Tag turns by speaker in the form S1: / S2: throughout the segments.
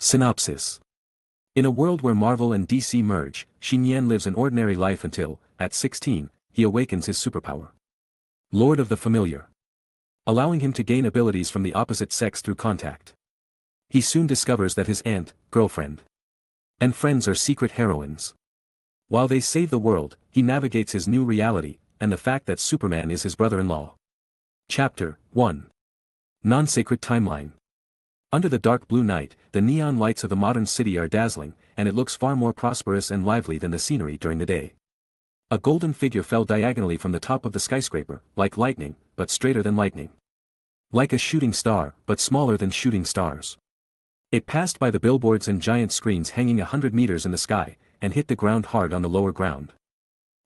S1: Synopsis. In a world where Marvel and DC merge, Nian lives an ordinary life until, at 16, he awakens his superpower. Lord of the Familiar. Allowing him to gain abilities from the opposite sex through contact. He soon discovers that his aunt, girlfriend, and friends are secret heroines. While they save the world, he navigates his new reality, and the fact that Superman is his brother-in-law. Chapter 1. Non-Sacred Timeline. Under the dark blue night, the neon lights of the modern city are dazzling, and it looks far more prosperous and lively than the scenery during the day. A golden figure fell diagonally from the top of the skyscraper, like lightning, but straighter than lightning. Like a shooting star, but smaller than shooting stars. It passed by the billboards and giant screens hanging 100 meters in the sky, and hit the ground hard on the lower ground.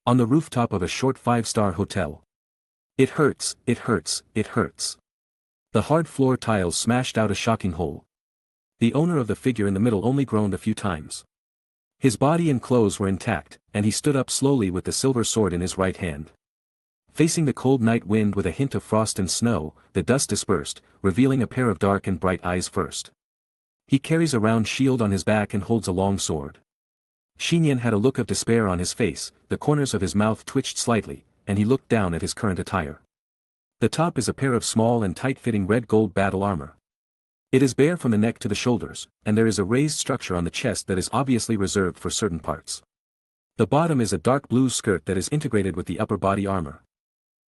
S1: On the rooftop of a short 5-star hotel. It hurts, it hurts, it hurts. The hard floor tiles smashed out a shocking hole. The owner of the figure in the middle only groaned a few times. His body and clothes were intact, and he stood up slowly with the silver sword in his right hand. Facing the cold night wind with a hint of frost and snow, the dust dispersed, revealing a pair of dark and bright eyes first. He carries a round shield on his back and holds a long sword. Nian had a look of despair on his face, the corners of his mouth twitched slightly, and he looked down at his current attire. The top is a pair of small and tight-fitting red-gold battle armor. It is bare from the neck to the shoulders, and there is a raised structure on the chest that is obviously reserved for certain parts. The bottom is a dark blue skirt that is integrated with the upper body armor.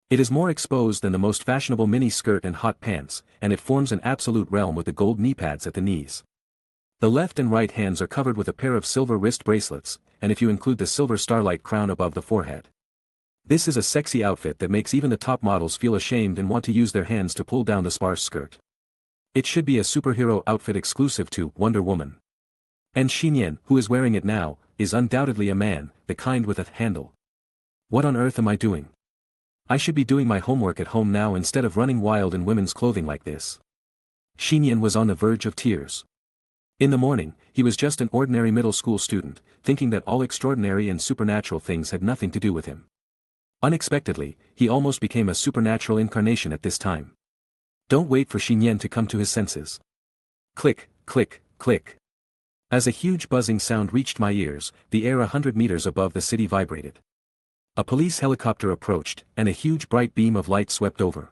S1: It is more exposed than the most fashionable mini skirt and hot pants, and it forms an absolute realm with the gold knee pads at the knees. The left and right hands are covered with a pair of silver wrist bracelets, and if you include the silver starlight crown above the forehead. This is a sexy outfit that makes even the top models feel ashamed and want to use their hands to pull down the sparse skirt. It should be a superhero outfit exclusive to Wonder Woman. And Nian, who is wearing it now, is undoubtedly a man, the kind with a handle. What on earth am I doing? I should be doing my homework at home now instead of running wild in women's clothing like this. Nian was on the verge of tears. In the morning, he was just an ordinary middle school student, thinking that all extraordinary and supernatural things had nothing to do with him. Unexpectedly, he almost became a supernatural incarnation at this time. Don't wait for Nian to come to his senses. Click, click, click. As a huge buzzing sound reached my ears, the air 100 meters above the city vibrated. A police helicopter approached, and a huge bright beam of light swept over.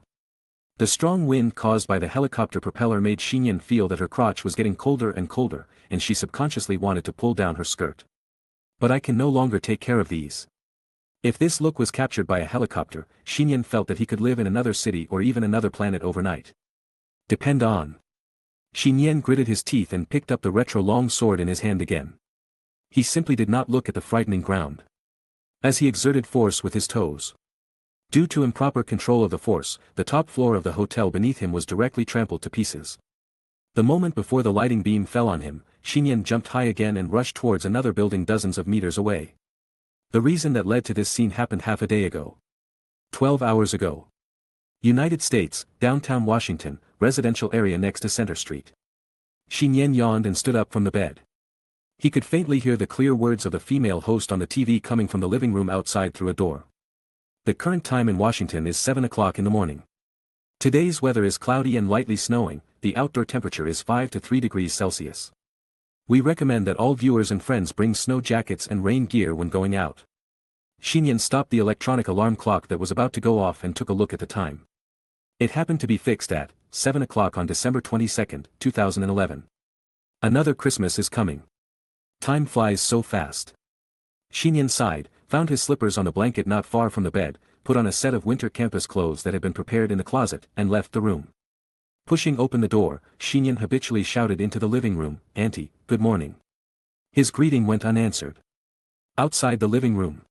S1: The strong wind caused by the helicopter propeller made Nian feel that her crotch was getting colder and colder, and she subconsciously wanted to pull down her skirt. But I can no longer take care of these. If this look was captured by a helicopter, Nian felt that he could live in another city or even another planet overnight. Depend on. Nian gritted his teeth and picked up the retro long sword in his hand again. He simply did not look at the frightening ground. As he exerted force with his toes. Due to improper control of the force, the top floor of the hotel beneath him was directly trampled to pieces. The moment before the lighting beam fell on him, Nian jumped high again and rushed towards another building dozens of meters away. The reason that led to this scene happened half a day ago. 12 hours ago. United States, downtown Washington, residential area next to Center Street. Nian yawned and stood up from the bed. He could faintly hear the clear words of the female host on the TV coming from the living room outside through a door. The current time in Washington is 7 o'clock in the morning. Today's weather is cloudy and lightly snowing, the outdoor temperature is 5 to 3 degrees Celsius. We recommend that all viewers and friends bring snow jackets and rain gear when going out. Nian stopped the electronic alarm clock that was about to go off and took a look at the time. It happened to be fixed at 7 o'clock on December 22, 2011. Another Christmas is coming. Time flies so fast. Nian sighed, found his slippers on a blanket not far from the bed, put on a set of winter campus clothes that had been prepared in the closet, and left the room. Pushing open the door, Nian habitually shouted into the living room, "Auntie, good morning." His greeting went unanswered. Outside the living room.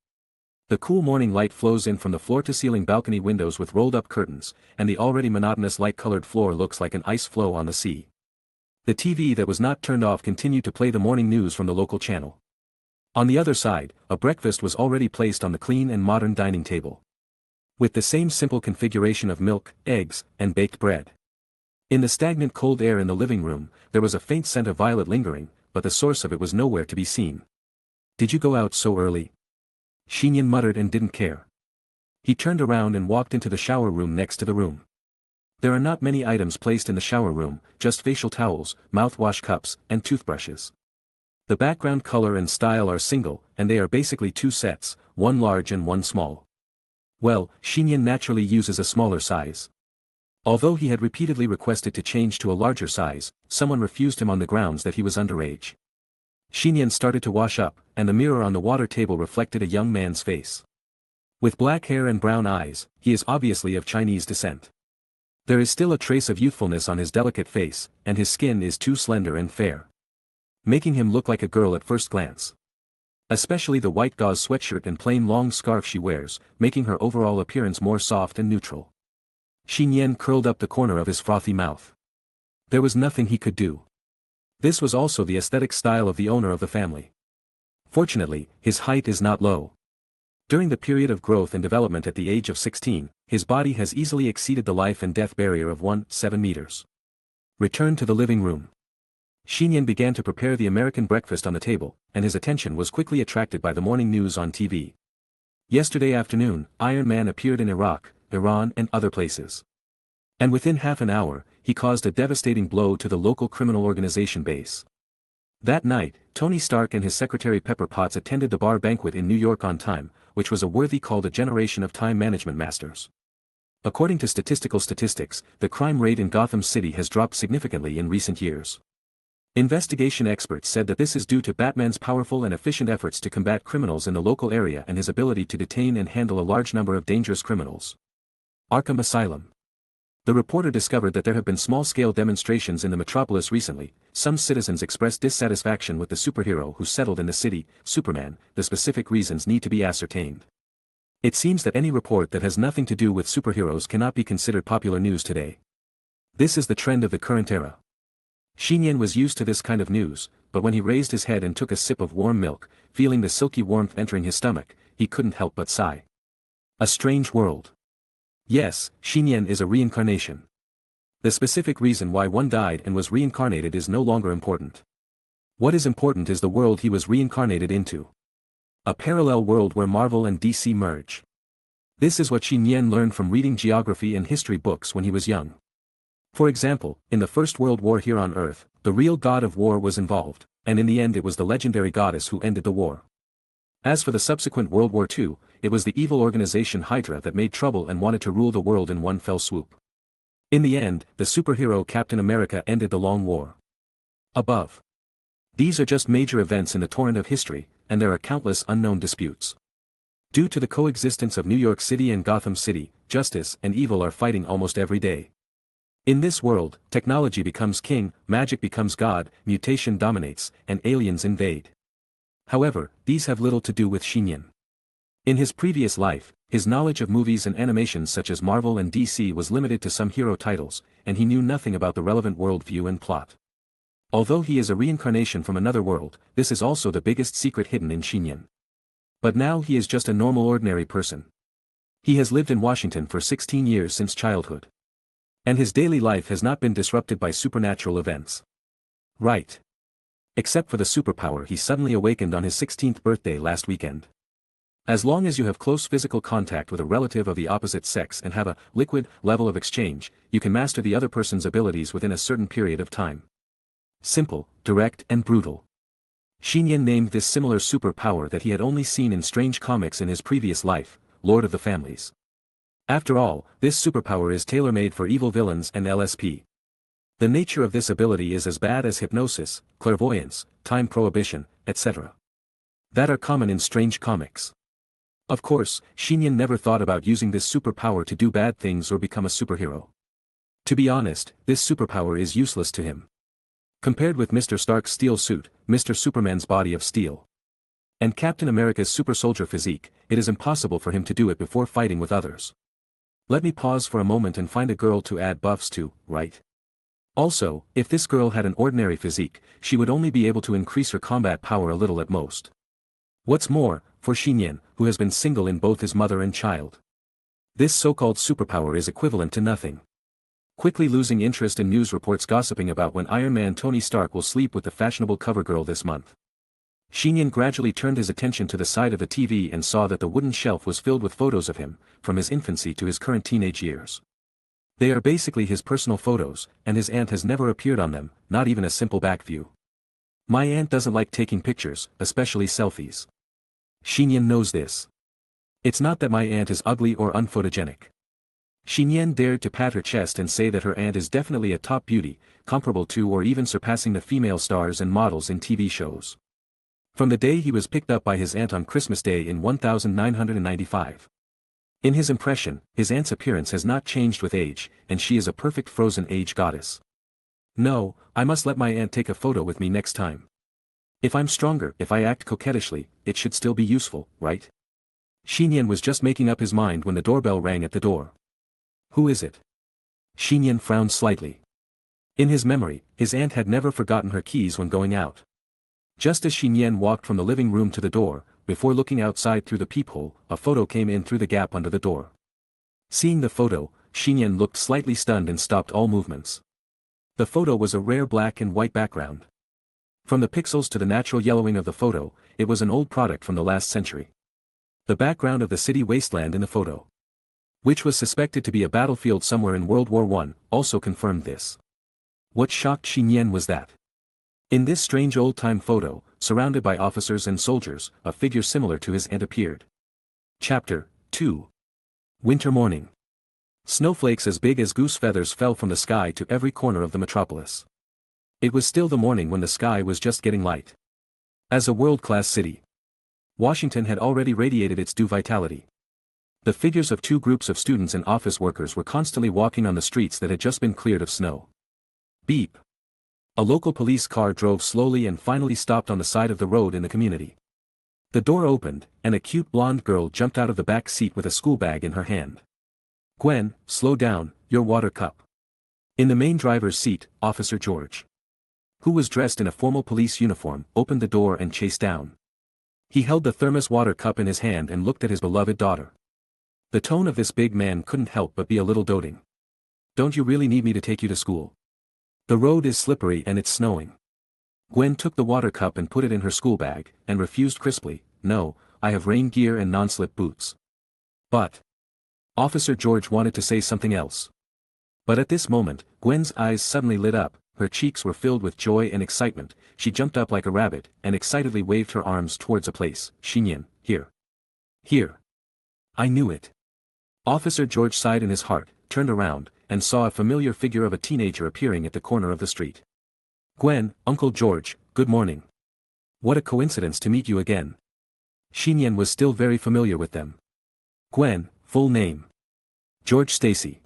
S1: The cool morning light flows in from the floor-to-ceiling balcony windows with rolled-up curtains, and the already monotonous light-colored floor looks like an ice floe on the sea. The TV that was not turned off continued to play the morning news from the local channel. On the other side, a breakfast was already placed on the clean and modern dining table. With the same simple configuration of milk, eggs, and baked bread. In the stagnant cold air in the living room, there was a faint scent of violet lingering, but the source of it was nowhere to be seen. "Did you go out so early?" Nian muttered and didn't care. He turned around and walked into the shower room next to the room. There are not many items placed in the shower room, just facial towels, mouthwash cups, and toothbrushes. The background color and style are single, and they are basically two sets, one large and one small. Well, Nian naturally uses a smaller size. Although he had repeatedly requested to change to a larger size, someone refused him on the grounds that he was underage. Nian started to wash up, and the mirror on the water table reflected a young man's face. With black hair and brown eyes, he is obviously of Chinese descent. There is still a trace of youthfulness on his delicate face, and his skin is too slender and fair, making him look like a girl at first glance. Especially the white gauze sweatshirt and plain long scarf she wears, making her overall appearance more soft and neutral. Nian curled up the corner of his frothy mouth. There was nothing he could do. This was also the aesthetic style of the owner of the family. Fortunately, his height is not low. During the period of growth and development at the age of 16, his body has easily exceeded the life and death barrier of 1.7 meters. Returned to the living room. Nian began to prepare the American breakfast on the table, and his attention was quickly attracted by the morning news on TV. Yesterday afternoon, Iron Man appeared in Iraq, Iran and other places. And within half an hour, he caused a devastating blow to the local criminal organization base. That night, Tony Stark and his secretary Pepper Potts attended the bar banquet in New York on time, which was a worthy call to a generation of time management masters. According to statistics, the crime rate in Gotham City has dropped significantly in recent years. Investigation experts said that this is due to Batman's powerful and efficient efforts to combat criminals in the local area and his ability to detain and handle a large number of dangerous criminals. Arkham Asylum. The reporter discovered that there have been small-scale demonstrations in the metropolis recently. Some citizens expressed dissatisfaction with the superhero who settled in the city, Superman. The specific reasons need to be ascertained. It seems that any report that has nothing to do with superheroes cannot be considered popular news today. This is the trend of the current era. Nian was used to this kind of news, but when he raised his head and took a sip of warm milk, feeling the silky warmth entering his stomach, he couldn't help but sigh. A strange world. Yes, Nian is a reincarnation. The specific reason why one died and was reincarnated is no longer important. What is important is the world he was reincarnated into. A parallel world where Marvel and DC merge. This is what Nian learned from reading geography and history books when he was young. For example, in the First World War here on Earth, the real god of war was involved, and in the end it was the legendary goddess who ended the war. As for the subsequent World War II, it was the evil organization Hydra that made trouble and wanted to rule the world in one fell swoop. In the end, the superhero Captain America ended the long war. Above. These are just major events in the torrent of history, and there are countless unknown disputes. Due to the coexistence of New York City and Gotham City, justice and evil are fighting almost every day. In this world, technology becomes king, magic becomes god, mutation dominates, and aliens invade. However, these have little to do with Nian. In his previous life, his knowledge of movies and animations such as Marvel and DC was limited to some hero titles, and he knew nothing about the relevant worldview and plot. Although he is a reincarnation from another world, this is also the biggest secret hidden in Nian. But now he is just a normal ordinary person. He has lived in Washington for 16 years since childhood. And his daily life has not been disrupted by supernatural events. Right. Except for the superpower he suddenly awakened on his 16th birthday last weekend. As long as you have close physical contact with a relative of the opposite sex and have a liquid level of exchange, you can master the other person's abilities within a certain period of time. Simple, direct and brutal. Nian named this similar superpower that he had only seen in strange comics in his previous life, Lord of the Families. After all, this superpower is tailor-made for evil villains and LSP. The nature of this ability is as bad as hypnosis, clairvoyance, time prohibition, etc. that are common in strange comics. Of course, Nian never thought about using this superpower to do bad things or become a superhero. To be honest, this superpower is useless to him. Compared with Mr. Stark's steel suit, Mr. Superman's body of steel, and Captain America's super soldier physique, it is impossible for him to do it before fighting with others. Let me pause for a moment and find a girl to add buffs to, right? Also, if this girl had an ordinary physique, she would only be able to increase her combat power a little at most. What's more, for Nian, who has been single in both his mother and child, this so-called superpower is equivalent to nothing. Quickly losing interest in news reports gossiping about when Iron Man Tony Stark will sleep with the fashionable cover girl this month. Nian gradually turned his attention to the side of the TV and saw that the wooden shelf was filled with photos of him, from his infancy to his current teenage years. They are basically his personal photos, and his aunt has never appeared on them, not even a simple back view. My aunt doesn't like taking pictures, especially selfies. Nian knows this. It's not that my aunt is ugly or unphotogenic. Nian dared to pat her chest and say that her aunt is definitely a top beauty, comparable to or even surpassing the female stars and models in TV shows. From the day he was picked up by his aunt on Christmas Day in 1995. In his impression, his aunt's appearance has not changed with age, and she is a perfect frozen age goddess. No, I must let my aunt take a photo with me next time. If I'm stronger, if I act coquettishly, it should still be useful, right? Nian was just making up his mind when the doorbell rang at the door. Who is it? Nian frowned slightly. In his memory, his aunt had never forgotten her keys when going out. Just as Nian walked from the living room to the door, before looking outside through the peephole, a photo came in through the gap under the door. Seeing the photo, Nian looked slightly stunned and stopped all movements. The photo was a rare black and white background. From the pixels to the natural yellowing of the photo, it was an old product from the last century. The background of the city wasteland in the photo, which was suspected to be a battlefield somewhere in World War I, also confirmed this. What shocked Nian was that, in this strange old-time photo, surrounded by officers and soldiers, a figure similar to his aunt appeared. Chapter 2. Winter morning. Snowflakes as big as goose feathers fell from the sky to every corner of the metropolis. It was still the morning when the sky was just getting light. As a world-class city, Washington had already radiated its due vitality. The figures of two groups of students and office workers were constantly walking on the streets that had just been cleared of snow. Beep. A local police car drove slowly and finally stopped on the side of the road in the community. The door opened, and a cute blonde girl jumped out of the back seat with a school bag in her hand. Gwen, slow down, your water cup. In the main driver's seat, Officer George, who was dressed in a formal police uniform, opened the door and chased down. He held the thermos water cup in his hand and looked at his beloved daughter. The tone of this big man couldn't help but be a little doting. Don't you really need me to take you to school? The road is slippery and it's snowing. Gwen took the water cup and put it in her school bag, and refused crisply, no, I have rain gear and non-slip boots. But Officer George wanted to say something else. But at this moment, Gwen's eyes suddenly lit up, her cheeks were filled with joy and excitement, she jumped up like a rabbit, and excitedly waved her arms towards a place. Nian, here. Here. I knew it. Officer George sighed in his heart, turned around, and saw a familiar figure of a teenager appearing at the corner of the street. Gwen, Uncle George, good morning. What a coincidence to meet you again. Nian was still very familiar with them. Gwen, full name. George Stacy.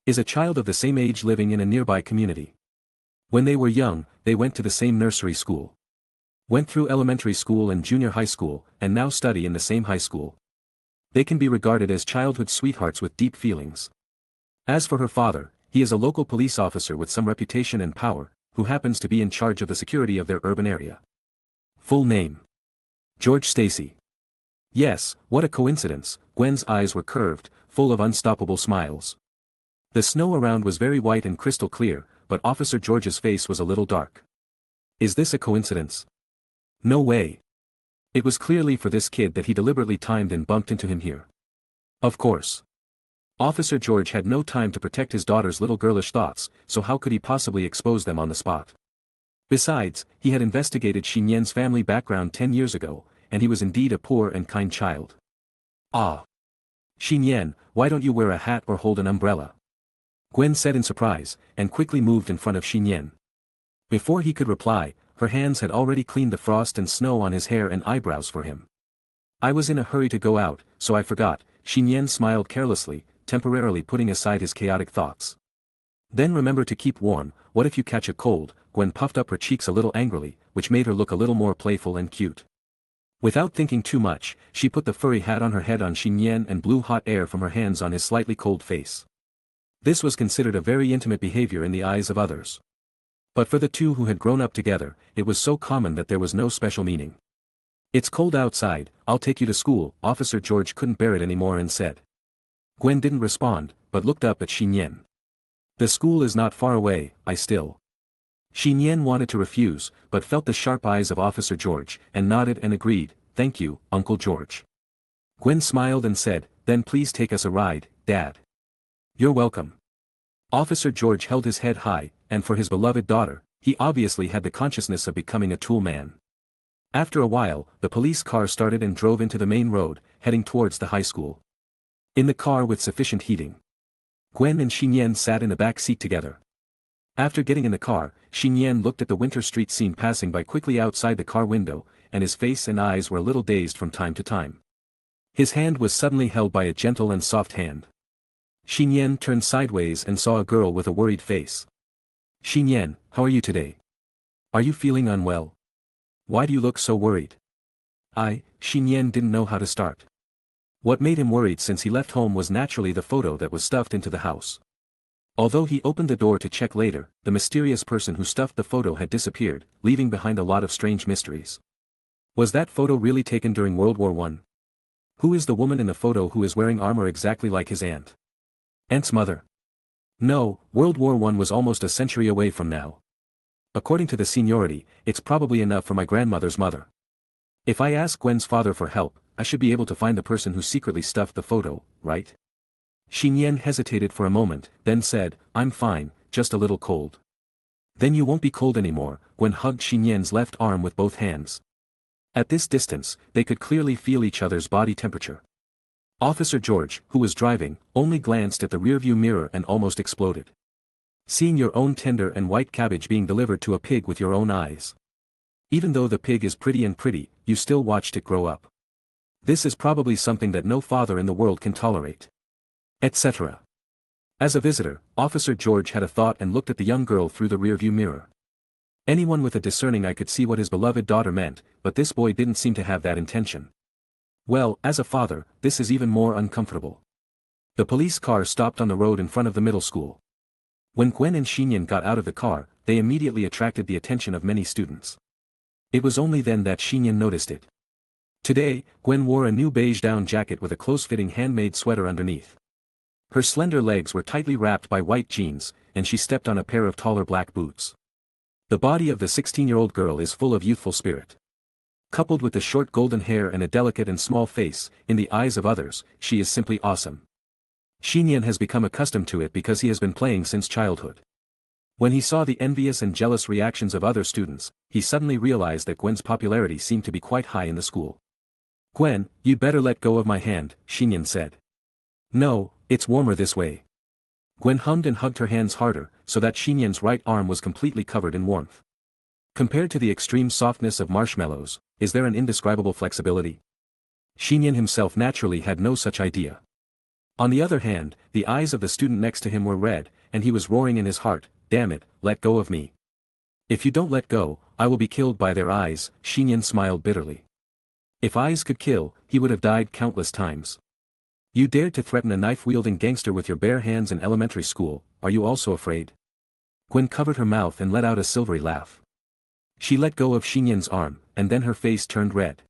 S1: Is a child of the same age living in a nearby community. When they were young, they went to the same nursery school. Went through elementary school and junior high school, and now study in the same high school. They can be regarded as childhood sweethearts with deep feelings. As for her father, he is a local police officer with some reputation and power, who happens to be in charge of the security of their urban area. Full name. George Stacy. Yes, what a coincidence. Gwen's eyes were curved, full of unstoppable smiles. The snow around was very white and crystal clear, but Officer George's face was a little dark. Is this a coincidence? No way. It was clearly for this kid that he deliberately timed and bumped into him here. Of course. Officer George had no time to protect his daughter's little girlish thoughts, so how could he possibly expose them on the spot? Besides, he had investigated Nian's family background 10 years ago, and he was indeed a poor and kind child. Ah. Nian, why don't you wear a hat or hold an umbrella? Gwen said in surprise, and quickly moved in front of Nian. Before he could reply, her hands had already cleaned the frost and snow on his hair and eyebrows for him. I was in a hurry to go out, so I forgot. Nian smiled carelessly, temporarily putting aside his chaotic thoughts. Then remember to keep warm. What if you catch a cold? Gwen puffed up her cheeks a little angrily, which made her look a little more playful and cute. Without thinking too much, she put the furry hat on her head on Nian and blew hot air from her hands on his slightly cold face. This was considered a very intimate behavior in the eyes of others. But for the two who had grown up together, it was so common that there was no special meaning. It's cold outside, I'll take you to school. Officer George couldn't bear it anymore and said. Gwen didn't respond, but looked up at Nian. The school is not far away, I still. Nian wanted to refuse, but felt the sharp eyes of Officer George, and nodded and agreed, thank you, Uncle George. Gwen smiled and said, then please take us a ride, Dad. You're welcome. Officer George held his head high, and for his beloved daughter, he obviously had the consciousness of becoming a tool man. After a while, the police car started and drove into the main road, heading towards the high school. In the car with sufficient heating, Gwen and Nian sat in the back seat together. After getting in the car, Nian looked at the winter street scene passing by quickly outside the car window, and his face and eyes were a little dazed from time to time. His hand was suddenly held by a gentle and soft hand. Nian turned sideways and saw a girl with a worried face. Nian, how are you today? Are you feeling unwell? Why do you look so worried? Nian didn't know how to start. What made him worried since he left home was naturally the photo that was stuffed into the house. Although he opened the door to check later, the mysterious person who stuffed the photo had disappeared, leaving behind a lot of strange mysteries. Was that photo really taken during World War I? Who is the woman in the photo who is wearing armor exactly like his aunt? Aunt's mother? No, World War I was almost a century away from now. According to the seniority, it's probably enough for my grandmother's mother. If I ask Gwen's father for help, I should be able to find the person who secretly stuffed the photo, right? Nian hesitated for a moment, then said, I'm fine, just a little cold. Then you won't be cold anymore. Gwen hugged Nian's left arm with both hands. At this distance, they could clearly feel each other's body temperature. Officer George, who was driving, only glanced at the rearview mirror and almost exploded. Seeing your own tender and white cabbage being delivered to a pig with your own eyes. Even though the pig is pretty, you still watched it grow up. This is probably something that no father in the world can tolerate. Etc. As a visitor, Officer George had a thought and looked at the young girl through the rearview mirror. Anyone with a discerning eye could see what his beloved daughter meant, but this boy didn't seem to have that intention. Well, as a father, this is even more uncomfortable. The police car stopped on the road in front of the middle school. When Gwen and Nian got out of the car, they immediately attracted the attention of many students. It was only then that Nian noticed it. Today, Gwen wore a new beige down jacket with a close-fitting handmade sweater underneath. Her slender legs were tightly wrapped by white jeans, and she stepped on a pair of taller black boots. The body of the 16-year-old girl is full of youthful spirit. Coupled with the short golden hair and a delicate and small face, in the eyes of others, she is simply awesome. Nian has become accustomed to it because he has been playing since childhood. When he saw the envious and jealous reactions of other students, he suddenly realized that Gwen's popularity seemed to be quite high in the school. Gwen, you'd better let go of my hand, Nian said. No, it's warmer this way. Gwen hummed and hugged her hands harder, so that Nian's right arm was completely covered in warmth. Compared to the extreme softness of marshmallows, is there an indescribable flexibility? Nian himself naturally had no such idea. On the other hand, the eyes of the student next to him were red, and he was roaring in his heart, damn it, let go of me. If you don't let go, I will be killed by their eyes, Nian smiled bitterly. If eyes could kill, he would have died countless times. You dared to threaten a knife-wielding gangster with your bare hands in elementary school, are you also afraid? Gwen covered her mouth and let out a silvery laugh. She let go of Nian's arm, and then her face turned red.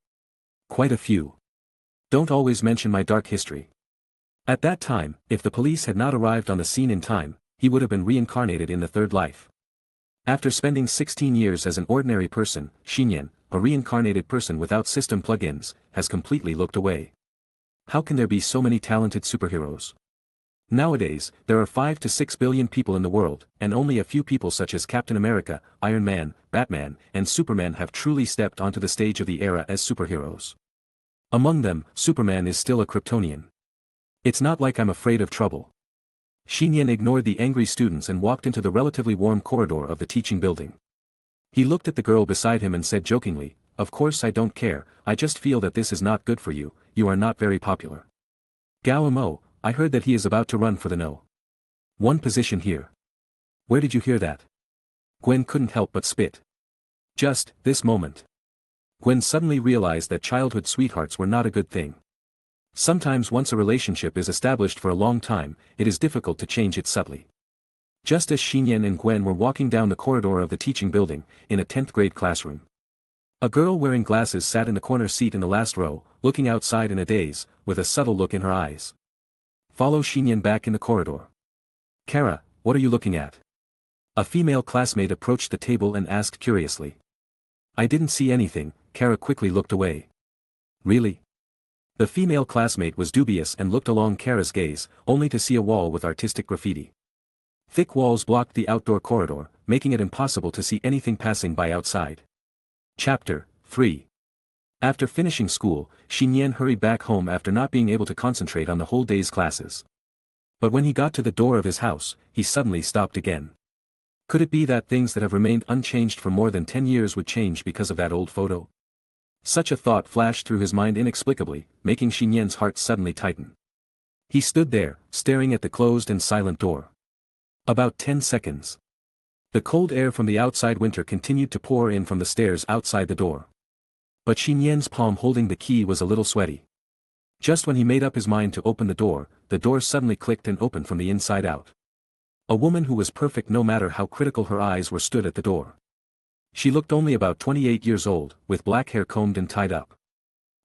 S1: Quite a few. Don't always mention my dark history. At that time, if the police had not arrived on the scene in time, he would have been reincarnated in the third life. After spending 16 years as an ordinary person, Nian, a reincarnated person without system plugins, has completely looked away. How can there be so many talented superheroes? Nowadays, there are 5 to 6 billion people in the world, and only a few people such as Captain America, Iron Man, Batman, and Superman have truly stepped onto the stage of the era as superheroes. Among them, Superman is still a Kryptonian. It's not like I'm afraid of trouble. Nian ignored the angry students and walked into the relatively warm corridor of the teaching building. He looked at the girl beside him and said jokingly, of course I don't care, I just feel that this is not good for you, you are not very popular. Gao Mo, I heard that he is about to run for the No. 1 position here. Where did you hear that? Gwen couldn't help but spit. Just, this moment. Gwen suddenly realized that childhood sweethearts were not a good thing. Sometimes once a relationship is established for a long time, it is difficult to change it subtly. Just as Nian and Gwen were walking down the corridor of the teaching building, in a 10th grade classroom. A girl wearing glasses sat in the corner seat in the last row, looking outside in a daze, with a subtle look in her eyes. Follow Nian back in the corridor. Kara, what are you looking at? A female classmate approached the table and asked curiously. I didn't see anything, Kara quickly looked away. Really? The female classmate was dubious and looked along Kara's gaze, only to see a wall with artistic graffiti. Thick walls blocked the outdoor corridor, making it impossible to see anything passing by outside. Chapter 3. After finishing school, Nian hurried back home after not being able to concentrate on the whole day's classes. But when he got to the door of his house, he suddenly stopped again. Could it be that things that have remained unchanged for more than 10 years would change because of that old photo? Such a thought flashed through his mind inexplicably, making Nian's heart suddenly tighten. He stood there, staring at the closed and silent door. About 10 seconds. The cold air from the outside winter continued to pour in from the stairs outside the door. But Nian's palm holding the key was a little sweaty. Just when he made up his mind to open the door suddenly clicked and opened from the inside out. A woman who was perfect no matter how critical her eyes were stood at the door. She looked only about 28 years old, with black hair combed and tied up.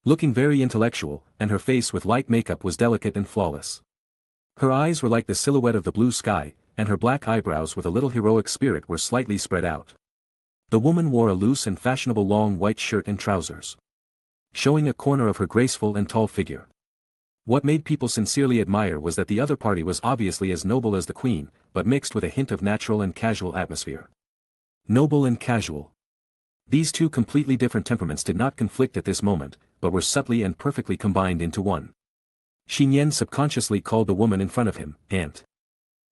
S1: Looking very intellectual, and her face with light makeup was delicate and flawless. Her eyes were like the silhouette of the blue sky, and her black eyebrows with a little heroic spirit were slightly spread out. The woman wore a loose and fashionable long white shirt and trousers, showing a corner of her graceful and tall figure. What made people sincerely admire was that the other party was obviously as noble as the queen, but mixed with a hint of natural and casual atmosphere. Noble and casual. These two completely different temperaments did not conflict at this moment, but were subtly and perfectly combined into one. Nian subconsciously called the woman in front of him, "Aunt.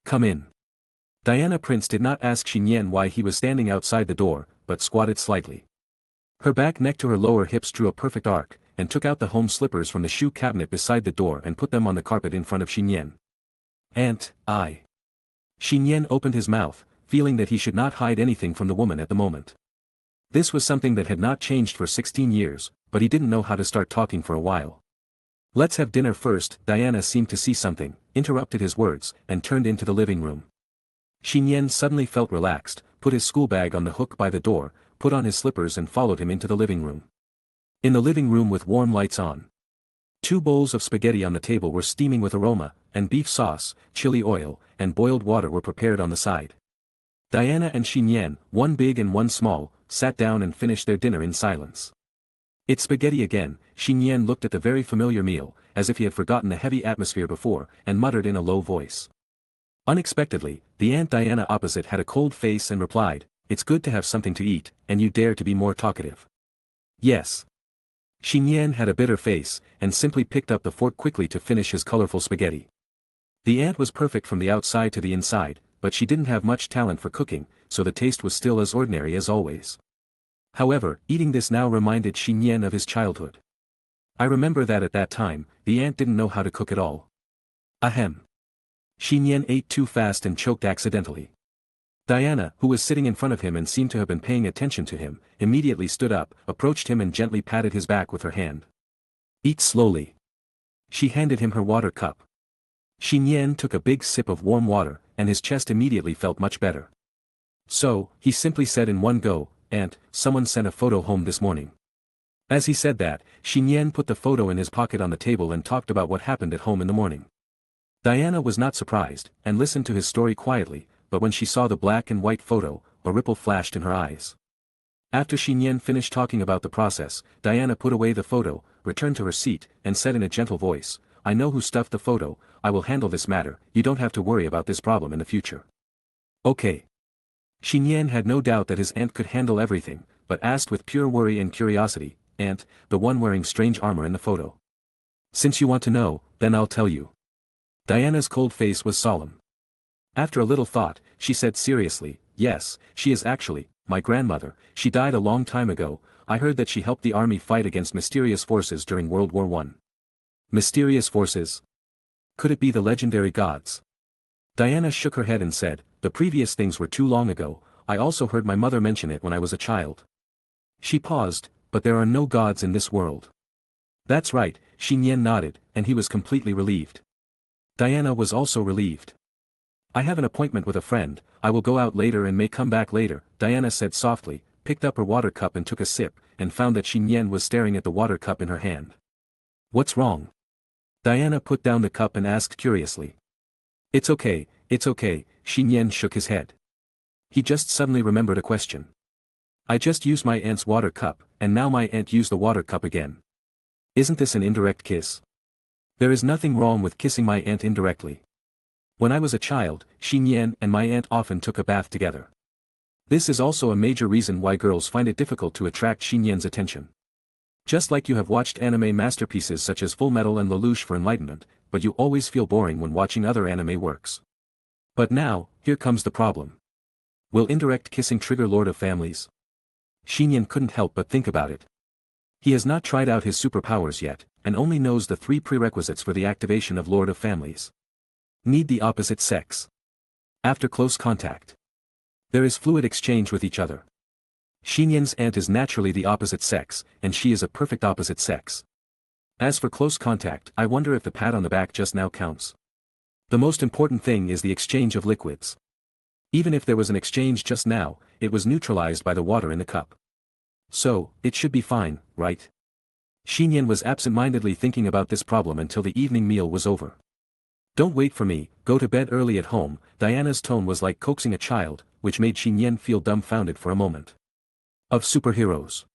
S1: Come in." Diana Prince did not ask Nian why he was standing outside the door, but squatted slightly. Her back neck to her lower hips drew a perfect arc, and took out the home slippers from the shoe cabinet beside the door and put them on the carpet in front of Nian. "Aunt, I." Nian opened his mouth, feeling that he should not hide anything from the woman at the moment. This was something that had not changed for 16 years, but he didn't know how to start talking for a while. "Let's have dinner first." Diana seemed to see something, interrupted his words, and turned into the living room. Nian suddenly felt relaxed, put his school bag on the hook by the door, put on his slippers and followed him into the living room. In the living room with warm lights on. 2 bowls of spaghetti on the table were steaming with aroma, and beef sauce, chili oil, and boiled water were prepared on the side. Diana and Nian, one big and one small, sat down and finished their dinner in silence. "It's spaghetti again." Nian looked at the very familiar meal, as if he had forgotten the heavy atmosphere before, and muttered in a low voice. Unexpectedly, the Aunt Diana opposite had a cold face and replied, "It's good to have something to eat, and you dare to be more talkative." "Yes." Nian had a bitter face, and simply picked up the fork quickly to finish his colorful spaghetti. The aunt was perfect from the outside to the inside, but she didn't have much talent for cooking, so the taste was still as ordinary as always. However, eating this now reminded Nian of his childhood. "I remember that at that time, the aunt didn't know how to cook at all." Ahem. Nian ate too fast and choked accidentally. Diana, who was sitting in front of him and seemed to have been paying attention to him, immediately stood up, approached him and gently patted his back with her hand. "Eat slowly." She handed him her water cup. Nian took a big sip of warm water, and his chest immediately felt much better. "So," he simply said in one go, "Aunt, someone sent a photo home this morning." As he said that, Nian put the photo in his pocket on the table and talked about what happened at home in the morning. Diana was not surprised, and listened to his story quietly, but when she saw the black and white photo, a ripple flashed in her eyes. After Nian finished talking about the process, Diana put away the photo, returned to her seat, and said in a gentle voice, "I know who stuffed the photo. I will handle this matter. You don't have to worry about this problem in the future." "Okay." Nian had no doubt that his aunt could handle everything, but asked with pure worry and curiosity, "Aunt, the one wearing strange armor in the photo?" "Since you want to know, then I'll tell you." Diana's cold face was solemn. After a little thought, she said seriously, "Yes, she is actually my grandmother. She died a long time ago. I heard that she helped the army fight against mysterious forces during World War I." Mysterious forces? Could it be the legendary gods? Diana shook her head and said, "The previous things were too long ago. I also heard my mother mention it when I was a child." She paused, "But there are no gods in this world." "That's right," Nian nodded, and he was completely relieved. Diana was also relieved. "I have an appointment with a friend. I will go out later and may come back later," Diana said softly, picked up her water cup and took a sip, and found that Nian was staring at the water cup in her hand. "What's wrong?" Diana put down the cup and asked curiously. It's okay," Nian shook his head. He just suddenly remembered a question. "I just used my aunt's water cup, and now my aunt used the water cup again. Isn't this an indirect kiss?" "There is nothing wrong with kissing my aunt indirectly." When I was a child, Nian and my aunt often took a bath together. This is also a major reason why girls find it difficult to attract Nian's attention. Just like you have watched anime masterpieces such as Fullmetal and Lelouch for enlightenment, but you always feel boring when watching other anime works. But now, here comes the problem. Will indirect kissing trigger Lord of Families? Nian couldn't help but think about it. He has not tried out his superpowers yet, and only knows the 3 prerequisites for the activation of Lord of Families. Need the opposite sex. After close contact. There is fluid exchange with each other. Nian's aunt is naturally the opposite sex, and she is a perfect opposite sex. As for close contact, I wonder if the pat on the back just now counts. The most important thing is the exchange of liquids. Even if there was an exchange just now, it was neutralized by the water in the cup. So, it should be fine, right? Nian was absent-mindedly thinking about this problem until the evening meal was over. Don't wait for me, go to bed early at home. Diana's tone was like coaxing a child, which made Nian feel dumbfounded for a moment. Of superheroes.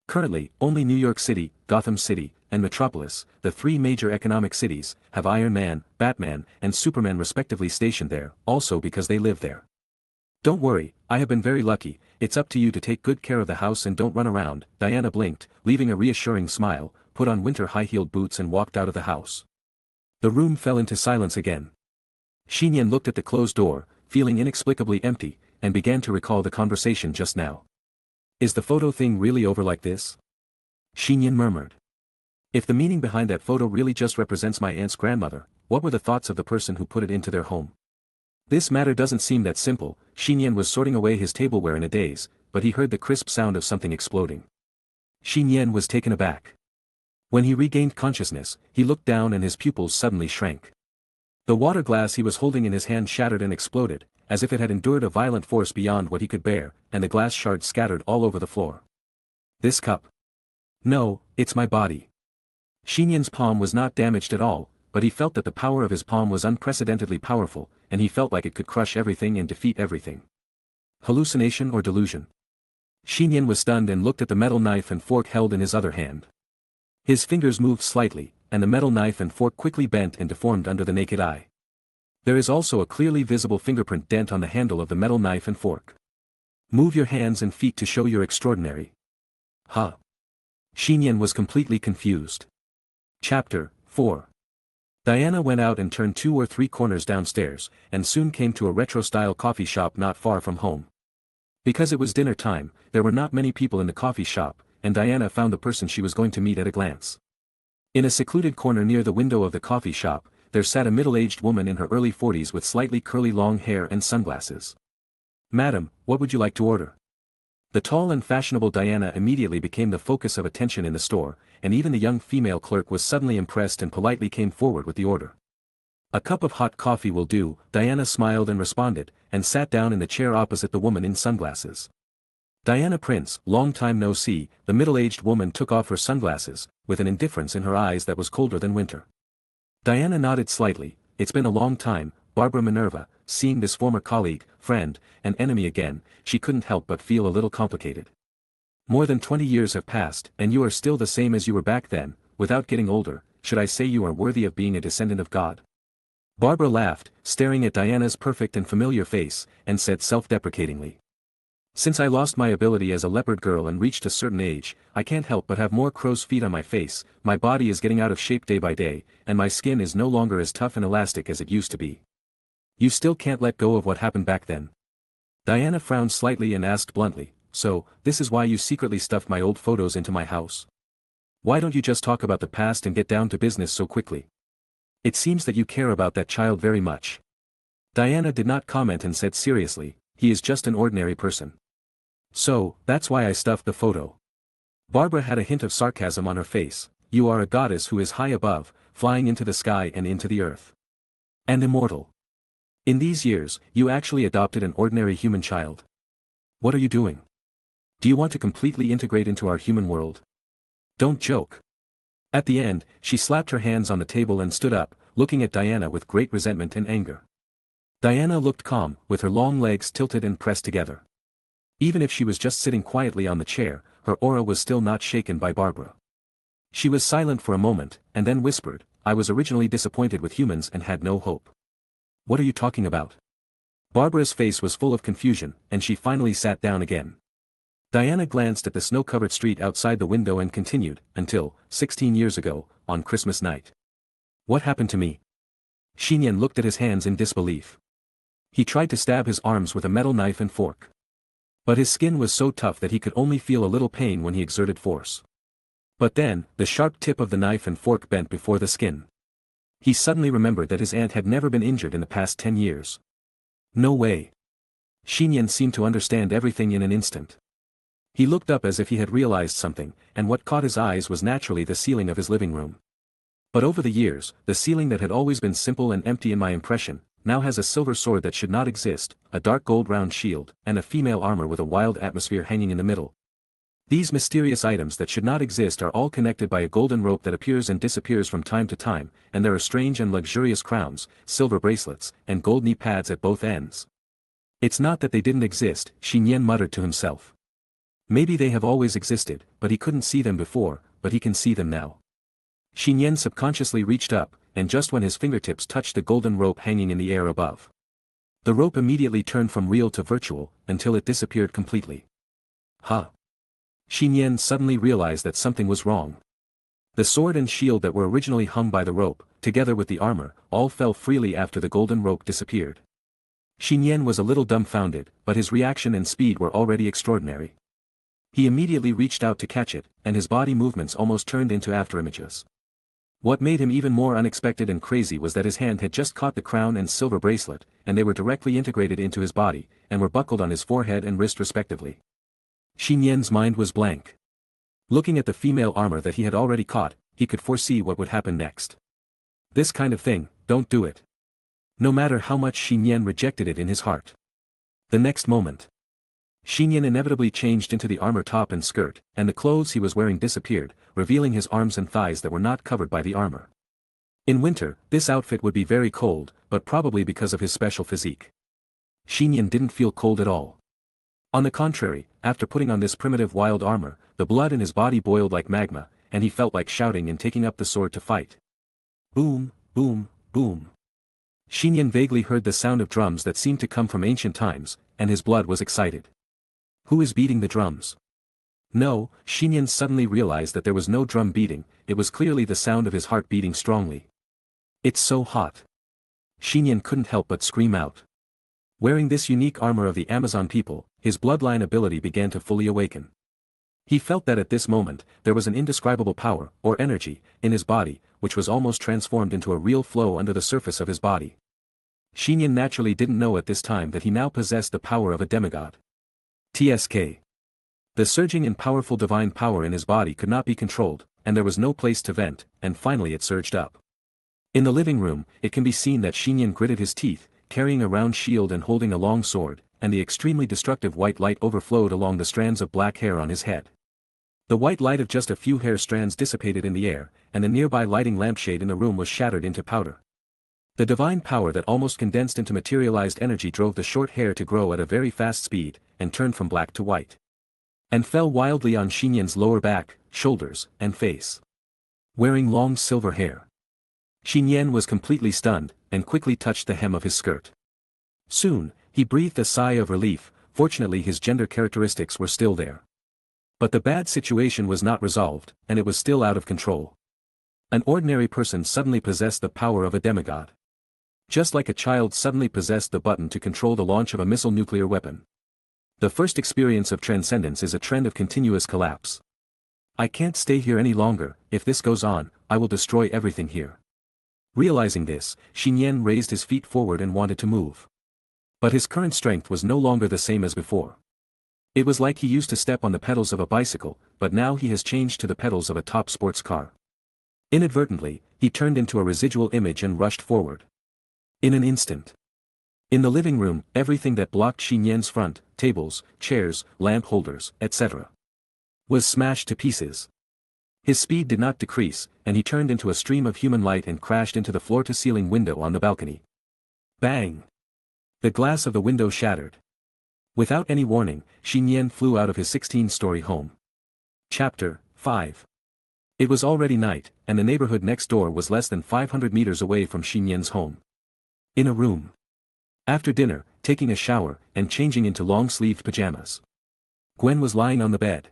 S1: Currently, only New York City, Gotham City, and Metropolis, the 3 major economic cities, have Iron Man, Batman, and Superman respectively stationed there, also because they live there. Don't worry, I have been very lucky. It's up to you to take good care of the house and don't run around. Diana blinked, leaving a reassuring smile, put on winter high-heeled boots and walked out of the house. The room fell into silence again. Nian looked at the closed door, feeling inexplicably empty, and began to recall the conversation just now. Is the photo thing really over like this? Nian murmured. If the meaning behind that photo really just represents my aunt's grandmother, what were the thoughts of the person who put it into their home? This matter doesn't seem that simple. Nian was sorting away his tableware in a daze, but he heard the crisp sound of something exploding. Nian was taken aback. When he regained consciousness, he looked down and his pupils suddenly shrank. The water glass he was holding in his hand shattered and exploded, as if it had endured a violent force beyond what he could bear, and the glass shards scattered all over the floor. This cup? No, it's my body. Nian's palm was not damaged at all, but he felt that the power of his palm was unprecedentedly powerful, and he felt like it could crush everything and defeat everything. Hallucination or delusion? Nian was stunned and looked at the metal knife and fork held in his other hand. His fingers moved slightly, and the metal knife and fork quickly bent and deformed under the naked eye. There is also a clearly visible fingerprint dent on the handle of the metal knife and fork. Move your hands and feet to show you're extraordinary. Huh? Nian was completely confused. Chapter 4. Diana went out and turned 2 or 3 corners downstairs, and soon came to a retro-style coffee shop not far from home. Because it was dinner time, there were not many people in the coffee shop, and Diana found the person she was going to meet at a glance. In a secluded corner near the window of the coffee shop, there sat a middle-aged woman in her early 40s with slightly curly long hair and sunglasses. "Madam, what would you like to order?" The tall and fashionable Diana immediately became the focus of attention in the store, and even the young female clerk was suddenly impressed and politely came forward with the order. "A cup of hot coffee will do," Diana smiled and responded, and sat down in the chair opposite the woman in sunglasses. "Diana Prince, long time no see." The middle-aged woman took off her sunglasses, with an indifference in her eyes that was colder than winter. Diana nodded slightly. "It's been a long time, Barbara Minerva." Seeing this former colleague, friend, and enemy again, she couldn't help but feel a little complicated. "More than 20 years have passed, and you are still the same as you were back then. Without getting older, should I say you are worthy of being a descendant of God?" Barbara laughed, staring at Diana's perfect and familiar face, and said self-deprecatingly, "Since I lost my ability as a leopard girl and reached a certain age, I can't help but have more crow's feet on my face. My body is getting out of shape day by day, and my skin is no longer as tough and elastic as it used to be." "You still can't let go of what happened back then?" Diana frowned slightly and asked bluntly, "So, this is why you secretly stuffed my old photos into my house? Why don't you just talk about the past and get down to business so quickly? It seems that you care about that child very much." Diana did not comment and said seriously, "He is just an ordinary person. So, that's why I stuffed the photo." Barbara had a hint of sarcasm on her face. "You are a goddess who is high above, flying into the sky and into the earth. And immortal. In these years, you actually adopted an ordinary human child. What are you doing? Do you want to completely integrate into our human world? Don't joke." At the end, she slapped her hands on the table and stood up, looking at Diana with great resentment and anger. Diana looked calm, with her long legs tilted and pressed together. Even if she was just sitting quietly on the chair, her aura was still not shaken by Barbara. She was silent for a moment, and then whispered, "I was originally disappointed with humans and had no hope. What are you talking about? Barbara's face was full of confusion, and she finally sat down again. Diana glanced at the snow-covered street outside the window and continued, until, 16 years ago, on Christmas night. What happened to me? Nian looked at his hands in disbelief. He tried to stab his arms with a metal knife and fork. But his skin was so tough that he could only feel a little pain when he exerted force. But then, the sharp tip of the knife and fork bent before the skin. He suddenly remembered that his aunt had never been injured in the past 10 years. No way. Nian seemed to understand everything in an instant. He looked up as if he had realized something, and what caught his eyes was naturally the ceiling of his living room. But over the years, the ceiling that had always been simple and empty in my impression, now has a silver sword that should not exist, a dark gold round shield, and a female armor with a wild atmosphere hanging in the middle. These mysterious items that should not exist are all connected by a golden rope that appears and disappears from time to time, and there are strange and luxurious crowns, silver bracelets, and gold knee pads at both ends. It's not that they didn't exist, Nian muttered to himself. Maybe they have always existed, but he couldn't see them before, but he can see them now. Nian subconsciously reached up, and just when his fingertips touched the golden rope hanging in the air above, the rope immediately turned from real to virtual, until it disappeared completely. Huh? Nian suddenly realized that something was wrong. The sword and shield that were originally hung by the rope, together with the armor, all fell freely after the golden rope disappeared. Nian was a little dumbfounded, but his reaction and speed were already extraordinary. He immediately reached out to catch it, and his body movements almost turned into afterimages. What made him even more unexpected and crazy was that his hand had just caught the crown and silver bracelet, and they were directly integrated into his body, and were buckled on his forehead and wrist respectively. Nian's mind was blank. Looking at the female armor that he had already caught, he could foresee what would happen next. This kind of thing, don't do it. No matter how much Nian rejected it in his heart. The next moment, Nian inevitably changed into the armor top and skirt, and the clothes he was wearing disappeared, revealing his arms and thighs that were not covered by the armor. In winter, this outfit would be very cold, but probably because of his special physique. Nian didn't feel cold at all. On the contrary, after putting on this primitive wild armor, the blood in his body boiled like magma, and he felt like shouting and taking up the sword to fight. Boom, boom, boom. Nian vaguely heard the sound of drums that seemed to come from ancient times, and his blood was excited. Who is beating the drums? No, Nian suddenly realized that there was no drum beating, it was clearly the sound of his heart beating strongly. It's so hot. Nian couldn't help but scream out. Wearing this unique armor of the Amazon people, his bloodline ability began to fully awaken. He felt that at this moment, there was an indescribable power, or energy, in his body, which was almost transformed into a real flow under the surface of his body. Nian naturally didn't know at this time that he now possessed the power of a demigod. TSK. The surging and powerful divine power in his body could not be controlled, and there was no place to vent, and finally it surged up. In the living room, it can be seen that Nian gritted his teeth, carrying a round shield and holding a long sword, and the extremely destructive white light overflowed along the strands of black hair on his head. The white light of just a few hair strands dissipated in the air, and the nearby lighting lampshade in the room was shattered into powder. The divine power that almost condensed into materialized energy drove the short hair to grow at a very fast speed, and turned from black to white. And fell wildly on Nian's lower back, shoulders, and face. Wearing long silver hair. Nian was completely stunned, and quickly touched the hem of his skirt. Soon, he breathed a sigh of relief, fortunately his gender characteristics were still there. But the bad situation was not resolved, and it was still out of control. An ordinary person suddenly possessed the power of a demigod. Just like a child suddenly possessed the button to control the launch of a missile nuclear weapon. The first experience of transcendence is a trend of continuous collapse. I can't stay here any longer, if this goes on, I will destroy everything here. Realizing this, Nian raised his feet forward and wanted to move. But his current strength was no longer the same as before. It was like he used to step on the pedals of a bicycle, but now he has changed to the pedals of a top sports car. Inadvertently, he turned into a residual image and rushed forward. In an instant. In the living room, everything that blocked Nian's front, tables, chairs, lamp holders, etc., was smashed to pieces. His speed did not decrease, and he turned into a stream of human light and crashed into the floor-to-ceiling window on the balcony. Bang! The glass of the window shattered. Without any warning, Nian flew out of his 16-story home. Chapter 5. It was already night, and the neighborhood next door was less than 500 meters away from Nian's home. In a room. After dinner, taking a shower, and changing into long-sleeved pajamas. Gwen was lying on the bed.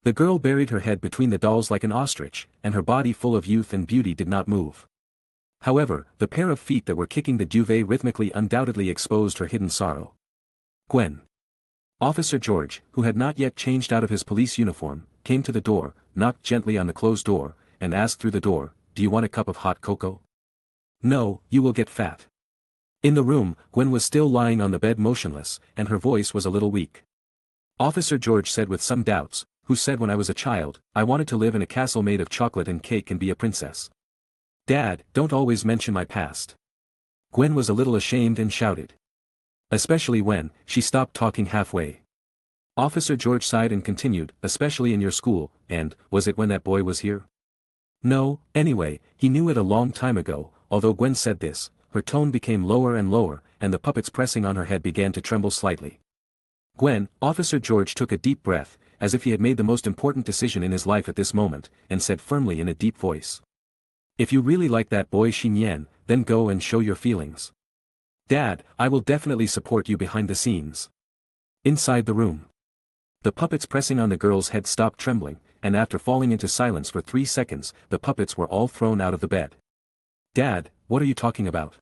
S1: The girl buried her head between the dolls like an ostrich, and her body full of youth and beauty did not move. However, the pair of feet that were kicking the duvet rhythmically undoubtedly exposed her hidden sorrow. Gwen. Officer George, who had not yet changed out of his police uniform, came to the door, knocked gently on the closed door, and asked through the door, "Do you want a cup of hot cocoa?" "No, you will get fat." In the room, Gwen was still lying on the bed motionless, and her voice was a little weak. Officer George said with some doubts, "Who said when I was a child, I wanted to live in a castle made of chocolate and cake and be a princess? Dad, don't always mention my past." Gwen was a little ashamed and shouted. Especially when, she stopped talking halfway. Officer George sighed and continued, "Especially in your school, and, was it when that boy was here?" No, anyway, he knew it a long time ago. Although Gwen said this, her tone became lower and lower, and the puppets pressing on her head began to tremble slightly. "Gwen," Officer George took a deep breath, as if he had made the most important decision in his life at this moment, and said firmly in a deep voice. "If you really like that boy Nian, then go and show your feelings. Dad, I will definitely support you behind the scenes." Inside the room. The puppets pressing on the girl's head stopped trembling, and after falling into silence for 3 seconds, the puppets were all thrown out of the bed. "Dad, what are you talking about?"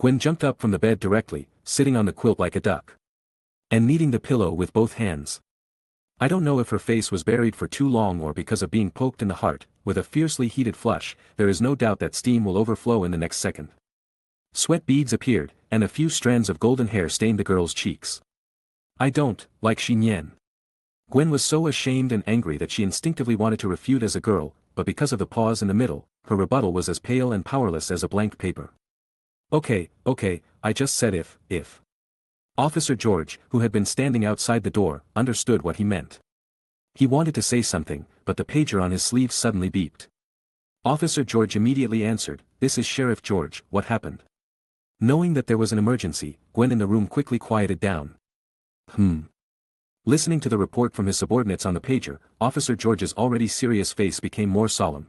S1: Gwen jumped up from the bed directly, sitting on the quilt like a duck. And kneading the pillow with both hands. I don't know if her face was buried for too long or because of being poked in the heart, with a fiercely heated flush. There is no doubt that steam will overflow in the next second. Sweat beads appeared, and a few strands of golden hair stained the girl's cheeks. "I don't like Nian." Gwen was so ashamed and angry that she instinctively wanted to refute as a girl, but because of the pause in the middle, her rebuttal was as pale and powerless as a blank paper. Okay, I just said if. Officer George, who had been standing outside the door, understood what he meant. He wanted to say something, but the pager on his sleeve suddenly beeped. Officer George immediately answered, "This is Sheriff George, what happened?" Knowing that there was an emergency, Gwen in the room quickly quieted down. Listening to the report from his subordinates on the pager, Officer George's already serious face became more solemn.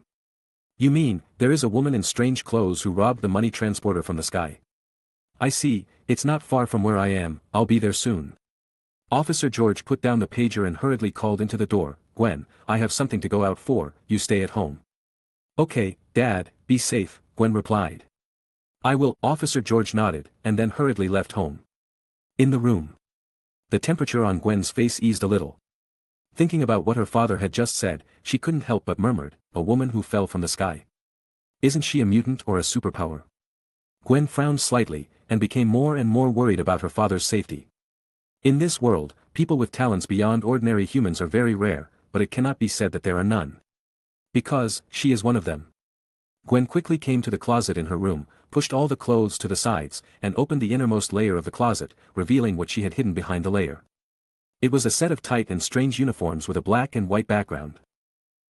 S1: "You mean, there is a woman in strange clothes who robbed the money transporter from the sky? I see, it's not far from where I am, I'll be there soon." Officer George put down the pager and hurriedly called into the door, "Gwen, I have something to go out for, you stay at home." "Okay, Dad, be safe," Gwen replied. "I will." Officer George nodded, and then hurriedly left home. In the room. The temperature on Gwen's face eased a little. Thinking about what her father had just said, she couldn't help but murmured, "A woman who fell from the sky. Isn't she a mutant or a superpower?" Gwen frowned slightly, and became more and more worried about her father's safety. In this world, people with talents beyond ordinary humans are very rare, but it cannot be said that there are none. Because, she is one of them. Gwen quickly came to the closet in her room, pushed all the clothes to the sides, and opened the innermost layer of the closet, revealing what she had hidden behind the layer. It was a set of tight and strange uniforms with a black and white background.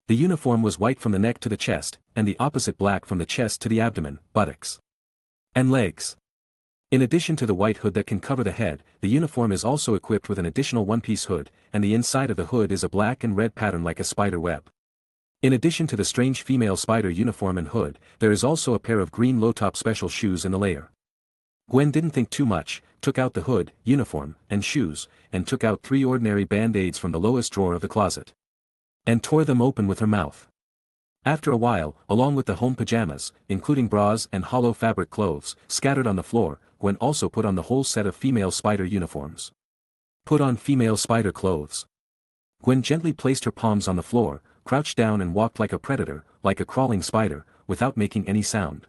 S1: The uniform was white from the neck to the chest, and the opposite black from the chest to the abdomen, buttocks, and legs. In addition to the white hood that can cover the head, the uniform is also equipped with an additional one-piece hood, and the inside of the hood is a black and red pattern like a spider web. In addition to the strange female spider uniform and hood, there is also a pair of green low-top special shoes in the layer. Gwen didn't think too much, took out the hood, uniform, and shoes, and took out 3 ordinary band-aids from the lowest drawer of the closet. And tore them open with her mouth. After a while, along with the home pajamas, including bras and hollow fabric clothes, scattered on the floor, Gwen also put on the whole set of female spider uniforms. Put on female spider clothes. Gwen gently placed her palms on the floor, crouched down and walked like a predator, like a crawling spider, without making any sound.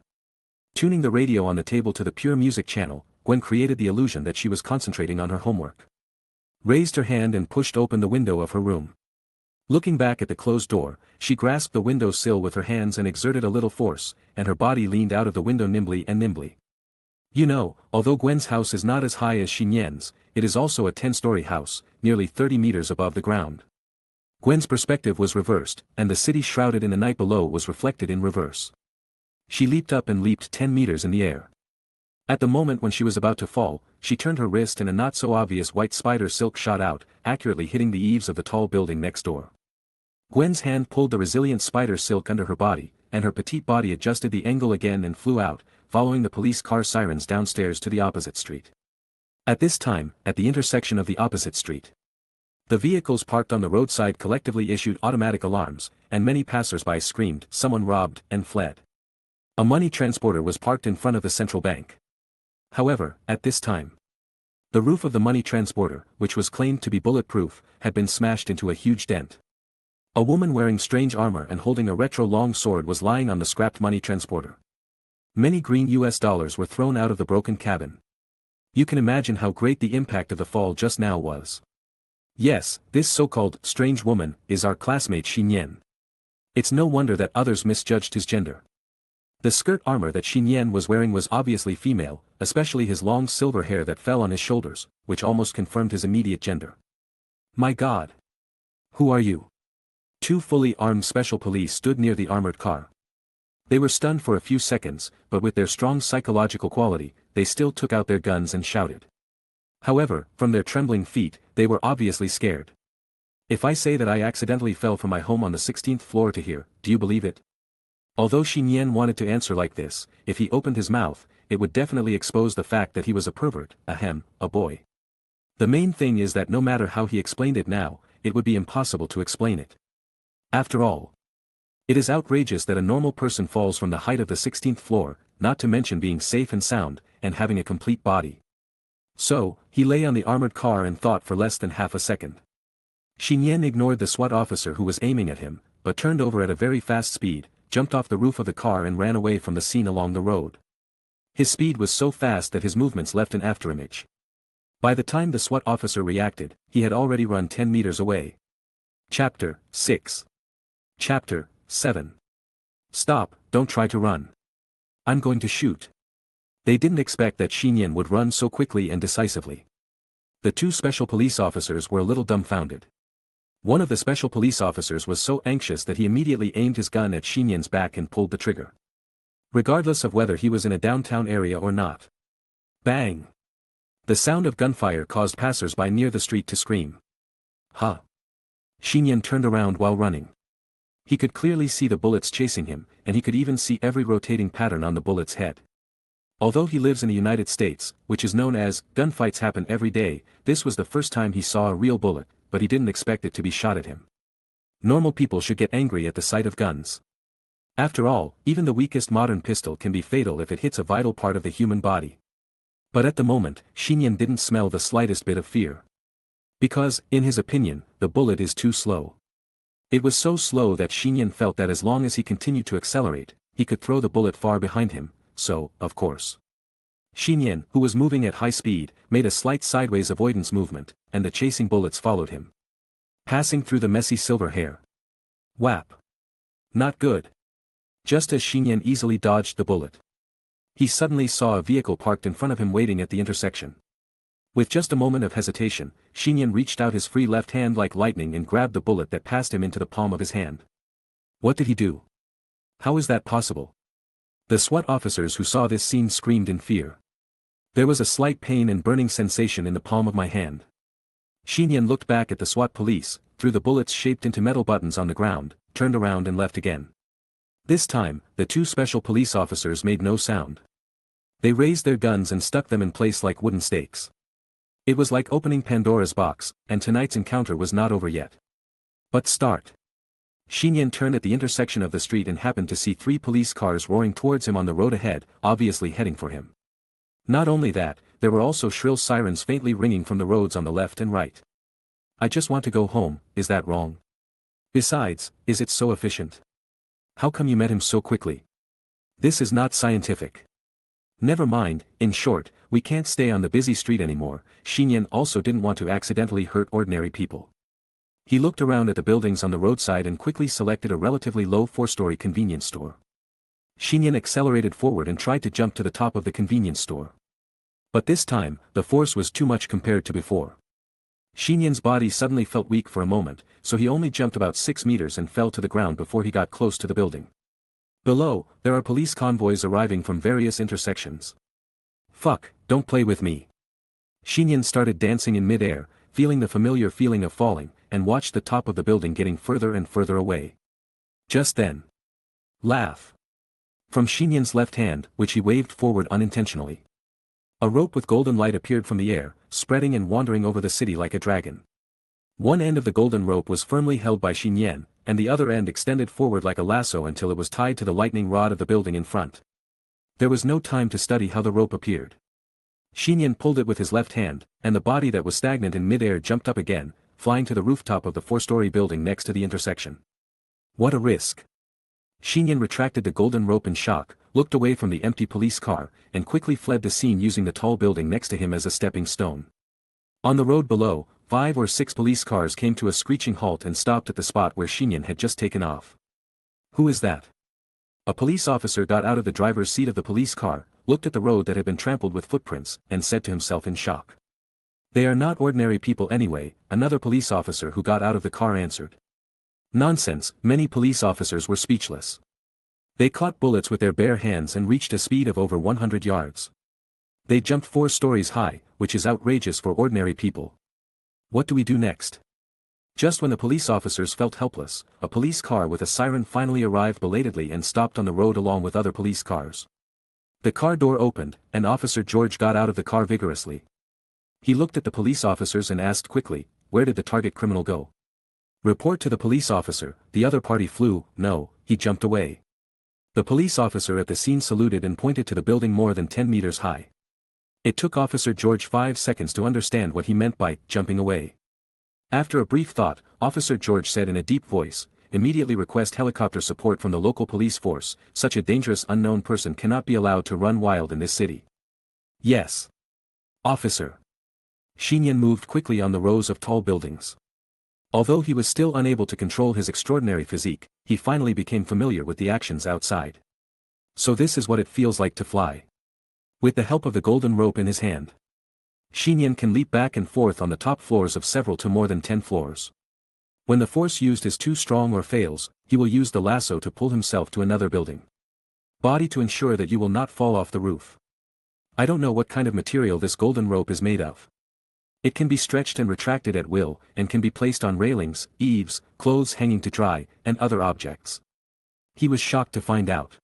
S1: Tuning the radio on the table to the pure music channel, Gwen created the illusion that she was concentrating on her homework. Raised her hand and pushed open the window of her room. Looking back at the closed door, she grasped the window sill with her hands and exerted a little force, and her body leaned out of the window nimbly. You know, although Gwen's house is not as high as Nian's, it is also a 10-story house, nearly 30 meters above the ground. Gwen's perspective was reversed, and the city shrouded in the night below was reflected in reverse. She leaped up and leaped 10 meters in the air. At the moment when she was about to fall, she turned her wrist and a not-so-obvious white spider silk shot out, accurately hitting the eaves of the tall building next door. Gwen's hand pulled the resilient spider silk under her body, and her petite body adjusted the angle again and flew out, following the police car sirens downstairs to the opposite street. At this time, at the intersection of the opposite street, the vehicles parked on the roadside collectively issued automatic alarms, and many passers-by screamed, "Someone robbed," and fled. A money transporter was parked in front of the central bank. However, at this time, the roof of the money transporter, which was claimed to be bulletproof, had been smashed into a huge dent. A woman wearing strange armor and holding a retro long sword was lying on the scrapped money transporter. Many green US dollars were thrown out of the broken cabin. You can imagine how great the impact of the fall just now was. Yes, this so-called strange woman is our classmate Nian. It's no wonder that others misjudged his gender. The skirt armor that Nian was wearing was obviously female, especially his long silver hair that fell on his shoulders, which almost confirmed his immediate gender. My God! Who are you? Two fully armed special police stood near the armored car. They were stunned for a few seconds, but with their strong psychological quality, they still took out their guns and shouted. However, from their trembling feet, they were obviously scared. If I say that I accidentally fell from my home on the 16th floor to here, do you believe it? Although Nian wanted to answer like this, if he opened his mouth, it would definitely expose the fact that he was a pervert, a boy. The main thing is that no matter how he explained it now, it would be impossible to explain it. After all, it is outrageous that a normal person falls from the height of the 16th floor, not to mention being safe and sound, and having a complete body. So, he lay on the armored car and thought for less than half a second. Nian ignored the SWAT officer who was aiming at him, but turned over at a very fast speed, jumped off the roof of the car and ran away from the scene along the road. His speed was so fast that his movements left an afterimage. By the time the SWAT officer reacted, he had already run 10 meters away. Chapter 6. Chapter 7. Stop, don't try to run. I'm going to shoot. They didn't expect that Nian would run so quickly and decisively. The two special police officers were a little dumbfounded. One of the special police officers was so anxious that he immediately aimed his gun at Nian's back and pulled the trigger. Regardless of whether he was in a downtown area or not. Bang! The sound of gunfire caused passers-by near the street to scream. Huh! Nian turned around while running. He could clearly see the bullets chasing him, and he could even see every rotating pattern on the bullet's head. Although he lives in the United States, which is known as, gunfights happen every day, this was the first time he saw a real bullet, but he didn't expect it to be shot at him. Normal people should get angry at the sight of guns. After all, even the weakest modern pistol can be fatal if it hits a vital part of the human body. But at the moment, Nian didn't smell the slightest bit of fear. Because, in his opinion, the bullet is too slow. It was so slow that Nian felt that as long as he continued to accelerate, he could throw the bullet far behind him. So, of course. Nian, who was moving at high speed, made a slight sideways avoidance movement, and the chasing bullets followed him. Passing through the messy silver hair. Whap! Not good. Just as Nian easily dodged the bullet, he suddenly saw a vehicle parked in front of him waiting at the intersection. With just a moment of hesitation, Nian reached out his free left hand like lightning and grabbed the bullet that passed him into the palm of his hand. What did he do? How is that possible? The SWAT officers who saw this scene screamed in fear. There was a slight pain and burning sensation in the palm of my hand. Nian looked back at the SWAT police, threw the bullets shaped into metal buttons on the ground, turned around and left again. This time, the two special police officers made no sound. They raised their guns and stuck them in place like wooden stakes. It was like opening Pandora's box, and tonight's encounter was not over yet. But start. Nian turned at the intersection of the street and happened to see 3 police cars roaring towards him on the road ahead, obviously heading for him. Not only that, there were also shrill sirens faintly ringing from the roads on the left and right. I just want to go home, is that wrong? Besides, is it so efficient? How come you met him so quickly? This is not scientific. Never mind, in short, we can't stay on the busy street anymore. Nian also didn't want to accidentally hurt ordinary people. He looked around at the buildings on the roadside and quickly selected a relatively low 4-story convenience store. Nian accelerated forward and tried to jump to the top of the convenience store. But this time, the force was too much compared to before. Nian's body suddenly felt weak for a moment, so he only jumped about 6 meters and fell to the ground before he got close to the building. Below, there are police convoys arriving from various intersections. Fuck, don't play with me. Nian started dancing in mid-air, feeling the familiar feeling of falling, and watched the top of the building getting further and further away. Just then. Laugh. From Xinyan's left hand, which he waved forward unintentionally. A rope with golden light appeared from the air, spreading and wandering over the city like a dragon. One end of the golden rope was firmly held by Xinyan, and the other end extended forward like a lasso until it was tied to the lightning rod of the building in front. There was no time to study how the rope appeared. Xinyan pulled it with his left hand, and the body that was stagnant in midair jumped up again, flying to the rooftop of the four-story building next to the intersection. What a risk! Xinyan retracted the golden rope in shock, looked away from the empty police car, and quickly fled the scene using the tall building next to him as a stepping stone. On the road below, 5 or 6 police cars came to a screeching halt and stopped at the spot where Xinyan had just taken off. Who is that? A police officer got out of the driver's seat of the police car, looked at the road that had been trampled with footprints, and said to himself in shock. They are not ordinary people anyway, another police officer who got out of the car answered. Nonsense, many police officers were speechless. They caught bullets with their bare hands and reached a speed of over 100 yards. They jumped 4 stories high, which is outrageous for ordinary people. What do we do next? Just when the police officers felt helpless, a police car with a siren finally arrived belatedly and stopped on the road along with other police cars. The car door opened, and Officer George got out of the car vigorously. He looked at the police officers and asked quickly, "Where did the target criminal go?" "Report to the police officer, the other party flew." "No, he jumped away." The police officer at the scene saluted and pointed to the building more than 10 meters high. It took Officer George 5 seconds to understand what he meant by jumping away. After a brief thought, Officer George said in a deep voice, "Immediately request helicopter support from the local police force, such a dangerous unknown person cannot be allowed to run wild in this city." "Yes, officer." Xinyan moved quickly on the rows of tall buildings. Although he was still unable to control his extraordinary physique, he finally became familiar with the actions outside. So this is what it feels like to fly. With the help of the golden rope in his hand, Xinyan can leap back and forth on the top floors of several to more than 10 floors. When the force used is too strong or fails, he will use the lasso to pull himself to another building. Body to ensure that you will not fall off the roof. I don't know what kind of material this golden rope is made of. It can be stretched and retracted at will, and can be placed on railings, eaves, clothes hanging to dry, and other objects. He was shocked to find out.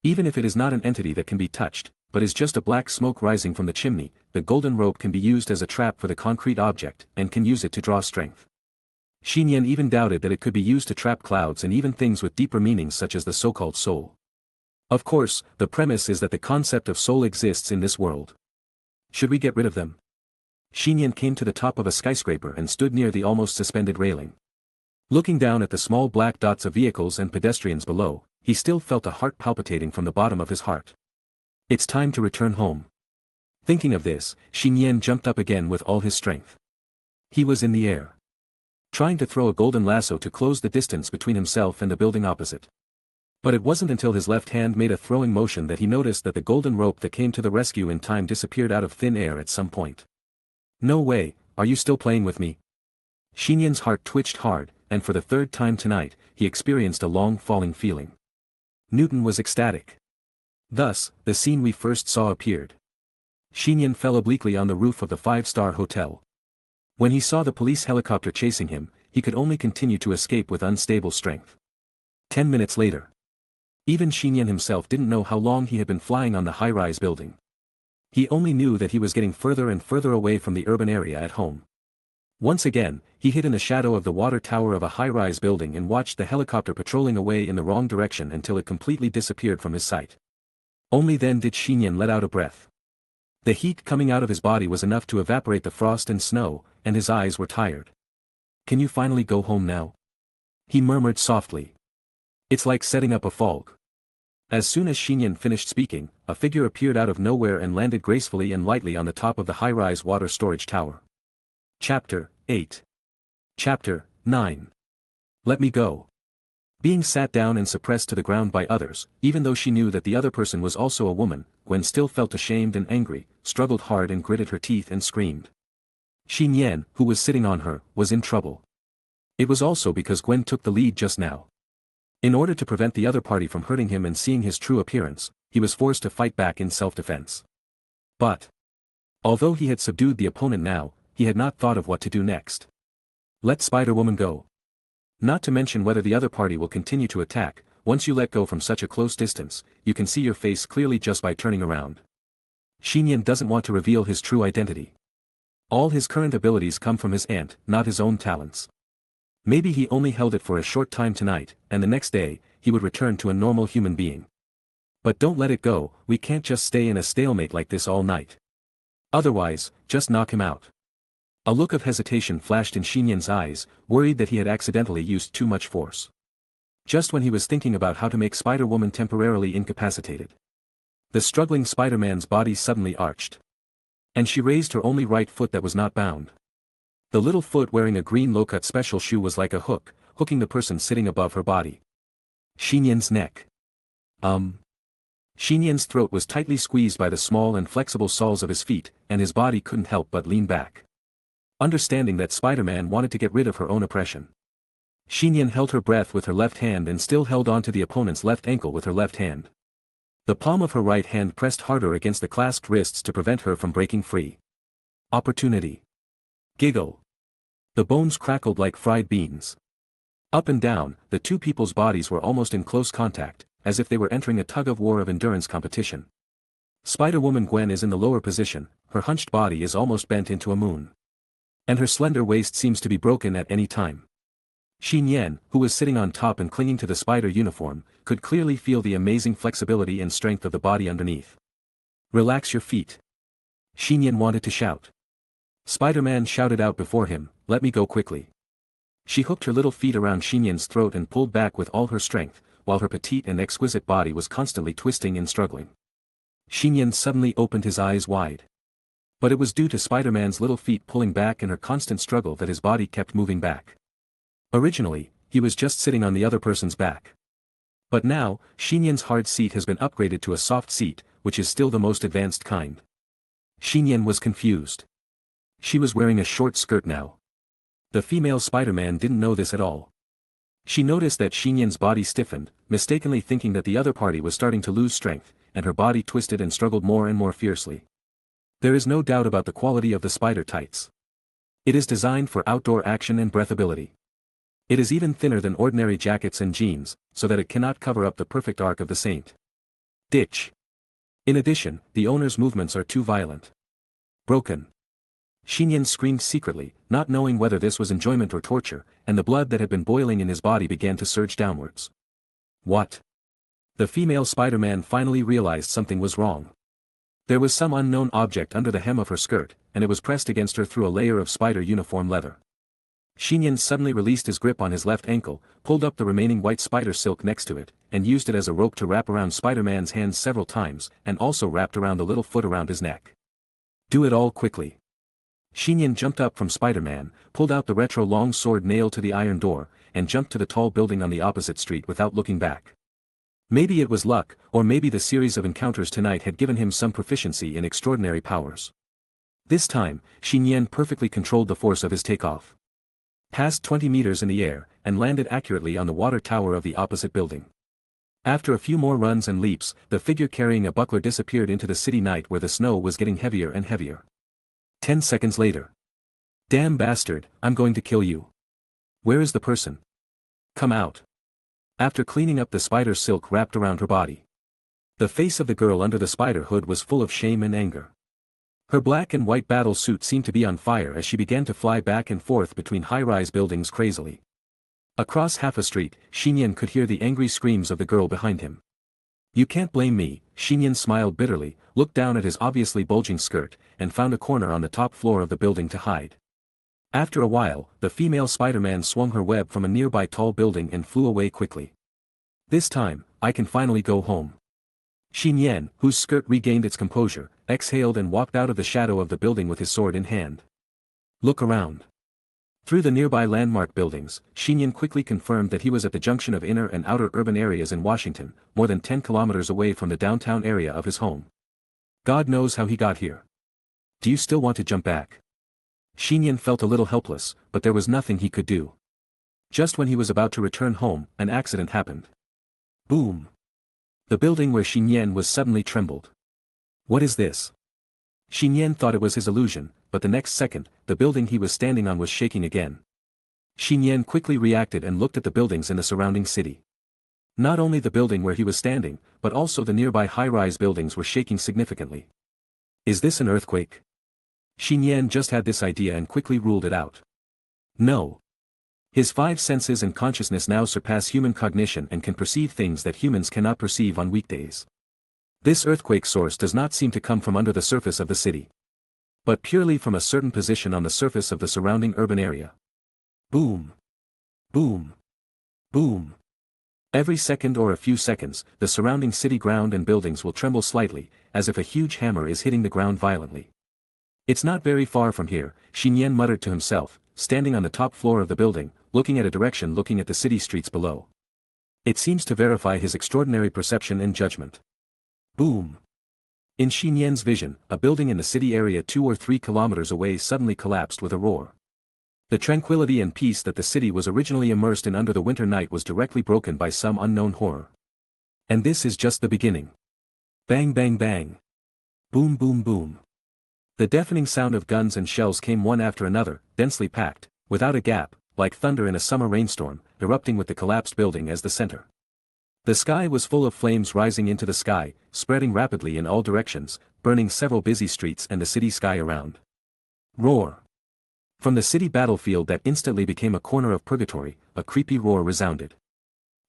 S1: Even if it is not an entity that can be touched, but is just a black smoke rising from the chimney, the golden rope can be used as a trap for the concrete object, and can use it to draw strength. Xinyan even doubted that it could be used to trap clouds and even things with deeper meanings such as the so-called soul. Of course, the premise is that the concept of soul exists in this world. Should we get rid of them? Xinyan came to the top of a skyscraper and stood near the almost suspended railing. Looking down at the small black dots of vehicles and pedestrians below, he still felt a heart palpitating from the bottom of his heart. It's time to return home. Thinking of this, Xinyan jumped up again with all his strength. He was in the air, trying to throw a golden lasso to close the distance between himself and the building opposite. But it wasn't until his left hand made a throwing motion that he noticed that the golden rope that came to the rescue in time disappeared out of thin air at some point. No way, are you still playing with me? Xinyan's heart twitched hard, and for the 3rd time tonight, he experienced a long falling feeling. Newton was ecstatic. Thus, the scene we first saw appeared. Xinyan fell obliquely on the roof of the 5-star hotel. When he saw the police helicopter chasing him, he could only continue to escape with unstable strength. 10 minutes later. Even Xinyan himself didn't know how long he had been flying on the high-rise building. He only knew that he was getting further and further away from the urban area at home. Once again, he hid in the shadow of the water tower of a high-rise building and watched the helicopter patrolling away in the wrong direction until it completely disappeared from his sight. Only then did Xinyan let out a breath. The heat coming out of his body was enough to evaporate the frost and snow, and his eyes were tired. "Can you finally go home now?" he murmured softly. "It's like setting up a fog." As soon as Xinyan finished speaking, a figure appeared out of nowhere and landed gracefully and lightly on the top of the high-rise water storage tower. Chapter 8. Chapter 9. Let me go. Being sat down and suppressed to the ground by others, even though she knew that the other person was also a woman, Gwen still felt ashamed and angry, struggled hard and gritted her teeth and screamed. Xinyan, who was sitting on her, was in trouble. It was also because Gwen took the lead just now. In order to prevent the other party from hurting him and seeing his true appearance, he was forced to fight back in self-defense. But, although he had subdued the opponent now, he had not thought of what to do next. Let Spider-Woman go. Not to mention whether the other party will continue to attack, once you let go from such a close distance, you can see your face clearly just by turning around. Nian doesn't want to reveal his true identity. All his current abilities come from his aunt, not his own talents. Maybe he only held it for a short time tonight, and the next day, he would return to a normal human being. But don't let it go, we can't just stay in a stalemate like this all night. Otherwise, just knock him out. A look of hesitation flashed in Nian's eyes, worried that he had accidentally used too much force. Just when he was thinking about how to make Spider-Woman temporarily incapacitated. The struggling Spider-Man's body suddenly arched. And she raised her only right foot that was not bound. The little foot wearing a green low-cut special shoe was like a hook, hooking the person sitting above her body. Nian's neck. Nian's throat was tightly squeezed by the small and flexible soles of his feet, and his body couldn't help but lean back. Understanding that Spider-Man wanted to get rid of her own oppression. Nian held her breath with her left hand and still held onto the opponent's left ankle with her left hand. The palm of her right hand pressed harder against the clasped wrists to prevent her from breaking free. Opportunity. Giggle. The bones crackled like fried beans. Up and down, the two people's bodies were almost in close contact, as if they were entering a tug-of-war of endurance competition. Spider-Woman Gwen is in the lower position, her hunched body is almost bent into a moon. And her slender waist seems to be broken at any time. Nian, who was sitting on top and clinging to the spider uniform, could clearly feel the amazing flexibility and strength of the body underneath. Relax your feet. Nian wanted to shout. Spider-Man shouted out before him, let me go quickly. She hooked her little feet around Nian's throat and pulled back with all her strength, while her petite and exquisite body was constantly twisting and struggling. Nian suddenly opened his eyes wide. But it was due to Spider-Man's little feet pulling back and her constant struggle that his body kept moving back. Originally, he was just sitting on the other person's back. But now, Nian's hard seat has been upgraded to a soft seat, which is still the most advanced kind. Nian was confused. She was wearing a short skirt now. The female Spider-Man didn't know this at all. She noticed that Nian's body stiffened, mistakenly thinking that the other party was starting to lose strength, and her body twisted and struggled more and more fiercely. There is no doubt about the quality of the spider tights. It is designed for outdoor action and breathability. It is even thinner than ordinary jackets and jeans, so that it cannot cover up the perfect arc of the saint. Ditch. In addition, the owner's movements are too violent. Broken. Nian screamed secretly, not knowing whether this was enjoyment or torture, and the blood that had been boiling in his body began to surge downwards. What? The female Spider-Man finally realized something was wrong. There was some unknown object under the hem of her skirt, and it was pressed against her through a layer of spider uniform leather. Nian suddenly released his grip on his left ankle, pulled up the remaining white spider silk next to it, and used it as a rope to wrap around Spider-Man's hands several times, and also wrapped around the little foot around his neck. Do it all quickly. Nian jumped up from Spider-Man, pulled out the retro long sword nailed to the iron door, and jumped to the tall building on the opposite street without looking back. Maybe it was luck, or maybe the series of encounters tonight had given him some proficiency in extraordinary powers. This time, Nian perfectly controlled the force of his takeoff. Passed 20 meters in the air, and landed accurately on the water tower of the opposite building. After a few more runs and leaps, the figure carrying a buckler disappeared into the city night where the snow was getting heavier and heavier. 10 seconds later. Damn bastard, I'm going to kill you. Where is the person? Come out. After cleaning up the spider silk wrapped around her body. The face of the girl under the spider hood was full of shame and anger. Her black and white battle suit seemed to be on fire as she began to fly back and forth between high-rise buildings crazily. Across half a street, Nian could hear the angry screams of the girl behind him. You can't blame me, Nian smiled bitterly, looked down at his obviously bulging skirt, and found a corner on the top floor of the building to hide. After a while, the female Spider-Man swung her web from a nearby tall building and flew away quickly. This time, I can finally go home. Nian, whose skirt regained its composure, exhaled and walked out of the shadow of the building with his sword in hand. Look around. Through the nearby landmark buildings, Nian quickly confirmed that he was at the junction of inner and outer urban areas in Washington, more than 10 kilometers away from the downtown area of his home. God knows how he got here. Do you still want to jump back? Nian felt a little helpless, but there was nothing he could do. Just when he was about to return home, an accident happened. Boom! The building where Nian was suddenly trembled. What is this? Nian thought it was his illusion, but the next second, the building he was standing on was shaking again. Nian quickly reacted and looked at the buildings in the surrounding city. Not only the building where he was standing, but also the nearby high-rise buildings were shaking significantly. Is this an earthquake? Nian just had this idea and quickly ruled it out. No. His five senses and consciousness now surpass human cognition and can perceive things that humans cannot perceive on weekdays. This earthquake source does not seem to come from under the surface of the city, but purely from a certain position on the surface of the surrounding urban area. Boom. Boom. Boom. Every second or a few seconds, the surrounding city ground and buildings will tremble slightly, as if a huge hammer is hitting the ground violently. It's not very far from here, Nian muttered to himself, standing on the top floor of the building, looking at a direction looking at the city streets below. It seems to verify his extraordinary perception and judgment. Boom. In Nian's vision, a building in the city area 2 or 3 kilometers away suddenly collapsed with a roar. The tranquility and peace that the city was originally immersed in under the winter night was directly broken by some unknown horror. And this is just the beginning. Bang bang bang. Boom boom boom. The deafening sound of guns and shells came one after another, densely packed, without a gap, like thunder in a summer rainstorm, erupting with the collapsed building as the center. The sky was full of flames rising into the sky, spreading rapidly in all directions, burning several busy streets and the city sky around. Roar. From the city battlefield that instantly became a corner of purgatory, a creepy roar resounded.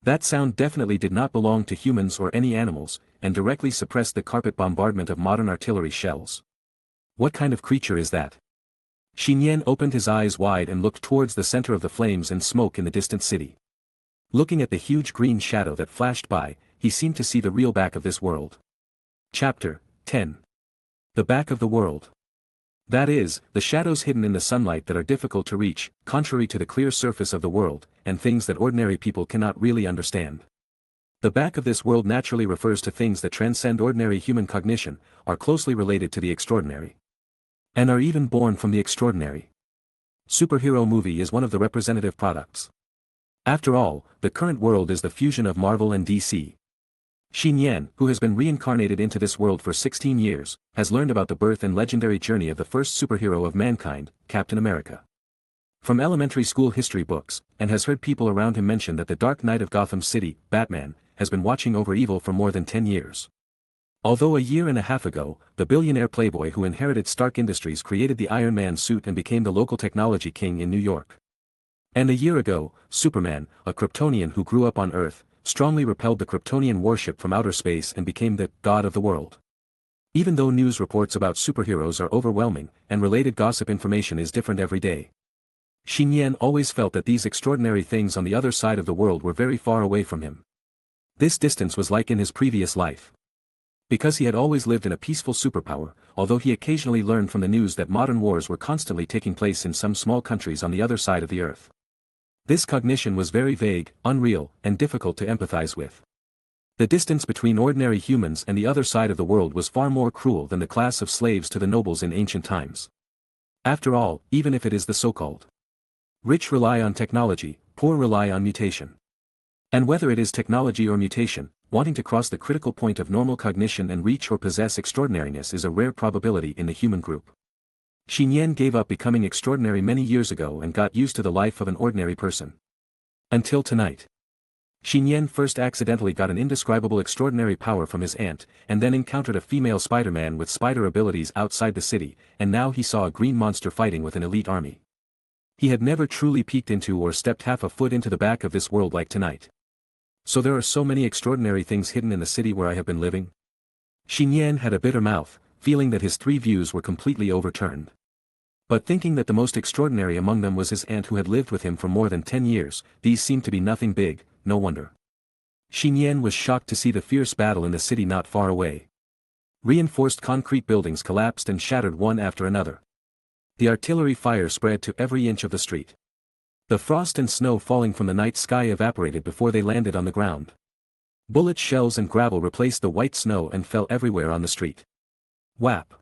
S1: That sound definitely did not belong to humans or any animals, and directly suppressed the carpet bombardment of modern artillery shells. What kind of creature is that? Nian opened his eyes wide and looked towards the center of the flames and smoke in the distant city. Looking at the huge green shadow that flashed by, he seemed to see the real back of this world. Chapter 10. The back of the world. That is, the shadows hidden in the sunlight that are difficult to reach, contrary to the clear surface of the world, and things that ordinary people cannot really understand. The back of this world naturally refers to things that transcend ordinary human cognition, are closely related to the extraordinary, and are even born from the extraordinary. Superhero movie is one of the representative products. After all, the current world is the fusion of Marvel and DC. Nian, who has been reincarnated into this world for 16 years, has learned about the birth and legendary journey of the first superhero of mankind, Captain America, from elementary school history books, and has heard people around him mention that the Dark Knight of Gotham City, Batman, has been watching over evil for more than 10 years. Although a year and a half ago, the billionaire playboy who inherited Stark Industries created the Iron Man suit and became the local technology king in New York. And a year ago, Superman, a Kryptonian who grew up on Earth, strongly repelled the Kryptonian warship from outer space and became the god of the world. Even though news reports about superheroes are overwhelming, and related gossip information is different every day, Nian always felt that these extraordinary things on the other side of the world were very far away from him. This distance was like in his previous life. Because he had always lived in a peaceful superpower, although he occasionally learned from the news that modern wars were constantly taking place in some small countries on the other side of the earth. This cognition was very vague, unreal, and difficult to empathize with. The distance between ordinary humans and the other side of the world was far more cruel than the class of slaves to the nobles in ancient times. After all, even if it is the so-called rich rely on technology, poor rely on mutation. And whether it is technology or mutation, wanting to cross the critical point of normal cognition and reach or possess extraordinariness is a rare probability in the human group. Nian gave up becoming extraordinary many years ago and got used to the life of an ordinary person. Until tonight. Nian first accidentally got an indescribable extraordinary power from his aunt, and then encountered a female Spider-Man with spider abilities outside the city, and now he saw a green monster fighting with an elite army. He had never truly peeked into or stepped half a foot into the back of this world like tonight. So there are so many extraordinary things hidden in the city where I have been living? Nian had a bitter mouth, feeling that his 3 views were completely overturned. But thinking that the most extraordinary among them was his aunt who had lived with him for more than 10 years, these seemed to be nothing big, no wonder. Nian was shocked to see the fierce battle in the city not far away. Reinforced concrete buildings collapsed and shattered one after another. The artillery fire spread to every inch of the street. The frost and snow falling from the night sky evaporated before they landed on the ground. Bullets, shells and gravel replaced the white snow and fell everywhere on the street. Whap!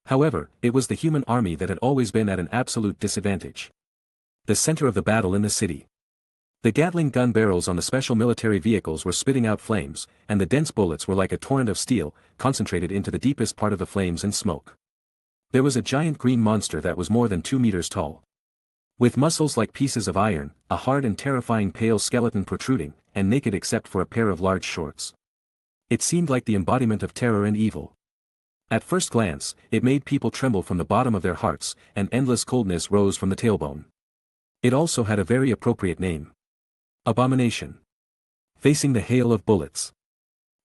S1: However, it was the human army that had always been at an absolute disadvantage. The center of the battle in the city. The Gatling gun barrels on the special military vehicles were spitting out flames, and the dense bullets were like a torrent of steel, concentrated into the deepest part of the flames and smoke. There was a giant green monster that was more than 2 meters tall. With muscles like pieces of iron, a hard and terrifying pale skeleton protruding, and naked except for a pair of large shorts. It seemed like the embodiment of terror and evil. At first glance, it made people tremble from the bottom of their hearts, and endless coldness rose from the tailbone. It also had a very appropriate name. Abomination. Facing the hail of bullets.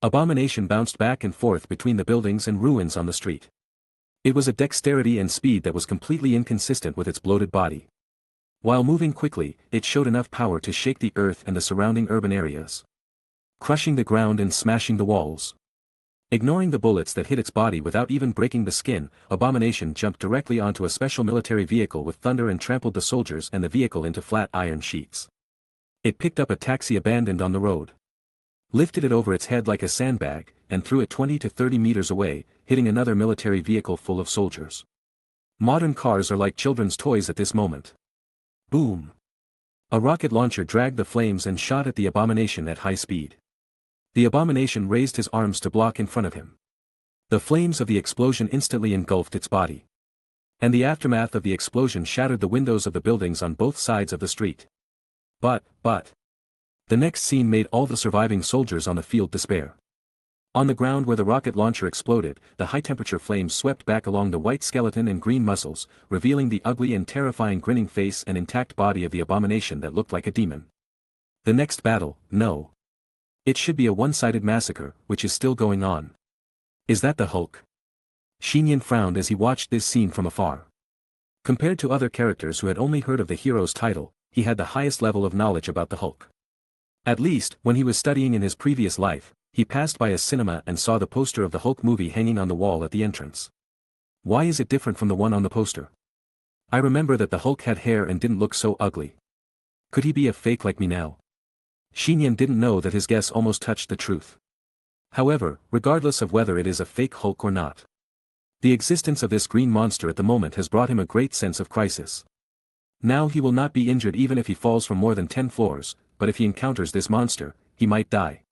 S1: Abomination bounced back and forth between the buildings and ruins on the street. It was a dexterity and speed that was completely inconsistent with its bloated body. While moving quickly, it showed enough power to shake the earth and the surrounding urban areas, crushing the ground and smashing the walls. Ignoring the bullets that hit its body without even breaking the skin, Abomination jumped directly onto a special military vehicle with thunder and trampled the soldiers and the vehicle into flat iron sheets. It picked up a taxi abandoned on the road, lifted it over its head like a sandbag, and threw it 20 to 30 meters away, hitting another military vehicle full of soldiers. Modern cars are like children's toys at this moment. Boom! A rocket launcher dragged the flames and shot at the Abomination at high speed. The Abomination raised his arms to block in front of him. The flames of the explosion instantly engulfed its body. And the aftermath of the explosion shattered the windows of the buildings on both sides of the street. But. The next scene made all the surviving soldiers on the field despair. On the ground where the rocket launcher exploded, the high-temperature flames swept back along the white skeleton and green muscles, revealing the ugly and terrifying grinning face and intact body of the Abomination that looked like a demon. The next battle, no. It should be a one-sided massacre, which is still going on. Is that the Hulk? Nian frowned as he watched this scene from afar. Compared to other characters who had only heard of the hero's title, he had the highest level of knowledge about the Hulk. At least, when he was studying in his previous life, he passed by a cinema and saw the poster of the Hulk movie hanging on the wall at the entrance. Why is it different from the one on the poster? I remember that the Hulk had hair and didn't look so ugly. Could he be a fake like me now? Nian didn't know that his guess almost touched the truth. However, regardless of whether it is a fake Hulk or not, the existence of this green monster at the moment has brought him a great sense of crisis. Now he will not be injured even if he falls from more than 10 floors, but if he encounters this monster, he might die.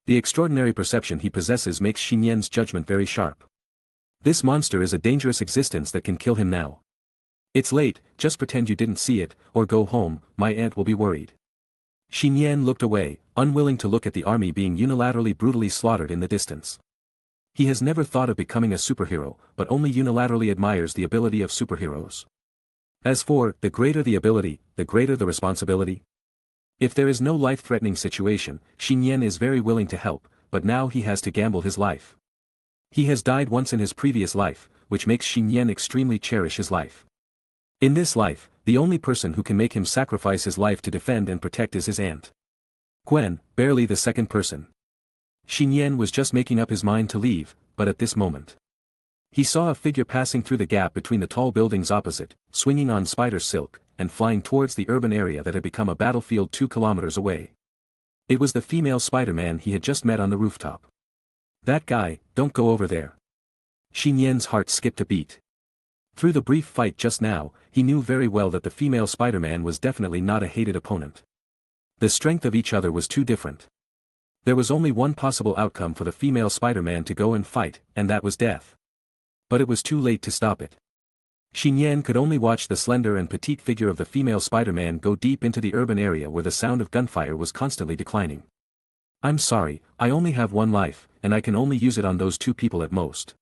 S1: The extraordinary perception he possesses makes Nian's judgment very sharp. This monster is a dangerous existence that can kill him now. It's late, just pretend you didn't see it, or go home, my aunt will be worried. Nian looked away, unwilling to look at the army being unilaterally brutally slaughtered in the distance. He has never thought of becoming a superhero, but only unilaterally admires the ability of superheroes. As for, the greater the ability, the greater the responsibility. If there is no life-threatening situation, Nian is very willing to help, but now he has to gamble his life. He has died once in his previous life, which makes Nian extremely cherish his life. In this life, the only person who can make him sacrifice his life to defend and protect is his aunt Gwen, barely the second person. Nian was just making up his mind to leave, but at this moment, he saw a figure passing through the gap between the tall buildings opposite, swinging on spider silk, and flying towards the urban area that had become a battlefield 2 kilometers away. It was the female Spider-Man he had just met on the rooftop. That guy, don't go over there. Nian's heart skipped a beat. Through the brief fight just now, he knew very well that the female Spider-Man was definitely not a hated opponent. The strength of each other was too different. There was only one possible outcome for the female Spider-Man to go and fight, and that was death. But it was too late to stop it. Nian could only watch the slender and petite figure of the female Spider-Man go deep into the urban area where the sound of gunfire was constantly declining. I'm sorry, I only have one life, and I can only use it on those 2 people at most.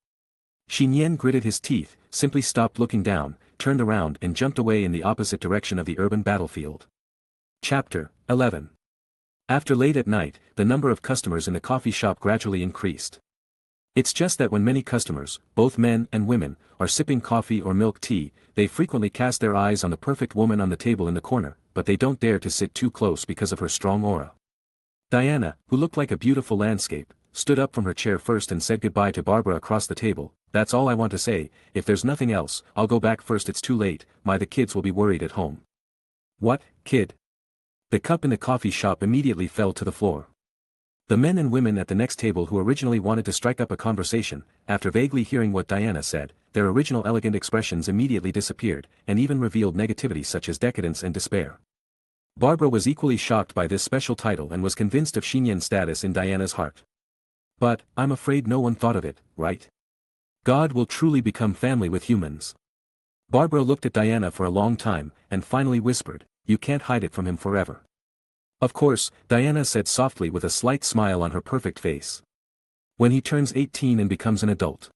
S1: Nian gritted his teeth, simply stopped looking down, turned around and jumped away in the opposite direction of the urban battlefield. Chapter 11. After late at night, the number of customers in the coffee shop gradually increased. It's just that when many customers, both men and women, are sipping coffee or milk tea, they frequently cast their eyes on the perfect woman on the table in the corner, but they don't dare to sit too close because of her strong aura. Diana, who looked like a beautiful landscape, stood up from her chair first and said goodbye to Barbara across the table. That's all I want to say, if there's nothing else, I'll go back first, it's too late, the kids will be worried at home. What, kid? The cup in the coffee shop immediately fell to the floor. The men and women at the next table who originally wanted to strike up a conversation, after vaguely hearing what Diana said, their original elegant expressions immediately disappeared, and even revealed negativity such as decadence and despair. Barbara was equally shocked by this special title and was convinced of Nian's status in Diana's heart. But, I'm afraid no one thought of it, right? God will truly become family with humans. Barbara looked at Diana for a long time, and finally whispered, "You can't hide it from him forever." "Of course," Diana said softly with a slight smile on her perfect face. "When he turns 18 and becomes an adult,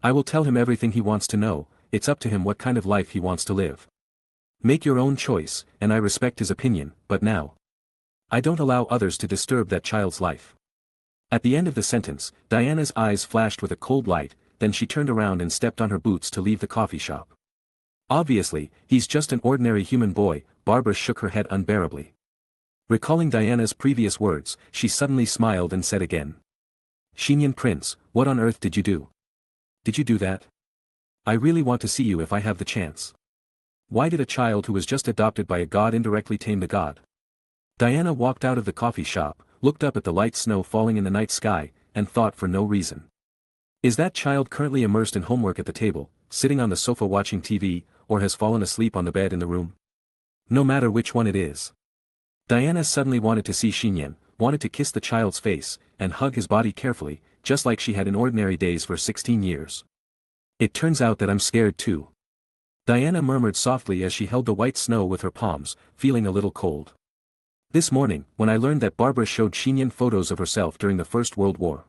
S1: I will tell him everything he wants to know. It's up to him what kind of life he wants to live. Make your own choice, and I respect his opinion, but now, I don't allow others to disturb that child's life." At the end of the sentence, Diana's eyes flashed with a cold light, then she turned around and stepped on her boots to leave the coffee shop. "Obviously, he's just an ordinary human boy," Barbara shook her head unbearably. Recalling Diana's previous words, she suddenly smiled and said again, "Xinyan Prince, what on earth did you do? Did you do that? I really want to see you if I have the chance. Why did a child who was just adopted by a god indirectly tame the god?" Diana walked out of the coffee shop, looked up at the light snow falling in the night sky, and thought for no reason. Is that child currently immersed in homework at the table, sitting on the sofa watching TV, or has fallen asleep on the bed in the room? No matter which one it is, Diana suddenly wanted to see Xinyan, wanted to kiss the child's face, and hug his body carefully, just like she had in ordinary days for 16 years. "It turns out that I'm scared too," Diana murmured softly as she held the white snow with her palms, feeling a little cold. "This morning, when I learned that Barbara showed Xinyan photos of herself during the First World War.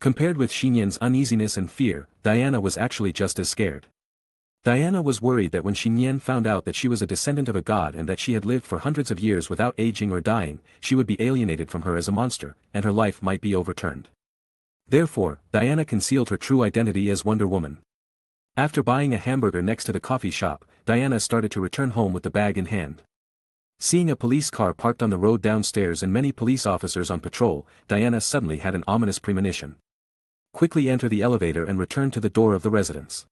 S1: Compared with Xinyan's uneasiness and fear, Diana was actually just as scared. Diana was worried that when Xinyan found out that she was a descendant of a god and that she had lived for hundreds of years without aging or dying, she would be alienated from her as a monster, and her life might be overturned. Therefore, Diana concealed her true identity as Wonder Woman. After buying a hamburger next to the coffee shop, Diana started to return home with the bag in hand. Seeing a police car parked on the road downstairs and many police officers on patrol, Diana suddenly had an ominous premonition. Quickly enter the elevator and return to the door of the residence.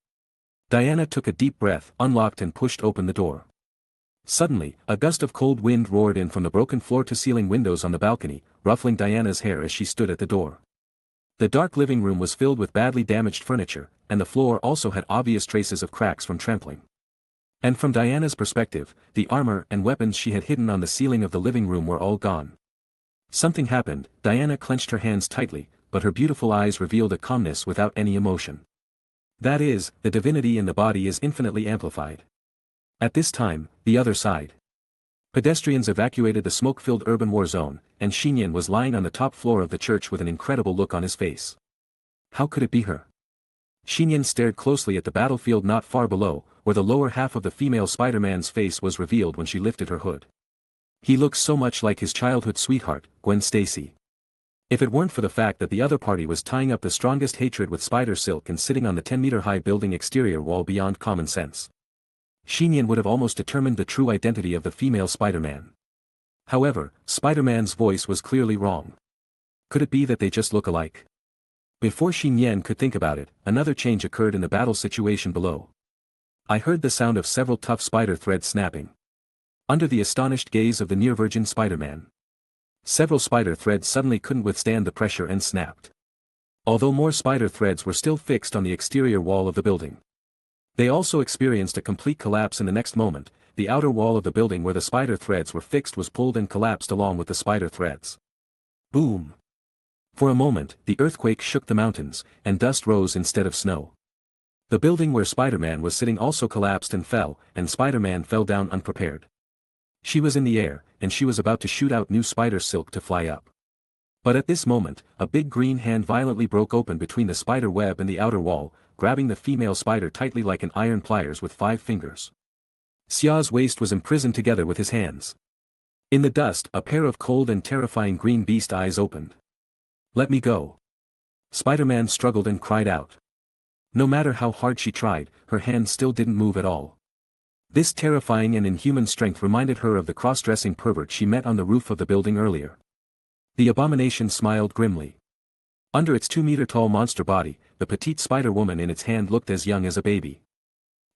S1: Diana took a deep breath, unlocked and pushed open the door. Suddenly, a gust of cold wind roared in from the broken floor-to-ceiling windows on the balcony, ruffling Diana's hair as she stood at the door. The dark living room was filled with badly damaged furniture, and the floor also had obvious traces of cracks from trampling. And from Diana's perspective, the armor and weapons she had hidden on the ceiling of the living room were all gone. Something happened. Diana clenched her hands tightly, but her beautiful eyes revealed a calmness without any emotion. That is, the divinity in the body is infinitely amplified. At this time, the other side. Pedestrians evacuated the smoke-filled urban war zone, and Xinyan was lying on the top floor of the church with an incredible look on his face. How could it be her? Xinyan stared closely at the battlefield not far below, where the lower half of the female Spider-Man's face was revealed when she lifted her hood. He looked so much like his childhood sweetheart, Gwen Stacy. If it weren't for the fact that the other party was tying up the strongest hatred with spider silk and sitting on the 10-meter-high building exterior wall beyond common sense, Xinyan would have almost determined the true identity of the female Spider-Man. However, Spider-Man's voice was clearly wrong. Could it be that they just look alike? Before Xinyan could think about it, another change occurred in the battle situation below. I heard the sound of several tough spider threads snapping. Under the astonished gaze of the near-virgin Spider-Man, several spider threads suddenly couldn't withstand the pressure and snapped. Although more spider threads were still fixed on the exterior wall of the building, they also experienced a complete collapse in the next moment. The outer wall of the building where the spider threads were fixed was pulled and collapsed along with the spider threads. Boom! For a moment, the earthquake shook the mountains, and dust rose instead of snow. The building where Spider-Man was sitting also collapsed and fell, and Spider-Man fell down unprepared. She was in the air, and she was about to shoot out new spider silk to fly up. But at this moment, a big green hand violently broke open between the spider web and the outer wall, grabbing the female spider tightly like an iron pliers with 5 fingers. Xia's waist was imprisoned together with his hands. In the dust, a pair of cold and terrifying green beast eyes opened. "Let me go." Spider-Man struggled and cried out. No matter how hard she tried, her hand still didn't move at all. This terrifying and inhuman strength reminded her of the cross-dressing pervert she met on the roof of the building earlier. The abomination smiled grimly. Under its 2-meter-tall monster body, the petite Spider-Woman in its hand looked as young as a baby.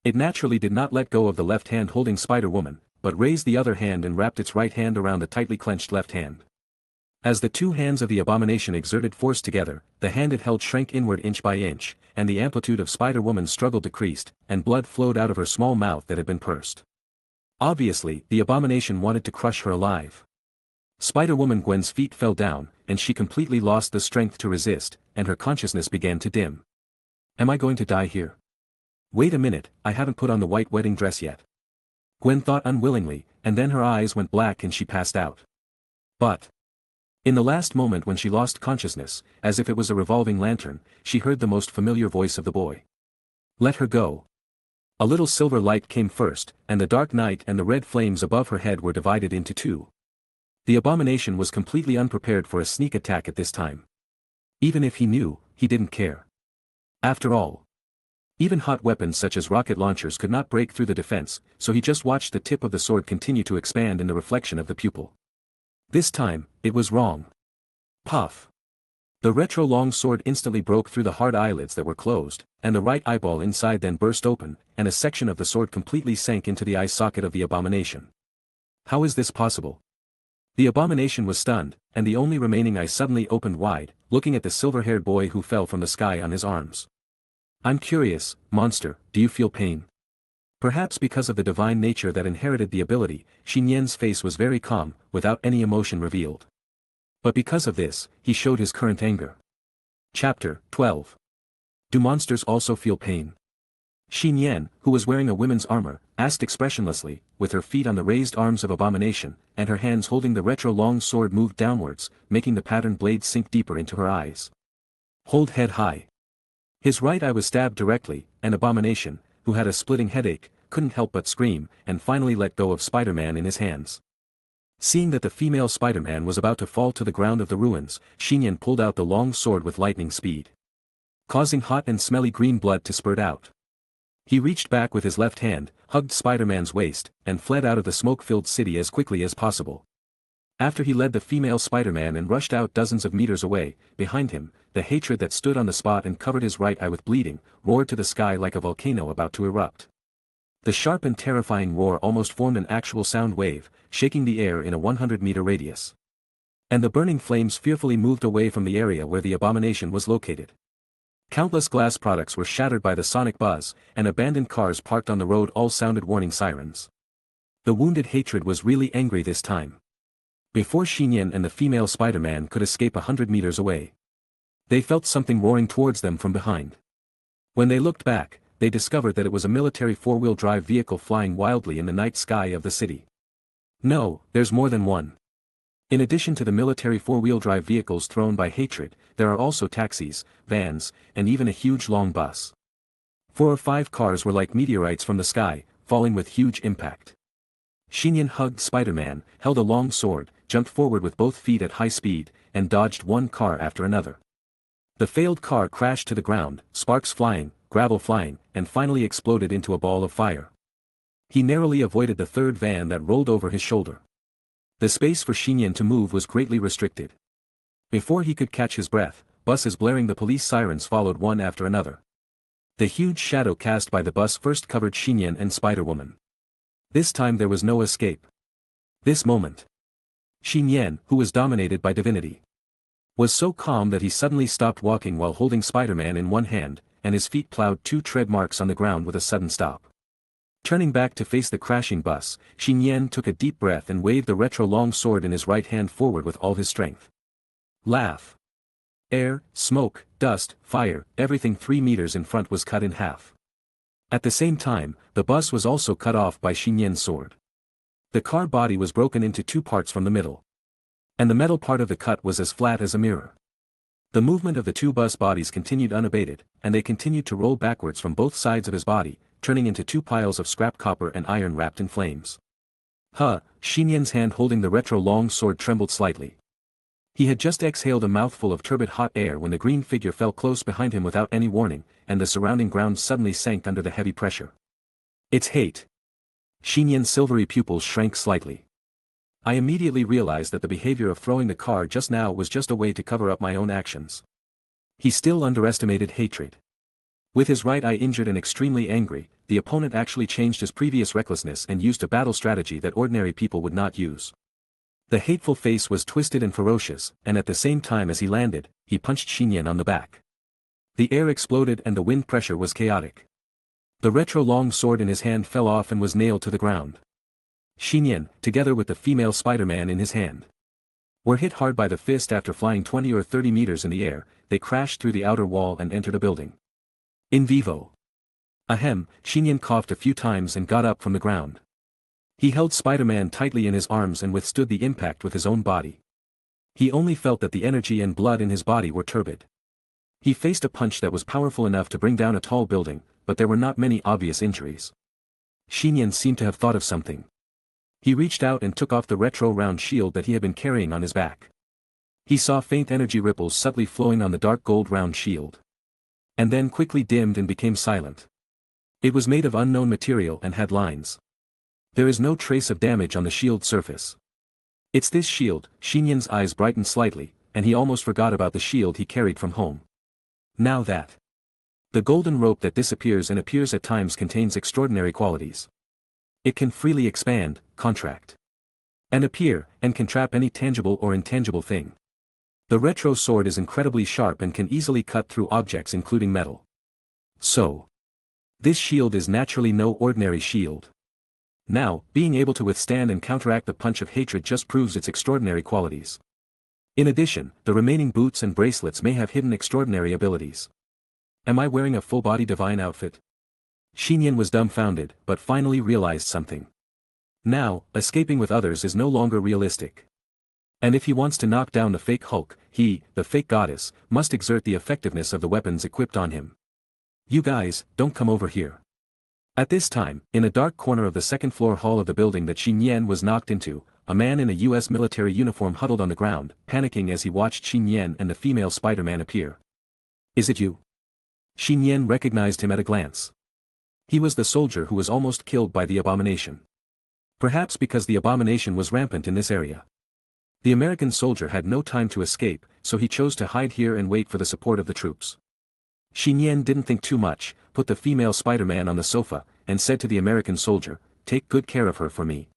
S1: It naturally did not let go of the left hand holding Spider-Woman, but raised the other hand and wrapped its right hand around the tightly clenched left hand. As the 2 hands of the abomination exerted force together, the hand it held shrank inward inch by inch, and the amplitude of Spider-Woman's struggle decreased, and blood flowed out of her small mouth that had been pursed. Obviously, the abomination wanted to crush her alive. Spider-Woman Gwen's feet fell down, and she completely lost the strength to resist, and her consciousness began to dim. Am I going to die here? Wait a minute, I haven't put on the white wedding dress yet. Gwen thought unwillingly, and then her eyes went black and she passed out. But in the last moment when she lost consciousness, as if it was a revolving lantern, she heard the most familiar voice of the boy. Let her go. A little silver light came first, and the dark night and the red flames above her head were divided into two. The abomination was completely unprepared for a sneak attack at this time. Even if he knew, he didn't care. After all, even hot weapons such as rocket launchers could not break through the defense, so he just watched the tip of the sword continue to expand in the reflection of the pupil. This time, it was wrong. Puff. The retro long sword instantly broke through the hard eyelids that were closed, and the right eyeball inside then burst open, and a section of the sword completely sank into the eye socket of the abomination. How is this possible? The abomination was stunned, and the only remaining eye suddenly opened wide, looking at the silver-haired boy who fell from the sky on his arms. I'm curious, monster, do you feel pain? Perhaps because of the divine nature that inherited the ability, Nian's face was very calm, without any emotion revealed. But because of this, he showed his current anger. Chapter 12. Do monsters also feel pain? Nian, who was wearing a woman's armor, asked expressionlessly, with her feet on the raised arms of abomination, and her hands holding the retro long sword moved downwards, making the patterned blade sink deeper into her eyes. Hold head high. His right eye was stabbed directly, and abomination, who had a splitting headache, couldn't help but scream, and finally let go of Spider-Man in his hands. Seeing that the female Spider-Man was about to fall to the ground of the ruins, Nian pulled out the long sword with lightning speed, causing hot and smelly green blood to spurt out. He reached back with his left hand, hugged Spider-Man's waist, and fled out of the smoke-filled city as quickly as possible. After he led the female Spider-Man and rushed out dozens of meters away, behind him, the hatred that stood on the spot and covered his right eye with bleeding, roared to the sky like a volcano about to erupt. The sharp and terrifying roar almost formed an actual sound wave, shaking the air in a 100-meter radius. And the burning flames fearfully moved away from the area where the abomination was located. Countless glass products were shattered by the sonic buzz, and abandoned cars parked on the road all sounded warning sirens. The wounded hatred was really angry this time. Before Nian and the female Spider-Man could escape 100 meters away, they felt something roaring towards them from behind. When they looked back, they discovered that it was a military four-wheel drive vehicle flying wildly in the night sky of the city. No, there's more than one. In addition to the military four-wheel drive vehicles thrown by hatred, there are also taxis, vans, and even a huge long bus. 4 or 5 cars were like meteorites from the sky, falling with huge impact. Nian hugged Spider-Man, held a long sword, jumped forward with both feet at high speed, and dodged one car after another. The failed car crashed to the ground, sparks flying, gravel flying, and finally exploded into a ball of fire. He narrowly avoided the third van that rolled over his shoulder. The space for Nian to move was greatly restricted. Before he could catch his breath, buses blaring the police sirens followed one after another. The huge shadow cast by the bus first covered Nian and Spider-Woman. This time there was no escape. This moment, Nian, who was dominated by divinity, was so calm that he suddenly stopped walking while holding Spider-Man in one hand, and his feet plowed 2 tread marks on the ground with a sudden stop. Turning back to face the crashing bus, Nian took a deep breath and waved the retro long sword in his right hand forward with all his strength. Laugh. Air, smoke, dust, fire, everything 3 meters in front was cut in half. At the same time, the bus was also cut off by Nian's sword. The car body was broken into 2 parts from the middle. And the metal part of the cut was as flat as a mirror. The movement of the 2 bus bodies continued unabated, and they continued to roll backwards from both sides of his body, turning into 2 piles of scrap copper and iron wrapped in flames. Nian's hand holding the retro long sword trembled slightly. He had just exhaled a mouthful of turbid hot air when the green figure fell close behind him without any warning, and the surrounding ground suddenly sank under the heavy pressure. It's hate. Nian's silvery pupils shrank slightly. I immediately realized that the behavior of throwing the car just now was just a way to cover up my own actions. He still underestimated hatred. With his right eye injured and extremely angry, the opponent actually changed his previous recklessness and used a battle strategy that ordinary people would not use. The hateful face was twisted and ferocious, and at the same time as he landed, he punched Nian on the back. The air exploded and the wind pressure was chaotic. The retro long sword in his hand fell off and was nailed to the ground. Nian, together with the female Spider-Man in his hand, were hit hard by the fist. After flying 20 or 30 meters in the air, they crashed through the outer wall and entered a building. In vivo. Ahem, Nian coughed a few times and got up from the ground. He held Spider-Man tightly in his arms and withstood the impact with his own body. He only felt that the energy and blood in his body were turbid. He faced a punch that was powerful enough to bring down a tall building, but there were not many obvious injuries. Nian seemed to have thought of something. He reached out and took off the retro round shield that he had been carrying on his back. He saw faint energy ripples subtly flowing on the dark gold round shield. And then quickly dimmed and became silent. It was made of unknown material and had lines. There is no trace of damage on the shield surface. It's this shield. Nian's eyes brightened slightly, and he almost forgot about the shield he carried from home. Now that the golden rope that disappears and appears at times contains extraordinary qualities. It can freely expand, contract, and appear, and can trap any tangible or intangible thing. The retro sword is incredibly sharp and can easily cut through objects including metal. So, this shield is naturally no ordinary shield. Now, being able to withstand and counteract the punch of hatred just proves its extraordinary qualities. In addition, the remaining boots and bracelets may have hidden extraordinary abilities. Am I wearing a full-body divine outfit? Nian was dumbfounded, but finally realized something. Now, escaping with others is no longer realistic. And if he wants to knock down the fake Hulk, he, the fake goddess, must exert the effectiveness of the weapons equipped on him. You guys, don't come over here. At this time, in a dark corner of the second-floor hall of the building that Nian was knocked into, a man in a U.S. military uniform huddled on the ground, panicking as he watched Nian and the female Spider-Man appear. Is it you? Nian recognized him at a glance. He was the soldier who was almost killed by the abomination. Perhaps because the abomination was rampant in this area. The American soldier had no time to escape, so he chose to hide here and wait for the support of the troops. Nian didn't think too much, put the female Spider-Man on the sofa, and said to the American soldier, "Take good care of her for me."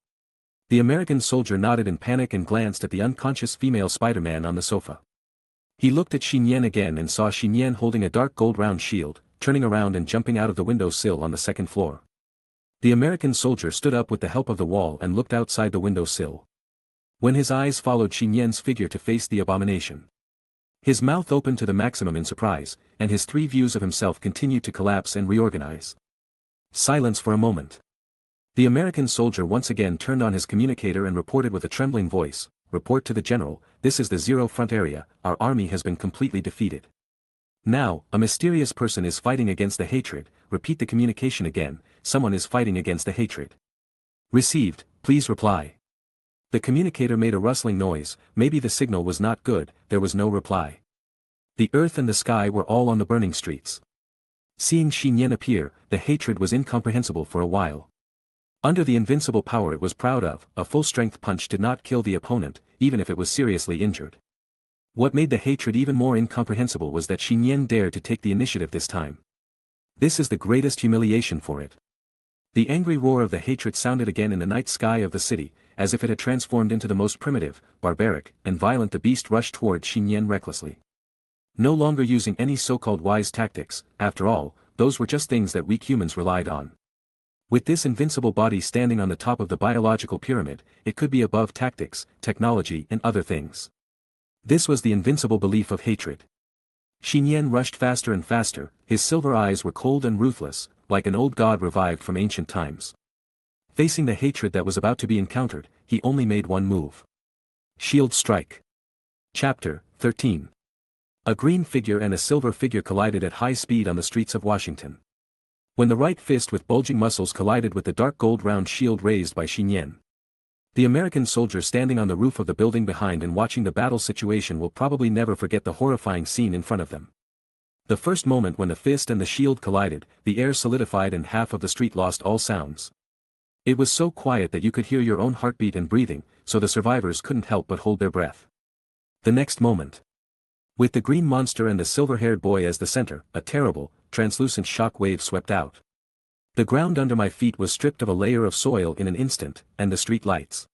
S1: The American soldier nodded in panic and glanced at the unconscious female Spider-Man on the sofa. He looked at Nian again and saw Nian holding a dark gold round shield, turning around and jumping out of the window sill on the second floor. The American soldier stood up with the help of the wall and looked outside the window sill. When his eyes followed Nian's figure to face the abomination, his mouth opened to the maximum in surprise, and his three views of himself continued to collapse and reorganize. Silence for a moment. The American soldier once again turned on his communicator and reported with a trembling voice, "Report to the general, this is the Zero Front area, our army has been completely defeated. Now, a mysterious person is fighting against the hatred, repeat the communication again, someone is fighting against the hatred. Received, please reply." The communicator made a rustling noise, maybe the signal was not good, there was no reply. The earth and the sky were all on the burning streets. Seeing Nian appear, the hatred was incomprehensible for a while. Under the invincible power it was proud of, a full-strength punch did not kill the opponent, even if it was seriously injured. What made the hatred even more incomprehensible was that Nian dared to take the initiative this time. This is the greatest humiliation for it. The angry roar of the hatred sounded again in the night sky of the city, as if it had transformed into the most primitive, barbaric, and violent. The beast rushed toward Nian recklessly. No longer using any so-called wise tactics, after all, those were just things that weak humans relied on. With this invincible body standing on the top of the biological pyramid, it could be above tactics, technology and other things. This was the invincible belief of hatred. Nian rushed faster and faster, his silver eyes were cold and ruthless, like an old god revived from ancient times. Facing the hatred that was about to be encountered, he only made one move. Shield strike. Chapter 13. A green figure and a silver figure collided at high speed on the streets of Washington. When the right fist with bulging muscles collided with the dark gold round shield raised by Nian. The American soldier standing on the roof of the building behind and watching the battle situation will probably never forget the horrifying scene in front of them. The first moment when the fist and the shield collided, the air solidified and half of the street lost all sounds. It was so quiet that you could hear your own heartbeat and breathing, so the survivors couldn't help but hold their breath. The next moment, with the green monster and the silver-haired boy as the center, a terrible, translucent shock wave swept out. The ground under my feet was stripped of a layer of soil in an instant, and the street lights,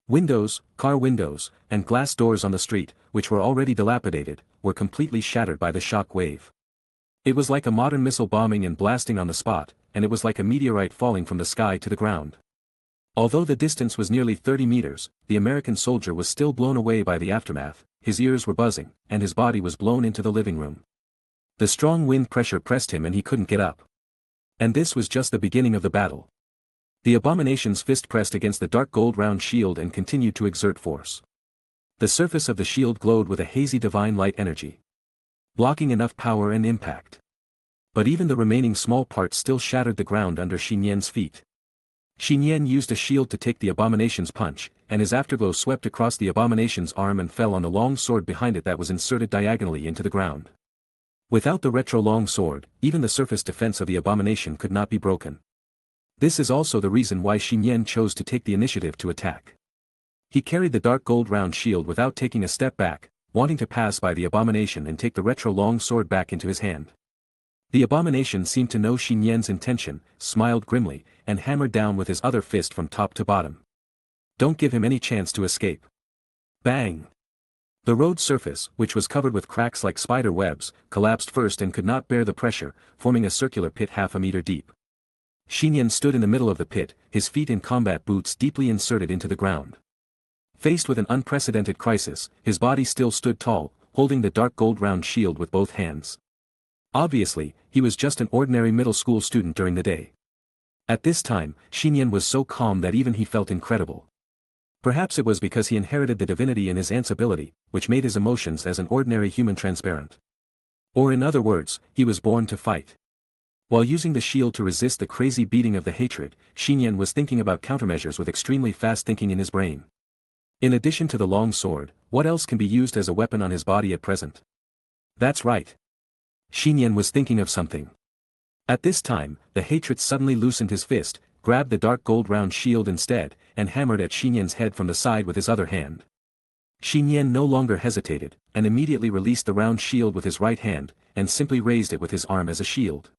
S1: windows, car windows, and glass doors on the street, which were already dilapidated, were completely shattered by the shock wave. It was like a modern missile bombing and blasting on the spot, and it was like a meteorite falling from the sky to the ground. Although the distance was nearly 30 meters, the American soldier was still blown away by the aftermath, his ears were buzzing, and his body was blown into the living room. The strong wind pressure pressed him and he couldn't get up. And this was just the beginning of the battle. The abomination's fist pressed against the dark gold round shield and continued to exert force. The surface of the shield glowed with a hazy divine light energy, blocking enough power and impact. But even the remaining small parts still shattered the ground under Xinyan's feet. Xinyan used a shield to take the abomination's punch, and his afterglow swept across the abomination's arm and fell on the long sword behind it that was inserted diagonally into the ground. Without the retro long sword, even the surface defense of the abomination could not be broken. This is also the reason why Xinyan chose to take the initiative to attack. He carried the dark gold round shield without taking a step back, wanting to pass by the abomination and take the retro long sword back into his hand. The abomination seemed to know Xinyan's intention, smiled grimly, and hammered down with his other fist from top to bottom. Don't give him any chance to escape. Bang! The road surface, which was covered with cracks like spider webs, collapsed first and could not bear the pressure, forming a circular pit half a meter deep. Xinyan stood in the middle of the pit, his feet in combat boots deeply inserted into the ground. Faced with an unprecedented crisis, his body still stood tall, holding the dark gold round shield with both hands. Obviously, he was just an ordinary middle school student during the day. At this time, Xinyan was so calm that even he felt incredible. Perhaps it was because he inherited the divinity in his aunt's ability, which made his emotions as an ordinary human transparent. Or in other words, he was born to fight. While using the shield to resist the crazy beating of the hatred, Xinyan was thinking about countermeasures with extremely fast thinking in his brain. In addition to the long sword, what else can be used as a weapon on his body at present? That's right. Xinyan was thinking of something. At this time, the hatred suddenly loosened his fist, grabbed the dark gold round shield instead, and hammered at Xinyan's head from the side with his other hand. Xinyan no longer hesitated, and immediately released the round shield with his right hand, and simply raised it with his arm as a shield.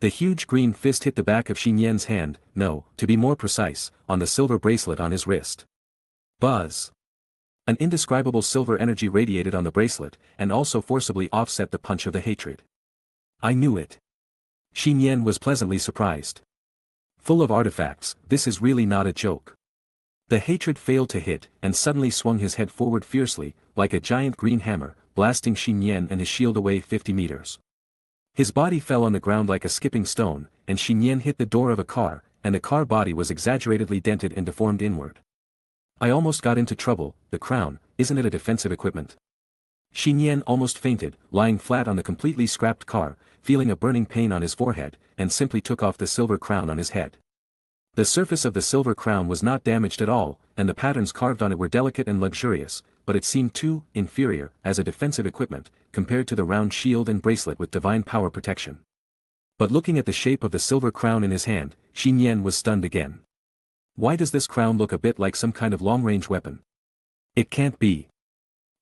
S1: The huge green fist hit the back of Xinyan's hand, no, to be more precise, on the silver bracelet on his wrist. Buzz! An indescribable silver energy radiated on the bracelet, and also forcibly offset the punch of the hatred. I knew it. Xinyan was pleasantly surprised. Full of artifacts, this is really not a joke. The hatred failed to hit, and suddenly swung his head forward fiercely, like a giant green hammer, blasting Xinyan and his shield away 50 meters. His body fell on the ground like a skipping stone, and Xinyan hit the door of a car, and the car body was exaggeratedly dented and deformed inward. I almost got into trouble. The crown, isn't it a defensive equipment? Xinyan almost fainted, lying flat on the completely scrapped car, feeling a burning pain on his forehead, and simply took off the silver crown on his head. The surface of the silver crown was not damaged at all, and the patterns carved on it were delicate and luxurious, but it seemed too inferior as a defensive equipment, compared to the round shield and bracelet with divine power protection. But looking at the shape of the silver crown in his hand, Xinyan was stunned again. Why does this crown look a bit like some kind of long-range weapon? It can't be.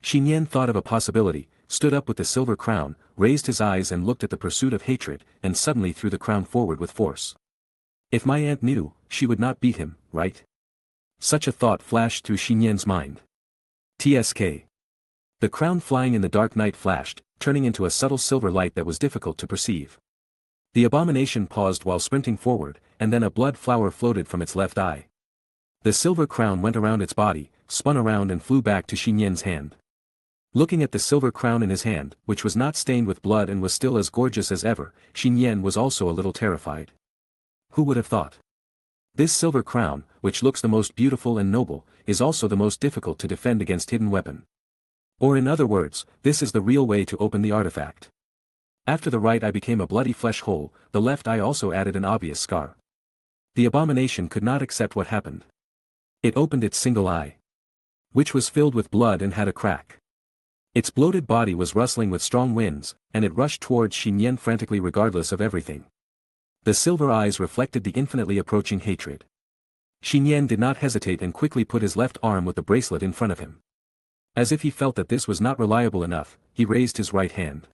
S1: Xinyan thought of a possibility, stood up with the silver crown, raised his eyes and looked at the pursuit of hatred, and suddenly threw the crown forward with force. If my aunt knew, she would not beat him, right? Such a thought flashed through Xinyan's mind. TSK. The crown flying in the dark night flashed, turning into a subtle silver light that was difficult to perceive. The abomination paused while sprinting forward, and then a blood flower floated from its left eye. The silver crown went around its body, spun around and flew back to Xinyan's hand. Looking at the silver crown in his hand, which was not stained with blood and was still as gorgeous as ever, Xinyan was also a little terrified. Who would have thought? This silver crown, which looks the most beautiful and noble, is also the most difficult to defend against hidden weapon. Or in other words, this is the real way to open the artifact. After the right eye became a bloody flesh hole, the left eye also added an obvious scar. The abomination could not accept what happened. It opened its single eye, which was filled with blood and had a crack. Its bloated body was rustling with strong winds, and it rushed towards Xinyan frantically regardless of everything. The silver eyes reflected the infinitely approaching hatred. Xinyan did not hesitate and quickly put his left arm with the bracelet in front of him. As if he felt that this was not reliable enough, he raised his right hand.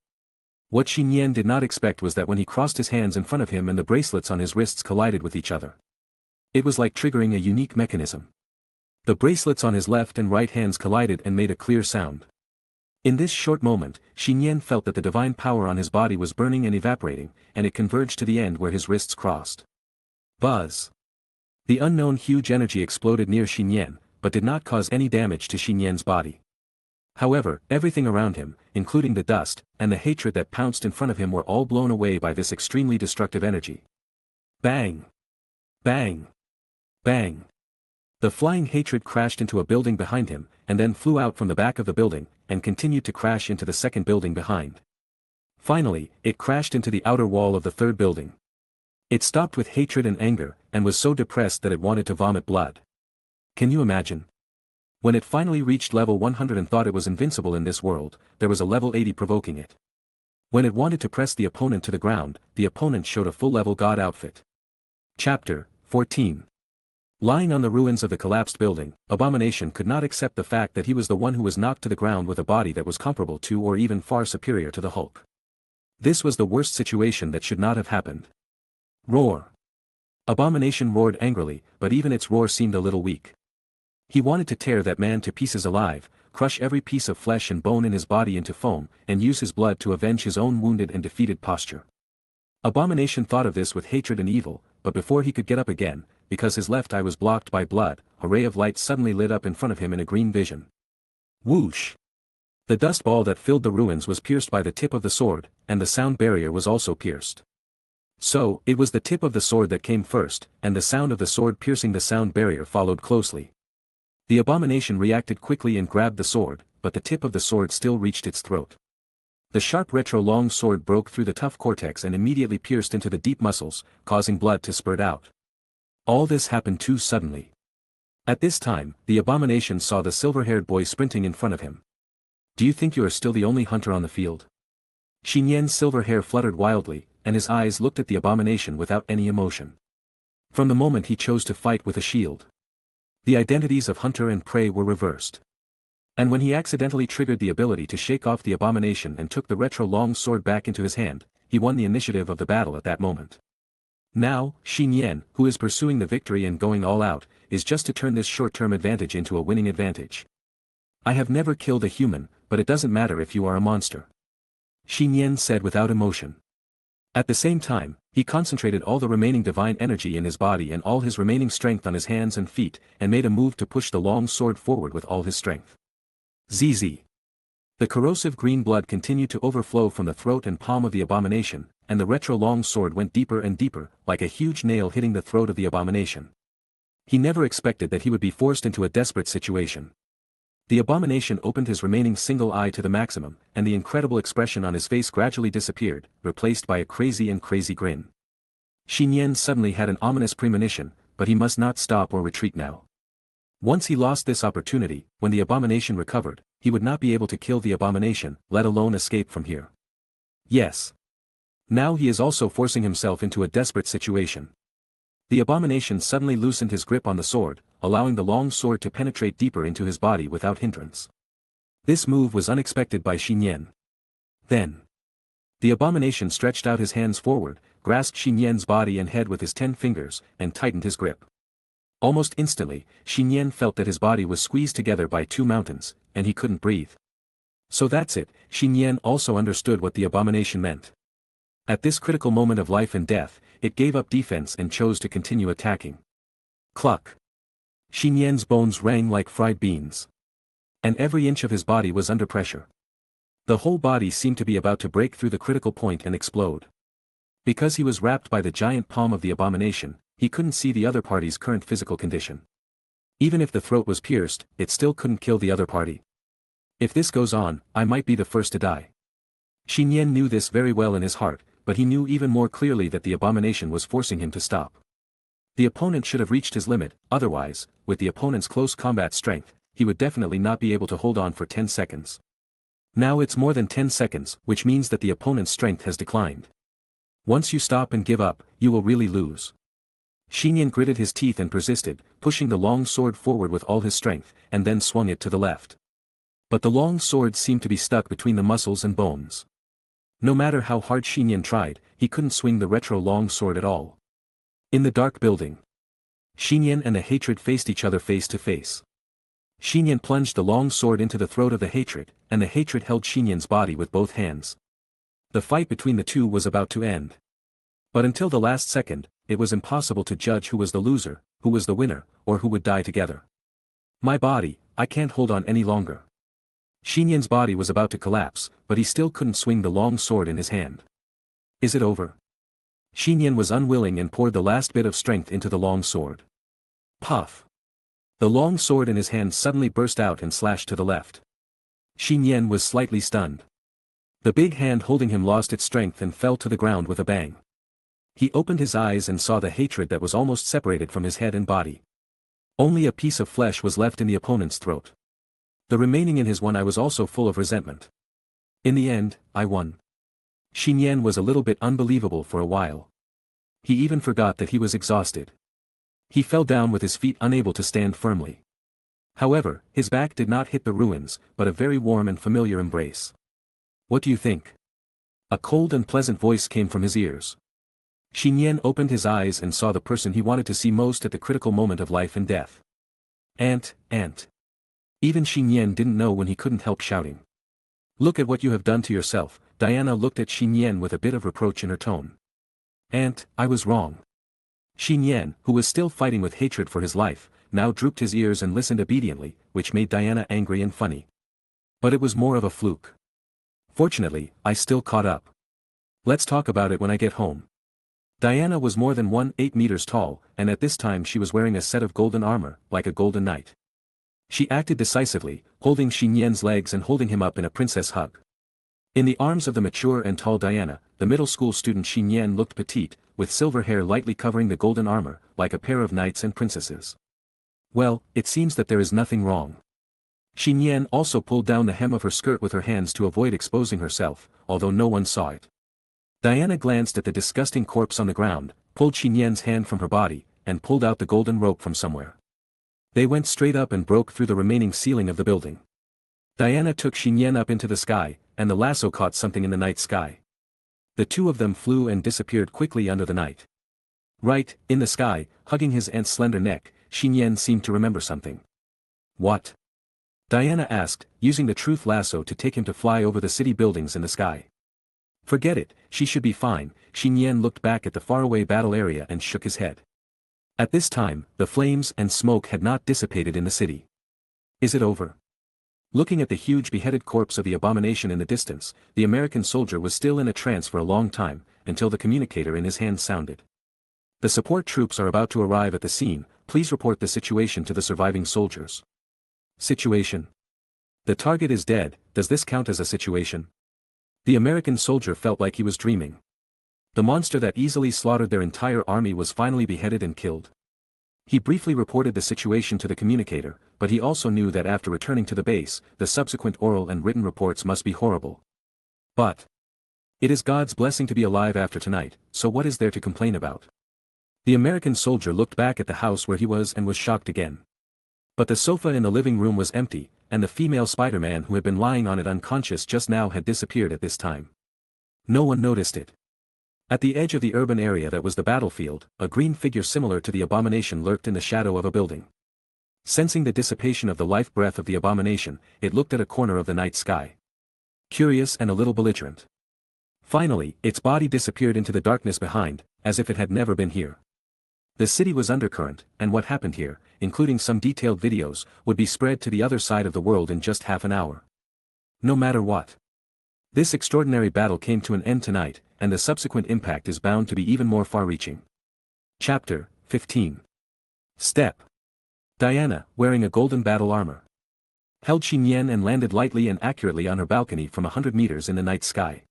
S1: What Xinyan did not expect was that when he crossed his hands in front of him and the bracelets on his wrists collided with each other. It was like triggering a unique mechanism. The bracelets on his left and right hands collided and made a clear sound. In this short moment, Xinyan felt that the divine power on his body was burning and evaporating, and it converged to the end where his wrists crossed. Buzz! The unknown huge energy exploded near Xinyan, but did not cause any damage to Xinyan's body. However, everything around him, including the dust, and the hatred that pounced in front of him were all blown away by this extremely destructive energy. Bang! Bang! Bang! The flying hatred crashed into a building behind him, and then flew out from the back of the building, and continued to crash into the second building behind. Finally, it crashed into the outer wall of the third building. It stopped with hatred and anger, and was so depressed that it wanted to vomit blood. Can you imagine? When it finally reached level 100 and thought it was invincible in this world, there was a level 80 provoking it. When it wanted to press the opponent to the ground, the opponent showed a full-level god outfit. Chapter 14. Lying on the ruins of the collapsed building, Abomination could not accept the fact that he was the one who was knocked to the ground with a body that was comparable to or even far superior to the Hulk. This was the worst situation that should not have happened. Roar! Abomination roared angrily, but even its roar seemed a little weak. He wanted to tear that man to pieces alive, crush every piece of flesh and bone in his body into foam, and use his blood to avenge his own wounded and defeated posture. Abomination thought of this with hatred and evil, but before he could get up again, because his left eye was blocked by blood, a ray of light suddenly lit up in front of him in a green vision. Whoosh! The dust ball that filled the ruins was pierced by the tip of the sword, and the sound barrier was also pierced. So, it was the tip of the sword that came first, and the sound of the sword piercing the sound barrier followed closely. The Abomination reacted quickly and grabbed the sword, but the tip of the sword still reached its throat. The sharp retro-long sword broke through the tough cortex and immediately pierced into the deep muscles, causing blood to spurt out. All this happened too suddenly. At this time, the Abomination saw the silver-haired boy sprinting in front of him. Do you think you are still the only hunter on the field? Nian's silver hair fluttered wildly, and his eyes looked at the Abomination without any emotion. From the moment he chose to fight with a shield, the identities of hunter and prey were reversed. And when he accidentally triggered the ability to shake off the Abomination and took the retro-long sword back into his hand, he won the initiative of the battle at that moment. Now, Nian, who is pursuing the victory and going all out, is just to turn this short-term advantage into a winning advantage. I have never killed a human, but it doesn't matter if you are a monster. Nian said without emotion. At the same time, he concentrated all the remaining divine energy in his body and all his remaining strength on his hands and feet, and made a move to push the long sword forward with all his strength. ZZ. The corrosive green blood continued to overflow from the throat and palm of the Abomination, and the retro-long sword went deeper and deeper, like a huge nail hitting the throat of the Abomination. He never expected that he would be forced into a desperate situation. The Abomination opened his remaining single eye to the maximum, and the incredible expression on his face gradually disappeared, replaced by a crazy grin. Nian suddenly had an ominous premonition, but he must not stop or retreat now. Once he lost this opportunity, when the Abomination recovered, he would not be able to kill the Abomination, let alone escape from here. Yes. Now he is also forcing himself into a desperate situation. The Abomination suddenly loosened his grip on the sword, allowing the long sword to penetrate deeper into his body without hindrance. This move was unexpected by Nian. Then, the Abomination stretched out his hands forward, grasped Nian's body and head with his 10 fingers, and tightened his grip. Almost instantly, Nian felt that his body was squeezed together by 2 mountains, and he couldn't breathe. So that's it, Nian also understood what the Abomination meant. At this critical moment of life and death, it gave up defense and chose to continue attacking. Cluck! Nian's bones rang like fried beans. And every inch of his body was under pressure. The whole body seemed to be about to break through the critical point and explode. Because he was wrapped by the giant palm of the Abomination, he couldn't see the other party's current physical condition. Even if the throat was pierced, it still couldn't kill the other party. If this goes on, I might be the first to die. Nian knew this very well in his heart, but he knew even more clearly that the Abomination was forcing him to stop. The opponent should have reached his limit, otherwise, with the opponent's close combat strength, he would definitely not be able to hold on for 10 seconds. Now it's more than 10 seconds, which means that the opponent's strength has declined. Once you stop and give up, you will really lose. Nian gritted his teeth and persisted, pushing the long sword forward with all his strength, and then swung it to the left. But the long sword seemed to be stuck between the muscles and bones. No matter how hard Nian tried, he couldn't swing the retro-long sword at all. In the dark building, Nian and the Hatred faced each other face to face. Nian plunged the long sword into the throat of the Hatred, and the Hatred held Nian's body with both hands. The fight between the two was about to end. But until the last second, it was impossible to judge who was the loser, who was the winner, or who would die together. My body, I can't hold on any longer. Nian's body was about to collapse, but he still couldn't swing the long sword in his hand. Is it over? Nian was unwilling and poured the last bit of strength into the long sword. Puff! The long sword in his hand suddenly burst out and slashed to the left. Nian was slightly stunned. The big hand holding him lost its strength and fell to the ground with a bang. He opened his eyes and saw the hatred that was almost separated from his head and body. Only a piece of flesh was left in the opponent's throat. The remaining in his one eye was also full of resentment. In the end, I won. Nian was a little bit unbelievable for a while. He even forgot that he was exhausted. He fell down with his feet unable to stand firmly. However, his back did not hit the ruins, but a very warm and familiar embrace. What do you think? A cold and pleasant voice came from his ears. Nian opened his eyes and saw the person he wanted to see most at the critical moment of life and death. Aunt. Even Nian didn't know when he couldn't help shouting. Look at what you have done to yourself. Diana looked at Nian with a bit of reproach in her tone. Aunt, I was wrong. Nian, who was still fighting with hatred for his life, now drooped his ears and listened obediently, which made Diana angry and funny. But it was more of a fluke. Fortunately, I still caught up. Let's talk about it when I get home. Diana was more than 1.8 meters tall, and at this time she was wearing a set of golden armor, like a golden knight. She acted decisively, holding Nian's legs and holding him up in a princess hug. In the arms of the mature and tall Diana, the middle school student Nian looked petite, with silver hair lightly covering the golden armor, like a pair of knights and princesses. Well, it seems that there is nothing wrong. Nian also pulled down the hem of her skirt with her hands to avoid exposing herself, although no one saw it. Diana glanced at the disgusting corpse on the ground, pulled Nian's hand from her body, and pulled out the golden rope from somewhere. They went straight up and broke through the remaining ceiling of the building. Diana took Nian up into the sky, and the lasso caught something in the night sky. The two of them flew and disappeared quickly under the night. Right, in the sky, hugging his aunt's slender neck, Nian seemed to remember something. What? Diana asked, using the truth lasso to take him to fly over the city buildings in the sky. Forget it, she should be fine. Nian looked back at the faraway battle area and shook his head. At this time, the flames and smoke had not dissipated in the city. Is it over? Looking at the huge beheaded corpse of the abomination in the distance, the American soldier was still in a trance for a long time, until the communicator in his hand sounded. The support troops are about to arrive at the scene, please report the situation to the surviving soldiers. Situation. The target is dead, does this count as a situation? The American soldier felt like he was dreaming. The monster that easily slaughtered their entire army was finally beheaded and killed. He briefly reported the situation to the communicator, but he also knew that after returning to the base, the subsequent oral and written reports must be horrible. But it is God's blessing to be alive after tonight, so what is there to complain about? The American soldier looked back at the house where he was and was shocked again. But the sofa in the living room was empty, and the female Spider-Man who had been lying on it unconscious just now had disappeared at this time. No one noticed it. At the edge of the urban area that was the battlefield, a green figure similar to the abomination lurked in the shadow of a building. Sensing the dissipation of the life breath of the abomination, it looked at a corner of the night sky. Curious and a little belligerent. Finally, its body disappeared into the darkness behind, as if it had never been here. The city was undercurrent, and what happened here, including some detailed videos, would be spread to the other side of the world in just half an hour. No matter what. This extraordinary battle came to an end tonight, and the subsequent impact is bound to be even more far-reaching. Chapter 15. Step. Diana, wearing a golden battle armor, held Nian and landed lightly and accurately on her balcony from 100 meters in the night sky.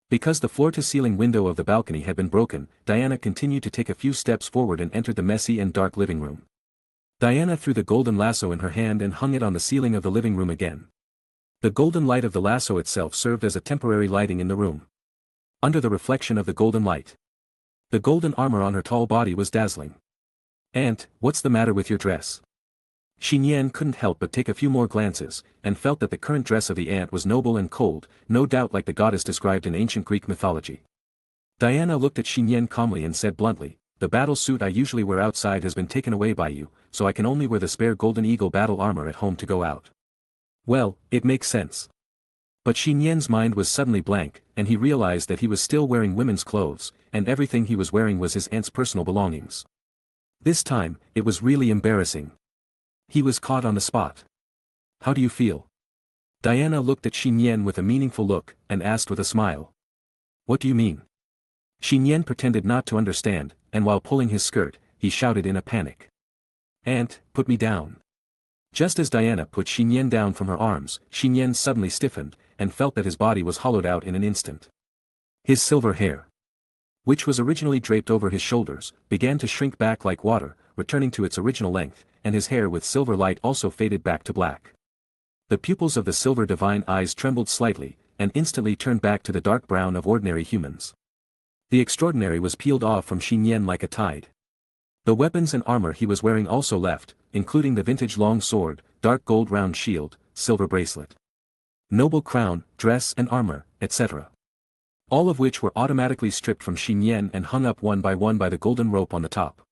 S1: Because the floor-to-ceiling window of the balcony had been broken, Diana continued to take a few steps forward and entered the messy and dark living room. Diana threw the golden lasso in her hand and hung it on the ceiling of the living room again. The golden light of the lasso itself served as a temporary lighting in the room. Under the reflection of the golden light, the golden armor on her tall body was dazzling. Aunt, what's the matter with your dress? Nian couldn't help but take a few more glances, and felt that the current dress of the aunt was noble and cold, no doubt like the goddess described in ancient Greek mythology. Diana looked at Nian calmly and said bluntly, the battle suit I usually wear outside has been taken away by you, so I can only wear the spare golden eagle battle armor at home to go out. Well, it makes sense. But Nian's mind was suddenly blank, and he realized that he was still wearing women's clothes, and everything he was wearing was his aunt's personal belongings. This time, it was really embarrassing. He was caught on the spot. How do you feel? Diana looked at Nian with a meaningful look, and asked with a smile. What do you mean? Nian pretended not to understand, and while pulling his skirt, he shouted in a panic. "Aunt, put me down." Just as Diana put Nian down from her arms, Nian suddenly stiffened, and felt that his body was hollowed out in an instant. His silver hair, which was originally draped over his shoulders, began to shrink back like water, returning to its original length, and his hair with silver light also faded back to black. The pupils of the silver divine eyes trembled slightly, and instantly turned back to the dark brown of ordinary humans. The extraordinary was peeled off from Nian like a tide. The weapons and armor he was wearing also left, including the vintage long sword, dark gold round shield, silver bracelet, noble crown, dress and armor, etc. All of which were automatically stripped from Nian and hung up one by the golden rope on the top.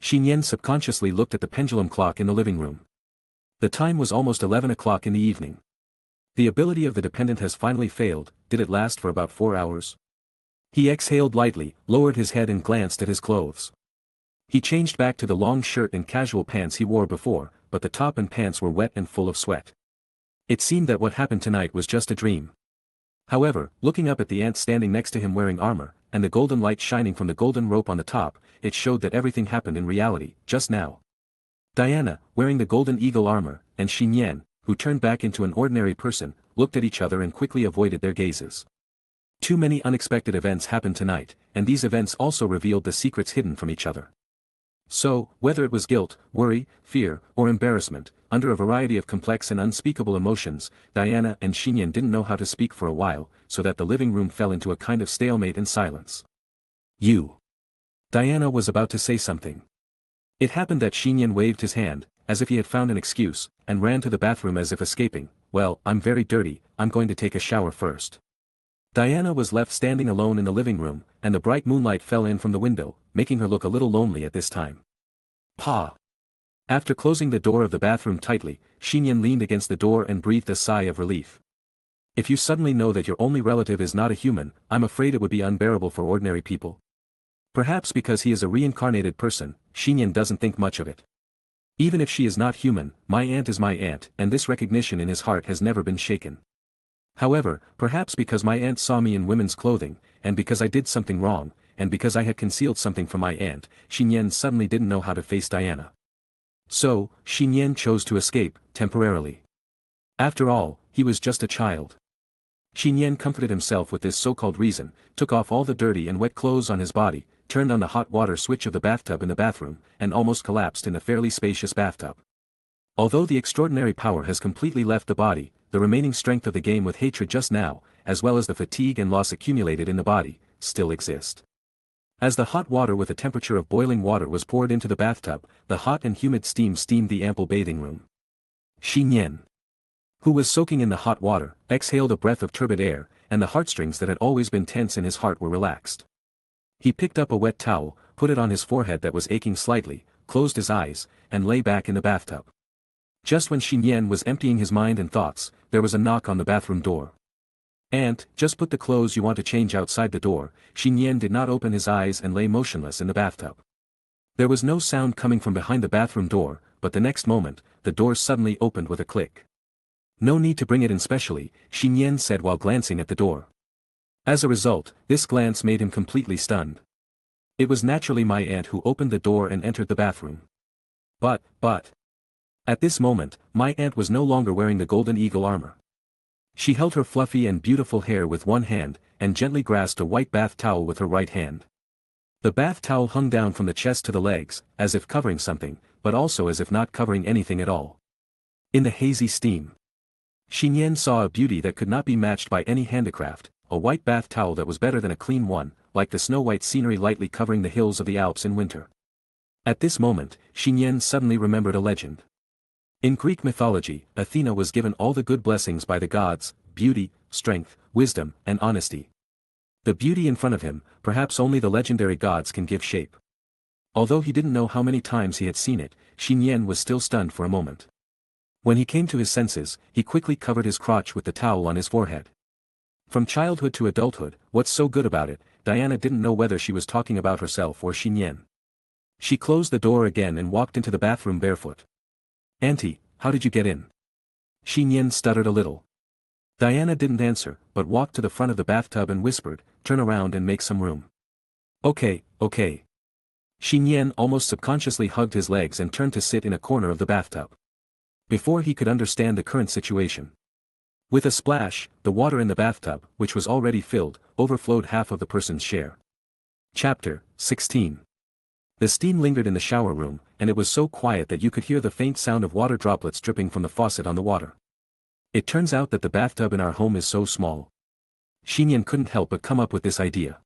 S1: Nian subconsciously looked at the pendulum clock in the living room. The time was almost 11 o'clock in the evening. The ability of the dependent has finally failed. Did it last for about 4 hours? He exhaled lightly, lowered his head and glanced at his clothes. He changed back to the long shirt and casual pants he wore before, but the top and pants were wet and full of sweat. It seemed that what happened tonight was just a dream. However, looking up at the ant standing next to him wearing armor, and the golden light shining from the golden rope on the top, it showed that everything happened in reality, just now. Diana, wearing the golden eagle armor, and Nian, who turned back into an ordinary person, looked at each other and quickly avoided their gazes. Too many unexpected events happened tonight, and these events also revealed the secrets hidden from each other. So, whether it was guilt, worry, fear, or embarrassment, under a variety of complex and unspeakable emotions, Diana and Nian didn't know how to speak for a while, so that the living room fell into a kind of stalemate and silence. Diana was about to say something. It happened that Nian waved his hand, as if he had found an excuse, and ran to the bathroom as if escaping. "Well, I'm very dirty, I'm going to take a shower first." Diana was left standing alone in the living room, and the bright moonlight fell in from the window, making her look a little lonely at this time. "Pa!" After closing the door of the bathroom tightly, Nian leaned against the door and breathed a sigh of relief. If you suddenly know that your only relative is not a human, I'm afraid it would be unbearable for ordinary people. Perhaps because he is a reincarnated person, Nian doesn't think much of it. Even if she is not human, my aunt is my aunt, and this recognition in his heart has never been shaken. However, perhaps because my aunt saw me in women's clothing, and because I did something wrong, and because I had concealed something from my aunt, Nian suddenly didn't know how to face Diana. So, Nian chose to escape, temporarily. After all, he was just a child. Nian comforted himself with this so-called reason, took off all the dirty and wet clothes on his body, turned on the hot water switch of the bathtub in the bathroom, and almost collapsed in the fairly spacious bathtub. Although the extraordinary power has completely left the body, the remaining strength of the game with hatred just now, as well as the fatigue and loss accumulated in the body, still exist. As the hot water with a temperature of boiling water was poured into the bathtub, the hot and humid steam steamed the ample bathing room. Nian, who was soaking in the hot water, exhaled a breath of turbid air, and the heartstrings that had always been tense in his heart were relaxed. He picked up a wet towel, put it on his forehead that was aching slightly, closed his eyes, and lay back in the bathtub. Just when Nian was emptying his mind and thoughts, there was a knock on the bathroom door. "Aunt, just put the clothes you want to change outside the door." Nian did not open his eyes and lay motionless in the bathtub. There was no sound coming from behind the bathroom door, but the next moment, the door suddenly opened with a click. "No need to bring it in specially," Nian said while glancing at the door. As a result, this glance made him completely stunned. It was naturally my aunt who opened the door and entered the bathroom. But... At this moment, my aunt was no longer wearing the golden eagle armor. She held her fluffy and beautiful hair with one hand, and gently grasped a white bath towel with her right hand. The bath towel hung down from the chest to the legs, as if covering something, but also as if not covering anything at all. In the hazy steam, Nian saw a beauty that could not be matched by any handicraft, a white bath towel that was better than a clean one, like the snow-white scenery lightly covering the hills of the Alps in winter. At this moment, Nian suddenly remembered a legend. In Greek mythology, Athena was given all the good blessings by the gods: beauty, strength, wisdom, and honesty. The beauty in front of him, perhaps only the legendary gods can give shape. Although he didn't know how many times he had seen it, Nian was still stunned for a moment. When he came to his senses, he quickly covered his crotch with the towel on his forehead. From childhood to adulthood, what's so good about it? Diana didn't know whether she was talking about herself or Nian. She closed the door again and walked into the bathroom barefoot. "Auntie, how did you get in?" Nian stuttered a little. Diana didn't answer, but walked to the front of the bathtub and whispered, "Turn around and make some room." Okay, okay. Nian almost subconsciously hugged his legs and turned to sit in a corner of the bathtub. Before he could understand the current situation. With a splash, the water in the bathtub, which was already filled, overflowed half of the person's share. Chapter 16. The steam lingered in the shower room, and it was so quiet that you could hear the faint sound of water droplets dripping from the faucet on the water. It turns out that the bathtub in our home is so small. Nian couldn't help but come up with this idea.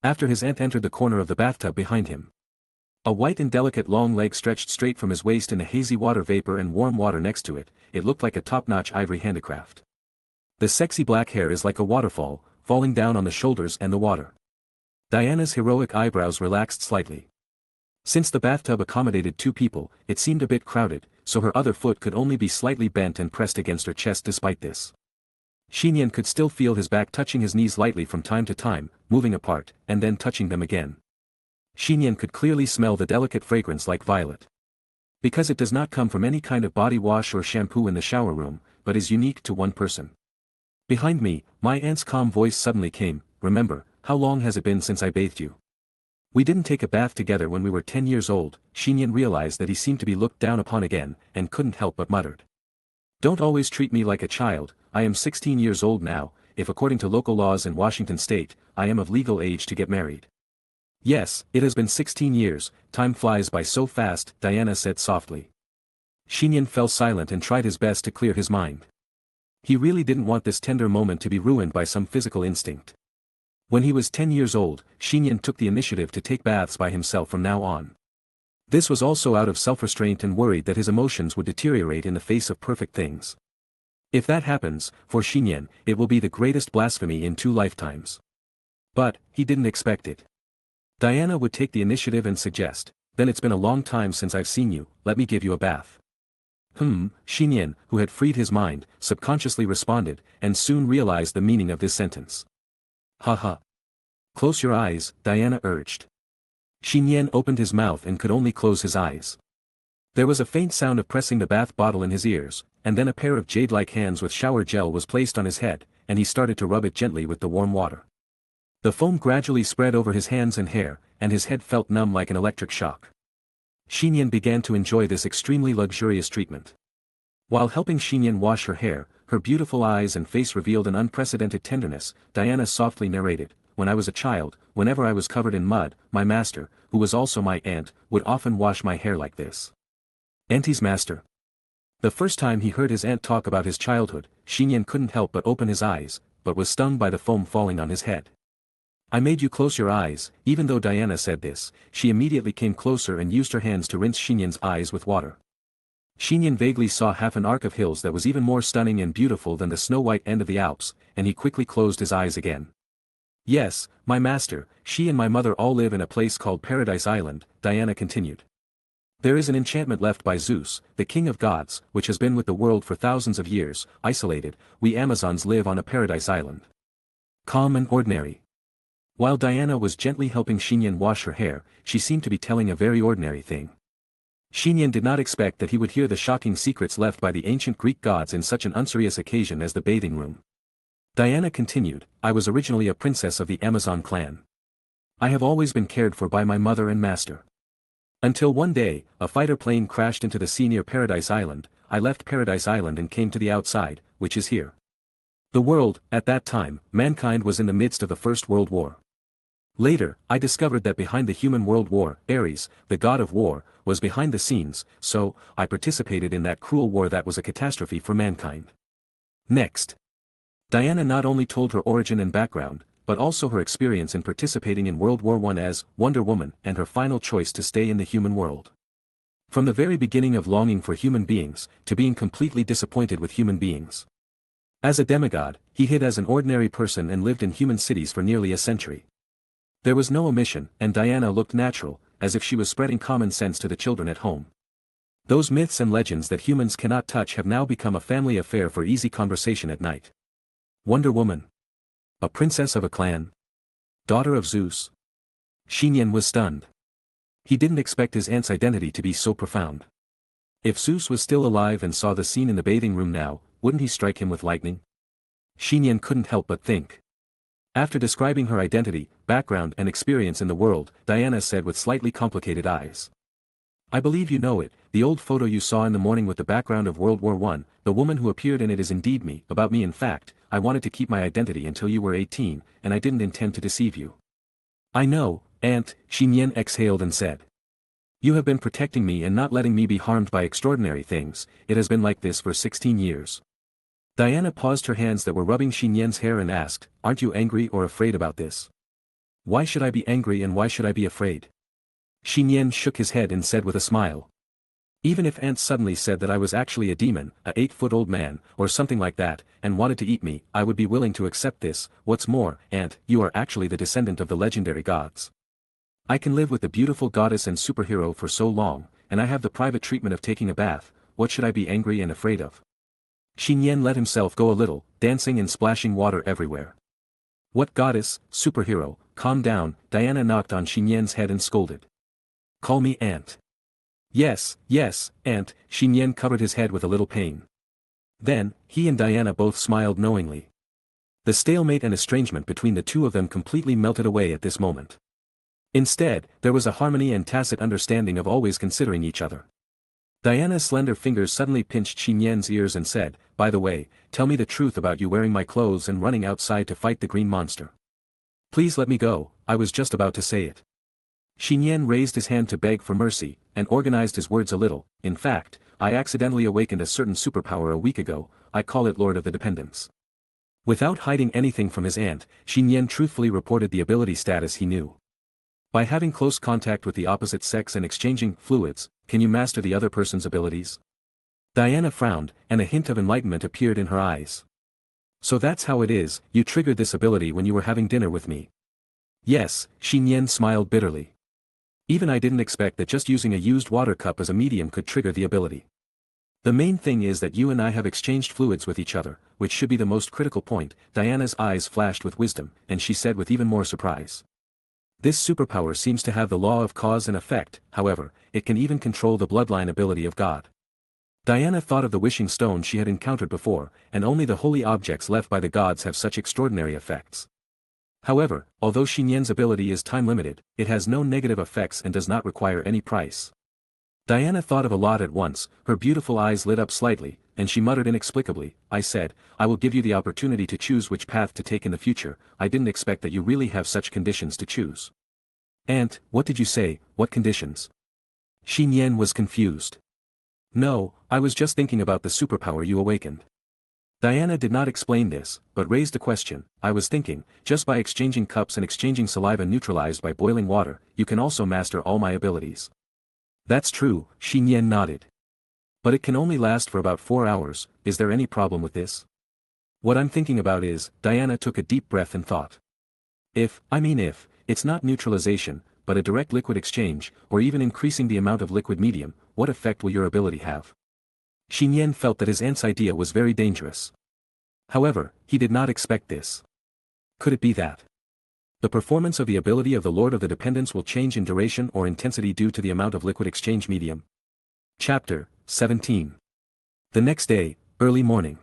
S1: After his aunt entered the corner of the bathtub behind him. A white and delicate long leg stretched straight from his waist in a hazy water vapor and warm water next to it. It looked like a top-notch ivory handicraft. The sexy black hair is like a waterfall, falling down on the shoulders and the water. Diana's heroic eyebrows relaxed slightly. Since the bathtub accommodated 2 people, it seemed a bit crowded, so her other foot could only be slightly bent and pressed against her chest despite this. Nian could still feel his back touching his knees lightly from time to time, moving apart, and then touching them again. Nian could clearly smell the delicate fragrance like violet. Because it does not come from any kind of body wash or shampoo in the shower room, but is unique to one person. Behind me, my aunt's calm voice suddenly came, "Remember, how long has it been since I bathed you? We didn't take a bath together when we were 10 years old." Nian realized that he seemed to be looked down upon again, and couldn't help but muttered. "Don't always treat me like a child. I am 16 years old now, if according to local laws in Washington state, I am of legal age to get married." "Yes, it has been 16 years, time flies by so fast," Diana said softly. Nian fell silent and tried his best to clear his mind. He really didn't want this tender moment to be ruined by some physical instinct. When he was 10 years old, Nian took the initiative to take baths by himself from now on. This was also out of self-restraint and worried that his emotions would deteriorate in the face of perfect things. If that happens, for Nian, it will be the greatest blasphemy in 2 lifetimes. But, he didn't expect it. Diana would take the initiative and suggest, "Then it's been a long time since I've seen you, let me give you a bath." Nian, who had freed his mind, subconsciously responded, and soon realized the meaning of this sentence. "Ha. Close your eyes," Diana urged. Nian opened his mouth and could only close his eyes. There was a faint sound of pressing the bath bottle in his ears, and then a pair of jade-like hands with shower gel was placed on his head, and he started to rub it gently with the warm water. The foam gradually spread over his hands and hair, and his head felt numb like an electric shock. Nian began to enjoy this extremely luxurious treatment. While helping Nian wash her hair, her beautiful eyes and face revealed an unprecedented tenderness. Diana softly narrated, "When I was a child, whenever I was covered in mud, my master, who was also my aunt, would often wash my hair like this." Auntie's master. The first time he heard his aunt talk about his childhood, Nian couldn't help but open his eyes, but was stung by the foam falling on his head. "I made you close your eyes." Even though Diana said this, she immediately came closer and used her hands to rinse Nian's eyes with water. Nian vaguely saw half an arc of hills that was even more stunning and beautiful than the snow-white end of the Alps, and he quickly closed his eyes again. "Yes, my master, she and my mother all live in a place called Paradise Island," Diana continued. "There is an enchantment left by Zeus, the king of gods, which has been with the world for thousands of years. Isolated, we Amazons live on a paradise island. Calm and ordinary." While Diana was gently helping Nian wash her hair, she seemed to be telling a very ordinary thing. Nian did not expect that he would hear the shocking secrets left by the ancient Greek gods in such an unserious occasion as the bathing room. Diana continued, "I was originally a princess of the Amazon clan. I have always been cared for by my mother and master. Until one day, a fighter plane crashed into the sea near Paradise Island. I left Paradise Island and came to the outside, which is here. The world, at that time, mankind was in the midst of the First World War. Later, I discovered that behind the human world war, Ares, the god of war, was behind the scenes, so, I participated in that cruel war that was a catastrophe for mankind." Next. Diana not only told her origin and background, but also her experience in participating in World War I as Wonder Woman and her final choice to stay in the human world. From the very beginning of longing for human beings, to being completely disappointed with human beings. As a demigod, he hid as an ordinary person and lived in human cities for nearly a century. There was no omission, and Diana looked natural, as if she was spreading common sense to the children at home. Those myths and legends that humans cannot touch have now become a family affair for easy conversation at night. Wonder Woman. A princess of a clan. Daughter of Zeus. Nian was stunned. He didn't expect his aunt's identity to be so profound. If Zeus was still alive and saw the scene in the bathing room now, wouldn't he strike him with lightning? Nian couldn't help but think. After describing her identity, background and experience in the world, Diana said with slightly complicated eyes. I believe you know it, the old photo you saw in the morning with the background of World War I, the woman who appeared in it is indeed me, about me in fact, I wanted to keep my identity until you were 18, and I didn't intend to deceive you. I know, Aunt, Nian exhaled and said. You have been protecting me and not letting me be harmed by extraordinary things, it has been like this for 16 years. Diana paused her hands that were rubbing Nian's hair and asked, aren't you angry or afraid about this? Why should I be angry and why should I be afraid? Nian shook his head and said with a smile. Even if Aunt suddenly said that I was actually a demon, a 8-foot-old man, or something like that, and wanted to eat me, I would be willing to accept this. What's more, Aunt, you are actually the descendant of the legendary gods. I can live with the beautiful goddess and superhero for so long, and I have the private treatment of taking a bath, what should I be angry and afraid of? Nian let himself go a little, dancing and splashing water everywhere. What goddess, superhero, calm down, Diana knocked on Nian's head and scolded. Call me Aunt. Yes, Aunt, Nian covered his head with a little pain. Then, he and Diana both smiled knowingly. The stalemate and estrangement between the two of them completely melted away at this moment. Instead, there was a harmony and tacit understanding of always considering each other. Diana's slender fingers suddenly pinched Nian's ears and said, by the way, tell me the truth about you wearing my clothes and running outside to fight the green monster. Please let me go, I was just about to say it. Nian raised his hand to beg for mercy, and organized his words a little. In fact, I accidentally awakened a certain superpower a week ago, I call it Lord of the Dependents. Without hiding anything from his aunt, Nian truthfully reported the ability status he knew. By having close contact with the opposite sex and exchanging fluids, can you master the other person's abilities? Diana frowned, and a hint of enlightenment appeared in her eyes. So that's how it is, you triggered this ability when you were having dinner with me. Yes, Nian smiled bitterly. Even I didn't expect that just using a used water cup as a medium could trigger the ability. The main thing is that you and I have exchanged fluids with each other, which should be the most critical point. Diana's eyes flashed with wisdom, and she said with even more surprise. This superpower seems to have the law of cause and effect, however, it can even control the bloodline ability of God. Diana thought of the wishing stone she had encountered before, and only the holy objects left by the gods have such extraordinary effects. However, although Nian's ability is time-limited, it has no negative effects and does not require any price. Diana thought of a lot at once, her beautiful eyes lit up slightly, and she muttered inexplicably, I said, I will give you the opportunity to choose which path to take in the future, I didn't expect that you really have such conditions to choose. Aunt, what did you say, what conditions? Nian was confused. No, I was just thinking about the superpower you awakened. Diana did not explain this, but raised a question. I was thinking, just by exchanging cups and exchanging saliva neutralized by boiling water, you can also master all my abilities. That's true, Nian nodded. But it can only last for about 4 hours, is there any problem with this? What I'm thinking about is, Diana took a deep breath and thought. If, it's not neutralization, but a direct liquid exchange, or even increasing the amount of liquid medium, what effect will your ability have? Nian felt that his aunt's idea was very dangerous. However, he did not expect this. Could it be that the performance of the ability of the Lord of the Dependents will change in duration or intensity due to the amount of liquid exchange medium? Chapter 17. The next day, early morning.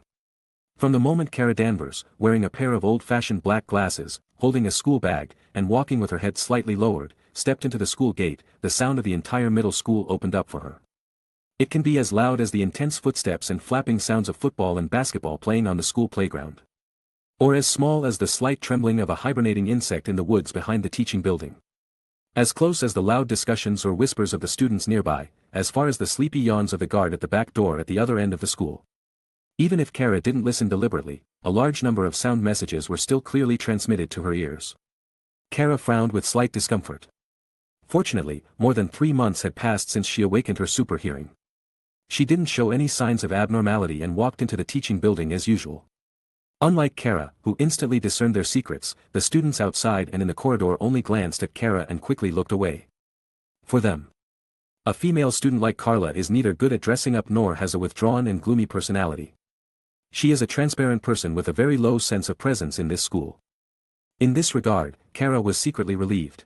S1: From the moment Kara Danvers, wearing a pair of old-fashioned black glasses, holding a school bag, and walking with her head slightly lowered, stepped into the school gate, the sound of the entire middle school opened up for her. It can be as loud as the intense footsteps and flapping sounds of football and basketball playing on the school playground. Or as small as the slight trembling of a hibernating insect in the woods behind the teaching building. As close as the loud discussions or whispers of the students nearby, as far as the sleepy yawns of the guard at the back door at the other end of the school. Even if Kara didn't listen deliberately, a large number of sound messages were still clearly transmitted to her ears. Kara frowned with slight discomfort. Fortunately, more than 3 months had passed since she awakened her super hearing. She didn't show any signs of abnormality and walked into the teaching building as usual. Unlike Kara, who instantly discerned their secrets, the students outside and in the corridor only glanced at Kara and quickly looked away. For them, a female student like Carla is neither good at dressing up nor has a withdrawn and gloomy personality. She is a transparent person with a very low sense of presence in this school. In this regard, Kara was secretly relieved.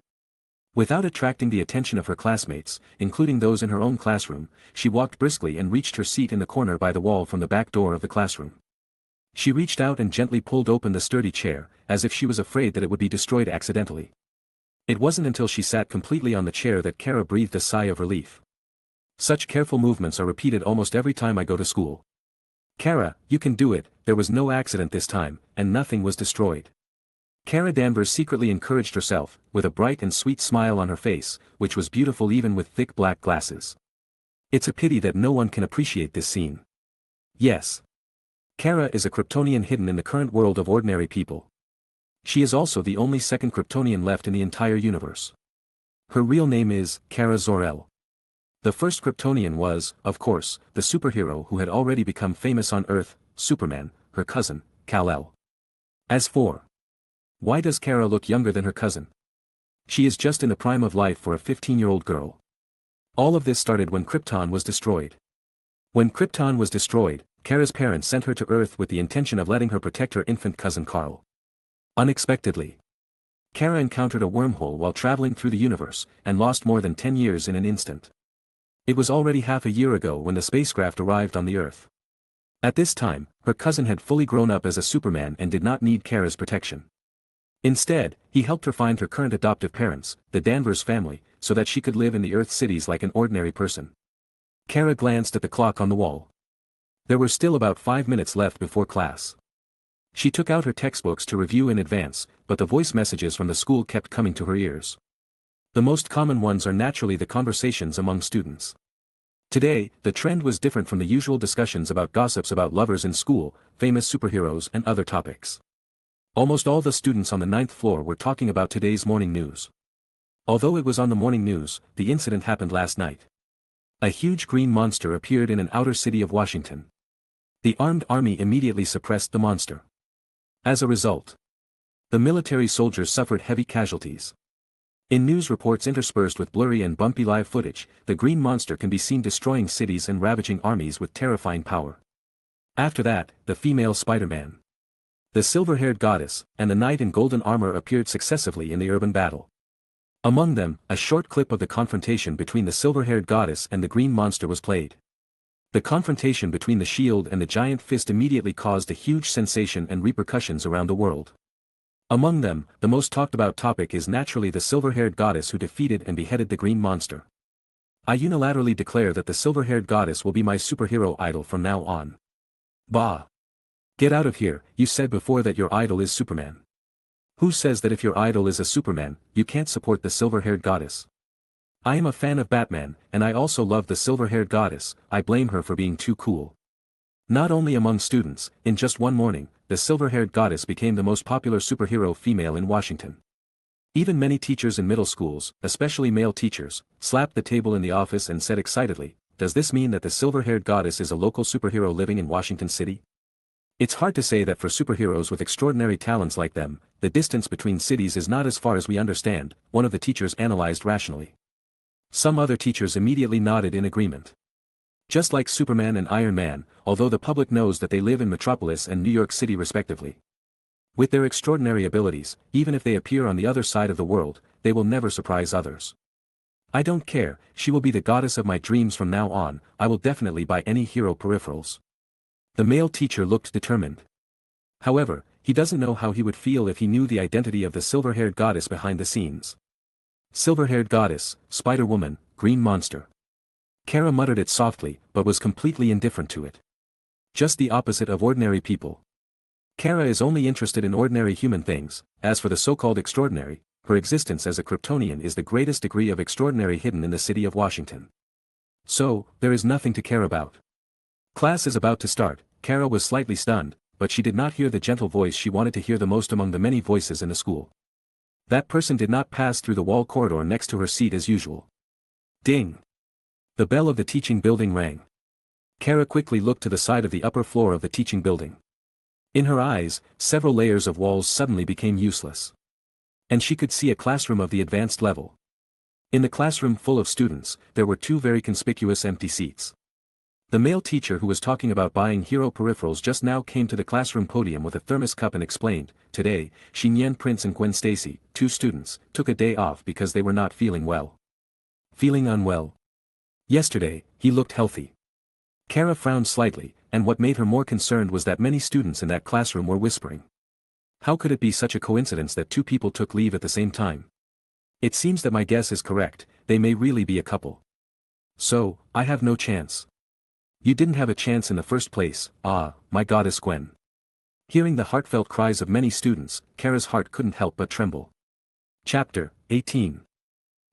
S1: Without attracting the attention of her classmates, including those in her own classroom, she walked briskly and reached her seat in the corner by the wall from the back door of the classroom. She reached out and gently pulled open the sturdy chair, as if she was afraid that it would be destroyed accidentally. It wasn't until she sat completely on the chair that Kara breathed a sigh of relief. Such careful movements are repeated almost every time I go to school. Kara, you can do it, there was no accident this time, and nothing was destroyed. Kara Danvers secretly encouraged herself, with a bright and sweet smile on her face, which was beautiful even with thick black glasses. It's a pity that no one can appreciate this scene. Yes. Kara is a Kryptonian hidden in the current world of ordinary people. She is also the only second Kryptonian left in the entire universe. Her real name is Kara Zor-El. The first Kryptonian was, of course, the superhero who had already become famous on Earth, Superman, her cousin, Kal-El. As for why does Kara look younger than her cousin? She is just in the prime of life for a 15-year-old girl. All of this started when Krypton was destroyed. When Krypton was destroyed, Kara's parents sent her to Earth with the intention of letting her protect her infant cousin Carl. Unexpectedly, Kara encountered a wormhole while traveling through the universe, and lost more than 10 years in an instant. It was already half a year ago when the spacecraft arrived on the Earth. At this time, her cousin had fully grown up as a Superman and did not need Kara's protection. Instead, he helped her find her current adoptive parents, the Danvers family, so that she could live in the Earth cities like an ordinary person. Kara glanced at the clock on the wall. There were still about 5 minutes left before class. She took out her textbooks to review in advance, but the voice messages from the school kept coming to her ears. The most common ones are naturally the conversations among students. Today, the trend was different from the usual discussions about gossips about lovers in school, famous superheroes and other topics. Almost all the students on the 9th floor were talking about today's morning news. Although it was on the morning news, the incident happened last night. A huge green monster appeared in an outer city of Washington. The armed army immediately suppressed the monster. As a result, the military soldiers suffered heavy casualties. In news reports interspersed with blurry and bumpy live footage, the green monster can be seen destroying cities and ravaging armies with terrifying power. After that, the female Spider-Man, the silver-haired goddess, and the knight in golden armor appeared successively in the urban battle. Among them, a short clip of the confrontation between the silver-haired goddess and the green monster was played. The confrontation between the shield and the giant fist immediately caused a huge sensation and repercussions around the world. Among them, the most talked about topic is naturally the silver-haired goddess who defeated and beheaded the green monster. I unilaterally declare that the silver-haired goddess will be my superhero idol from now on. Bah! Get out of here, you said before that your idol is Superman. Who says that if your idol is a Superman, you can't support the silver-haired goddess? I am a fan of Batman, and I also love the silver-haired goddess. I blame her for being too cool. Not only among students, in just one morning, the silver-haired goddess became the most popular superhero female in Washington. Even many teachers in middle schools, especially male teachers, slapped the table in the office and said excitedly, "Does this mean that the silver-haired goddess is a local superhero living in Washington City?" It's hard to say that for superheroes with extraordinary talents like them, the distance between cities is not as far as we understand, one of the teachers analyzed rationally. Some other teachers immediately nodded in agreement. Just like Superman and Iron Man, although the public knows that they live in Metropolis and New York City respectively. With their extraordinary abilities, even if they appear on the other side of the world, they will never surprise others. I don't care, she will be the goddess of my dreams from now on. I will definitely buy any hero peripherals. The male teacher looked determined. However, he doesn't know how he would feel if he knew the identity of the silver-haired goddess behind the scenes. Silver-haired goddess, Spider-Woman, green monster. Kara muttered it softly, but was completely indifferent to it. Just the opposite of ordinary people. Kara is only interested in ordinary human things. As for the so-called extraordinary, her existence as a Kryptonian is the greatest degree of extraordinary hidden in the city of Washington. So, there is nothing to care about. Class is about to start. Kara was slightly stunned, but she did not hear the gentle voice she wanted to hear the most among the many voices in the school. That person did not pass through the wall corridor next to her seat as usual. Ding! The bell of the teaching building rang. Kara quickly looked to the side of the upper floor of the teaching building. In her eyes, several layers of walls suddenly became useless. And she could see a classroom of the advanced level. In the classroom full of students, there were 2 very conspicuous empty seats. The male teacher who was talking about buying hero peripherals just now came to the classroom podium with a thermos cup and explained, "Today, Nian Prince and Gwen Stacy, 2 students, took a day off because they were not feeling well." Feeling unwell? Yesterday, he looked healthy. Kara frowned slightly, and what made her more concerned was that many students in that classroom were whispering. How could it be such a coincidence that two people took leave at the same time? It seems that my guess is correct, they may really be a couple. So, I have no chance. You didn't have a chance in the first place, my goddess Gwen. Hearing the heartfelt cries of many students, Kara's heart couldn't help but tremble. Chapter 18.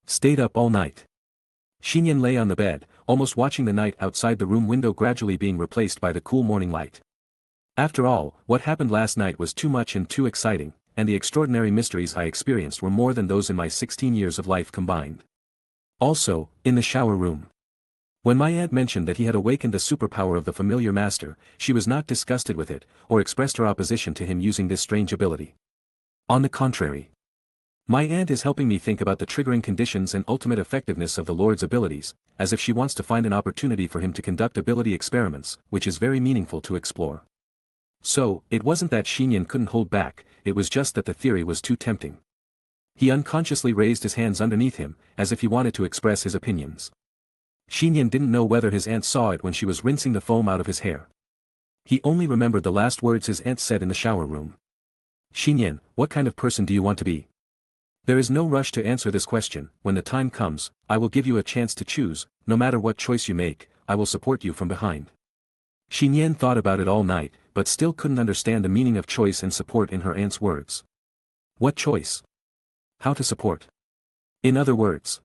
S1: Stayed up all night. Nian lay on the bed, almost watching the night outside the room window gradually being replaced by the cool morning light. After all, what happened last night was too much and too exciting, and the extraordinary mysteries I experienced were more than those in my 16 years of life combined. Also, in the shower room. When my aunt mentioned that he had awakened the superpower of the familiar master, she was not disgusted with it, or expressed her opposition to him using this strange ability. On the contrary. My aunt is helping me think about the triggering conditions and ultimate effectiveness of the Lord's abilities, as if she wants to find an opportunity for him to conduct ability experiments, which is very meaningful to explore. So, it wasn't that Nian couldn't hold back, it was just that the theory was too tempting. He unconsciously raised his hands underneath him, as if he wanted to express his opinions. Nian didn't know whether his aunt saw it when she was rinsing the foam out of his hair. He only remembered the last words his aunt said in the shower room. Nian, what kind of person do you want to be? There is no rush to answer this question. When the time comes, I will give you a chance to choose. No matter what choice you make, I will support you from behind. Nian thought about it all night, but still couldn't understand the meaning of choice and support in her aunt's words. What choice? How to support? In other words,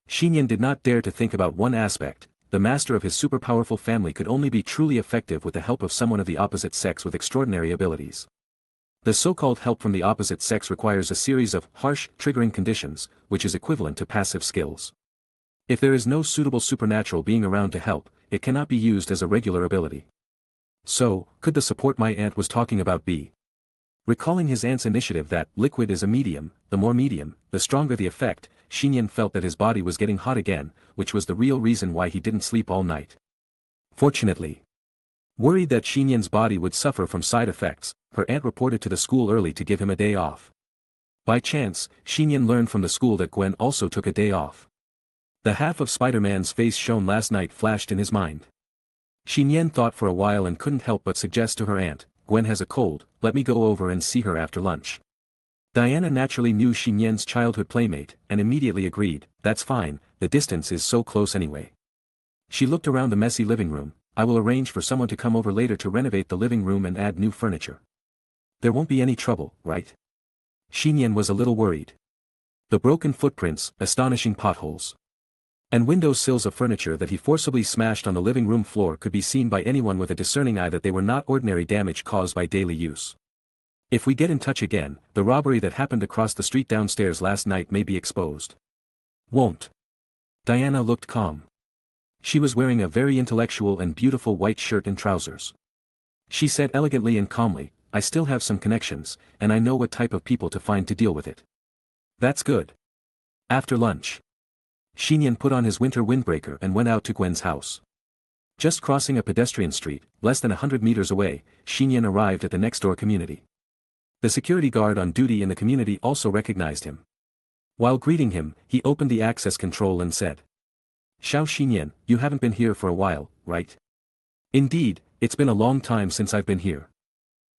S1: Nian did not dare to think about one aspect. The master of his super-powerful family could only be truly effective with the help of someone of the opposite sex with extraordinary abilities. The so-called help from the opposite sex requires a series of harsh, triggering conditions, which is equivalent to passive skills. If there is no suitable supernatural being around to help, it cannot be used as a regular ability. So, could the support my aunt was talking about be? Recalling his aunt's initiative that liquid is a medium, the more medium, the stronger the effect, Nian felt that his body was getting hot again, which was the real reason why he didn't sleep all night. Fortunately. Worried that Nian's body would suffer from side effects, her aunt reported to the school early to give him a day off. By chance, Nian learned from the school that Gwen also took a day off. The half of Spider-Man's face shown last night flashed in his mind. Nian thought for a while and couldn't help but suggest to her aunt, Gwen has a cold, let me go over and see her after lunch. Diana naturally knew Nian's childhood playmate, and immediately agreed, that's fine, the distance is so close anyway. She looked around the messy living room. I will arrange for someone to come over later to renovate the living room and add new furniture. There won't be any trouble, right? Nian was a little worried. The broken footprints, astonishing potholes, and window sills of furniture that he forcibly smashed on the living room floor could be seen by anyone with a discerning eye that they were not ordinary damage caused by daily use. If we get in touch again, the robbery that happened across the street downstairs last night may be exposed. Won't. Diana looked calm. She was wearing a very intellectual and beautiful white shirt and trousers. She said elegantly and calmly, I still have some connections, and I know what type of people to find to deal with it. That's good. After lunch, Nian put on his winter windbreaker and went out to Gwen's house. Just crossing a pedestrian street, less than 100 meters away, Nian arrived at the next-door community. The security guard on duty in the community also recognized him. While greeting him, he opened the access control and said, Xiao Nian, you haven't been here for a while, right? Indeed, it's been a long time since I've been here.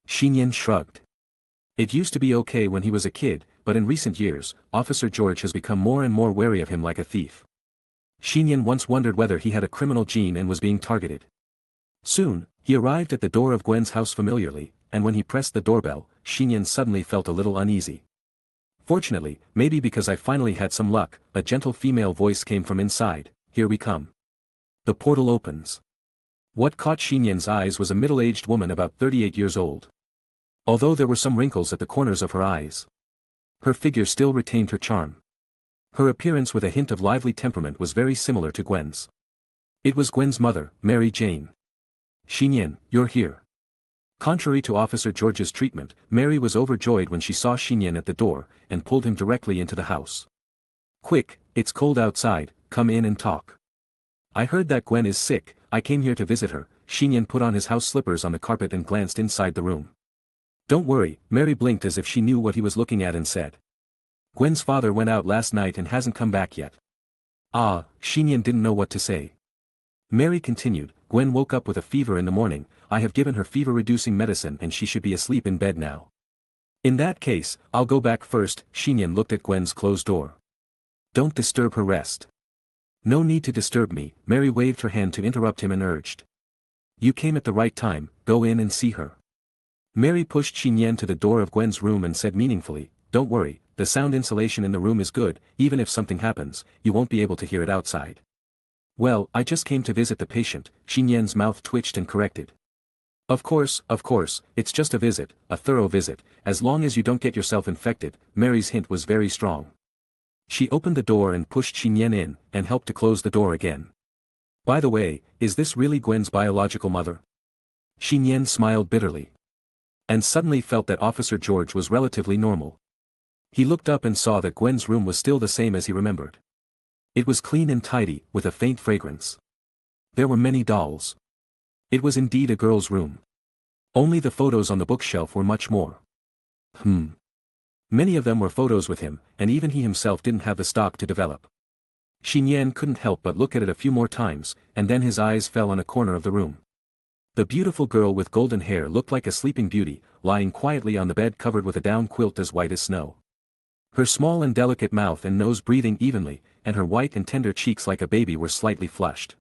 S1: Nian shrugged. It used to be okay when he was a kid, but in recent years, Officer George has become more and more wary of him like a thief. Nian once wondered whether he had a criminal gene and was being targeted. Soon, he arrived at the door of Gwen's house familiarly, and when he pressed the doorbell, Nian suddenly felt a little uneasy. Fortunately, maybe because I finally had some luck, a gentle female voice came from inside, here we come. The portal opens. What caught Nian's eyes was a middle-aged woman about 38 years old. Although there were some wrinkles at the corners of her eyes, her figure still retained her charm. Her appearance with a hint of lively temperament was very similar to Gwen's. It was Gwen's mother, Mary Jane. Nian, you're here. Contrary to Officer George's treatment, Mary was overjoyed when she saw Nian at the door, and pulled him directly into the house. Quick, it's cold outside, come in and talk. I heard that Gwen is sick, I came here to visit her. Nian put on his house slippers on the carpet and glanced inside the room. Don't worry, Mary blinked as if she knew what he was looking at and said. Gwen's father went out last night and hasn't come back yet. Nian didn't know what to say. Mary continued, Gwen woke up with a fever in the morning. I have given her fever-reducing medicine and she should be asleep in bed now. In that case, I'll go back first. Nian looked at Gwen's closed door. Don't disturb her rest. No need to disturb me. Mary waved her hand to interrupt him and urged. You came at the right time, go in and see her. Mary pushed Nian to the door of Gwen's room and said meaningfully, Don't worry, the sound insulation in the room is good. Even if something happens, you won't be able to hear it outside. Well, I just came to visit the patient. Nian's mouth twitched and corrected. Of course, it's just a visit, a thorough visit, as long as you don't get yourself infected. Mary's hint was very strong. She opened the door and pushed Nian in, and helped to close the door again. By the way, is this really Gwen's biological mother? Nian smiled bitterly. And suddenly felt that Officer George was relatively normal. He looked up and saw that Gwen's room was still the same as he remembered. It was clean and tidy, with a faint fragrance. There were many dolls. It was indeed a girl's room. Only the photos on the bookshelf were much more. Many of them were photos with him, and even he himself didn't have the stock to develop. Nian couldn't help but look at it a few more times, and then his eyes fell on a corner of the room. The beautiful girl with golden hair looked like a sleeping beauty, lying quietly on the bed covered with a down quilt as white as snow. Her small and delicate mouth and nose breathing evenly, and her white and tender cheeks like a baby were slightly flushed.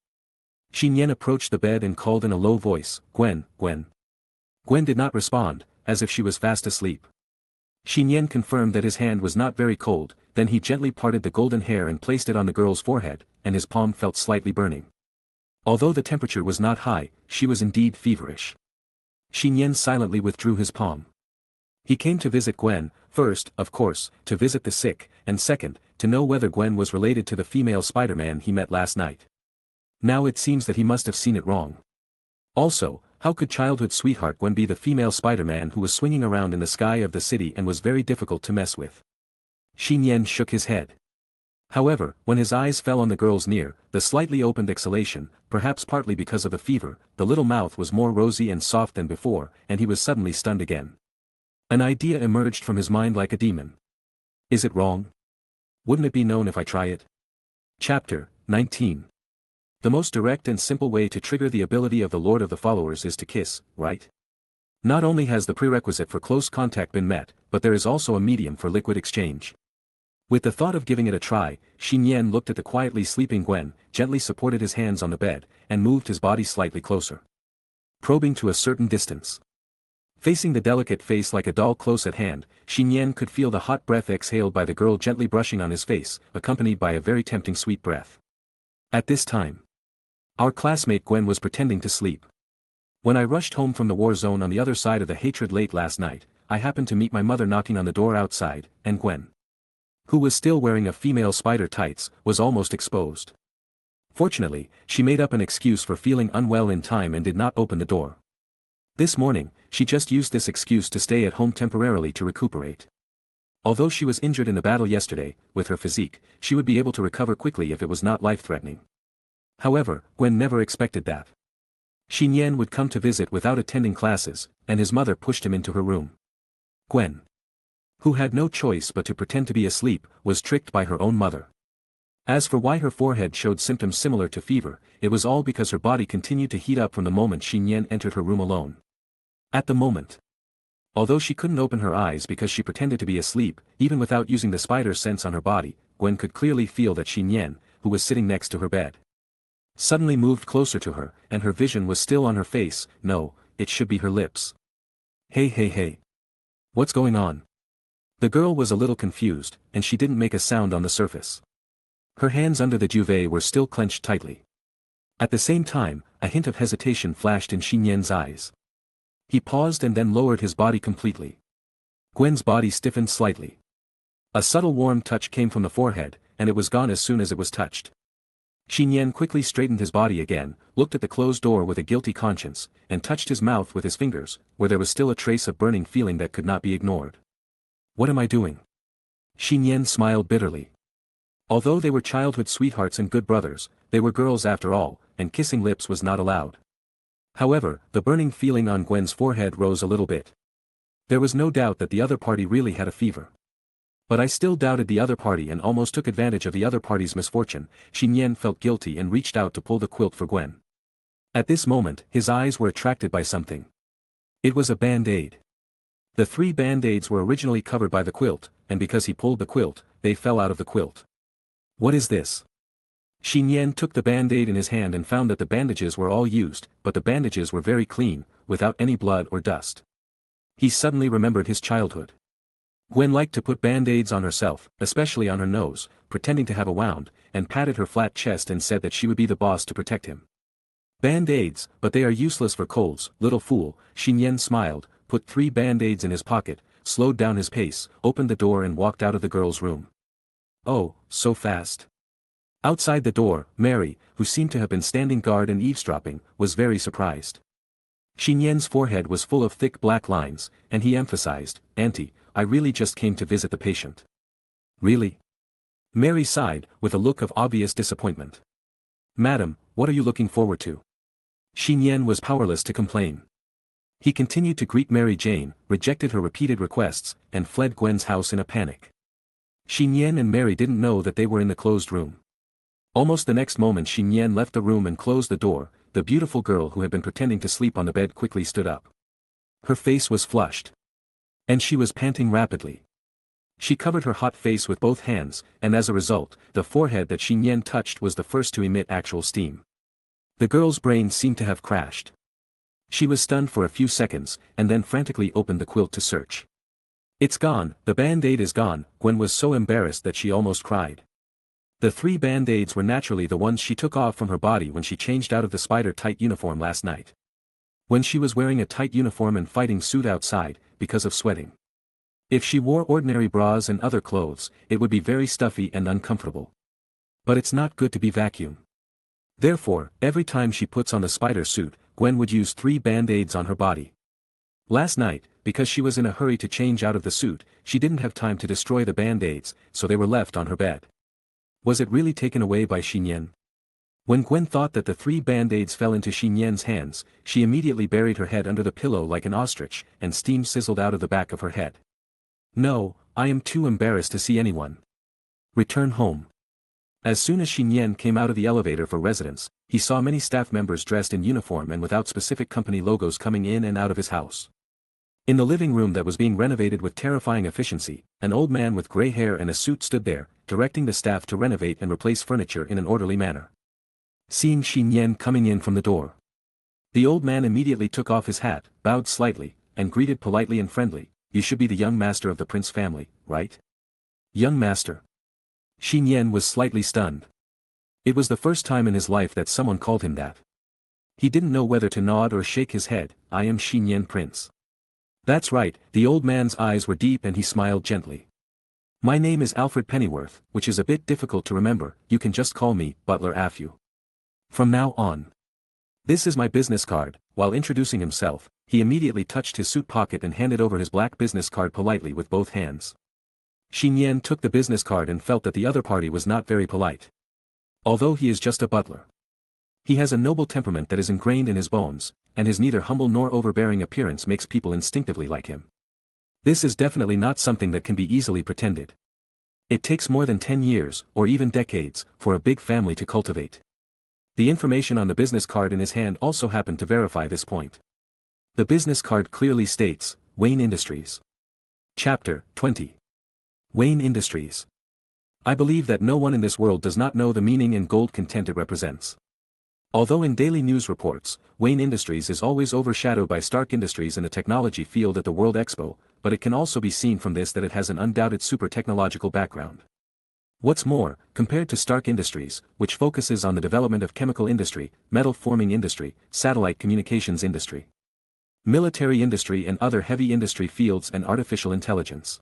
S1: Nian approached the bed and called in a low voice, Gwen, Gwen. Gwen did not respond, as if she was fast asleep. Nian confirmed that his hand was not very cold, then he gently parted the golden hair and placed it on the girl's forehead, and his palm felt slightly burning. Although the temperature was not high, she was indeed feverish. Nian silently withdrew his palm. He came to visit Gwen, first, of course, to visit the sick, and second, to know whether Gwen was related to the female Spider-Man he met last night. Now it seems that he must have seen it wrong. Also, how could childhood sweetheart Gwen be the female Spider-Man who was swinging around in the sky of the city and was very difficult to mess with? Nian shook his head. However, when his eyes fell on the girl's near, the slightly opened exhalation, perhaps partly because of the fever, the little mouth was more rosy and soft than before, and he was suddenly stunned again. An idea emerged from his mind like a demon. Is it wrong? Wouldn't it be known if I try it? Chapter 19. The most direct and simple way to trigger the ability of the Lord of the Followers is to kiss, right? Not only has the prerequisite for close contact been met, but there is also a medium for liquid exchange. With the thought of giving it a try, Nian looked at the quietly sleeping Gwen, gently supported his hands on the bed, and moved his body slightly closer. Probing to a certain distance. Facing the delicate face like a doll close at hand, Nian could feel the hot breath exhaled by the girl gently brushing on his face, accompanied by a very tempting sweet breath. At this time, our classmate Gwen was pretending to sleep. When I rushed home from the war zone on the other side of the hatred late last night, I happened to meet my mother knocking on the door outside, and Gwen, who was still wearing a female spider tights, was almost exposed. Fortunately, she made up an excuse for feeling unwell in time and did not open the door. This morning, she just used this excuse to stay at home temporarily to recuperate. Although she was injured in the battle yesterday, with her physique, she would be able to recover quickly if it was not life-threatening. However, Gwen never expected that. Nian would come to visit without attending classes, and his mother pushed him into her room. Gwen, who had no choice but to pretend to be asleep, was tricked by her own mother. As for why her forehead showed symptoms similar to fever, it was all because her body continued to heat up from the moment Nian entered her room alone. At the moment, although she couldn't open her eyes because she pretended to be asleep, even without using the spider sense on her body, Gwen could clearly feel that Nian, who was sitting next to her bed, suddenly moved closer to her, and her vision was still on her face. No, it should be her lips. Hey. What's going on? The girl was a little confused, and she didn't make a sound on the surface. Her hands under the duvet were still clenched tightly. At the same time, a hint of hesitation flashed in Nian's eyes. He paused and then lowered his body completely. Gwen's body stiffened slightly. A subtle warm touch came from the forehead, and it was gone as soon as it was touched. Nian quickly straightened his body again, looked at the closed door with a guilty conscience, and touched his mouth with his fingers, where there was still a trace of burning feeling that could not be ignored. What am I doing? Nian smiled bitterly. Although they were childhood sweethearts and good brothers, they were girls after all, and kissing lips was not allowed. However, the burning feeling on Gwen's forehead rose a little bit. There was no doubt that the other party really had a fever. But I still doubted the other party and almost took advantage of the other party's misfortune. Nian felt guilty and reached out to pull the quilt for Gwen. At this moment, his eyes were attracted by something. It was a band-aid. The 3 band-aids were originally covered by the quilt, and because he pulled the quilt, they fell out of the quilt. What is this? Nian took the band-aid in his hand and found that the bandages were all used, but the bandages were very clean, without any blood or dust. He suddenly remembered his childhood. Gwen liked to put band-aids on herself, especially on her nose, pretending to have a wound, and patted her flat chest and said that she would be the boss to protect him. Band-aids, but they are useless for colds, little fool. Nian smiled, put 3 band-aids in his pocket, slowed down his pace, opened the door and walked out of the girl's room. Oh, so fast. Outside the door, Mary, who seemed to have been standing guard and eavesdropping, was very surprised. Nian's forehead was full of thick black lines, and he emphasized, "Auntie, I really just came to visit the patient." "Really?" Mary sighed, with a look of obvious disappointment. "Madam, what are you looking forward to?" Nian was powerless to complain. He continued to greet Mary Jane, rejected her repeated requests, and fled Gwen's house in a panic. Nian and Mary didn't know that they were in the closed room. Almost the next moment Nian left the room and closed the door. The beautiful girl who had been pretending to sleep on the bed quickly stood up. Her face was flushed. And she was panting rapidly. She covered her hot face with both hands, and as a result, the forehead that Nian touched was the first to emit actual steam. The girl's brain seemed to have crashed. She was stunned for a few seconds, and then frantically opened the quilt to search. "It's gone, the band-aid is gone." Gwen was so embarrassed that she almost cried. The 3 band-aids were naturally the ones she took off from her body when she changed out of the spider-tight uniform last night. When she was wearing a tight uniform and fighting suit outside, because of sweating. If she wore ordinary bras and other clothes, it would be very stuffy and uncomfortable. But it's not good to be vacuum. Therefore, every time she puts on the spider suit, Gwen would use 3 band-aids on her body. Last night, because she was in a hurry to change out of the suit, she didn't have time to destroy the band-aids, so they were left on her bed. Was it really taken away by Nian? When Gwen thought that the 3 band-aids fell into Nian's hands, she immediately buried her head under the pillow like an ostrich, and steam sizzled out of the back of her head. "No, I am too embarrassed to see anyone. Return home." As soon as Nian came out of the elevator for residence, he saw many staff members dressed in uniform and without specific company logos coming in and out of his house. In the living room that was being renovated with terrifying efficiency, an old man with gray hair and a suit stood there, directing the staff to renovate and replace furniture in an orderly manner. Seeing Nian coming in from the door, the old man immediately took off his hat, bowed slightly, and greeted politely and friendly, "You should be the young master of the Prince family, right?" "Young master?" Nian was slightly stunned. It was the first time in his life that someone called him that. He didn't know whether to nod or shake his head. "I am Nian Prince." "That's right." The old man's eyes were deep and he smiled gently. "My name is Alfred Pennyworth, which is a bit difficult to remember. You can just call me Butler Afew from now on. This is my business card." While introducing himself, he immediately touched his suit pocket and handed over his black business card politely with both hands. Nian took the business card and felt that the other party was not very polite. Although he is just a butler, he has a noble temperament that is ingrained in his bones, and his neither humble nor overbearing appearance makes people instinctively like him. This is definitely not something that can be easily pretended. It takes more than 10 years, or even decades, for a big family to cultivate. The information on the business card in his hand also happened to verify this point. The business card clearly states, Wayne Industries. Chapter 20. Wayne Industries. I believe that no one in this world does not know the meaning and gold content it represents. Although in daily news reports, Wayne Industries is always overshadowed by Stark Industries in the technology field at the World Expo, but it can also be seen from this that it has an undoubted super technological background. What's more, compared to Stark Industries, which focuses on the development of chemical industry, metal forming industry, satellite communications industry, military industry and other heavy industry fields and artificial intelligence.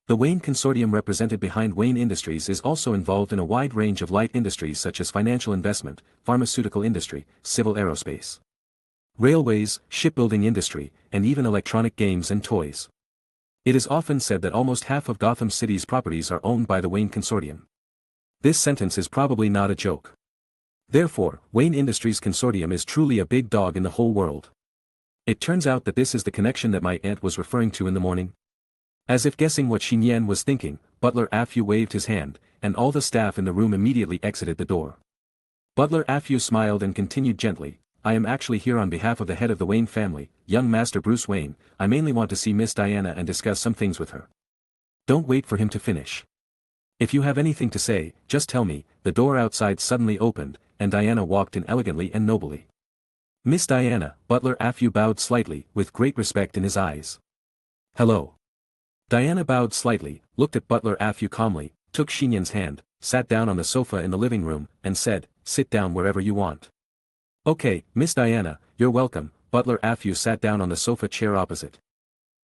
S1: The Wayne Consortium represented behind Wayne Industries is also involved in a wide range of light industries such as financial investment, pharmaceutical industry, civil aerospace, railways, shipbuilding industry, and even electronic games and toys. It is often said that almost half of Gotham City's properties are owned by the Wayne Consortium. This sentence is probably not a joke. Therefore, Wayne Industries Consortium is truly a big dog in the whole world. It turns out that this is the connection that my aunt was referring to in the morning. As if guessing what Nian was thinking, Butler Afew waved his hand, and all the staff in the room immediately exited the door. Butler Afew smiled and continued gently, I am actually here on behalf of the head of the Wayne family, young Master Bruce Wayne. I mainly want to see Miss Diana and discuss some things with her. Don't wait for him to finish. If you have anything to say, just tell me." The door outside suddenly opened, and Diana walked in elegantly and nobly. "Miss Diana," Butler Affew bowed slightly, with great respect in his eyes. "Hello." Diana bowed slightly, looked at Butler Affew calmly, took Xinyan's hand, sat down on the sofa in the living room, and said, "Sit down wherever you want." "Okay, Miss Diana, you're welcome." Butler Affew sat down on the sofa chair opposite.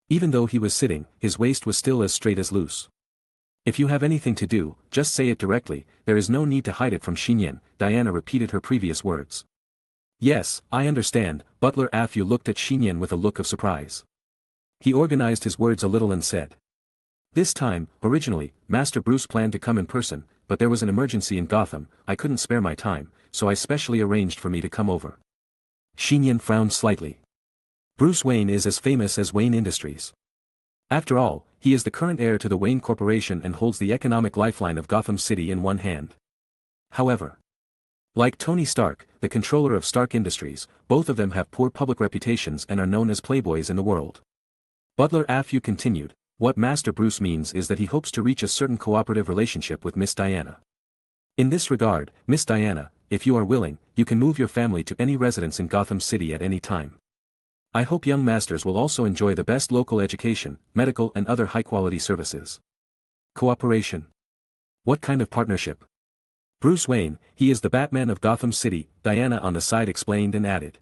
S1: Even though he was sitting, his waist was still as straight as loose. "If you have anything to do, just say it directly, there is no need to hide it from Xinyan," Diana repeated her previous words. "Yes, I understand." Butler Affew looked at Xinyan with a look of surprise. He organized his words a little and said. "This time, originally, Master Bruce planned to come in person, but there was an emergency in Gotham. I couldn't spare my time, so I specially arranged for me to come over." Xinyan frowned slightly. Bruce Wayne is as famous as Wayne Industries. After all, he is the current heir to the Wayne Corporation and holds the economic lifeline of Gotham City in one hand. However, like Tony Stark, the controller of Stark Industries, both of them have poor public reputations and are known as playboys in the world. Butler Affew continued, "What Master Bruce means is that he hopes to reach a certain cooperative relationship with Miss Diana. In this regard, Miss Diana, if you are willing, you can move your family to any residence in Gotham City at any time. I hope young masters will also enjoy the best local education, medical and other high-quality services." Cooperation? What kind of partnership? "Bruce Wayne, he is the Batman of Gotham City," Diana on the side explained and added.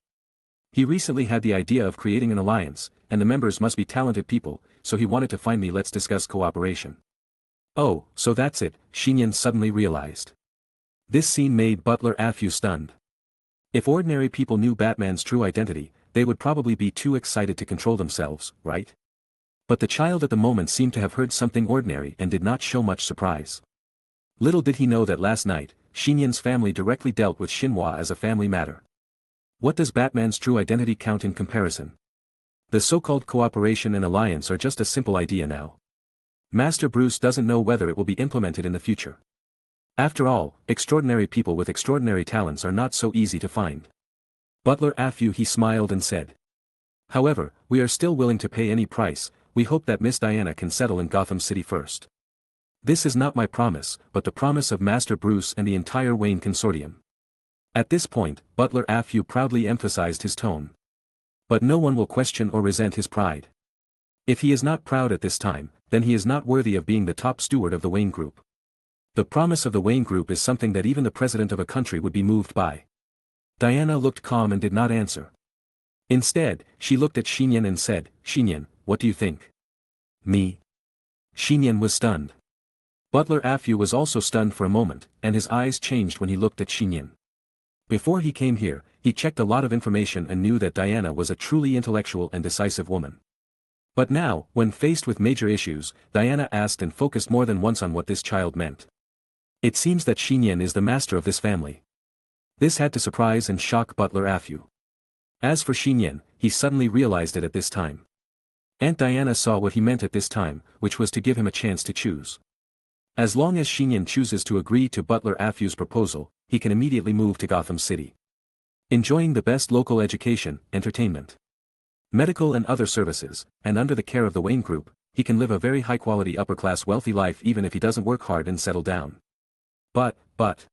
S1: "He recently had the idea of creating an alliance, and the members must be talented people, so he wanted to find me. Let's discuss cooperation." "Oh, so that's it," Xinyan suddenly realized. This scene made Butler Affew stunned. If ordinary people knew Batman's true identity, they would probably be too excited to control themselves, right? But the child at the moment seemed to have heard something ordinary and did not show much surprise. Little did he know that last night, Xinyan's family directly dealt with Xinhua as a family matter. What does Batman's true identity count in comparison? The so-called cooperation and alliance are just a simple idea now. Master Bruce doesn't know whether it will be implemented in the future. After all, extraordinary people with extraordinary talents are not so easy to find. Butler Affew he smiled and said. "However, we are still willing to pay any price. We hope that Miss Diana can settle in Gotham City first. This is not my promise, but the promise of Master Bruce and the entire Wayne Consortium." At this point, Butler Affew proudly emphasized his tone. But no one will question or resent his pride. If he is not proud at this time, then he is not worthy of being the top steward of the Wayne Group. The promise of the Wayne Group is something that even the president of a country would be moved by. Diana looked calm and did not answer. Instead, she looked at Xinyan and said, "Xinyan, what do you think?" "Me?" Xinyan was stunned. Butler Affew was also stunned for a moment, and his eyes changed when he looked at Xinyan. Before he came here, he checked a lot of information and knew that Diana was a truly intellectual and decisive woman. But now, when faced with major issues, Diana asked and focused more than once on what this child meant. It seems that Xinyan is the master of this family. This had to surprise and shock Butler Affew. As for Xinyan, he suddenly realized it at this time. Aunt Diana saw what he meant at this time, which was to give him a chance to choose. As long as Xinyan chooses to agree to Butler Affew's proposal, he can immediately move to Gotham City. Enjoying the best local education, entertainment, medical and other services, and under the care of the Wayne Group, he can live a very high-quality upper-class wealthy life even if he doesn't work hard and settle down. But.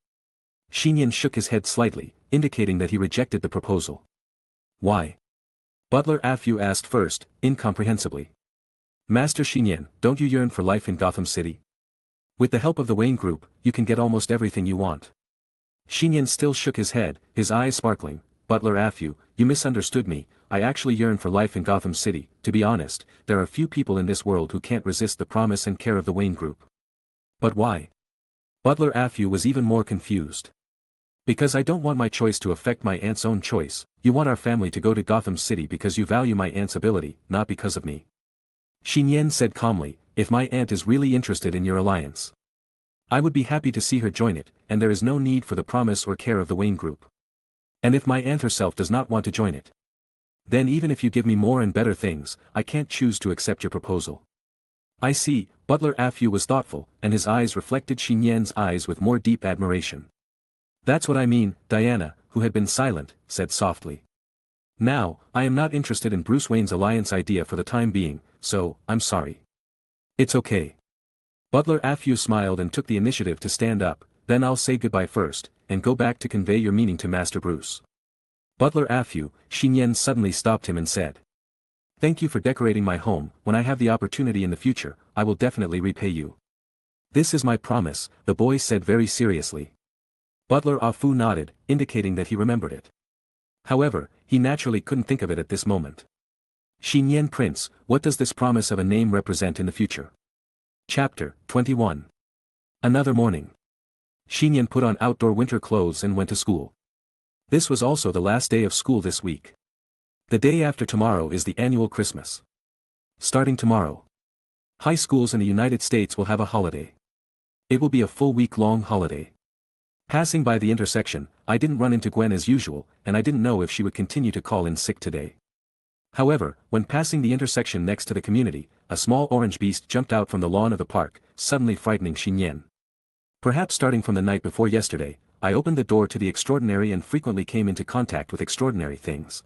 S1: Xinyan shook his head slightly, indicating that he rejected the proposal. "Why?" Butler Affew asked first, incomprehensibly. "Master Xinyan, don't you yearn for life in Gotham City? With the help of the Wayne Group, you can get almost everything you want." Xinyan still shook his head, his eyes sparkling. "Butler Affew, you misunderstood me. I actually yearn for life in Gotham City. To be honest, there are few people in this world who can't resist the promise and care of the Wayne Group." "But why?" Butler Affew was even more confused. "Because I don't want my choice to affect my aunt's own choice. You want our family to go to Gotham City because you value my aunt's ability, not because of me." Xinyan said calmly, "If my aunt is really interested in your alliance, I would be happy to see her join it, and there is no need for the promise or care of the Wayne Group. And if my aunt herself does not want to join it, then even if you give me more and better things, I can't choose to accept your proposal." "I see." Butler Affew was thoughtful, and his eyes reflected Xinyan's eyes with more deep admiration. "That's what I mean, Diana, who had been silent, said softly. Now, I am not interested in Bruce Wayne's alliance idea for the time being, so, I'm sorry. It's okay. Butler Afew smiled and took the initiative to stand up. Then I'll say goodbye first, and go back to convey your meaning to Master Bruce. Butler Afew, Nian suddenly stopped him and said. Thank you for decorating my home. When I have the opportunity in the future, I will definitely repay you. This is my promise, the boy said very seriously. Butler Afew nodded, indicating that he remembered it. However, he naturally couldn't think of it at this moment. Nian Prince, what does this promise of a name represent in the future? Chapter 21. Another morning. Nian put on outdoor winter clothes and went to school. This was also the last day of school this week. The day after tomorrow is the annual Christmas. Starting tomorrow, high schools in the United States will have a holiday. It will be a full week-long holiday. Passing by the intersection, I didn't run into Gwen as usual, and I didn't know if she would continue to call in sick today. However, when passing the intersection next to the community, a small orange beast jumped out from the lawn of the park, suddenly frightening Nian. Perhaps starting from the night before yesterday, I opened the door to the extraordinary and frequently came into contact with extraordinary things.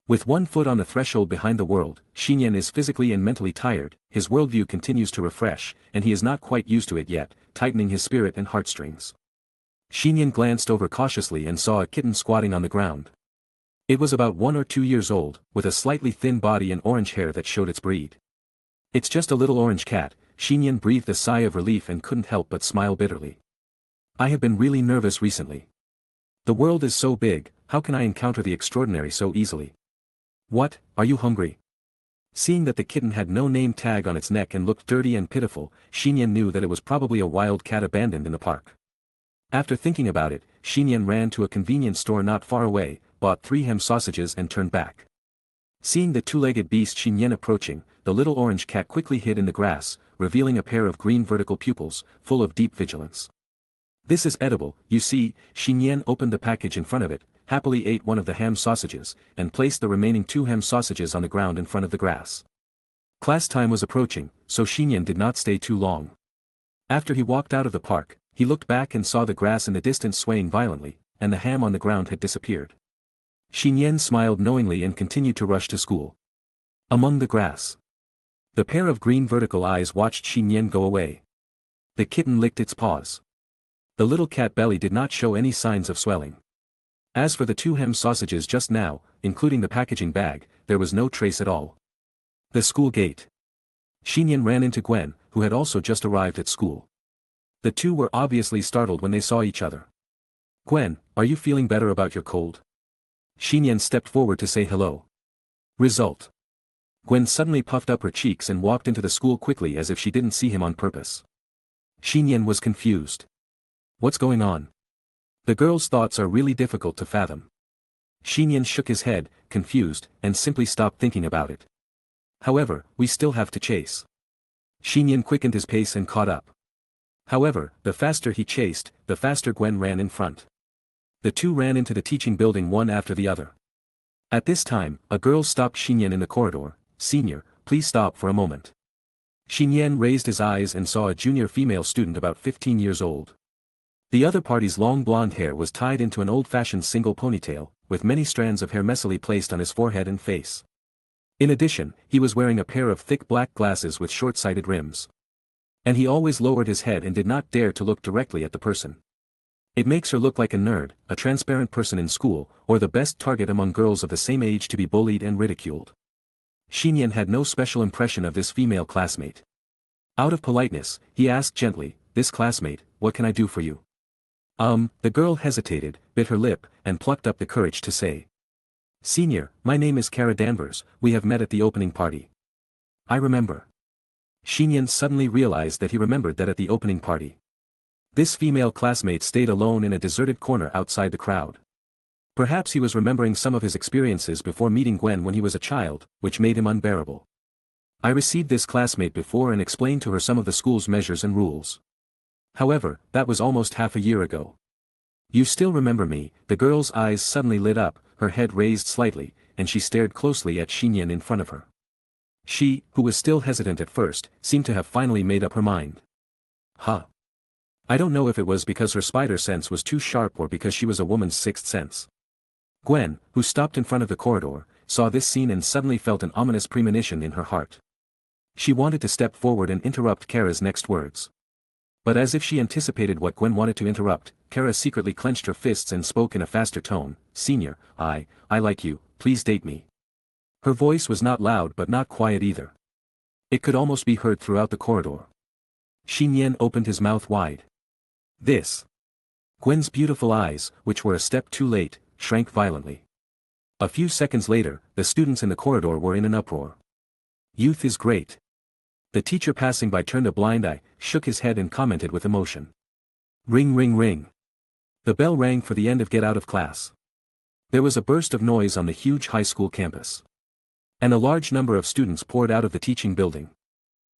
S1: With one foot on the threshold behind the world, Nian is physically and mentally tired, his worldview continues to refresh, and he is not quite used to it yet, tightening his spirit and heartstrings. Nian glanced over cautiously and saw a kitten squatting on the ground. It was about 1 or 2 years old, with a slightly thin body and orange hair that showed its breed. It's just a little orange cat, Nian breathed a sigh of relief and couldn't help but smile bitterly. I have been really nervous recently. The world is so big, how can I encounter the extraordinary so easily? What, are you hungry? Seeing that the kitten had no name tag on its neck and looked dirty and pitiful, Nian knew that it was probably a wild cat abandoned in the park. After thinking about it, Nian ran to a convenience store not far away, bought 3 ham sausages and turned back. Seeing the two-legged beast Nian approaching, the little orange cat quickly hid in the grass, revealing a pair of green vertical pupils, full of deep vigilance. This is edible, you see. Nian opened the package in front of it, happily ate one of the ham sausages, and placed the remaining 2 ham sausages on the ground in front of the grass. Class time was approaching, so Nian did not stay too long. After he walked out of the park, he looked back and saw the grass in the distance swaying violently, and the ham on the ground had disappeared. Nian smiled knowingly and continued to rush to school. Among the grass, the pair of green vertical eyes watched Nian go away. The kitten licked its paws. The little cat belly did not show any signs of swelling. As for the 2 ham sausages just now, including the packaging bag, there was no trace at all. The school gate. Nian ran into Gwen, who had also just arrived at school. The two were obviously startled when they saw each other. Gwen, are you feeling better about your cold? Nian stepped forward to say hello. Result. Gwen suddenly puffed up her cheeks and walked into the school quickly as if she didn't see him on purpose. Nian was confused. What's going on? The girl's thoughts are really difficult to fathom. Nian shook his head, confused, and simply stopped thinking about it. However, we still have to chase. Nian quickened his pace and caught up. However, the faster he chased, the faster Gwen ran in front. The two ran into the teaching building one after the other. At this time, a girl stopped Nian in the corridor. Senior, please stop for a moment. Nian raised his eyes and saw a junior female student about 15 years old. The other party's long blonde hair was tied into an old-fashioned single ponytail, with many strands of hair messily placed on his forehead and face. In addition, he was wearing a pair of thick black glasses with short-sighted rims. And he always lowered his head and did not dare to look directly at the person. It makes her look like a nerd, a transparent person in school, or the best target among girls of the same age to be bullied and ridiculed. Nian had no special impression of this female classmate. Out of politeness, he asked gently, "This classmate, what can I do for you?" The girl hesitated, bit her lip, and plucked up the courage to say. "Senior, my name is Kara Danvers, we have met at the opening party." "I remember." Nian suddenly realized that he remembered that at the opening party. This female classmate stayed alone in a deserted corner outside the crowd. Perhaps he was remembering some of his experiences before meeting Gwen when he was a child, which made him unbearable. "I received this classmate before and explained to her some of the school's measures and rules. However, that was almost half a year ago." "You still remember me?" The girl's eyes suddenly lit up, her head raised slightly, and she stared closely at Nian in front of her. She, who was still hesitant at first, seemed to have finally made up her mind. Huh. I don't know if it was because her spider sense was too sharp or because she was a woman's sixth sense. Gwen, who stopped in front of the corridor, saw this scene and suddenly felt an ominous premonition in her heart. She wanted to step forward and interrupt Kara's next words. But as if she anticipated what Gwen wanted to interrupt, Kara secretly clenched her fists and spoke in a faster tone, "Senior, I like you, please date me." Her voice was not loud but not quiet either. It could almost be heard throughout the corridor. Nian opened his mouth wide. This. Gwen's beautiful eyes, which were a step too late, shrank violently. A few seconds later, the students in the corridor were in an uproar. Youth is great. The teacher passing by turned a blind eye, shook his head and commented with emotion. Ring ring ring. The bell rang for the end of get out of class. There was a burst of noise on the huge high school campus. And a large number of students poured out of the teaching building.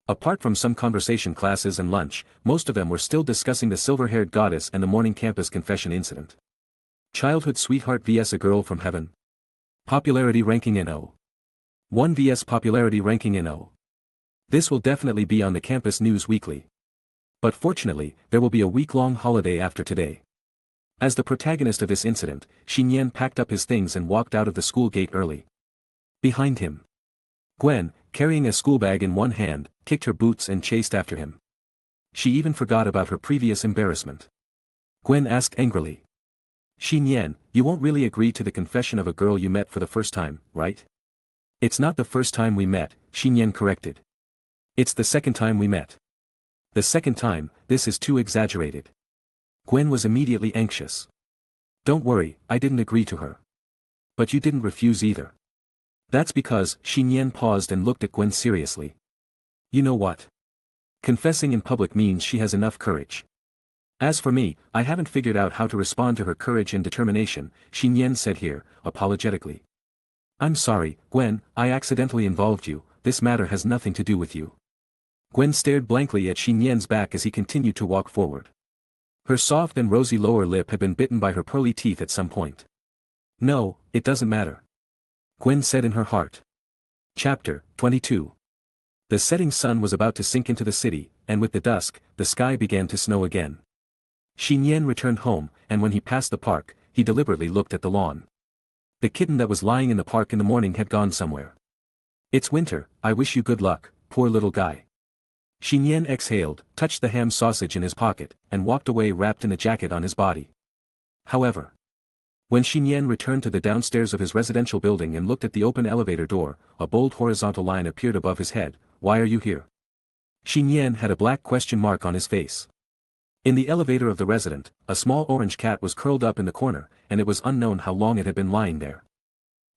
S1: Apart from some conversation classes and lunch, most of them were still discussing the silver-haired goddess and the morning campus confession incident. Childhood sweetheart vs a girl from heaven. Popularity ranking NO. 1 vs popularity ranking NO. This will definitely be on the campus news weekly. But fortunately, there will be a week-long holiday after today. As the protagonist of this incident, Nian packed up his things and walked out of the school gate early. Behind him, Gwen, carrying a school bag in one hand, kicked her boots and chased after him. She even forgot about her previous embarrassment. Gwen asked angrily. Nian, you won't really agree to the confession of a girl you met for the first time, right? It's not the first time we met, Nian corrected. It's the second time we met. The second time, this is too exaggerated. Gwen was immediately anxious. Don't worry, I didn't agree to her. But you didn't refuse either. That's because, Nian paused and looked at Gwen seriously. You know what? Confessing in public means she has enough courage. As for me, I haven't figured out how to respond to her courage and determination, Nian said here, apologetically. I'm sorry, Gwen, I accidentally involved you, this matter has nothing to do with you. Gwen stared blankly at Nian's back as he continued to walk forward. Her soft and rosy lower lip had been bitten by her pearly teeth at some point. No, it doesn't matter. Gwen said in her heart. Chapter 22. The setting sun was about to sink into the city, and with the dusk, the sky began to snow again. Nian returned home, and when he passed the park, he deliberately looked at the lawn. The kitten that was lying in the park in the morning had gone somewhere. It's winter, I wish you good luck, poor little guy. Nian exhaled, touched the ham sausage in his pocket, and walked away wrapped in a jacket on his body. However, when Nian returned to the downstairs of his residential building and looked at the open elevator door, a bold horizontal line appeared above his head. Why are you here? Nian had a black question mark on his face. In the elevator of the resident, a small orange cat was curled up in the corner, and it was unknown how long it had been lying there.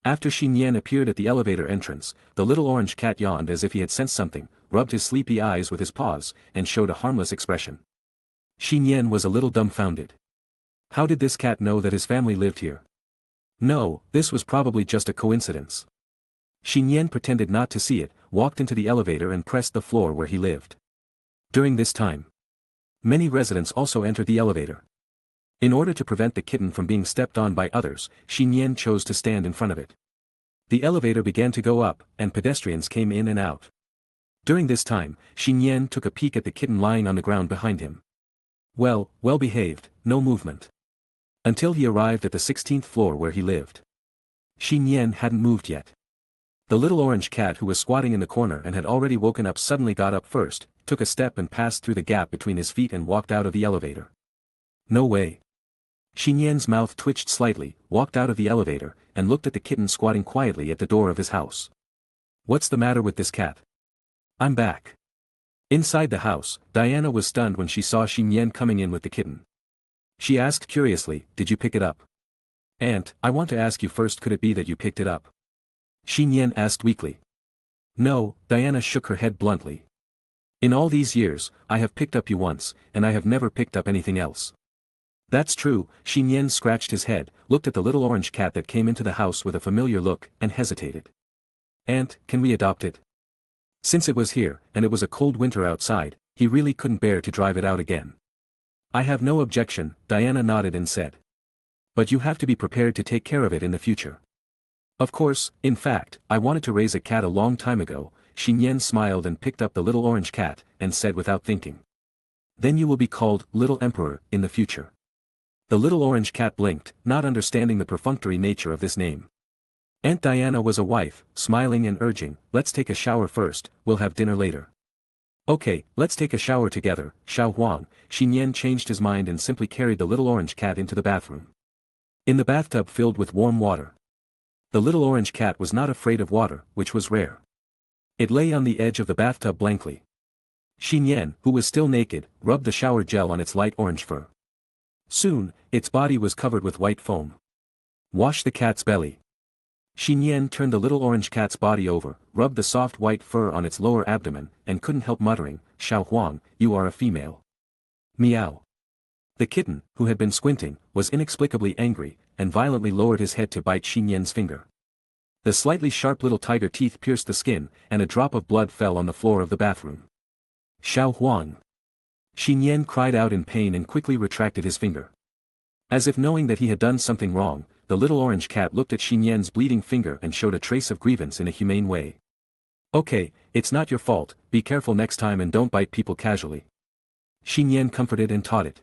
S1: After Nian appeared at the elevator entrance, the little orange cat yawned as if he had sensed something, rubbed his sleepy eyes with his paws, and showed a harmless expression. Nian was a little dumbfounded. How did this cat know that his family lived here? No, this was probably just a coincidence. Nian pretended not to see it, walked into the elevator and pressed the floor where he lived. During this time, many residents also entered the elevator. In order to prevent the kitten from being stepped on by others, Nian chose to stand in front of it. The elevator began to go up, and pedestrians came in and out. During this time, Nian took a peek at the kitten lying on the ground behind him. Well behaved, no movement. Until he arrived at the 16th floor where he lived. Nian hadn't moved yet. The little orange cat who was squatting in the corner and had already woken up suddenly got up first, took a step and passed through the gap between his feet and walked out of the elevator. No way. Nian's mouth twitched slightly, walked out of the elevator, and looked at the kitten squatting quietly at the door of his house. What's the matter with this cat? I'm back. Inside the house, Diana was stunned when she saw Nian coming in with the kitten. She asked curiously, did you pick it up? Aunt, I want to ask you first, could it be that you picked it up? Nian asked weakly. No, Diana shook her head bluntly. In all these years, I have picked up you once, and I have never picked up anything else. That's true, Nian scratched his head, looked at the little orange cat that came into the house with a familiar look, and hesitated. Aunt, can we adopt it? Since it was here, and it was a cold winter outside, he really couldn't bear to drive it out again. I have no objection, Diana nodded and said. But you have to be prepared to take care of it in the future. Of course, in fact, I wanted to raise a cat a long time ago. Nian smiled and picked up the little orange cat, and said without thinking. Then you will be called Little Emperor in the future. The little orange cat blinked, not understanding the perfunctory nature of this name. Aunt Diana was a wife, smiling and urging, "Let's take a shower first, we'll have dinner later." "Okay, let's take a shower together, Xiao Huang." Nian changed his mind and simply carried the little orange cat into the bathroom. In the bathtub filled with warm water. The little orange cat was not afraid of water, which was rare. It lay on the edge of the bathtub blankly. Nian, who was still naked, rubbed the shower gel on its light orange fur. Soon, its body was covered with white foam. "Wash the cat's belly." Nian turned the little orange cat's body over, rubbed the soft white fur on its lower abdomen, and couldn't help muttering, "Xiao Huang, you are a female." Meow. The kitten, who had been squinting, was inexplicably angry, and violently lowered his head to bite Nian's finger. The slightly sharp little tiger teeth pierced the skin, and a drop of blood fell on the floor of the bathroom. "Xiao Huang." Nian cried out in pain and quickly retracted his finger. As if knowing that he had done something wrong, the little orange cat looked at Nian's bleeding finger and showed a trace of grievance in a humane way. "Okay, it's not your fault, be careful next time and don't bite people casually." Nian comforted and taught it.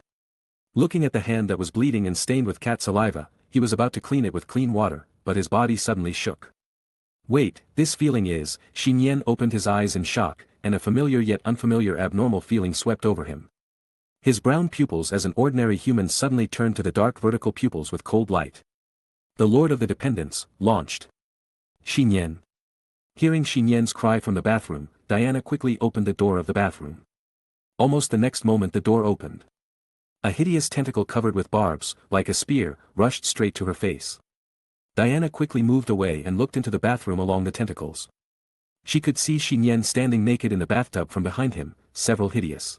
S1: Looking at the hand that was bleeding and stained with cat saliva, he was about to clean it with clean water, but his body suddenly shook. "Wait, this feeling is..." Nian opened his eyes in shock, and a familiar yet unfamiliar abnormal feeling swept over him. His brown pupils as an ordinary human suddenly turned to the dark vertical pupils with cold light. The Lord of the Dependents, launched. Nian. Hearing Nian's cry from the bathroom, Diana quickly opened the door of the bathroom. Almost the next moment the door opened. A hideous tentacle covered with barbs, like a spear, rushed straight to her face. Diana quickly moved away and looked into the bathroom along the tentacles. She could see Nian standing naked in the bathtub from behind him, several hideous,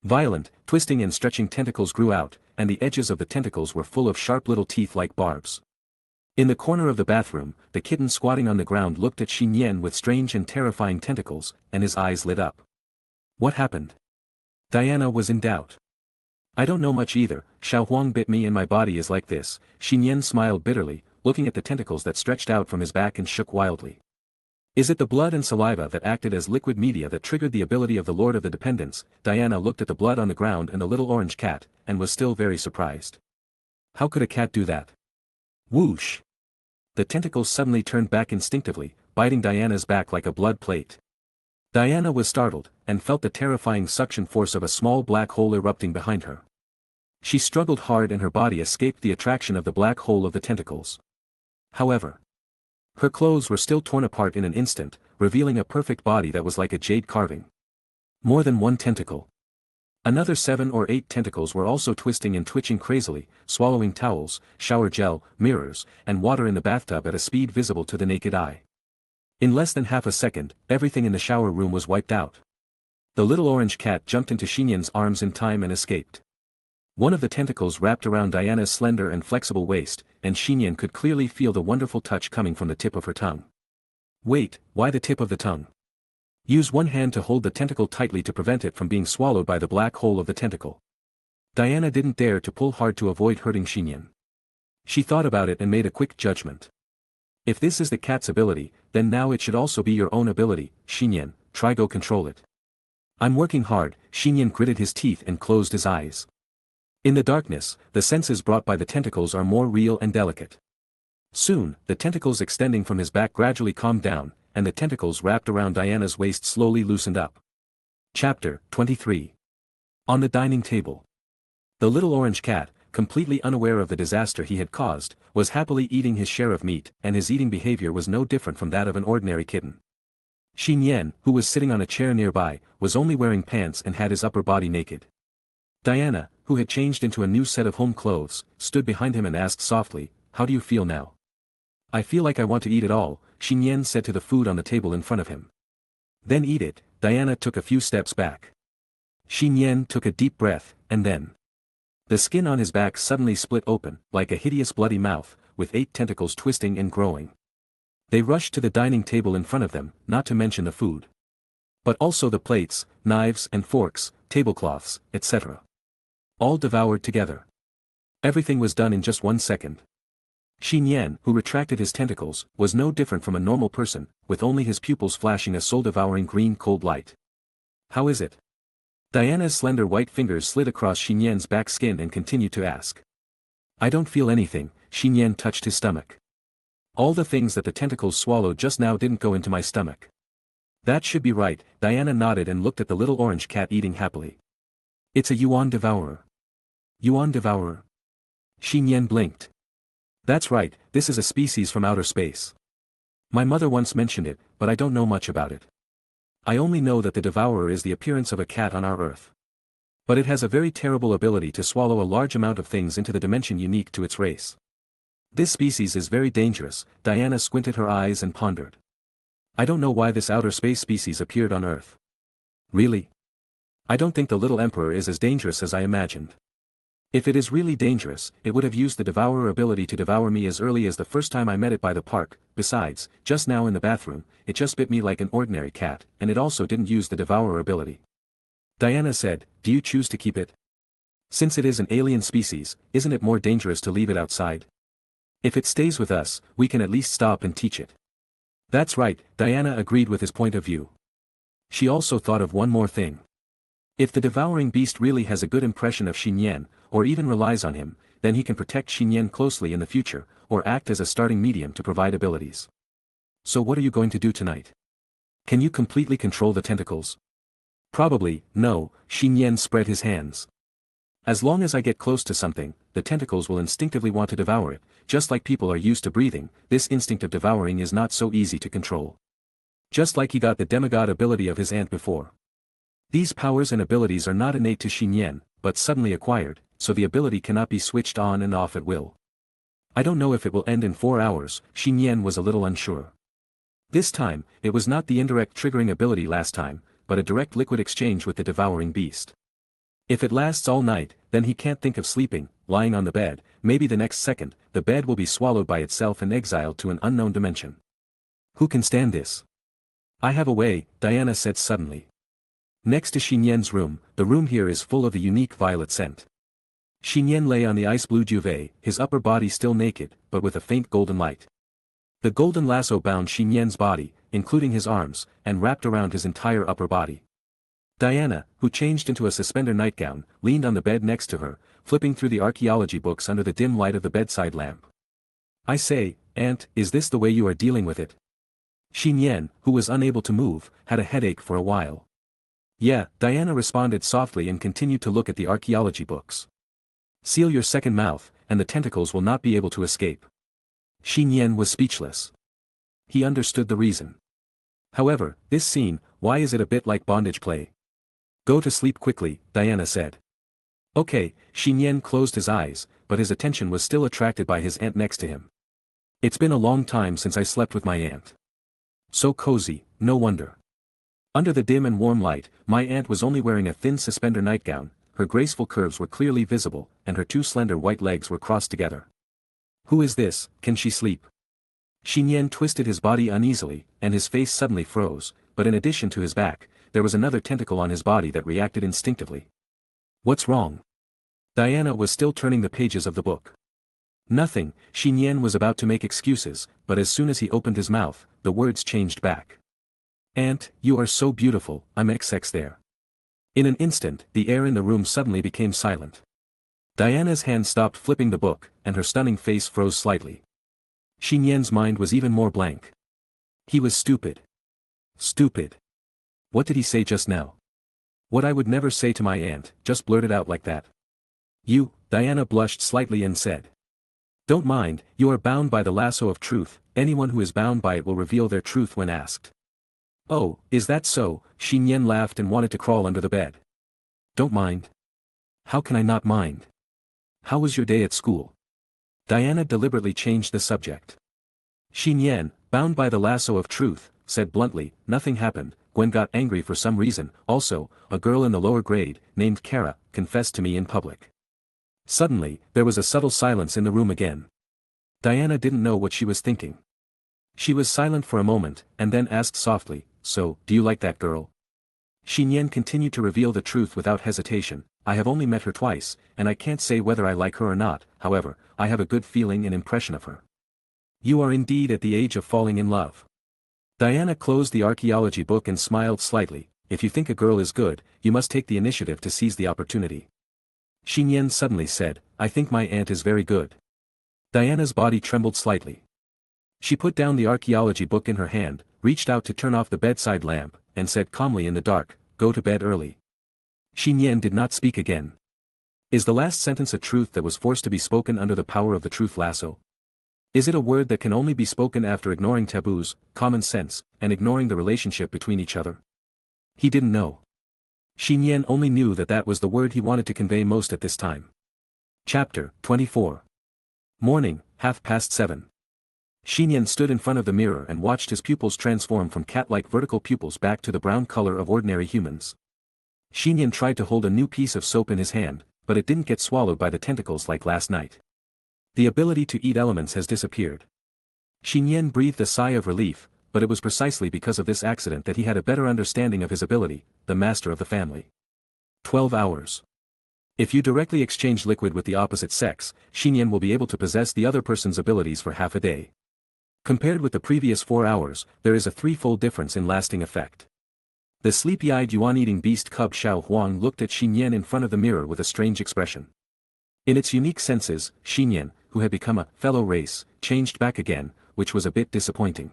S1: violent, twisting and stretching tentacles grew out, and the edges of the tentacles were full of sharp little teeth like barbs. In the corner of the bathroom, the kitten squatting on the ground looked at Nian with strange and terrifying tentacles, and his eyes lit up. What happened? Diana was in doubt. "I don't know much either, Xiao Huang bit me and my body is like this." Nian smiled bitterly, looking at the tentacles that stretched out from his back and shook wildly. "Is it the blood and saliva that acted as liquid media that triggered the ability of the Lord of the Dependents?" Diana looked at the blood on the ground and the little orange cat, and was still very surprised. How could a cat do that? Whoosh! The tentacles suddenly turned back instinctively, biting Diana's back like a blood plate. Diana was startled, and felt the terrifying suction force of a small black hole erupting behind her. She struggled hard and her body escaped the attraction of the black hole of the tentacles. However, her clothes were still torn apart in an instant, revealing a perfect body that was like a jade carving. More than one tentacle. Another 7 or 8 tentacles were also twisting and twitching crazily, swallowing towels, shower gel, mirrors, and water in the bathtub at a speed visible to the naked eye. In less than half a second, everything in the shower room was wiped out. The little orange cat jumped into Nian's arms in time and escaped. One of the tentacles wrapped around Diana's slender and flexible waist, and Nian could clearly feel the wonderful touch coming from the tip of her tongue. Wait, why the tip of the tongue? Use one hand to hold the tentacle tightly to prevent it from being swallowed by the black hole of the tentacle. Diana didn't dare to pull hard to avoid hurting Nian. She thought about it and made a quick judgment. If this is the cat's ability, then now it should also be your own ability. Nian, try go control it. I'm working hard. Nian gritted his teeth and closed his eyes. In the darkness, the senses brought by the tentacles are more real and delicate. Soon, the tentacles extending from his back gradually calmed down, and the tentacles wrapped around Diana's waist slowly loosened up. Chapter 23. On the dining table. The little orange cat, completely unaware of the disaster he had caused, was happily eating his share of meat, and his eating behavior was no different from that of an ordinary kitten. Nian, who was sitting on a chair nearby, was only wearing pants and had his upper body naked. Diana, who had changed into a new set of home clothes, stood behind him and asked softly, "How do you feel now?" "I feel like I want to eat it all," Nian said to the food on the table in front of him. "Then eat it." Diana took a few steps back. Nian took a deep breath, and then the skin on his back suddenly split open, like a hideous bloody mouth, with 8 tentacles twisting and growing. They rushed to the dining table in front of them, not to mention the food, but also the plates, knives and forks, tablecloths, etc. All devoured together. Everything was done in just 1 second. Nian, who retracted his tentacles, was no different from a normal person, with only his pupils flashing a soul-devouring green cold light. "How is it?" Diana's slender white fingers slid across Nian's back skin and continued to ask. I don't feel anything, Nian touched his stomach. All the things that the tentacles swallowed just now didn't go into my stomach. That should be right, Diana nodded and looked at the little orange cat eating happily. It's a yuan devourer. Yuan devourer? Nian blinked. That's right, this is a species from outer space. My mother once mentioned it, but I don't know much about it. I only know that the devourer is the appearance of a cat on our Earth. But it has a very terrible ability to swallow a large amount of things into the dimension unique to its race. This species is very dangerous, Diana squinted her eyes and pondered. I don't know why this outer space species appeared on Earth. Really? I don't think the little emperor is as dangerous as I imagined. If it is really dangerous, it would have used the devourer ability to devour me as early as the first time I met it by the park. Besides, just now in the bathroom, it just bit me like an ordinary cat, and it also didn't use the devourer ability. Diana said, do you choose to keep it? Since it is an alien species, isn't it more dangerous to leave it outside? If it stays with us, we can at least stop and teach it. That's right, Diana agreed with his point of view. She also thought of one more thing. If the devouring beast really has a good impression of Nian, or even relies on him, then he can protect Nian closely in the future, or act as a starting medium to provide abilities. So what are you going to do tonight? Can you completely control the tentacles? Probably, no, Nian spread his hands. As long as I get close to something, the tentacles will instinctively want to devour it, just like people are used to breathing. This instinct of devouring is not so easy to control. Just like he got the demigod ability of his aunt before. These powers and abilities are not innate to Nian, but suddenly acquired, so the ability cannot be switched on and off at will. I don't know if it will end in 4 hours, Nian was a little unsure. This time, it was not the indirect triggering ability last time, but a direct liquid exchange with the devouring beast. If it lasts all night, then he can't think of sleeping, lying on the bed. Maybe the next second, the bed will be swallowed by itself and exiled to an unknown dimension. Who can stand this? I have a way, Diana said suddenly. Next to Nian's room, the room here is full of the unique violet scent. Nian lay on the ice blue duvet, his upper body still naked, but with a faint golden light. The golden lasso bound Nian's body, including his arms, and wrapped around his entire upper body. Diana, who changed into a suspender nightgown, leaned on the bed next to her, flipping through the archaeology books under the dim light of the bedside lamp. I say, Aunt, is this the way you are dealing with it? Nian, who was unable to move, had a headache for a while. Yeah, Diana responded softly and continued to look at the archaeology books. Seal your second mouth, and the tentacles will not be able to escape. Nian was speechless. He understood the reason. However, this scene, why is it a bit like bondage play? Go to sleep quickly, Diana said. Okay, Nian closed his eyes, but his attention was still attracted by his aunt next to him. It's been a long time since I slept with my aunt. So cozy, no wonder. Under the dim and warm light, my aunt was only wearing a thin suspender nightgown, her graceful curves were clearly visible, and her 2 slender white legs were crossed together. Who is this, can she sleep? Nian twisted his body uneasily, and his face suddenly froze, but in addition to his back, there was another tentacle on his body that reacted instinctively. What's wrong? Diana was still turning the pages of the book. Nothing, Nian was about to make excuses, but as soon as he opened his mouth, the words changed back. Aunt, you are so beautiful, I'm XX there. In an instant, the air in the room suddenly became silent. Diana's hand stopped flipping the book, and her stunning face froze slightly. Nian's mind was even more blank. He was stupid. Stupid. What did he say just now? What I would never say to my aunt, just blurted out like that. You, Diana blushed slightly and said. Don't mind, you are bound by the lasso of truth, anyone who is bound by it will reveal their truth when asked. Oh, is that so? Nian laughed and wanted to crawl under the bed. Don't mind. How can I not mind? How was your day at school? Diana deliberately changed the subject. Nian, bound by the lasso of truth, said bluntly, nothing happened. Gwen got angry for some reason. Also, a girl in the lower grade, named Kara, confessed to me in public. Suddenly, there was a subtle silence in the room again. Diana didn't know what she was thinking. She was silent for a moment, and then asked softly, so, do you like that girl? Nian continued to reveal the truth without hesitation. I have only met her twice, and I can't say whether I like her or not, however, I have a good feeling and impression of her. You are indeed at the age of falling in love. Diana closed the archaeology book and smiled slightly. If you think a girl is good, you must take the initiative to seize the opportunity. Nian suddenly said, I think my aunt is very good. Diana's body trembled slightly. She put down the archaeology book in her hand, reached out to turn off the bedside lamp, and said calmly in the dark, go to bed early. Nian did not speak again. Is the last sentence a truth that was forced to be spoken under the power of the truth lasso? Is it a word that can only be spoken after ignoring taboos, common sense, and ignoring the relationship between each other? He didn't know. Nian only knew that that was the word he wanted to convey most at this time. Chapter 24. Morning, 7:30. Nian stood in front of the mirror and watched his pupils transform from cat-like vertical pupils back to the brown color of ordinary humans. Nian tried to hold a new piece of soap in his hand, but it didn't get swallowed by the tentacles like last night. The ability to eat elements has disappeared. Nian breathed a sigh of relief, but it was precisely because of this accident that he had a better understanding of his ability, the master of the family. 12 hours. If you directly exchange liquid with the opposite sex, Nian will be able to possess the other person's abilities for half a day. Compared with the previous 4 hours, there is a threefold difference in lasting effect. The sleepy-eyed yuan-eating beast cub Xiao Huang looked at Nian in front of the mirror with a strange expression. In its unique senses, Nian, who had become a fellow race, changed back again, which was a bit disappointing.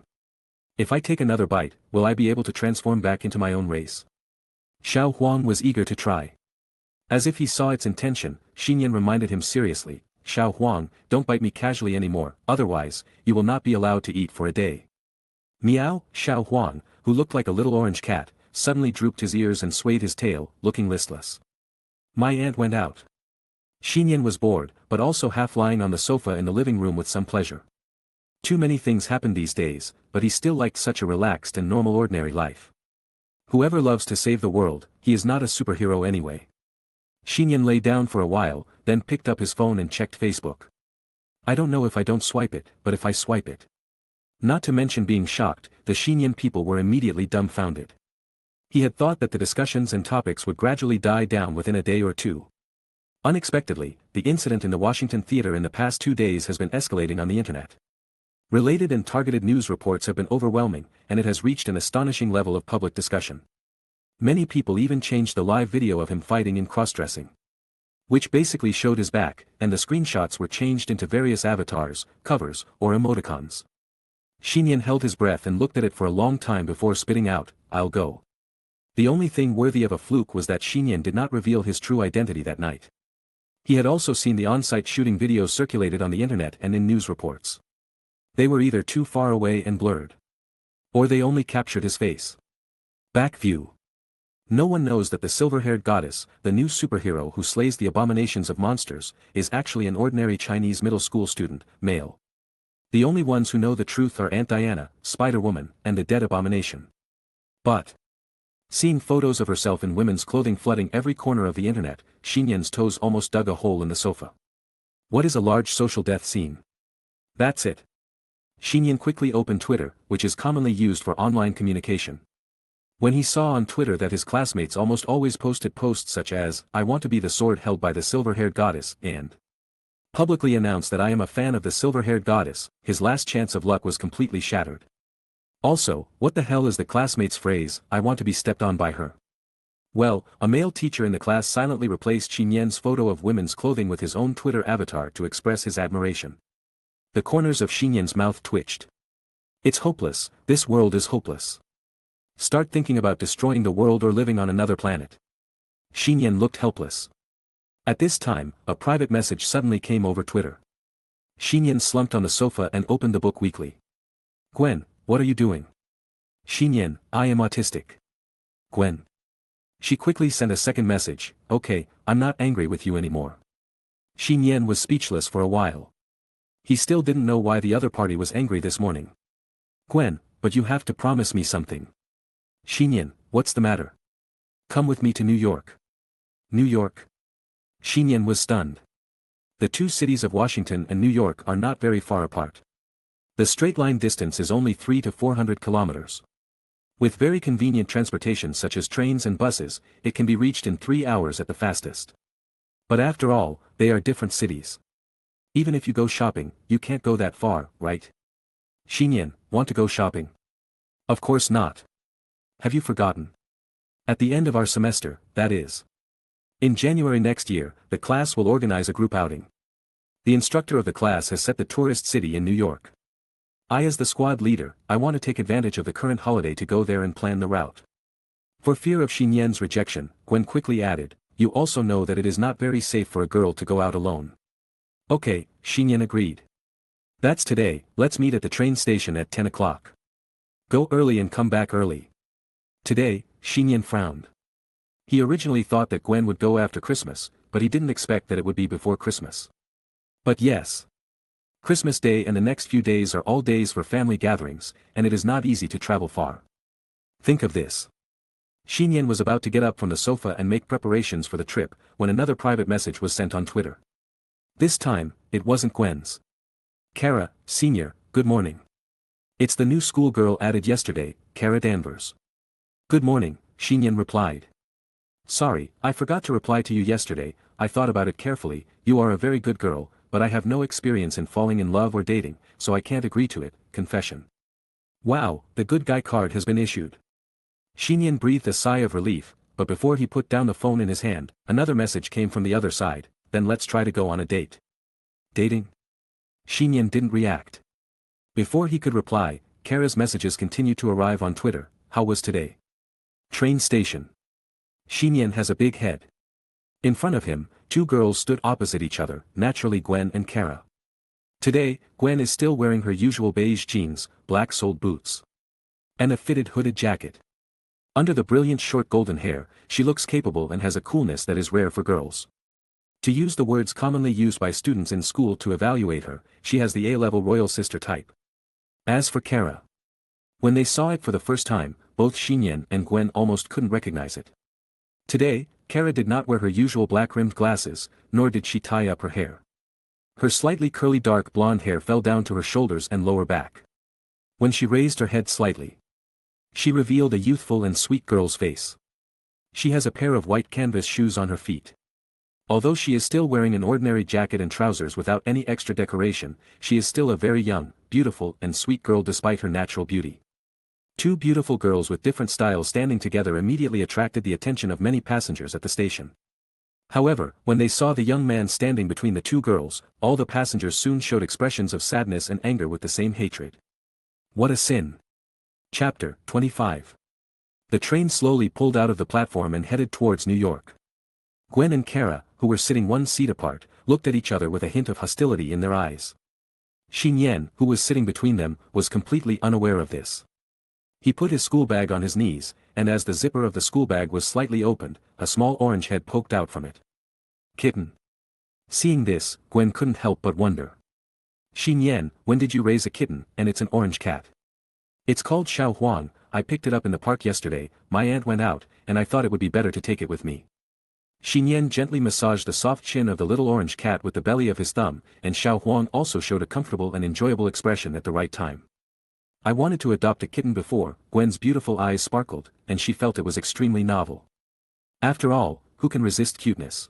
S1: If I take another bite, will I be able to transform back into my own race? Xiao Huang was eager to try. As if he saw its intention, Nian reminded him seriously, Xiao Huang, don't bite me casually anymore, otherwise, you will not be allowed to eat for a day. Meow, Xiao Huang, who looked like a little orange cat, suddenly drooped his ears and swayed his tail, looking listless. My aunt went out. Nian was bored, but also half lying on the sofa in the living room with some pleasure. Too many things happen these days, but he still liked such a relaxed and normal ordinary life. Whoever loves to save the world, he is not a superhero anyway. Nian lay down for a while, then picked up his phone and checked Facebook. I don't know if I don't swipe it, but if I swipe it. Not to mention being shocked, the Nian people were immediately dumbfounded. He had thought that the discussions and topics would gradually die down within a day or two. Unexpectedly, the incident in the Washington theater in the past 2 days has been escalating on the internet. Related and targeted news reports have been overwhelming, and it has reached an astonishing level of public discussion. Many people even changed the live video of him fighting in cross-dressing, which basically showed his back, and the screenshots were changed into various avatars, covers, or emoticons. Nian held his breath and looked at it for a long time before spitting out, I'll go. The only thing worthy of a fluke was that Nian did not reveal his true identity that night. He had also seen the on-site shooting videos circulated on the internet and in news reports. They were either too far away and blurred, or they only captured his face. Back view. No one knows that the silver-haired goddess, the new superhero who slays the abominations of monsters, is actually an ordinary Chinese middle school student, male. The only ones who know the truth are Aunt Diana, Spider-Woman, and the dead abomination. But seeing photos of herself in women's clothing flooding every corner of the internet, Nian's toes almost dug a hole in the sofa. What is a large social death scene? That's it. Nian quickly opened Twitter, which is commonly used for online communication. When he saw on Twitter that his classmates almost always posted posts such as, I want to be the sword held by the silver-haired goddess, and publicly announced that I am a fan of the silver-haired goddess, his last chance of luck was completely shattered. Also, what the hell is the classmate's phrase, I want to be stepped on by her? Well, a male teacher in the class silently replaced Nian's photo of women's clothing with his own Twitter avatar to express his admiration. The corners of Nian's mouth twitched. It's hopeless, this world is hopeless. Start thinking about destroying the world or living on another planet. Nian looked helpless. At this time, a private message suddenly came over Twitter. Nian slumped on the sofa and opened the book weakly. Gwen, what are you doing? Nian, I am autistic. Gwen. She quickly sent a second message, okay, I'm not angry with you anymore. Nian was speechless for a while. He still didn't know why the other party was angry this morning. Gwen, but you have to promise me something. Nian, what's the matter? Come with me to New York. New York? Nian was stunned. The two cities of Washington and New York are not very far apart. The straight-line distance is only 300 to 400 kilometers. With very convenient transportation such as trains and buses, it can be reached in 3 hours at the fastest. But after all, they are different cities. Even if you go shopping, you can't go that far, right? Nian, want to go shopping? Of course not. Have you forgotten? At the end of our semester, that is. In January next year, the class will organize a group outing. The instructor of the class has set the tourist city in New York. As the squad leader, I want to take advantage of the current holiday to go there and plan the route. For fear of Nian's rejection, Gwen quickly added, you also know that it is not very safe for a girl to go out alone. Okay, Nian agreed. That's today, let's meet at the train station at 10 o'clock. Go early and come back early. Today, Nian frowned. He originally thought that Gwen would go after Christmas, but he didn't expect that it would be before Christmas. But yes. Christmas Day and the next few days are all days for family gatherings, and it is not easy to travel far. Think of this. Nian was about to get up from the sofa and make preparations for the trip, when another private message was sent on Twitter. This time, it wasn't Gwen's. Kara, Senior, good morning. It's the new schoolgirl added yesterday, Kara Danvers. Good morning, Nian replied. Sorry, I forgot to reply to you yesterday, I thought about it carefully, you are a very good girl, but I have no experience in falling in love or dating, so I can't agree to it, confession. Wow, the good guy card has been issued. Nian breathed a sigh of relief, but before he put down the phone in his hand, another message came from the other side, then let's try to go on a date. Dating? Nian didn't react. Before he could reply, Kara's messages continued to arrive on Twitter, how was today? Train station. Nian has a big head. In front of him, two girls stood opposite each other, naturally Gwen and Kara. Today, Gwen is still wearing her usual beige jeans, black-soled boots, and a fitted hooded jacket. Under the brilliant short golden hair, she looks capable and has a coolness that is rare for girls. To use the words commonly used by students in school to evaluate her, she has the A-level royal sister type. As for Kara, when they saw it for the first time, both Nian and Gwen almost couldn't recognize it. Today, Kara did not wear her usual black-rimmed glasses, nor did she tie up her hair. Her slightly curly dark blonde hair fell down to her shoulders and lower back. When she raised her head slightly, she revealed a youthful and sweet girl's face. She has a pair of white canvas shoes on her feet. Although she is still wearing an ordinary jacket and trousers without any extra decoration, she is still a very young, beautiful and sweet girl despite her natural beauty. Two beautiful girls with different styles standing together immediately attracted the attention of many passengers at the station. However, when they saw the young man standing between the two girls, all the passengers soon showed expressions of sadness and anger with the same hatred. What a sin! Chapter 25. The train slowly pulled out of the platform and headed towards New York. Gwen and Kara, who were sitting one seat apart, looked at each other with a hint of hostility in their eyes. Nian, who was sitting between them, was completely unaware of this. He put his school bag on his knees, and as the zipper of the school bag was slightly opened, a small orange head poked out from it. Kitten. Seeing this, Gwen couldn't help but wonder. Nian, when did you raise a kitten, and it's an orange cat? It's called Xiao Huang, I picked it up in the park yesterday, my aunt went out, and I thought it would be better to take it with me. Nian gently massaged the soft chin of the little orange cat with the belly of his thumb, and Xiao Huang also showed a comfortable and enjoyable expression at the right time. I wanted to adopt a kitten before, Gwen's beautiful eyes sparkled, and she felt it was extremely novel. After all, who can resist cuteness?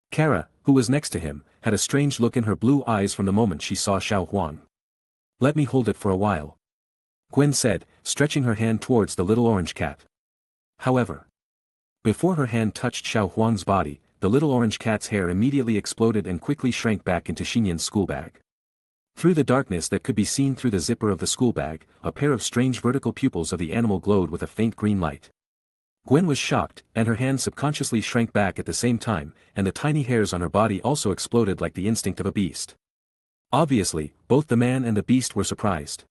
S1: Kara, who was next to him, had a strange look in her blue eyes from the moment she saw Xiao Huang. Let me hold it for a while, Gwen said, stretching her hand towards the little orange cat. However, before her hand touched Xiao Huang's body, the little orange cat's hair immediately exploded and quickly shrank back into Nian's school bag. Through the darkness that could be seen through the zipper of the school bag, a pair of strange vertical pupils of the animal glowed with a faint green light. Gwen was shocked, and her hand subconsciously shrank back at the same time, and the tiny hairs on her body also exploded like the instinct of a beast. Obviously, both the man and the beast were surprised.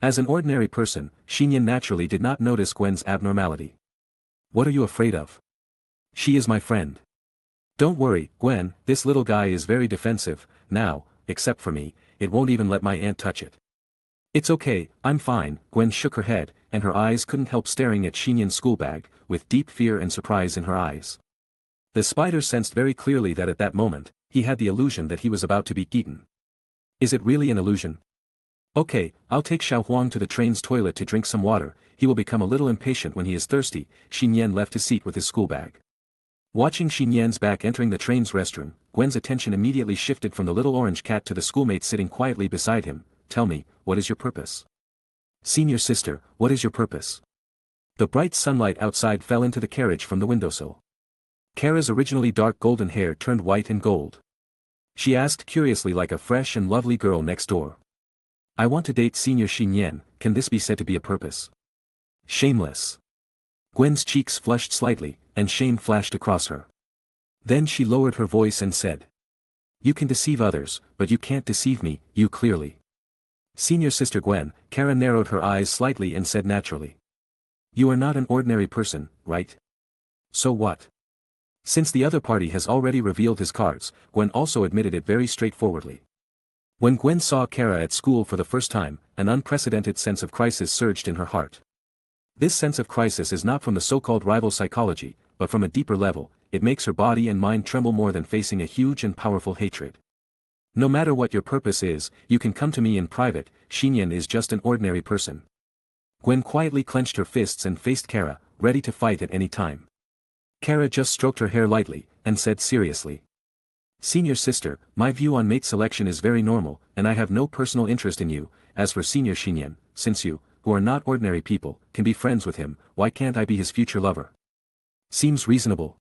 S1: As an ordinary person, Nian naturally did not notice Gwen's abnormality. What are you afraid of? She is my friend. Don't worry, Gwen, this little guy is very defensive, now, except for me, it won't even let my aunt touch it. It's okay, I'm fine, Gwen shook her head, and her eyes couldn't help staring at Nian's school bag, with deep fear and surprise in her eyes. The spider sensed very clearly that at that moment, he had the illusion that he was about to be eaten. Is it really an illusion? Okay, I'll take Xiao Huang to the train's toilet to drink some water, he will become a little impatient when he is thirsty. Nian left his seat with his school bag. Watching Nian's back entering the train's restroom, Gwen's attention immediately shifted from the little orange cat to the schoolmate sitting quietly beside him. Tell me, what is your purpose? Senior sister, what is your purpose? The bright sunlight outside fell into the carriage from the windowsill. Kara's originally dark golden hair turned white and gold. She asked curiously like a fresh and lovely girl next door. I want to date Senior Nian, can this be said to be a purpose? Shameless. Gwen's cheeks flushed slightly, and shame flashed across her. Then she lowered her voice and said. You can deceive others, but you can't deceive me, you clearly. Senior Sister Gwen, Kara narrowed her eyes slightly and said naturally. You are not an ordinary person, right? So what? Since the other party has already revealed his cards, Gwen also admitted it very straightforwardly. When Gwen saw Kara at school for the first time, an unprecedented sense of crisis surged in her heart. This sense of crisis is not from the so-called rival psychology, but from a deeper level. It makes her body and mind tremble more than facing a huge and powerful hatred. No matter what your purpose is, you can come to me in private, Nian is just an ordinary person. Gwen quietly clenched her fists and faced Kara, ready to fight at any time. Kara just stroked her hair lightly, and said seriously. Senior Sister, my view on mate selection is very normal, and I have no personal interest in you. As for Senior Nian, since you, who are not ordinary people, can be friends with him, why can't I be his future lover? Seems reasonable.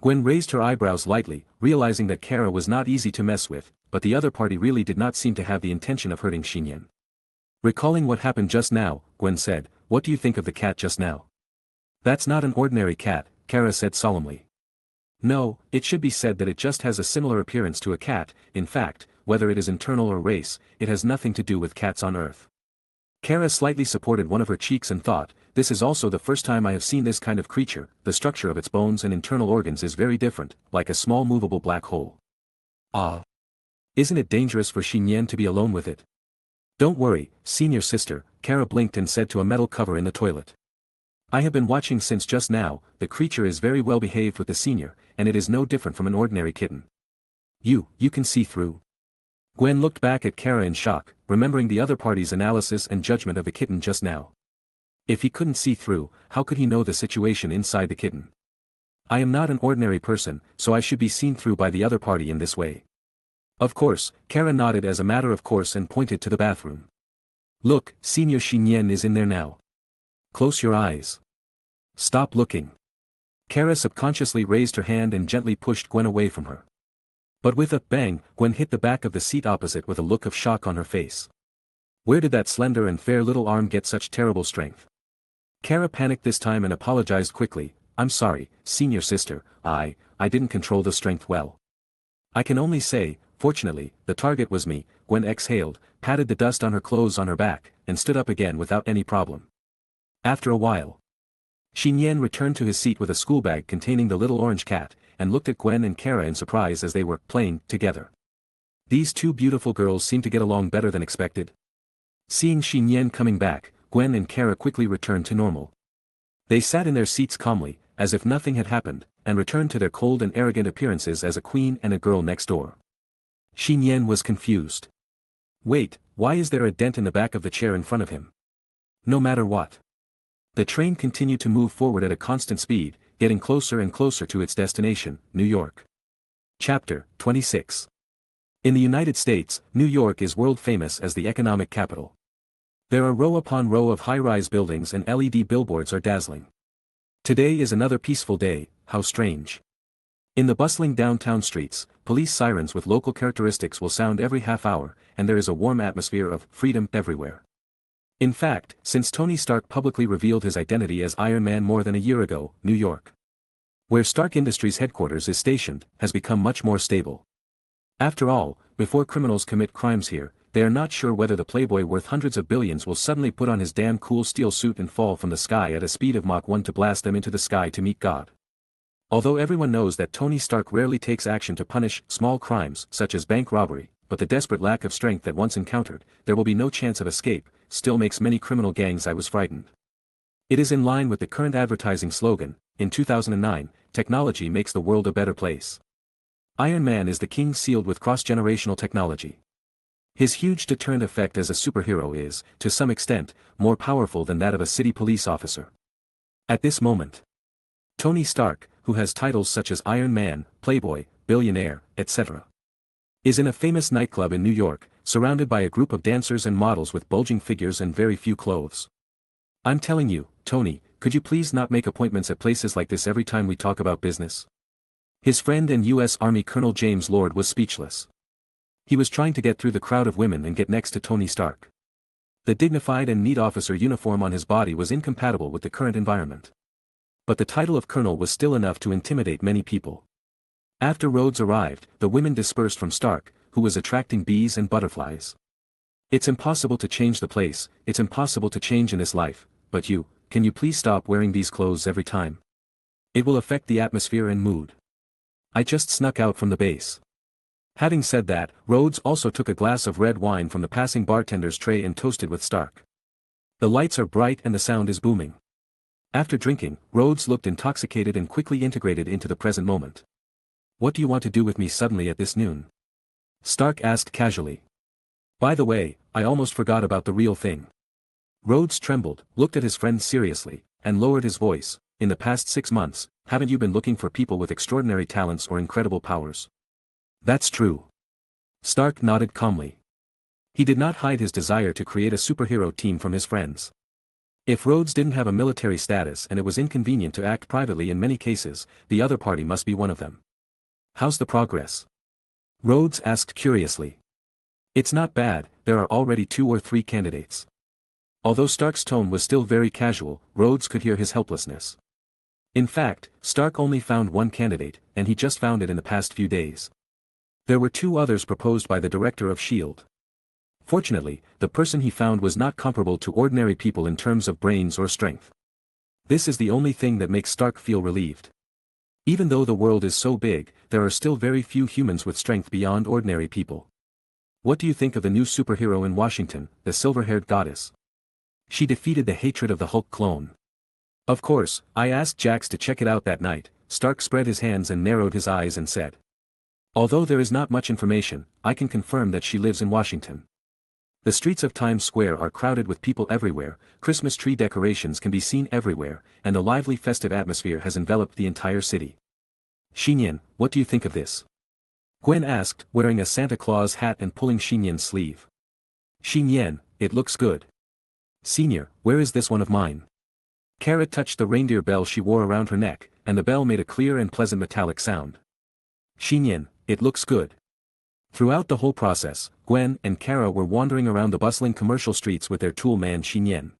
S1: Gwen raised her eyebrows lightly, realizing that Kara was not easy to mess with, but the other party really did not seem to have the intention of hurting Nian. Recalling what happened just now, Gwen said, what do you think of the cat just now? That's not an ordinary cat, Kara said solemnly. No, it should be said that it just has a similar appearance to a cat. In fact, whether it is internal or race, it has nothing to do with cats on Earth. Kara slightly supported one of her cheeks and thought, this is also the first time I have seen this kind of creature. The structure of its bones and internal organs is very different, like a small movable black hole. Ah. Isn't it dangerous for Nian to be alone with it? Don't worry, Senior Sister, Kara blinked and said to a metal cover in the toilet. I have been watching since just now, the creature is very well behaved with the senior, and it is no different from an ordinary kitten. You can see through. Gwen looked back at Kara in shock, remembering the other party's analysis and judgment of the kitten just now. If he couldn't see through, how could he know the situation inside the kitten? I am not an ordinary person, so I should be seen through by the other party in this way. Of course, Kara nodded as a matter of course and pointed to the bathroom. Look, Senior Nian is in there now. Close your eyes. Stop looking. Kara subconsciously raised her hand and gently pushed Gwen away from her. But with a bang, Gwen hit the back of the seat opposite with a look of shock on her face. Where did that slender and fair little arm get such terrible strength? Kara panicked this time and apologized quickly. I'm sorry, Senior Sister, I didn't control the strength well. I can only say, fortunately, the target was me. Gwen exhaled, patted the dust on her clothes on her back, and stood up again without any problem. After a while, Nian returned to his seat with a school bag containing the little orange cat, and looked at Gwen and Kara in surprise as they were playing together. These two beautiful girls seemed to get along better than expected. Seeing Nian coming back, Gwen and Kara quickly returned to normal. They sat in their seats calmly, as if nothing had happened, and returned to their cold and arrogant appearances as a queen and a girl next door. Nian was confused. Wait, why is there a dent in the back of the chair in front of him? No matter what. The train continued to move forward at a constant speed, getting closer and closer to its destination, New York. Chapter 26. In the United States, New York is world famous as the economic capital. There are row upon row of high-rise buildings and LED billboards are dazzling. Today is another peaceful day, how strange. In the bustling downtown streets, police sirens with local characteristics will sound every half hour, and there is a warm atmosphere of freedom everywhere. In fact, since Tony Stark publicly revealed his identity as Iron Man more than a year ago, New York, where Stark Industries headquarters is stationed, has become much more stable. After all, before criminals commit crimes here, they are not sure whether the playboy worth hundreds of billions will suddenly put on his damn cool steel suit and fall from the sky at a speed of Mach 1 to blast them into the sky to meet God. Although everyone knows that Tony Stark rarely takes action to punish small crimes such as bank robbery, but the desperate lack of strength that once encountered, there will be no chance of escape, still makes many criminal gangs I was frightened. It is in line with the current advertising slogan, in 2009, technology makes the world a better place. Iron Man is the king sealed with cross-generational technology. His huge deterrent effect as a superhero is, to some extent, more powerful than that of a city police officer. At this moment, Tony Stark, who has titles such as Iron Man, Playboy, Billionaire, etc., is in a famous nightclub in New York, surrounded by a group of dancers and models with bulging figures and very few clothes. I'm telling you, Tony, could you please not make appointments at places like this every time we talk about business? His friend and U.S. Army Colonel James Lord was speechless. He was trying to get through the crowd of women and get next to Tony Stark. The dignified and neat officer uniform on his body was incompatible with the current environment. But the title of colonel was still enough to intimidate many people. After Rhodes arrived, the women dispersed from Stark, who was attracting bees and butterflies. It's impossible to change the place, it's impossible to change in this life, but can you please stop wearing these clothes every time? It will affect the atmosphere and mood. I just snuck out from the base. Having said that, Rhodes also took a glass of red wine from the passing bartender's tray and toasted with Stark. The lights are bright and the sound is booming. After drinking, Rhodes looked intoxicated and quickly integrated into the present moment. What do you want to do with me suddenly at this noon? Stark asked casually. By the way, I almost forgot about the real thing. Rhodes trembled, looked at his friend seriously, and lowered his voice. In the past 6 months, haven't you been looking for people with extraordinary talents or incredible powers? That's true. Stark nodded calmly. He did not hide his desire to create a superhero team from his friends. If Rhodes didn't have a military status and it was inconvenient to act privately in many cases, the other party must be one of them. How's the progress? Rhodes asked curiously. It's not bad, there are already 2 or 3 candidates. Although Stark's tone was still very casual, Rhodes could hear his helplessness. In fact, Stark only found 1 candidate, and he just found it in the past few days. There were 2 others proposed by the director of S.H.I.E.L.D. Fortunately, the person he found was not comparable to ordinary people in terms of brains or strength. This is the only thing that makes Stark feel relieved. Even though the world is so big, there are still very few humans with strength beyond ordinary people. What do you think of the new superhero in Washington, the silver-haired goddess? She defeated the hatred of the Hulk clone. Of course, I asked Jax to check it out that night. Stark spread his hands and narrowed his eyes and said. Although there is not much information, I can confirm that she lives in Washington. The streets of Times Square are crowded with people everywhere, Christmas tree decorations can be seen everywhere, and a lively festive atmosphere has enveloped the entire city. Nian, what do you think of this? Gwen asked, wearing a Santa Claus hat and pulling Nian's sleeve. Nian, it looks good. Senior, where is this one of mine? Kara touched the reindeer bell she wore around her neck, and the bell made a clear and pleasant metallic sound. Nian, it looks good. Throughout the whole process, Gwen and Kara were wandering around the bustling commercial streets with their tool man Nian.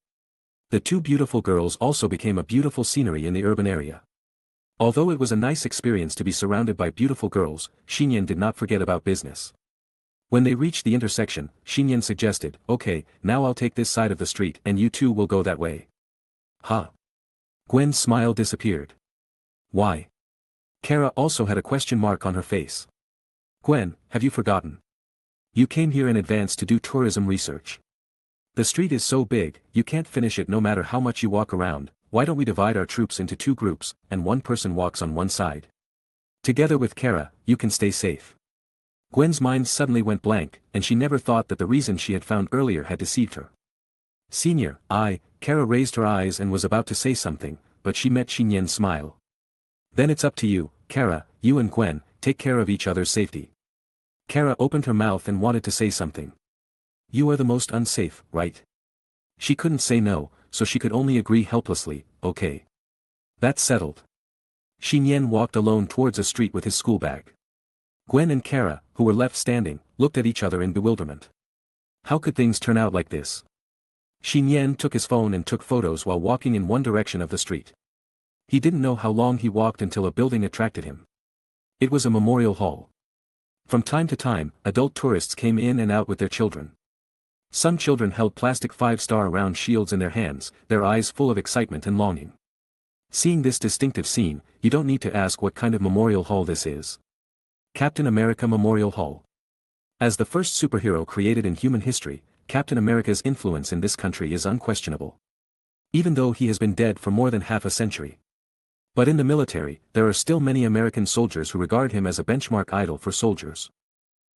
S1: The 2 beautiful girls also became a beautiful scenery in the urban area. Although it was a nice experience to be surrounded by beautiful girls, Nian did not forget about business. When they reached the intersection, Nian suggested, okay, now I'll take this side of the street and you 2 will go that way. Huh? Gwen's smile disappeared. Why? Kara also had a question mark on her face. Gwen, have you forgotten? You came here in advance to do tourism research. The street is so big, you can't finish it no matter how much you walk around. Why don't we divide our troops into 2 groups, and 1 person walks on one side? Together with Kara, you can stay safe. Gwen's mind suddenly went blank, and she never thought that the reason she had found earlier had deceived her. Senior, Kara raised her eyes and was about to say something, but she met Nian's smile. Then it's up to you, Kara, you and Gwen, take care of each other's safety. Kara opened her mouth and wanted to say something. You are the most unsafe, right? She couldn't say no, so she could only agree helplessly, okay. That's settled. Nian walked alone towards a street with his school bag. Gwen and Kara, who were left standing, looked at each other in bewilderment. How could things turn out like this? Nian took his phone and took photos while walking in one direction of the street. He didn't know how long he walked until a building attracted him. It was a memorial hall. From time to time, adult tourists came in and out with their children. Some children held plastic 5-star round shields in their hands, their eyes full of excitement and longing. Seeing this distinctive scene, you don't need to ask what kind of memorial hall this is. Captain America Memorial Hall. As the first superhero created in human history, Captain America's influence in this country is unquestionable. Even though he has been dead for more than half a century. But in the military, there are still many American soldiers who regard him as a benchmark idol for soldiers.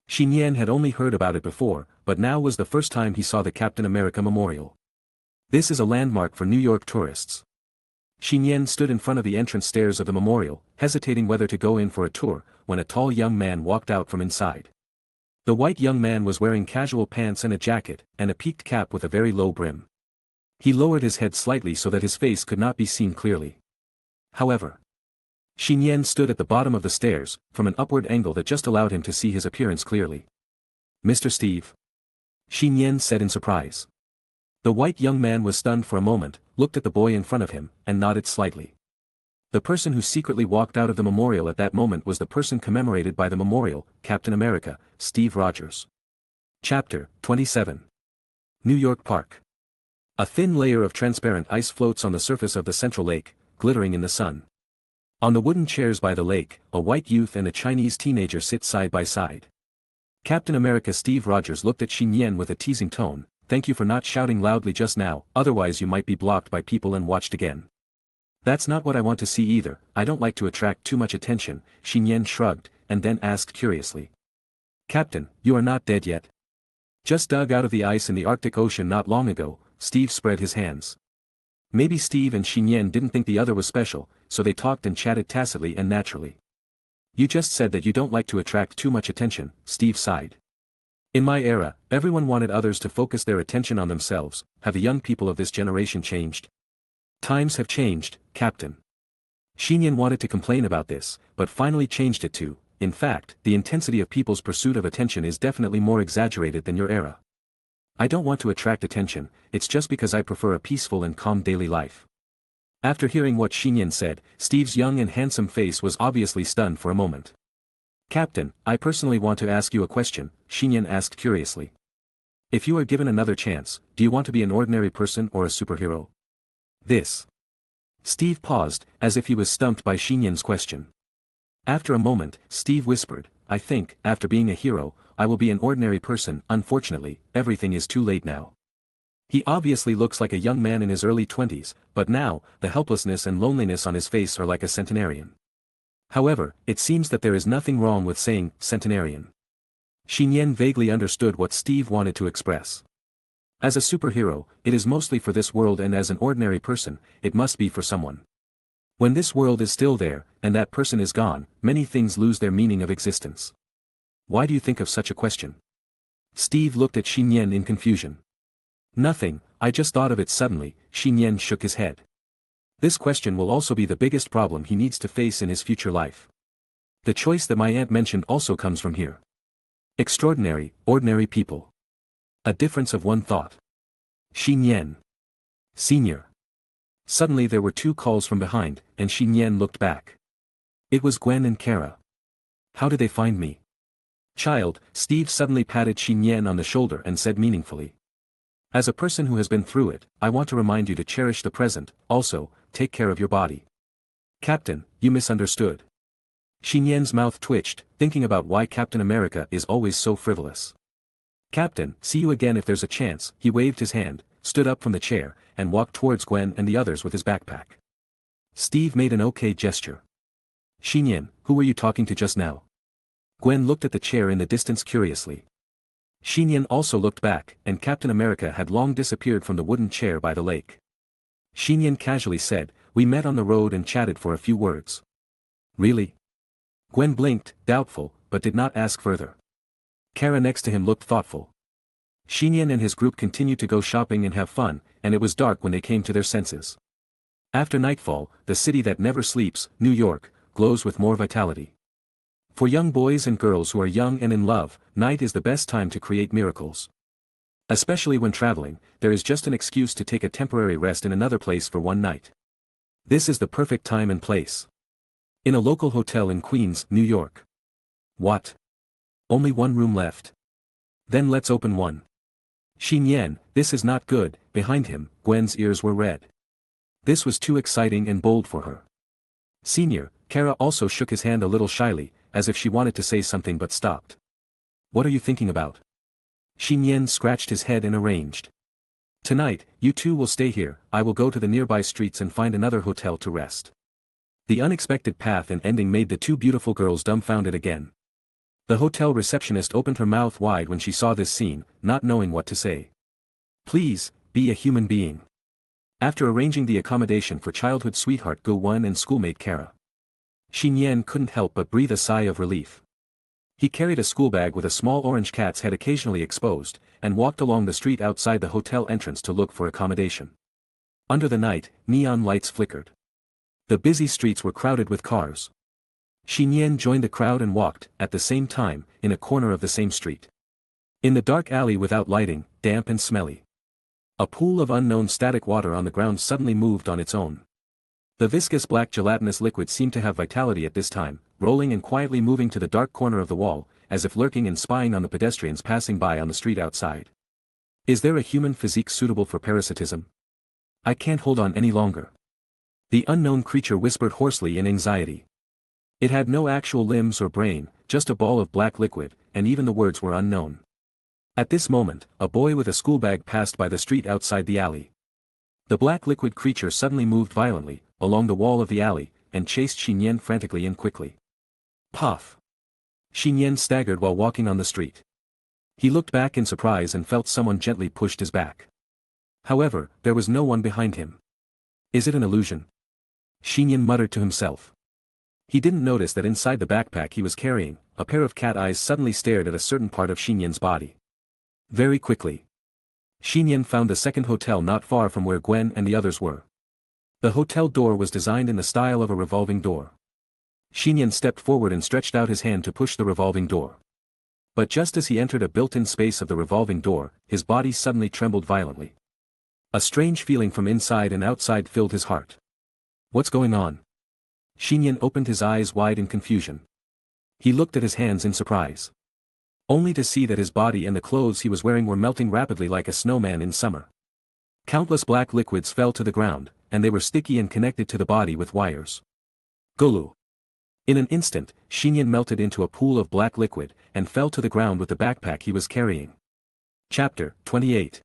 S1: Nian had only heard about it before, but now was the first time he saw the Captain America Memorial. This is a landmark for New York tourists. Nian stood in front of the entrance stairs of the memorial, hesitating whether to go in for a tour, when a tall young man walked out from inside. The white young man was wearing casual pants and a jacket, and a peaked cap with a very low brim. He lowered his head slightly so that his face could not be seen clearly. However, Nian stood at the bottom of the stairs, from an upward angle that just allowed him to see his appearance clearly. Mr. Steve? Nian said in surprise. The white young man was stunned for a moment, looked at the boy in front of him, and nodded slightly. The person who secretly walked out of the memorial at that moment was the person commemorated by the memorial, Captain America, Steve Rogers. Chapter 27. New York Park. A thin layer of transparent ice floats on the surface of the central lake, glittering in the sun. On the wooden chairs by the lake, a white youth and a Chinese teenager sit side by side. Captain America Steve Rogers looked at Nian with a teasing tone. Thank you for not shouting loudly just now, otherwise you might be blocked by people and watched again. That's not what I want to see either, I don't like to attract too much attention, Nian shrugged, and then asked curiously. Captain, you are not dead yet? Just dug out of the ice in the Arctic Ocean not long ago, Steve spread his hands. Maybe Steve and Nian didn't think the other was special, so they talked and chatted tacitly and naturally. You just said that you don't like to attract too much attention, Steve sighed. In my era, everyone wanted others to focus their attention on themselves. Have the young people of this generation changed? Times have changed, Captain. Nian wanted to complain about this, but finally changed it to, in fact, the intensity of people's pursuit of attention is definitely more exaggerated than your era. I don't want to attract attention, it's just because I prefer a peaceful and calm daily life. After hearing what Nian said, Steve's young and handsome face was obviously stunned for a moment. Captain, I personally want to ask you a question, Nian asked curiously. If you are given another chance, do you want to be an ordinary person or a superhero? This. Steve paused, as if he was stumped by Nian's question. After a moment, Steve whispered, I think, after being a hero, I will be an ordinary person. Unfortunately, everything is too late now. He obviously looks like a young man in his early 20s, but now, the helplessness and loneliness on his face are like a centenarian. However, it seems that there is nothing wrong with saying, centenarian. Nian vaguely understood what Steve wanted to express. As a superhero, it is mostly for this world, and as an ordinary person, it must be for someone. When this world is still there, and that person is gone, many things lose their meaning of existence. Why do you think of such a question? Steve looked at Nian in confusion. Nothing, I just thought of it suddenly, Nian shook his head. This question will also be the biggest problem he needs to face in his future life. The choice that my aunt mentioned also comes from here. Extraordinary, ordinary people. A difference of one thought. Nian. Senior. Suddenly there were two calls from behind, and Nian looked back. It was Gwen and Kara. How did they find me? Child, Steve suddenly patted Nian on the shoulder and said meaningfully. As a person who has been through it, I want to remind you to cherish the present, also, take care of your body. Captain, you misunderstood. Nian's mouth twitched, thinking about why Captain America is always so frivolous. Captain, see you again if there's a chance. He waved his hand, stood up from the chair, and walked towards Gwen and the others with his backpack. Steve made an okay gesture. Nian, who were you talking to just now? Gwen looked at the chair in the distance curiously. Nian also looked back, and Captain America had long disappeared from the wooden chair by the lake. Nian casually said, we met on the road and chatted for a few words. Really? Gwen blinked, doubtful, but did not ask further. Kara next to him looked thoughtful. Nian and his group continued to go shopping and have fun, and it was dark when they came to their senses. After nightfall, the city that never sleeps, New York, glows with more vitality. For young boys and girls who are young and in love, night is the best time to create miracles. Especially when traveling, there is just an excuse to take a temporary rest in another place for one night. This is the perfect time and place. In a local hotel in Queens, New York. What? Only one room left. Then let's open one. Nian, this is not good. Behind him, Gwen's ears were red. This was too exciting and bold for her. Senior, Kara also shook his hand a little shyly, as if she wanted to say something but stopped. What are you thinking about? Nian scratched his head and arranged. Tonight, you two will stay here. I will go to the nearby streets and find another hotel to rest. The unexpected path and ending made the two beautiful girls dumbfounded again. The hotel receptionist opened her mouth wide when she saw this scene, not knowing what to say. Please, be a human being. After arranging the accommodation for childhood sweetheart Go-won and schoolmate Kara, Nian couldn't help but breathe a sigh of relief. He carried a schoolbag with a small orange cat's head occasionally exposed, and walked along the street outside the hotel entrance to look for accommodation. Under the night, neon lights flickered. The busy streets were crowded with cars. Nian joined the crowd and walked, at the same time, in a corner of the same street. In the dark alley without lighting, damp and smelly. A pool of unknown static water on the ground suddenly moved on its own. The viscous black gelatinous liquid seemed to have vitality at this time, rolling and quietly moving to the dark corner of the wall, as if lurking and spying on the pedestrians passing by on the street outside. Is there a human physique suitable for parasitism? I can't hold on any longer. The unknown creature whispered hoarsely in anxiety. It had no actual limbs or brain, just a ball of black liquid, and even the words were unknown. At this moment, a boy with a school bag passed by the street outside the alley. The black liquid creature suddenly moved violently, along the wall of the alley, and chased Nian frantically and quickly. Puff! Nian staggered while walking on the street. He looked back in surprise and felt someone gently pushed his back. However, there was no one behind him. Is it an illusion? Nian muttered to himself. He didn't notice that inside the backpack he was carrying, a pair of cat eyes suddenly stared at a certain part of Nian's body. Very quickly. Nian found a second hotel not far from where Gwen and the others were. The hotel door was designed in the style of a revolving door. Nian stepped forward and stretched out his hand to push the revolving door. But just as he entered a built-in space of the revolving door, his body suddenly trembled violently. A strange feeling from inside and outside filled his heart. What's going on? Nian opened his eyes wide in confusion. He looked at his hands in surprise. Only to see that his body and the clothes he was wearing were melting rapidly like a snowman in summer. Countless black liquids fell to the ground, and they were sticky and connected to the body with wires. Gulu! In an instant, Nian melted into a pool of black liquid, and fell to the ground with the backpack he was carrying. Chapter 28.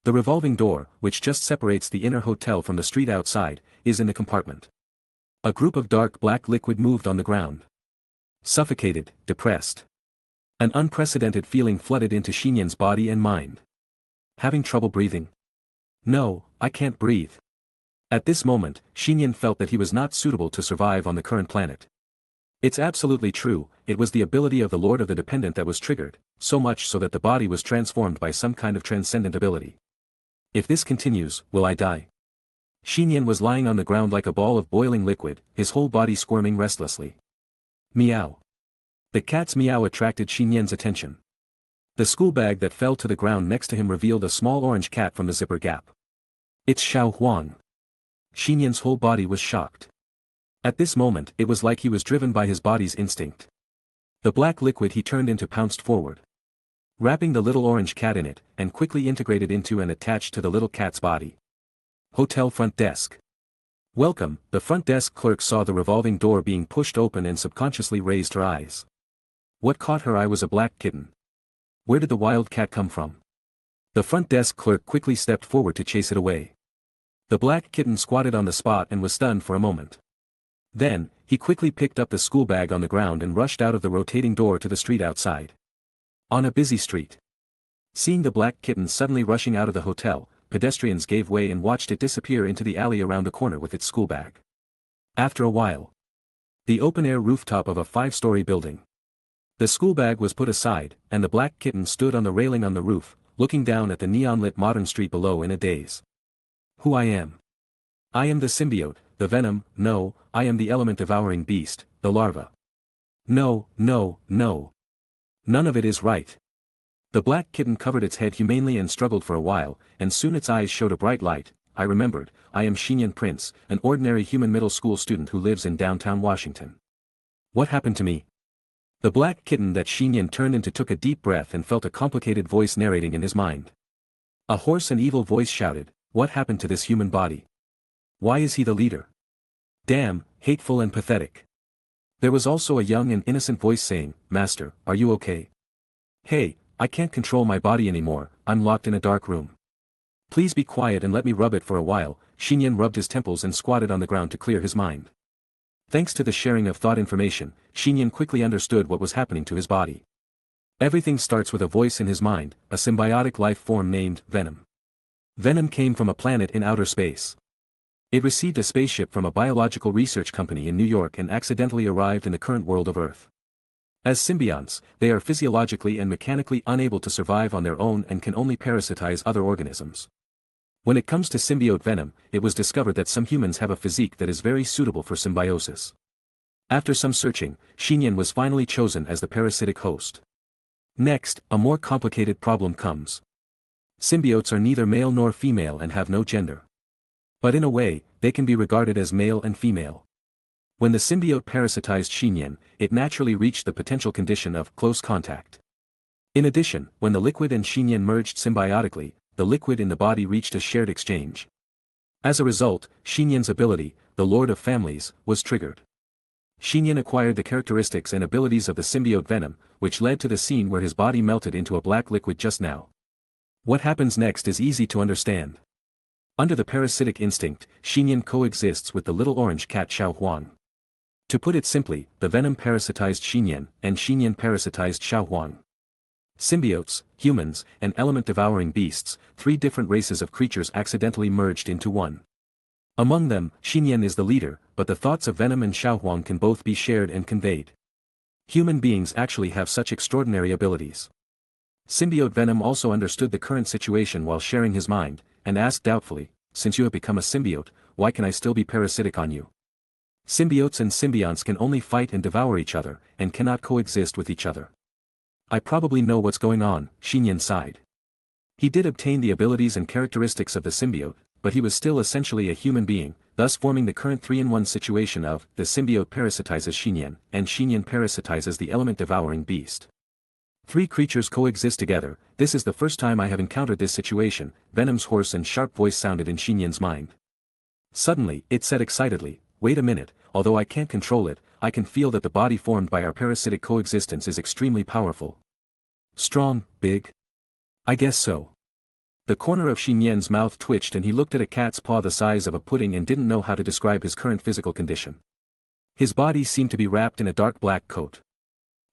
S1: The revolving door, which just separates the inner hotel from the street outside, is in the compartment. A group of dark black liquid moved on the ground. Suffocated, depressed. An unprecedented feeling flooded into Nian's body and mind. Having trouble breathing? No, I can't breathe. At this moment, Nian felt that he was not suitable to survive on the current planet. It's absolutely true, it was the ability of the Lord of the Dependent that was triggered, so much so that the body was transformed by some kind of transcendent ability. If this continues, will I die? Nian was lying on the ground like a ball of boiling liquid, his whole body squirming restlessly. Meow. The cat's meow attracted Nian's attention. The school bag that fell to the ground next to him revealed a small orange cat from the zipper gap. It's Xiao Huang. Nian's whole body was shocked. At this moment it was like he was driven by his body's instinct. The black liquid he turned into pounced forward, wrapping the little orange cat in it, and quickly integrated into and attached to the little cat's body. Hotel front desk. Welcome. The front desk clerk saw the revolving door being pushed open and subconsciously raised her eyes. What caught her eye was a black kitten. Where did the wild cat come from? The front desk clerk quickly stepped forward to chase it away. The black kitten squatted on the spot and was stunned for a moment. Then, he quickly picked up the school bag on the ground and rushed out of the rotating door to the street outside. On a busy street. Seeing the black kitten suddenly rushing out of the hotel, pedestrians gave way and watched it disappear into the alley around the corner with its school bag. After a while, the open-air rooftop of a 5-story building. The school bag was put aside, and the black kitten stood on the railing on the roof, looking down at the neon-lit modern street below in a daze. Who I am? I am the symbiote, the venom. No, I am the element-devouring beast, the larva. No, no, no. None of it is right. The black kitten covered its head humanely and struggled for a while, and soon its eyes showed a bright light. I remembered, I am Nian Prince, an ordinary human middle school student who lives in downtown Washington. What happened to me? The black kitten that Nian turned into took a deep breath and felt a complicated voice narrating in his mind. A hoarse and evil voice shouted, what happened to this human body? Why is he the leader? Damn, hateful and pathetic. There was also a young and innocent voice saying, Master, are you okay? Hey, I can't control my body anymore, I'm locked in a dark room. Please be quiet and let me rub it for a while. Nian rubbed his temples and squatted on the ground to clear his mind. Thanks to the sharing of thought information, Nian quickly understood what was happening to his body. Everything starts with a voice in his mind, a symbiotic life form named Venom. Venom came from a planet in outer space. It received a spaceship from a biological research company in New York and accidentally arrived in the current world of Earth. As symbionts, they are physiologically and mechanically unable to survive on their own and can only parasitize other organisms. When it comes to symbiote venom, it was discovered that some humans have a physique that is very suitable for symbiosis. After some searching, Nian was finally chosen as the parasitic host. Next, a more complicated problem comes. Symbiotes are neither male nor female and have no gender. But in a way, they can be regarded as male and female. When the symbiote parasitized Nian, it naturally reached the potential condition of close contact. In addition, when the liquid and Nian merged symbiotically, the liquid in the body reached a shared exchange. As a result, Nian's ability, the Lord of Families, was triggered. Nian acquired the characteristics and abilities of the symbiote venom, which led to the scene where his body melted into a black liquid just now. What happens next is easy to understand. Under the parasitic instinct, Nian coexists with the little orange cat Xiao Huang. To put it simply, the venom parasitized Nian, and Nian parasitized Xiao Huang. Symbiotes, humans, and element-devouring beasts, three different races of creatures accidentally merged into one. Among them, Nian is the leader, but the thoughts of venom and Xiao Huang can both be shared and conveyed. Human beings actually have such extraordinary abilities. Symbiote venom also understood the current situation while sharing his mind, and asked doubtfully, "Since you have become a symbiote, why can I still be parasitic on you?" Symbiotes and symbionts can only fight and devour each other, and cannot coexist with each other. "I probably know what's going on," Nian sighed. He did obtain the abilities and characteristics of the symbiote, but he was still essentially a human being, thus forming the current 3-in-1 situation of, the symbiote parasitizes Nian, and Nian parasitizes the element-devouring beast. Three creatures coexist together. This is the first time I have encountered this situation, Venom's hoarse and sharp voice sounded in Nian's mind. Suddenly, it said excitedly, "Wait a minute, although I can't control it, I can feel that the body formed by our parasitic coexistence is extremely powerful. Strong, big? I guess so." The corner of Nian's mouth twitched and he looked at a cat's paw the size of a pudding and didn't know how to describe his current physical condition. His body seemed to be wrapped in a dark black coat,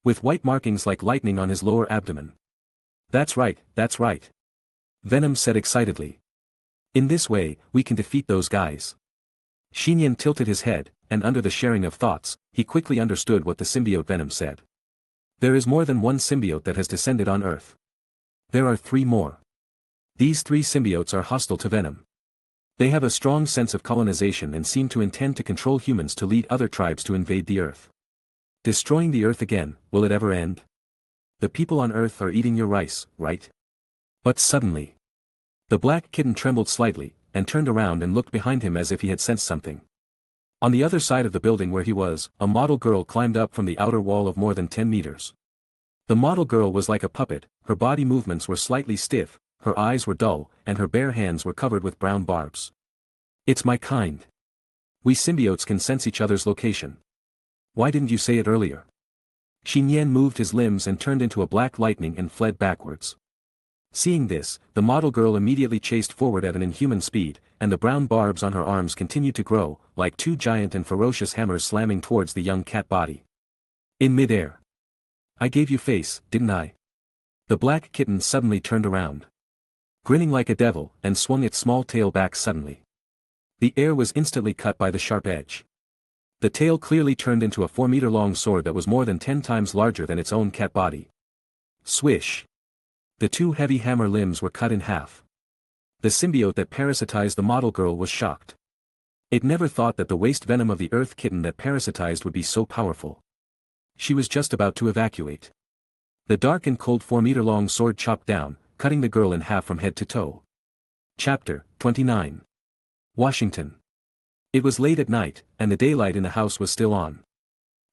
S1: with white markings like lightning on his lower abdomen. That's right, Venom said excitedly. "In this way, we can defeat those guys." Nian tilted his head, and under the sharing of thoughts, he quickly understood what the symbiote Venom said. There is more than one symbiote that has descended on Earth. There are 3 more. These 3 symbiotes are hostile to Venom. They have a strong sense of colonization and seem to intend to control humans to lead other tribes to invade the Earth. Destroying the Earth again, will it ever end? The people on Earth are eating your rice, right? But suddenly, the black kitten trembled slightly, and turned around and looked behind him as if he had sensed something. On the other side of the building where he was, a model girl climbed up from the outer wall of more than 10 meters. The model girl was like a puppet, her body movements were slightly stiff, her eyes were dull, and her bare hands were covered with brown barbs. "It's my kind. We symbiotes can sense each other's location. Why didn't you say it earlier?" Nian moved his limbs and turned into a black lightning and fled backwards. Seeing this, the model girl immediately chased forward at an inhuman speed, and the brown barbs on her arms continued to grow, like 2 giant and ferocious hammers slamming towards the young cat body. In midair. "I gave you face, didn't I?" The black kitten suddenly turned around, grinning like a devil, and swung its small tail back suddenly. The air was instantly cut by the sharp edge. The tail clearly turned into a 4-meter-long sword that was more than 10 times larger than its own cat body. Swish! The 2 heavy hammer limbs were cut in half. The symbiote that parasitized the model girl was shocked. It never thought that the waste venom of the earth kitten that parasitized would be so powerful. She was just about to evacuate. The dark and cold 4-meter-long sword chopped down, cutting the girl in half from head to toe. Chapter 29. Washington. It was late at night, and the daylight in the house was still on.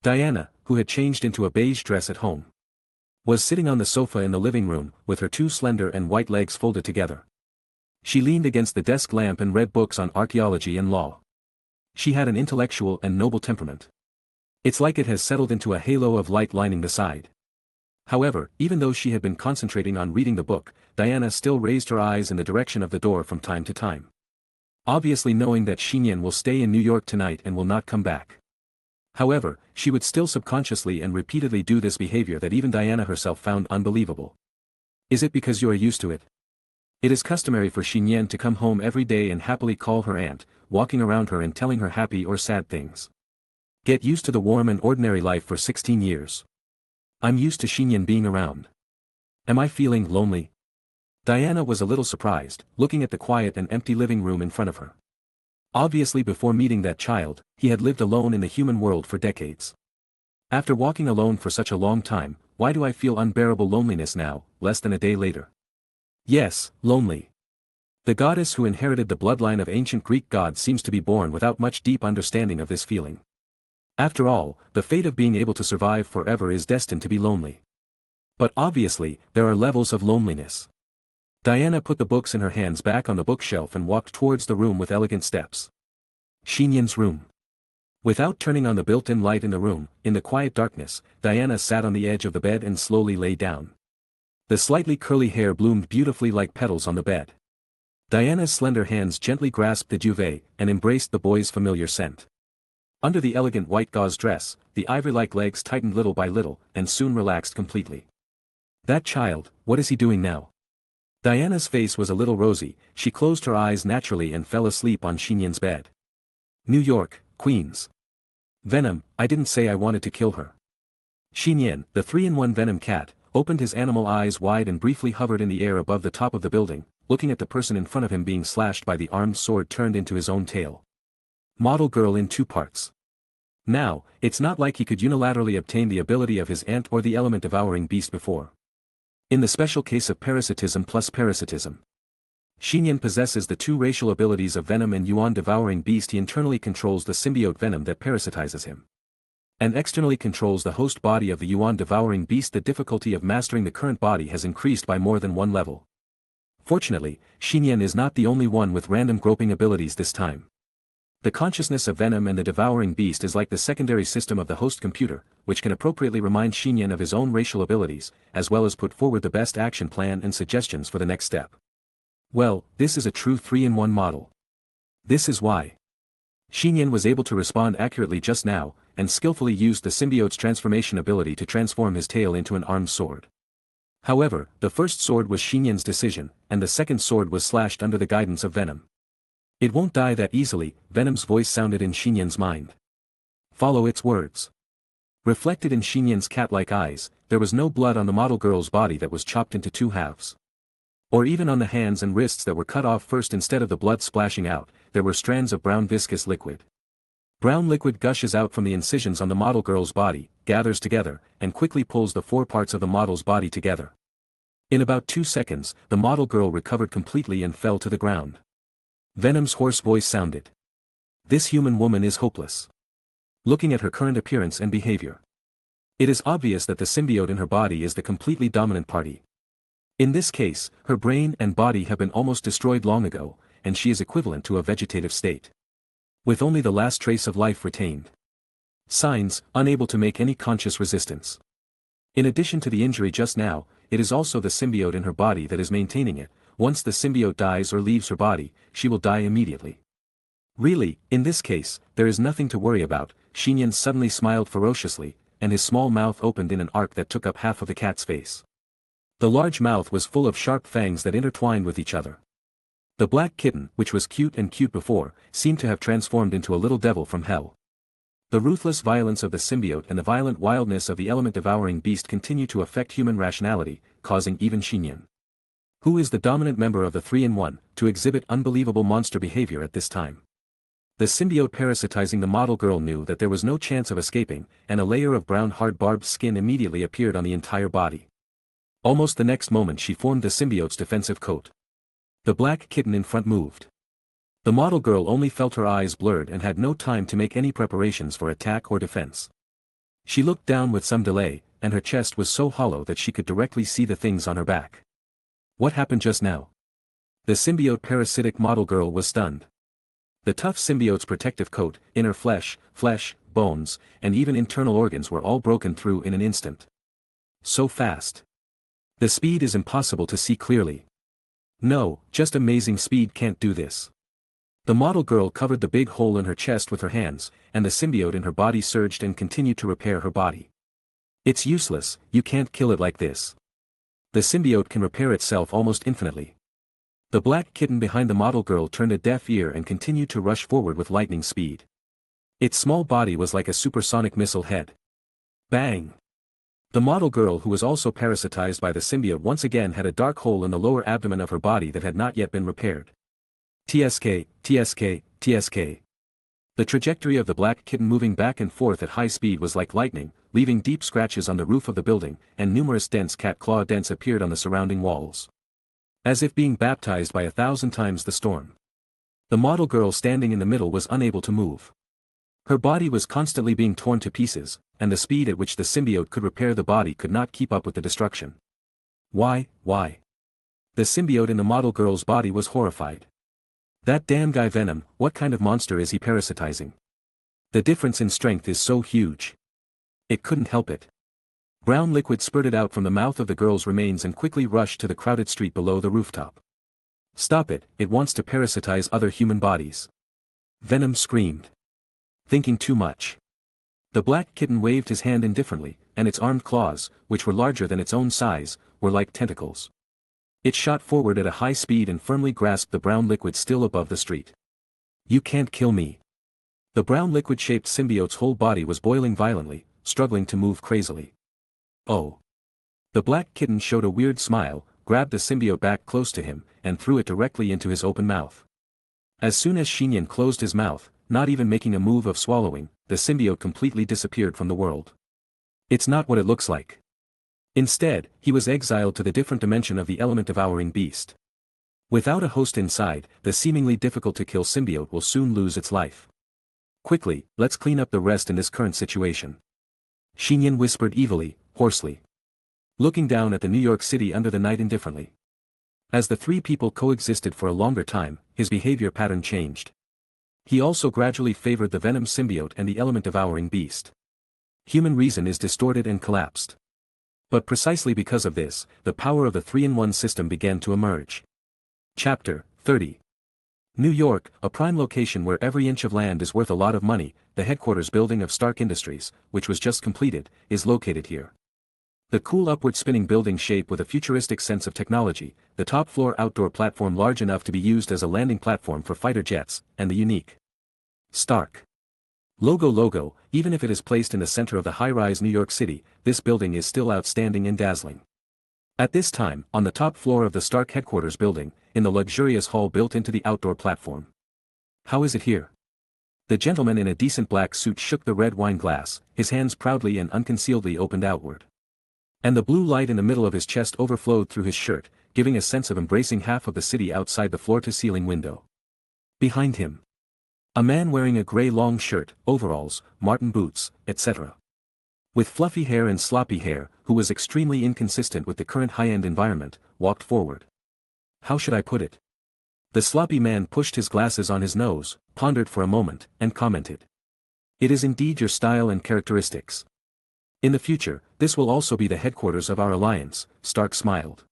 S1: Diana, who had changed into a beige dress at home, was sitting on the sofa in the living room, with her 2 slender and white legs folded together. She leaned against the desk lamp and read books on archaeology and law. She had an intellectual and noble temperament. It's like it has settled into a halo of light lining the side. However, even though she had been concentrating on reading the book, Diana still raised her eyes in the direction of the door from time to time. Obviously knowing that Nian will stay in New York tonight and will not come back. However, she would still subconsciously and repeatedly do this behavior that even Diana herself found unbelievable. Is it because you are used to it? It is customary for Nian to come home every day and happily call her aunt, walking around her and telling her happy or sad things. Get used to the warm and ordinary life for 16 years. I'm used to Nian being around. Am I feeling lonely? Diana was a little surprised, looking at the quiet and empty living room in front of her. Obviously before meeting that child, he had lived alone in the human world for decades. After walking alone for such a long time, why do I feel unbearable loneliness now, less than a day later? Yes, lonely. The goddess who inherited the bloodline of ancient Greek gods seems to be born without much deep understanding of this feeling. After all, the fate of being able to survive forever is destined to be lonely. But obviously, there are levels of loneliness. Diana put the books in her hands back on the bookshelf and walked towards the room with elegant steps. Nian's room. Without turning on the built-in light in the room, in the quiet darkness, Diana sat on the edge of the bed and slowly lay down. The slightly curly hair bloomed beautifully like petals on the bed. Diana's slender hands gently grasped the duvet and embraced the boy's familiar scent. Under the elegant white gauze dress, the ivory-like legs tightened little by little and soon relaxed completely. That child, what is he doing now? Diana's face was a little rosy, she closed her eyes naturally and fell asleep on Nian's bed. New York, Queens. Venom, I didn't say I wanted to kill her. Nian, the 3-in-1 Venom cat, opened his animal eyes wide and briefly hovered in the air above the top of the building, looking at the person in front of him being slashed by the armed sword turned into his own tail. Model girl in 2 parts. Now, it's not like he could unilaterally obtain the ability of his ant or the element devouring beast before. In the special case of parasitism plus parasitism, Nian possesses the 2 racial abilities of Venom and Yuan devouring beast. He internally controls the symbiote Venom that parasitizes him, and externally controls the host body of the Yuan devouring beast. The difficulty of mastering the current body has increased by more than 1 level. Fortunately, Nian is not the only one with random groping abilities this time. The consciousness of Venom and the devouring beast is like the secondary system of the host computer, which can appropriately remind Nian of his own racial abilities, as well as put forward the best action plan and suggestions for the next step. Well, this is a true 3-in-1 model. This is why Nian was able to respond accurately just now, and skillfully used the symbiote's transformation ability to transform his tail into an armed sword. However, the first sword was Nian's decision, and the second sword was slashed under the guidance of Venom. It won't die that easily, Venom's voice sounded in Nian's mind. Follow its words. Reflected in Nian's cat-like eyes, there was no blood on the model girl's body that was chopped into 2 halves. Or even on the hands and wrists that were cut off first. Instead of the blood splashing out, there were strands of brown viscous liquid. Brown liquid gushes out from the incisions on the model girl's body, gathers together, and quickly pulls the 4 parts of the model's body together. In about 2 seconds, the model girl recovered completely and fell to the ground. Venom's hoarse voice sounded. This human woman is hopeless. Looking at her current appearance and behavior, it is obvious that the symbiote in her body is the completely dominant party. In this case, her brain and body have been almost destroyed long ago, and she is equivalent to a vegetative state, with only the last trace of life retained. Signs, unable to make any conscious resistance. In addition to the injury just now, it is also the symbiote in her body that is maintaining it. Once the symbiote dies or leaves her body, she will die immediately. Really, in this case, there is nothing to worry about. Nian suddenly smiled ferociously, and his small mouth opened in an arc that took up half of the cat's face. The large mouth was full of sharp fangs that intertwined with each other. The black kitten, which was cute before, seemed to have transformed into a little devil from hell. The ruthless violence of the symbiote and the violent wildness of the element-devouring beast continue to affect human rationality, causing even Nian, who is the dominant member of the 3-in-1, to exhibit unbelievable monster behavior at this time. The symbiote parasitizing the model girl knew that there was no chance of escaping, and a layer of brown hard barbed skin immediately appeared on the entire body. Almost the next moment she formed the symbiote's defensive coat. The black kitten in front moved. The model girl only felt her eyes blurred and had no time to make any preparations for attack or defense. She looked down with some delay, and her chest was so hollow that she could directly see the things on her back. What happened just now? The symbiote parasitic model girl was stunned. The tough symbiote's protective coat, inner flesh, bones, and even internal organs were all broken through in an instant. So fast. The speed is impossible to see clearly. No, just amazing speed can't do this. The model girl covered the big hole in her chest with her hands, and the symbiote in her body surged and continued to repair her body. It's useless, you can't kill it like this. The symbiote can repair itself almost infinitely. The black kitten behind the model girl turned a deaf ear and continued to rush forward with lightning speed. Its small body was like a supersonic missile head. Bang! The model girl who was also parasitized by the symbiote once again had a dark hole in the lower abdomen of her body that had not yet been repaired. TSK, TSK, TSK. The trajectory of the black kitten moving back and forth at high speed was like lightning, leaving deep scratches on the roof of the building, and numerous dense cat claw dents appeared on the surrounding walls. As if being baptized by 1,000 times the storm. The model girl standing in the middle was unable to move. Her body was constantly being torn to pieces, and the speed at which the symbiote could repair the body could not keep up with the destruction. Why? The symbiote in the model girl's body was horrified. That damn guy Venom, what kind of monster is he parasitizing? The difference in strength is so huge. It couldn't help it. Brown liquid spurted out from the mouth of the girl's remains and quickly rushed to the crowded street below the rooftop. Stop it, it wants to parasitize other human bodies. Venom screamed. Thinking too much. The black kitten waved his hand indifferently, and its armed claws, which were larger than its own size, were like tentacles. It shot forward at a high speed and firmly grasped the brown liquid still above the street. You can't kill me. The brown liquid-shaped symbiote's whole body was boiling violently, struggling to move crazily. Oh. The black kitten showed a weird smile, grabbed the symbiote back close to him, and threw it directly into his open mouth. As soon as Nian closed his mouth, not even making a move of swallowing, the symbiote completely disappeared from the world. It's not what it looks like. Instead, he was exiled to the different dimension of the element-devouring beast. Without a host inside, the seemingly difficult-to-kill symbiote will soon lose its life. Quickly, let's clean up the rest in this current situation. Nian whispered evilly, hoarsely. Looking down at the New York City under the night indifferently. As the three people coexisted for a longer time, his behavior pattern changed. He also gradually favored the venom symbiote and the element-devouring beast. Human reason is distorted and collapsed. But precisely because of this, the power of the 3-in-1 system began to emerge. Chapter 30. New York, a prime location where every inch of land is worth a lot of money, the headquarters building of Stark Industries, which was just completed, is located here. The cool upward-spinning building shape with a futuristic sense of technology, the top-floor outdoor platform large enough to be used as a landing platform for fighter jets, and the unique Stark logo, even if it is placed in the center of the high-rise New York City, this building is still outstanding and dazzling. At this time, on the top floor of the Stark headquarters building, in the luxurious hall built into the outdoor platform. How is it here? The gentleman in a decent black suit shook the red wine glass, his hands proudly and unconcealedly opened outward. And the blue light in the middle of his chest overflowed through his shirt, giving a sense of embracing half of the city outside the floor-to-ceiling window. Behind him. A man wearing a gray long shirt, overalls, Martin boots, etc. With fluffy hair and sloppy hair, who was extremely inconsistent with the current high-end environment, walked forward. How should I put it? The sloppy man pushed his glasses on his nose, pondered for a moment, and commented. It is indeed your style and characteristics. In the future, this will also be the headquarters of our alliance, Stark smiled.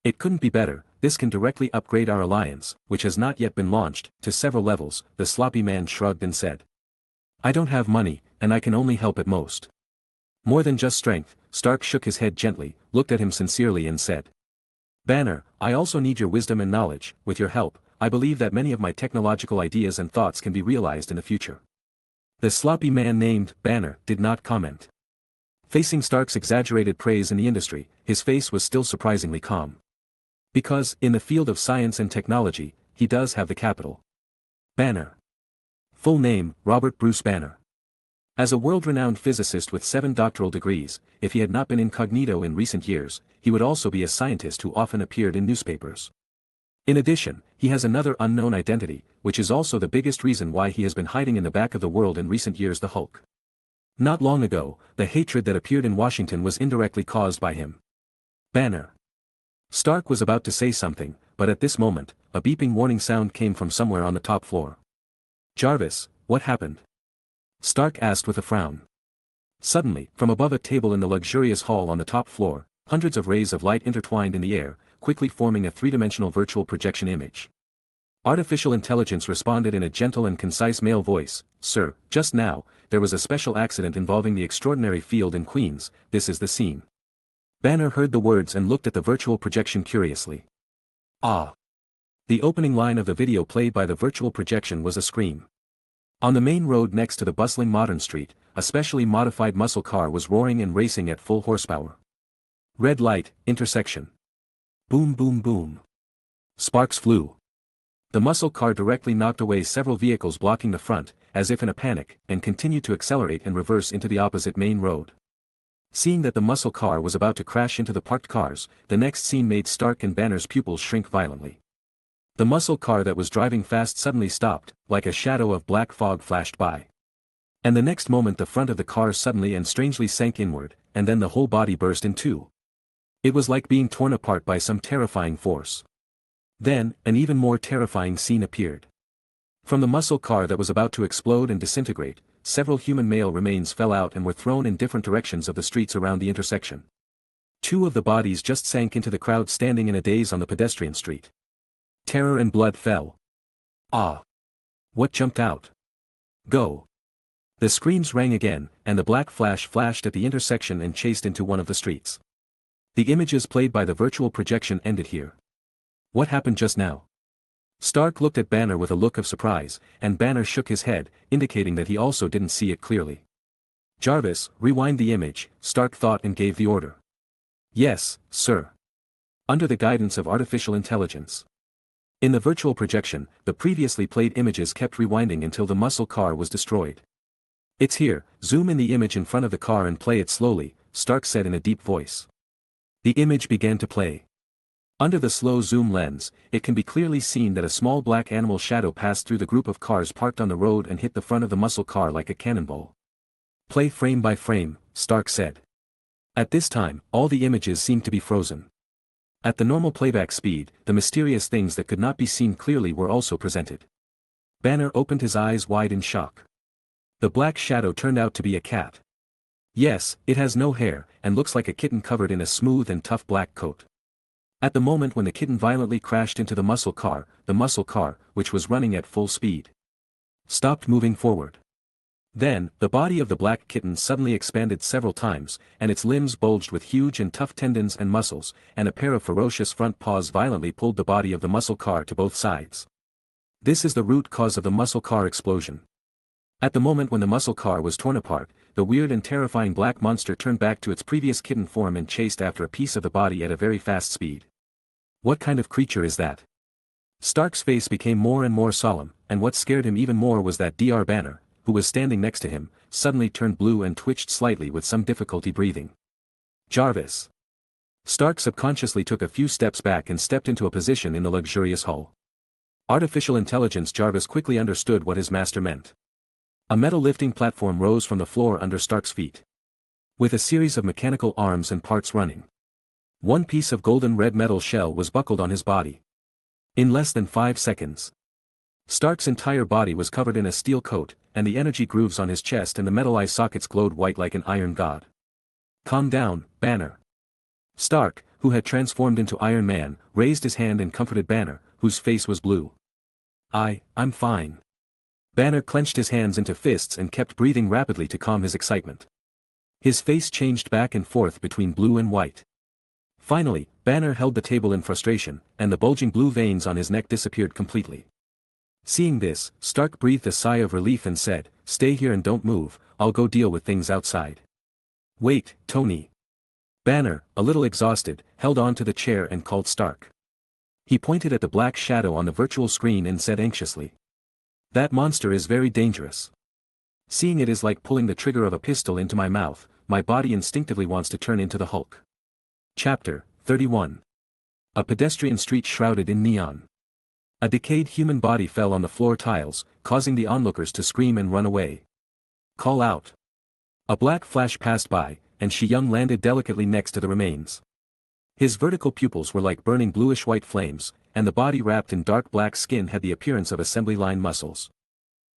S1: It couldn't be better, this can directly upgrade our alliance, which has not yet been launched, to several levels, the sloppy man shrugged and said. I don't have money, and I can only help at most. More than just strength, Stark shook his head gently, looked at him sincerely and said. Banner, I also need your wisdom and knowledge, with your help, I believe that many of my technological ideas and thoughts can be realized in the future. The sloppy man named Banner did not comment. Facing Stark's exaggerated praise in the industry, his face was still surprisingly calm. Because, in the field of science and technology, he does have the capital. Banner. Full name, Robert Bruce Banner. As a world-renowned physicist with 7 doctoral degrees, if he had not been incognito in recent years, he would also be a scientist who often appeared in newspapers. In addition, he has another unknown identity, which is also the biggest reason why he has been hiding in the back of the world in recent years, the Hulk. Not long ago, the hatred that appeared in Washington was indirectly caused by him. Banner. Stark was about to say something, but at this moment, a beeping warning sound came from somewhere on the top floor. Jarvis, what happened? Stark asked with a frown. Suddenly, from above a table in the luxurious hall on the top floor, hundreds of rays of light intertwined in the air, quickly forming a three-dimensional virtual projection image. Artificial intelligence responded in a gentle and concise male voice, Sir, just now, there was a special accident involving the extraordinary field in Queens, this is the scene. Banner heard the words and looked at the virtual projection curiously. Ah! The opening line of the video played by the virtual projection was a scream. On the main road next to the bustling modern street, a specially modified muscle car was roaring and racing at full horsepower. Red light, intersection. Boom boom boom. Sparks flew. The muscle car directly knocked away several vehicles blocking the front, as if in a panic, and continued to accelerate and reverse into the opposite main road. Seeing that the muscle car was about to crash into the parked cars, the next scene made Stark and Banner's pupils shrink violently. The muscle car that was driving fast suddenly stopped, like a shadow of black fog flashed by. And the next moment the front of the car suddenly and strangely sank inward, and then the whole body burst in two. It was like being torn apart by some terrifying force. Then, an even more terrifying scene appeared. From the muscle car that was about to explode and disintegrate, several human male remains fell out and were thrown in different directions of the streets around the intersection. Two of the bodies just sank into the crowd standing in a daze on the pedestrian street. Terror and blood fell. Ah! What jumped out? Go! The screams rang again, and the black flash flashed at the intersection and chased into one of the streets. The images played by the virtual projection ended here. What happened just now? Stark looked at Banner with a look of surprise, and Banner shook his head, indicating that he also didn't see it clearly. Jarvis, rewind the image, Stark thought and gave the order. Yes, sir. Under the guidance of artificial intelligence. In the virtual projection, the previously played images kept rewinding until the muscle car was destroyed. It's here, zoom in the image in front of the car and play it slowly, Stark said in a deep voice. The image began to play. Under the slow zoom lens, it can be clearly seen that a small black animal shadow passed through the group of cars parked on the road and hit the front of the muscle car like a cannonball. Play frame by frame, Stark said. At this time, all the images seemed to be frozen. At the normal playback speed, the mysterious things that could not be seen clearly were also presented. Banner opened his eyes wide in shock. The black shadow turned out to be a cat. Yes, it has no hair, and looks like a kitten covered in a smooth and tough black coat. At the moment when the kitten violently crashed into the muscle car, which was running at full speed, stopped moving forward. Then, the body of the black kitten suddenly expanded several times, and its limbs bulged with huge and tough tendons and muscles, and a pair of ferocious front paws violently pulled the body of the muscle car to both sides. This is the root cause of the muscle car explosion. At the moment when the muscle car was torn apart, the weird and terrifying black monster turned back to its previous kitten form and chased after a piece of the body at a very fast speed. What kind of creature is that? Stark's face became more and more solemn, and what scared him even more was that Dr. Banner, who was standing next to him, suddenly turned blue and twitched slightly with some difficulty breathing. Jarvis. Stark subconsciously took a few steps back and stepped into a position in the luxurious hull. Artificial intelligence Jarvis quickly understood what his master meant. A metal lifting platform rose from the floor under Stark's feet. With a series of mechanical arms and parts running. One piece of golden red metal shell was buckled on his body. In less than 5 seconds, Stark's entire body was covered in a steel coat, and the energy grooves on his chest and the metal eye sockets glowed white like an iron god. Calm down, Banner. Stark, who had transformed into Iron Man, raised his hand and comforted Banner, whose face was blue. I'm fine. Banner clenched his hands into fists and kept breathing rapidly to calm his excitement. His face changed back and forth between blue and white. Finally, Banner held the table in frustration, and the bulging blue veins on his neck disappeared completely. Seeing this, Stark breathed a sigh of relief and said, "Stay here and don't move, I'll go deal with things outside." "Wait, Tony." Banner, a little exhausted, held on to the chair and called Stark. He pointed at the black shadow on the virtual screen and said anxiously, "That monster is very dangerous. Seeing it is like pulling the trigger of a pistol into my mouth, my body instinctively wants to turn into the Hulk." Chapter 31. A pedestrian street shrouded in neon. A decayed human body fell on the floor tiles, causing the onlookers to scream and run away. Call out. A black flash passed by, and Shi-Young landed delicately next to the remains. His vertical pupils were like burning bluish-white flames, and the body wrapped in dark black skin had the appearance of assembly line muscles.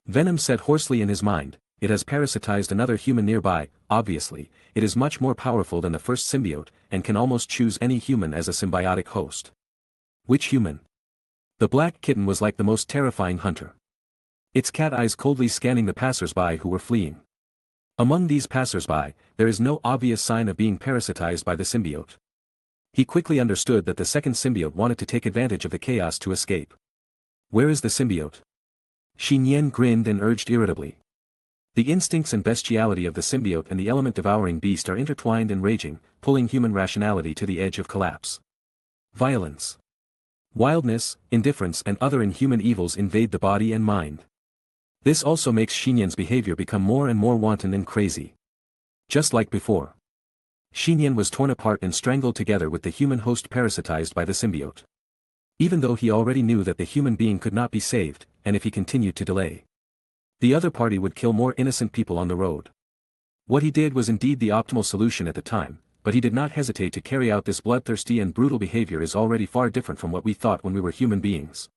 S1: Venom said hoarsely in his mind, "It has parasitized another human nearby. Obviously, it is much more powerful than the first symbiote, and can almost choose any human as a symbiotic host." Which human? The black kitten was like the most terrifying hunter. Its cat eyes coldly scanning the passers-by who were fleeing. Among these passers-by, there is no obvious sign of being parasitized by the symbiote. He quickly understood that the second symbiote wanted to take advantage of the chaos to escape. Where is the symbiote? Nian grinned and urged irritably. The instincts and bestiality of the symbiote and the element-devouring beast are intertwined and raging, pulling human rationality to the edge of collapse. Violence, wildness, indifference and other inhuman evils invade the body and mind. This also makes Xinyan's behavior become more and more wanton and crazy. Just like before, Xinyan was torn apart and strangled together with the human host parasitized by the symbiote. Even though he already knew that the human being could not be saved, and if he continued to delay, the other party would kill more innocent people on the road. What he did was indeed the optimal solution at the time, but he did not hesitate to carry out this bloodthirsty and brutal behavior is already far different from what we thought when we were human beings.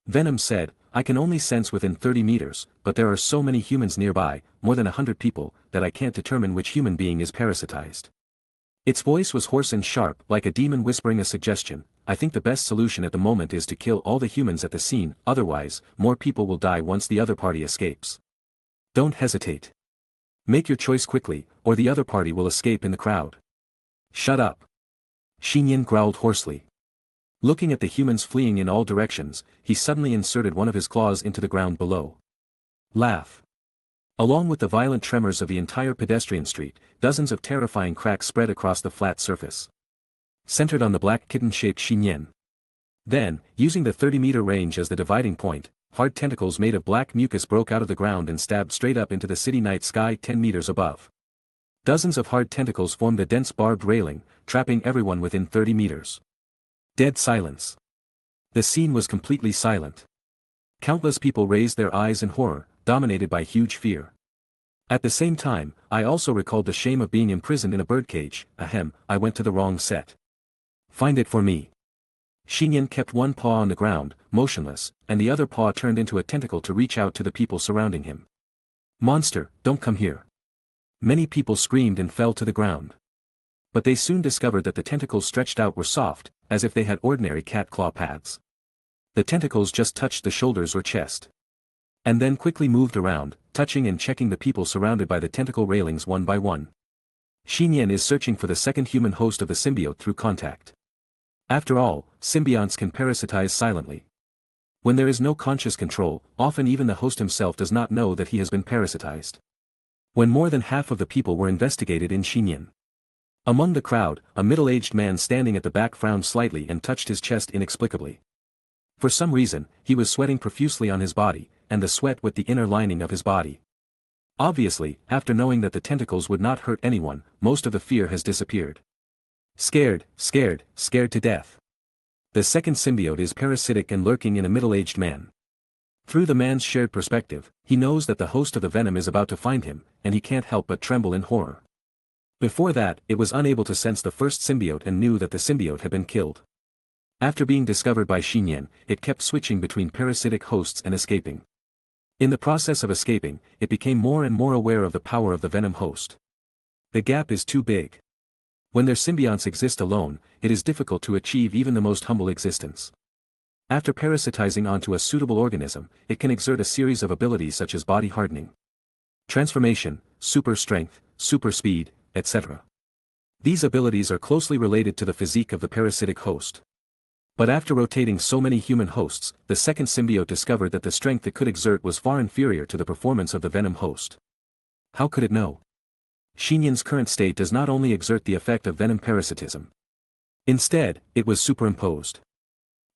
S1: Venom said, I can only sense within 30 meters, but there are so many humans nearby, more than 100 people, that I can't determine which human being is parasitized. Its voice was hoarse and sharp, like a demon whispering a suggestion. I think the best solution at the moment is to kill all the humans at the scene, otherwise, more people will die once the other party escapes. Don't hesitate. Make your choice quickly, or the other party will escape in the crowd. Shut up. Xinyan growled hoarsely. Looking at the humans fleeing in all directions, he suddenly inserted one of his claws into the ground below. Laugh. Along with the violent tremors of the entire pedestrian street, dozens of terrifying cracks spread across the flat surface, centered on the black kitten-shaped Xinyan. Then, using the 30-meter range as the dividing point, hard tentacles made of black mucus broke out of the ground and stabbed straight up into the city night sky 10 meters above. Dozens of hard tentacles formed a dense barbed railing, trapping everyone within 30 meters. Dead silence. The scene was completely silent. Countless people raised their eyes in horror, dominated by huge fear. At the same time, I also recalled the shame of being imprisoned in a birdcage. Ahem, I went to the wrong set. Find it for me. Xinyan kept one paw on the ground, motionless, and the other paw turned into a tentacle to reach out to the people surrounding him. Monster, don't come here. Many people screamed and fell to the ground. But they soon discovered that the tentacles stretched out were soft, as if they had ordinary cat claw pads. The tentacles just touched the shoulders or chest, and then quickly moved around, touching and checking the people surrounded by the tentacle railings one by one. Xinyan is searching for the second human host of the symbiote through contact. After all, symbionts can parasitize silently. When there is no conscious control, often even the host himself does not know that he has been parasitized. When more than half of the people were investigated in Xinyan. Among the crowd, a middle-aged man standing at the back frowned slightly and touched his chest inexplicably. For some reason, he was sweating profusely on his body, and the sweat wet the inner lining of his body. Obviously, after knowing that the tentacles would not hurt anyone, most of the fear has disappeared. Scared to death. The second symbiote is parasitic and lurking in a middle-aged man. Through the man's shared perspective, he knows that the host of the venom is about to find him, and he can't help but tremble in horror. Before that, it was unable to sense the first symbiote and knew that the symbiote had been killed. After being discovered by Xinyan, it kept switching between parasitic hosts and escaping. In the process of escaping, it became more and more aware of the power of the venom host. The gap is too big. When their symbionts exist alone, it is difficult to achieve even the most humble existence. After parasitizing onto a suitable organism, it can exert a series of abilities such as body hardening, transformation, super strength, super speed, etc. These abilities are closely related to the physique of the parasitic host. But after rotating so many human hosts, the second symbiote discovered that the strength it could exert was far inferior to the performance of the venom host. How could it know? Xinyan's current state does not only exert the effect of venom parasitism. Instead, it was superimposed.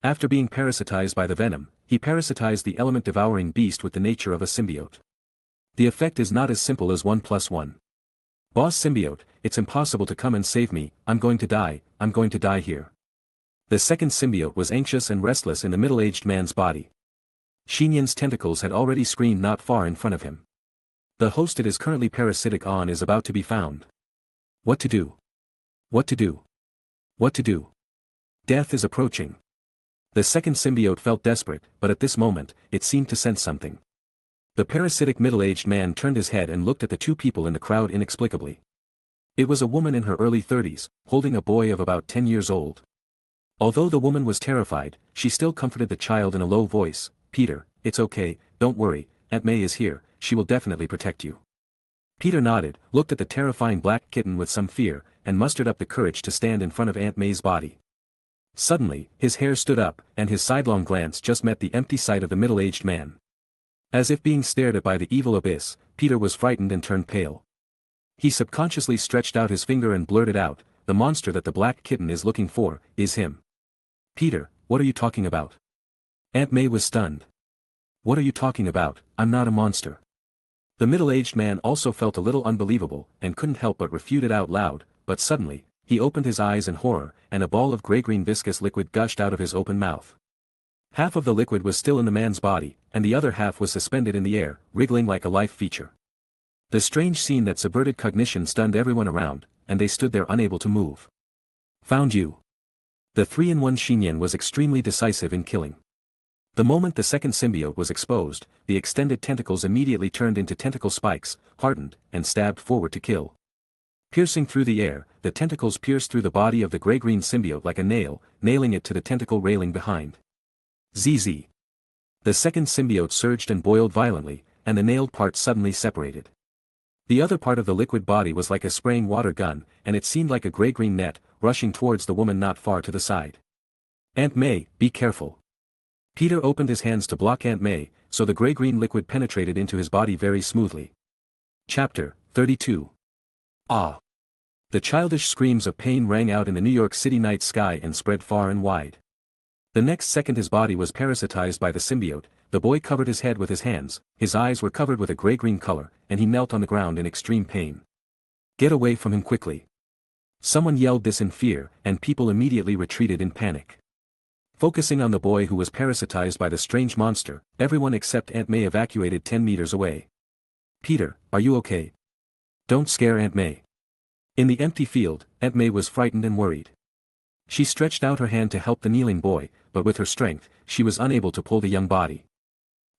S1: After being parasitized by the venom, he parasitized the element-devouring beast with the nature of a symbiote. The effect is not as simple as 1 + 1. Boss symbiote, it's impossible to come and save me, I'm going to die here. The second symbiote was anxious and restless in the middle-aged man's body. Xinyan's tentacles had already screamed not far in front of him. The host it is currently parasitic on is about to be found. What to do? What to do? What to do? Death is approaching. The second symbiote felt desperate, but at this moment, it seemed to sense something. The parasitic middle-aged man turned his head and looked at the two people in the crowd inexplicably. It was a woman in her early 30s, holding a boy of about 10 years old. Although the woman was terrified, she still comforted the child in a low voice. Peter, it's okay, don't worry, Aunt May is here, she will definitely protect you. Peter nodded, looked at the terrifying black kitten with some fear, and mustered up the courage to stand in front of Aunt May's body. Suddenly, his hair stood up, and his sidelong glance just met the empty sight of the middle-aged man. As if being stared at by the evil abyss, Peter was frightened and turned pale. He subconsciously stretched out his finger and blurted out, "The monster that the black kitten is looking for, is him." "Peter, what are you talking about?" Aunt May was stunned. "What are you talking about? I'm not a monster." The middle-aged man also felt a little unbelievable, and couldn't help but refute it out loud, but suddenly, he opened his eyes in horror, and a ball of gray-green viscous liquid gushed out of his open mouth. Half of the liquid was still in the man's body, and the other half was suspended in the air, wriggling like a life feature. The strange scene that subverted cognition stunned everyone around, and they stood there unable to move. "Found you." The 3-in-1 Nian was extremely decisive in killing. The moment the second symbiote was exposed, the extended tentacles immediately turned into tentacle spikes, hardened, and stabbed forward to kill. Piercing through the air, the tentacles pierced through the body of the gray-green symbiote like a nail, nailing it to the tentacle railing behind. ZZ. The second symbiote surged and boiled violently, and the nailed part suddenly separated. The other part of the liquid body was like a spraying water gun, and it seemed like a gray-green net, rushing towards the woman not far to the side. "Aunt May, be careful." Peter opened his hands to block Aunt May, so the gray-green liquid penetrated into his body very smoothly. Chapter 32. Ah! The childish screams of pain rang out in the New York City night sky and spread far and wide. The next second his body was parasitized by the symbiote, the boy covered his head with his hands, his eyes were covered with a gray-green color, and he knelt on the ground in extreme pain. "Get away from him quickly." Someone yelled this in fear, and people immediately retreated in panic. Focusing on the boy who was parasitized by the strange monster, everyone except Aunt May evacuated 10 meters away. "Peter, are you okay? Don't scare Aunt May." In the empty field, Aunt May was frightened and worried. She stretched out her hand to help the kneeling boy, but with her strength, she was unable to pull the young body.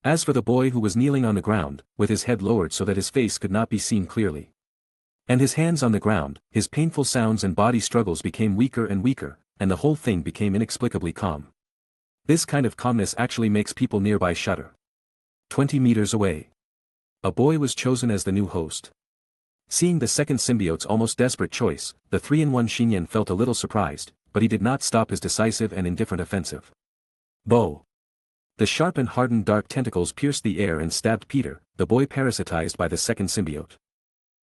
S1: As for the boy who was kneeling on the ground, with his head lowered so that his face could not be seen clearly, and his hands on the ground, his painful sounds and body struggles became weaker and weaker, and the whole thing became inexplicably calm. This kind of calmness actually makes people nearby shudder. 20 meters away. A boy was chosen as the new host. Seeing the second symbiote's almost desperate choice, the 3-in-1 Nian felt a little surprised, but he did not stop his decisive and indifferent offensive. Bow! The sharp and hardened dark tentacles pierced the air and stabbed Peter, the boy parasitized by the second symbiote.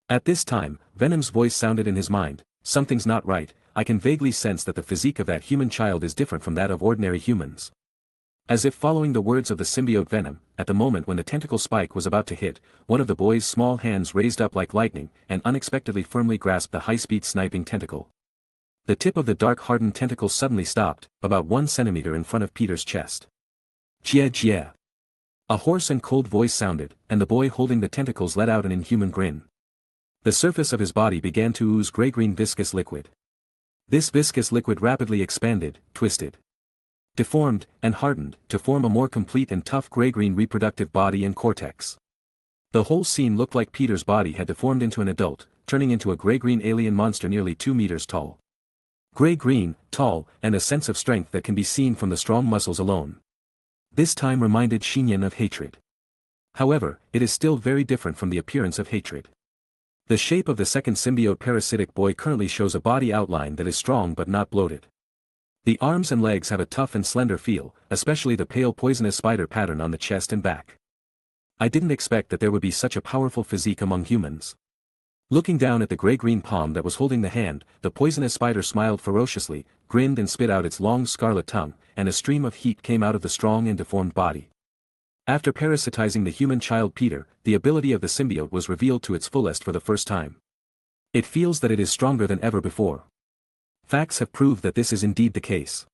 S1: At this time, Venom's voice sounded in his mind, "Something's not right, I can vaguely sense that the physique of that human child is different from that of ordinary humans." As if following the words of the symbiote Venom, at the moment when the tentacle spike was about to hit, one of the boy's small hands raised up like lightning, and unexpectedly firmly grasped the high-speed sniping tentacle. The tip of the dark hardened tentacle suddenly stopped, about 1 centimeter in front of Peter's chest. "Jia jia." A hoarse and cold voice sounded, and the boy holding the tentacles let out an inhuman grin. The surface of his body began to ooze gray-green viscous liquid. This viscous liquid rapidly expanded, twisted, deformed, and hardened, to form a more complete and tough gray-green reproductive body and cortex. The whole scene looked like Peter's body had deformed into an adult, turning into a gray-green alien monster nearly 2 meters tall. Gray-green, tall, and a sense of strength that can be seen from the strong muscles alone. This time reminded Nian of hatred. However, it is still very different from the appearance of hatred. The shape of the second symbiote parasitic boy currently shows a body outline that is strong but not bloated. The arms and legs have a tough and slender feel, especially the pale poisonous spider pattern on the chest and back. I didn't expect that there would be such a powerful physique among humans. Looking down at the gray-green palm that was holding the hand, the poisonous spider smiled ferociously, grinned and spit out its long scarlet tongue, and a stream of heat came out of the strong and deformed body. After parasitizing the human child Peter, the ability of the symbiote was revealed to its fullest for the first time. It feels that it is stronger than ever before. Facts have proved that this is indeed the case.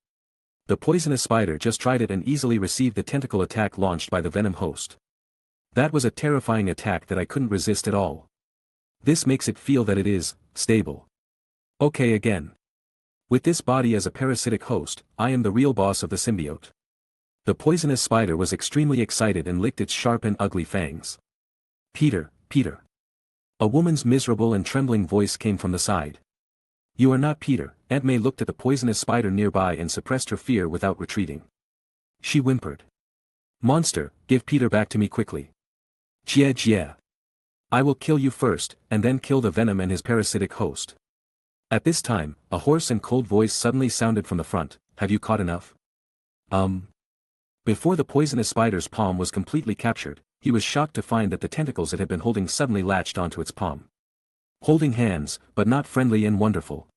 S1: The poisonous spider just tried it and easily received the tentacle attack launched by the venom host. That was a terrifying attack that I couldn't resist at all. This makes it feel that it is stable. Okay again. With this body as a parasitic host, I am the real boss of the symbiote. The poisonous spider was extremely excited and licked its sharp and ugly fangs. "Peter, Peter." A woman's miserable and trembling voice came from the side. "You are not Peter." Aunt May looked at the poisonous spider nearby and suppressed her fear without retreating. She whimpered. "Monster, give Peter back to me quickly." "Jia jia. I will kill you first, and then kill the venom and his parasitic host." At this time, a hoarse and cold voice suddenly sounded from the front, "Have you caught enough?" Before the poisonous spider's palm was completely captured, he was shocked to find that the tentacles it had been holding suddenly latched onto its palm. Holding hands, but not friendly and wonderful.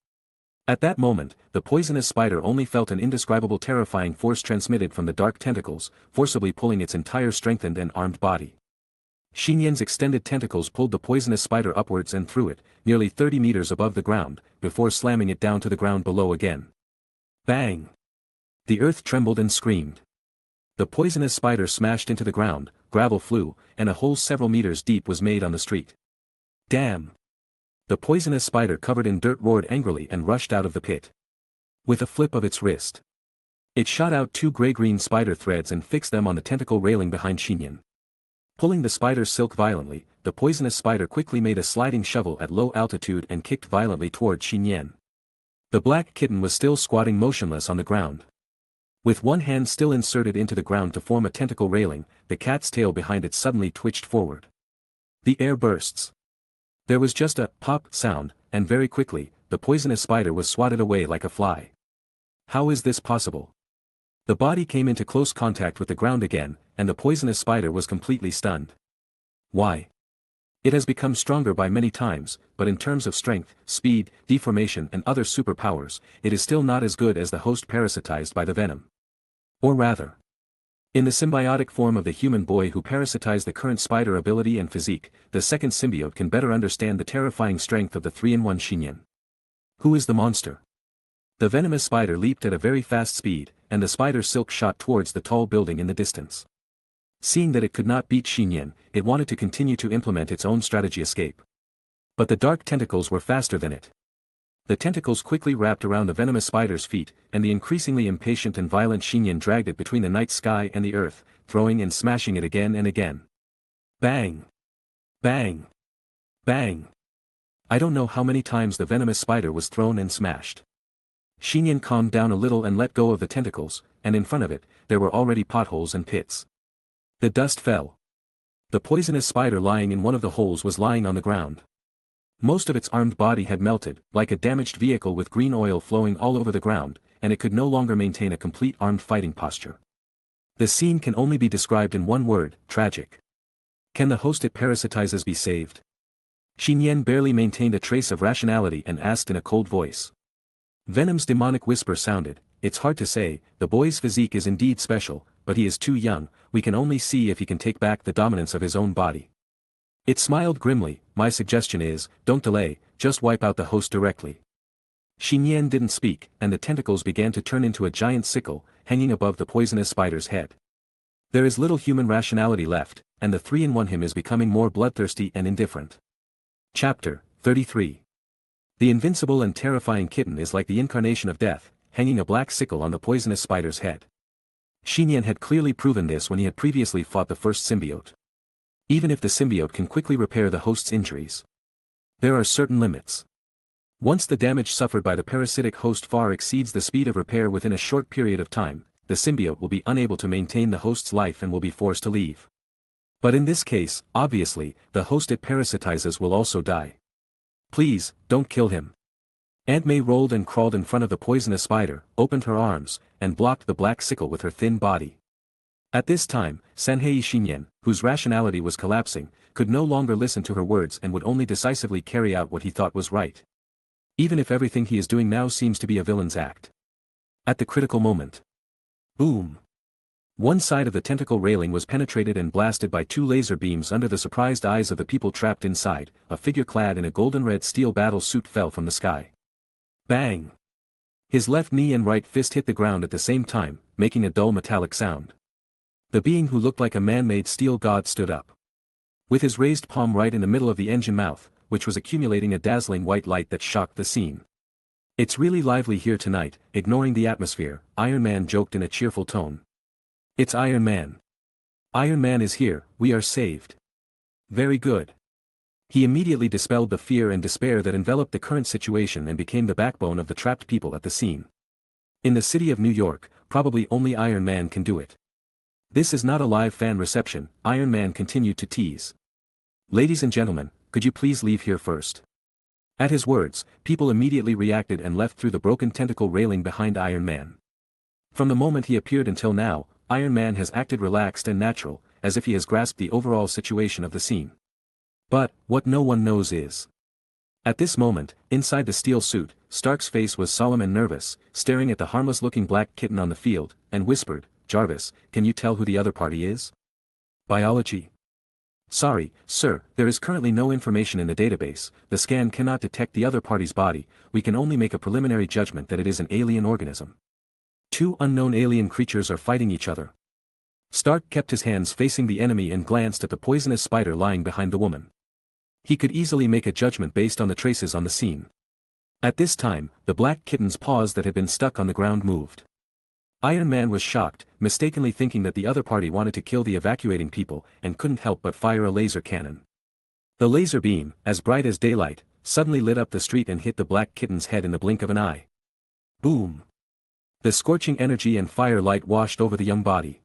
S1: At that moment, the poisonous spider only felt an indescribable terrifying force transmitted from the dark tentacles, forcibly pulling its entire strengthened and armed body. Xinyan's extended tentacles pulled the poisonous spider upwards and threw it, nearly 30 meters above the ground, before slamming it down to the ground below again. Bang! The earth trembled and screamed. The poisonous spider smashed into the ground, gravel flew, and a hole several meters deep was made on the street. Damn! The poisonous spider covered in dirt roared angrily and rushed out of the pit. With a flip of its wrist, it shot out 2 gray-green spider threads and fixed them on the tentacle railing behind Xinyan. Pulling the spider's silk violently, the poisonous spider quickly made a sliding shovel at low altitude and kicked violently toward Xinyan. The black kitten was still squatting motionless on the ground. With one hand still inserted into the ground to form a tentacle railing, the cat's tail behind it suddenly twitched forward. The air bursts. There was just a pop sound, and very quickly, the poisonous spider was swatted away like a fly. How is this possible? The body came into close contact with the ground again, and the poisonous spider was completely stunned. Why? It has become stronger by many times, but in terms of strength, speed, deformation and other superpowers, it is still not as good as the host parasitized by the venom. Or rather, in the symbiotic form of the human boy who parasitized the current spider ability and physique, the second symbiote can better understand the terrifying strength of the 3-in-1 Xinyan. Who is the monster? The venomous spider leaped at a very fast speed, and the spider's silk shot towards the tall building in the distance. Seeing that it could not beat Xinyan, it wanted to continue to implement its own strategy escape. But the dark tentacles were faster than it. The tentacles quickly wrapped around the venomous spider's feet, and the increasingly impatient and violent Xinyan dragged it between the night sky and the earth, throwing and smashing it again and again. Bang! Bang! Bang! I don't know how many times the venomous spider was thrown and smashed. Xinyan calmed down a little and let go of the tentacles, and in front of it, there were already potholes and pits. The dust fell. The poisonous spider lying in one of the holes was lying on the ground. Most of its armed body had melted, like a damaged vehicle with green oil flowing all over the ground, and it could no longer maintain a complete armed fighting posture. The scene can only be described in one word: tragic. Can the host it parasitizes be saved? Xinyan barely maintained a trace of rationality and asked in a cold voice. Venom's demonic whisper sounded, "It's hard to say, the boy's physique is indeed special, but he is too young, we can only see if he can take back the dominance of his own body." It smiled grimly, "My suggestion is, don't delay, just wipe out the host directly." Xinyan didn't speak, and the tentacles began to turn into a giant sickle, hanging above the poisonous spider's head. There is little human rationality left, and the 3-in-1 him is becoming more bloodthirsty and indifferent. Chapter 33. The invincible and terrifying kitten is like the incarnation of death, hanging a black sickle on the poisonous spider's head. Xinyan had clearly proven this when he had previously fought the first symbiote. Even if the symbiote can quickly repair the host's injuries, there are certain limits. Once the damage suffered by the parasitic host far exceeds the speed of repair within a short period of time, the symbiote will be unable to maintain the host's life and will be forced to leave. But in this case, obviously, the host it parasitizes will also die. "Please, don't kill him." Aunt May rolled and crawled in front of the poisonous spider, opened her arms, and blocked the black sickle with her thin body. At this time, Sanhei Xinyan, whose rationality was collapsing, could no longer listen to her words and would only decisively carry out what he thought was right. Even if everything he is doing now seems to be a villain's act. At the critical moment. Boom! One side of the tentacle railing was penetrated and blasted by 2 laser beams under the surprised eyes of the people trapped inside. A figure clad in a golden-red steel battle suit fell from the sky. Bang! His left knee and right fist hit the ground at the same time, making a dull metallic sound. The being who looked like a man-made steel god stood up. With his raised palm right in the middle of the engine mouth, which was accumulating a dazzling white light that shocked the scene. "It's really lively here tonight," ignoring the atmosphere, Iron Man joked in a cheerful tone. "It's Iron Man. Iron Man is here, we are saved." "Very good." He immediately dispelled the fear and despair that enveloped the current situation and became the backbone of the trapped people at the scene. In the city of New York, probably only Iron Man can do it. "This is not a live fan reception," Iron Man continued to tease. "Ladies and gentlemen, could you please leave here first?" At his words, people immediately reacted and left through the broken tentacle railing behind Iron Man. From the moment he appeared until now, Iron Man has acted relaxed and natural, as if he has grasped the overall situation of the scene. But, what no one knows is. At this moment, inside the steel suit, Stark's face was solemn and nervous, staring at the harmless-looking black kitten on the field, and whispered, "Jarvis, can you tell who the other party is?" "Biology." "Sorry, sir, there is currently no information in the database, the scan cannot detect the other party's body, we can only make a preliminary judgment that it is an alien organism. Two unknown alien creatures are fighting each other." Stark kept his hands facing the enemy and glanced at the poisonous spider lying behind the woman. He could easily make a judgment based on the traces on the scene. At this time, the black kitten's paws that had been stuck on the ground moved. Iron Man was shocked, mistakenly thinking that the other party wanted to kill the evacuating people and couldn't help but fire a laser cannon. The laser beam, as bright as daylight, suddenly lit up the street and hit the black kitten's head in the blink of an eye. Boom! The scorching energy and fire light washed over the young body.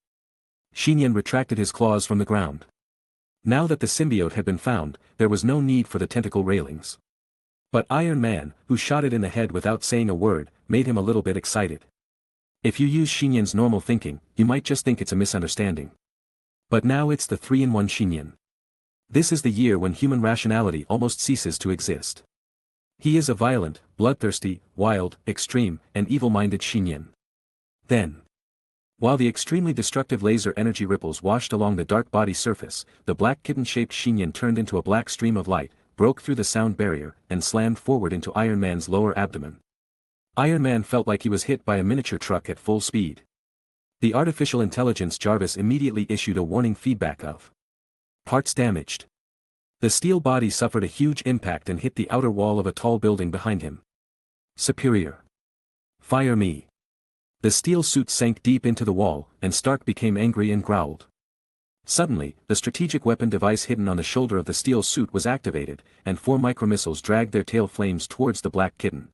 S1: Nian retracted his claws from the ground. Now that the symbiote had been found, there was no need for the tentacle railings. But Iron Man, who shot it in the head without saying a word, made him a little bit excited. If you use Nian's normal thinking, you might just think it's a misunderstanding. But now it's the 3-in-1 Nian. This is the year when human rationality almost ceases to exist. He is a violent, bloodthirsty, wild, extreme, and evil-minded Nian. Then, while the extremely destructive laser energy ripples washed along the dark body surface, the black kitten-shaped Nian turned into a black stream of light, broke through the sound barrier, and slammed forward into Iron Man's lower abdomen. Iron Man felt like he was hit by a miniature truck at full speed. The artificial intelligence Jarvis immediately issued a warning feedback of parts damaged. The steel body suffered a huge impact and hit the outer wall of a tall building behind him. "Superior. Fire me." The steel suit sank deep into the wall, and Stark became angry and growled. Suddenly, the strategic weapon device hidden on the shoulder of the steel suit was activated, and 4 micromissiles dragged their tail flames towards the black kitten.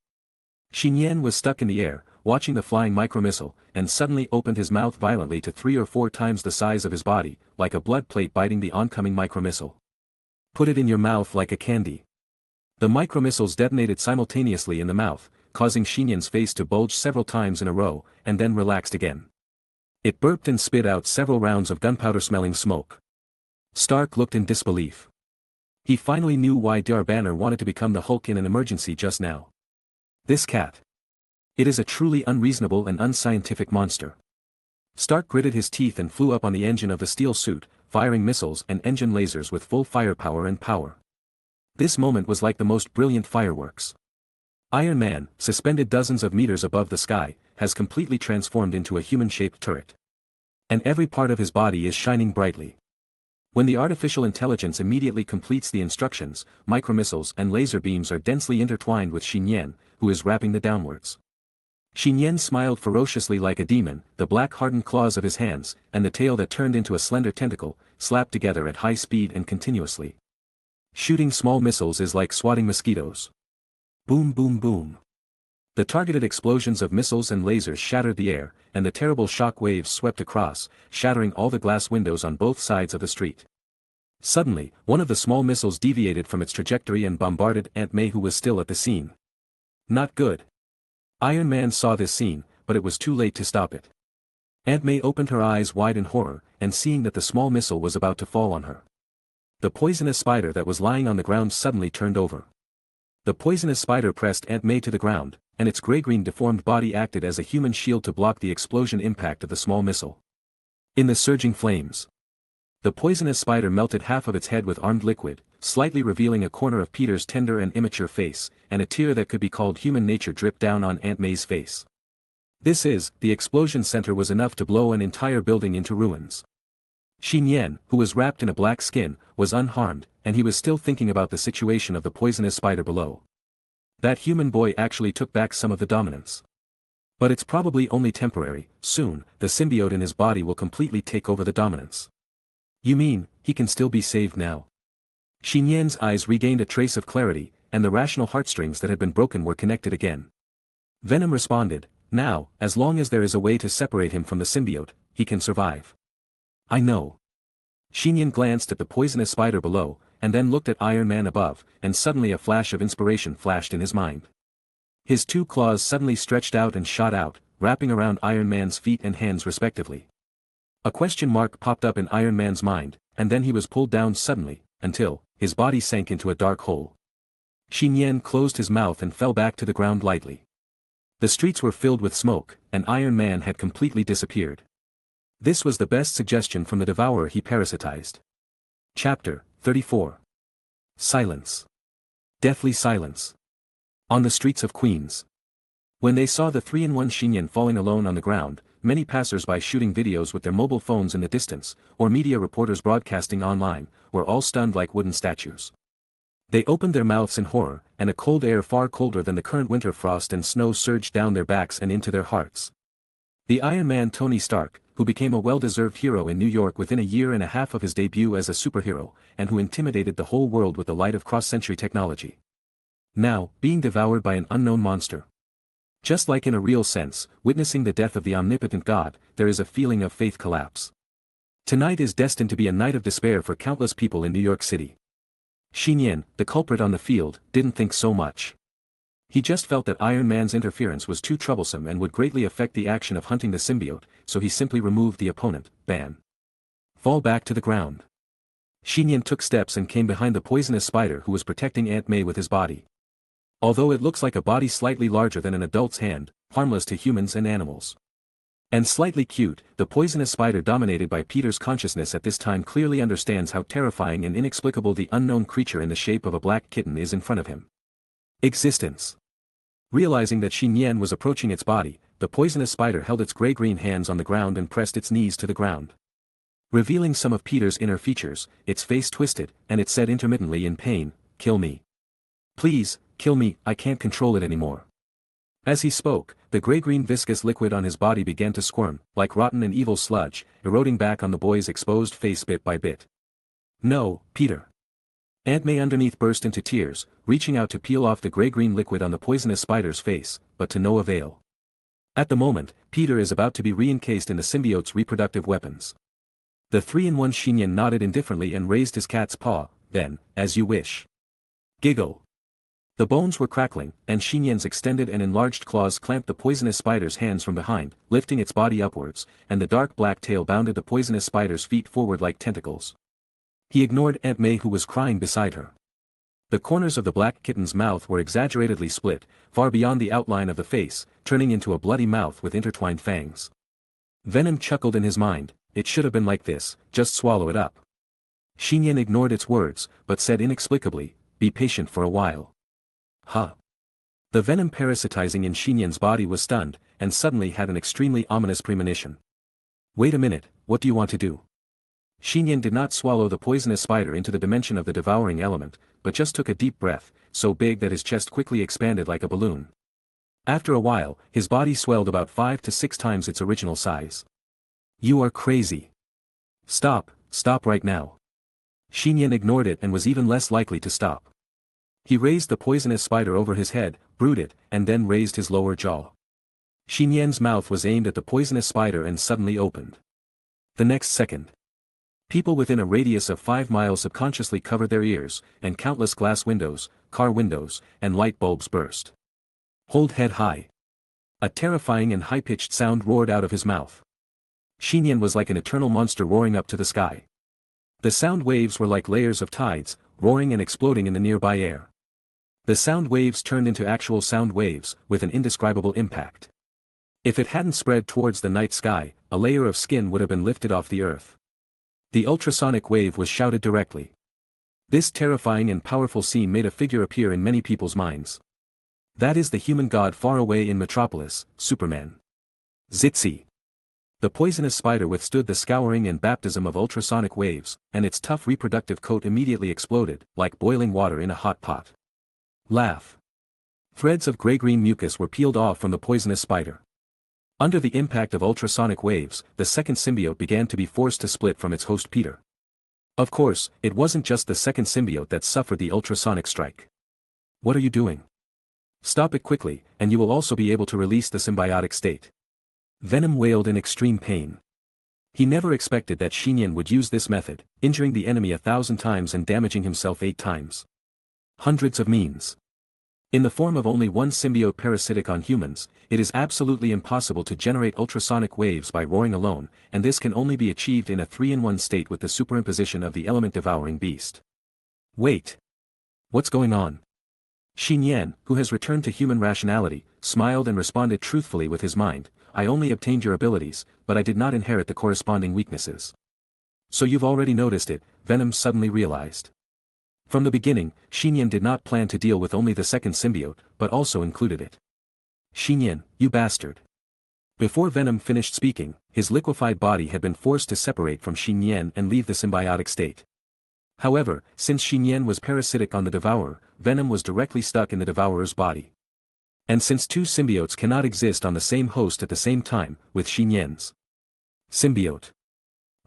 S1: Nian was stuck in the air, watching the flying micromissile, and suddenly opened his mouth violently to 3 or 4 times the size of his body, like a blood plate biting the oncoming micromissile. "Put it in your mouth like a candy." The micromissiles detonated simultaneously in the mouth, causing Nian's face to bulge several times in a row, and then relaxed again. It burped and spit out several rounds of gunpowder-smelling smoke. Stark looked in disbelief. He finally knew why Dar Banner wanted to become the Hulk in an emergency just now. This cat. It is a truly unreasonable and unscientific monster. Stark gritted his teeth and flew up on the engine of the steel suit, firing missiles and engine lasers with full firepower and power. This moment was like the most brilliant fireworks. Iron Man, suspended dozens of meters above the sky, has completely transformed into a human-shaped turret. And every part of his body is shining brightly. When the artificial intelligence immediately completes the instructions, micromissiles and laser beams are densely intertwined with Nian, who is wrapping the downwards. Nian smiled ferociously like a demon, the black hardened claws of his hands, and the tail that turned into a slender tentacle, slapped together at high speed and continuously. Shooting small missiles is like swatting mosquitoes. Boom boom boom. The targeted explosions of missiles and lasers shattered the air, and the terrible shock waves swept across, shattering all the glass windows on both sides of the street. Suddenly, one of the small missiles deviated from its trajectory and bombarded Aunt May, who was still at the scene. Not good. Iron Man saw this scene, but it was too late to stop it. Aunt May opened her eyes wide in horror, and seeing that the small missile was about to fall on her. The poisonous spider that was lying on the ground suddenly turned over. The poisonous spider pressed Aunt May to the ground, and its gray-green deformed body acted as a human shield to block the explosion impact of the small missile. In the surging flames, the poisonous spider melted half of its head with armed liquid, slightly revealing a corner of Peter's tender and immature face, and a tear that could be called human nature dripped down on Aunt May's face. The explosion center was enough to blow an entire building into ruins. Nian, who was wrapped in a black skin, was unharmed, and he was still thinking about the situation of the poisonous spider below. That human boy actually took back some of the dominance. But it's probably only temporary, soon, the symbiote in his body will completely take over the dominance. You mean, he can still be saved now? Nian's eyes regained a trace of clarity, and the rational heartstrings that had been broken were connected again. Venom responded, now, as long as there is a way to separate him from the symbiote, he can survive. I know. Nian glanced at the poisonous spider below, and then looked at Iron Man above, and suddenly a flash of inspiration flashed in his mind. His 2 claws suddenly stretched out and shot out, wrapping around Iron Man's feet and hands respectively. A question mark popped up in Iron Man's mind, and then he was pulled down suddenly, until his body sank into a dark hole. Nian closed his mouth and fell back to the ground lightly. The streets were filled with smoke, and Iron Man had completely disappeared. This was the best suggestion from the devourer he parasitized. Chapter 34. Silence. Deathly silence. On the streets of Queens. When they saw the 3-in-1 Nian falling alone on the ground, many passers-by shooting videos with their mobile phones in the distance, or media reporters broadcasting online, were all stunned like wooden statues. They opened their mouths in horror, and a cold air far colder than the current winter frost and snow surged down their backs and into their hearts. The Iron Man Tony Stark, who became a well-deserved hero in New York within a year and a half of his debut as a superhero, and who intimidated the whole world with the light of cross-century technology. Now, being devoured by an unknown monster. Just like in a real sense, witnessing the death of the omnipotent God, there is a feeling of faith collapse. Tonight is destined to be a night of despair for countless people in New York City. Nian, the culprit on the field, didn't think so much. He just felt that Iron Man's interference was too troublesome and would greatly affect the action of hunting the symbiote, so he simply removed the opponent, ban. Fall back to the ground. Nian took steps and came behind the poisonous spider who was protecting Aunt May with his body. Although it looks like a body slightly larger than an adult's hand, harmless to humans and animals. And slightly cute, the poisonous spider dominated by Peter's consciousness at this time clearly understands how terrifying and inexplicable the unknown creature in the shape of a black kitten is in front of him. Existence. Realizing that Nian was approaching its body, the poisonous spider held its gray-green hands on the ground and pressed its knees to the ground. Revealing some of Peter's inner features, its face twisted, and it said intermittently in pain, "Kill me. Please, kill me, I can't control it anymore." As he spoke, the gray-green viscous liquid on his body began to squirm, like rotten and evil sludge, eroding back on the boy's exposed face bit by bit. "No, Peter." Aunt May underneath burst into tears, reaching out to peel off the gray-green liquid on the poisonous spider's face, but to no avail. At the moment, Peter is about to be re-encased in the symbiote's reproductive weapons. The 3-in-1 Nian nodded indifferently and raised his cat's paw, then, "As you wish." Giggle. The bones were crackling, and Nian's extended and enlarged claws clamped the poisonous spider's hands from behind, lifting its body upwards, and the dark black tail bounded the poisonous spider's feet forward like tentacles. He ignored Aunt May who was crying beside her. The corners of the black kitten's mouth were exaggeratedly split, far beyond the outline of the face, turning into a bloody mouth with intertwined fangs. Venom chuckled in his mind, "It should have been like this, just swallow it up." Nian ignored its words, but said inexplicably, "Be patient for a while." Huh. The venom parasitizing in Nian's body was stunned, and suddenly had an extremely ominous premonition. "Wait a minute, what do you want to do?" Nian did not swallow the poisonous spider into the dimension of the devouring element, but just took a deep breath, so big that his chest quickly expanded like a balloon. After a while, his body swelled about 5 to 6 times its original size. "You are crazy. Stop right now." Nian ignored it and was even less likely to stop. He raised the poisonous spider over his head, brooded, and then raised his lower jaw. Nian's mouth was aimed at the poisonous spider and suddenly opened. The next second, people within a radius of 5 miles subconsciously covered their ears, and countless glass windows, car windows, and light bulbs burst. "Hold head high." A terrifying and high-pitched sound roared out of his mouth. Nian was like an eternal monster roaring up to the sky. The sound waves were like layers of tides, roaring and exploding in the nearby air. The sound waves turned into actual sound waves, with an indescribable impact. If it hadn't spread towards the night sky, a layer of skin would have been lifted off the earth. The ultrasonic wave was shouted directly. This terrifying and powerful scene made a figure appear in many people's minds. That is the human god far away in Metropolis, Superman. Zitsy. The poisonous spider withstood the scouring and baptism of ultrasonic waves, and its tough reproductive coat immediately exploded, like boiling water in a hot pot. Laugh. Threads of gray-green mucus were peeled off from the poisonous spider. Under the impact of ultrasonic waves, the second symbiote began to be forced to split from its host Peter. Of course, it wasn't just the second symbiote that suffered the ultrasonic strike. "What are you doing? Stop it quickly, and you will also be able to release the symbiotic state." Venom wailed in extreme pain. He never expected that Nian would use this method, injuring the enemy 1,000 times and damaging himself 8 times. Hundreds of means. In the form of only one symbiote parasitic on humans, it is absolutely impossible to generate ultrasonic waves by roaring alone, and this can only be achieved in a 3-in-1 state with the superimposition of the element-devouring beast. Wait. What's going on? Nian, who has returned to human rationality, smiled and responded truthfully with his mind, I only obtained your abilities, but I did not inherit the corresponding weaknesses. So you've already noticed it, Venom suddenly realized. From the beginning, Nian did not plan to deal with only the second symbiote, but also included it. Nian, you bastard. Before Venom finished speaking, his liquefied body had been forced to separate from Nian and leave the symbiotic state. However, since Nian was parasitic on the Devourer, Venom was directly stuck in the Devourer's body. And since two symbiotes cannot exist on the same host at the same time, with Nian's symbiote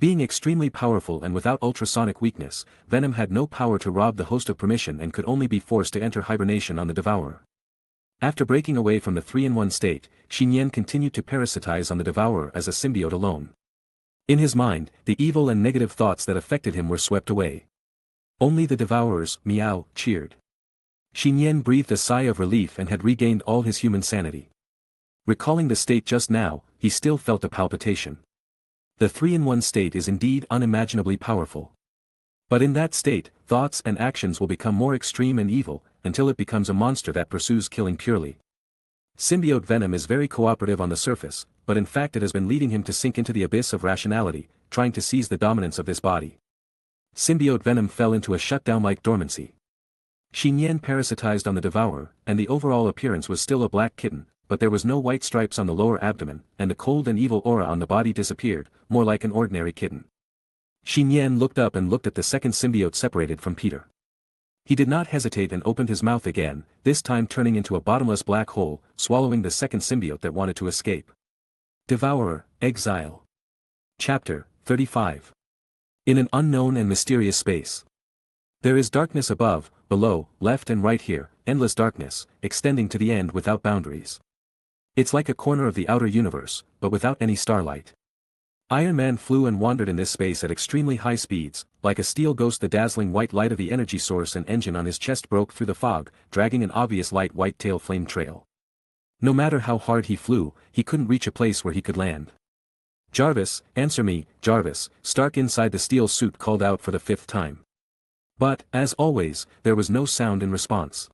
S1: being extremely powerful and without ultrasonic weakness, Venom had no power to rob the host of permission and could only be forced to enter hibernation on the Devourer. After breaking away from the 3-in-1 state, Nian continued to parasitize on the Devourer as a symbiote alone. In his mind, the evil and negative thoughts that affected him were swept away. Only the Devourer's meow cheered. Nian breathed a sigh of relief and had regained all his human sanity. Recalling the state just now, he still felt a palpitation. The 3-in-1 state is indeed unimaginably powerful. But in that state, thoughts and actions will become more extreme and evil, until it becomes a monster that pursues killing purely. Symbiote Venom is very cooperative on the surface, but in fact it has been leading him to sink into the abyss of rationality, trying to seize the dominance of this body. Symbiote Venom fell into a shutdown-like dormancy. Nian parasitized on the Devourer, and the overall appearance was still a black kitten, but there was no white stripes on the lower abdomen, and the cold and evil aura on the body disappeared, more like an ordinary kitten. Nian looked up and looked at the second symbiote separated from Peter. He did not hesitate and opened his mouth again, this time turning into a bottomless black hole, swallowing the second symbiote that wanted to escape. Devourer, Exile. Chapter 35. In an unknown and mysterious space. There is darkness above, below, left and right here, endless darkness, extending to the end without boundaries. It's like a corner of the outer universe, but without any starlight. Iron Man flew and wandered in this space at extremely high speeds, like a steel ghost. The dazzling white light of the energy source and engine on his chest broke through the fog, dragging an obvious light white tail flame trail. No matter how hard he flew, he couldn't reach a place where he could land. Jarvis, answer me, Jarvis, Stark inside the steel suit called out for the 5th time. But, as always, there was no sound in response.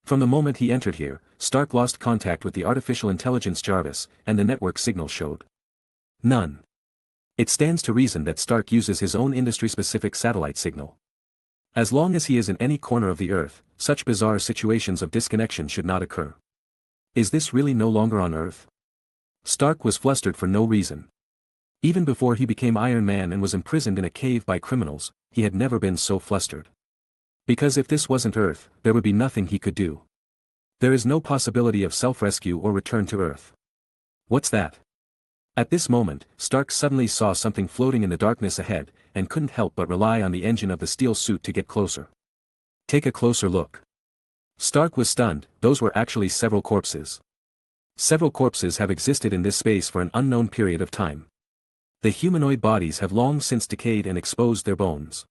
S1: From the moment he entered here, Stark lost contact with the artificial intelligence Jarvis, and the network signal showed none. It stands to reason that Stark uses his own industry-specific satellite signal. As long as he is in any corner of the Earth, such bizarre situations of disconnection should not occur. Is this really no longer on Earth? Stark was flustered for no reason. Even before he became Iron Man and was imprisoned in a cave by criminals, he had never been so flustered. Because if this wasn't Earth, there would be nothing he could do. There is no possibility of self-rescue or return to Earth. What's that? At this moment, Stark suddenly saw something floating in the darkness ahead, and couldn't help but rely on the engine of the steel suit to get closer. Take a closer look. Stark was stunned. Those were actually several corpses. Several corpses have existed in this space for an unknown period of time. The humanoid bodies have long since decayed and exposed their bones.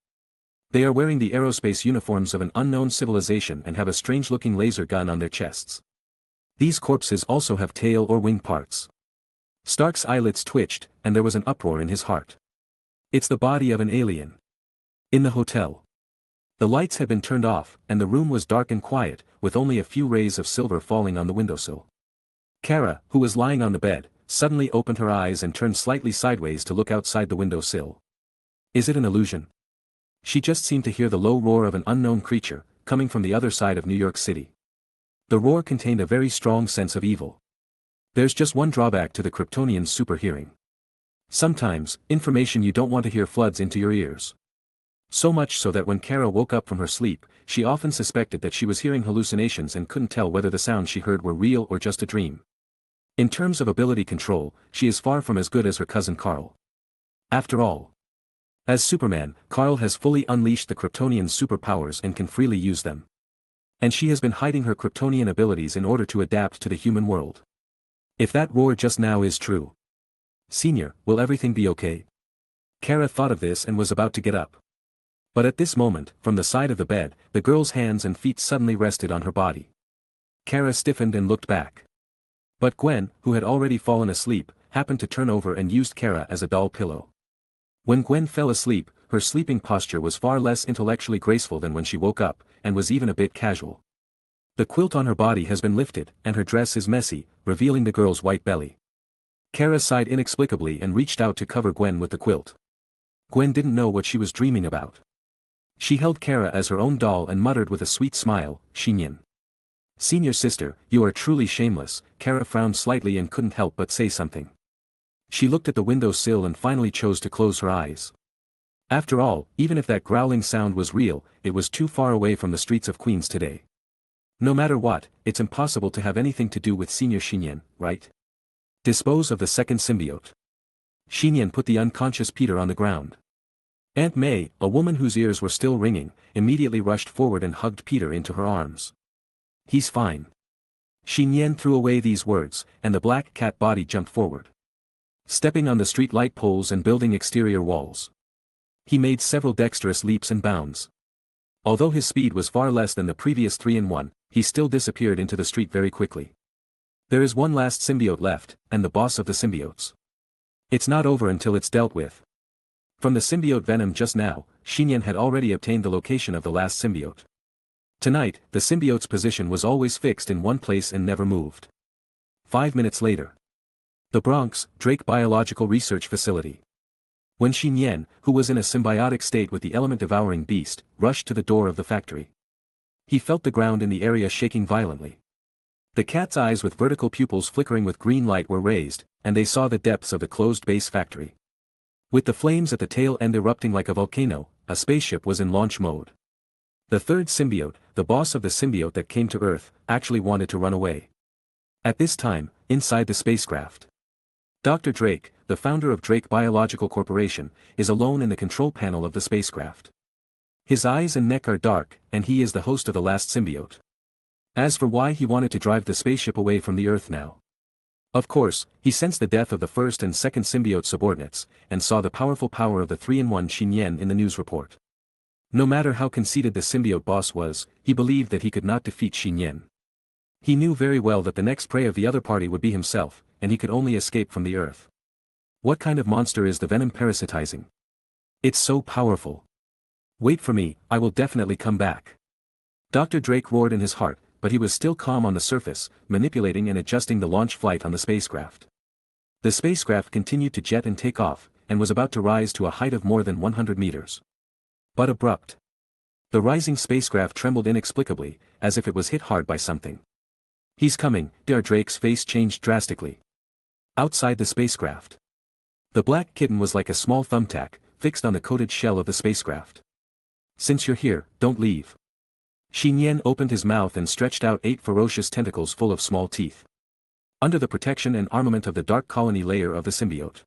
S1: They are wearing the aerospace uniforms of an unknown civilization and have a strange-looking laser gun on their chests. These corpses also have tail or wing parts. Stark's eyelids twitched, and there was an uproar in his heart. It's the body of an alien. In the hotel. The lights had been turned off, and the room was dark and quiet, with only a few rays of silver falling on the windowsill. Kara, who was lying on the bed, suddenly opened her eyes and turned slightly sideways to look outside the windowsill. Is it an illusion? She just seemed to hear the low roar of an unknown creature, coming from the other side of New York City. The roar contained a very strong sense of evil. There's just one drawback to the Kryptonian's super hearing. Sometimes, information you don't want to hear floods into your ears. So much so that when Kara woke up from her sleep, she often suspected that she was hearing hallucinations and couldn't tell whether the sounds she heard were real or just a dream. In terms of ability control, she is far from as good as her cousin Carl. After all, as Superman, Carl has fully unleashed the Kryptonian's superpowers and can freely use them. And she has been hiding her Kryptonian abilities in order to adapt to the human world. If that roar just now is true. Senior, will everything be okay? Kara thought of this and was about to get up. But at this moment, from the side of the bed, the girl's hands and feet suddenly rested on her body. Kara stiffened and looked back. But Gwen, who had already fallen asleep, happened to turn over and used Kara as a doll pillow. When Gwen fell asleep, her sleeping posture was far less intellectually graceful than when she woke up, and was even a bit casual. The quilt on her body has been lifted, and her dress is messy, revealing the girl's white belly. Kara sighed inexplicably and reached out to cover Gwen with the quilt. Gwen didn't know what she was dreaming about. She held Kara as her own doll and muttered with a sweet smile, "Nian. Senior sister, you are truly shameless." Kara frowned slightly and couldn't help but say something. She looked at the windowsill and finally chose to close her eyes. After all, even if that growling sound was real, it was too far away from the streets of Queens today. No matter what, it's impossible to have anything to do with Senior Nian, right? Dispose of the second symbiote. Nian put the unconscious Peter on the ground. Aunt May, a woman whose ears were still ringing, immediately rushed forward and hugged Peter into her arms. "He's fine." Nian threw away these words, and the black cat body jumped forward. Stepping on the street light poles and building exterior walls. He made several dexterous leaps and bounds. Although his speed was far less than the previous 3-in-1, he still disappeared into the street very quickly. There is one last symbiote left, and the boss of the symbiotes. It's not over until it's dealt with. From the symbiote venom just now, Nian had already obtained the location of the last symbiote. Tonight, the symbiote's position was always fixed in one place and never moved. 5 minutes later. The Bronx, Drake Biological Research Facility. When Nian, who was in a symbiotic state with the element-devouring beast, rushed to the door of the factory. He felt the ground in the area shaking violently. The cat's eyes with vertical pupils flickering with green light were raised, and they saw the depths of the closed base factory. With the flames at the tail end erupting like a volcano, a spaceship was in launch mode. The third symbiote, the boss of the symbiote that came to Earth, actually wanted to run away. At this time, inside the spacecraft. Dr. Drake, the founder of Drake Biological Corporation, is alone in the control panel of the spacecraft. His eyes and neck are dark, and he is the host of the last symbiote. As for why he wanted to drive the spaceship away from the Earth now. Of course, he sensed the death of the first and second symbiote subordinates, and saw the powerful power of the 3-in-1 Nian in the news report. No matter how conceited the symbiote boss was, he believed that he could not defeat Nian. He knew very well that the next prey of the other party would be himself, and he could only escape from the Earth. What kind of monster is the venom parasitizing? It's so powerful. Wait for me, I will definitely come back. Dr. Drake roared in his heart, but he was still calm on the surface, manipulating and adjusting the launch flight on the spacecraft. The spacecraft continued to jet and take off, and was about to rise to a height of more than 100 meters. But abrupt. The rising spacecraft trembled inexplicably, as if it was hit hard by something. "He's coming." Dr. Drake's face changed drastically. Outside the spacecraft. The black kitten was like a small thumbtack, fixed on the coated shell of the spacecraft. "Since you're here, don't leave." Nian opened his mouth and stretched out 8 ferocious tentacles full of small teeth. Under the protection and armament of the dark colony layer of the symbiote.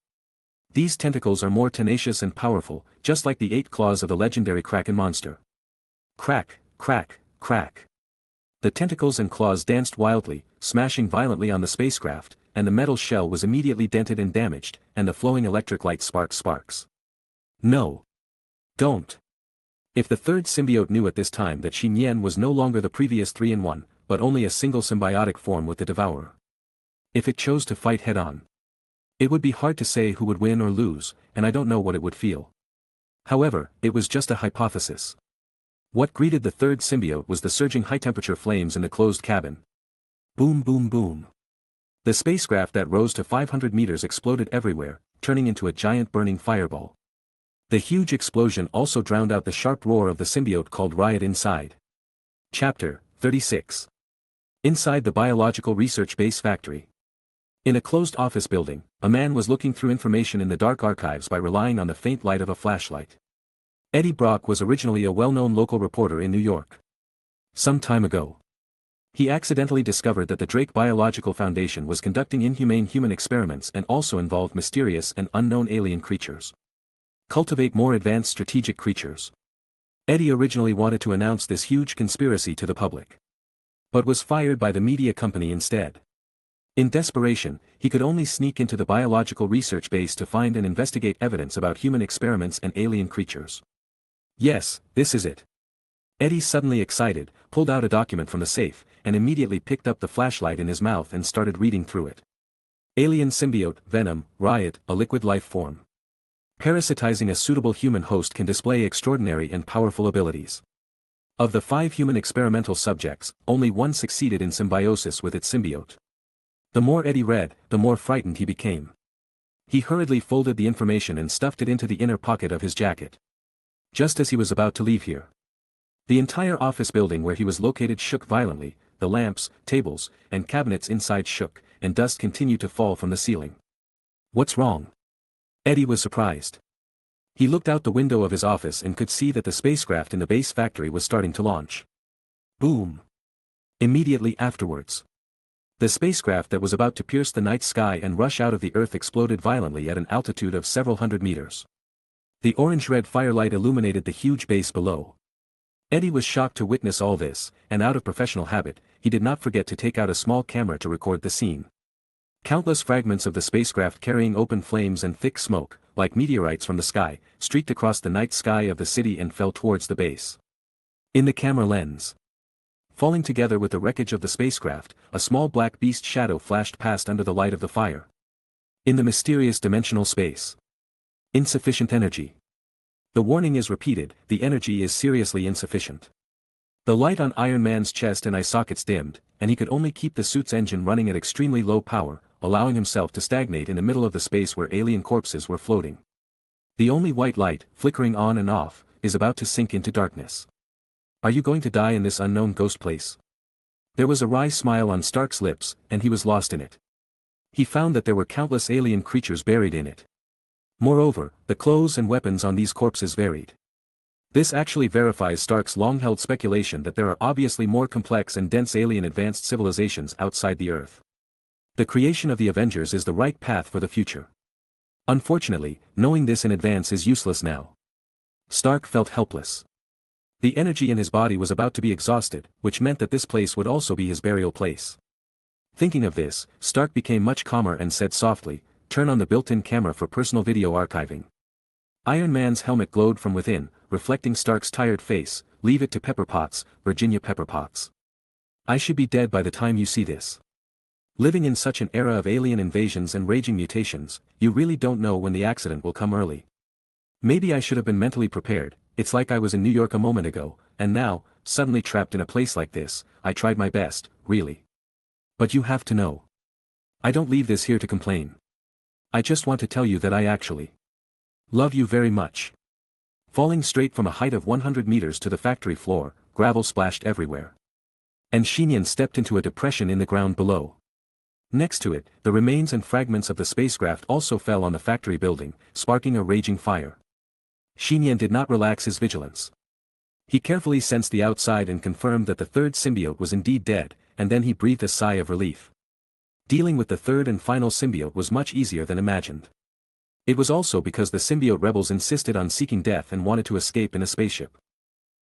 S1: These tentacles are more tenacious and powerful, just like the 8 claws of the legendary Kraken monster. Crack, crack, crack. The tentacles and claws danced wildly, smashing violently on the spacecraft, and the metal shell was immediately dented and damaged, and the flowing electric light sparks. No. Don't. If the third symbiote knew at this time that Nian was no longer the previous 3-in-1, but only a single symbiotic form with the devourer. If it chose to fight head-on. It would be hard to say who would win or lose, and I don't know what it would feel. However, it was just a hypothesis. What greeted the third symbiote was the surging high-temperature flames in the closed cabin. Boom boom boom. The spacecraft that rose to 500 meters exploded everywhere, turning into a giant burning fireball. The huge explosion also drowned out the sharp roar of the symbiote called Riot inside. Chapter 36. Inside the Biological Research Base Factory. In a closed office building, a man was looking through information in the dark archives by relying on the faint light of a flashlight. Eddie Brock was originally a well-known local reporter in New York. Some time ago, he accidentally discovered that the Drake Biological Foundation was conducting inhumane human experiments and also involved mysterious and unknown alien creatures. Cultivate more advanced strategic creatures. Eddie originally wanted to announce this huge conspiracy to the public, but was fired by the media company instead. In desperation, he could only sneak into the biological research base to find and investigate evidence about human experiments and alien creatures. Yes, this is it. Eddie, suddenly excited, pulled out a document from the safe, and immediately picked up the flashlight in his mouth and started reading through it. Alien symbiote, venom, riot, a liquid life form. Parasitizing a suitable human host can display extraordinary and powerful abilities. Of the 5 human experimental subjects, only 1 succeeded in symbiosis with its symbiote. The more Eddie read, the more frightened he became. He hurriedly folded the information and stuffed it into the inner pocket of his jacket. Just as he was about to leave here, the entire office building where he was located shook violently, the lamps, tables, and cabinets inside shook, and dust continued to fall from the ceiling. What's wrong? Eddie was surprised. He looked out the window of his office and could see that the spacecraft in the base factory was starting to launch. Boom! Immediately afterwards, the spacecraft that was about to pierce the night sky and rush out of the Earth exploded violently at an altitude of several hundred meters. The orange-red firelight illuminated the huge base below. Eddie was shocked to witness all this, and out of professional habit, he did not forget to take out a small camera to record the scene. Countless fragments of the spacecraft carrying open flames and thick smoke, like meteorites from the sky, streaked across the night sky of the city and fell towards the base. In the camera lens, falling together with the wreckage of the spacecraft, a small black beast shadow flashed past under the light of the fire. In the mysterious dimensional space, insufficient energy. The warning is repeated, the energy is seriously insufficient. The light on Iron Man's chest and eye sockets dimmed, and he could only keep the suit's engine running at extremely low power, allowing himself to stagnate in the middle of the space where alien corpses were floating. The only white light, flickering on and off, is about to sink into darkness. Are you going to die in this unknown ghost place? There was a wry smile on Stark's lips, and he was lost in it. He found that there were countless alien creatures buried in it. Moreover, the clothes and weapons on these corpses varied. This actually verifies Stark's long-held speculation that there are obviously more complex and dense alien advanced civilizations outside the Earth. The creation of the Avengers is the right path for the future. Unfortunately, knowing this in advance is useless now. Stark felt helpless. The energy in his body was about to be exhausted, which meant that this place would also be his burial place. Thinking of this, Stark became much calmer and said softly, "Turn on the built-in camera for personal video archiving." Iron Man's helmet glowed from within, reflecting Stark's tired face. "Leave it to Pepper Potts, Virginia Pepper Potts. I should be dead by the time you see this. Living in such an era of alien invasions and raging mutations, you really don't know when the accident will come early. Maybe I should have been mentally prepared. It's like I was in New York a moment ago, and now, suddenly trapped in a place like this. I tried my best, really. But you have to know. I don't leave this here to complain. I just want to tell you that I actually love you very much." Falling straight from a height of 100 meters to the factory floor, gravel splashed everywhere. And Nian stepped into a depression in the ground below. Next to it, the remains and fragments of the spacecraft also fell on the factory building, sparking a raging fire. Nian did not relax his vigilance. He carefully sensed the outside and confirmed that the third symbiote was indeed dead, and then he breathed a sigh of relief. Dealing with the third and final symbiote was much easier than imagined. It was also because the symbiote rebels insisted on seeking death and wanted to escape in a spaceship.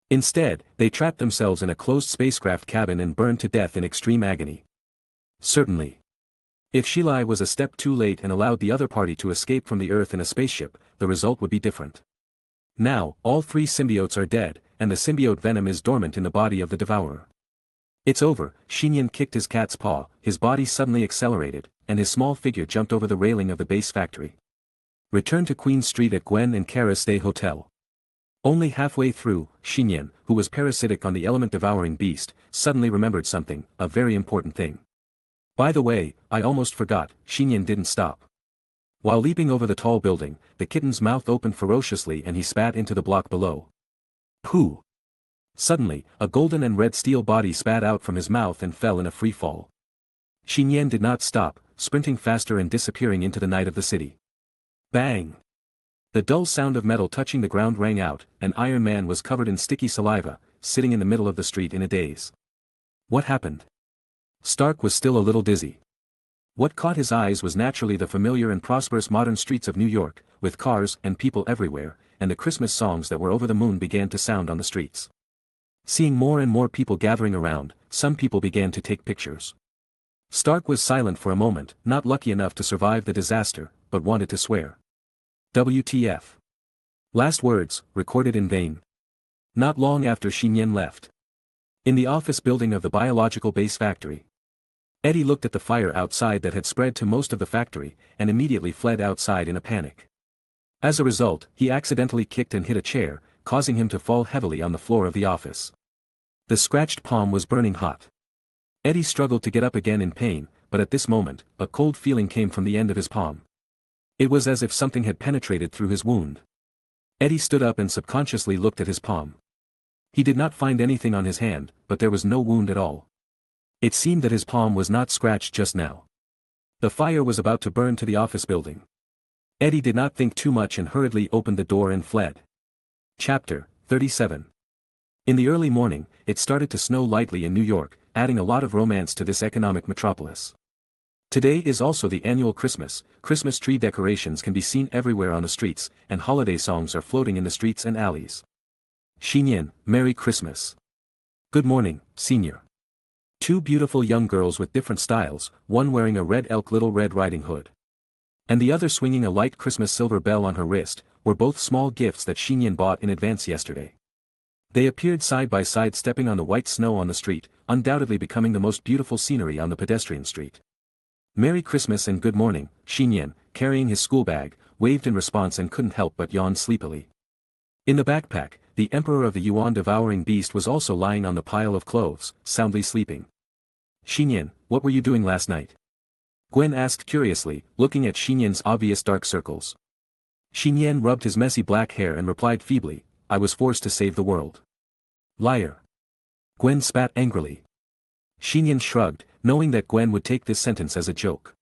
S1: Instead, they trapped themselves in a closed spacecraft cabin and burned to death in extreme agony. Certainly. If Shilai was a step too late and allowed the other party to escape from the Earth in a spaceship, the result would be different. Now, all 3 symbiotes are dead, and the symbiote venom is dormant in the body of the devourer. It's over. Nian kicked his cat's paw, his body suddenly accelerated, and his small figure jumped over the railing of the base factory. Return to Queen Street at Gwen and Kara's Day Hotel. Only halfway through, Nian, who was parasitic on the element-devouring beast, suddenly remembered something, a very important thing. By the way, I almost forgot. Nian didn't stop. While leaping over the tall building, the kitten's mouth opened ferociously and he spat into the block below. Pooh! Suddenly, a golden and red steel body spat out from his mouth and fell in a free fall. Nian did not stop, sprinting faster and disappearing into the night of the city. Bang! The dull sound of metal touching the ground rang out, and Iron Man was covered in sticky saliva, sitting in the middle of the street in a daze. What happened? Stark was still a little dizzy. What caught his eyes was naturally the familiar and prosperous modern streets of New York, with cars and people everywhere, and the Christmas songs that were over the moon began to sound on the streets. Seeing more and more people gathering around, some people began to take pictures. Stark was silent for a moment, not lucky enough to survive the disaster, but wanted to swear. WTF. Last words, recorded in vain. Not long after Nian left. In the office building of the biological base factory. Eddie looked at the fire outside that had spread to most of the factory, and immediately fled outside in a panic. As a result, he accidentally kicked and hit a chair, causing him to fall heavily on the floor of the office. The scratched palm was burning hot. Eddie struggled to get up again in pain, but at this moment, a cold feeling came from the end of his palm. It was as if something had penetrated through his wound. Eddie stood up and subconsciously looked at his palm. He did not find anything on his hand, but there was no wound at all. It seemed that his palm was not scratched just now. The fire was about to burn to the office building. Eddie did not think too much and hurriedly opened the door and fled. Chapter 37. In the early morning, it started to snow lightly in New York, adding a lot of romance to this economic metropolis. Today is also the annual Christmas. Christmas tree decorations can be seen everywhere on the streets, and holiday songs are floating in the streets and alleys. Nian, Merry Christmas. Good morning, Senior. Two beautiful young girls with different styles, one wearing a red elk Little Red Riding Hood, and the other swinging a light Christmas silver bell on her wrist, were both small gifts that Nian bought in advance yesterday. They appeared side by side stepping on the white snow on the street, undoubtedly becoming the most beautiful scenery on the pedestrian street. Merry Christmas and good morning, Nian, carrying his school bag, waved in response and couldn't help but yawn sleepily. In the backpack, the Emperor of the Yuan devouring beast was also lying on the pile of clothes, soundly sleeping. Nian, what were you doing last night? Gwen asked curiously, looking at Nian's obvious dark circles. Nian rubbed his messy black hair and replied feebly, I was forced to save the world. Liar. Gwen spat angrily. Nian shrugged, knowing that Gwen would take this sentence as a joke.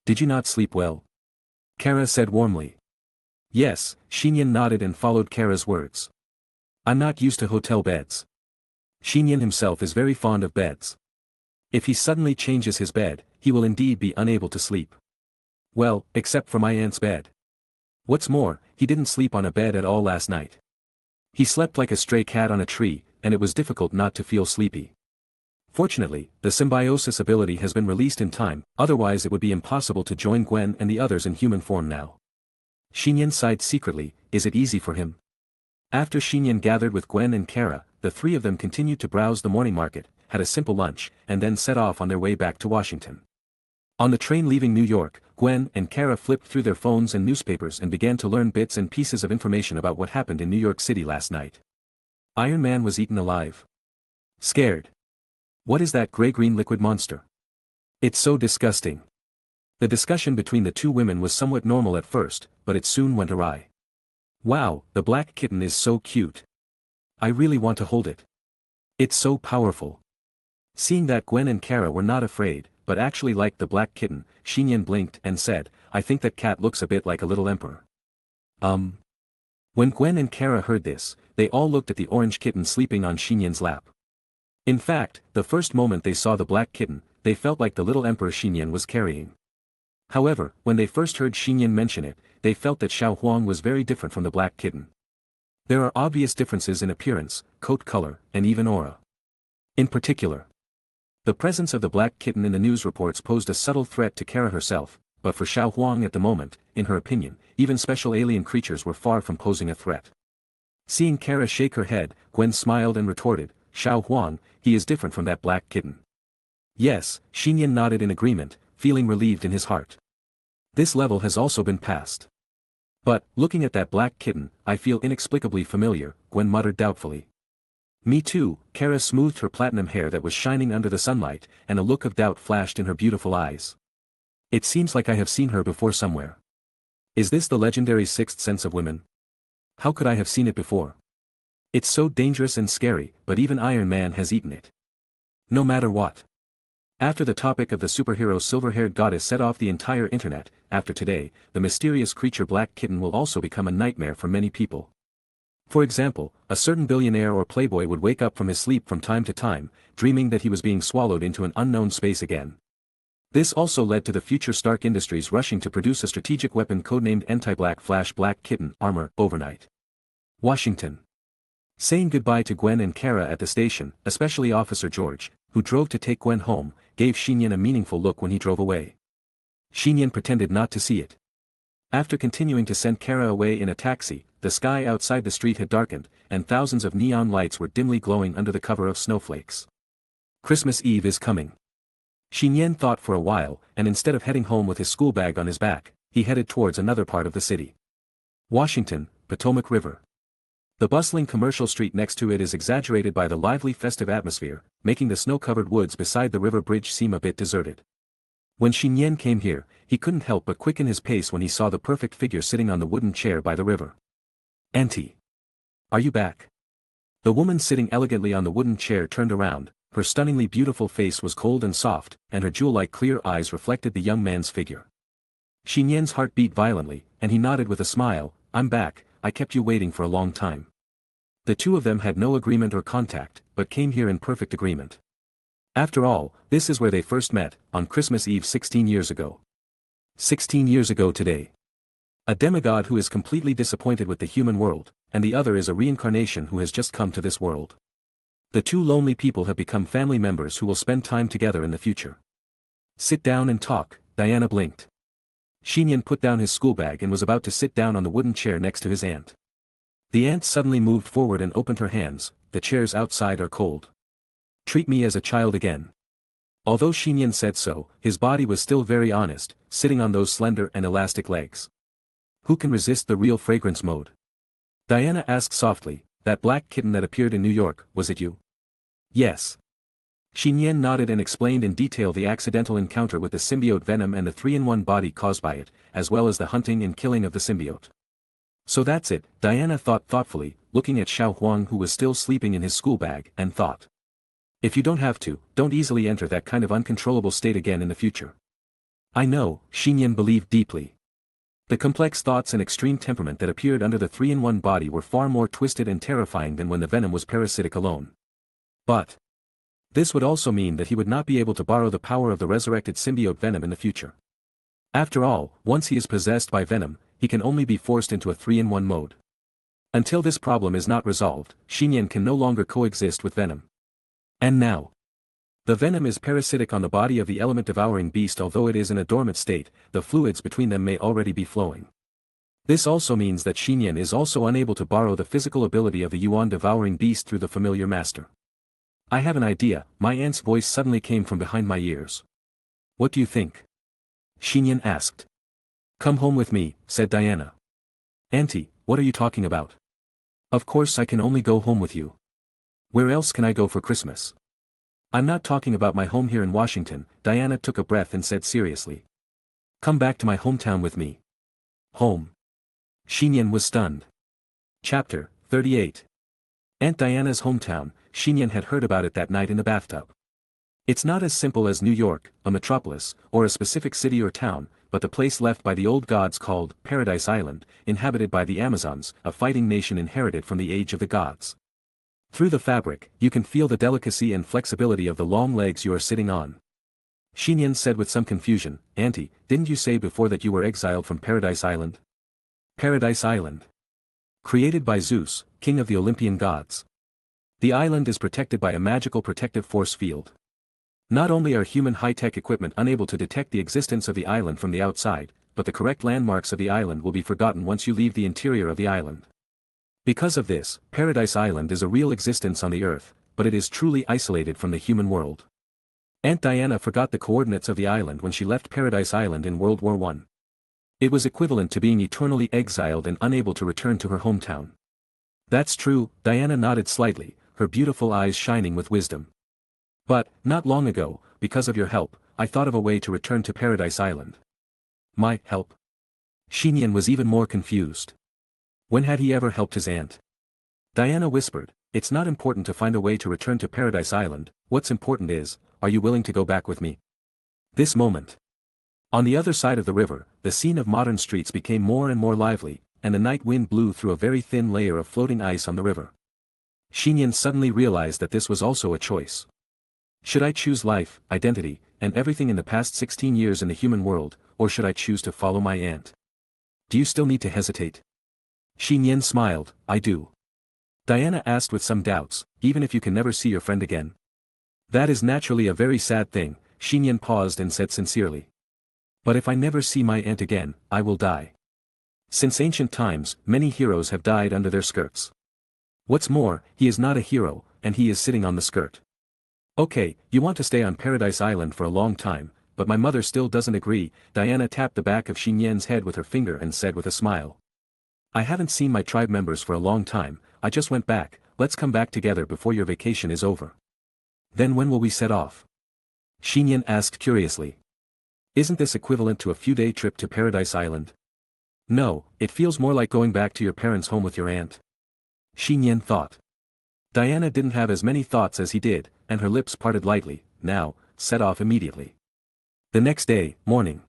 S1: Did you not sleep well? Kara said warmly. Yes, Nian nodded and followed Kara's words. I'm not used to hotel beds. Nian himself is very fond of beds. If he suddenly changes his bed, he will indeed be unable to sleep. Well, except for my aunt's bed. What's more, he didn't sleep on a bed at all last night. He slept like a stray cat on a tree, and it was difficult not to feel sleepy. Fortunately, the symbiosis ability has been released in time, otherwise it would be impossible to join Gwen and the others in human form now. Nian sighed secretly, is it easy for him? After Nian gathered with Gwen and Kara, the three of them continued to browse the morning market, had a simple lunch, and then set off on their way back to Washington. On the train leaving New York, Gwen and Kara flipped through their phones and newspapers and began to learn bits and pieces of information about what happened in New York City last night. Iron Man was eaten alive. Scared. What is that gray-green liquid monster? It's so disgusting. The discussion between the two women was somewhat normal at first, but it soon went awry. Wow, the black kitten is so cute. I really want to hold it. It's so powerful. Seeing that Gwen and Kara were not afraid, but actually liked the black kitten, Nian blinked and said, I think that cat looks a bit like a little emperor. When Gwen and Kara heard this, they all looked at the orange kitten sleeping on Nian's lap. In fact, the first moment they saw the black kitten, they felt like the little emperor Nian was carrying. However, when they first heard Nian mention it, they felt that Xiao Huang was very different from the black kitten. There are obvious differences in appearance, coat color, and even aura. In particular, the presence of the black kitten in the news reports posed a subtle threat to Kara herself, but for Xiao Huang at the moment, in her opinion, even special alien creatures were far from posing a threat. Seeing Kara shake her head, Gwen smiled and retorted, Xiao Huang, he is different from that black kitten. Yes, Nian nodded in agreement, feeling relieved in his heart. This level has also been passed. But, looking at that black kitten, I feel inexplicably familiar, Gwen muttered doubtfully. Me too, Kara smoothed her platinum hair that was shining under the sunlight, and a look of doubt flashed in her beautiful eyes. It seems like I have seen her before somewhere. Is this the legendary sixth sense of women? How could I have seen it before? It's so dangerous and scary, but even Iron Man has eaten it. No matter what. After the topic of the superhero silver-haired goddess set off the entire internet, after today, the mysterious creature black kitten will also become a nightmare for many people. For example, a certain billionaire or playboy would wake up from his sleep from time to time, dreaming that he was being swallowed into an unknown space again. This also led to the future Stark Industries rushing to produce a strategic weapon codenamed Anti-Black Flash Black Kitten Armor overnight. Washington. Saying goodbye to Gwen and Kara at the station, especially Officer George, who drove to take Gwen home, gave Nian a meaningful look when he drove away. Nian pretended not to see it. After continuing to send Kara away in a taxi, the sky outside the street had darkened, and thousands of neon lights were dimly glowing under the cover of snowflakes. Christmas Eve is coming. Nian thought for a while, and instead of heading home with his school bag on his back, he headed towards another part of the city. Washington, Potomac River. The bustling commercial street next to it is exaggerated by the lively festive atmosphere, making the snow-covered woods beside the river bridge seem a bit deserted. When Nian came here, he couldn't help but quicken his pace when he saw the perfect figure sitting on the wooden chair by the river. "Auntie. Are you back?" The woman sitting elegantly on the wooden chair turned around, her stunningly beautiful face was cold and soft, and her jewel-like clear eyes reflected the young man's figure. Nian's heart beat violently, and he nodded with a smile, "I'm back, I kept you waiting for a long time." The two of them had no agreement or contact, but came here in perfect agreement. After all, this is where they first met, on Christmas Eve 16 years ago. 16 years ago today. A demigod who is completely disappointed with the human world, and the other is a reincarnation who has just come to this world. The two lonely people have become family members who will spend time together in the future. "Sit down and talk," Diana blinked. Nian put down his school bag and was about to sit down on the wooden chair next to his aunt. The aunt suddenly moved forward and opened her hands. "The chairs outside are cold. Treat me as a child again." Although Nian said so, his body was still very honest, sitting on those slender and elastic legs. "Who can resist the real fragrance mode?" Diana asked softly. "That black kitten that appeared in New York, was it you?" "Yes." Nian nodded and explained in detail the accidental encounter with the symbiote venom and the 3-in-1 body caused by it, as well as the hunting and killing of the symbiote. "So that's it," Diana thought thoughtfully, looking at Xiao Huang who was still sleeping in his school bag, and thought. "If you don't have to, don't easily enter that kind of uncontrollable state again in the future." "I know," Nian believed deeply. The complex thoughts and extreme temperament that appeared under the 3-in-1 body were far more twisted and terrifying than when the venom was parasitic alone. But this would also mean that he would not be able to borrow the power of the resurrected symbiote venom in the future. After all, once he is possessed by venom, he can only be forced into a 3-in-1 mode. Until this problem is not resolved, Nian can no longer coexist with venom. And now, the venom is parasitic on the body of the element-devouring beast. Although it is in a dormant state, the fluids between them may already be flowing. This also means that Nian is also unable to borrow the physical ability of the yuan-devouring beast through the familiar master. "I have an idea," my aunt's voice suddenly came from behind my ears. "What do you think?" Nian asked. "Come home with me," said Diana. "Auntie, what are you talking about?" "Of course I can only go home with you. Where else can I go for Christmas?" "I'm not talking about my home here in Washington," Diana took a breath and said seriously. "Come back to my hometown with me." "Home?" Nian was stunned. Chapter 38. Aunt Diana's hometown. Nian had heard about it that night in the bathtub. It's not as simple as New York, a metropolis, or a specific city or town, but the place left by the old gods called Paradise Island, inhabited by the Amazons, a fighting nation inherited from the age of the gods. Through the fabric, you can feel the delicacy and flexibility of the long legs you are sitting on. Nian said with some confusion, "Auntie, didn't you say before that you were exiled from Paradise Island?" "Paradise Island. Created by Zeus, king of the Olympian gods. The island is protected by a magical protective force field. Not only are human high-tech equipment unable to detect the existence of the island from the outside, but the correct landmarks of the island will be forgotten once you leave the interior of the island. Because of this, Paradise Island is a real existence on the Earth, but it is truly isolated from the human world." Aunt Diana forgot the coordinates of the island when she left Paradise Island in World War I. It was equivalent to being eternally exiled and unable to return to her hometown. "That's true," Diana nodded slightly, her beautiful eyes shining with wisdom. "But, not long ago, because of your help, I thought of a way to return to Paradise Island." "My help?" Nian was even more confused. When had he ever helped his aunt? Diana whispered, "It's not important to find a way to return to Paradise Island, what's important is, are you willing to go back with me?" This moment. On the other side of the river, the scene of modern streets became more and more lively, and the night wind blew through a very thin layer of floating ice on the river. Nian suddenly realized that this was also a choice. Should I choose life, identity, and everything in the past 16 years in the human world, or should I choose to follow my aunt? Do you still need to hesitate? Nian smiled, "I do." Diana asked with some doubts, "Even if you can never see your friend again?" "That is naturally a very sad thing," Nian paused and said sincerely. "But if I never see my aunt again, I will die." Since ancient times, many heroes have died under their skirts. What's more, he is not a hero, and he is sitting on the skirt. Okay, you want to stay on Paradise Island for a long time, but my mother still doesn't agree. Diana tapped the back of Nian's head with her finger and said with a smile. I haven't seen my tribe members for a long time, I just went back, let's come back together before your vacation is over. Then when will we set off? Nian asked curiously. Isn't this equivalent to a few-day trip to Paradise Island? No, it feels more like going back to your parents' home with your aunt. Nian thought. Diana didn't have as many thoughts as he did, and her lips parted lightly. Now, set off immediately. The next day, morning.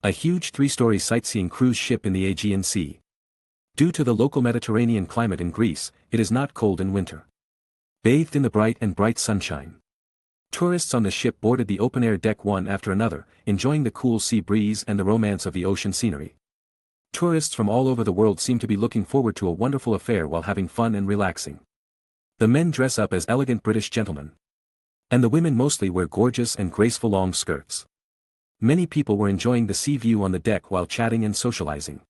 S1: A huge 3-story sightseeing cruise ship in the Aegean Sea. Due to the local Mediterranean climate in Greece, it is not cold in winter. Bathed in the bright sunshine. Tourists on the ship boarded the open-air deck one after another, enjoying the cool sea breeze and the romance of the ocean scenery. Tourists from all over the world seem to be looking forward to a wonderful affair while having fun and relaxing. The men dress up as elegant British gentlemen. And the women mostly wear gorgeous and graceful long skirts. Many people were enjoying the sea view on the deck while chatting and socializing.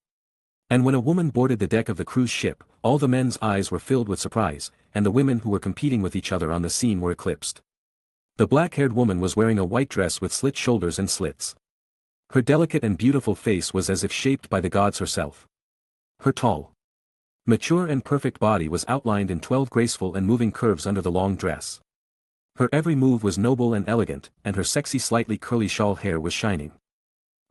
S1: And when a woman boarded the deck of the cruise ship, all the men's eyes were filled with surprise, and the women who were competing with each other on the scene were eclipsed. The black-haired woman was wearing a white dress with slit shoulders and slits. Her delicate and beautiful face was as if shaped by the gods herself. Her tall, mature and perfect body was outlined in 12 graceful and moving curves under the long dress. Her every move was noble and elegant, and her sexy slightly curly shawl hair was shining.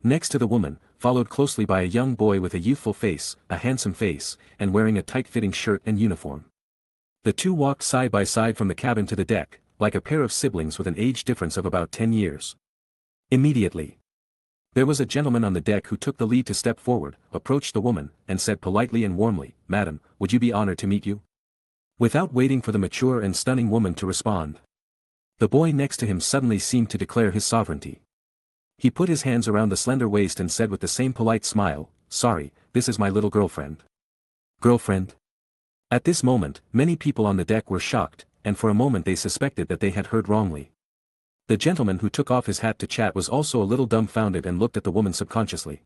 S1: Next to the woman, followed closely by a young boy with a youthful face, a handsome face, and wearing a tight-fitting shirt and uniform. The two walked side by side from the cabin to the deck, like a pair of siblings with an age difference of about 10 years. Immediately, there was a gentleman on the deck who took the lead to step forward, approached the woman, and said politely and warmly, "Madam, would you be honored to meet you?" Without waiting for the mature and stunning woman to respond, the boy next to him suddenly seemed to declare his sovereignty. He put his hands around the slender waist and said with the same polite smile, "Sorry, this is my little girlfriend." Girlfriend? At this moment, many people on the deck were shocked, and for a moment they suspected that they had heard wrongly. The gentleman who took off his hat to chat was also a little dumbfounded and looked at the woman subconsciously.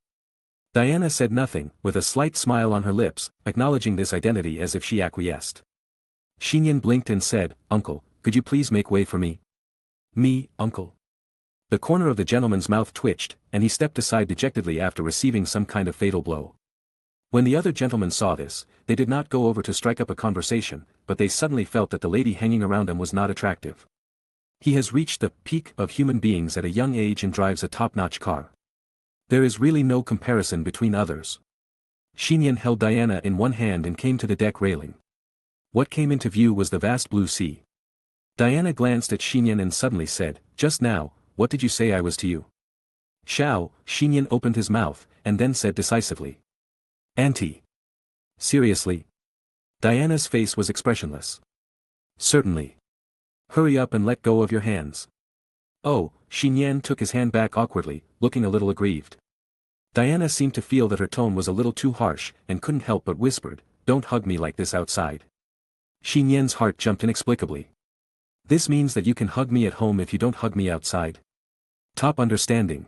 S1: Diana said nothing, with a slight smile on her lips, acknowledging this identity as if she acquiesced. Nian blinked and said, "Uncle, could you please make way for me?" "Me, uncle?" The corner of the gentleman's mouth twitched, and he stepped aside dejectedly after receiving some kind of fatal blow. When the other gentlemen saw this, they did not go over to strike up a conversation, but they suddenly felt that the lady hanging around them was not attractive. He has reached the peak of human beings at a young age and drives a top-notch car. There is really no comparison between others. Nian held Diana in one hand and came to the deck railing. What came into view was the vast blue sea. Diana glanced at Nian and suddenly said, "Just now, what did you say I was to you?" "Shao." Nian opened his mouth, and then said decisively, "Auntie." "Seriously?" Diana's face was expressionless. "Certainly. Hurry up and let go of your hands." "Oh." Nian took his hand back awkwardly, looking a little aggrieved. Diana seemed to feel that her tone was a little too harsh, and couldn't help but whispered, "Don't hug me like this outside." Nian's heart jumped inexplicably. "This means that you can hug me at home if you don't hug me outside? Top understanding.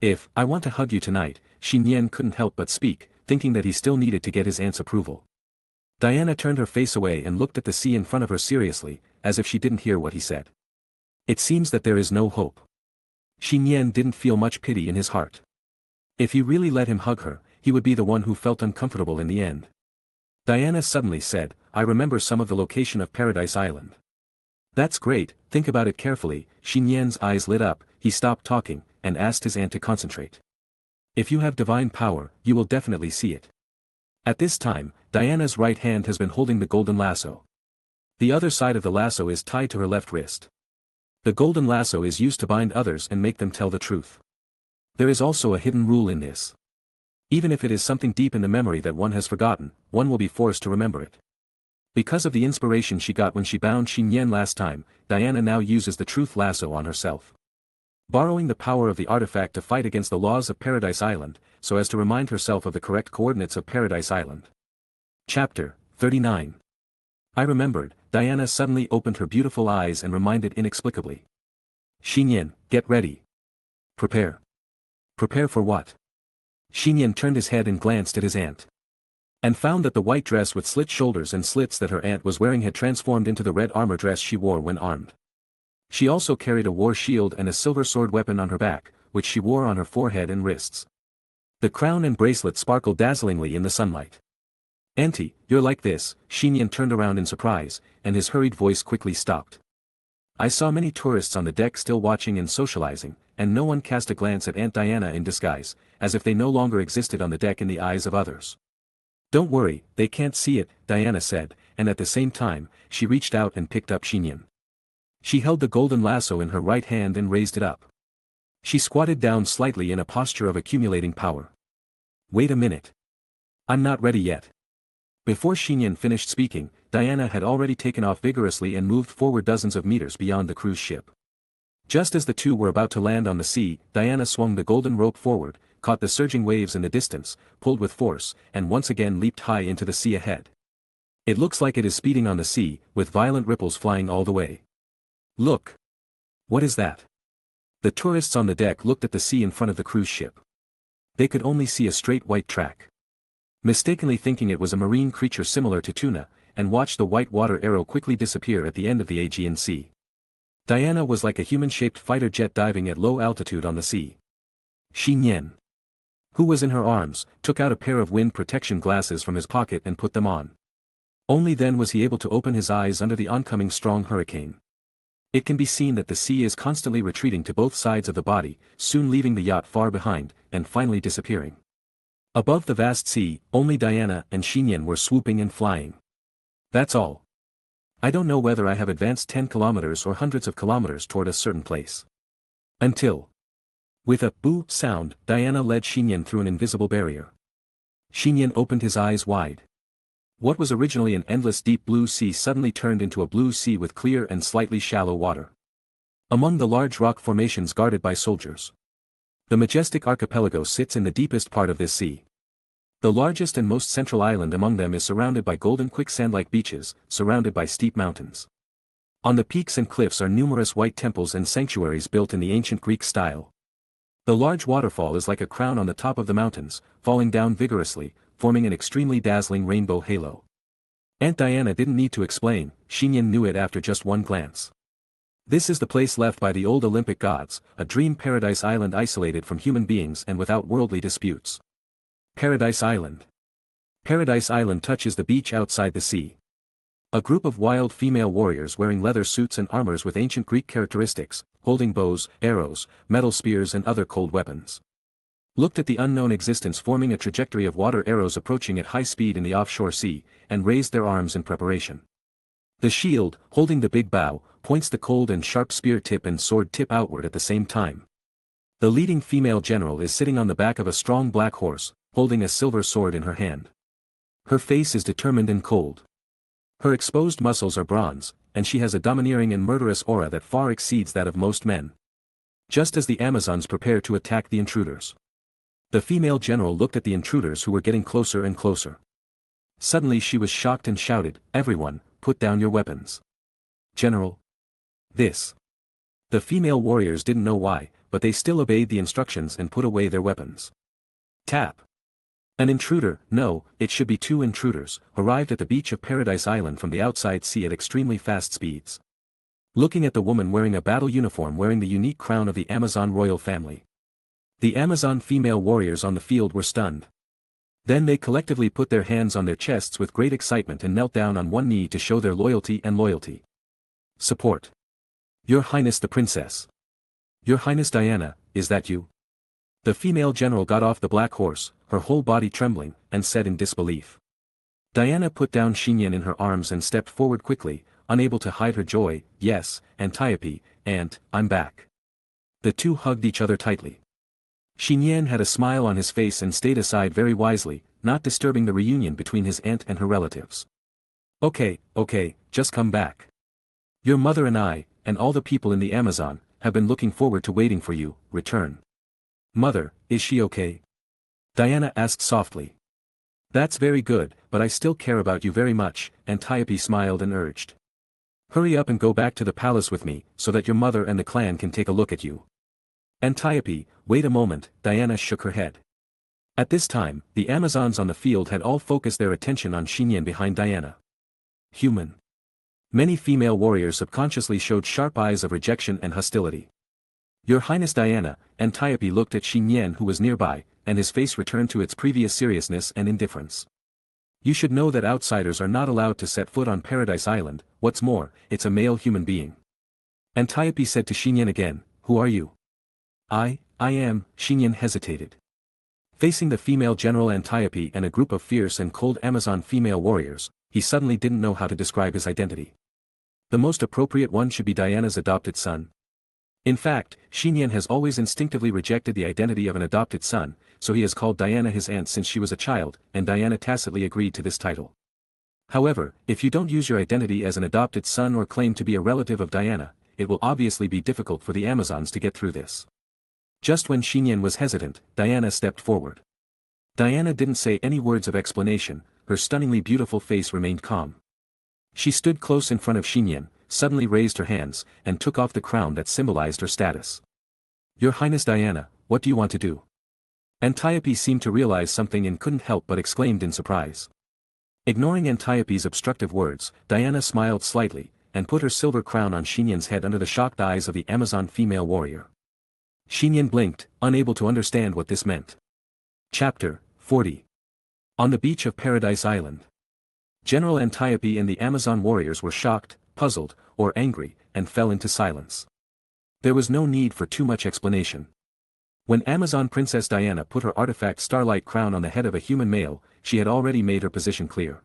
S1: If I want to hug you tonight," Nian couldn't help but speak, thinking that he still needed to get his aunt's approval. Diana turned her face away and looked at the sea in front of her seriously, as if she didn't hear what he said. "It seems that there is no hope." Nian didn't feel much pity in his heart. If he really let him hug her, he would be the one who felt uncomfortable in the end. Diana suddenly said, "I remember some of the location of Paradise Island." "That's great, think about it carefully." Nian's eyes lit up, he stopped talking, and asked his aunt to concentrate. "If you have divine power, you will definitely see it." At this time, Diana's right hand has been holding the golden lasso. The other side of the lasso is tied to her left wrist. The golden lasso is used to bind others and make them tell the truth. There is also a hidden rule in this. Even if it is something deep in the memory that one has forgotten, one will be forced to remember it. Because of the inspiration she got when she bound Nian last time, Diana now uses the truth lasso on herself. Borrowing the power of the artifact to fight against the laws of Paradise Island, so as to remind herself of the correct coordinates of Paradise Island. Chapter 39. I remembered. Diana suddenly opened her beautiful eyes and reminded inexplicably. Nian, get ready. Prepare. Prepare for what? Nian turned his head and glanced at his aunt. And found that the white dress with slit shoulders and slits that her aunt was wearing had transformed into the red armor dress she wore when armed. She also carried a war shield and a silver sword weapon on her back, which she wore on her forehead and wrists. The crown and bracelet sparkled dazzlingly in the sunlight. "Auntie, you're like this." Nian turned around in surprise, and his hurried voice quickly stopped. I saw many tourists on the deck still watching and socializing, and no one cast a glance at Aunt Diana in disguise, as if they no longer existed on the deck in the eyes of others. "Don't worry, they can't see it," Diana said, and at the same time, she reached out and picked up Nian. She held the golden lasso in her right hand and raised it up. She squatted down slightly in a posture of accumulating power. "Wait a minute. I'm not ready yet." Before Nian finished speaking, Diana had already taken off vigorously and moved forward dozens of meters beyond the cruise ship. Just as the two were about to land on the sea, Diana swung the golden rope forward, caught the surging waves in the distance, pulled with force, and once again leaped high into the sea ahead. "It looks like it is speeding on the sea, with violent ripples flying all the way. Look! What is that?" The tourists on the deck looked at the sea in front of the cruise ship. They could only see a straight white track. Mistakenly thinking it was a marine creature similar to tuna, and watched the white water arrow quickly disappear at the end of the Aegean Sea. Diana was like a human-shaped fighter jet diving at low altitude on the sea. Nian, who was in her arms, took out a pair of wind protection glasses from his pocket and put them on. Only then was he able to open his eyes under the oncoming strong hurricane. It can be seen that the sea is constantly retreating to both sides of the body, soon leaving the yacht far behind, and finally disappearing. Above the vast sea, only Diana and Nian were swooping and flying. That's all. I don't know whether I have advanced 10 kilometers or hundreds of kilometers toward a certain place. Until. With a boo sound, Diana led Nian through an invisible barrier. Nian opened his eyes wide. What was originally an endless deep blue sea suddenly turned into a blue sea with clear and slightly shallow water. Among the large rock formations guarded by soldiers. The majestic archipelago sits in the deepest part of this sea. The largest and most central island among them is surrounded by golden quicksand-like beaches, surrounded by steep mountains. On the peaks and cliffs are numerous white temples and sanctuaries built in the ancient Greek style. The large waterfall is like a crown on the top of the mountains, falling down vigorously, forming an extremely dazzling rainbow halo. Aunt Diana didn't need to explain, Nian knew it after just one glance. This is the place left by the old Olympic gods, a dream paradise island isolated from human beings and without worldly disputes. Paradise Island. Paradise Island touches the beach outside the sea. A group of wild female warriors wearing leather suits and armors with ancient Greek characteristics, holding bows, arrows, metal spears and other cold weapons. Looked at the unknown existence forming a trajectory of water arrows approaching at high speed in the offshore sea, and raised their arms in preparation. The shield, holding the big bow, points the cold and sharp spear tip and sword tip outward at the same time. The leading female general is sitting on the back of a strong black horse, holding a silver sword in her hand. Her face is determined and cold. Her exposed muscles are bronze, and she has a domineering and murderous aura that far exceeds that of most men. Just as the Amazons prepare to attack the intruders. The female general looked at the intruders who were getting closer and closer. Suddenly she was shocked and shouted, "Everyone, put down your weapons." "General? This." The female warriors didn't know why, but they still obeyed the instructions and put away their weapons. Tap. An intruder, no, it should be two intruders, arrived at the beach of Paradise Island from the outside sea at extremely fast speeds. Looking at the woman wearing a battle uniform wearing the unique crown of the Amazon royal family. The Amazon female warriors on the field were stunned. Then they collectively put their hands on their chests with great excitement and knelt down on one knee to show their loyalty and loyalty. Support. Your Highness the Princess. Your Highness Diana, is that you? The female general got off the black horse, her whole body trembling, and said in disbelief. Diana put down Nian in her arms and stepped forward quickly, unable to hide her joy. "Yes, Antiope, Aunt, I'm back." The two hugged each other tightly. Nian had a smile on his face and stayed aside very wisely, not disturbing the reunion between his aunt and her relatives. Okay, just come back. Your mother and I, and all the people in the Amazon, have been looking forward to waiting for you, return. Mother, is she okay? Diana asked softly. That's very good, but I still care about you very much, Antiope smiled and urged. Hurry up and go back to the palace with me, so that your mother and the clan can take a look at you. Antiope, wait a moment, Diana shook her head. At this time, the Amazons on the field had all focused their attention on Nian behind Diana. Human. Many female warriors subconsciously showed sharp eyes of rejection and hostility. Your Highness Diana, Antiope looked at Nian who was nearby, and his face returned to its previous seriousness and indifference. You should know that outsiders are not allowed to set foot on Paradise Island, what's more, it's a male human being. Antiope said to Nian again, who are you? I am, Nian hesitated. Facing the female General Antiope and a group of fierce and cold Amazon female warriors, he suddenly didn't know how to describe his identity. The most appropriate one should be Diana's adopted son. In fact, Nian has always instinctively rejected the identity of an adopted son, so he has called Diana his aunt since she was a child, and Diana tacitly agreed to this title. However, if you don't use your identity as an adopted son or claim to be a relative of Diana, it will obviously be difficult for the Amazons to get through this. Just when Nian was hesitant, Diana stepped forward. Diana didn't say any words of explanation, her stunningly beautiful face remained calm. She stood close in front of Nian, suddenly raised her hands, and took off the crown that symbolized her status. Your Highness Diana, what do you want to do? Antiope seemed to realize something and couldn't help but exclaimed in surprise. Ignoring Antiope's obstructive words, Diana smiled slightly, and put her silver crown on Nian's head under the shocked eyes of the Amazon female warrior. Nian blinked, unable to understand what this meant. Chapter 40. On the beach of Paradise Island. General Antiope and the Amazon warriors were shocked, puzzled, or angry, and fell into silence. There was no need for too much explanation. When Amazon Princess Diana put her artifact starlight crown on the head of a human male, she had already made her position clear.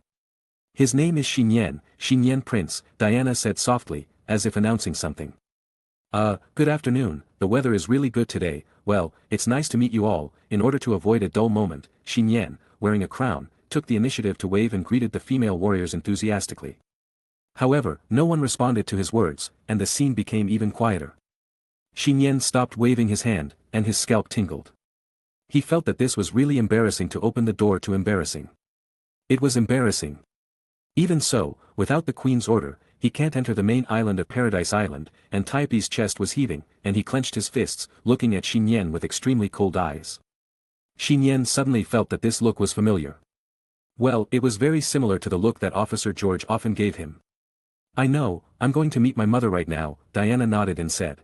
S1: His name is Nian Prince, Diana said softly, as if announcing something. Good afternoon, the weather is really good today, well, it's nice to meet you all. In order to avoid a dull moment, Nian, wearing a crown, took the initiative to wave and greeted the female warriors enthusiastically. However, no one responded to his words, and the scene became even quieter. Nian stopped waving his hand, and his scalp tingled. He felt that this was really embarrassing to open the door to embarrassing. It was embarrassing. Even so, without the Queen's order, he can't enter the main island of Paradise Island, and Antiope's chest was heaving, and he clenched his fists, looking at Nian with extremely cold eyes. Nian suddenly felt that this look was familiar. Well, it was very similar to the look that Officer George often gave him. I know, I'm going to meet my mother right now, Diana nodded and said.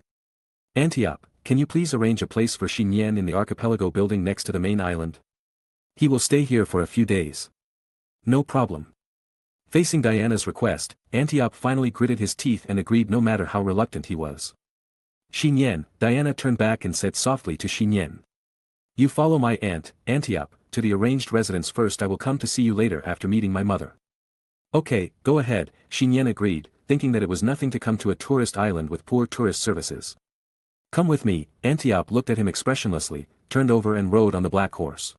S1: Antiope, can you please arrange a place for Nian in the archipelago building next to the main island? He will stay here for a few days. No problem. Facing Diana's request, Antiope finally gritted his teeth and agreed no matter how reluctant he was. Nian, Diana turned back and said softly to Nian. You follow my aunt, Antiope, to the arranged residence first. I will come to see you later after meeting my mother. Okay, go ahead, Nian agreed, thinking that it was nothing to come to a tourist island with poor tourist services. Come with me, Antiope looked at him expressionlessly, turned over and rode on the black horse.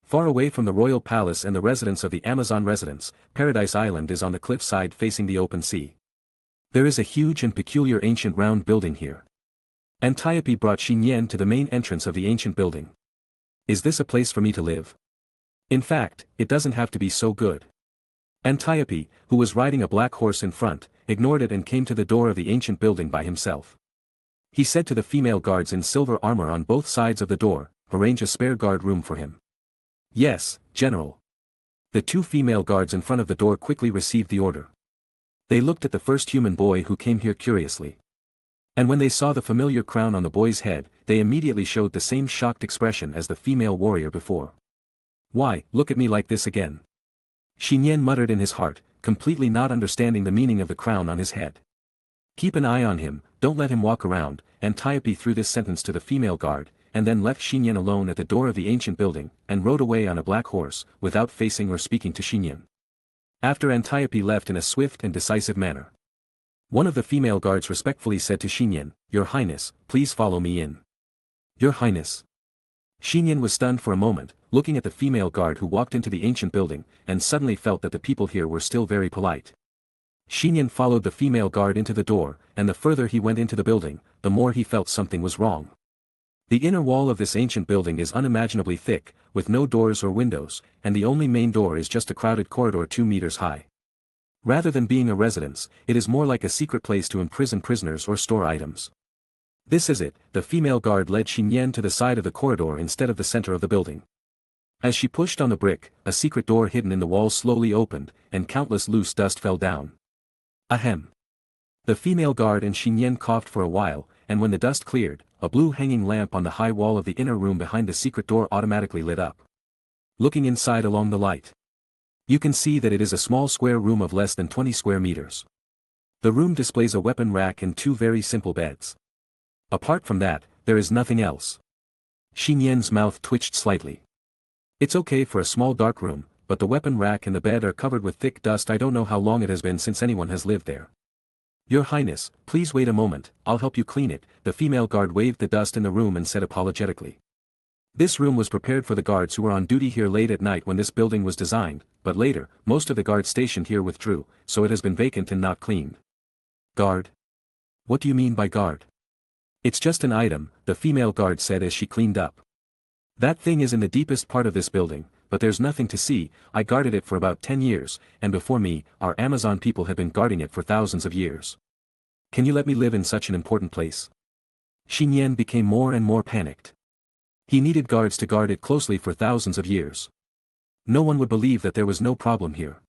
S1: Far away from the royal palace and the residence of the Amazon residents, Paradise Island is on the cliffside facing the open sea. There is a huge and peculiar ancient round building here. Antiope brought Nian to the main entrance of the ancient building. Is this a place for me to live? In fact, it doesn't have to be so good. Antiope, who was riding a black horse in front, ignored it and came to the door of the ancient building by himself. He said to the female guards in silver armor on both sides of the door, arrange a spare guard room for him. Yes, General. The two female guards in front of the door quickly received the order. They looked at the first human boy who came here curiously. And when they saw the familiar crown on the boy's head, they immediately showed the same shocked expression as the female warrior before. Why, look at me like this again? Nian muttered in his heart, completely not understanding the meaning of the crown on his head. Keep an eye on him, don't let him walk around, Antiope threw this sentence to the female guard, and then left Nian alone at the door of the ancient building, and rode away on a black horse, without facing or speaking to Nian. After Antiope left in a swift and decisive manner. One of the female guards respectfully said to Nian, Your Highness, please follow me in. Your Highness. Nian was stunned for a moment, looking at the female guard who walked into the ancient building, and suddenly felt that the people here were still very polite. Nian followed the female guard into the door, and the further he went into the building, the more he felt something was wrong. The inner wall of this ancient building is unimaginably thick, with no doors or windows, and the only main door is just a crowded corridor 2 meters high. Rather than being a residence, it is more like a secret place to imprison prisoners or store items. This is it, the female guard led Nian to the side of the corridor instead of the center of the building. As she pushed on the brick, a secret door hidden in the wall slowly opened, and countless loose dust fell down. Ahem. The female guard and Nian coughed for a while, and when the dust cleared, a blue hanging lamp on the high wall of the inner room behind the secret door automatically lit up. Looking inside along the light, you can see that it is a small square room of less than 20 square meters. The room displays a weapon rack and two very simple beds. Apart from that, there is nothing else. Nian's mouth twitched slightly. It's okay for a small dark room, but the weapon rack and the bed are covered with thick dust. I don't know how long it has been since anyone has lived there. Your Highness, please wait a moment, I'll help you clean it. The female guard waved the dust in the room and said apologetically. This room was prepared for the guards who were on duty here late at night when this building was designed, but later, most of the guards stationed here withdrew, so it has been vacant and not cleaned. Guard? What do you mean by guard? It's just an item, the female guard said as she cleaned up. That thing is in the deepest part of this building, but there's nothing to see. I guarded it for about 10 years, and before me, our Amazon people have been guarding it for thousands of years. Can you let me live in such an important place? Nian became more and more panicked. He needed guards to guard it closely for thousands of years. No one would believe that there was no problem here.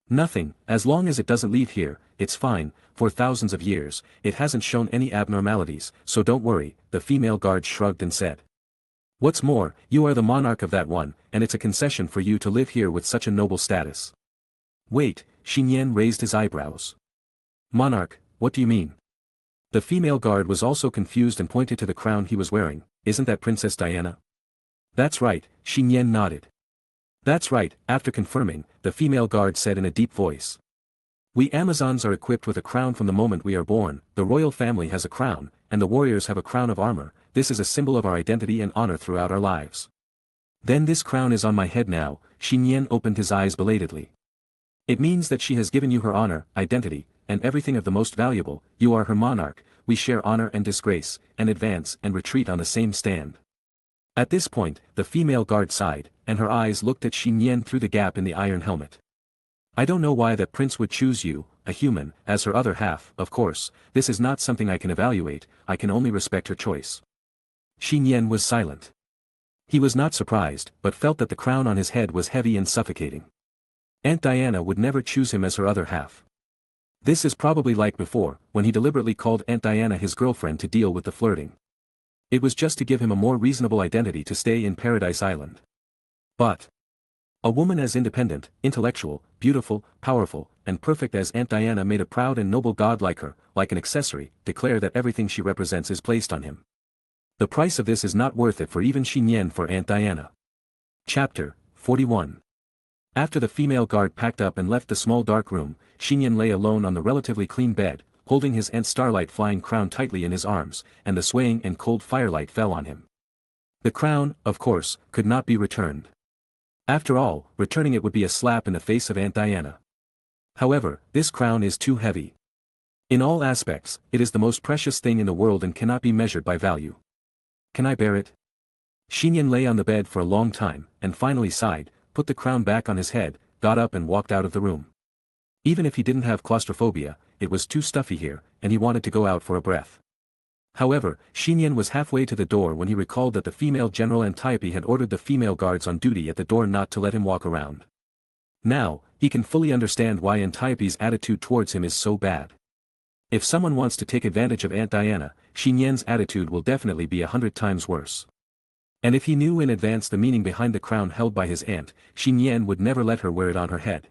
S1: Nothing, as long as it doesn't leave here, it's fine. For thousands of years, it hasn't shown any abnormalities, so don't worry, the female guard shrugged and said. What's more, you are the monarch of that one, and it's a concession for you to live here with such a noble status. Wait, Nian raised his eyebrows. Monarch, what do you mean? The female guard was also confused and pointed to the crown he was wearing. Isn't that Princess Diana? That's right, Nian nodded. That's right, after confirming, the female guard said in a deep voice. We Amazons are equipped with a crown from the moment we are born. The royal family has a crown, and the warriors have a crown of armor. This is a symbol of our identity and honor throughout our lives. Then this crown is on my head now. Nian opened his eyes belatedly. It means that she has given you her honor, identity, and everything of the most valuable. You are her monarch. We share honor and disgrace, and advance and retreat on the same stand. At this point, the female guard sighed, and her eyes looked at Nian through the gap in the iron helmet. I don't know why that prince would choose you, a human, as her other half. Of course, this is not something I can evaluate. I can only respect her choice. Nian was silent. He was not surprised, but felt that the crown on his head was heavy and suffocating. Aunt Diana would never choose him as her other half. This is probably like before, when he deliberately called Aunt Diana his girlfriend to deal with the flirting. It was just to give him a more reasonable identity to stay in Paradise Island. But a woman as independent, intellectual, beautiful, powerful, and perfect as Aunt Diana made a proud and noble god like her, like an accessory, declare that everything she represents is placed on him. The price of this is not worth it for even Nian for Aunt Diana. Chapter 41. After the female guard packed up and left the small dark room, Nian lay alone on the relatively clean bed, holding his Aunt Starlight flying crown tightly in his arms, and the swaying and cold firelight fell on him. The crown, of course, could not be returned. After all, returning it would be a slap in the face of Aunt Diana. However, this crown is too heavy. In all aspects, it is the most precious thing in the world and cannot be measured by value. Can I bear it? Nian lay on the bed for a long time, and finally sighed, put the crown back on his head, got up and walked out of the room. Even if he didn't have claustrophobia, it was too stuffy here, and he wanted to go out for a breath. However, Nian was halfway to the door when he recalled that the female General Antiope had ordered the female guards on duty at the door not to let him walk around. Now, he can fully understand why Antiope's attitude towards him is so bad. If someone wants to take advantage of Aunt Diana, Nian's attitude will definitely be 100 times worse. And if he knew in advance the meaning behind the crown held by his aunt, Nian would never let her wear it on her head.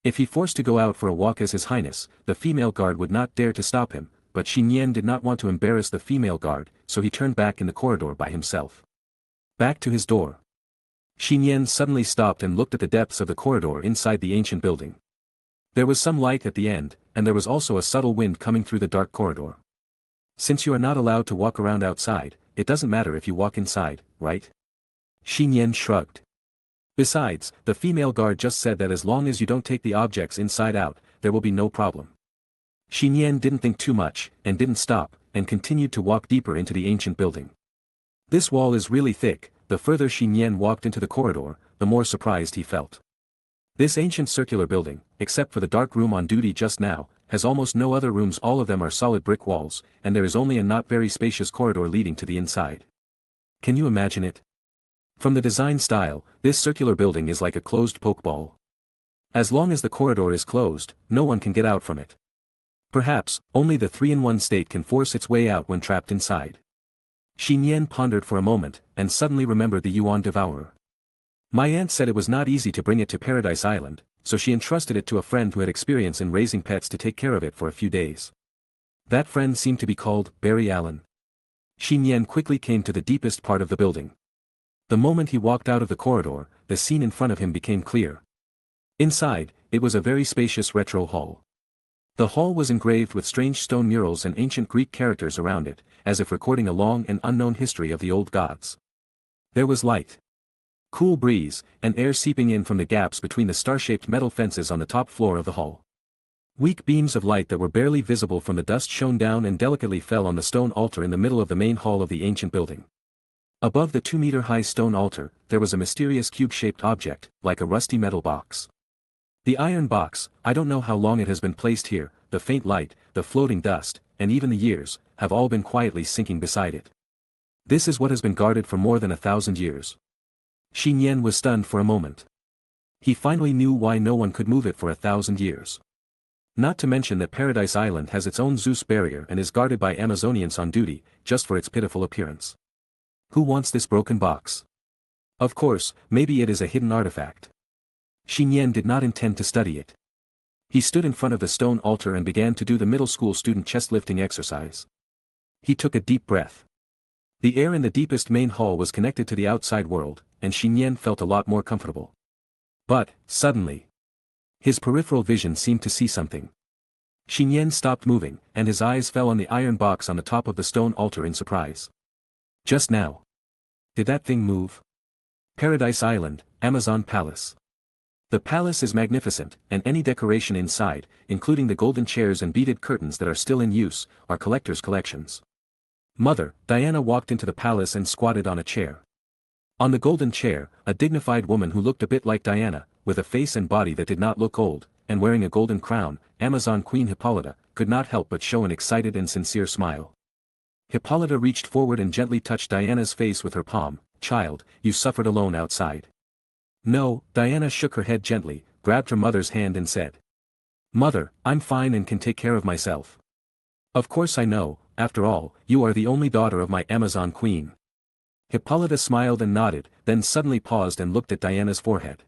S1: If he forced to go out for a walk as His Highness, the female guard would not dare to stop him, but Nian did not want to embarrass the female guard, so he turned back in the corridor by himself. Back to his door. Nian suddenly stopped and looked at the depths of the corridor inside the ancient building. There was some light at the end, and there was also a subtle wind coming through the dark corridor. Since you are not allowed to walk around outside, it doesn't matter if you walk inside, right? Nian shrugged. Besides, the female guard just said that as long as you don't take the objects inside out, there will be no problem. Nian didn't think too much, and didn't stop, and continued to walk deeper into the ancient building. This wall is really thick. The further Nian walked into the corridor, the more surprised he felt. This ancient circular building, except for the dark room on duty just now, has almost no other rooms. All of them are solid brick walls, and there is only a not very spacious corridor leading to the inside. Can you imagine it? From the design style, this circular building is like a closed pokeball. As long as the corridor is closed, no one can get out from it. Perhaps, only the 3-in-1 state can force its way out when trapped inside. Nian pondered for a moment, and suddenly remembered the Yuan Devourer. My aunt said it was not easy to bring it to Paradise Island, so she entrusted it to a friend who had experience in raising pets to take care of it for a few days. That friend seemed to be called Barry Allen. Nian quickly came to the deepest part of the building. The moment he walked out of the corridor, the scene in front of him became clear. Inside, it was a very spacious retro hall. The hall was engraved with strange stone murals and ancient Greek characters around it, as if recording a long and unknown history of the old gods. There was light, cool breeze, and air seeping in from the gaps between the star-shaped metal fences on the top floor of the hall. Weak beams of light that were barely visible from the dust shone down and delicately fell on the stone altar in the middle of the main hall of the ancient building. Above the 2-meter-high stone altar, there was a mysterious cube-shaped object, like a rusty metal box. The iron box, I don't know how long it has been placed here, the faint light, the floating dust, and even the years, have all been quietly sinking beside it. This is what has been guarded for more than 1,000 years. Nian was stunned for a moment. He finally knew why no one could move it for 1,000 years. Not to mention that Paradise Island has its own Zeus barrier and is guarded by Amazonians on duty, just for its pitiful appearance. Who wants this broken box? Of course, maybe it is a hidden artifact. Nian did not intend to study it. He stood in front of the stone altar and began to do the middle school student chest lifting exercise. He took a deep breath. The air in the deepest main hall was connected to the outside world, and Nian felt a lot more comfortable. But, suddenly, his peripheral vision seemed to see something. Nian stopped moving, and his eyes fell on the iron box on the top of the stone altar in surprise. Just now. Did that thing move? Paradise Island, Amazon Palace. The palace is magnificent, and any decoration inside, including the golden chairs and beaded curtains that are still in use, are collectors' collections. Mother, Diana walked into the palace and squatted on a chair. On the golden chair, a dignified woman who looked a bit like Diana, with a face and body that did not look old, and wearing a golden crown, Amazon Queen Hippolyta, could not help but show an excited and sincere smile. Hippolyta reached forward and gently touched Diana's face with her palm. Child, you suffered alone outside. No, Diana shook her head gently, grabbed her mother's hand and said. Mother, I'm fine and can take care of myself. Of course I know, after all, you are the only daughter of my Amazon Queen. Hippolyta smiled and nodded, then suddenly paused and looked at Diana's forehead.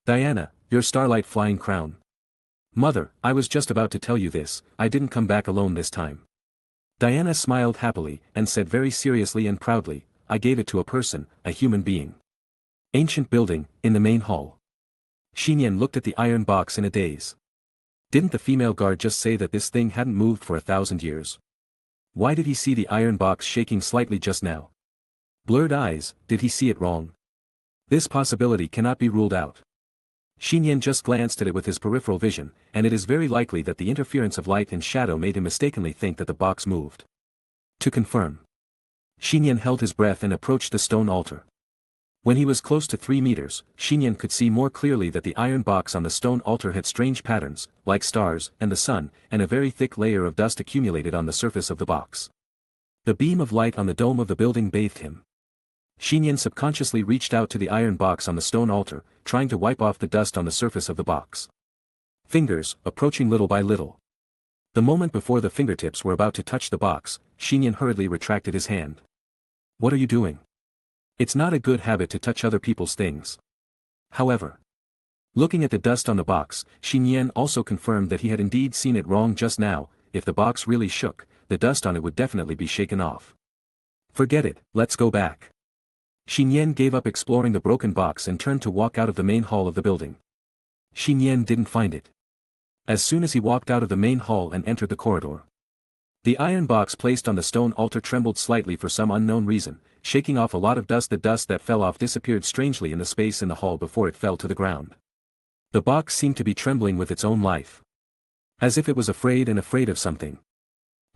S1: Diana, your starlight flying crown. Mother, I was just about to tell you this, I didn't come back alone this time. Diana smiled happily, and said very seriously and proudly, I gave it to a person, a human being. Ancient building, in the main hall. Nian looked at the iron box in a daze. Didn't the female guard just say that this thing hadn't moved for 1,000 years? Why did he see the iron box shaking slightly just now? Blurred eyes, did he see it wrong? This possibility cannot be ruled out. Nian just glanced at it with his peripheral vision, and it is very likely that the interference of light and shadow made him mistakenly think that the box moved. To confirm. Nian held his breath and approached the stone altar. When he was close to 3 meters, Nian could see more clearly that the iron box on the stone altar had strange patterns, like stars and the sun, and a very thick layer of dust accumulated on the surface of the box. The beam of light on the dome of the building bathed him. Nian subconsciously reached out to the iron box on the stone altar, trying to wipe off the dust on the surface of the box. Fingers, approaching little by little. The moment before the fingertips were about to touch the box, Nian hurriedly retracted his hand. What are you doing? It's not a good habit to touch other people's things. However, looking at the dust on the box, Nian also confirmed that he had indeed seen it wrong just now. If the box really shook, the dust on it would definitely be shaken off. Forget it, let's go back. Nian gave up exploring the broken box and turned to walk out of the main hall of the building. Nian didn't find it. As soon as he walked out of the main hall and entered the corridor, the iron box placed on the stone altar trembled slightly for some unknown reason, shaking off a lot of dust. The dust that fell off disappeared strangely in the space in the hall before it fell to the ground. The box seemed to be trembling with its own life. As if it was afraid of something.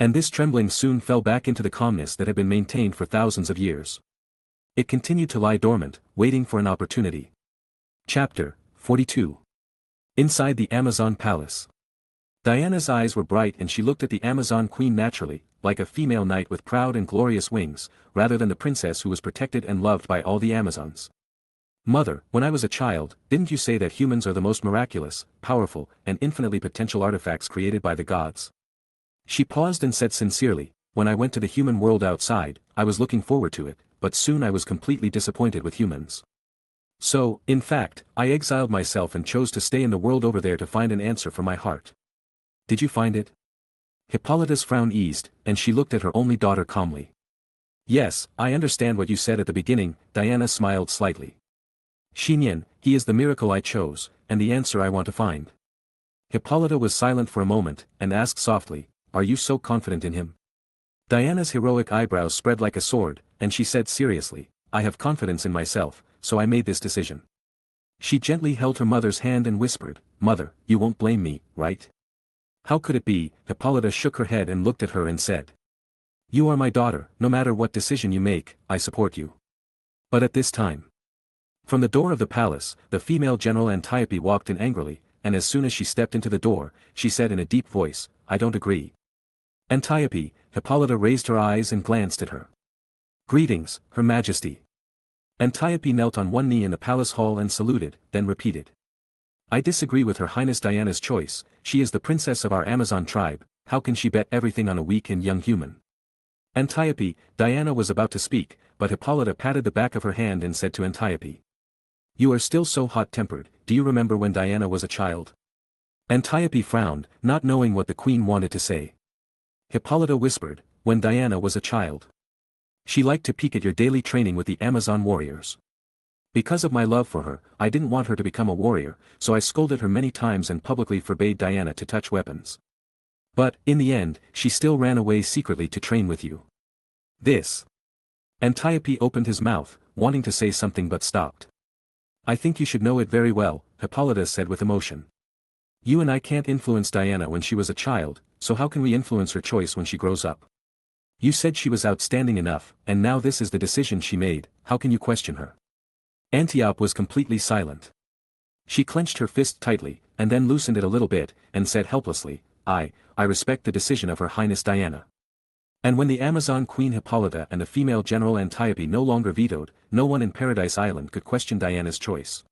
S1: And this trembling soon fell back into the calmness that had been maintained for thousands of years. It continued to lie dormant, waiting for an opportunity. Chapter 42. Inside the Amazon Palace. Diana's eyes were bright and she looked at the Amazon queen naturally, like a female knight with proud and glorious wings, rather than the princess who was protected and loved by all the Amazons. Mother, when I was a child, didn't you say that humans are the most miraculous, powerful, and infinitely potential artifacts created by the gods? She paused and said sincerely, when I went to the human world outside, I was looking forward to it, but soon I was completely disappointed with humans. So, in fact, I exiled myself and chose to stay in the world over there to find an answer for my heart. Did you find it? Hippolyta's frown eased, and she looked at her only daughter calmly. Yes, I understand what you said at the beginning, Diana smiled slightly. Nian, he is the miracle I chose, and the answer I want to find. Hippolyta was silent for a moment, and asked softly, are you so confident in him? Diana's heroic eyebrows spread like a sword, and she said seriously, I have confidence in myself, so I made this decision. She gently held her mother's hand and whispered, Mother, you won't blame me, right? How could it be? Hippolyta shook her head and looked at her and said. You are my daughter, no matter what decision you make, I support you. But at this time. From the door of the palace, the female general Antiope walked in angrily, and as soon as she stepped into the door, she said in a deep voice, I don't agree. Antiope, Hippolyta raised her eyes and glanced at her. Greetings, Her Majesty. Antiope knelt on one knee in the palace hall and saluted, then repeated. I disagree with Her Highness Diana's choice, she is the princess of our Amazon tribe, how can she bet everything on a weak and young human? Antiope, Diana was about to speak, but Hippolyta patted the back of her hand and said to Antiope. You are still so hot-tempered, do you remember when Diana was a child? Antiope frowned, not knowing what the queen wanted to say. Hippolyta whispered, when Diana was a child. She liked to peek at your daily training with the Amazon warriors. Because of my love for her, I didn't want her to become a warrior, so I scolded her many times and publicly forbade Diana to touch weapons. But, in the end, she still ran away secretly to train with you. This. Antiope opened his mouth, wanting to say something but stopped. I think you should know it very well, Hippolyta said with emotion. You and I can't influence Diana when she was a child, so how can we influence her choice when she grows up? You said she was outstanding enough, and now this is the decision she made, how can you question her? Antiope was completely silent. She clenched her fist tightly, and then loosened it a little bit, and said helplessly, I respect the decision of Her Highness Diana. And when the Amazon Queen Hippolyta and the female General Antiope no longer vetoed, no one in Paradise Island could question Diana's choice.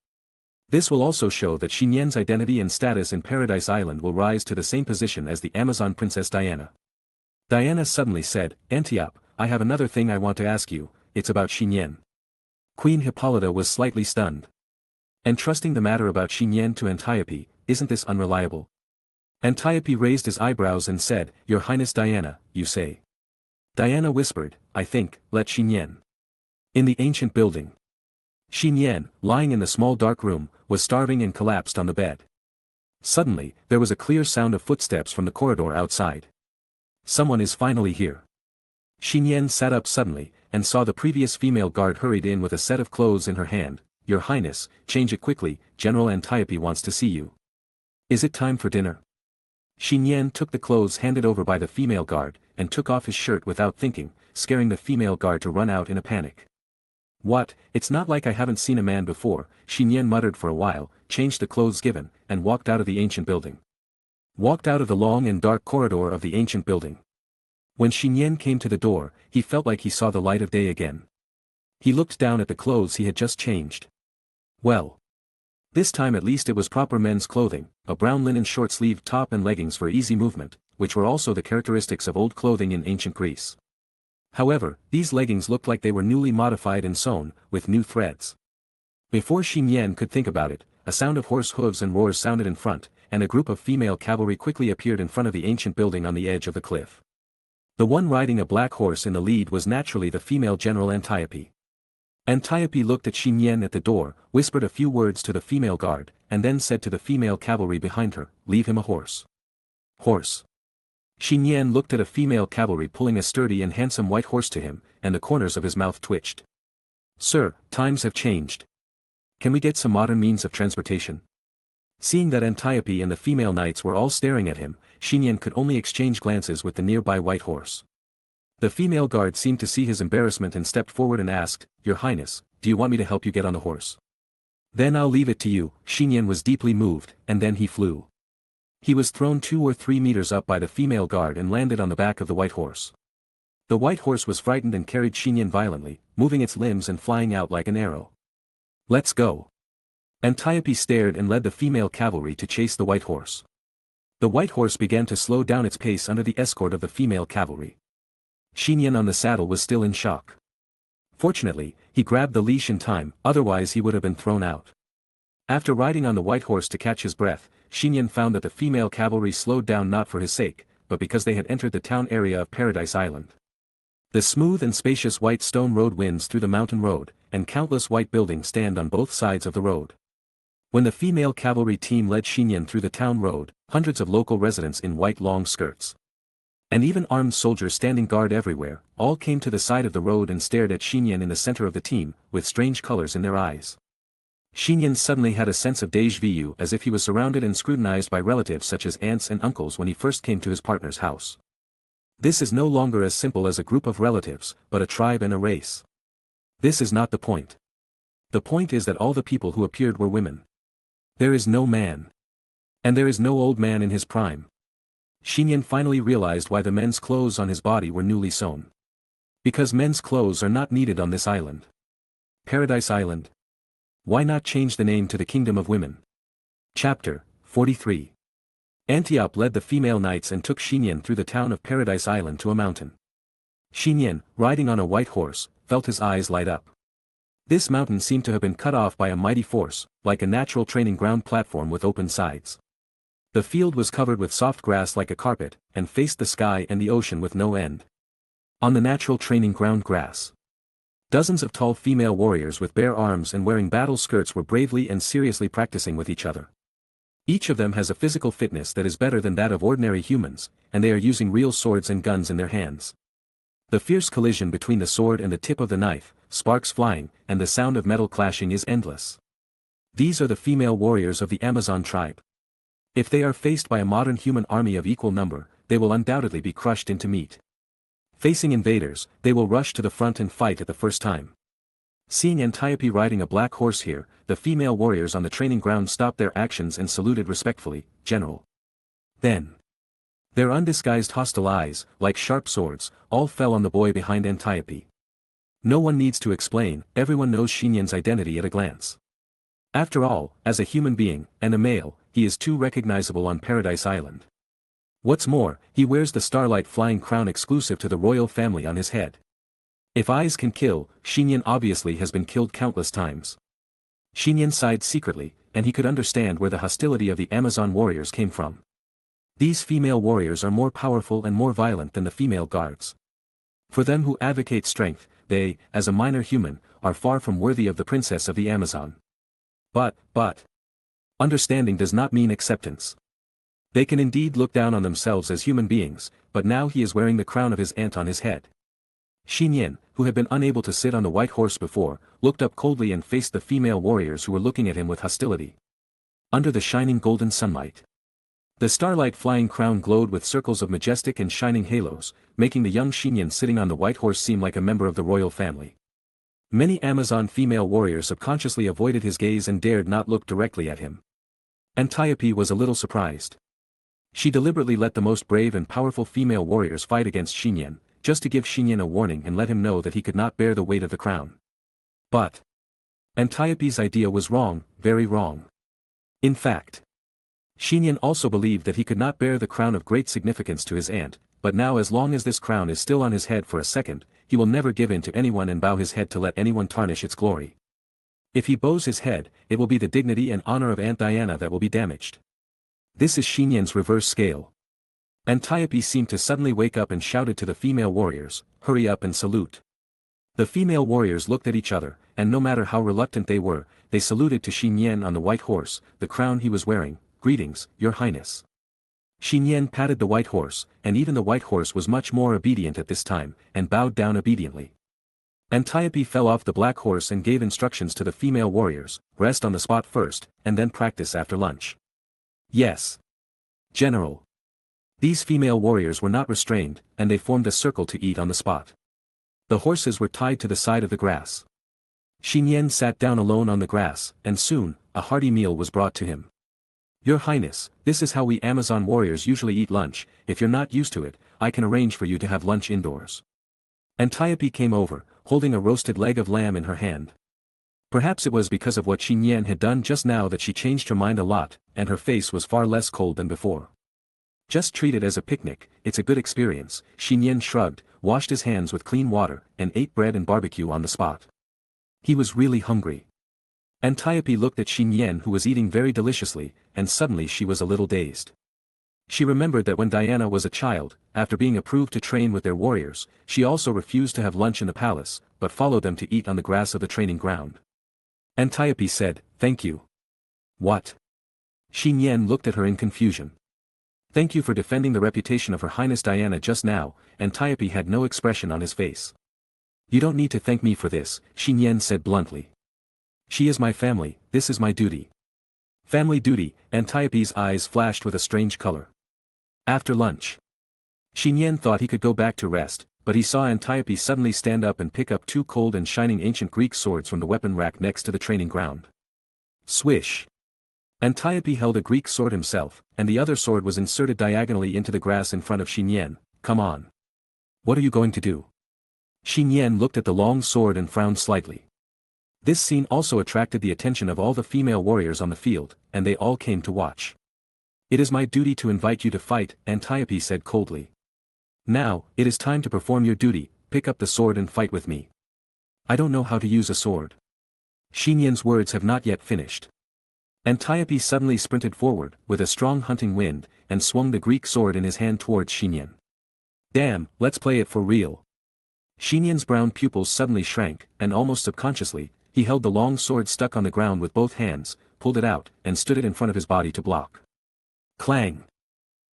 S1: This will also show that Nian's identity and status in Paradise Island will rise to the same position as the Amazon Princess Diana. Diana suddenly said, Antiope, I have another thing I want to ask you, it's about Nian. Queen Hippolyta was slightly stunned. Entrusting the matter about Nian to Antiope, isn't this unreliable? Antiope raised his eyebrows and said, Your Highness Diana, you say. Diana whispered, I think, let Nian. In the ancient building. Nian, lying in the small dark room, was starving and collapsed on the bed. Suddenly, there was a clear sound of footsteps from the corridor outside. Someone is finally here. Nian sat up suddenly, and saw the previous female guard hurried in with a set of clothes in her hand. Your Highness, change it quickly, General Antiope wants to see you. Is it time for dinner? Nian took the clothes handed over by the female guard, and took off his shirt without thinking, scaring the female guard to run out in a panic. What, it's not like I haven't seen a man before, Nian muttered for a while, changed the clothes given, and walked out of the ancient building. Walked out of the long and dark corridor of the ancient building. When Nian came to the door, he felt like he saw the light of day again. He looked down at the clothes he had just changed. Well. This time at least it was proper men's clothing, a brown linen short-sleeved top and leggings for easy movement, which were also the characteristics of old clothing in ancient Greece. However, these leggings looked like they were newly modified and sewn, with new threads. Before Nian could think about it, a sound of horse hooves and roars sounded in front, and a group of female cavalry quickly appeared in front of the ancient building on the edge of the cliff. The one riding a black horse in the lead was naturally the female General Antiope. Antiope looked at Nian at the door, whispered a few words to the female guard, and then said to the female cavalry behind her, leave him a horse. Horse. Nian looked at a female cavalry pulling a sturdy and handsome white horse to him, and the corners of his mouth twitched. Sir, times have changed. Can we get some modern means of transportation? Seeing that Antiope and the female knights were all staring at him, Nian could only exchange glances with the nearby white horse. The female guard seemed to see his embarrassment and stepped forward and asked, Your Highness, do you want me to help you get on the horse? Then I'll leave it to you. Nian was deeply moved, and then he flew. He was thrown 2 or 3 meters up by the female guard and landed on the back of the white horse. The white horse was frightened and carried Nian violently, moving its limbs and flying out like an arrow. "Let's go." Antiope stared and led the female cavalry to chase the white horse. The white horse began to slow down its pace under the escort of the female cavalry. Nian on the saddle was still in shock. Fortunately, he grabbed the leash in time, otherwise he would have been thrown out. After riding on the white horse to catch his breath, Nian found that the female cavalry slowed down not for his sake, but because they had entered the town area of Paradise Island. The smooth and spacious white stone road winds through the mountain road, and countless white buildings stand on both sides of the road. When the female cavalry team led Nian through the town road, hundreds of local residents in white long skirts, and even armed soldiers standing guard everywhere, all came to the side of the road and stared at Nian in the center of the team, with strange colors in their eyes. Nian suddenly had a sense of déjà vu, as if he was surrounded and scrutinized by relatives such as aunts and uncles when he first came to his partner's house. This is no longer as simple as a group of relatives, but a tribe and a race. This is not the point. The point is that all the people who appeared were women. There is no man. And there is no old man in his prime. Nian finally realized why the men's clothes on his body were newly sewn. Because men's clothes are not needed on this island. Paradise Island. Why not change the name to the Kingdom of Women? Chapter 43. Antiope led the female knights and took Nian through the town of Paradise Island to a mountain. Nian, riding on a white horse, felt his eyes light up. This mountain seemed to have been cut off by a mighty force, like a natural training ground platform with open sides. The field was covered with soft grass like a carpet, and faced the sky and the ocean with no end. On the natural training ground grass, dozens of tall female warriors with bare arms and wearing battle skirts were bravely and seriously practicing with each other. Each of them has a physical fitness that is better than that of ordinary humans, and they are using real swords and guns in their hands. The fierce collision between the sword and the tip of the knife, sparks flying, and the sound of metal clashing is endless. These are the female warriors of the Amazon tribe. If they are faced by a modern human army of equal number, they will undoubtedly be crushed into meat. Facing invaders, they will rush to the front and fight at the first time. Seeing Antiope riding a black horse here, the female warriors on the training ground stopped their actions and saluted respectfully, "General." Then, their undisguised hostile eyes, like sharp swords, all fell on the boy behind Antiope. No one needs to explain, everyone knows Nian's identity at a glance. After all, as a human being, and a male, he is too recognizable on Paradise Island. What's more, he wears the starlight flying crown exclusive to the royal family on his head. If eyes can kill, Nian obviously has been killed countless times. Nian sighed secretly, and he could understand where the hostility of the Amazon warriors came from. These female warriors are more powerful and more violent than the female guards. For them who advocate strength, they, as a minor human, are far from worthy of the princess of the Amazon. But, understanding does not mean acceptance. They can indeed look down on themselves as human beings, but now he is wearing the crown of his aunt on his head. Nian, who had been unable to sit on the white horse before, looked up coldly and faced the female warriors who were looking at him with hostility. Under the shining golden sunlight, the starlight flying crown glowed with circles of majestic and shining halos, making the young Nian sitting on the white horse seem like a member of the royal family. Many Amazon female warriors subconsciously avoided his gaze and dared not look directly at him. Antiope was a little surprised. She deliberately let the most brave and powerful female warriors fight against Nian, just to give Nian a warning and let him know that he could not bear the weight of the crown. But Antiope's idea was wrong, very wrong. In fact, Nian also believed that he could not bear the crown of great significance to his aunt, but now as long as this crown is still on his head for a second, he will never give in to anyone and bow his head to let anyone tarnish its glory. If he bows his head, it will be the dignity and honor of Aunt Diana that will be damaged. This is Nian's reverse scale. Antiope seemed to suddenly wake up and shouted to the female warriors, "Hurry up and salute." The female warriors looked at each other, and no matter how reluctant they were, they saluted to Nian on the white horse, the crown he was wearing. "Greetings, Your Highness." Nian patted the white horse, and even the white horse was much more obedient at this time, and bowed down obediently. Antiope fell off the black horse and gave instructions to the female warriors, "Rest on the spot first, and then practice after lunch." "Yes, General." These female warriors were not restrained, and they formed a circle to eat on the spot. The horses were tied to the side of the grass. Nian sat down alone on the grass, and soon, a hearty meal was brought to him. Your Highness, this is how we Amazon warriors usually eat lunch. If you're not used to it, I can arrange for you to have lunch indoors. Antiope came over, holding a roasted leg of lamb in her hand. Perhaps it was because of what Nian had done just now that she changed her mind a lot, and her face was far less cold than before. Just treat it as a picnic, it's a good experience. Nian shrugged, washed his hands with clean water, and ate bread and barbecue on the spot. He was really hungry. Antiope looked at Nian, who was eating very deliciously, and suddenly she was a little dazed. She remembered that when Diana was a child, after being approved to train with their warriors, she also refused to have lunch in the palace, but followed them to eat on the grass of the training ground. Antiope said, "Thank you." "What?" Nian looked at her in confusion. "Thank you for defending the reputation of Her Highness Diana just now." Antiope had no expression on his face. "You don't need to thank me for this," Nian said bluntly. "She is my family, this is my duty." "Family duty," Antiope's eyes flashed with a strange color. After lunch, Nian thought he could go back to rest, but he saw Antiope suddenly stand up and pick up two cold and shining ancient Greek swords from the weapon rack next to the training ground. Swish! Antiope held a Greek sword himself, and the other sword was inserted diagonally into the grass in front of Nian. "Come on. What are you going to do?" Nian looked at the long sword and frowned slightly. This scene also attracted the attention of all the female warriors on the field, and they all came to watch. "It is my duty to invite you to fight," Antiope said coldly. "Now, it is time to perform your duty, pick up the sword and fight with me." "I don't know how to use a sword." Nian's words have not yet finished. Antiope suddenly sprinted forward, with a strong hunting wind, and swung the Greek sword in his hand towards Nian. "Damn, let's play it for real." Nian's brown pupils suddenly shrank, and almost subconsciously, he held the long sword stuck on the ground with both hands, pulled it out, and stood it in front of his body to block. Clang!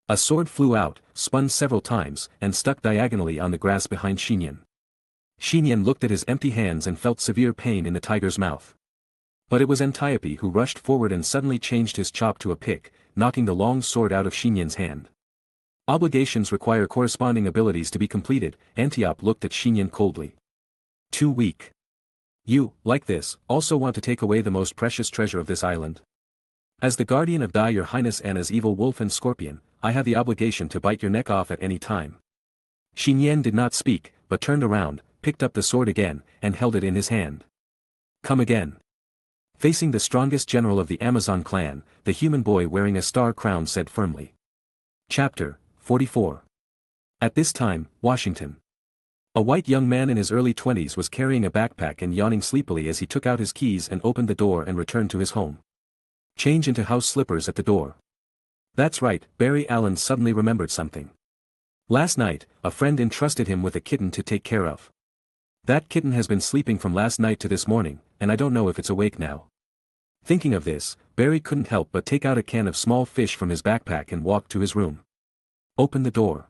S1: A sword flew out, spun several times, and stuck diagonally on the grass behind Nian. Nian looked at his empty hands and felt severe pain in the tiger's mouth. But it was Antiope who rushed forward and suddenly changed his chop to a pick, knocking the long sword out of Nian's hand. Obligations require corresponding abilities to be completed. Antiope looked at Nian coldly. "Too weak. You, like this, also want to take away the most precious treasure of this island. As the guardian of Your Highness Anna's evil wolf and scorpion, I have the obligation to bite your neck off at any time." Nian did not speak, but turned around, picked up the sword again, and held it in his hand. "Come again." Facing the strongest general of the Amazon clan, the human boy wearing a star crown said firmly. Chapter 44. At this time, Washington. A white young man in his early 20s was carrying a backpack and yawning sleepily as he took out his keys and opened the door and returned to his home. Change into house slippers at the door. That's right, Barry Allen suddenly remembered something. Last night, a friend entrusted him with a kitten to take care of. That kitten has been sleeping from last night to this morning, and I don't know if it's awake now. Thinking of this, Barry couldn't help but take out a can of small fish from his backpack and walk to his room. Open the door.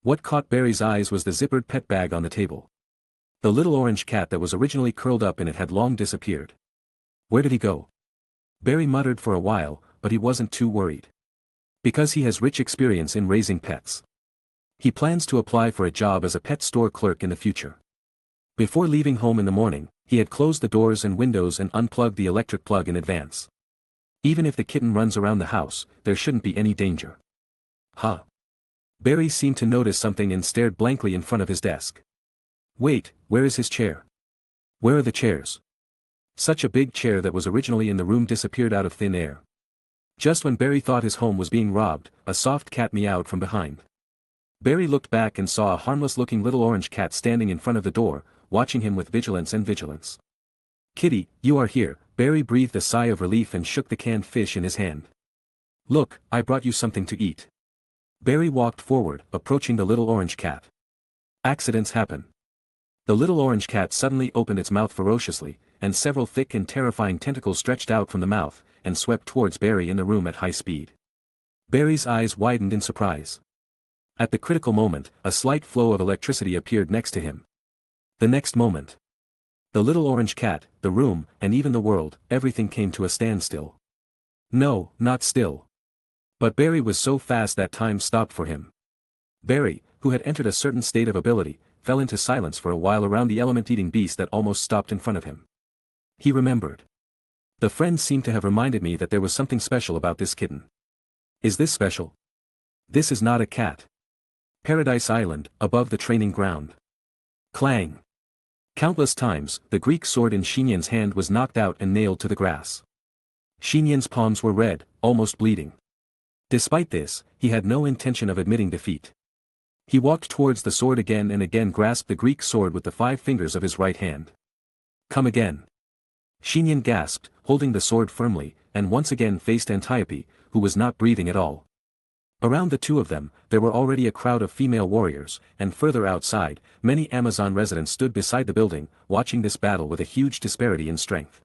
S1: What caught Barry's eyes was the zippered pet bag on the table. The little orange cat that was originally curled up in it had long disappeared. Where did he go? Barry muttered for a while, but he wasn't too worried. Because he has rich experience in raising pets. He plans to apply for a job as a pet store clerk in the future. Before leaving home in the morning, he had closed the doors and windows and unplugged the electric plug in advance. Even if the kitten runs around the house, there shouldn't be any danger. Huh. Barry seemed to notice something and stared blankly in front of his desk. Wait, where is his chair? Where are the chairs? Such a big chair that was originally in the room disappeared out of thin air. Just when Barry thought his home was being robbed, a soft cat meowed from behind. Barry looked back and saw a harmless-looking little orange cat standing in front of the door, watching him with vigilance. Kitty, you are here, Barry breathed a sigh of relief and shook the canned fish in his hand. Look, I brought you something to eat. Barry walked forward, approaching the little orange cat. Accidents happen. The little orange cat suddenly opened its mouth ferociously, and several thick and terrifying tentacles stretched out from the mouth, and swept towards Barry in the room at high speed. Barry's eyes widened in surprise. At the critical moment, a slight flow of electricity appeared next to him. The next moment, the little orange cat, the room, and even the world, everything came to a standstill. No, not still. But Barry was so fast that time stopped for him. Barry, who had entered a certain state of ability, fell into silence for a while around the element-eating beast that almost stopped in front of him. He remembered. The friends seem to have reminded me that there was something special about this kitten. Is this special? This is not a cat. Paradise Island, above the training ground. Clang. Countless times, the Greek sword in Nian's hand was knocked out and nailed to the grass. Nian's palms were red, almost bleeding. Despite this, he had no intention of admitting defeat. He walked towards the sword again and again, grasped the Greek sword with the 5 fingers of his right hand. Come again. Nian gasped, holding the sword firmly, and once again faced Antiope, who was not breathing at all. Around the two of them, there were already a crowd of female warriors, and further outside, many Amazon residents stood beside the building, watching this battle with a huge disparity in strength.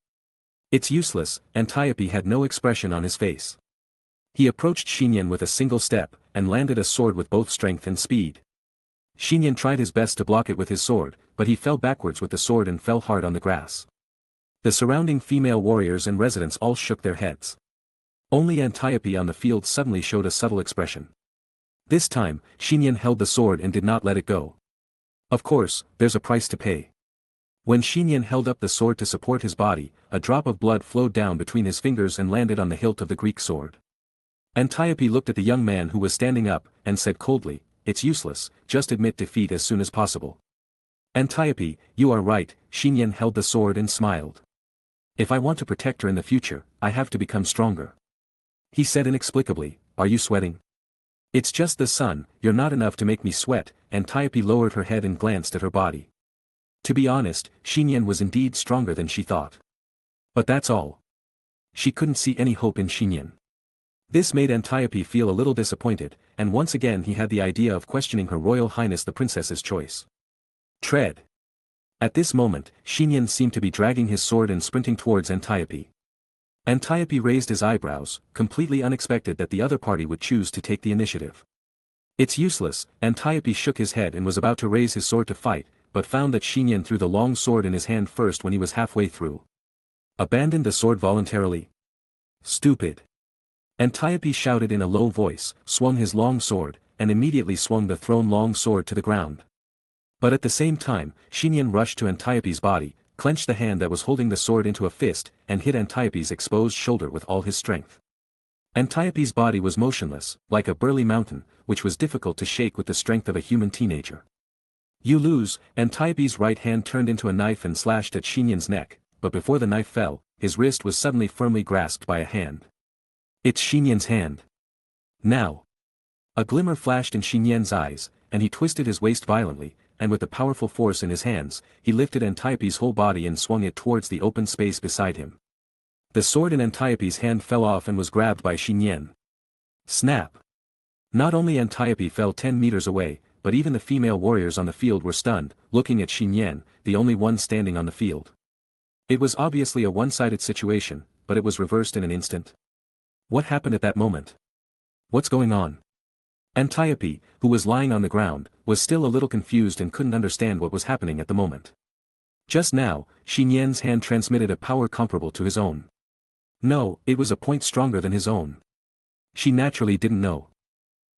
S1: It's useless, Antiope had no expression on his face. He approached Nian with a single step, and landed a sword with both strength and speed. Nian tried his best to block it with his sword, but he fell backwards with the sword and fell hard on the grass. The surrounding female warriors and residents all shook their heads. Only Antiope on the field suddenly showed a subtle expression. This time, Nian held the sword and did not let it go. Of course, there's a price to pay. When Nian held up the sword to support his body, a drop of blood flowed down between his fingers and landed on the hilt of the Greek sword. Antiope looked at the young man who was standing up, and said coldly, "It's useless, just admit defeat as soon as possible." "Antiope, you are right," Nian held the sword and smiled. "If I want to protect her in the future, I have to become stronger." He said inexplicably, "Are you sweating?" "It's just the sun, you're not enough to make me sweat." Antiope lowered her head and glanced at her body. To be honest, Nian was indeed stronger than she thought. But that's all. She couldn't see any hope in Nian. This made Antiope feel a little disappointed, and once again he had the idea of questioning Her Royal Highness the Princess's choice. Tread. At this moment, Nian seemed to be dragging his sword and sprinting towards Antiope. Antiope raised his eyebrows, completely unexpected that the other party would choose to take the initiative. "It's useless," Antiope shook his head and was about to raise his sword to fight, but found that Nian threw the long sword in his hand first when he was halfway through. "Abandoned the sword voluntarily? Stupid." Antiope shouted in a low voice, swung his long sword, and immediately swung the thrown long sword to the ground. But at the same time, Nian rushed to Antiope's body, clenched the hand that was holding the sword into a fist, and hit Antiope's exposed shoulder with all his strength. Antiope's body was motionless, like a burly mountain, which was difficult to shake with the strength of a human teenager. "You lose." Antiope's right hand turned into a knife and slashed at Nian's neck, but before the knife fell, his wrist was suddenly firmly grasped by a hand. It's Nian's hand. Now. A glimmer flashed in Nian's eyes, and he twisted his waist violently, and with the powerful force in his hands, he lifted Antiope's whole body and swung it towards the open space beside him. The sword in Antiope's hand fell off and was grabbed by Nian. Snap! Not only Antiope fell 10 meters away, but even the female warriors on the field were stunned, looking at Nian, the only one standing on the field. It was obviously a one-sided situation, but it was reversed in an instant. What happened at that moment? What's going on? Antiope, who was lying on the ground, was still a little confused and couldn't understand what was happening at the moment. Just now, Nian's hand transmitted a power comparable to his own. No, it was a point stronger than his own. She naturally didn't know.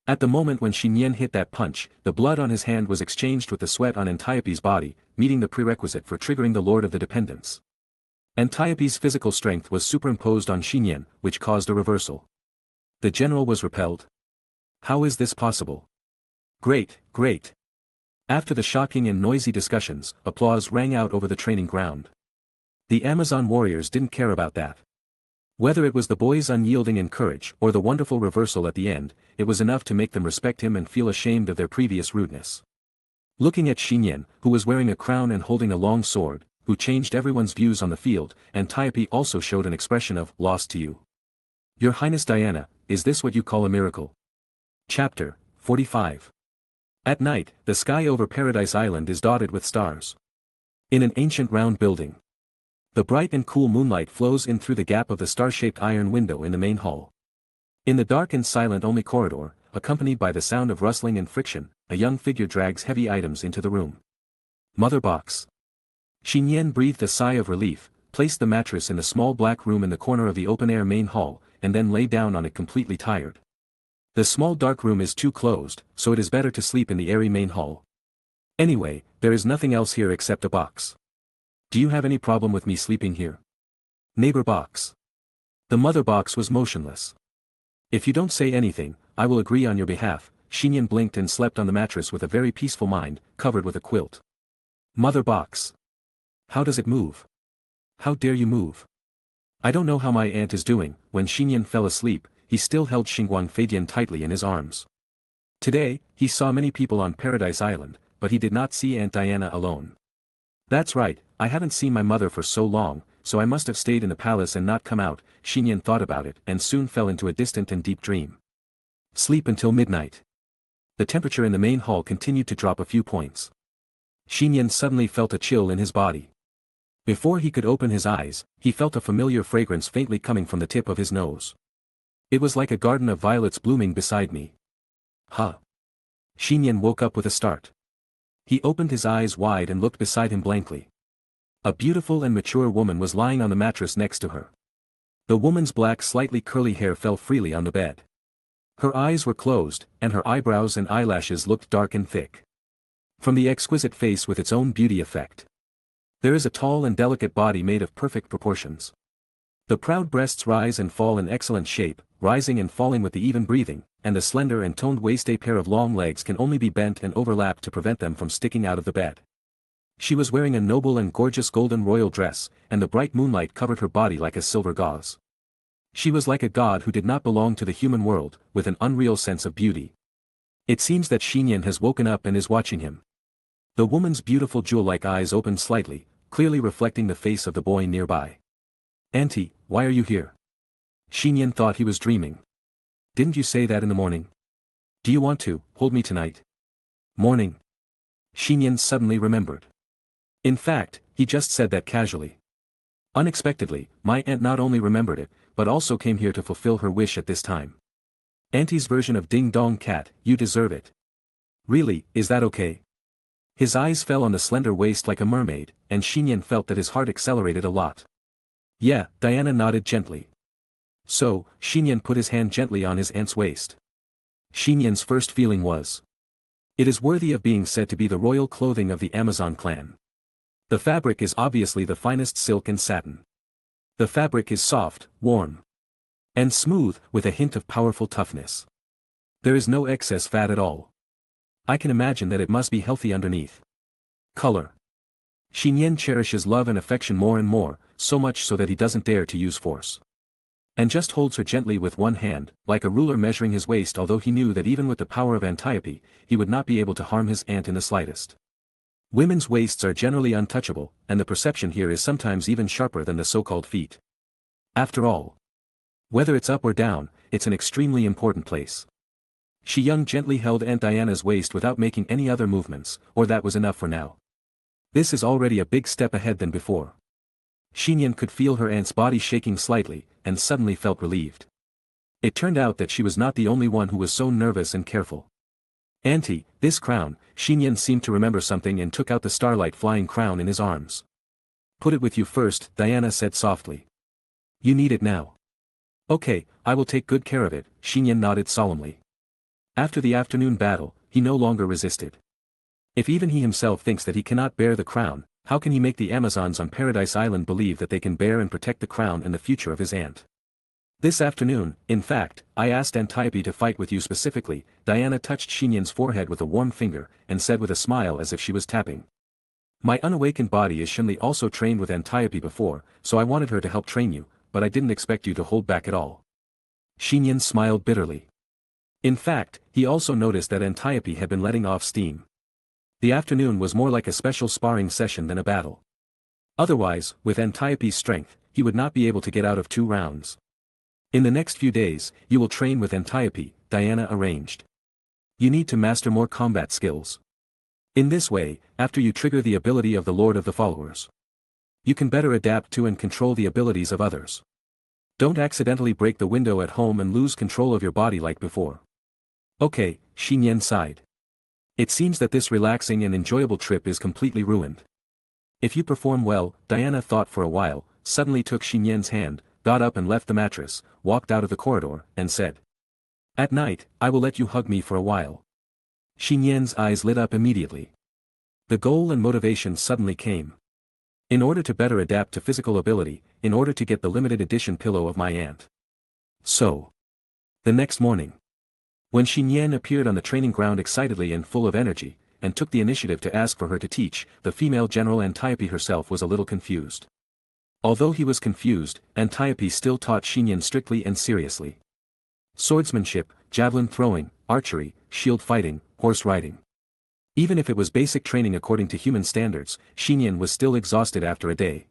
S1: At the moment when Nian hit that punch, the blood on his hand was exchanged with the sweat on Antiope's body, meeting the prerequisite for triggering the Lord of the Dependents. Antiope's physical strength was superimposed on Nian, which caused a reversal. The general was repelled. How is this possible? Great, great. After the shocking and noisy discussions, applause rang out over the training ground. The Amazon warriors didn't care about that. Whether it was the boy's unyielding and courage or the wonderful reversal at the end, it was enough to make them respect him and feel ashamed of their previous rudeness. Looking at Nian, who was wearing a crown and holding a long sword, who changed everyone's views on the field, Antiope also showed an expression of "lost to you." "Your Highness Diana, is this what you call a miracle?" Chapter 45. At night, the sky over Paradise Island is dotted with stars. In an ancient round building, the bright and cool moonlight flows in through the gap of the star-shaped iron window in the main hall. In the dark and silent-only corridor, accompanied by the sound of rustling and friction, a young figure drags heavy items into the room. Mother box. Nian breathed a sigh of relief, placed the mattress in the small black room in the corner of the open-air main hall, and then lay down on it completely tired. The small dark room is too closed, so it is better to sleep in the airy main hall. Anyway, there is nothing else here except a box. Do you have any problem with me sleeping here? Neighbor box. The mother box was motionless. If you don't say anything, I will agree on your behalf. Nian blinked and slept on the mattress with a very peaceful mind, covered with a quilt. Mother box. How does it move? How dare you move? I don't know how my aunt is doing. When Nian fell asleep, he still held Xinguang Feidian tightly in his arms. Today, he saw many people on Paradise Island, but he did not see Aunt Diana alone. That's right, I haven't seen my mother for so long, so I must have stayed in the palace and not come out. Nian thought about it and soon fell into a distant and deep dream. Sleep until midnight. The temperature in the main hall continued to drop a few points. Nian suddenly felt a chill in his body. Before he could open his eyes, he felt a familiar fragrance faintly coming from the tip of his nose. It was like a garden of violets blooming beside me. Huh. Nian woke up with a start. He opened his eyes wide and looked beside him blankly. A beautiful and mature woman was lying on the mattress next to her. The woman's black slightly curly hair fell freely on the bed. Her eyes were closed, and her eyebrows and eyelashes looked dark and thick. From the exquisite face with its own beauty effect. There is a tall and delicate body made of perfect proportions. The proud breasts rise and fall in excellent shape, rising and falling with the even breathing, and the slender and toned waist. A pair of long legs can only be bent and overlapped to prevent them from sticking out of the bed. She was wearing a noble and gorgeous golden royal dress, and the bright moonlight covered her body like a silver gauze. She was like a god who did not belong to the human world, with an unreal sense of beauty. It seems that Nian has woken up and is watching him. The woman's beautiful jewel-like eyes opened slightly, clearly reflecting the face of the boy nearby. Auntie, why are you here? Nian thought he was dreaming. Didn't you say that in the morning? Do you want to hold me tonight? Morning. Nian suddenly remembered. In fact, he just said that casually. Unexpectedly, my aunt not only remembered it, but also came here to fulfill her wish at this time. Auntie's version of Ding Dong Cat, you deserve it. Really, is that okay? His eyes fell on the slender waist like a mermaid, and Nian felt that his heart accelerated a lot. Yeah, Diana nodded gently. So, Nian put his hand gently on his aunt's waist. Nian's first feeling was. It is worthy of being said to be the royal clothing of the Amazon clan. The fabric is obviously the finest silk and satin. The fabric is soft, warm, and smooth, with a hint of powerful toughness. There is no excess fat at all. I can imagine that it must be healthy underneath. Color. Nian cherishes love and affection more and more, so much so that he doesn't dare to use force. And just holds her gently with one hand, like a ruler measuring his waist, although he knew that even with the power of Antiope, he would not be able to harm his aunt in the slightest. Women's waists are generally untouchable, and the perception here is sometimes even sharper than the so-called feet. After all, whether it's up or down, it's an extremely important place. Young gently held Aunt Diana's waist without making any other movements, or that was enough for now. This is already a big step ahead than before. Nian could feel her aunt's body shaking slightly, and suddenly felt relieved. It turned out that she was not the only one who was so nervous and careful. Auntie, this crown. Nian seemed to remember something and took out the starlight flying crown in his arms. Put it with you first, Diana said softly. You need it now. Okay, I will take good care of it, Nian nodded solemnly. After the afternoon battle, he no longer resisted. If even he himself thinks that he cannot bear the crown, how can he make the Amazons on Paradise Island believe that they can bear and protect the crown and the future of his aunt? This afternoon, in fact, I asked Antiope to fight with you specifically. Diana touched Nian's forehead with a warm finger, and said with a smile as if she was tapping. My unawakened body is surely also trained with Antiope before, so I wanted her to help train you, but I didn't expect you to hold back at all. Nian smiled bitterly. In fact, he also noticed that Antiope had been letting off steam. The afternoon was more like a special sparring session than a battle. Otherwise, with Antiope's strength, he would not be able to get out of 2 rounds. In the next few days, you will train with Antiope, Diana arranged. You need to master more combat skills. In this way, after you trigger the ability of the Lord of the Followers, you can better adapt to and control the abilities of others. Don't accidentally break the window at home and lose control of your body like before. Okay, Nian sighed. It seems that this relaxing and enjoyable trip is completely ruined. If you perform well, Diana thought for a while, suddenly took Nian's hand, got up and left the mattress, walked out of the corridor, and said. At night, I will let you hug me for a while. Nian's eyes lit up immediately. The goal and motivation suddenly came. In order to better adapt to physical ability, in order to get the limited edition pillow of my aunt. So. The next morning. When Nian appeared on the training ground excitedly and full of energy, and took the initiative to ask for her to teach, the female general Antiope herself was a little confused. Although he was confused, Antiope still taught Nian strictly and seriously. Swordsmanship, javelin throwing, archery, shield fighting, horse riding. Even if it was basic training according to human standards, Nian was still exhausted after a day.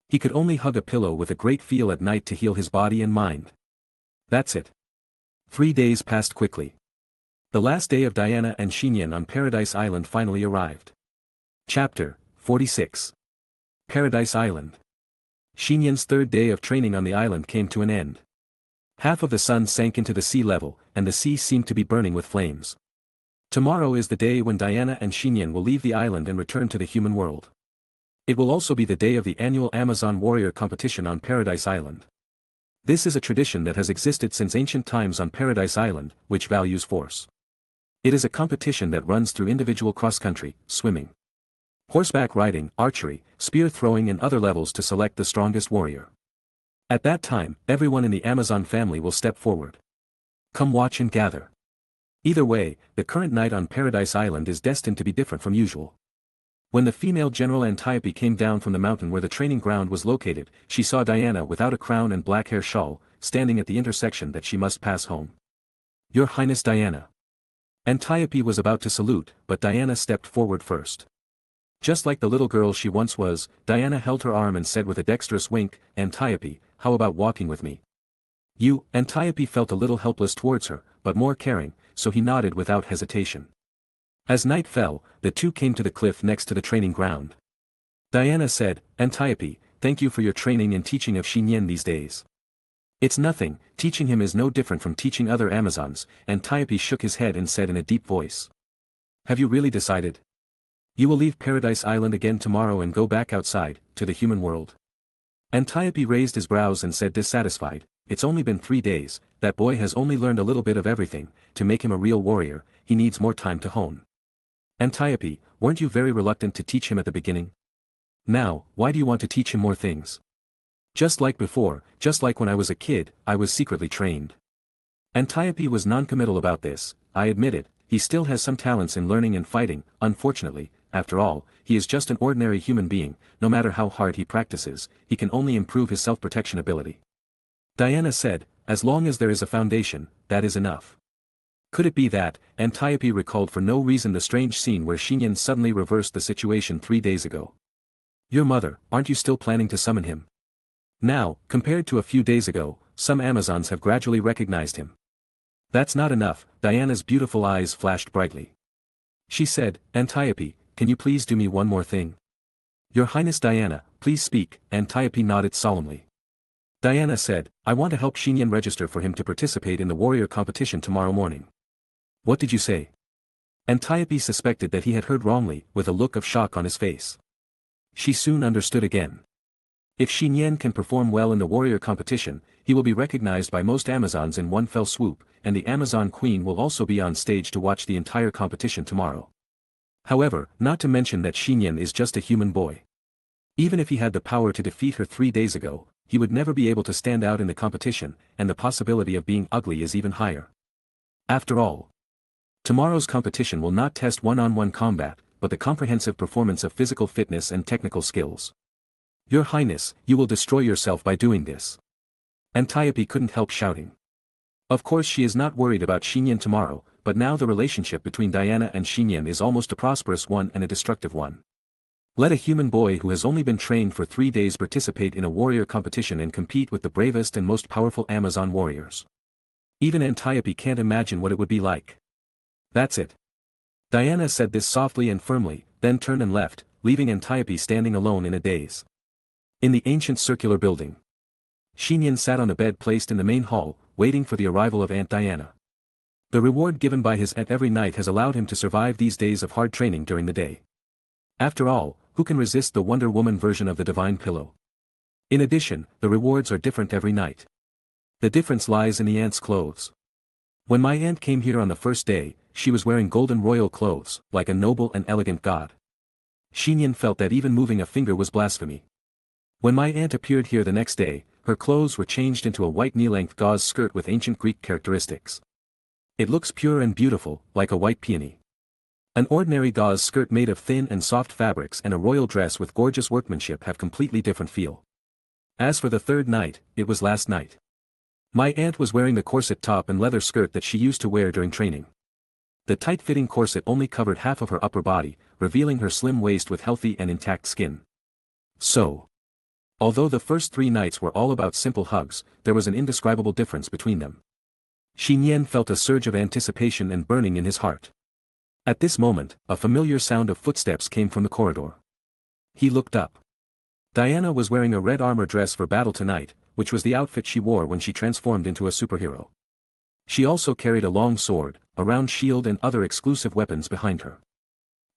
S1: He could only hug a pillow with a great feel at night to heal his body and mind. That's it. 3 days passed quickly. The last day of Diana and Nian on Paradise Island finally arrived. Chapter 46. Paradise Island. Nian's third day of training on the island came to an end. Half of the sun sank into the sea level, and the sea seemed to be burning with flames. Tomorrow is the day when Diana and Nian will leave the island and return to the human world. It will also be the day of the annual Amazon Warrior competition on Paradise Island. This is a tradition that has existed since ancient times on Paradise Island, which values force. It is a competition that runs through individual cross-country, swimming, horseback riding, archery, spear throwing and other levels to select the strongest warrior. At that time, everyone in the Amazon family will step forward. Come watch and gather. Either way, the current night on Paradise Island is destined to be different from usual. When the female general Antiope came down from the mountain where the training ground was located, she saw Diana without a crown and black hair shawl, standing at the intersection that she must pass home. Your Highness Diana. Antiope was about to salute, but Diana stepped forward first. Just like the little girl she once was, Diana held her arm and said with a dexterous wink, Antiope, how about walking with me? Antiope felt a little helpless towards her, but more caring, so he nodded without hesitation. As night fell, the two came to the cliff next to the training ground. Diana said, Antiope, thank you for your training and teaching of Nian these days. It's nothing, teaching him is no different from teaching other Amazons. Antiope shook his head and said in a deep voice. Have you really decided? You will leave Paradise Island again tomorrow and go back outside, to the human world. Antiope raised his brows and said dissatisfied, it's only been 3 days, that boy has only learned a little bit of everything, to make him a real warrior, he needs more time to hone. Antiope, weren't you very reluctant to teach him at the beginning? Now, why do you want to teach him more things? Just like before, just like when I was a kid, I was secretly trained. Antiope was non-committal about this. I admit it, he still has some talents in learning and fighting, unfortunately, after all, he is just an ordinary human being, no matter how hard he practices, he can only improve his self-protection ability. Diana said, as long as there is a foundation, that is enough. Could it be that, Antiope recalled for no reason the strange scene where Nian suddenly reversed the situation 3 days ago. Your mother, aren't you still planning to summon him? Now, compared to a few days ago, some Amazons have gradually recognized him. That's not enough, Diana's beautiful eyes flashed brightly. She said, Antiope, can you please do me one more thing? Your Highness Diana, please speak, Antiope nodded solemnly. Diana said, I want to help Nian register for him to participate in the warrior competition tomorrow morning. What did you say? Antiope suspected that he had heard wrongly, with a look of shock on his face. She soon understood again. If Nian can perform well in the warrior competition, he will be recognized by most Amazons in one fell swoop, and the Amazon Queen will also be on stage to watch the entire competition tomorrow. However, not to mention that Nian is just a human boy. Even if he had the power to defeat her 3 days ago, he would never be able to stand out in the competition, and the possibility of being ugly is even higher. After all, tomorrow's competition will not test one-on-one combat, but the comprehensive performance of physical fitness and technical skills. Your Highness, you will destroy yourself by doing this. Antiope couldn't help shouting. Of course she is not worried about Nian tomorrow, but now the relationship between Diana and Nian is almost a prosperous one and a destructive one. Let a human boy who has only been trained for 3 days participate in a warrior competition and compete with the bravest and most powerful Amazon warriors. Even Antiope can't imagine what it would be like. That's it. Diana said this softly and firmly, then turned and left, leaving Antiope standing alone in a daze. In the ancient circular building, Nian sat on a bed placed in the main hall, waiting for the arrival of Aunt Diana. The reward given by his aunt every night has allowed him to survive these days of hard training during the day. After all, who can resist the Wonder Woman version of the divine pillow? In addition, the rewards are different every night. The difference lies in the aunt's clothes. When my aunt came here on the first day, she was wearing golden royal clothes, like a noble and elegant god. Nian felt that even moving a finger was blasphemy. When my aunt appeared here the next day, her clothes were changed into a white knee-length gauze skirt with ancient Greek characteristics. It looks pure and beautiful, like a white peony. An ordinary gauze skirt made of thin and soft fabrics and a royal dress with gorgeous workmanship have completely different feel. As for the third night, it was last night. My aunt was wearing the corset top and leather skirt that she used to wear during training. The tight-fitting corset only covered half of her upper body, revealing her slim waist with healthy and intact skin. So, although the first 3 nights were all about simple hugs, there was an indescribable difference between them. Nian felt a surge of anticipation and burning in his heart. At this moment, a familiar sound of footsteps came from the corridor. He looked up. Diana was wearing a red armor dress for battle tonight, which was the outfit she wore when she transformed into a superhero. She also carried a long sword, a round shield and other exclusive weapons behind her.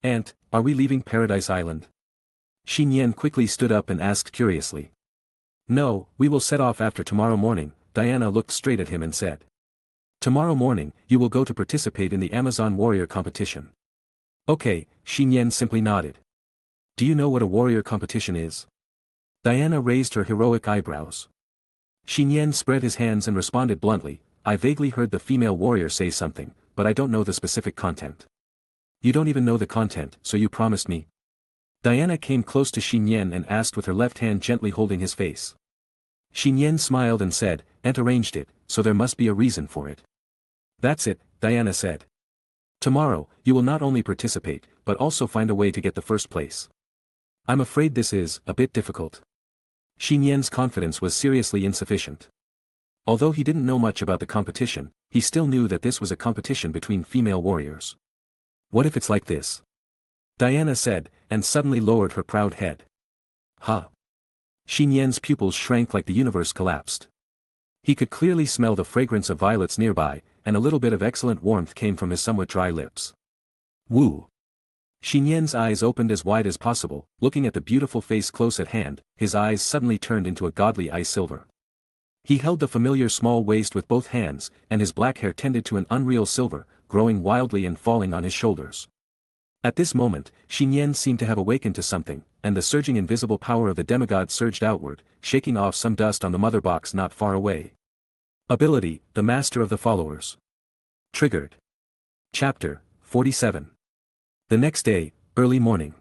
S1: "Aunt, are we leaving Paradise Island?" Nian quickly stood up and asked curiously. "No, we will set off after tomorrow morning," Diana looked straight at him and said. "Tomorrow morning, you will go to participate in the Amazon warrior competition." "Okay," Nian simply nodded. "Do you know what a warrior competition is?" Diana raised her heroic eyebrows. Nian spread his hands and responded bluntly, "I vaguely heard the female warrior say something, but I don't know the specific content." "You don't even know the content, so you promised me?" Diana came close to Nian and asked with her left hand gently holding his face. Nian smiled and said, "Aunt arranged it, so there must be a reason for it." "That's it," Diana said. "Tomorrow, you will not only participate, but also find a way to get the first place." "I'm afraid this is a bit difficult." Nian's confidence was seriously insufficient. Although he didn't know much about the competition, he still knew that this was a competition between female warriors. "What if it's like this?" Diana said, and suddenly lowered her proud head. "Huh." Nian's pupils shrank like the universe collapsed. He could clearly smell the fragrance of violets nearby, and a little bit of excellent warmth came from his somewhat dry lips. "Woo." Nian's eyes opened as wide as possible, looking at the beautiful face close at hand, his eyes suddenly turned into a godly ice silver. He held the familiar small waist with both hands, and his black hair tended to an unreal silver, growing wildly and falling on his shoulders. At this moment, Nian seemed to have awakened to something, and the surging invisible power of the demigod surged outward, shaking off some dust on the mother box not far away. Ability, the Master of the Followers. Triggered. Chapter 47. The next day, early morning.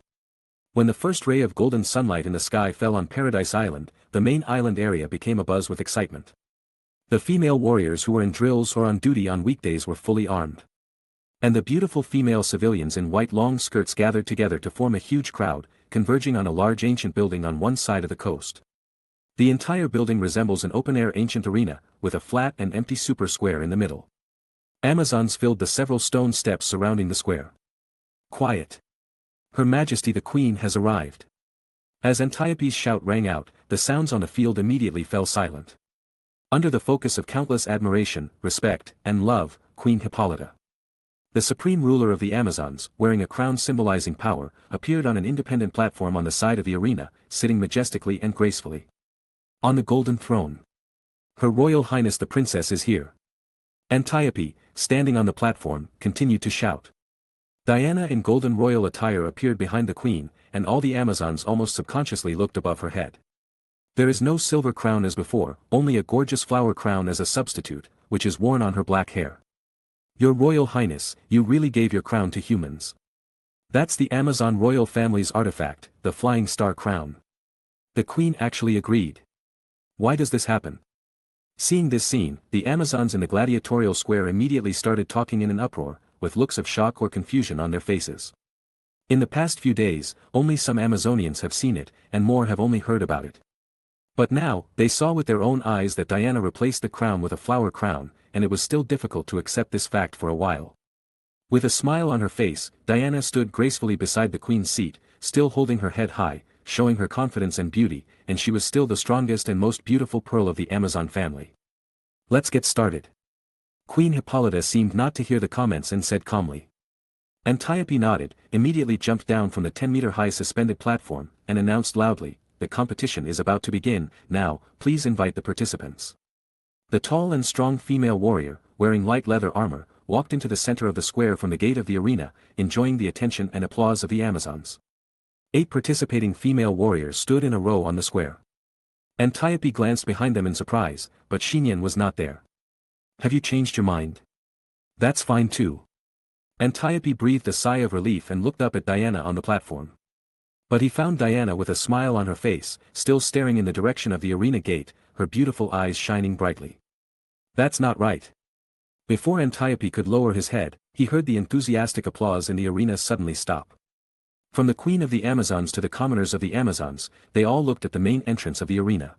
S1: When the first ray of golden sunlight in the sky fell on Paradise Island, the main island area became abuzz with excitement. The female warriors who were in drills or on duty on weekdays were fully armed. And the beautiful female civilians in white long skirts gathered together to form a huge crowd, converging on a large ancient building on one side of the coast. The entire building resembles an open-air ancient arena, with a flat and empty super square in the middle. Amazons filled the several stone steps surrounding the square. "Quiet. Her Majesty the Queen has arrived." As Antiope's shout rang out, the sounds on the field immediately fell silent. Under the focus of countless admiration, respect, and love, Queen Hippolyta, the supreme ruler of the Amazons, wearing a crown symbolizing power, appeared on an independent platform on the side of the arena, sitting majestically and gracefully on the golden throne. "Her Royal Highness the Princess is here." Antiope, standing on the platform, continued to shout. Diana in golden royal attire appeared behind the queen, and all the Amazons almost subconsciously looked above her head. There is no silver crown as before, only a gorgeous flower crown as a substitute, which is worn on her black hair. "Your Royal Highness, you really gave your crown to humans." "That's the Amazon royal family's artifact, the Flying Star Crown." The queen actually agreed. "Why does this happen?" Seeing this scene, the Amazons in the gladiatorial square immediately started talking in an uproar, with looks of shock or confusion on their faces. In the past few days, only some Amazonians have seen it, and more have only heard about it. But now, they saw with their own eyes that Diana replaced the crown with a flower crown, and it was still difficult to accept this fact for a while. With a smile on her face, Diana stood gracefully beside the queen's seat, still holding her head high, showing her confidence and beauty, and she was still the strongest and most beautiful pearl of the Amazon family. "Let's get started." Queen Hippolyta seemed not to hear the comments and said calmly. Antiope nodded, immediately jumped down from the 10-meter-high suspended platform, and announced loudly, "The competition is about to begin, now, please invite the participants." The tall and strong female warrior, wearing light leather armor, walked into the center of the square from the gate of the arena, enjoying the attention and applause of the Amazons. 8 participating female warriors stood in a row on the square. Antiope glanced behind them in surprise, but Nian was not there. Have you changed your mind? That's fine too. Antiope breathed a sigh of relief and looked up at Diana on the platform. But he found Diana with a smile on her face, still staring in the direction of the arena gate, her beautiful eyes shining brightly. That's not right. Before Antiope could lower his head, he heard the enthusiastic applause in the arena suddenly stop. From the Queen of the Amazons to the commoners of the Amazons, they all looked at the main entrance of the arena.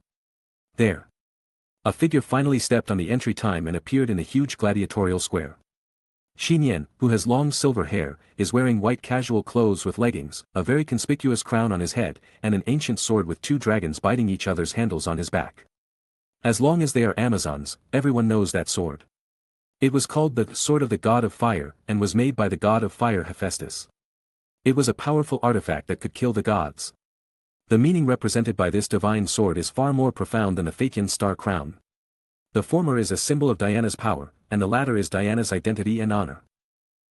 S1: There. A figure finally stepped on the entry time and appeared in the huge gladiatorial square. Nian, who has long silver hair, is wearing white casual clothes with leggings, a very conspicuous crown on his head, and an ancient sword with 2 dragons biting each other's handles on his back. As long as they are Amazons, everyone knows that sword. It was called the Sword of the God of Fire, and was made by the god of fire Hephaestus. It was a powerful artifact that could kill the gods. The meaning represented by this divine sword is far more profound than the Phakian star crown. The former is a symbol of Diana's power, and the latter is Diana's identity and honor.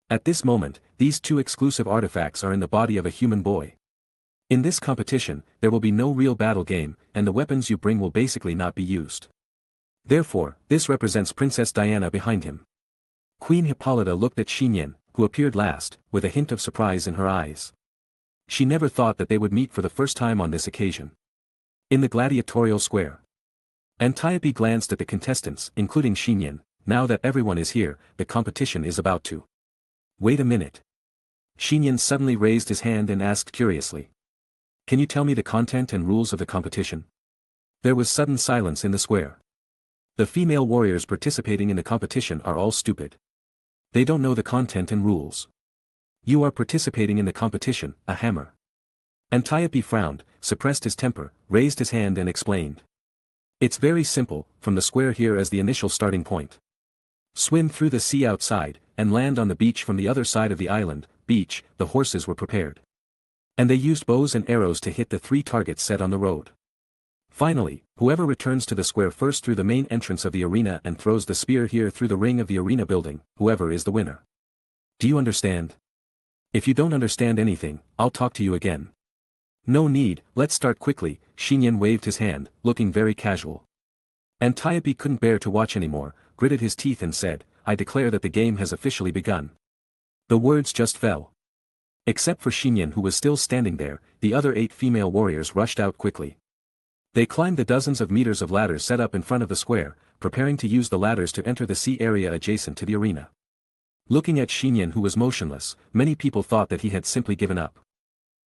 S1: At this moment, these 2 exclusive artifacts are in the body of a human boy. In this competition, there will be no real battle game, and the weapons you bring will basically not be used. Therefore, this represents Princess Diana behind him. Queen Hippolyta looked at Nian, who appeared last, with a hint of surprise in her eyes. She never thought that they would meet for the first time on this occasion. In the gladiatorial square. Antiope glanced at the contestants, including Nian. Now that everyone is here, the competition is about to. Wait a minute. Nian suddenly raised his hand and asked curiously. Can you tell me the content and rules of the competition? There was sudden silence in the square. The female warriors participating in the competition are all stupid. They don't know the content and rules. You are participating in the competition, a hammer. Antiope frowned, suppressed his temper, raised his hand and explained. It's very simple, from the square here as the initial starting point. Swim through the sea outside, and land on the beach from the other side of the island, beach. The horses were prepared. And they used bows and arrows to hit the 3 targets set on the road. Finally, whoever returns to the square first through the main entrance of the arena and throws the spear here through the ring of the arena building, whoever is the winner. Do you understand? If you don't understand anything, I'll talk to you again. No need, let's start quickly. Nian waved his hand, looking very casual. Antiope couldn't bear to watch anymore, gritted his teeth and said, I declare that the game has officially begun. The words just fell. Except for Nian, who was still standing there, the other 8 female warriors rushed out quickly. They climbed the dozens of meters of ladders set up in front of the square, preparing to use the ladders to enter the sea area adjacent to the arena. Looking at Nian, who was motionless, many people thought that he had simply given up.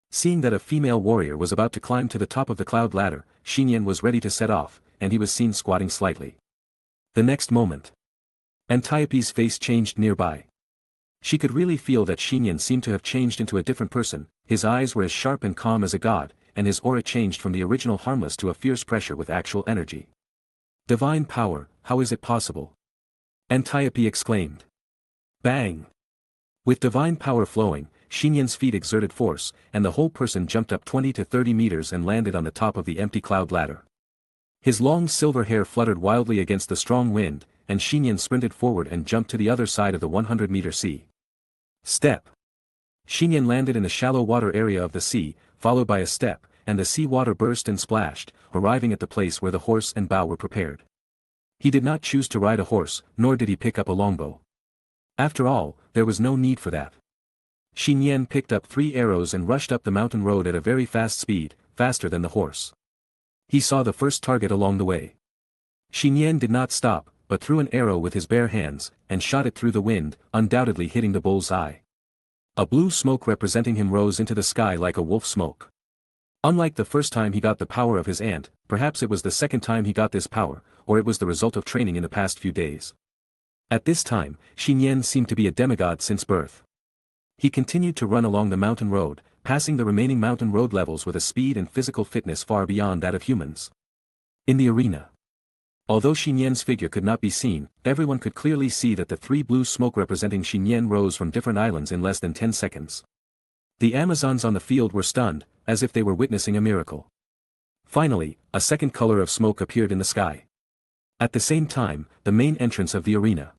S1: Seeing that a female warrior was about to climb to the top of the cloud ladder, Nian was ready to set off, and he was seen squatting slightly. The next moment, Antiope's face changed nearby. She could really feel that Nian seemed to have changed into a different person. His eyes were as sharp and calm as a god, and his aura changed from the original harmless to a fierce pressure with actual energy. Divine power, how is it possible? Antiope exclaimed. Bang! With divine power flowing, Nian's feet exerted force, and the whole person jumped up 20 to 30 meters and landed on the top of the empty cloud ladder. His long silver hair fluttered wildly against the strong wind, and Nian sprinted forward and jumped to the other side of the 100-meter sea. Step! Nian landed in the shallow water area of the sea, followed by a step, and the sea water burst and splashed, arriving at the place where the horse and bow were prepared. He did not choose to ride a horse, nor did he pick up a longbow. After all, there was no need for that. Nian picked up 3 arrows and rushed up the mountain road at a very fast speed, faster than the horse. He saw the first target along the way. Nian did not stop, but threw an arrow with his bare hands, and shot it through the wind, undoubtedly hitting the bull's eye. A blue smoke representing him rose into the sky like a wolf smoke. Unlike the first time he got the power of his aunt, perhaps it was the second time he got this power, or it was the result of training in the past few days. At this time, Nian seemed to be a demigod since birth. He continued to run along the mountain road, passing the remaining mountain road levels with a speed and physical fitness far beyond that of humans. In the arena. Although Nian's figure could not be seen, everyone could clearly see that the 3 blue smoke representing Nian rose from different islands in less than 10 seconds. The Amazons on the field were stunned, as if they were witnessing a miracle. Finally, a second color of smoke appeared in the sky. At the same time, the main entrance of the arena.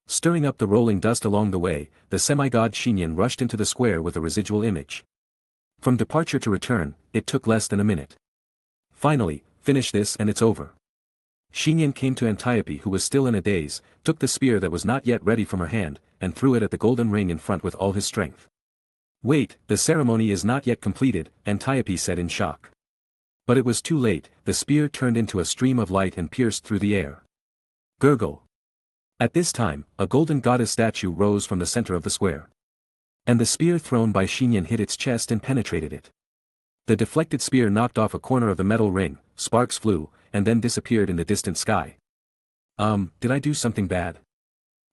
S1: Stirring up the rolling dust along the way, the semi-god Nian rushed into the square with a residual image. From departure to return, it took less than a minute. Finally, finish this and it's over. Nian came to Antiope, who was still in a daze, took the spear that was not yet ready from her hand, and threw it at the golden ring in front with all his strength. Wait, the ceremony is not yet completed, Antiope said in shock. But it was too late, the spear turned into a stream of light and pierced through the air. Gurgle. At this time, a golden goddess statue rose from the center of the square. And the spear thrown by Nian hit its chest and penetrated it. The deflected spear knocked off a corner of the metal ring, sparks flew, and then disappeared in the distant sky. Did I do something bad?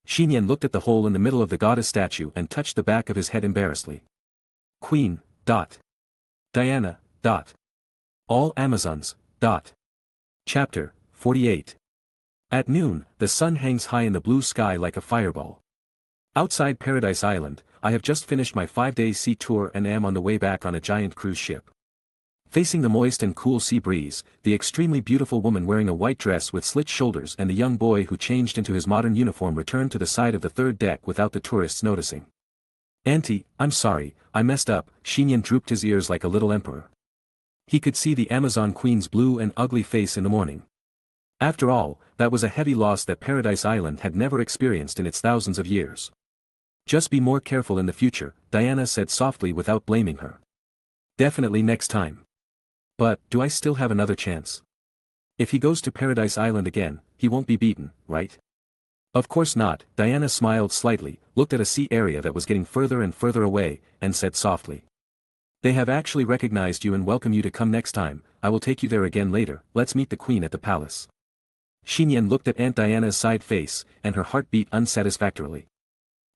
S1: Nian looked at the hole in the middle of the goddess statue and touched the back of his head embarrassedly. Queen, Diana, all Amazons, Chapter 48. At noon, the sun hangs high in the blue sky like a fireball. Outside Paradise Island, I have just finished my 5-day sea tour and am on the way back on a giant cruise ship. Facing the moist and cool sea breeze, the extremely beautiful woman wearing a white dress with slit shoulders and the young boy who changed into his modern uniform returned to the side of the third deck without the tourists noticing. Auntie, I'm sorry, I messed up. Nian drooped his ears like a little emperor. He could see the Amazon Queen's blue and ugly face in the morning. After all, that was a heavy loss that Paradise Island had never experienced in its thousands of years. Just be more careful in the future, Diana said softly without blaming her. Definitely next time. But, do I still have another chance? If he goes to Paradise Island again, he won't be beaten, right? Of course not, Diana smiled slightly, looked at a sea area that was getting further and further away, and said softly. They have actually recognized you and welcome you to come next time. I will take you there again later. Let's meet the queen at the palace. Nian looked at Aunt Diana's side face, and her heart beat unsatisfactorily.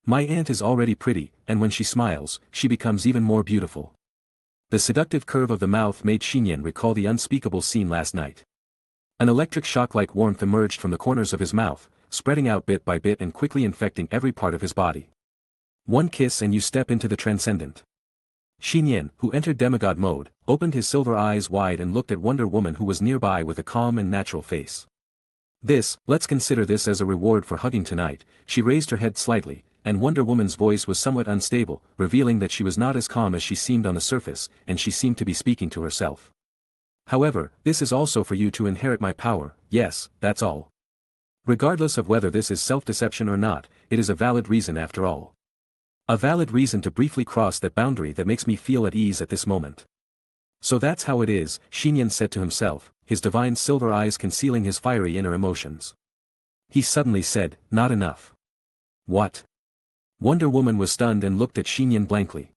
S1: My aunt is already pretty, and when she smiles, she becomes even more beautiful. The seductive curve of the mouth made Nian recall the unspeakable scene last night. An electric shock-like warmth emerged from the corners of his mouth, spreading out bit by bit and quickly infecting every part of his body. One kiss and you step into the transcendent. Nian, who entered demigod mode, opened his silver eyes wide and looked at Wonder Woman who was nearby with a calm and natural face. Let's consider this as a reward for hugging tonight. She raised her head slightly, and Wonder Woman's voice was somewhat unstable, revealing that she was not as calm as she seemed on the surface, and she seemed to be speaking to herself. However, this is also for you to inherit my power, yes, that's all. Regardless of whether this is self-deception or not, it is a valid reason after all. A valid reason to briefly cross that boundary that makes me feel at ease at this moment. So that's how it is, Nian said to himself, his divine silver eyes concealing his fiery inner emotions. He suddenly said, not enough. What? Wonder Woman was stunned and looked at Nian blankly.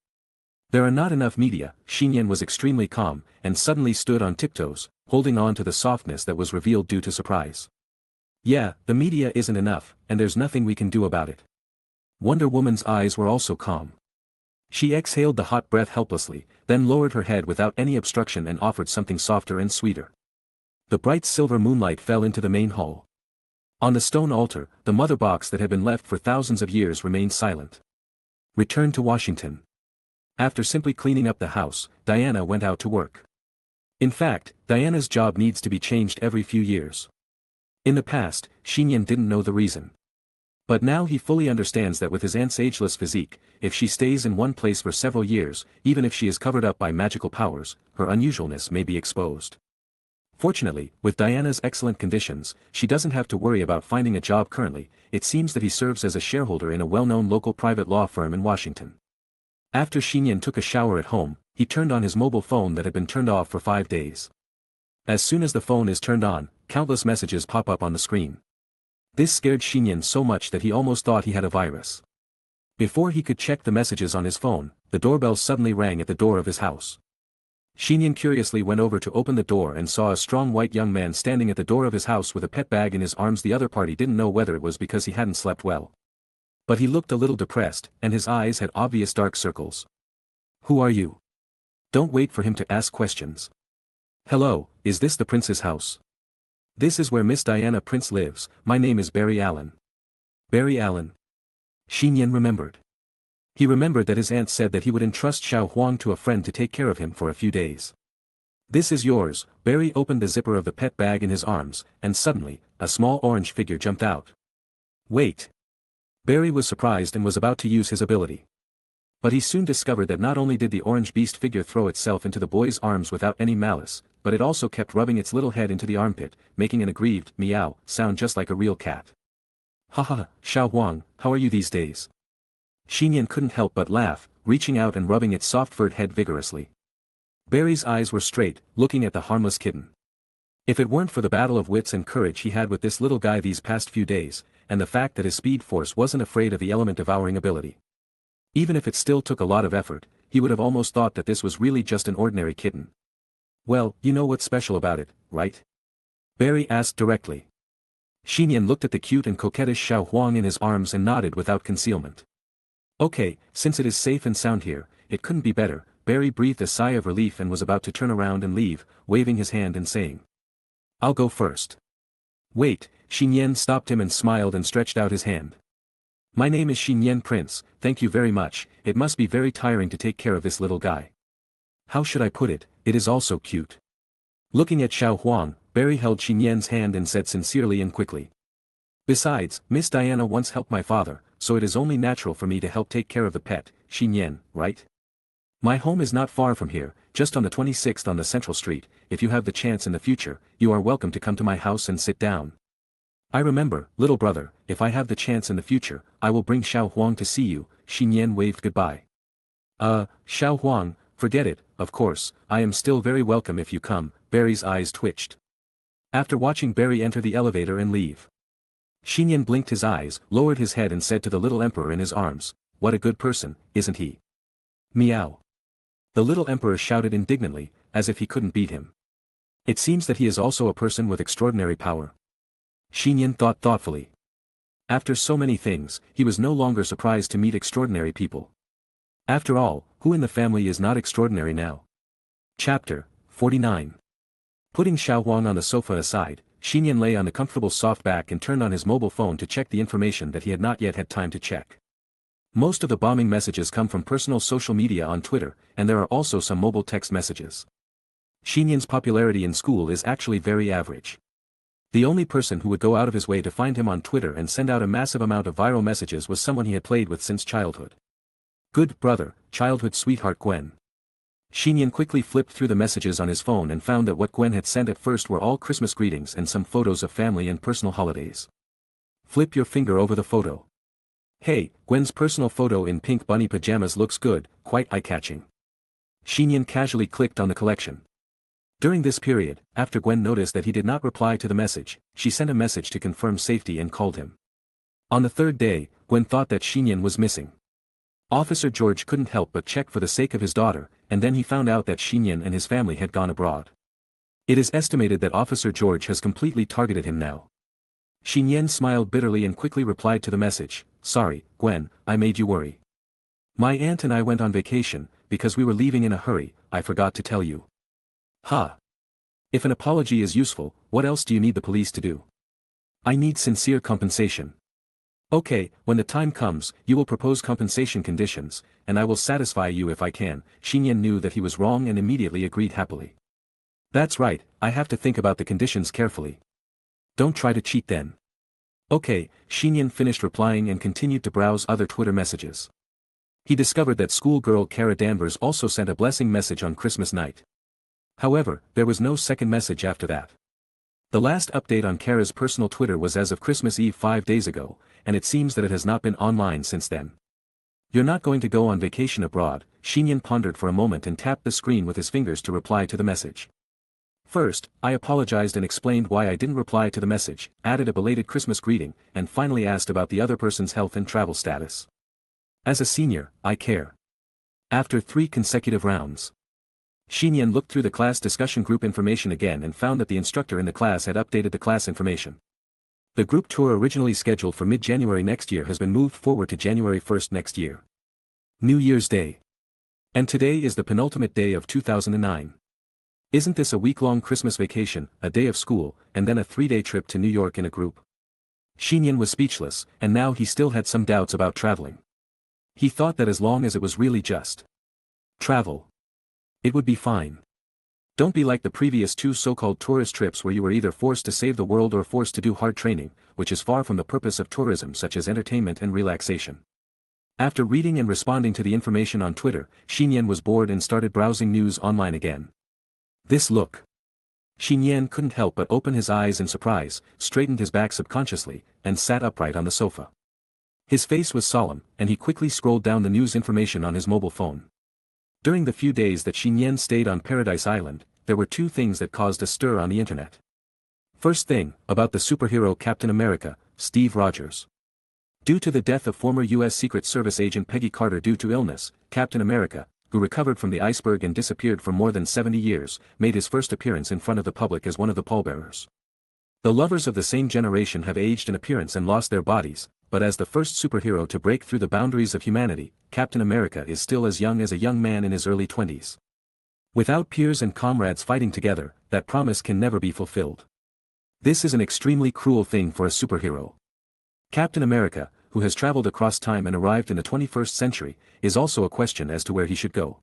S1: There are not enough media. Nian was extremely calm, and suddenly stood on tiptoes, holding on to the softness that was revealed due to surprise. Yeah, the media isn't enough, and there's nothing we can do about it. Wonder Woman's eyes were also calm. She exhaled the hot breath helplessly, then lowered her head without any obstruction and offered something softer and sweeter. The bright silver moonlight fell into the main hall. On the stone altar, the mother box that had been left for thousands of years remained silent. Return to Washington. After simply cleaning up the house, Diana went out to work. In fact, Diana's job needs to be changed every few years. In the past, Nian didn't know the reason. But now he fully understands that with his aunt's ageless physique, if she stays in one place for several years, even if she is covered up by magical powers, her unusualness may be exposed. Fortunately, with Diana's excellent conditions, she doesn't have to worry about finding a job currently. It seems that he serves as a shareholder in a well-known local private law firm in Washington. After Nian took a shower at home, he turned on his mobile phone that had been turned off for 5 days. As soon as the phone is turned on, countless messages pop up on the screen. This scared Nian so much that he almost thought he had a virus. Before he could check the messages on his phone, the doorbell suddenly rang at the door of his house. Nian curiously went over to open the door and saw a strong white young man standing at the door of his house with a pet bag in his arms. The other party didn't know whether it was because he hadn't slept well. But he looked a little depressed, and his eyes had obvious dark circles. Who are you? Don't wait for him to ask questions. Hello, is this the prince's house? This is where Miss Diana Prince lives. My name is Barry Allen. Barry Allen? Nian remembered. He remembered that his aunt said that he would entrust Xiao Huang to a friend to take care of him for a few days. This is yours. Barry opened the zipper of the pet bag in his arms, and suddenly, a small orange figure jumped out. Wait. Barry was surprised and was about to use his ability. But he soon discovered that not only did the orange beast figure throw itself into the boy's arms without any malice, but it also kept rubbing its little head into the armpit, making an aggrieved meow sound just like a real cat. Haha, Xiao Huang, how are you these days? Nian couldn't help but laugh, reaching out and rubbing its soft furred head vigorously. Barry's eyes were straight, looking at the harmless kitten. If it weren't for the battle of wits and courage he had with this little guy these past few days, and the fact that his speed force wasn't afraid of the element devouring ability. Even if it still took a lot of effort, he would have almost thought that this was really just an ordinary kitten. Well, you know what's special about it, right? Barry asked directly. Nian looked at the cute and coquettish Xiao Huang in his arms and nodded without concealment. Okay, since it is safe and sound here, it couldn't be better. Barry breathed a sigh of relief and was about to turn around and leave, waving his hand and saying, I'll go first. Wait, Nian stopped him and smiled and stretched out his hand. My name is Nian Prince, thank you very much, it must be very tiring to take care of this little guy. How should I put it, it is also cute. Looking at Xiao Huang, Barry held Nian's hand and said sincerely and quickly. Besides, Miss Diana once helped my father, so it is only natural for me to help take care of the pet, Nian, right? My home is not far from here, just on the 26th on the Central Street. If you have the chance in the future, you are welcome to come to my house and sit down. I remember, little brother, if I have the chance in the future, I will bring Xiao Huang to see you. Nian waved goodbye. Xiao Huang, forget it, of course, I am still very welcome if you come. Barry's eyes twitched. After watching Barry enter the elevator and leave, Nian blinked his eyes, lowered his head and said to the little emperor in his arms, what a good person, isn't he? Meow. The little emperor shouted indignantly, as if he couldn't beat him. It seems that he is also a person with extraordinary power. Nian thought thoughtfully. After so many things, he was no longer surprised to meet extraordinary people. After all, who in the family is not extraordinary now? Chapter 49. Putting Xiao Huang on the sofa aside, Nian lay on the comfortable soft back and turned on his mobile phone to check the information that he had not yet had time to check. Most of the bombing messages come from personal social media on Twitter, and there are also some mobile text messages. Nian's popularity in school is actually very average. The only person who would go out of his way to find him on Twitter and send out a massive amount of viral messages was someone he had played with since childhood. Good brother, childhood sweetheart Gwen. Nian quickly flipped through the messages on his phone and found that what Gwen had sent at first were all Christmas greetings and some photos of family and personal holidays. Flip your finger over the photo. Hey, Gwen's personal photo in pink bunny pajamas looks good, quite eye-catching. Nian casually clicked on the collection. During this period, after Gwen noticed that he did not reply to the message, she sent a message to confirm safety and called him. On the third day, Gwen thought that Nian was missing. Officer George couldn't help but check for the sake of his daughter, and then he found out that Nian and his family had gone abroad. It is estimated that Officer George has completely targeted him now. Nian smiled bitterly and quickly replied to the message, Sorry, Gwen, I made you worry. My aunt and I went on vacation, because we were leaving in a hurry, I forgot to tell you. Ha! If an apology is useful, what else do you need the police to do? I need sincere compensation. Okay, when the time comes, you will propose compensation conditions, and I will satisfy you if I can. Nian knew that he was wrong and immediately agreed happily. That's right, I have to think about the conditions carefully. Don't try to cheat then. Okay, Nian finished replying and continued to browse other Twitter messages. He discovered that schoolgirl Kara Danvers also sent a blessing message on Christmas night. However, there was no second message after that. The last update on Kara's personal Twitter was as of Christmas Eve 5 days ago, and it seems that it has not been online since then. You're not going to go on vacation abroad, Nian pondered for a moment and tapped the screen with his fingers to reply to the message. First, I apologized and explained why I didn't reply to the message, added a belated Christmas greeting, and finally asked about the other person's health and travel status. As a senior, I care. After 3 consecutive rounds, Nian looked through the class discussion group information again and found that the instructor in the class had updated the class information. The group tour originally scheduled for mid-January next year has been moved forward to January 1st next year. New Year's Day. And today is the penultimate day of 2009. Isn't this a week-long Christmas vacation, a day of school, and then a 3-day trip to New York in a group? Nian was speechless, and now he still had some doubts about traveling. He thought that as long as it was really just travel, it would be fine. Don't be like the previous 2 so-called tourist trips where you were either forced to save the world or forced to do hard training, which is far from the purpose of tourism such as entertainment and relaxation. After reading and responding to the information on Twitter, Nian was bored and started browsing news online again. This look. Nian couldn't help but open his eyes in surprise, straightened his back subconsciously, and sat upright on the sofa. His face was solemn, and he quickly scrolled down the news information on his mobile phone. During the few days that Nian stayed on Paradise Island, there were two things that caused a stir on the internet. First thing, about the superhero Captain America, Steve Rogers. Due to the death of former U.S. Secret Service agent Peggy Carter due to illness, Captain America, who recovered from the iceberg and disappeared for more than 70 years, made his first appearance in front of the public as one of the pallbearers. The lovers of the same generation have aged in appearance and lost their bodies, but as the first superhero to break through the boundaries of humanity, Captain America is still as young as a young man in his early 20s. Without peers and comrades fighting together, that promise can never be fulfilled. This is an extremely cruel thing for a superhero. Captain America, who has traveled across time and arrived in the 21st century, is also a question as to where he should go.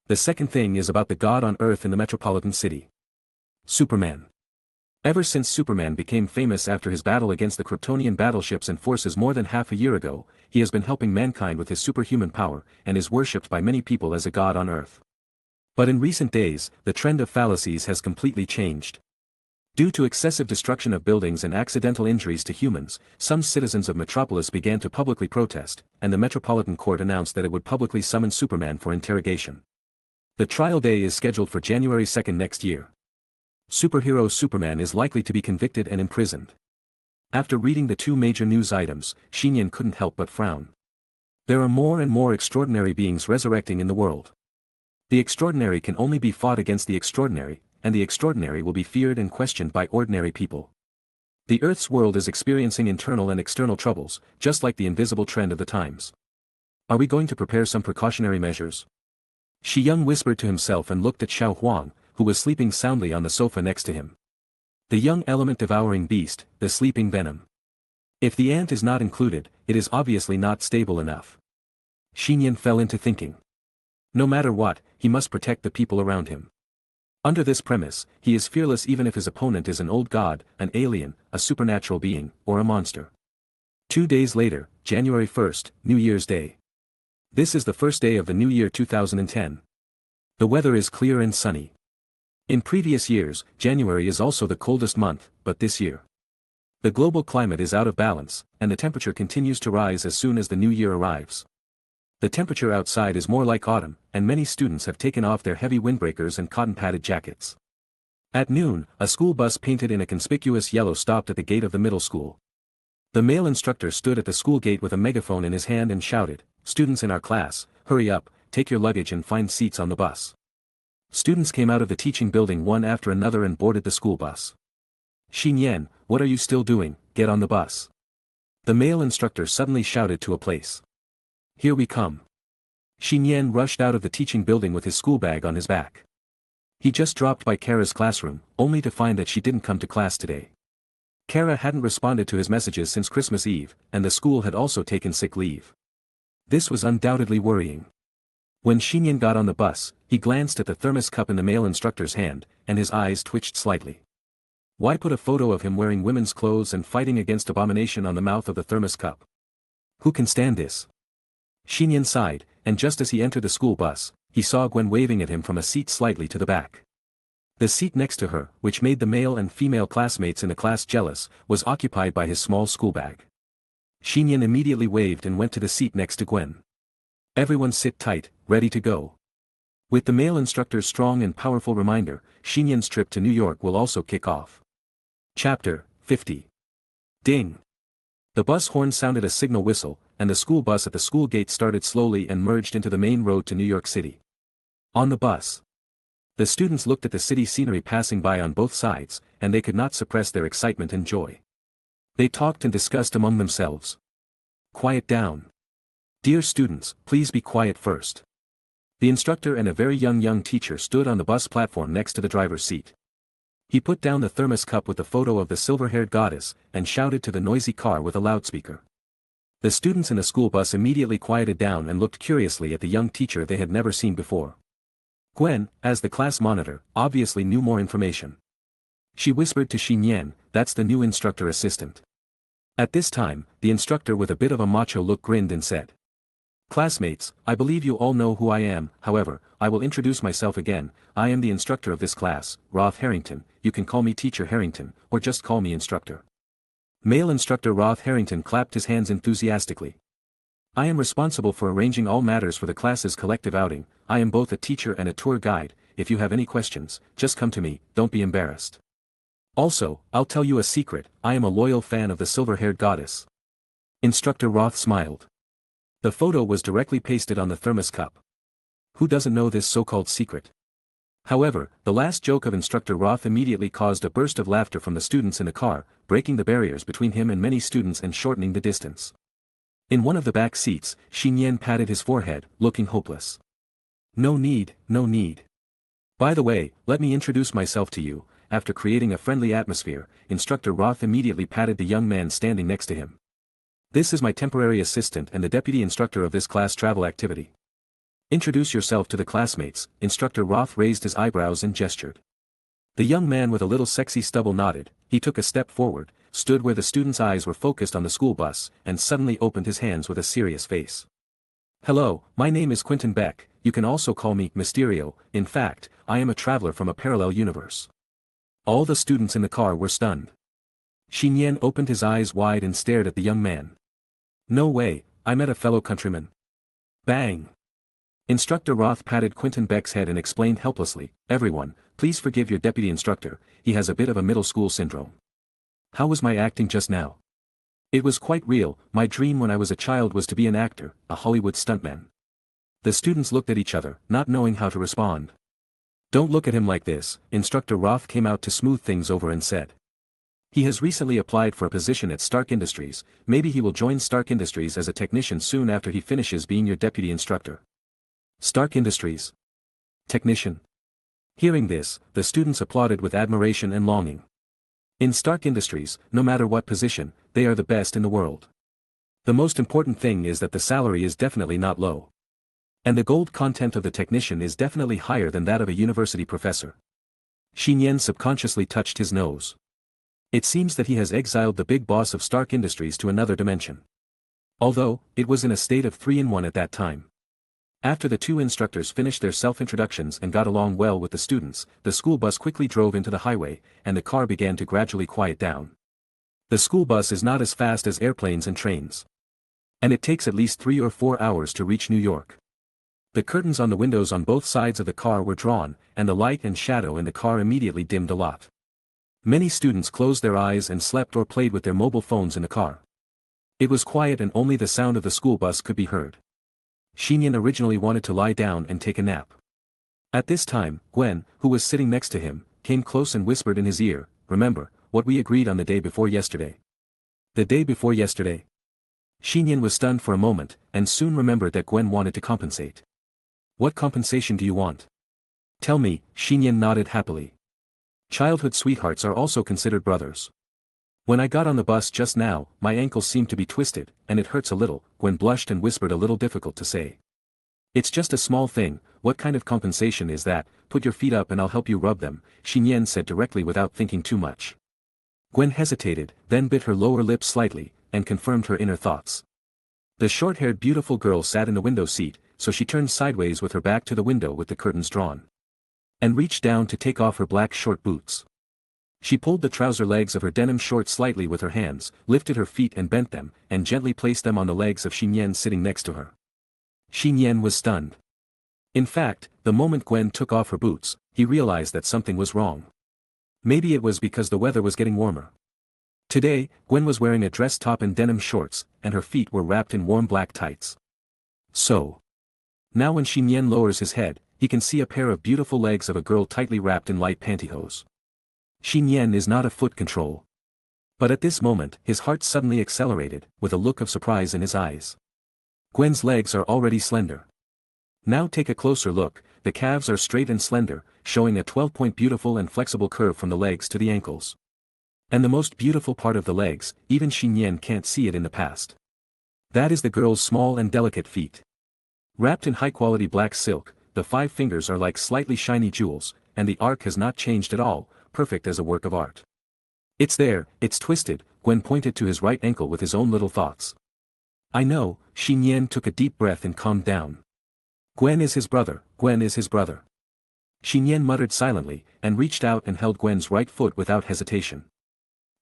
S1: The second thing is about the God on Earth in the metropolitan city. Superman. Ever since Superman became famous after his battle against the Kryptonian battleships and forces more than half a year ago, he has been helping mankind with his superhuman power, and is worshipped by many people as a god on Earth. But in recent days, the trend of fallacies has completely changed. Due to excessive destruction of buildings and accidental injuries to humans, some citizens of Metropolis began to publicly protest, and the Metropolitan Court announced that it would publicly summon Superman for interrogation. The trial day is scheduled for January 2 next year. Superhero Superman is likely to be convicted and imprisoned. After reading the two major news items, Nian couldn't help but frown. There are more and more extraordinary beings resurrecting in the world. The extraordinary can only be fought against the extraordinary, and the extraordinary will be feared and questioned by ordinary people. The Earth's world is experiencing internal and external troubles, just like the invisible trend of the times. Are we going to prepare some precautionary measures? Shi Yung whispered to himself and looked at Xiao Huang, who was sleeping soundly on the sofa next to him. The young element-devouring beast, the sleeping venom. If the ant is not included, it is obviously not stable enough. Nian fell into thinking. No matter what, he must protect the people around him. Under this premise, he is fearless even if his opponent is an old god, an alien, a supernatural being, or a monster. 2 days later, January 1st, New Year's Day. This is the first day of the new year 2010. The weather is clear and sunny. In previous years, January is also the coldest month, but this year, the global climate is out of balance, and the temperature continues to rise as soon as the new year arrives. The temperature outside is more like autumn, and many students have taken off their heavy windbreakers and cotton-padded jackets. At noon, a school bus painted in a conspicuous yellow stopped at the gate of the middle school. The male instructor stood at the school gate with a megaphone in his hand and shouted, "Students in our class, hurry up, take your luggage and find seats on the bus." Students came out of the teaching building one after another and boarded the school bus. "Nian, what are you still doing? Get on the bus." The male instructor suddenly shouted to a place. "Here we come." Nian rushed out of the teaching building with his school bag on his back. He just dropped by Kara's classroom, only to find that she didn't come to class today. Kara hadn't responded to his messages since Christmas Eve, and the school had also taken sick leave. This was undoubtedly worrying. When Nian got on the bus, he glanced at the thermos cup in the male instructor's hand, and his eyes twitched slightly. Why put a photo of him wearing women's clothes and fighting against abomination on the mouth of the thermos cup? Who can stand this? Nian sighed, and just as he entered the school bus, he saw Gwen waving at him from a seat slightly to the back. The seat next to her, which made the male and female classmates in the class jealous, was occupied by his small school bag. Nian immediately waved and went to the seat next to Gwen. "Everyone sit tight, ready to go." With the male instructor's strong and powerful reminder, Nian's trip to New York will also kick off. Chapter 50. Ding! The bus horn sounded a signal whistle, and the school bus at the school gate started slowly and merged into the main road to New York City. On the bus, the students looked at the city scenery passing by on both sides, and they could not suppress their excitement and joy. They talked and discussed among themselves. "Quiet down. Dear students, please be quiet first." The instructor and a very young teacher stood on the bus platform next to the driver's seat. He put down the thermos cup with the photo of the silver-haired goddess, and shouted to the noisy car with a loudspeaker. The students in the school bus immediately quieted down and looked curiously at the young teacher they had never seen before. Gwen, as the class monitor, obviously knew more information. She whispered to Nian, "That's the new instructor assistant." At this time, the instructor with a bit of a macho look grinned and said, Classmates, I believe you all know who I am, however, I will introduce myself again. I am the instructor of this class, Roth Harrington. You can call me Teacher Harrington, or just call me instructor. Male instructor Roth Harrington clapped his hands enthusiastically. I am responsible for arranging all matters for the class's collective outing. I am both a teacher and a tour guide. If you have any questions, just come to me, don't be embarrassed. Also, I'll tell you a secret, I am a loyal fan of the silver-haired goddess. Instructor Roth smiled. The photo was directly pasted on the thermos cup. Who doesn't know this so-called secret? However, the last joke of Instructor Roth immediately caused a burst of laughter from the students in the car, breaking the barriers between him and many students and shortening the distance. In one of the back seats, Nian patted his forehead, looking hopeless. No need, no need. By the way, let me introduce myself to you. After creating a friendly atmosphere, Instructor Roth immediately patted the young man standing next to him. This is my temporary assistant and the deputy instructor of this class travel activity. Introduce yourself to the classmates. Instructor Roth raised his eyebrows and gestured. The young man with a little sexy stubble nodded. He took a step forward, stood where the students' eyes were focused on the school bus, and suddenly opened his hands with a serious face. Hello, my name is Quentin Beck. You can also call me Mysterio. In fact, I am a traveler from a parallel universe. All the students in the car were stunned. Nian opened his eyes wide and stared at the young man. No way, I met a fellow countryman. Bang! Instructor Roth patted Quentin Beck's head and explained helplessly, everyone, please forgive your deputy instructor, he has a bit of a middle school syndrome. How was my acting just now? It was quite real. My dream when I was a child was to be an actor, a Hollywood stuntman. The students looked at each other, not knowing how to respond. Don't look at him like this, Instructor Roth came out to smooth things over and said. He has recently applied for a position at Stark Industries. Maybe he will join Stark Industries as a technician soon after he finishes being your deputy instructor. Stark Industries. Technician. Hearing this, the students applauded with admiration and longing. In Stark Industries, no matter what position, they are the best in the world. The most important thing is that the salary is definitely not low. And the gold content of the technician is definitely higher than that of a university professor. Nian subconsciously touched his nose. It seems that he has exiled the big boss of Stark Industries to another dimension. Although, it was in a state of 3-in-1 at that time. After the two instructors finished their self-introductions and got along well with the students, the school bus quickly drove into the highway, and the car began to gradually quiet down. The school bus is not as fast as airplanes and trains. And it takes at least 3 or 4 hours to reach New York. The curtains on the windows on both sides of the car were drawn, and the light and shadow in the car immediately dimmed a lot. Many students closed their eyes and slept or played with their mobile phones in the car. It was quiet and only the sound of the school bus could be heard. Nian originally wanted to lie down and take a nap. At this time, Gwen, who was sitting next to him, came close and whispered in his ear, remember, what we agreed on the day before yesterday. The day before yesterday? Nian was stunned for a moment, and soon remembered that Gwen wanted to compensate. What compensation do you want? Tell me, Nian nodded happily. Childhood sweethearts are also considered brothers. When I got on the bus just now, my ankles seemed to be twisted, and it hurts a little. Gwen blushed and whispered a little difficult to say. It's just a small thing. What kind of compensation is that? Put your feet up and I'll help you rub them, Nian said directly without thinking too much. Gwen hesitated, then bit her lower lip slightly, and confirmed her inner thoughts. The short-haired beautiful girl sat in the window seat, so she turned sideways with her back to the window with the curtains drawn. And reached down to take off her black short boots. She pulled the trouser legs of her denim short slightly with her hands, lifted her feet and bent them, and gently placed them on the legs of Nian sitting next to her. Nian was stunned. In fact, the moment Gwen took off her boots, he realized that something was wrong. Maybe it was because the weather was getting warmer. Today, Gwen was wearing a dress top and denim shorts, and her feet were wrapped in warm black tights. So. Now when Nian lowers his head, he can see a pair of beautiful legs of a girl tightly wrapped in light pantyhose. Nian is not a foot control. But at this moment, his heart suddenly accelerated, with a look of surprise in his eyes. Gwen's legs are already slender. Now take a closer look, the calves are straight and slender, showing a 12-point beautiful and flexible curve from the legs to the ankles. And the most beautiful part of the legs, even Nian can't see it in the past. That is the girl's small and delicate feet. Wrapped in high-quality black silk, the 5 fingers are like slightly shiny jewels, and the arc has not changed at all, perfect as a work of art. It's there, it's twisted, Gwen pointed to his right ankle with his own little thoughts. I know, Nian took a deep breath and calmed down. Gwen is his brother, Gwen is his brother. Nian muttered silently, and reached out and held Gwen's right foot without hesitation.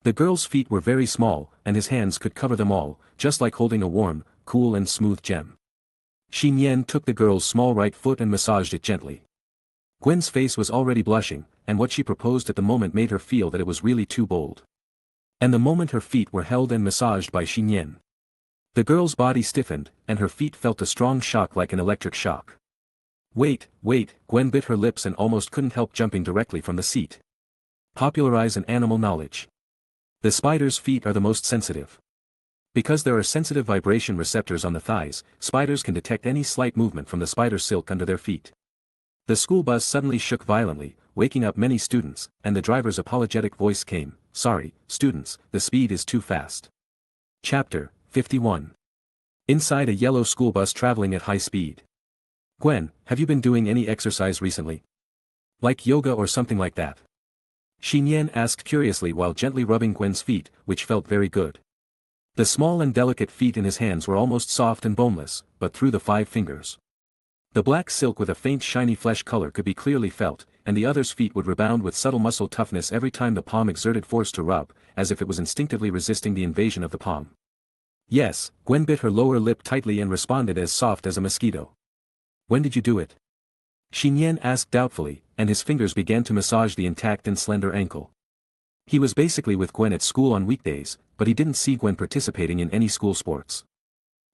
S1: The girl's feet were very small, and his hands could cover them all, just like holding a warm, cool and smooth gem. Nian took the girl's small right foot and massaged it gently. Gwen's face was already blushing, and what she proposed at the moment made her feel that it was really too bold. And the moment her feet were held and massaged by Nian, the girl's body stiffened, and her feet felt a strong shock like an electric shock. Wait, Gwen bit her lips and almost couldn't help jumping directly from the seat. Popularize an animal knowledge. The spider's feet are the most sensitive. Because there are sensitive vibration receptors on the thighs, spiders can detect any slight movement from the spider silk under their feet. The school bus suddenly shook violently, waking up many students, and the driver's apologetic voice came, "Sorry, students, the speed is too fast." Chapter 51. Inside a yellow school bus traveling at high speed. Gwen, have you been doing any exercise recently? Like yoga or something like that? Nian asked curiously while gently rubbing Gwen's feet, which felt very good. The small and delicate feet in his hands were almost soft and boneless, but through the 5 fingers. The black silk with a faint shiny flesh color could be clearly felt, and the other's feet would rebound with subtle muscle toughness every time the palm exerted force to rub, as if it was instinctively resisting the invasion of the palm. Yes, Gwen bit her lower lip tightly and responded as soft as a mosquito. When did you do it? Nian asked doubtfully, and his fingers began to massage the intact and slender ankle. He was basically with Gwen at school on weekdays, but he didn't see Gwen participating in any school sports.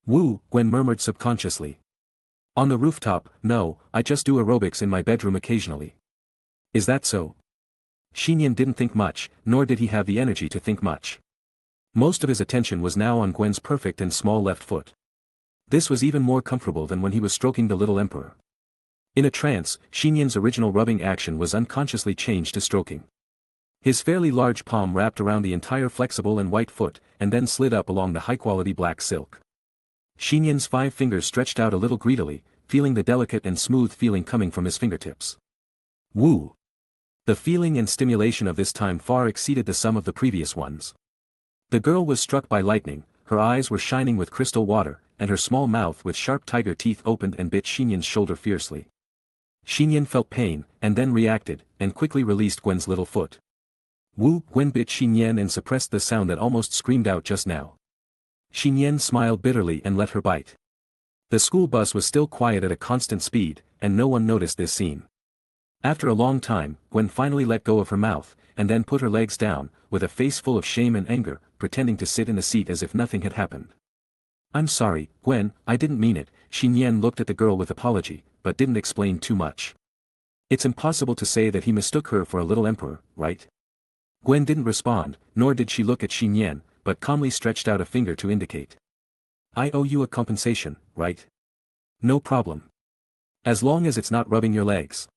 S1: Woo, Gwen murmured subconsciously. On the rooftop, no, I just do aerobics in my bedroom occasionally. Is that so? Nian didn't think much, nor did he have the energy to think much. Most of his attention was now on Gwen's perfect and small left foot. This was even more comfortable than when he was stroking the little emperor. In a trance, Nian's original rubbing action was unconsciously changed to stroking. His fairly large palm wrapped around the entire flexible and white foot, and then slid up along the high-quality black silk. Nian's 5 fingers stretched out a little greedily, feeling the delicate and smooth feeling coming from his fingertips. Woo! The feeling and stimulation of this time far exceeded the sum of the previous ones. The girl was struck by lightning, her eyes were shining with crystal water, and her small mouth with sharp tiger teeth opened and bit Nian's shoulder fiercely. Nian felt pain, and then reacted, and quickly released Gwen's little foot. Woo! Gwen bit Nian and suppressed the sound that almost screamed out just now. Nian smiled bitterly and let her bite. The school bus was still quiet at a constant speed, and no one noticed this scene. After a long time, Gwen finally let go of her mouth, and then put her legs down, with a face full of shame and anger, pretending to sit in the seat as if nothing had happened. I'm sorry, Gwen, I didn't mean it. Nian looked at the girl with apology, but didn't explain too much. It's impossible to say that he mistook her for a little emperor, right? Gwen didn't respond, nor did she look at Nian, but calmly stretched out a finger to indicate. I owe you a compensation, right? No problem. As long as it's not rubbing your legs.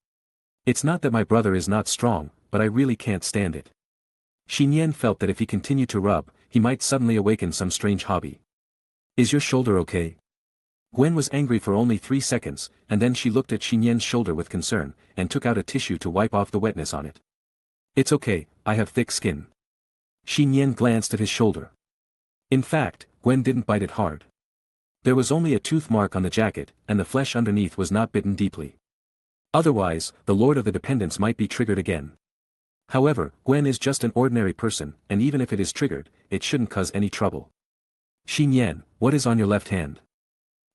S1: It's not that my brother is not strong, but I really can't stand it. Nian felt that if he continued to rub, he might suddenly awaken some strange hobby. Is your shoulder okay? Gwen was angry for only 3 seconds, and then she looked at Nian's shoulder with concern, and took out a tissue to wipe off the wetness on it. It's okay, I have thick skin. Nian glanced at his shoulder. In fact, Gwen didn't bite it hard. There was only a tooth mark on the jacket, and the flesh underneath was not bitten deeply. Otherwise, the Lord of the Dependents might be triggered again. However, Gwen is just an ordinary person, and even if it is triggered, it shouldn't cause any trouble. Nian, what is on your left hand?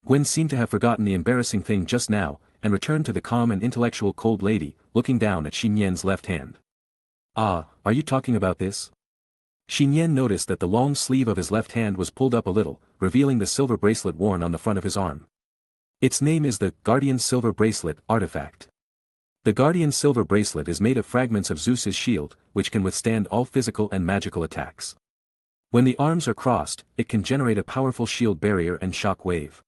S1: Gwen seemed to have forgotten the embarrassing thing just now, and returned to the calm and intellectual cold lady, looking down at Nian's left hand. Ah, are you talking about this? Nian noticed that the long sleeve of his left hand was pulled up a little, revealing the silver bracelet worn on the front of his arm. Its name is the Guardian Silver Bracelet artifact. The Guardian Silver Bracelet is made of fragments of Zeus's shield, which can withstand all physical and magical attacks. When the arms are crossed, it can generate a powerful shield barrier and shock wave.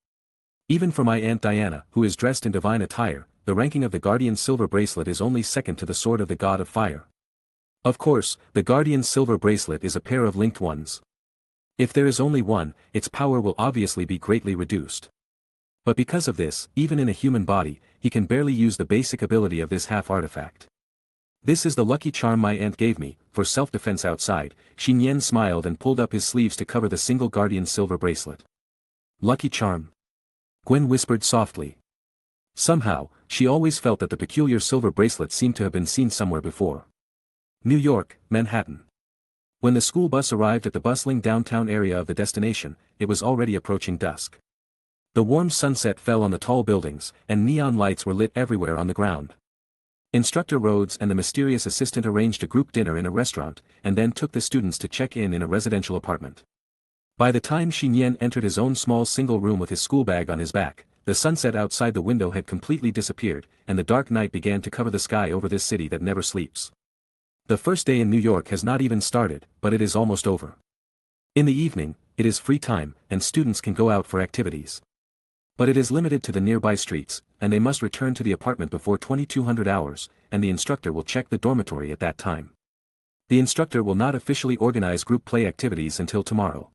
S1: Even for my Aunt Diana, who is dressed in divine attire, the ranking of the Guardian Silver Bracelet is only second to the sword of the God of Fire. Of course, the Guardian Silver Bracelet is a pair of linked ones. If there is only one, its power will obviously be greatly reduced. But because of this, even in a human body, he can barely use the basic ability of this half-artifact. This is the lucky charm my aunt gave me, for self-defense outside. Nian smiled and pulled up his sleeves to cover the single Guardian Silver Bracelet. Lucky charm? Gwen whispered softly. Somehow, she always felt that the peculiar silver bracelet seemed to have been seen somewhere before. New York, Manhattan. When the school bus arrived at the bustling downtown area of the destination, it was already approaching dusk. The warm sunset fell on the tall buildings, and neon lights were lit everywhere on the ground. Instructor Rhodes and the mysterious assistant arranged a group dinner in a restaurant, and then took the students to check in a residential apartment. By the time Nian entered his own small single room with his school bag on his back, the sunset outside the window had completely disappeared, and the dark night began to cover the sky over this city that never sleeps. The first day in New York has not even started, but it is almost over. In the evening, it is free time, and students can go out for activities. But it is limited to the nearby streets, and they must return to the apartment before 2200 hours, and the instructor will check the dormitory at that time. The instructor will not officially organize group play activities until tomorrow.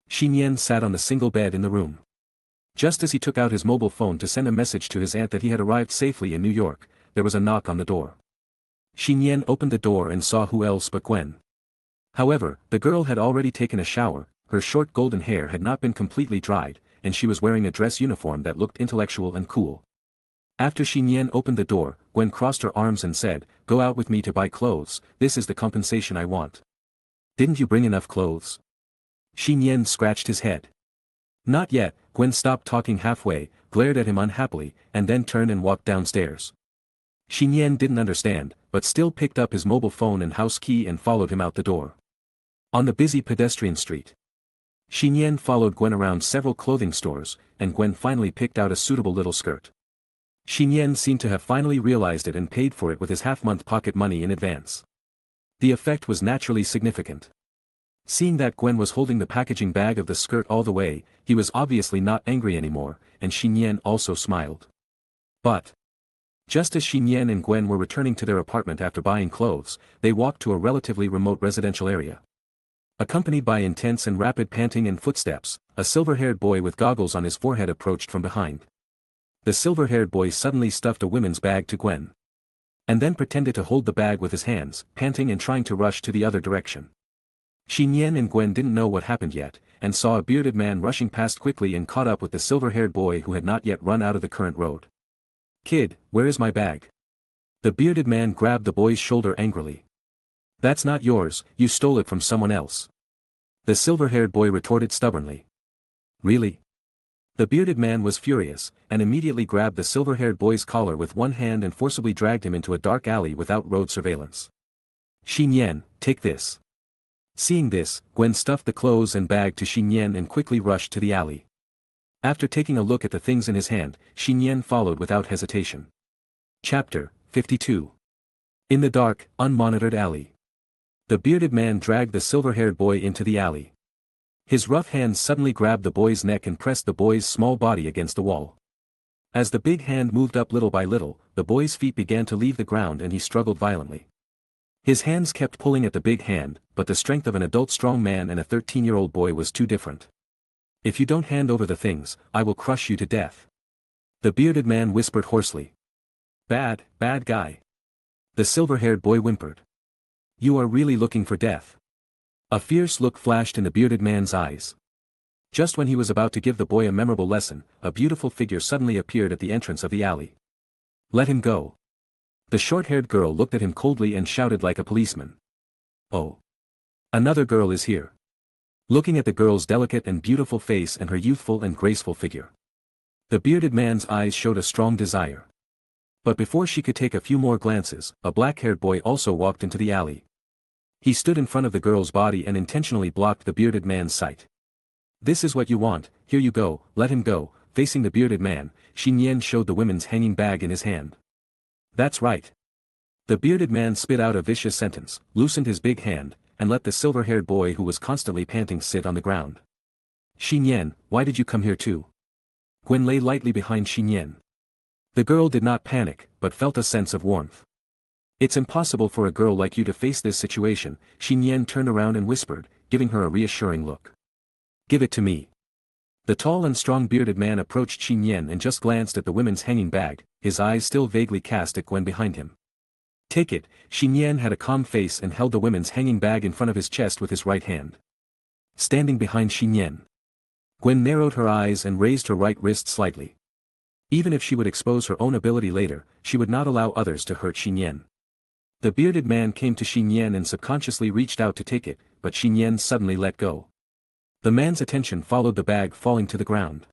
S1: Nian sat on the single bed in the room. Just as he took out his mobile phone to send a message to his aunt that he had arrived safely in New York, there was a knock on the door. Nian opened the door and saw who else but Gwen. However, the girl had already taken a shower, her short golden hair had not been completely dried, and she was wearing a dress uniform that looked intellectual and cool. After Nian opened the door, Gwen crossed her arms and said, "Go out with me to buy clothes, this is the compensation I want." "Didn't you bring enough clothes?" Nian scratched his head. "Not yet." Gwen stopped talking halfway, glared at him unhappily, and then turned and walked downstairs. Nian didn't understand, but still picked up his mobile phone and house key and followed him out the door. On the busy pedestrian street, Nian followed Gwen around several clothing stores, and Gwen finally picked out a suitable little skirt. Nian seemed to have finally realized it and paid for it with his half-month pocket money in advance. The effect was naturally significant. Seeing that Gwen was holding the packaging bag of the skirt all the way, he was obviously not angry anymore, and Nian also smiled. But just as Nian and Gwen were returning to their apartment after buying clothes, they walked to a relatively remote residential area. Accompanied by intense and rapid panting and footsteps, a silver-haired boy with goggles on his forehead approached from behind. The silver-haired boy suddenly stuffed a women's bag to Gwen. And then pretended to hold the bag with his hands, panting and trying to rush to the other direction. Nian and Gwen didn't know what happened yet, and saw a bearded man rushing past quickly and caught up with the silver-haired boy who had not yet run out of the current road. "Kid, where is my bag?" The bearded man grabbed the boy's shoulder angrily. "That's not yours, you stole it from someone else." The silver-haired boy retorted stubbornly. "Really?" The bearded man was furious, and immediately grabbed the silver-haired boy's collar with one hand and forcibly dragged him into a dark alley without road surveillance. "Nian, take this." Seeing this, Gwen stuffed the clothes and bag to Nian and quickly rushed to the alley. After taking a look at the things in his hand, Nian followed without hesitation. Chapter 52. In the dark, unmonitored alley. The bearded man dragged the silver-haired boy into the alley. His rough hands suddenly grabbed the boy's neck and pressed the boy's small body against the wall. As the big hand moved up little by little, the boy's feet began to leave the ground and he struggled violently. His hands kept pulling at the big hand, but the strength of an adult strong man and a 13-year-old boy was too different. "If you don't hand over the things, I will crush you to death." The bearded man whispered hoarsely. Bad guy." The silver-haired boy whimpered. "You are really looking for death." A fierce look flashed in the bearded man's eyes. Just when he was about to give the boy a memorable lesson, a beautiful figure suddenly appeared at the entrance of the alley. "Let him go." The short-haired girl looked at him coldly and shouted like a policeman. "Oh. Another girl is here." Looking at the girl's delicate and beautiful face and her youthful and graceful figure, the bearded man's eyes showed a strong desire. But before she could take a few more glances, a black-haired boy also walked into the alley. He stood in front of the girl's body and intentionally blocked the bearded man's sight. "This is what you want, here you go, let him go." Facing the bearded man, Nian showed the woman's hanging bag in his hand. "That's right." The bearded man spit out a vicious sentence, loosened his big hand, and let the silver-haired boy who was constantly panting sit on the ground. "Nian, why did you come here too?" Gwen lay lightly behind Nian. The girl did not panic, but felt a sense of warmth. "It's impossible for a girl like you to face this situation." Nian turned around and whispered, giving her a reassuring look. "Give it to me." The tall and strong bearded man approached Nian and just glanced at the women's hanging bag, his eyes still vaguely cast at Gwen behind him. "Take it." Nian had a calm face and held the women's hanging bag in front of his chest with his right hand. Standing behind Nian, Gwen narrowed her eyes and raised her right wrist slightly. Even if she would expose her own ability later, she would not allow others to hurt Nian. The bearded man came to Nian and subconsciously reached out to take it, but Nian suddenly let go. The man's attention followed the bag falling to the ground.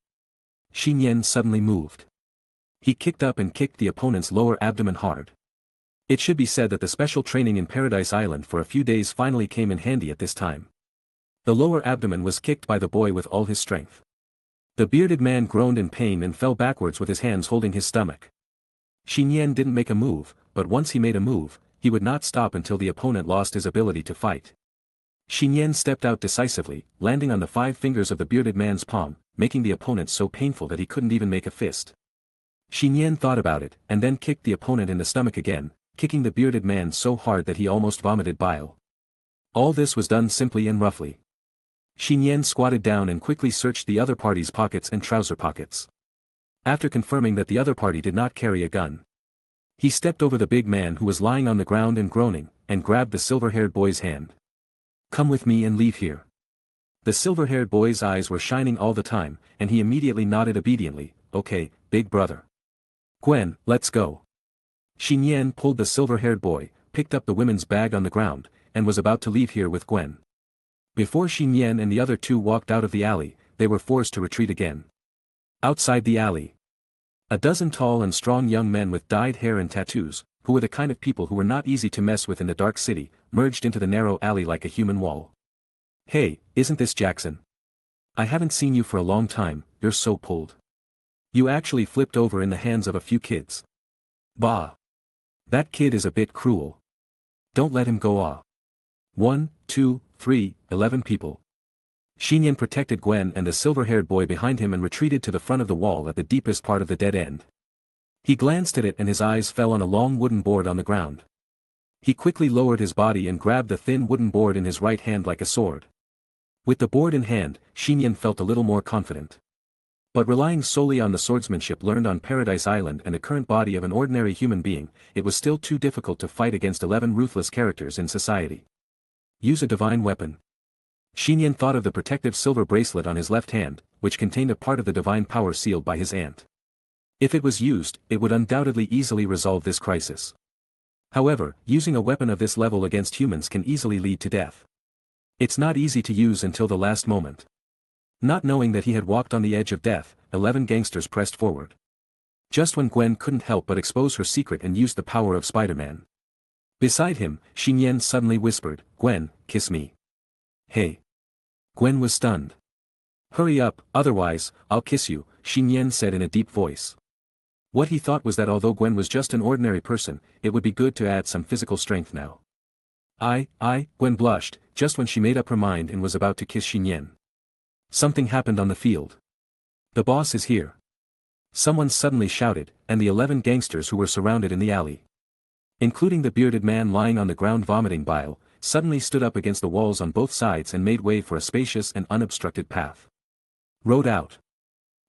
S1: Nian suddenly moved. He kicked up and kicked the opponent's lower abdomen hard. It should be said that the special training in Paradise Island for a few days finally came in handy at this time. The lower abdomen was kicked by the boy with all his strength. The bearded man groaned in pain and fell backwards with his hands holding his stomach. Nian didn't make a move, but once he made a move, he would not stop until the opponent lost his ability to fight. Nian stepped out decisively, landing on the 5 fingers of the bearded man's palm, making the opponent so painful that he couldn't even make a fist. Nian thought about it, and then kicked the opponent in the stomach again, kicking the bearded man so hard that he almost vomited bile. All this was done simply and roughly. Nian squatted down and quickly searched the other party's pockets and trouser pockets. After confirming that the other party did not carry a gun, he stepped over the big man who was lying on the ground and groaning, and grabbed the silver-haired boy's hand. "Come with me and leave here." The silver-haired boy's eyes were shining all the time, and he immediately nodded obediently. "Okay, big brother. Gwen, let's go." Nian pulled the silver-haired boy, picked up the women's bag on the ground, and was about to leave here with Gwen. Before Nian and the other 2 walked out of the alley, they were forced to retreat again. Outside the alley, a dozen tall and strong young men with dyed hair and tattoos, who were the kind of people who were not easy to mess with in the dark city, merged into the narrow alley like a human wall. "Hey, isn't this Jackson? I haven't seen you for a long time, you're so pulled. You actually flipped over in the hands of a few kids. Bah. That kid is a bit cruel. Don't let him go off." 1, 2, 3, 11 people. Nian protected Gwen and the silver-haired boy behind him and retreated to the front of the wall at the deepest part of the dead end. He glanced at it and his eyes fell on a long wooden board on the ground. He quickly lowered his body and grabbed the thin wooden board in his right hand like a sword. With the board in hand, Nian felt a little more confident. But relying solely on the swordsmanship learned on Paradise Island and the current body of an ordinary human being, it was still too difficult to fight against 11 ruthless characters in society. Use a divine weapon. Nian thought of the protective silver bracelet on his left hand, which contained a part of the divine power sealed by his aunt. If it was used, it would undoubtedly easily resolve this crisis. However, using a weapon of this level against humans can easily lead to death. It's not easy to use until the last moment. Not knowing that he had walked on the edge of death, 11 gangsters pressed forward. Just when Gwen couldn't help but expose her secret and use the power of Spider-Man. Beside him, Nian suddenly whispered, "Gwen, kiss me." "Hey." Gwen was stunned. "Hurry up, otherwise, I'll kiss you," Nian said in a deep voice. What he thought was that although Gwen was just an ordinary person, it would be good to add some physical strength now. Gwen blushed, just when she made up her mind and was about to kiss Nian. Something happened on the field. "The boss is here." Someone suddenly shouted, and the 11 gangsters who were surrounded in the alley, including the bearded man lying on the ground vomiting bile, suddenly stood up against the walls on both sides and made way for a spacious and unobstructed path. Rode out.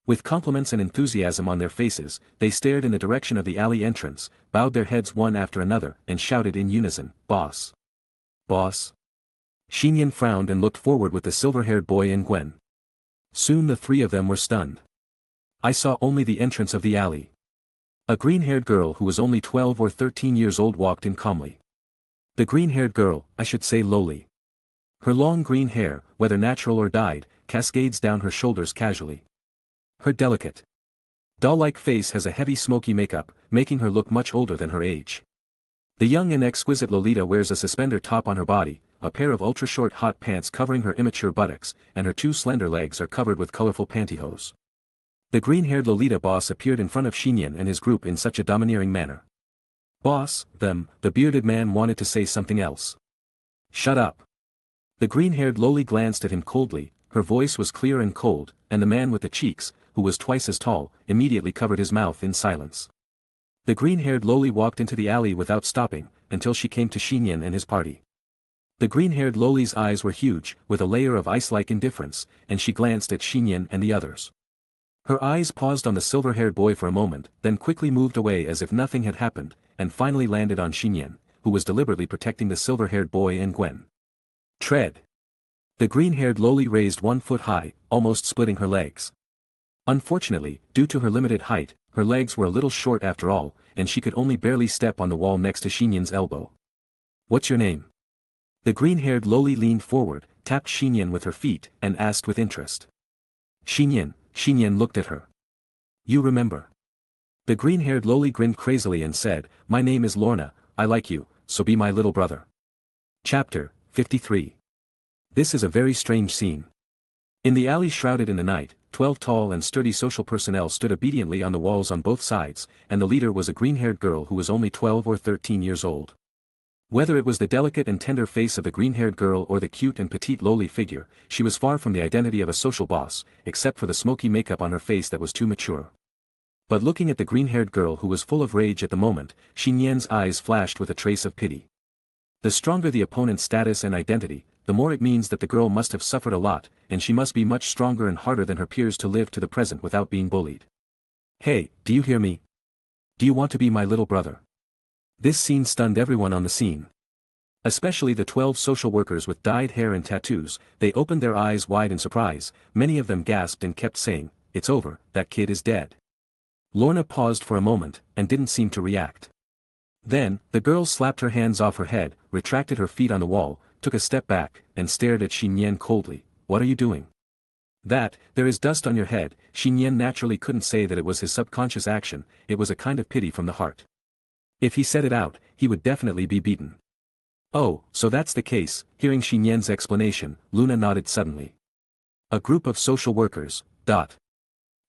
S1: With compliments and enthusiasm on their faces, they stared in the direction of the alley entrance, bowed their heads one after another, and shouted in unison, "Boss! Boss!" Nian frowned and looked forward with the silver-haired boy and Gwen. Soon the 3 of them were stunned. I saw only the entrance of the alley. A green-haired girl who was only 12 or 13 years old walked in calmly. The green-haired girl, I should say lowly. Her long green hair, whether natural or dyed, cascades down her shoulders casually. Her delicate, doll-like face has a heavy smoky makeup, making her look much older than her age. The young and exquisite Lolita wears a suspender top on her body, a pair of ultra-short hot pants covering her immature buttocks, and her 2 slender legs are covered with colorful pantyhose. The green-haired Lolita boss appeared in front of Nian and his group in such a domineering manner. "Boss, the bearded man wanted to say something else." "Shut up." The green-haired lowly glanced at him coldly, her voice was clear and cold, and the man with the cheeks, who was twice as tall, immediately covered his mouth in silence. The green-haired lowly walked into the alley without stopping, until she came to Nian and his party. The green-haired lowly's eyes were huge, with a layer of ice-like indifference, and she glanced at Nian and the others. Her eyes paused on the silver-haired boy for a moment, then quickly moved away as if nothing had happened, and finally landed on Nian, who was deliberately protecting the silver-haired boy and Gwen. "Tread The green-haired loli raised 1 foot high, almost splitting her legs. Unfortunately, due to her limited height, her legs were a little short after all, and she could only barely step on the wall next to Xinyan's elbow. "What's your name?" The green-haired loli leaned forward, tapped Xinyan with her feet, and asked with interest. Xinyan looked at her. "You remember?" The green-haired loli grinned crazily and said, "My name is Lorna, I like you, so be my little brother." Chapter 53. This is a very strange scene. In the alley shrouded in the night, 12 tall and sturdy social personnel stood obediently on the walls on both sides, and the leader was a green-haired girl who was only 12 or 13 years old. Whether it was the delicate and tender face of the green-haired girl or the cute and petite lowly figure, she was far from the identity of a social boss, except for the smoky makeup on her face that was too mature. But looking at the green-haired girl who was full of rage at the moment, Xinyan's eyes flashed with a trace of pity. The stronger the opponent's status and identity, the more it means that the girl must have suffered a lot, and she must be much stronger and harder than her peers to live to the present without being bullied. "Hey, do you hear me? Do you want to be my little brother?" This scene stunned everyone on the scene. Especially the 12 social workers with dyed hair and tattoos. They opened their eyes wide in surprise, many of them gasped and kept saying, "It's over, that kid is dead." Lorna paused for a moment, and didn't seem to react. Then, the girl slapped her hands off her head, retracted her feet on the wall, took a step back, and stared at Xinyan coldly. "What are you doing?" There is dust on your head." Xinyan naturally couldn't say that it was his subconscious action, it was a kind of pity from the heart. If he said it out, he would definitely be beaten. "Oh, so that's the case." Hearing Xinyan's explanation, Luna nodded suddenly. A group of social workers.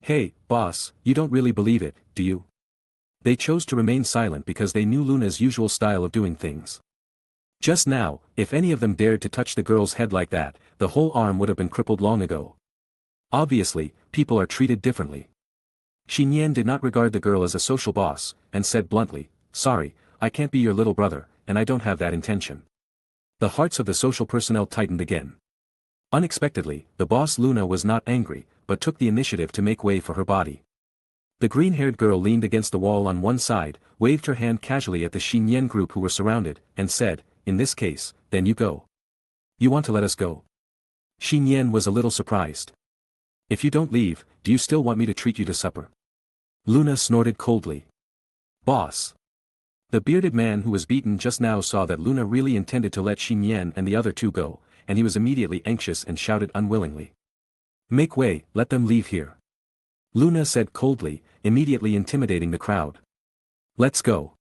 S1: "Hey, boss, you don't really believe it, do you?" They chose to remain silent because they knew Luna's usual style of doing things. Just now, if any of them dared to touch the girl's head like that, the whole arm would have been crippled long ago. Obviously, people are treated differently. Xinyan did not regard the girl as a social boss, and said bluntly, "Sorry, I can't be your little brother, and I don't have that intention." The hearts of the social personnel tightened again. Unexpectedly, the boss Luna was not angry, but took the initiative to make way for her body. The green-haired girl leaned against the wall on one side, waved her hand casually at the Xinyan group who were surrounded, and said, "In this case, then you go." "You want to let us go?" Xinyan was a little surprised. "If you don't leave, do you still want me to treat you to supper?" Luna snorted coldly. "Boss." The bearded man who was beaten just now saw that Luna really intended to let Xinyan and the other two go, and he was immediately anxious and shouted unwillingly. "Make way, let them leave here." Luna said coldly, immediately intimidating the crowd. "Let's go."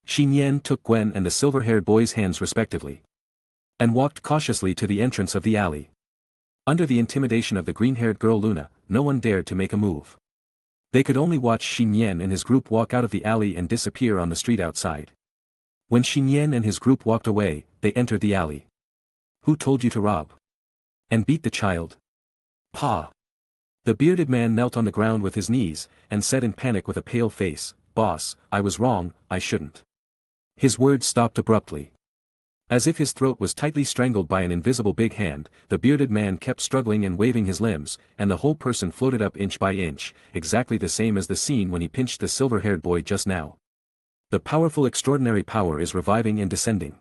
S1: Xinyan took Gwen and the silver-haired boy's hands respectively, and walked cautiously to the entrance of the alley. Under the intimidation of the green-haired girl Luna, no one dared to make a move. They could only watch Xinyan and his group walk out of the alley and disappear on the street outside. When Xinyan and his group walked away, they entered the alley. "Who told you to rob and beat the child?" "Pa." The bearded man knelt on the ground with his knees, and said in panic with a pale face, "Boss, I was wrong, I shouldn't." His words stopped abruptly. As if his throat was tightly strangled by an invisible big hand, the bearded man kept struggling and waving his limbs, and the whole person floated up inch by inch, exactly the same as the scene when he pinched the silver-haired boy just now. The powerful extraordinary power is reviving and descending.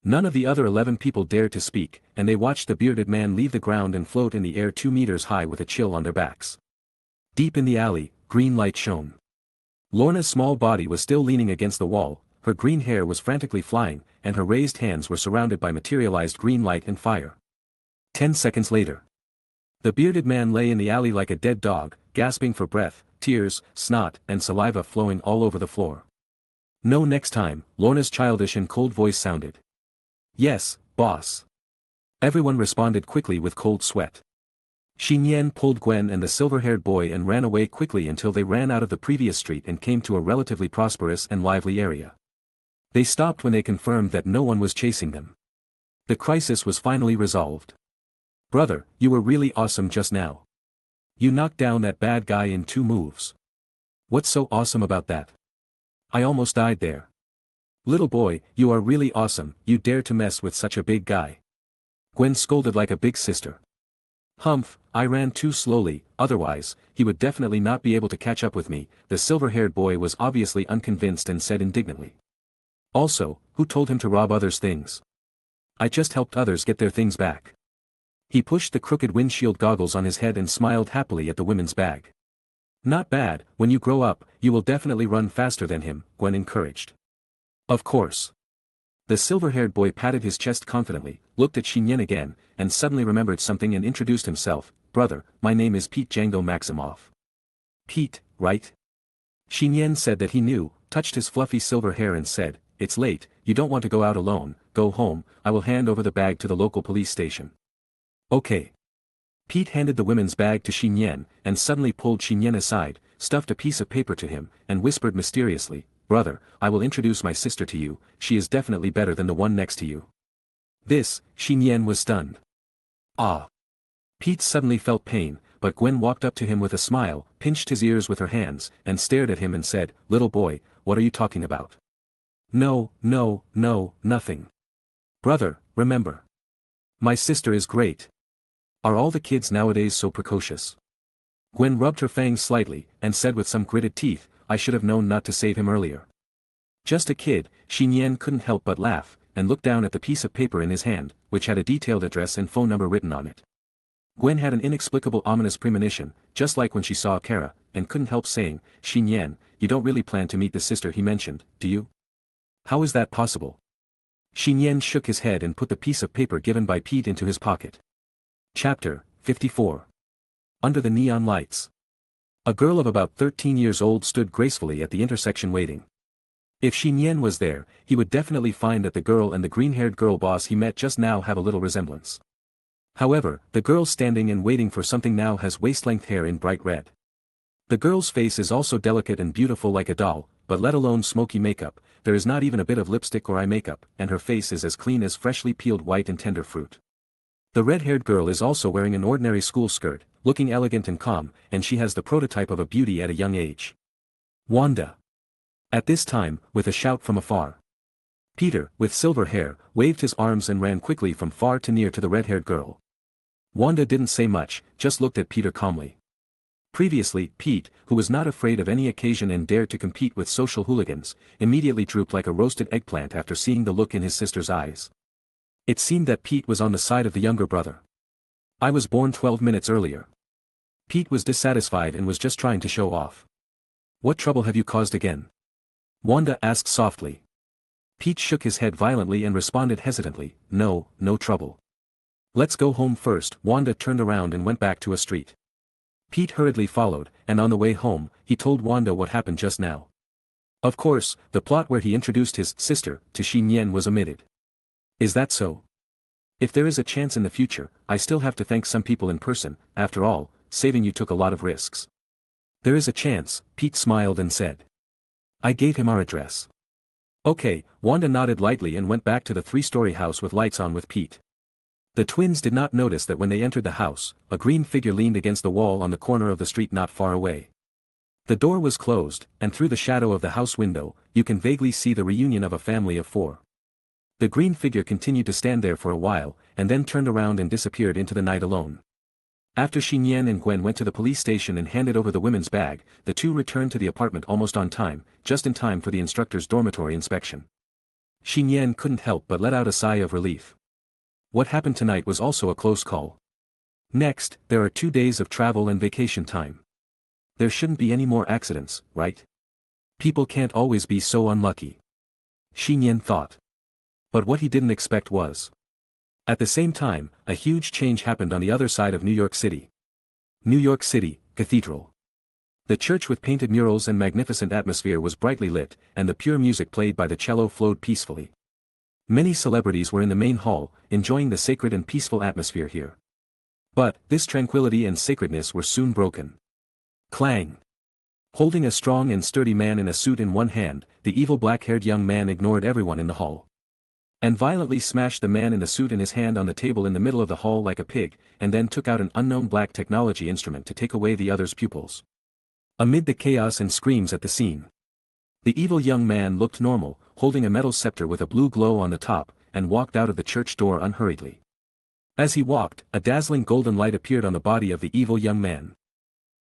S1: None of the other 11 people dared to speak, and they watched the bearded man leave the ground and float in the air 2 meters high with a chill on their backs. Deep in the alley, green light shone. Lorna's small body was still leaning against the wall, her green hair was frantically flying, and her raised hands were surrounded by materialized green light and fire. 10 seconds later. The bearded man lay in the alley like a dead dog, gasping for breath, tears, snot, and saliva flowing all over the floor. "No, next time," Lorna's childish and cold voice sounded. "Yes, boss." Everyone responded quickly with cold sweat. Xinyan pulled Gwen and the silver-haired boy and ran away quickly until they ran out of the previous street and came to a relatively prosperous and lively area. They stopped when they confirmed that no one was chasing them. The crisis was finally resolved. "Brother, you were really awesome just now. You knocked down that bad guy in 2 moves. What's so awesome about that? I almost died there." "Little boy, you are really awesome, you dare to mess with such a big guy." Gwen scolded like a big sister. "Humph, I ran too slowly, otherwise, he would definitely not be able to catch up with me." The silver-haired boy was obviously unconvinced and said indignantly. "Also, who told him to rob others' things? I just helped others get their things back." He pushed the crooked windshield goggles on his head and smiled happily at the women's bag. Not bad, when you grow up, you will definitely run faster than him, Gwen encouraged. Of course. The silver-haired boy patted his chest confidently, looked at Nian again, and suddenly remembered something and introduced himself. Brother, my name is Pete Django Maximoff. Pete, right? Nian said that he knew, touched his fluffy silver hair and said, it's late, you don't want to go out alone, go home, I will hand over the bag to the local police station. Okay. Pete handed the women's bag to Nian, and suddenly pulled Nian aside, stuffed a piece of paper to him, and whispered mysteriously, Brother, I will introduce my sister to you, she is definitely better than the one next to you. This, Nian was stunned. Ah. Pete suddenly felt pain, but Gwen walked up to him with a smile, pinched his ears with her hands, and stared at him and said, Little boy, what are you talking about? No, nothing. Brother, remember. My sister is great. Are all the kids nowadays so precocious? Gwen rubbed her fangs slightly, and said with some gritted teeth, I should have known not to save him earlier. Just a kid, Nian couldn't help but laugh, and looked down at the piece of paper in his hand, which had a detailed address and phone number written on it. Gwen had an inexplicable ominous premonition, just like when she saw Kara, and couldn't help saying, Nian, you don't really plan to meet the sister he mentioned, do you? How is that possible? Nian shook his head and put the piece of paper given by Pete into his pocket. Chapter 54. Under the neon lights. A girl of about 13 years old stood gracefully at the intersection waiting. If Nian was there, he would definitely find that the girl and the green-haired girl boss he met just now have a little resemblance. However, the girl standing and waiting for something now has waist-length hair in bright red. The girl's face is also delicate and beautiful like a doll, but let alone smoky makeup, there is not even a bit of lipstick or eye makeup, and her face is as clean as freshly peeled white and tender fruit. The red-haired girl is also wearing an ordinary school skirt, looking elegant and calm, and she has the prototype of a beauty at a young age. Wanda. At this time, with a shout from afar. Peter, with silver hair, waved his arms and ran quickly from far to near to the red-haired girl. Wanda didn't say much, just looked at Peter calmly. Previously, Pete, who was not afraid of any occasion and dared to compete with social hooligans, immediately drooped like a roasted eggplant after seeing the look in his sister's eyes. It seemed that Pete was on the side of the younger brother. I was born 12 minutes earlier. Pete was dissatisfied and was just trying to show off. What trouble have you caused again? Wanda asked softly. Pete shook his head violently and responded hesitantly, no trouble. Let's go home first. Wanda turned around and went back to a street. Pete hurriedly followed, and on the way home, he told Wanda what happened just now. Of course, the plot where he introduced his sister to Nian was omitted. Is that so? If there is a chance in the future, I still have to thank some people in person, after all, saving you took a lot of risks. There is a chance, Pete smiled and said. I gave him our address. Okay, Wanda nodded lightly and went back to the three-story house with lights on with Pete. The twins did not notice that when they entered the house, a green figure leaned against the wall on the corner of the street not far away. The door was closed, and through the shadow of the house window, you can vaguely see the reunion of a family of four. The green figure continued to stand there for a while, and then turned around and disappeared into the night alone. After Nian and Gwen went to the police station and handed over the women's bag, the two returned to the apartment almost on time, just in time for the instructor's dormitory inspection. Nian couldn't help but let out a sigh of relief. What happened tonight was also a close call. Next, there are 2 days of travel and vacation time. There shouldn't be any more accidents, right? People can't always be so unlucky. Nian thought. But what he didn't expect was. At the same time, a huge change happened on the other side of New York City. New York City, Cathedral. The church with painted murals and magnificent atmosphere was brightly lit, and the pure music played by the cello flowed peacefully. Many celebrities were in the main hall, enjoying the sacred and peaceful atmosphere here. But, this tranquility and sacredness were soon broken. Clang! Holding a strong and sturdy man in a suit in one hand, the evil black-haired young man ignored everyone in the hall. And violently smashed the man in the suit in his hand on the table in the middle of the hall like a pig, and then took out an unknown black technology instrument to take away the other's pupils. Amid the chaos and screams at the scene, the evil young man looked normal, holding a metal scepter with a blue glow on the top, and walked out of the church door unhurriedly. As he walked, a dazzling golden light appeared on the body of the evil young man.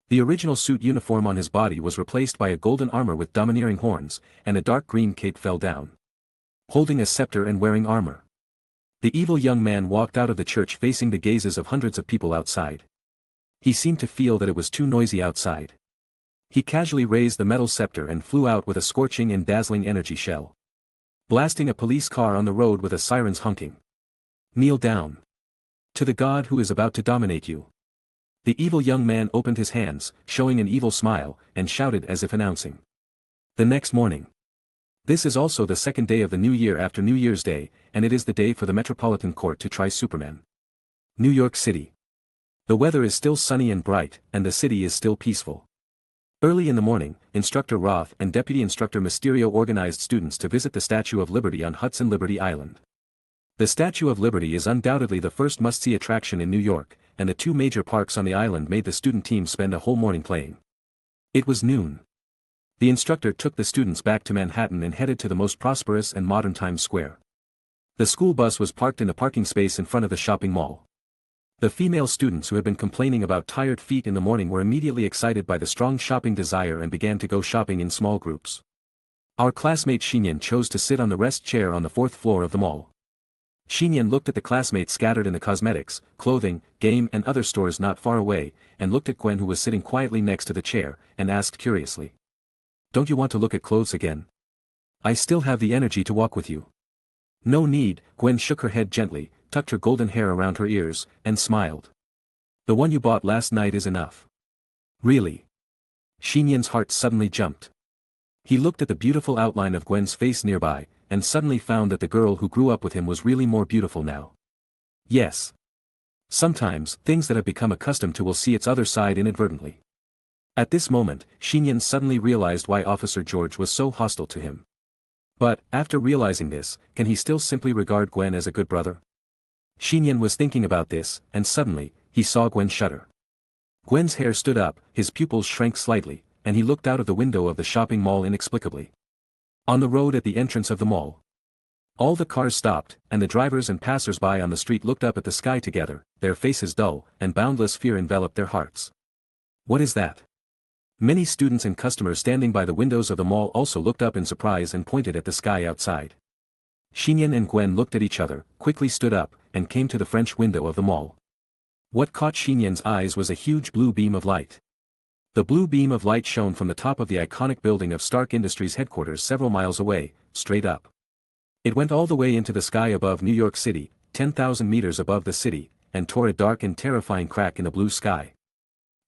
S1: The original suit uniform on his body was replaced by a golden armor with domineering horns, and a dark green cape fell down. Holding a scepter and wearing armor. The evil young man walked out of the church facing the gazes of hundreds of people outside. He seemed to feel that it was too noisy outside. He casually raised the metal scepter and flew out with a scorching and dazzling energy shell, blasting a police car on the road with a siren's honking. Kneel down. To the god who is about to dominate you. The evil young man opened his hands, showing an evil smile, and shouted as if announcing. The next morning. This is also the second day of the new year after New Year's Day, and it is the day for the Metropolitan Court to try Superman. New York City. The weather is still sunny and bright, and the city is still peaceful. Early in the morning, Instructor Roth and Deputy Instructor Mysterio organized students to visit the Statue of Liberty on Hudson Liberty Island. The Statue of Liberty is undoubtedly the first must-see attraction in New York, and the two major parks on the island made the student team spend a whole morning playing. It was noon. The instructor took the students back to Manhattan and headed to the most prosperous and modern Times Square. The school bus was parked in a parking space in front of the shopping mall. The female students who had been complaining about tired feet in the morning were immediately excited by the strong shopping desire and began to go shopping in small groups. Our classmate Nian chose to sit on the rest chair on the fourth floor of the mall. Nian looked at the classmates scattered in the cosmetics, clothing, game and other stores not far away, and looked at Gwen who was sitting quietly next to the chair, and asked curiously. Don't you want to look at clothes again? I still have the energy to walk with you. No need, Gwen shook her head gently, tucked her golden hair around her ears, and smiled. The one you bought last night is enough. Really? Nian's heart suddenly jumped. He looked at the beautiful outline of Gwen's face nearby, and suddenly found that the girl who grew up with him was really more beautiful now. Yes. Sometimes, things that have become accustomed to will see its other side inadvertently. At this moment, Nian suddenly realized why Officer George was so hostile to him. But, after realizing this, can he still simply regard Gwen as a good brother? Nian was thinking about this, and suddenly, he saw Gwen shudder. Gwen's hair stood up, his pupils shrank slightly, and he looked out of the window of the shopping mall inexplicably. On the road at the entrance of the mall, all the cars stopped, and the drivers and passers-by on the street looked up at the sky together, their faces dull, and boundless fear enveloped their hearts. What is that? Many students and customers standing by the windows of the mall also looked up in surprise and pointed at the sky outside. Nian and Gwen looked at each other, quickly stood up, and came to the French window of the mall. What caught Nian's eyes was a huge blue beam of light. The blue beam of light shone from the top of the iconic building of Stark Industries headquarters several miles away, straight up. It went all the way into the sky above New York City, 10,000 meters above the city, and tore a dark and terrifying crack in the blue sky.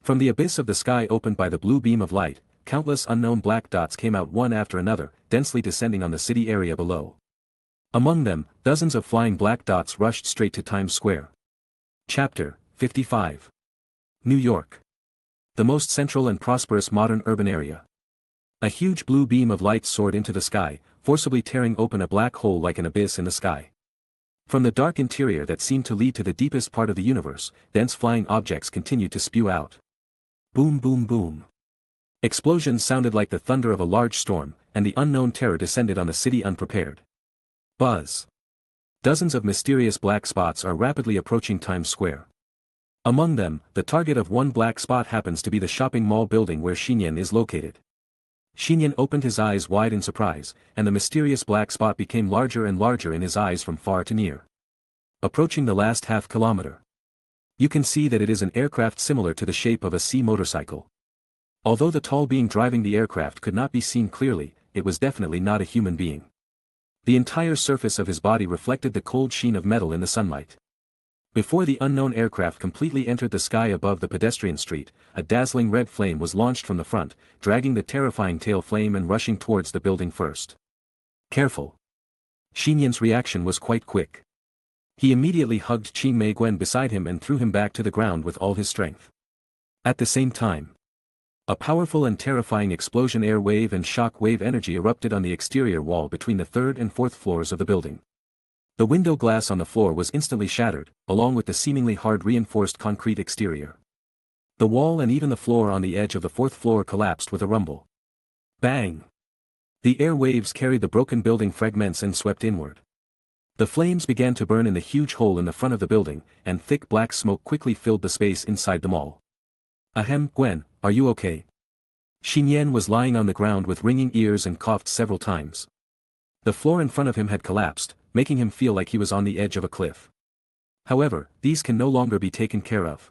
S1: From the abyss of the sky opened by the blue beam of light, countless unknown black dots came out one after another, densely descending on the city area below. Among them, dozens of flying black dots rushed straight to Times Square. Chapter 55. New York. The most central and prosperous modern urban area. A huge blue beam of light soared into the sky, forcibly tearing open a black hole like an abyss in the sky. From the dark interior that seemed to lead to the deepest part of the universe, dense flying objects continued to spew out. Boom boom boom. Explosions sounded like the thunder of a large storm, and the unknown terror descended on the city unprepared. Buzz. Dozens of mysterious black spots are rapidly approaching Times Square. Among them, the target of one black spot happens to be the shopping mall building where Nian is located. Nian opened his eyes wide in surprise, and the mysterious black spot became larger and larger in his eyes from far to near. Approaching the last half kilometer. You can see that it is an aircraft similar to the shape of a sea motorcycle. Although the tall being driving the aircraft could not be seen clearly, it was definitely not a human being. The entire surface of his body reflected the cold sheen of metal in the sunlight. Before the unknown aircraft completely entered the sky above the pedestrian street, a dazzling red flame was launched from the front, dragging the terrifying tail flame and rushing towards the building first. Careful. Nian's reaction was quite quick. He immediately hugged Qingmei Gwen beside him and threw him back to the ground with all his strength. At the same time, a powerful and terrifying explosion air wave and shock wave energy erupted on the exterior wall between the third and fourth floors of the building. The window glass on the floor was instantly shattered, along with the seemingly hard reinforced concrete exterior. The wall and even the floor on the edge of the fourth floor collapsed with a rumble. Bang! The air waves carried the broken building fragments and swept inward. The flames began to burn in the huge hole in the front of the building, and thick black smoke quickly filled the space inside the mall. Ahem, Gwen, are you okay? Nian was lying on the ground with ringing ears and coughed several times. The floor in front of him had collapsed, making him feel like he was on the edge of a cliff. However, these can no longer be taken care of.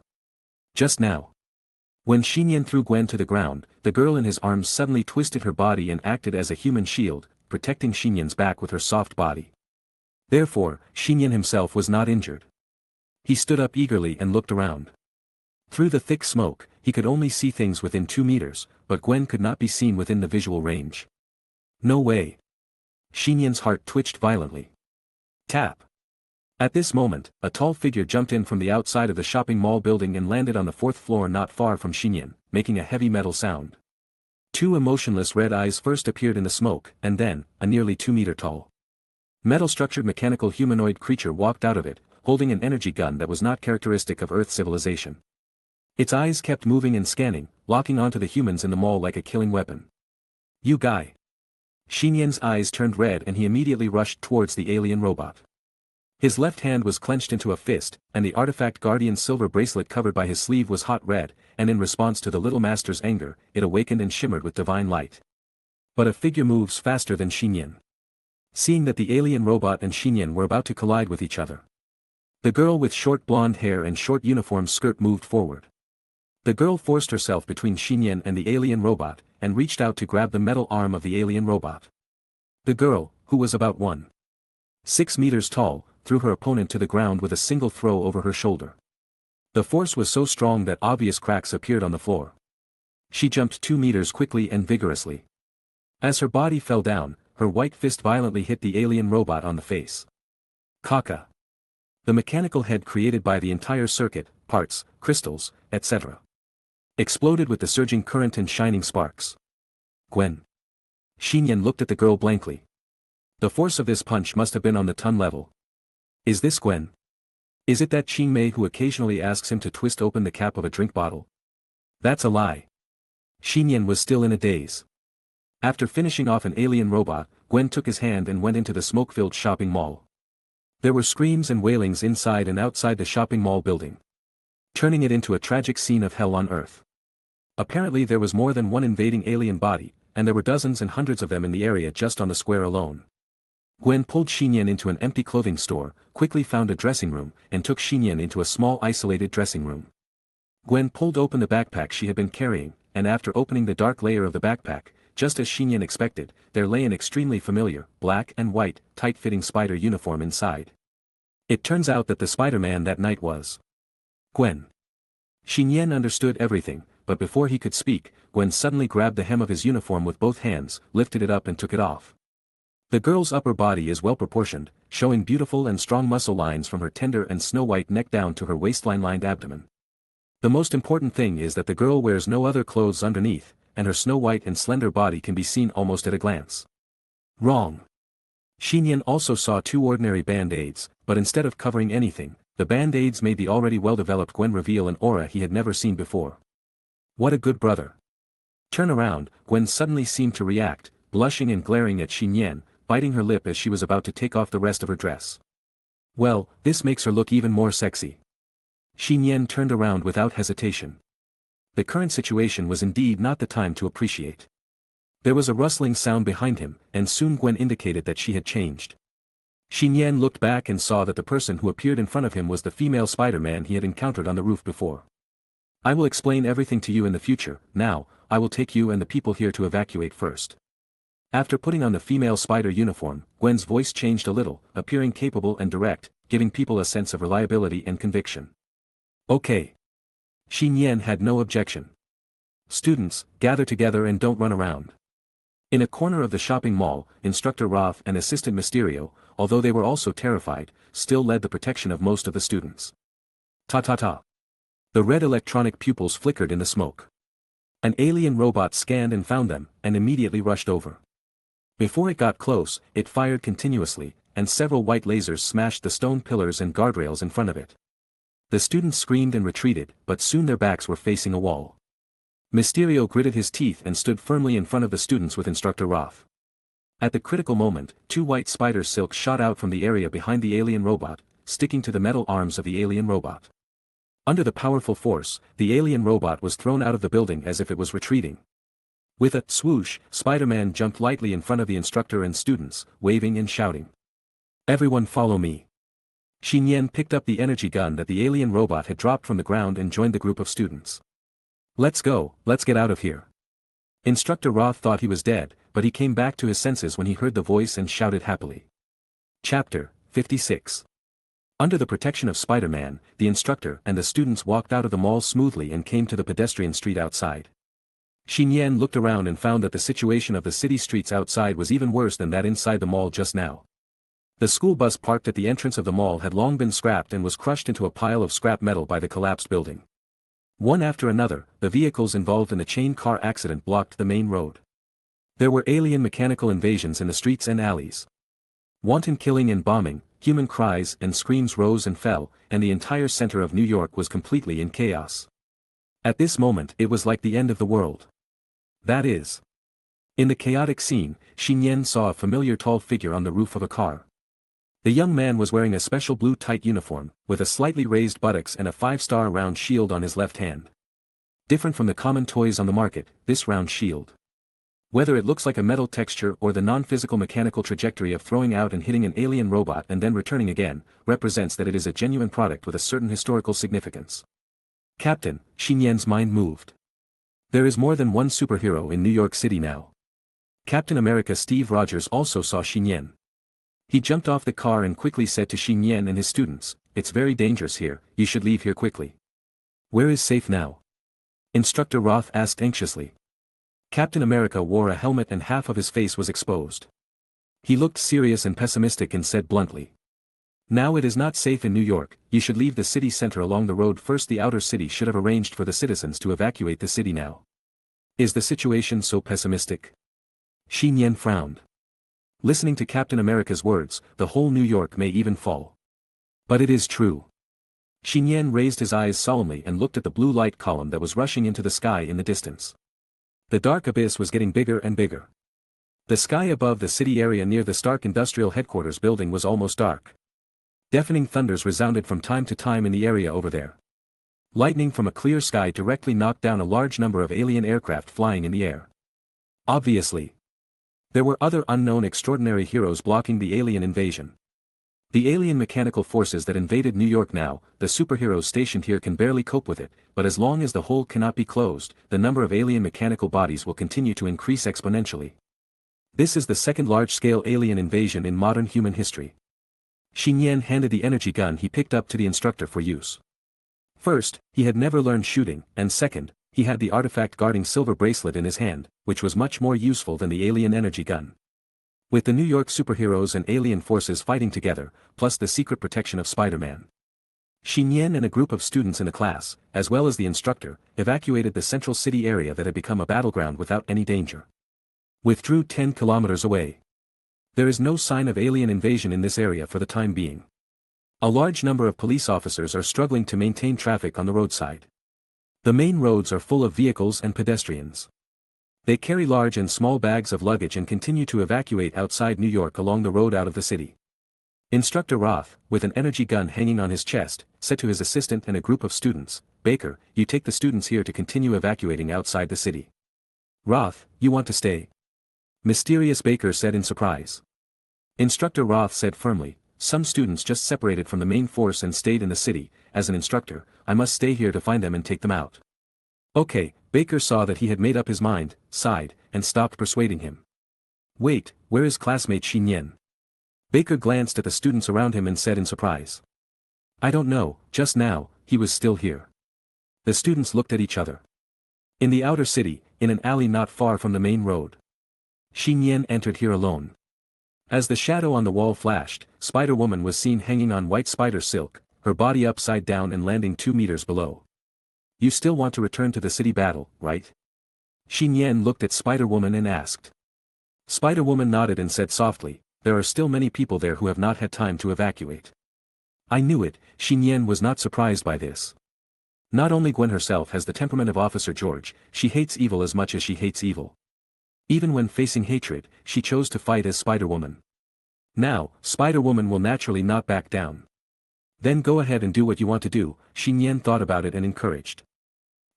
S1: Just now. When Nian threw Gwen to the ground, the girl in his arms suddenly twisted her body and acted as a human shield, protecting Nian's back with her soft body. Therefore, Nian himself was not injured. He stood up eagerly and looked around. Through the thick smoke, he could only see things within 2 meters, but Gwen could not be seen within the visual range. No way. Nian's heart twitched violently. Tap. At this moment, a tall figure jumped in from the outside of the shopping mall building and landed on the 4th floor not far from Nian, making a heavy metal sound. 2 emotionless red eyes first appeared in the smoke, and then, a nearly 2-meter-tall, metal-structured mechanical humanoid creature walked out of it, holding an energy gun that was not characteristic of Earth civilization. Its eyes kept moving and scanning, locking onto the humans in the mall like a killing weapon. You guy. Nian's eyes turned red and he immediately rushed towards the alien robot. His left hand was clenched into a fist, and the artifact guardian's silver bracelet covered by his sleeve was hot red, and in response to the little master's anger, it awakened and shimmered with divine light. But a figure moves faster than Nian. Seeing that the alien robot and Nian were about to collide with each other, the girl with short blonde hair and short uniform skirt moved forward. The girl forced herself between Nian and the alien robot, and reached out to grab the metal arm of the alien robot. The girl, who was about 1.6 meters tall, threw her opponent to the ground with a single throw over her shoulder. The force was so strong that obvious cracks appeared on the floor. She jumped 2 meters quickly and vigorously. As her body fell down, her white fist violently hit the alien robot on the face. Caca. The mechanical head created by the entire circuit, parts, crystals, etc., exploded with the surging current and shining sparks. Gwen. Nian looked at the girl blankly. The force of this punch must have been on the ton level. Is this Gwen? Is it that Qingmei who occasionally asks him to twist open the cap of a drink bottle? That's a lie. Nian was still in a daze. After finishing off an alien robot, Gwen took his hand and went into the smoke-filled shopping mall. There were screams and wailings inside and outside the shopping mall building, turning it into a tragic scene of hell on Earth. Apparently there was more than one invading alien body, and there were dozens and hundreds of them in the area just on the square alone. Gwen pulled Nian into an empty clothing store, quickly found a dressing room, and took Nian into a small isolated dressing room. Gwen pulled open the backpack she had been carrying, and after opening the dark layer of the backpack, just as Nian expected, there lay an extremely familiar, black and white, tight-fitting spider uniform inside. It turns out that the Spider-Man that night was Gwen. Nian understood everything, but before he could speak, Gwen suddenly grabbed the hem of his uniform with both hands, lifted it up and took it off. The girl's upper body is well proportioned, showing beautiful and strong muscle lines from her tender and snow-white neck down to her waistline-lined abdomen. The most important thing is that the girl wears no other clothes underneath, and her snow-white and slender body can be seen almost at a glance. Wrong. Nian also saw 2 ordinary band-aids, but instead of covering anything, the band-aids made the already well-developed Gwen reveal an aura he had never seen before. What a good brother. Turn around, Gwen suddenly seemed to react, blushing and glaring at Nian, biting her lip as she was about to take off the rest of her dress. Well, this makes her look even more sexy. Nian turned around without hesitation. The current situation was indeed not the time to appreciate. There was a rustling sound behind him, and soon Gwen indicated that she had changed. Nian looked back and saw that the person who appeared in front of him was the female Spider-Man he had encountered on the roof before. I will explain everything to you in the future. Now, I will take you and the people here to evacuate first. After putting on the female spider uniform, Gwen's voice changed a little, appearing capable and direct, giving people a sense of reliability and conviction. Okay. Nian had no objection. Students, gather together and don't run around. In a corner of the shopping mall, Instructor Roth and Assistant Mysterio, although they were also terrified, still led the protection of most of the students. Ta-ta-ta. The red electronic pupils flickered in the smoke. An alien robot scanned and found them, and immediately rushed over. Before it got close, it fired continuously, and several white lasers smashed the stone pillars and guardrails in front of it. The students screamed and retreated, but soon their backs were facing a wall. Mysterio gritted his teeth and stood firmly in front of the students with Instructor Roth. At the critical moment, 2 white spider silks shot out from the area behind the alien robot, sticking to the metal arms of the alien robot. Under the powerful force, the alien robot was thrown out of the building as if it was retreating. With a swoosh, Spider-Man jumped lightly in front of the instructor and students, waving and shouting. Everyone follow me. Nian picked up the energy gun that the alien robot had dropped from the ground and joined the group of students. Let's go, let's get out of here. Instructor Roth thought he was dead, but he came back to his senses when he heard the voice and shouted happily. Chapter 56. Under the protection of Spider-Man, the instructor and the students walked out of the mall smoothly and came to the pedestrian street outside. Nian looked around and found that the situation of the city streets outside was even worse than that inside the mall just now. The school bus parked at the entrance of the mall had long been scrapped and was crushed into a pile of scrap metal by the collapsed building. One after another, the vehicles involved in the chain car accident blocked the main road. There were alien mechanical invasions in the streets and alleys. Wanton killing and bombing, human cries and screams rose and fell, and the entire center of New York was completely in chaos. At this moment it was like the end of the world. That is. In the chaotic scene, Nian saw a familiar tall figure on the roof of a car. The young man was wearing a special blue tight uniform, with a slightly raised buttocks and a 5-star round shield on his left hand. Different from the common toys on the market, this round shield. Whether it looks like a metal texture or the non-physical mechanical trajectory of throwing out and hitting an alien robot and then returning again, represents that it is a genuine product with a certain historical significance. Captain, Nian's mind moved. There is more than one superhero in New York City now. Captain America Steve Rogers also saw Nian. He jumped off the car and quickly said to Nian and his students, "It's very dangerous here, you should leave here quickly." "Where is safe now?" Instructor Roth asked anxiously. Captain America wore a helmet and half of his face was exposed. He looked serious and pessimistic and said bluntly, "Now it is not safe in New York, you should leave the city center along the road first. The outer city should have arranged for the citizens to evacuate the city now." "Is the situation so pessimistic?" Nian frowned. Listening to Captain America's words, the whole New York may even fall. But it is true. Nian raised his eyes solemnly and looked at the blue light column that was rushing into the sky in the distance. The dark abyss was getting bigger and bigger. The sky above the city area near the Stark Industrial Headquarters building was almost dark. Deafening thunders resounded from time to time in the area over there. Lightning from a clear sky directly knocked down a large number of alien aircraft flying in the air. Obviously, there were other unknown extraordinary heroes blocking the alien invasion. The alien mechanical forces that invaded New York now, the superheroes stationed here can barely cope with it, but as long as the hole cannot be closed, the number of alien mechanical bodies will continue to increase exponentially. This is the second large-scale alien invasion in modern human history. Nian handed the energy gun he picked up to the instructor for use. First, he had never learned shooting, and second, he had the artifact-guarding silver bracelet in his hand, which was much more useful than the alien energy gun. With the New York superheroes and alien forces fighting together, plus the secret protection of Spider-Man, Nian and a group of students in the class, as well as the instructor, evacuated the central city area that had become a battleground without any danger. Withdrew 10 kilometers away. There is no sign of alien invasion in this area for the time being. A large number of police officers are struggling to maintain traffic on the roadside. The main roads are full of vehicles and pedestrians. They carry large and small bags of luggage and continue to evacuate outside New York along the road out of the city. Instructor Roth, with an energy gun hanging on his chest, said to his assistant and a group of students, "Baker, you take the students here to continue evacuating outside the city." "Roth, you want to stay?" Mysterious Baker said in surprise. Instructor Roth said firmly, "Some students just separated from the main force and stayed in the city. As an instructor, I must stay here to find them and take them out." "Okay." Baker saw that he had made up his mind, sighed, and stopped persuading him. "Wait, where is classmate Nian?" Baker glanced at the students around him and said in surprise, "I don't know, just now, he was still here." The students looked at each other. In the outer city, in an alley not far from the main road. Nian entered here alone. As the shadow on the wall flashed, Spider-Woman was seen hanging on white spider silk, her body upside down and landing 2 meters below. "You still want to return to the city battle, right?" Nian looked at Spider-Woman and asked. Spider-Woman nodded and said softly, "There are still many people there who have not had time to evacuate." "I knew it." Nian was not surprised by this. Not only Gwen herself has the temperament of Officer George, she hates evil as much as she hates evil. Even when facing hatred, she chose to fight as Spider-Woman. Now, Spider-Woman will naturally not back down. "Then go ahead and do what you want to do," Nian thought about it and encouraged.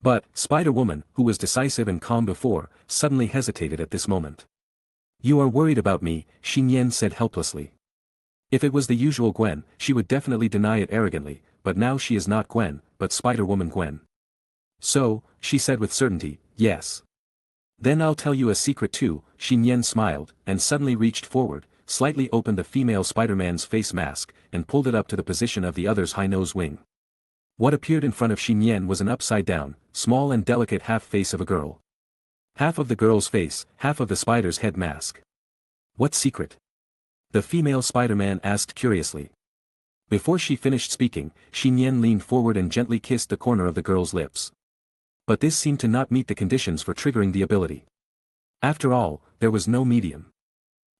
S1: But, Spider-Woman, who was decisive and calm before, suddenly hesitated at this moment. "You are worried about me," Nian said helplessly. If it was the usual Gwen, she would definitely deny it arrogantly, but now she is not Gwen, but Spider-Woman Gwen. So, she said with certainty, yes. Then I'll tell you a secret too. Nian smiled, and suddenly reached forward, slightly opened the female Spider-Man's face mask, and pulled it up to the position of the other's high nose wing. What appeared in front of Nian was an upside-down, small and delicate half-face of a girl. Half of the girl's face, half of the spider's head mask. What secret? The female Spider-Man asked curiously. Before she finished speaking, Nian leaned forward and gently kissed the corner of the girl's lips. But this seemed to not meet the conditions for triggering the ability. After all, there was no medium.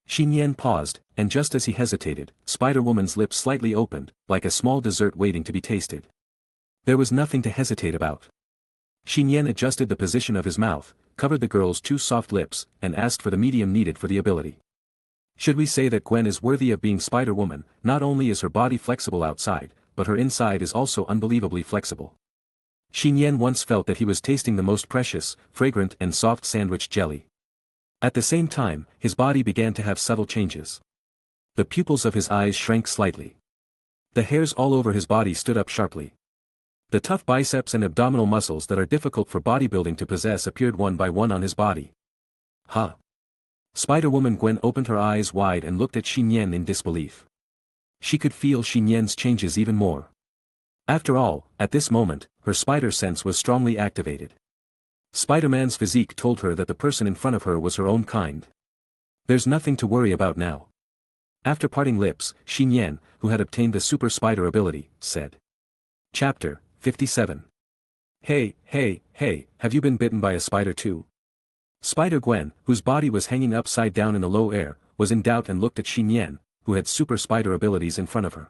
S1: Nian paused, and just as he hesitated, Spider-Woman's lips slightly opened, like a small dessert waiting to be tasted. There was nothing to hesitate about. Nian adjusted the position of his mouth, covered the girl's two soft lips, and asked for the medium needed for the ability. Should we say that Gwen is worthy of being Spider-Woman? Not only is her body flexible outside, but her inside is also unbelievably flexible. Nian once felt that he was tasting the most precious, fragrant and soft sandwich jelly. At the same time, his body began to have subtle changes. The pupils of his eyes shrank slightly. The hairs all over his body stood up sharply. The tough biceps and abdominal muscles that are difficult for bodybuilding to possess appeared one by one on his body. Huh? Spider-Woman Gwen opened her eyes wide and looked at Nian in disbelief. She could feel Nian's changes even more. After all, at this moment, her spider sense was strongly activated. Spider-Man's physique told her that the person in front of her was her own kind. There's nothing to worry about now. After parting lips, Nian, who had obtained the super spider ability, said. Chapter 57. Hey, have you been bitten by a spider too? Spider-Gwen, whose body was hanging upside down in the low air, was in doubt and looked at Nian, who had super spider abilities in front of her.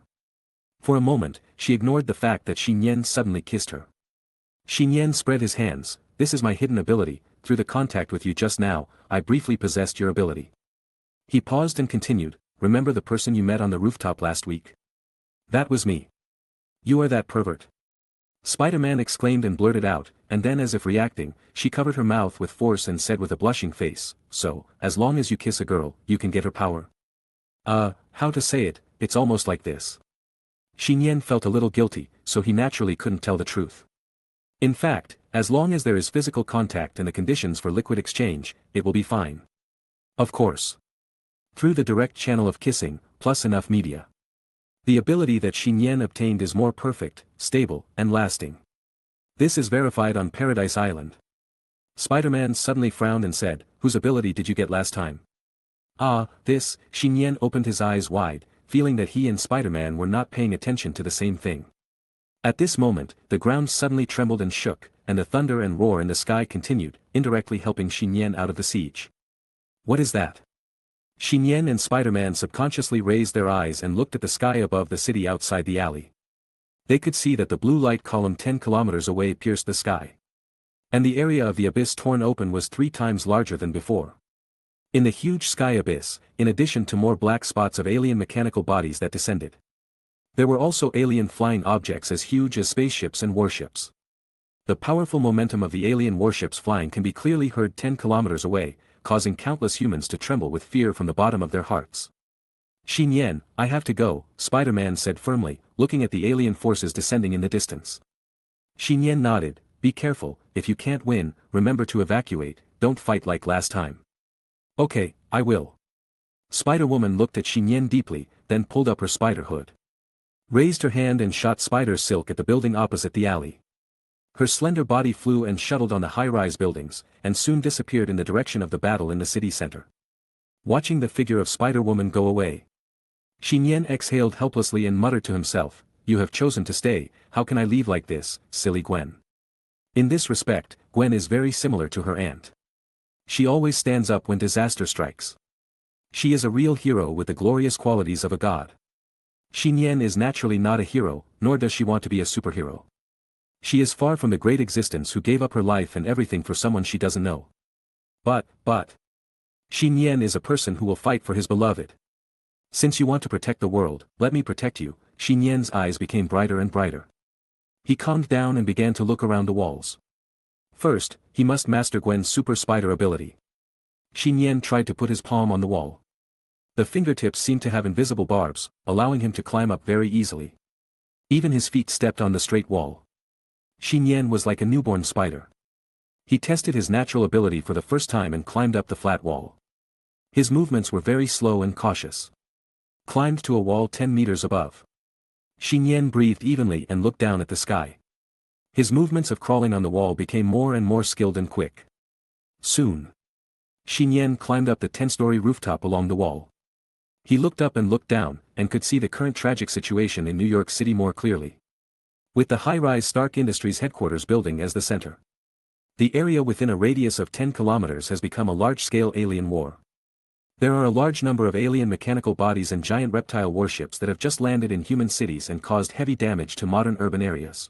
S1: For a moment, she ignored the fact that Nian suddenly kissed her. Nian spread his hands. This is my hidden ability. Through the contact with you just now, I briefly possessed your ability. He paused and continued, remember the person you met on the rooftop last week? That was me. You are that pervert. Spider-Man exclaimed and blurted out, and then as if reacting, she covered her mouth with force and said with a blushing face, so, as long as you kiss a girl, you can get her power. How to say it, it's almost like this. Nian felt a little guilty, so he naturally couldn't tell the truth. In fact, as long as there is physical contact and the conditions for liquid exchange, it will be fine. Of course. Through the direct channel of kissing, plus enough media. The ability that Nian obtained is more perfect, stable, and lasting. This is verified on Paradise Island. Spider-Man suddenly frowned and said, whose ability did you get last time? This. Nian opened his eyes wide, feeling that he and Spider-Man were not paying attention to the same thing. At this moment, the ground suddenly trembled and shook, and the thunder and roar in the sky continued, indirectly helping Nian out of the siege. What is that? Nian and Spider-Man subconsciously raised their eyes and looked at the sky above the city outside the alley. They could see that the blue light column 10 kilometers away pierced the sky. And the area of the abyss torn open was 3 times larger than before. In the huge sky abyss, in addition to more black spots of alien mechanical bodies that descended, there were also alien flying objects as huge as spaceships and warships. The powerful momentum of the alien warships flying can be clearly heard 10 kilometers away, causing countless humans to tremble with fear from the bottom of their hearts. Nian, I have to go, Spider-Man said firmly, looking at the alien forces descending in the distance. Nian nodded, be careful, if you can't win, remember to evacuate, don't fight like last time. Okay, I will. Spider-Woman looked at Nian deeply, then pulled up her spider hood. Raised her hand and shot spider silk at the building opposite the alley. Her slender body flew and shuttled on the high-rise buildings, and soon disappeared in the direction of the battle in the city center. Watching the figure of Spider-Woman go away, Nian exhaled helplessly and muttered to himself, you have chosen to stay, how can I leave like this, silly Gwen? In this respect, Gwen is very similar to her aunt. She always stands up when disaster strikes. She is a real hero with the glorious qualities of a god. Nian is naturally not a hero, nor does she want to be a superhero. She is far from the great existence who gave up her life and everything for someone she doesn't know. But. Nian is a person who will fight for his beloved. Since you want to protect the world, let me protect you. Nian's eyes became brighter and brighter. He calmed down and began to look around the walls. First, he must master Gwen's super spider ability. Nian tried to put his palm on the wall. The fingertips seemed to have invisible barbs, allowing him to climb up very easily. Even his feet stepped on the straight wall. Nian was like a newborn spider. He tested his natural ability for the first time and climbed up the flat wall. His movements were very slow and cautious. Climbed to a wall 10 meters above. Nian breathed evenly and looked down at the sky. His movements of crawling on the wall became more and more skilled and quick. Soon, Nian climbed up the 10-story rooftop along the wall. He looked up and looked down, and could see the current tragic situation in New York City more clearly. With the high-rise Stark Industries headquarters building as the center. The area within a radius of 10 kilometers has become a large-scale alien war. There are a large number of alien mechanical bodies and giant reptile warships that have just landed in human cities and caused heavy damage to modern urban areas.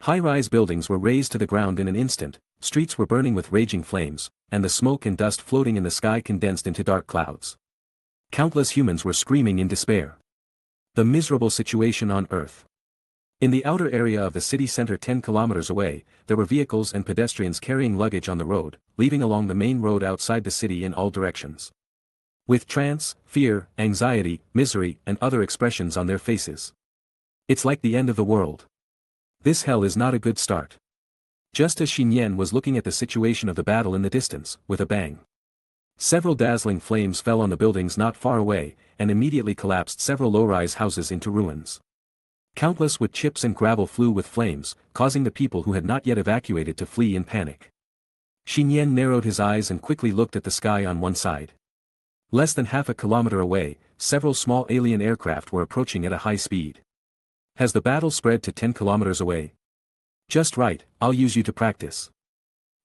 S1: High-rise buildings were razed to the ground in an instant, streets were burning with raging flames, and the smoke and dust floating in the sky condensed into dark clouds. Countless humans were screaming in despair. The miserable situation on Earth. In the outer area of the city center 10 kilometers away, there were vehicles and pedestrians carrying luggage on the road, leaving along the main road outside the city in all directions. With trance, fear, anxiety, misery, and other expressions on their faces. It's like the end of the world. This hell is not a good start. Just as Nian was looking at the situation of the battle in the distance, with a bang. Several dazzling flames fell on the buildings not far away, and immediately collapsed several low-rise houses into ruins. Countless wood chips and gravel flew with flames, causing the people who had not yet evacuated to flee in panic. Nian narrowed his eyes and quickly looked at the sky on one side. Less than half a kilometer away, several small alien aircraft were approaching at a high speed. Has the battle spread to 10 kilometers away? Just right, I'll use you to practice.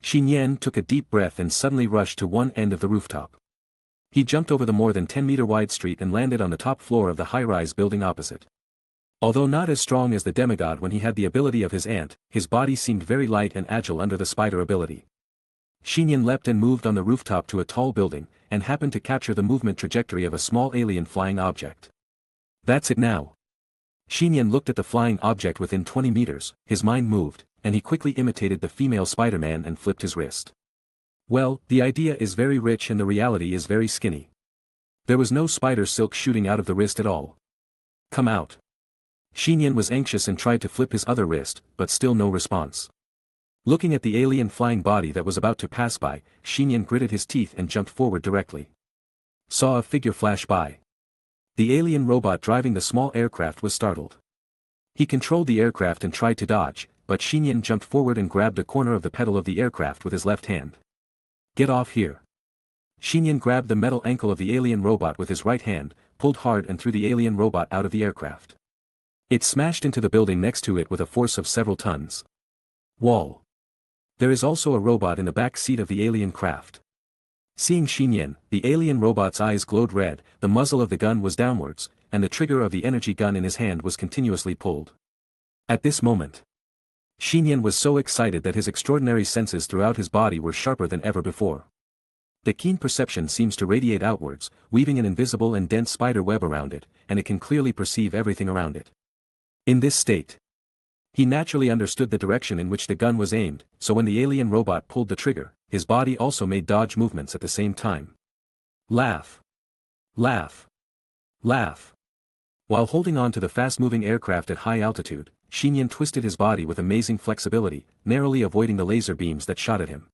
S1: Nian took a deep breath and suddenly rushed to one end of the rooftop. He jumped over the more than 10-meter wide street and landed on the top floor of the high-rise building opposite. Although not as strong as the demigod when he had the ability of his aunt, his body seemed very light and agile under the spider ability. Nian leapt and moved on the rooftop to a tall building, and happened to capture the movement trajectory of a small alien flying object. That's it now. Nian looked at the flying object within 20 meters, his mind moved, and he quickly imitated the female Spider-Man and flipped his wrist. Well, the idea is very rich and the reality is very skinny. There was no spider silk shooting out of the wrist at all. Come out. Nian was anxious and tried to flip his other wrist, but still no response. Looking at the alien flying body that was about to pass by, Nian gritted his teeth and jumped forward directly. Saw a figure flash by. The alien robot driving the small aircraft was startled. He controlled the aircraft and tried to dodge, but Nian jumped forward and grabbed a corner of the pedal of the aircraft with his left hand. Get off here. Nian grabbed the metal ankle of the alien robot with his right hand, pulled hard and threw the alien robot out of the aircraft. It smashed into the building next to it with a force of several tons. Wall. There is also a robot in the back seat of the alien craft. Seeing Nian, the alien robot's eyes glowed red, the muzzle of the gun was downwards, and the trigger of the energy gun in his hand was continuously pulled. At this moment, Nian was so excited that his extraordinary senses throughout his body were sharper than ever before. The keen perception seems to radiate outwards, weaving an invisible and dense spider web around it, and it can clearly perceive everything around it. In this state, he naturally understood the direction in which the gun was aimed, so when the alien robot pulled the trigger, his body also made dodge movements at the same time. Laugh. Laugh. Laugh. While holding on to the fast-moving aircraft at high altitude, Nian twisted his body with amazing flexibility, narrowly avoiding the laser beams that shot at him.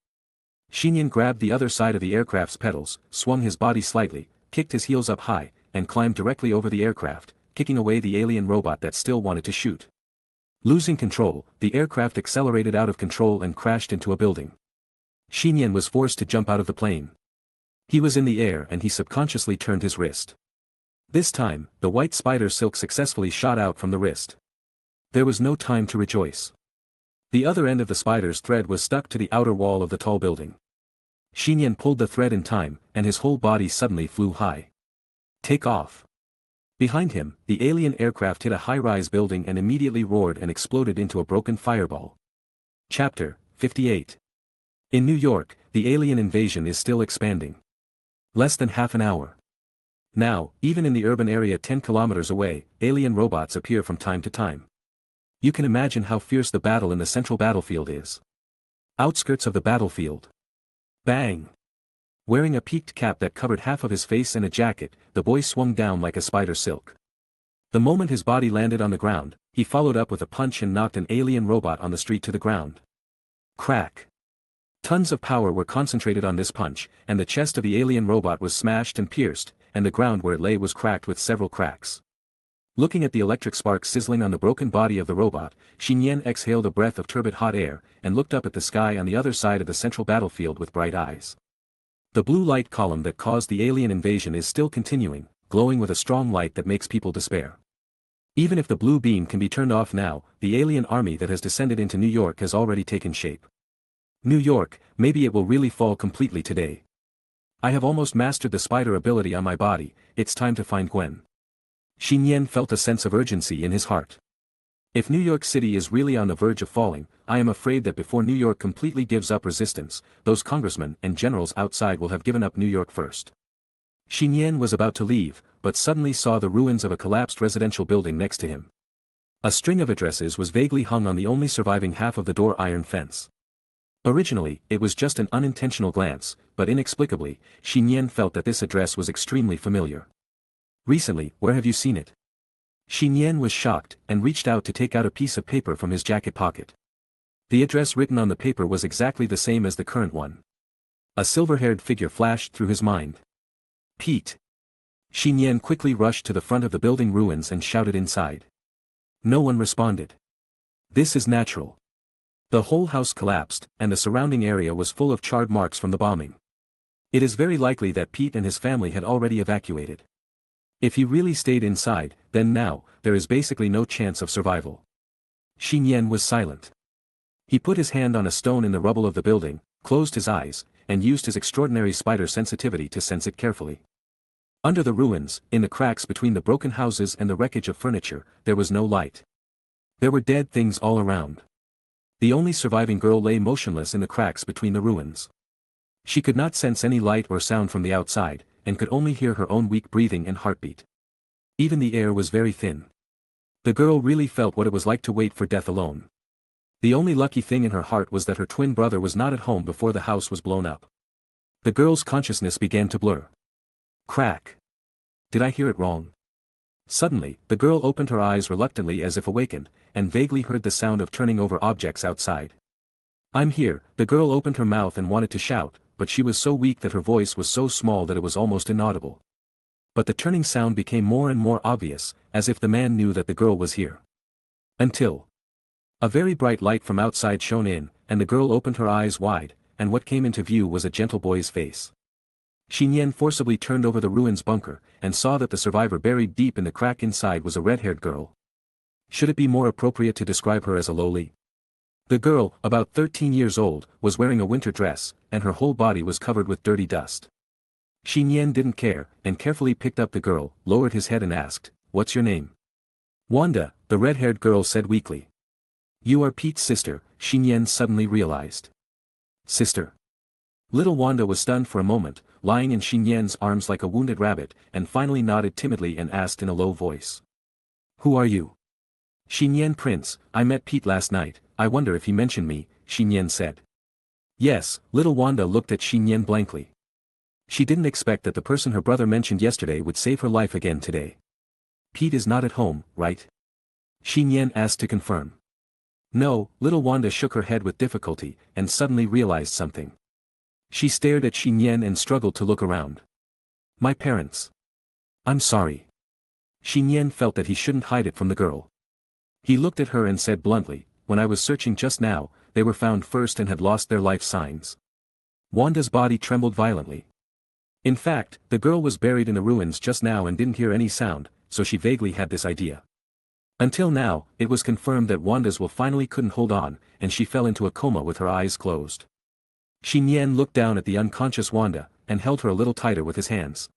S1: Nian grabbed the other side of the aircraft's pedals, swung his body slightly, kicked his heels up high, and climbed directly over the aircraft, kicking away the alien robot that still wanted to shoot. Losing control, the aircraft accelerated out of control and crashed into a building. Nian was forced to jump out of the plane. He was in the air and he subconsciously turned his wrist. This time, the white spider silk successfully shot out from the wrist. There was no time to rejoice. The other end of the spider's thread was stuck to the outer wall of the tall building. Nian pulled the thread in time, and his whole body suddenly flew high. Take off. Behind him, the alien aircraft hit a high-rise building and immediately roared and exploded into a broken fireball. Chapter 58. In New York, the alien invasion is still expanding. Less than half an hour. Now, even in the urban area 10 kilometers away, alien robots appear from time to time. You can imagine how fierce the battle in the central battlefield is. Outskirts of the battlefield. Bang! Wearing a peaked cap that covered half of his face and a jacket, the boy swung down like a spider silk. The moment his body landed on the ground, he followed up with a punch and knocked an alien robot on the street to the ground. Crack. Tons of power were concentrated on this punch, and the chest of the alien robot was smashed and pierced, and the ground where it lay was cracked with several cracks. Looking at the electric sparks sizzling on the broken body of the robot, Nian exhaled a breath of turbid hot air, and looked up at the sky on the other side of the central battlefield with bright eyes. The blue light column that caused the alien invasion is still continuing, glowing with a strong light that makes people despair. Even if the blue beam can be turned off now, the alien army that has descended into New York has already taken shape. New York, maybe it will really fall completely today. I have almost mastered the spider ability on my body, it's time to find Gwen. Nian felt a sense of urgency in his heart. If New York City is really on the verge of falling, I am afraid that before New York completely gives up resistance, those congressmen and generals outside will have given up New York first. Nian was about to leave, but suddenly saw the ruins of a collapsed residential building next to him. A string of addresses was vaguely hung on the only surviving half of the door iron fence. Originally, it was just an unintentional glance, but inexplicably, Nian felt that this address was extremely familiar. Recently, where have you seen it? Nian was shocked, and reached out to take out a piece of paper from his jacket pocket. The address written on the paper was exactly the same as the current one. A silver-haired figure flashed through his mind. Pete. Nian quickly rushed to the front of the building ruins and shouted inside. No one responded. This is natural. The whole house collapsed, and the surrounding area was full of charred marks from the bombing. It is very likely that Pete and his family had already evacuated. If he really stayed inside, then now, there is basically no chance of survival. Nian was silent. He put his hand on a stone in the rubble of the building, closed his eyes, and used his extraordinary spider sensitivity to sense it carefully. Under the ruins, in the cracks between the broken houses and the wreckage of furniture, there was no light. There were dead things all around. The only surviving girl lay motionless in the cracks between the ruins. She could not sense any light or sound from the outside, and could only hear her own weak breathing and heartbeat. Even the air was very thin. The girl really felt what it was like to wait for death alone. The only lucky thing in her heart was that her twin brother was not at home before the house was blown up. The girl's consciousness began to blur. Crack. Did I hear it wrong? Suddenly, the girl opened her eyes reluctantly as if awakened, and vaguely heard the sound of turning over objects outside. I'm here. The girl opened her mouth and wanted to shout, but she was so weak that her voice was so small that it was almost inaudible. But the turning sound became more and more obvious, as if the man knew that the girl was here. Until a very bright light from outside shone in, and the girl opened her eyes wide, and what came into view was a gentle boy's face. Nian forcibly turned over the ruins bunker, and saw that the survivor buried deep in the crack inside was a red-haired girl. Should it be more appropriate to describe her as a lowly? The girl, about 13 years old, was wearing a winter dress, and her whole body was covered with dirty dust. Nian didn't care, and carefully picked up the girl, lowered his head and asked, "What's your name?" Wanda, the red-haired girl said weakly. You are Pete's sister, Nian suddenly realized. Sister. Little Wanda was stunned for a moment, lying in Nian's arms like a wounded rabbit, and finally nodded timidly and asked in a low voice. Who are you? Nian Prince, I met Pete last night, I wonder if he mentioned me, Nian said. Yes, little Wanda looked at Nian blankly. She didn't expect that the person her brother mentioned yesterday would save her life again today. Pete is not at home, right? Nian asked to confirm. No, little Wanda shook her head with difficulty, and suddenly realized something. She stared at Nian and struggled to look around. My parents. I'm sorry. Nian felt that he shouldn't hide it from the girl. He looked at her and said bluntly, when I was searching just now, they were found first and had lost their life signs. Wanda's body trembled violently. In fact, the girl was buried in the ruins just now and didn't hear any sound, so she vaguely had this idea. Until now, it was confirmed that Wanda's will finally couldn't hold on, and she fell into a coma with her eyes closed. Nian looked down at the unconscious Wanda, and held her a little tighter with his hands.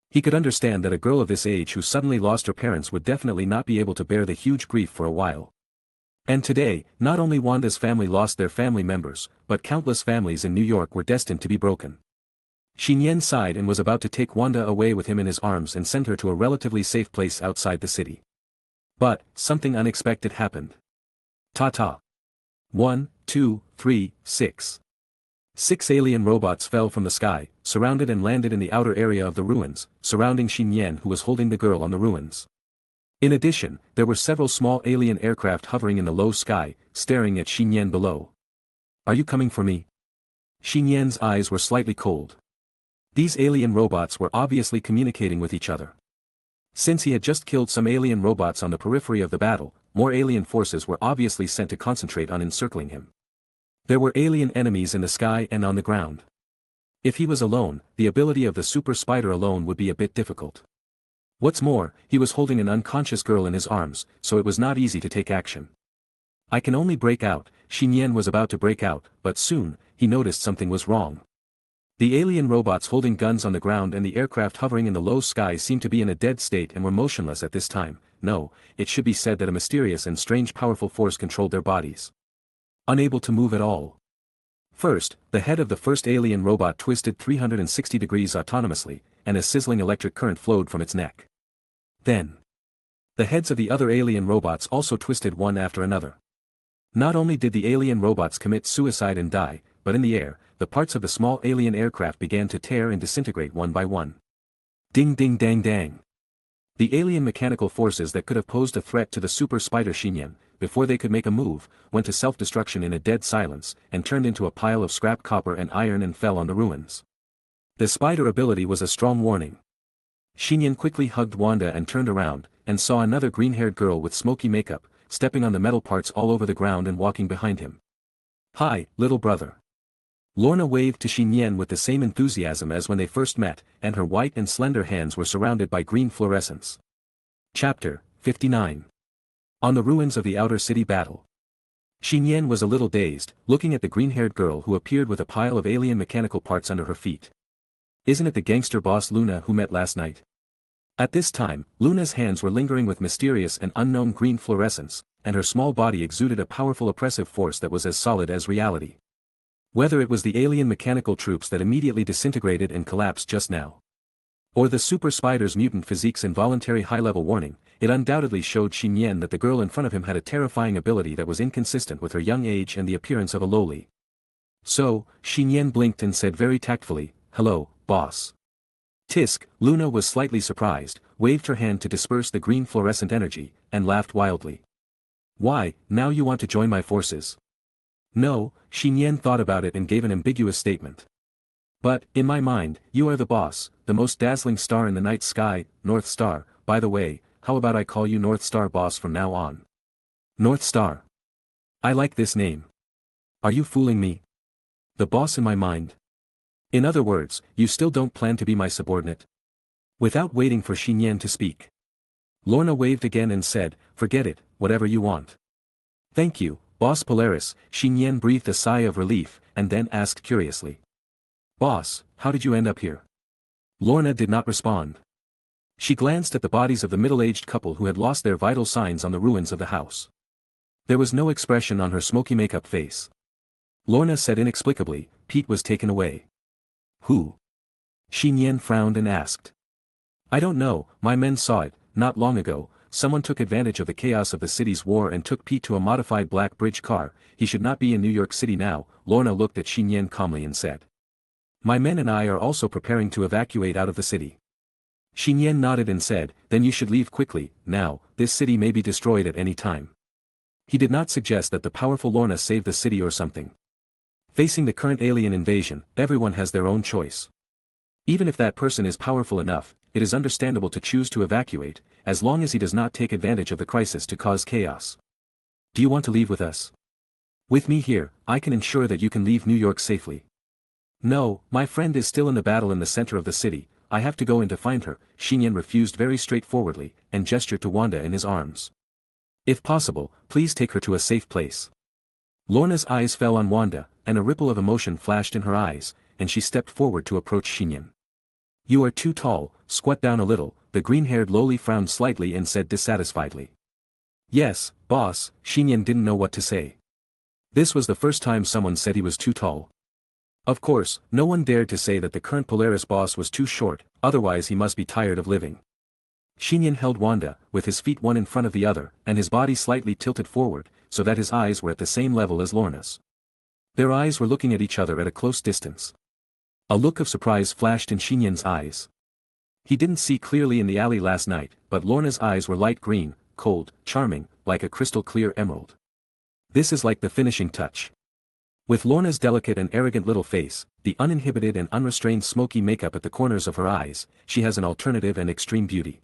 S1: He could understand that a girl of this age who suddenly lost her parents would definitely not be able to bear the huge grief for a while. And today, not only Wanda's family lost their family members, but countless families in New York were destined to be broken. Nian sighed and was about to take Wanda away with him in his arms and send her to a relatively safe place outside the city. But, something unexpected happened. Ta-ta. 1, 2, 3, 6. 6 alien robots fell from the sky, surrounded and landed in the outer area of the ruins, surrounding Nian, who was holding the girl on the ruins. In addition, there were several small alien aircraft hovering in the low sky, staring at Nian below. Are you coming for me? Nian's eyes were slightly cold. These alien robots were obviously communicating with each other. Since he had just killed some alien robots on the periphery of the battle, more alien forces were obviously sent to concentrate on encircling him. There were alien enemies in the sky and on the ground. If he was alone, the ability of the super spider alone would be a bit difficult. What's more, he was holding an unconscious girl in his arms, so it was not easy to take action. I can only break out. Nian was about to break out, but soon, he noticed something was wrong. The alien robots holding guns on the ground and the aircraft hovering in the low sky seemed to be in a dead state and were motionless at this time. No, it should be said that a mysterious and strange powerful force controlled their bodies. Unable to move at all. First, the head of the first alien robot twisted 360 degrees autonomously, and a sizzling electric current flowed from its neck. Then, the heads of the other alien robots also twisted one after another. Not only did the alien robots commit suicide and die, but in the air, the parts of the small alien aircraft began to tear and disintegrate one by one. Ding ding dang dang. The alien mechanical forces that could have posed a threat to the super spider Nian, before they could make a move, went to self-destruction in a dead silence, and turned into a pile of scrap copper and iron and fell on the ruins. The spider ability was a strong warning. Nian quickly hugged Wanda and turned around, and saw another green-haired girl with smoky makeup, stepping on the metal parts all over the ground and walking behind him. Hi, little brother. Lorna waved to Nian with the same enthusiasm as when they first met, and her white and slender hands were surrounded by green fluorescence. Chapter 59. On the ruins of the outer city battle. Nian was a little dazed, looking at the green-haired girl who appeared with a pile of alien mechanical parts under her feet. Isn't it the gangster boss Luna who met last night? At this time, Luna's hands were lingering with mysterious and unknown green fluorescence, and her small body exuded a powerful oppressive force that was as solid as reality. Whether it was the alien mechanical troops that immediately disintegrated and collapsed just now, or the super spider's mutant physique's involuntary high-level warning, it undoubtedly showed Nian that the girl in front of him had a terrifying ability that was inconsistent with her young age and the appearance of a lowly. So, Nian blinked and said very tactfully, "Hello, boss." Tisk, Luna was slightly surprised, waved her hand to disperse the green fluorescent energy, and laughed wildly. "Why, now you want to join my forces?" No, Nian thought about it and gave an ambiguous statement. "But, in my mind, you are the boss, the most dazzling star in the night sky, North Star. By the way, how about I call you North Star boss from now on?" North Star. I like this name. Are you fooling me? The boss in my mind? In other words, you still don't plan to be my subordinate? Without waiting for Nian to speak, Lorna waved again and said, "Forget it, whatever you want." "Thank you, Boss Polaris." Nian breathed a sigh of relief, and then asked curiously. "Boss, how did you end up here?" Lorna did not respond. She glanced at the bodies of the middle-aged couple who had lost their vital signs on the ruins of the house. There was no expression on her smoky makeup face. Lorna said inexplicably, "Pete was taken away." "Who?" Nian frowned and asked. "I don't know, my men saw it, not long ago. Someone took advantage of the chaos of the city's war and took Pete to a modified black bridge car. He should not be in New York City now." Lorna looked at Nian calmly and said, "My men and I are also preparing to evacuate out of the city." Nian nodded and said, "Then you should leave quickly. Now, this city may be destroyed at any time." He did not suggest that the powerful Lorna save the city or something. Facing the current alien invasion, everyone has their own choice. Even if that person is powerful enough, it is understandable to choose to evacuate, as long as he does not take advantage of the crisis to cause chaos. "Do you want to leave with us?" "With me here, I can ensure that you can leave New York safely." "No, my friend is still in the battle in the center of the city. I have to go in to find her." Nian refused very straightforwardly, and gestured to Wanda in his arms. "If possible, please take her to a safe place." Lorna's eyes fell on Wanda, and a ripple of emotion flashed in her eyes, and she stepped forward to approach Nian. "You are too tall, squat down a little." The green-haired lowly frowned slightly and said dissatisfiedly. "Yes, boss." Nian didn't know what to say. This was the first time someone said he was too tall. Of course, no one dared to say that the current Polaris boss was too short, otherwise he must be tired of living. Nian held Wanda, with his feet one in front of the other, and his body slightly tilted forward, so that his eyes were at the same level as Lorna's. Their eyes were looking at each other at a close distance. A look of surprise flashed in Xinyan's eyes. He didn't see clearly in the alley last night, but Lorna's eyes were light green, cold, charming, like a crystal-clear emerald. This is like the finishing touch. With Lorna's delicate and arrogant little face, the uninhibited and unrestrained smoky makeup at the corners of her eyes, she has an alternative and extreme beauty.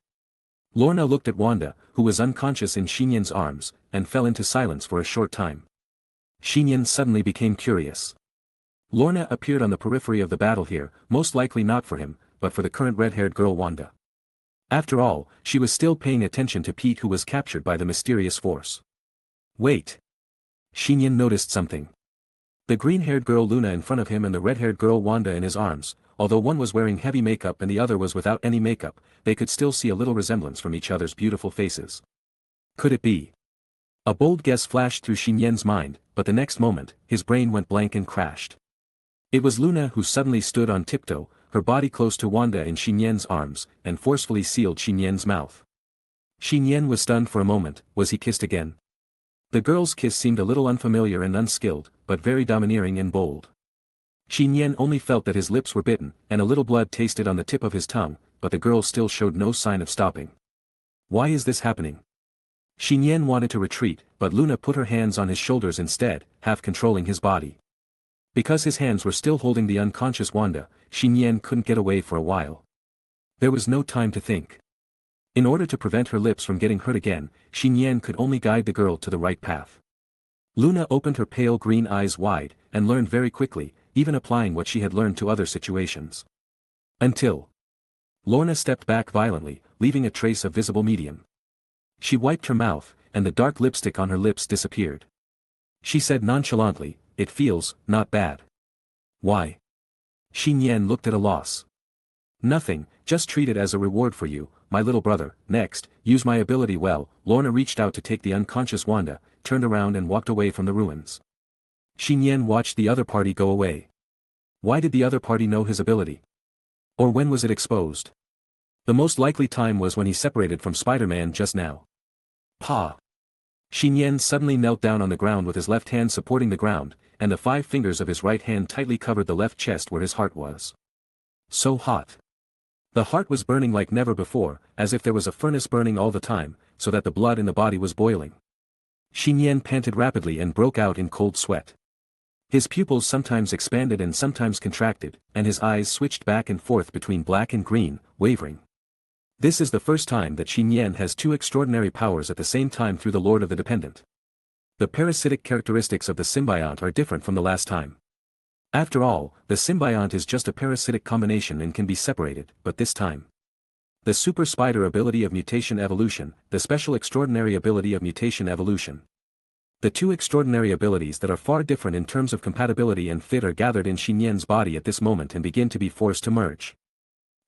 S1: Lorna looked at Wanda, who was unconscious in Xinyan's arms, and fell into silence for a short time. Xinyan suddenly became curious. Lorna appeared on the periphery of the battle here, most likely not for him, but for the current red-haired girl Wanda. After all, she was still paying attention to Pete, who was captured by the mysterious force. Wait. Xinyan noticed something. The green-haired girl Luna in front of him and the red-haired girl Wanda in his arms, although one was wearing heavy makeup and the other was without any makeup, they could still see a little resemblance from each other's beautiful faces. Could it be? A bold guess flashed through Xinyan's mind, but the next moment, his brain went blank and crashed. It was Luna who suddenly stood on tiptoe, her body close to Wanda in Xinyan's arms, and forcefully sealed Xinyan's mouth. Xinyan was stunned for a moment. Was he kissed again? The girl's kiss seemed a little unfamiliar and unskilled, but very domineering and bold. Xinyan only felt that his lips were bitten, and a little blood tasted on the tip of his tongue, but the girl still showed no sign of stopping. Why is this happening? Xinyan wanted to retreat, but Luna put her hands on his shoulders instead, half controlling his body. Because his hands were still holding the unconscious Wanda, Xinyan couldn't get away for a while. There was no time to think. In order to prevent her lips from getting hurt again, Xinyan could only guide the girl to the right path. Luna opened her pale green eyes wide, and learned very quickly, even applying what she had learned to other situations. Until Lorna stepped back violently, leaving a trace of visible medium. She wiped her mouth, and the dark lipstick on her lips disappeared. She said nonchalantly, "It feels, not bad." Why? Xinyan looked at a loss. Nothing, just treat it as a reward for you, my little brother. Next, use my ability well. Lorna reached out to take the unconscious Wanda, turned around and walked away from the ruins. Xinyan watched the other party go away. Why did the other party know his ability? Or when was it exposed? The most likely time was when he separated from Spider-Man just now. Pa! Xinyan suddenly knelt down on the ground with his left hand supporting the ground, and the 5 fingers of his right hand tightly covered the left chest where his heart was. So hot. The heart was burning like never before, as if there was a furnace burning all the time, so that the blood in the body was boiling. Xinyan panted rapidly and broke out in cold sweat. His pupils sometimes expanded and sometimes contracted, and his eyes switched back and forth between black and green, wavering. This is the first time that Xinyan has 2 extraordinary powers at the same time through the Lord of the Dependent. The parasitic characteristics of the symbiont are different from the last time. After all, the symbiont is just a parasitic combination and can be separated, but this time. The super spider ability of mutation evolution, the special extraordinary ability of mutation evolution. The 2 extraordinary abilities that are far different in terms of compatibility and fit are gathered in Xinyan's body at this moment and begin to be forced to merge.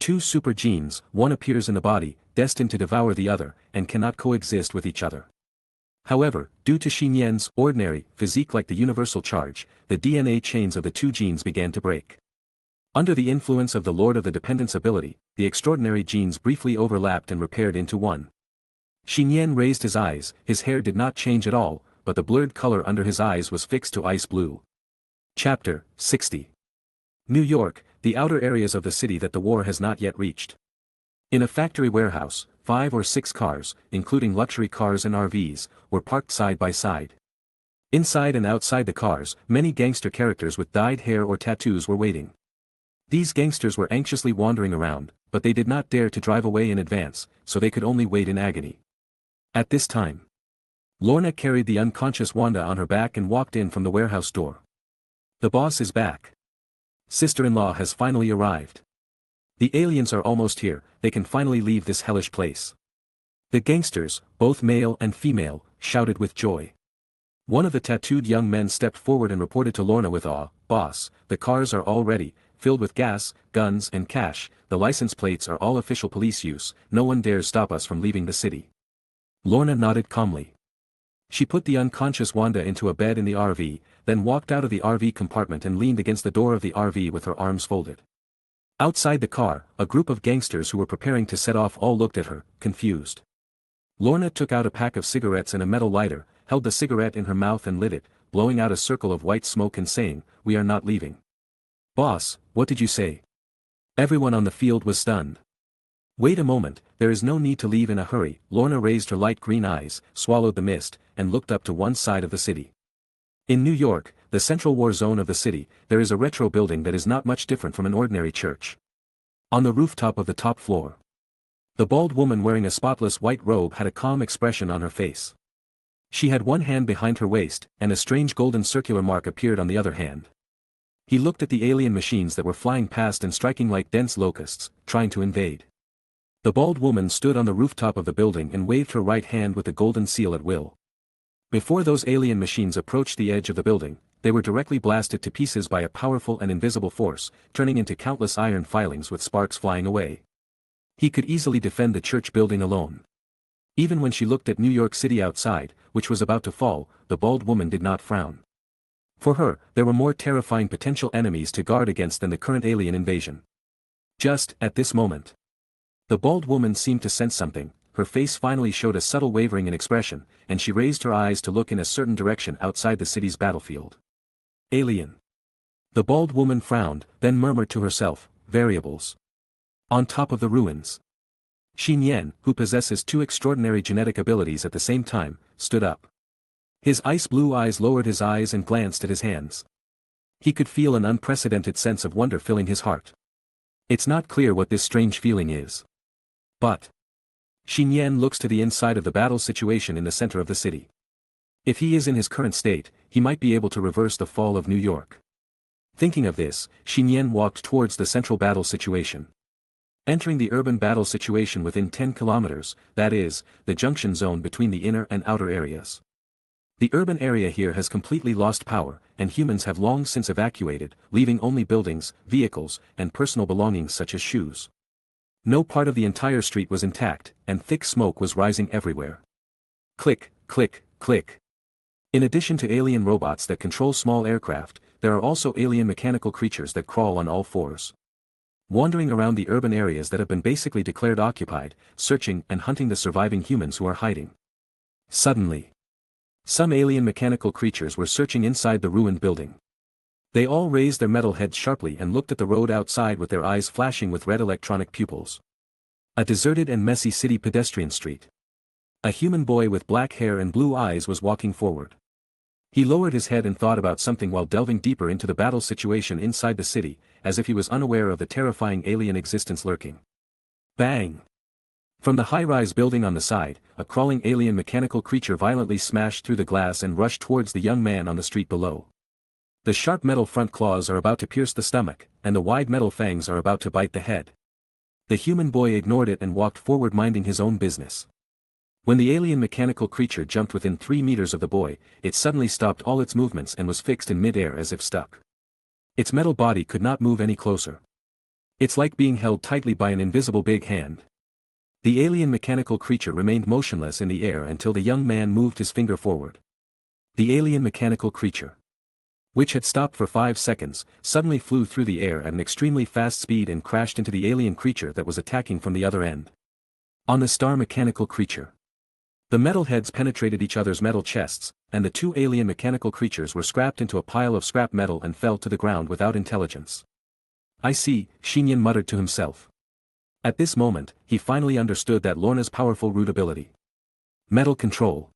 S1: 2 super genes, one appears in the body, destined to devour the other, and cannot coexist with each other. However, due to Xinyan's ordinary physique like the universal charge, the DNA chains of the 2 genes began to break. Under the influence of the Lord of the Dependent's ability, the extraordinary genes briefly overlapped and repaired into one. Xinyan raised his eyes. His hair did not change at all, but the blurred color under his eyes was fixed to ice blue. Chapter 60. New York, the outer areas of the city that the war has not yet reached. In a factory warehouse, 5 or 6 cars, including luxury cars and RVs, were parked side by side. Inside and outside the cars, many gangster characters with dyed hair or tattoos were waiting. These gangsters were anxiously wandering around, but they did not dare to drive away in advance, so they could only wait in agony. At this time, Lorna carried the unconscious Wanda on her back and walked in from the warehouse door. The boss is back. Sister-in-law has finally arrived. The aliens are almost here, they can finally leave this hellish place. The gangsters, both male and female, shouted with joy. One of the tattooed young men stepped forward and reported to Lorna with awe, "Boss, the cars are all ready, filled with gas, guns and cash, the license plates are all official police use, no one dares stop us from leaving the city." Lorna nodded calmly. She put the unconscious Wanda into a bed in the RV, then walked out of the RV compartment and leaned against the door of the RV with her arms folded. Outside the car, a group of gangsters who were preparing to set off all looked at her, confused. Lorna took out a pack of cigarettes and a metal lighter, held the cigarette in her mouth and lit it, blowing out a circle of white smoke and saying, "We are not leaving." "Boss, what did you say?" Everyone on the field was stunned. "Wait a moment, there is no need to leave in a hurry." Lorna raised her light green eyes, swallowed the mist, and looked up to one side of the city. In New York, the central war zone of the city, there is a retro building that is not much different from an ordinary church. On the rooftop of the top floor, the bald woman wearing a spotless white robe had a calm expression on her face. She had one hand behind her waist, and a strange golden circular mark appeared on the other hand. He looked at the alien machines that were flying past and striking like dense locusts, trying to invade. The bald woman stood on the rooftop of the building and waved her right hand with the golden seal at will. Before those alien machines approached the edge of the building, they were directly blasted to pieces by a powerful and invisible force, turning into countless iron filings with sparks flying away. He could easily defend the church building alone. Even when she looked at New York City outside, which was about to fall, the bald woman did not frown. For her, there were more terrifying potential enemies to guard against than the current alien invasion. Just at this moment, the bald woman seemed to sense something. Her face finally showed a subtle wavering in expression, and she raised her eyes to look in a certain direction outside the city's battlefield. "Alien." The bald woman frowned, then murmured to herself, "Variables. On top of the ruins." Nian, who possesses two extraordinary genetic abilities at the same time, stood up. His ice-blue eyes lowered his eyes and glanced at his hands. He could feel an unprecedented sense of wonder filling his heart. It's not clear what this strange feeling is. But Nian looks to the inside of the battle situation in the center of the city. If he is in his current state, he might be able to reverse the fall of New York. Thinking of this, Nian walked towards the central battle situation. Entering the urban battle situation within 10 kilometers, that is, the junction zone between the inner and outer areas. The urban area here has completely lost power, and humans have long since evacuated, leaving only buildings, vehicles, and personal belongings such as shoes. No part of the entire street was intact, and thick smoke was rising everywhere. Click, click, click. In addition to alien robots that control small aircraft, there are also alien mechanical creatures that crawl on all fours, wandering around the urban areas that have been basically declared occupied, searching and hunting the surviving humans who are hiding. Suddenly, some alien mechanical creatures were searching inside the ruined building. They all raised their metal heads sharply and looked at the road outside with their eyes flashing with red electronic pupils. A deserted and messy city pedestrian street. A human boy with black hair and blue eyes was walking forward. He lowered his head and thought about something while delving deeper into the battle situation inside the city, as if he was unaware of the terrifying alien existence lurking. Bang! From the high-rise building on the side, a crawling alien mechanical creature violently smashed through the glass and rushed towards the young man on the street below. The sharp metal front claws are about to pierce the stomach, and the wide metal fangs are about to bite the head. The human boy ignored it and walked forward minding his own business. When the alien mechanical creature jumped within 3 meters of the boy, it suddenly stopped all its movements and was fixed in mid-air as if stuck. Its metal body could not move any closer. It's like being held tightly by an invisible big hand. The alien mechanical creature remained motionless in the air until the young man moved his finger forward. The alien mechanical creature, which had stopped for 5 seconds, suddenly flew through the air at an extremely fast speed and crashed into the alien creature that was attacking from the other end. On the star mechanical creature, the metal heads penetrated each other's metal chests, and the two alien mechanical creatures were scrapped into a pile of scrap metal and fell to the ground without intelligence. "I see," Nian muttered to himself. At this moment, he finally understood that Lorna's powerful root ability, metal control.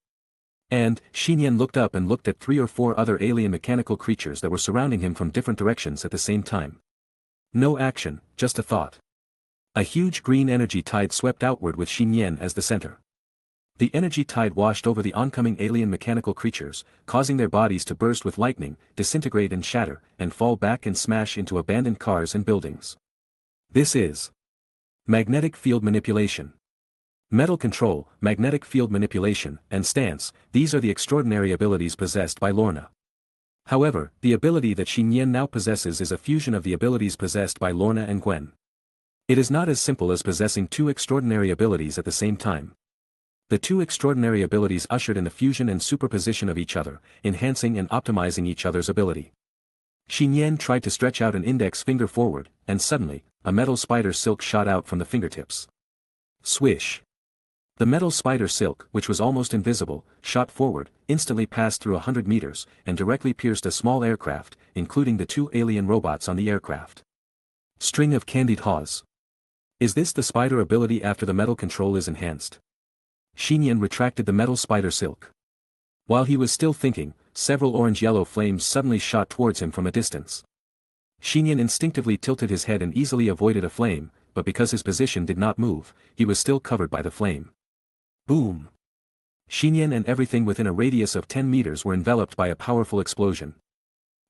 S1: And Nian looked up and looked at 3 or 4 other alien mechanical creatures that were surrounding him from different directions at the same time. No action, just a thought. A huge green energy tide swept outward with Nian as the center. The energy tide washed over the oncoming alien mechanical creatures, causing their bodies to burst with lightning, disintegrate and shatter, and fall back and smash into abandoned cars and buildings. This is magnetic field manipulation. Metal control, magnetic field manipulation, and stance, these are the extraordinary abilities possessed by Lorna. However, the ability that Nian now possesses is a fusion of the abilities possessed by Lorna and Gwen. It is not as simple as possessing 2 extraordinary abilities at the same time. The 2 extraordinary abilities ushered in the fusion and superposition of each other, enhancing and optimizing each other's ability. Nian tried to stretch out an index finger forward, and suddenly, a metal spider silk shot out from the fingertips. Swish! The metal spider silk, which was almost invisible, shot forward, instantly passed through 100 meters, and directly pierced a small aircraft, including the 2 alien robots on the aircraft. String of candied haws. Is this the spider ability after the metal control is enhanced? Nian retracted the metal spider silk. While he was still thinking, several orange-yellow flames suddenly shot towards him from a distance. Nian instinctively tilted his head and easily avoided a flame, but because his position did not move, he was still covered by the flame. Boom! Nian and everything within a radius of 10 meters were enveloped by a powerful explosion.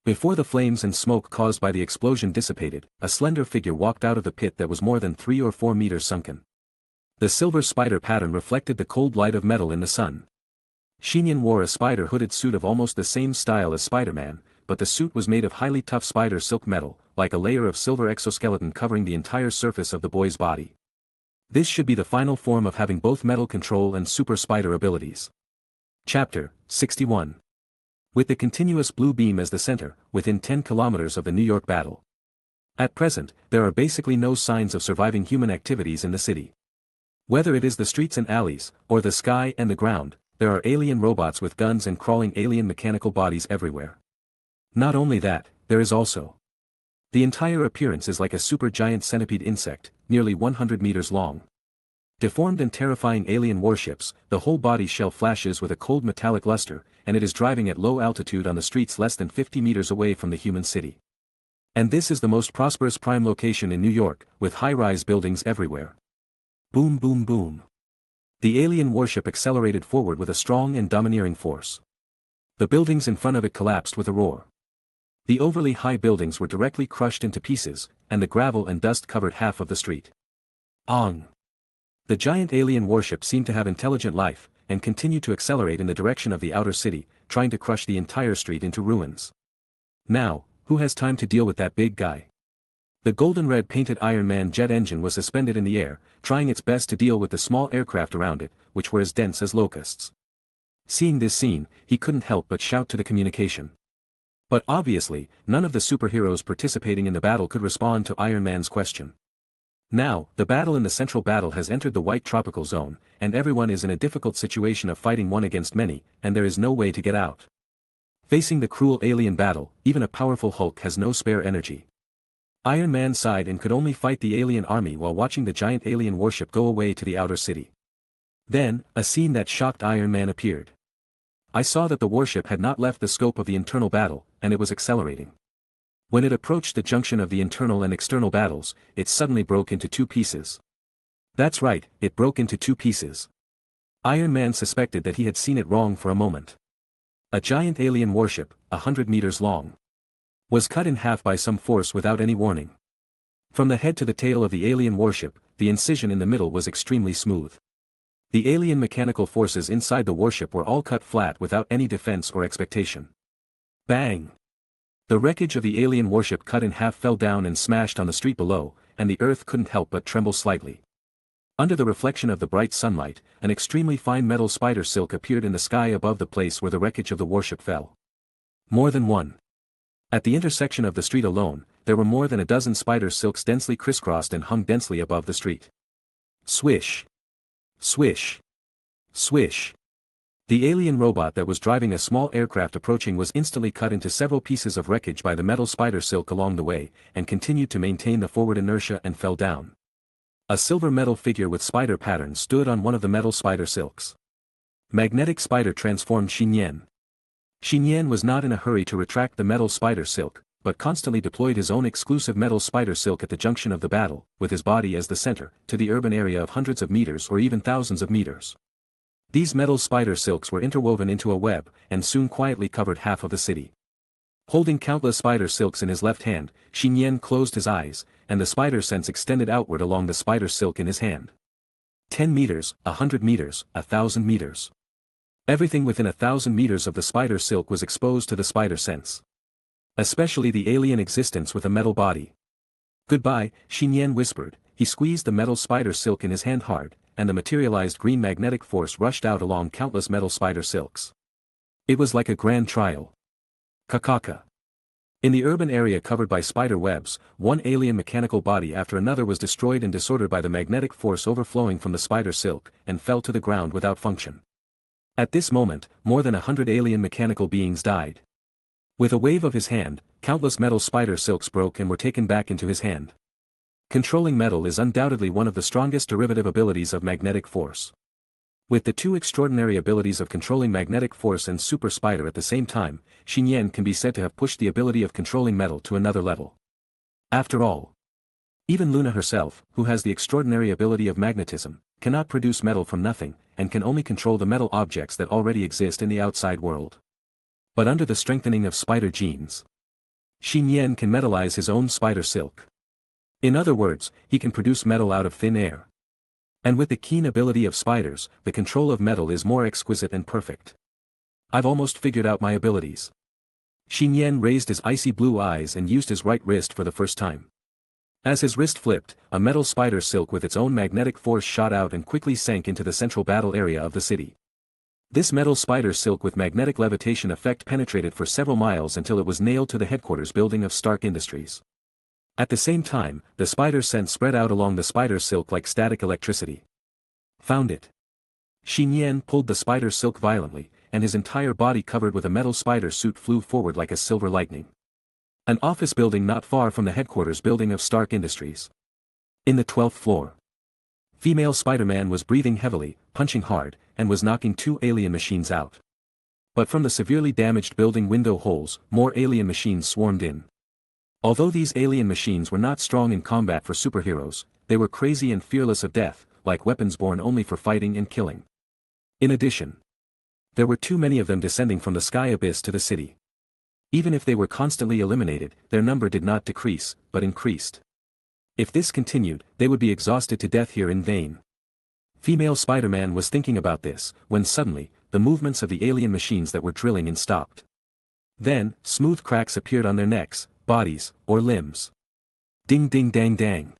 S1: Before the flames and smoke caused by the explosion dissipated, a slender figure walked out of the pit that was more than 3 or 4 meters sunken. The silver spider pattern reflected the cold light of metal in the sun. Nian wore a spider-hooded suit of almost the same style as Spider-Man, but the suit was made of highly tough spider silk metal, like a layer of silver exoskeleton covering the entire surface of the boy's body. This should be the final form of having both metal control and super spider abilities. Chapter 61. With the continuous blue beam as the center, within 10 kilometers of the New York battle. At present, there are basically no signs of surviving human activities in the city. Whether it is the streets and alleys, or the sky and the ground, there are alien robots with guns and crawling alien mechanical bodies everywhere. Not only that, there is also. The entire appearance is like a supergiant centipede insect, nearly 100 meters long. Deformed and terrifying alien warships, the whole body shell flashes with a cold metallic luster, and it is driving at low altitude on the streets less than 50 meters away from the human city. And this is the most prosperous prime location in New York, with high-rise buildings everywhere. Boom boom boom. The alien warship accelerated forward with a strong and domineering force. The buildings in front of it collapsed with a roar. The overly high buildings were directly crushed into pieces, and the gravel and dust covered half of the street. Ong! The giant alien warship seemed to have intelligent life, and continued to accelerate in the direction of the outer city, trying to crush the entire street into ruins. Now, who has time to deal with that big guy? The golden-red painted Iron Man jet engine was suspended in the air, trying its best to deal with the small aircraft around it, which were as dense as locusts. Seeing this scene, he couldn't help but shout to the communication. But obviously, none of the superheroes participating in the battle could respond to Iron Man's question. Now, the battle in the central battle has entered the white tropical zone, and everyone is in a difficult situation of fighting one against many, and there is no way to get out. Facing the cruel alien battle, even a powerful Hulk has no spare energy. Iron Man sighed and could only fight the alien army while watching the giant alien warship go away to the outer city. Then, a scene that shocked Iron Man appeared. I saw that the warship had not left the scope of the internal battle, and it was accelerating. When it approached the junction of the internal and external battles, it suddenly broke into 2 pieces. That's right, it broke into 2 pieces. Iron Man suspected that he had seen it wrong for a moment. A giant alien warship, 100 meters long, was cut in half by some force without any warning. From the head to the tail of the alien warship, the incision in the middle was extremely smooth. The alien mechanical forces inside the warship were all cut flat without any defense or expectation. Bang! The wreckage of the alien warship cut in half fell down and smashed on the street below, and the earth couldn't help but tremble slightly. Under the reflection of the bright sunlight, an extremely fine metal spider silk appeared in the sky above the place where the wreckage of the warship fell. More than one. At the intersection of the street alone, there were more than a dozen spider silks densely crisscrossed and hung densely above the street. Swish! Swish! Swish! The alien robot that was driving a small aircraft approaching was instantly cut into several pieces of wreckage by the metal spider silk along the way, and continued to maintain the forward inertia and fell down. A silver metal figure with spider patterns stood on one of the metal spider silks. Magnetic spider transformed Nian. Nian was not in a hurry to retract the metal spider silk, but constantly deployed his own exclusive metal spider silk at the junction of the battle, with his body as the center, to the urban area of hundreds of meters or even thousands of meters. These metal spider silks were interwoven into a web, and soon quietly covered half of the city. Holding countless spider silks in his left hand, Nian closed his eyes, and the spider sense extended outward along the spider silk in his hand. 10 meters, 100 meters, 1,000 meters. Everything within 1,000 meters of the spider silk was exposed to the spider sense. Especially the alien existence with a metal body. Goodbye, Nian whispered. He squeezed the metal spider silk in his hand hard, and the materialized green magnetic force rushed out along countless metal spider silks. It was like a grand trial. Kakaka. In the urban area covered by spider webs, one alien mechanical body after another was destroyed and disordered by the magnetic force overflowing from the spider silk, and fell to the ground without function. At this moment, more than 100 alien mechanical beings died. With a wave of his hand, countless metal spider silks broke and were taken back into his hand. Controlling metal is undoubtedly one of the strongest derivative abilities of magnetic force. With the two extraordinary abilities of controlling magnetic force and super spider at the same time, Nian can be said to have pushed the ability of controlling metal to another level. After all, even Luna herself, who has the extraordinary ability of magnetism, cannot produce metal from nothing, and can only control the metal objects that already exist in the outside world. But under the strengthening of spider genes, Nian can metallize his own spider silk. In other words, he can produce metal out of thin air. And with the keen ability of spiders, the control of metal is more exquisite and perfect. I've almost figured out my abilities. Nian raised his icy blue eyes and used his right wrist for the first time. As his wrist flipped, a metal spider silk with its own magnetic force shot out and quickly sank into the central battle area of the city. This metal spider silk with magnetic levitation effect penetrated for several miles until it was nailed to the headquarters building of Stark Industries. At the same time, the spider scent spread out along the spider silk like static electricity. Found it. Nian pulled the spider silk violently, and his entire body covered with a metal spider suit flew forward like a silver lightning. An office building not far from the headquarters building of Stark Industries. In the 12th floor. Female Spider-Man was breathing heavily, punching hard, and was knocking two alien machines out. But from the severely damaged building window holes, more alien machines swarmed in. Although these alien machines were not strong in combat for superheroes, they were crazy and fearless of death, like weapons born only for fighting and killing. In addition, there were too many of them descending from the sky abyss to the city. Even if they were constantly eliminated, their number did not decrease, but increased. If this continued, they would be exhausted to death here in vain. Female Spider-Man was thinking about this, when suddenly, the movements of the alien machines that were drilling in stopped. Then, smooth cracks appeared on their necks, bodies, or limbs. Ding ding dang dang.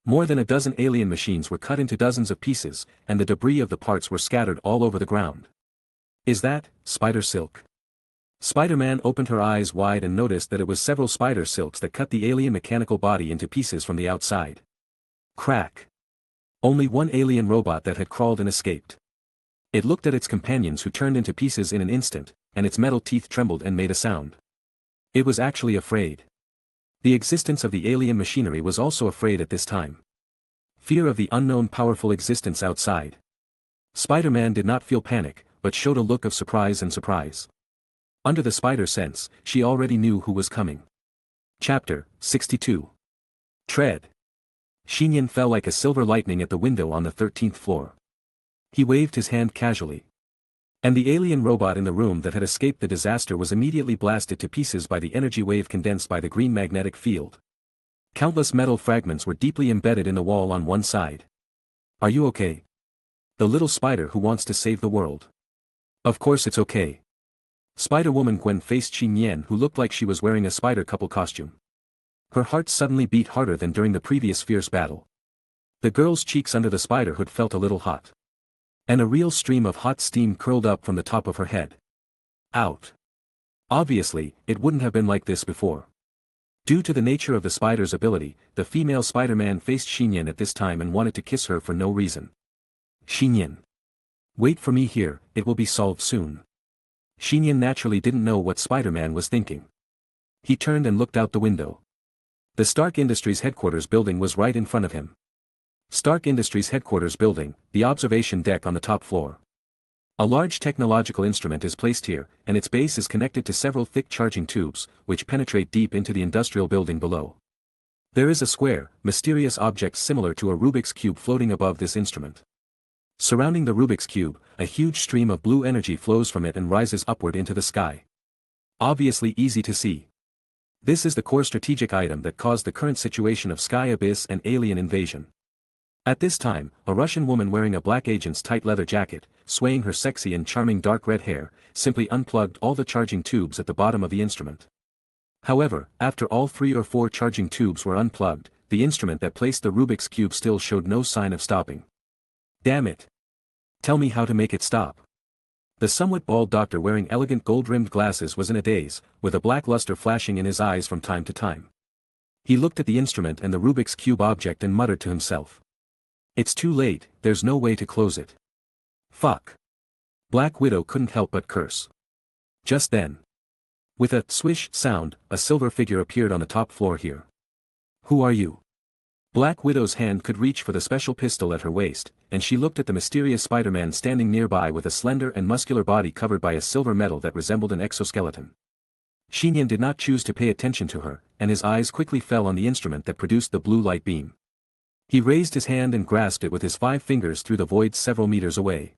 S1: More than a dozen alien machines were cut into dozens of pieces, and the debris of the parts were scattered all over the ground. Is that, spider silk? Spider-Man opened her eyes wide and noticed that it was several spider silks that cut the alien mechanical body into pieces from the outside. Crack. Only one alien robot that had crawled and escaped. It looked at its companions who turned into pieces in an instant, and its metal teeth trembled and made a sound. It was actually afraid. The existence of the alien machinery was also afraid at this time. Fear of the unknown powerful existence outside. Spider-Man did not feel panic, but showed a look of surprise and surprise. Under the spider sense, she already knew who was coming. Chapter 62. Tread. Nian fell like a silver lightning at the window on the 13th floor. He waved his hand casually. And the alien robot in the room that had escaped the disaster was immediately blasted to pieces by the energy wave condensed by the green magnetic field. Countless metal fragments were deeply embedded in the wall on one side. Are you okay? The little spider who wants to save the world. Of course it's okay. Spider-Woman Gwen faced Nian, who looked like she was wearing a spider couple costume. Her heart suddenly beat harder than during the previous fierce battle. The girl's cheeks under the spider hood felt a little hot. And a real stream of hot steam curled up from the top of her head. Out. Obviously, it wouldn't have been like this before. Due to the nature of the spider's ability, the female Spider-Man faced Nian at this time and wanted to kiss her for no reason. Nian. Wait for me here, it will be solved soon. Nian naturally didn't know what Spider-Man was thinking. He turned and looked out the window. The Stark Industries headquarters building was right in front of him. Stark Industries headquarters building, the observation deck on the top floor. A large technological instrument is placed here, and its base is connected to several thick charging tubes, which penetrate deep into the industrial building below. There is a square, mysterious object similar to a Rubik's Cube floating above this instrument. Surrounding the Rubik's Cube, a huge stream of blue energy flows from it and rises upward into the sky. Obviously easy to see. This is the core strategic item that caused the current situation of sky abyss and alien invasion. At this time, a Russian woman wearing a black agent's tight leather jacket, swaying her sexy and charming dark red hair, simply unplugged all the charging tubes at the bottom of the instrument. However, after all 3 or 4 charging tubes were unplugged, the instrument that placed the Rubik's Cube still showed no sign of stopping. Damn it! Tell me how to make it stop. The somewhat bald doctor wearing elegant gold-rimmed glasses was in a daze, with a black luster flashing in his eyes from time to time. He looked at the instrument and the Rubik's Cube object and muttered to himself. It's too late, there's no way to close it. Fuck. Black Widow couldn't help but curse. Just then. With a swish sound, a silver figure appeared on the top floor here. Who are you? Black Widow's hand could reach for the special pistol at her waist, and she looked at the mysterious Spider-Man standing nearby with a slender and muscular body covered by a silver medal that resembled an exoskeleton. Nian did not choose to pay attention to her, and his eyes quickly fell on the instrument that produced the blue light beam. He raised his hand and grasped it with his 5 fingers through the void several meters away.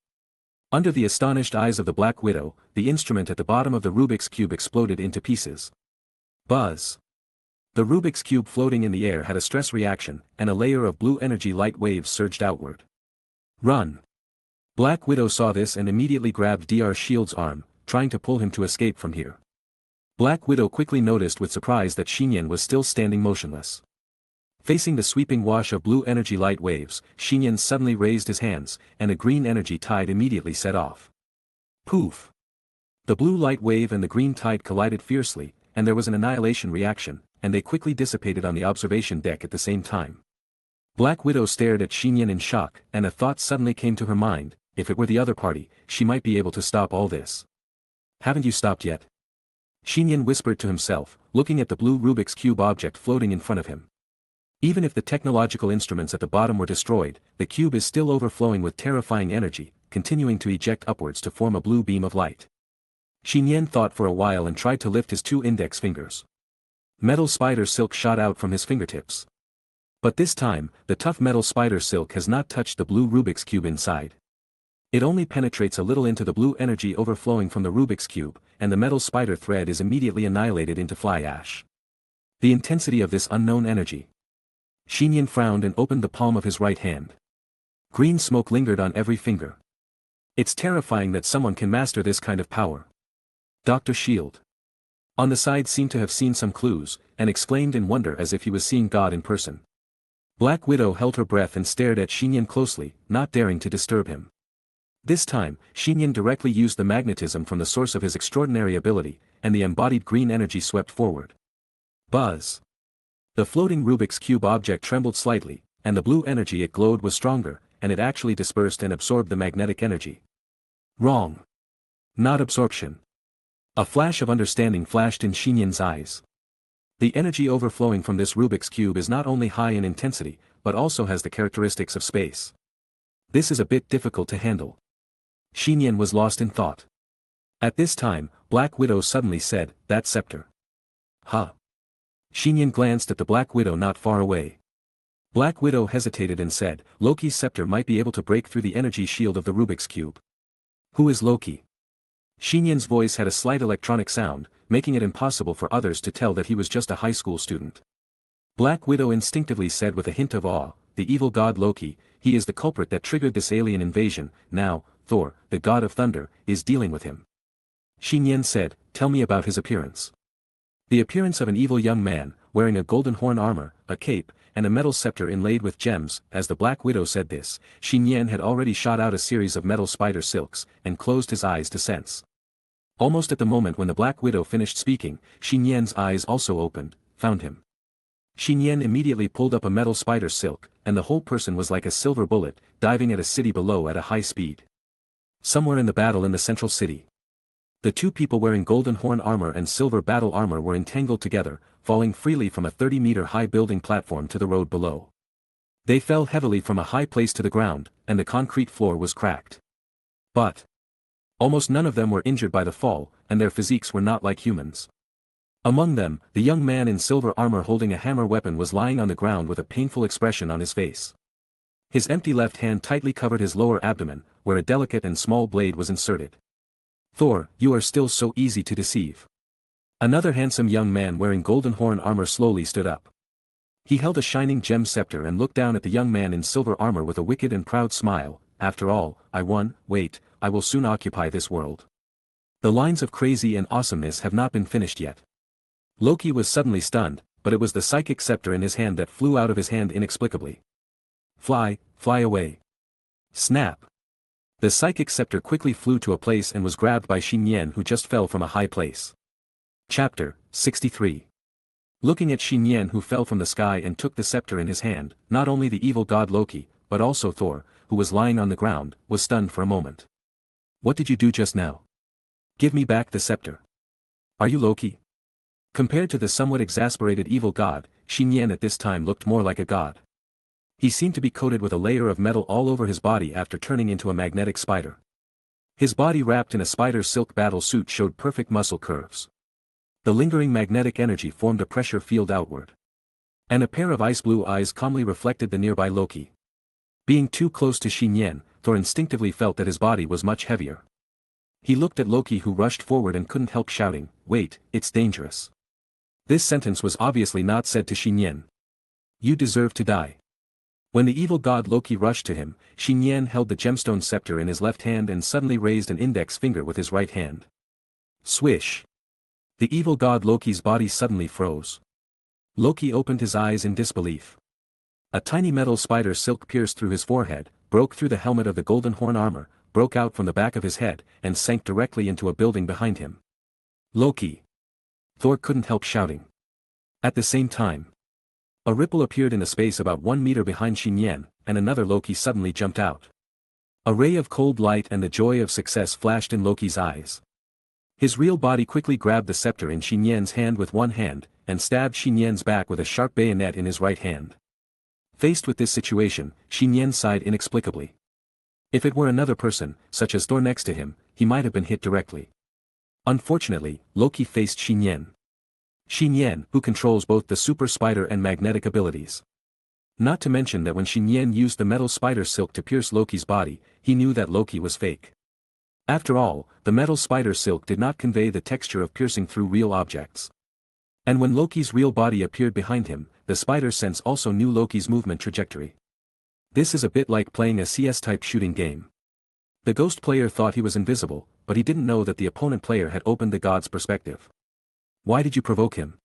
S1: Under the astonished eyes of the Black Widow, the instrument at the bottom of the Rubik's Cube exploded into pieces. Buzz. The Rubik's Cube floating in the air had a stress reaction, and a layer of blue energy light waves surged outward. Run! Black Widow saw this and immediately grabbed Dr. Shield's arm, trying to pull him to escape from here. Black Widow quickly noticed with surprise that Nian was still standing motionless. Facing the sweeping wash of blue energy light waves, Nian suddenly raised his hands, and a green energy tide immediately set off. Poof! The blue light wave and the green tide collided fiercely, and there was an annihilation reaction, and they quickly dissipated on the observation deck at the same time. Black Widow stared at Nian in shock, and a thought suddenly came to her mind: if it were the other party, she might be able to stop all this. Haven't you stopped yet? Nian whispered to himself, looking at the blue Rubik's Cube object floating in front of him. Even if the technological instruments at the bottom were destroyed, the cube is still overflowing with terrifying energy, continuing to eject upwards to form a blue beam of light. Nian thought for a while and tried to lift his 2 index fingers. Metal spider silk shot out from his fingertips. But this time, the tough metal spider silk has not touched the blue Rubik's Cube inside. It only penetrates a little into the blue energy overflowing from the Rubik's Cube, and the metal spider thread is immediately annihilated into fly ash. The intensity of this unknown energy. Nian frowned and opened the palm of his right hand. Green smoke lingered on every finger. It's terrifying that someone can master this kind of power. Dr. Shield. On the side seemed to have seen some clues, and exclaimed in wonder as if he was seeing God in person. Black Widow held her breath and stared at Nian closely, not daring to disturb him. This time, Nian directly used the magnetism from the source of his extraordinary ability, and the embodied green energy swept forward. Buzz! The floating Rubik's Cube object trembled slightly, and the blue energy it glowed was stronger, and it actually dispersed and absorbed the magnetic energy. Wrong. Not absorption. A flash of understanding flashed in Nian's eyes. The energy overflowing from this Rubik's Cube is not only high in intensity, but also has the characteristics of space. This is a bit difficult to handle. Nian was lost in thought. At this time, Black Widow suddenly said, "That scepter." Huh. Nian glanced at the Black Widow not far away. Black Widow hesitated and said, "Loki's scepter might be able to break through the energy shield of the Rubik's Cube." Who is Loki? Nian's voice had a slight electronic sound, making it impossible for others to tell that he was just a high school student. Black Widow instinctively said with a hint of awe, "The evil god Loki, he is the culprit that triggered this alien invasion. Now, Thor, the god of thunder, is dealing with him." Nian said, "Tell me about his appearance." The appearance of an evil young man, wearing a golden horn armor, a cape, and a metal scepter inlaid with gems. As the Black Widow said this, Nian had already shot out a series of metal spider silks, and closed his eyes to sense. Almost at the moment when the Black Widow finished speaking, Nian's eyes also opened, found him. Nian immediately pulled up a metal spider silk, and the whole person was like a silver bullet, diving at a city below at a high speed. Somewhere in the battle in the central city. The 2 people wearing golden horn armor and silver battle armor were entangled together, falling freely from a 30-meter-high building platform to the road below. They fell heavily from a high place to the ground, and the concrete floor was cracked. But almost none of them were injured by the fall, and their physiques were not like humans. Among them, the young man in silver armor holding a hammer weapon was lying on the ground with a painful expression on his face. His empty left hand tightly covered his lower abdomen, where a delicate and small blade was inserted. "Thor, you are still so easy to deceive." Another handsome young man wearing golden horn armor slowly stood up. He held a shining gem scepter and looked down at the young man in silver armor with a wicked and proud smile. "After all, I won. Wait, I will soon occupy this world." The lines of crazy and awesomeness have not been finished yet. Loki was suddenly stunned, but it was the psychic scepter in his hand that flew out of his hand inexplicably. Fly, fly away. Snap. The psychic scepter quickly flew to a place and was grabbed by Nian, who just fell from a high place. Chapter 63. Looking at Nian, who fell from the sky and took the scepter in his hand, not only the evil god Loki, but also Thor, who was lying on the ground, was stunned for a moment. What did you do just now? Give me back the scepter. Are you Loki? Compared to the somewhat exasperated evil god, Nian at this time looked more like a god. He seemed to be coated with a layer of metal all over his body after turning into a magnetic spider. His body wrapped in a spider silk battle suit showed perfect muscle curves. The lingering magnetic energy formed a pressure field outward. And a pair of ice blue eyes calmly reflected the nearby Loki. Being too close to Nian, Thor instinctively felt that his body was much heavier. He looked at Loki, who rushed forward and couldn't help shouting, "Wait, it's dangerous." This sentence was obviously not said to Nian. "You deserve to die." When the evil god Loki rushed to him, Nian held the gemstone scepter in his left hand and suddenly raised an index finger with his right hand. Swish! The evil god Loki's body suddenly froze. Loki opened his eyes in disbelief. A tiny metal spider silk pierced through his forehead, broke through the helmet of the golden horn armor, broke out from the back of his head, and sank directly into a building behind him. Loki! Thor couldn't help shouting. At the same time, a ripple appeared in the space about 1 meter behind Nian, and another Loki suddenly jumped out. A ray of cold light and the joy of success flashed in Loki's eyes. His real body quickly grabbed the scepter in Nian's hand with one hand, and stabbed Nian's back with a sharp bayonet in his right hand. Faced with this situation, Nian sighed inexplicably. If it were another person, such as Thor next to him, he might have been hit directly. Unfortunately, Loki faced Nian. Nian, who controls both the super spider and magnetic abilities. Not to mention that when Nian used the metal spider silk to pierce Loki's body, he knew that Loki was fake. After all, the metal spider silk did not convey the texture of piercing through real objects. And when Loki's real body appeared behind him, the spider sense also knew Loki's movement trajectory. This is a bit like playing a CS-type shooting game. The ghost player thought he was invisible, but he didn't know that the opponent player had opened the god's perspective. Why did you provoke him?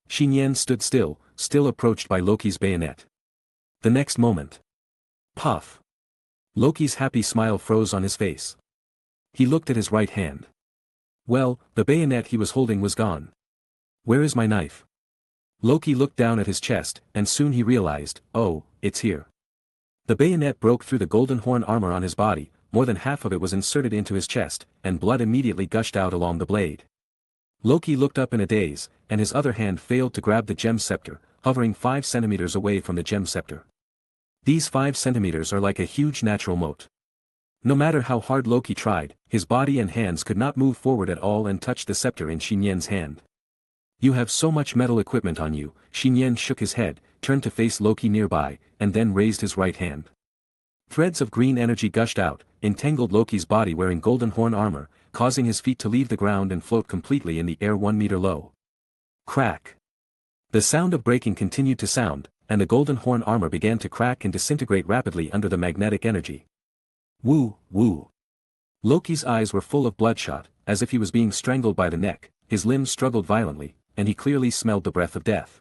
S1: Nian stood still approached by Loki's bayonet. The next moment. Puff! Loki's happy smile froze on his face. He looked at his right hand. Well, the bayonet he was holding was gone. Where is my knife? Loki looked down at his chest, and soon he realized, oh, it's here. The bayonet broke through the golden horn armor on his body, more than half of it was inserted into his chest, and blood immediately gushed out along the blade. Loki looked up in a daze, and his other hand failed to grab the gem scepter, hovering 5 centimeters away from the gem scepter. These 5 centimeters are like a huge natural moat. No matter how hard Loki tried, his body and hands could not move forward at all and touch the scepter in Nian's hand. You have so much metal equipment on you. Nian shook his head, turned to face Loki nearby, and then raised his right hand. Threads of green energy gushed out, entangled Loki's body wearing golden horn armor, causing his feet to leave the ground and float completely in the air 1 meter low. Crack! The sound of breaking continued to sound, and the golden horn armor began to crack and disintegrate rapidly under the magnetic energy. Woo, woo! Loki's eyes were full of bloodshot, as if he was being strangled by the neck, his limbs struggled violently, and he clearly smelled the breath of death.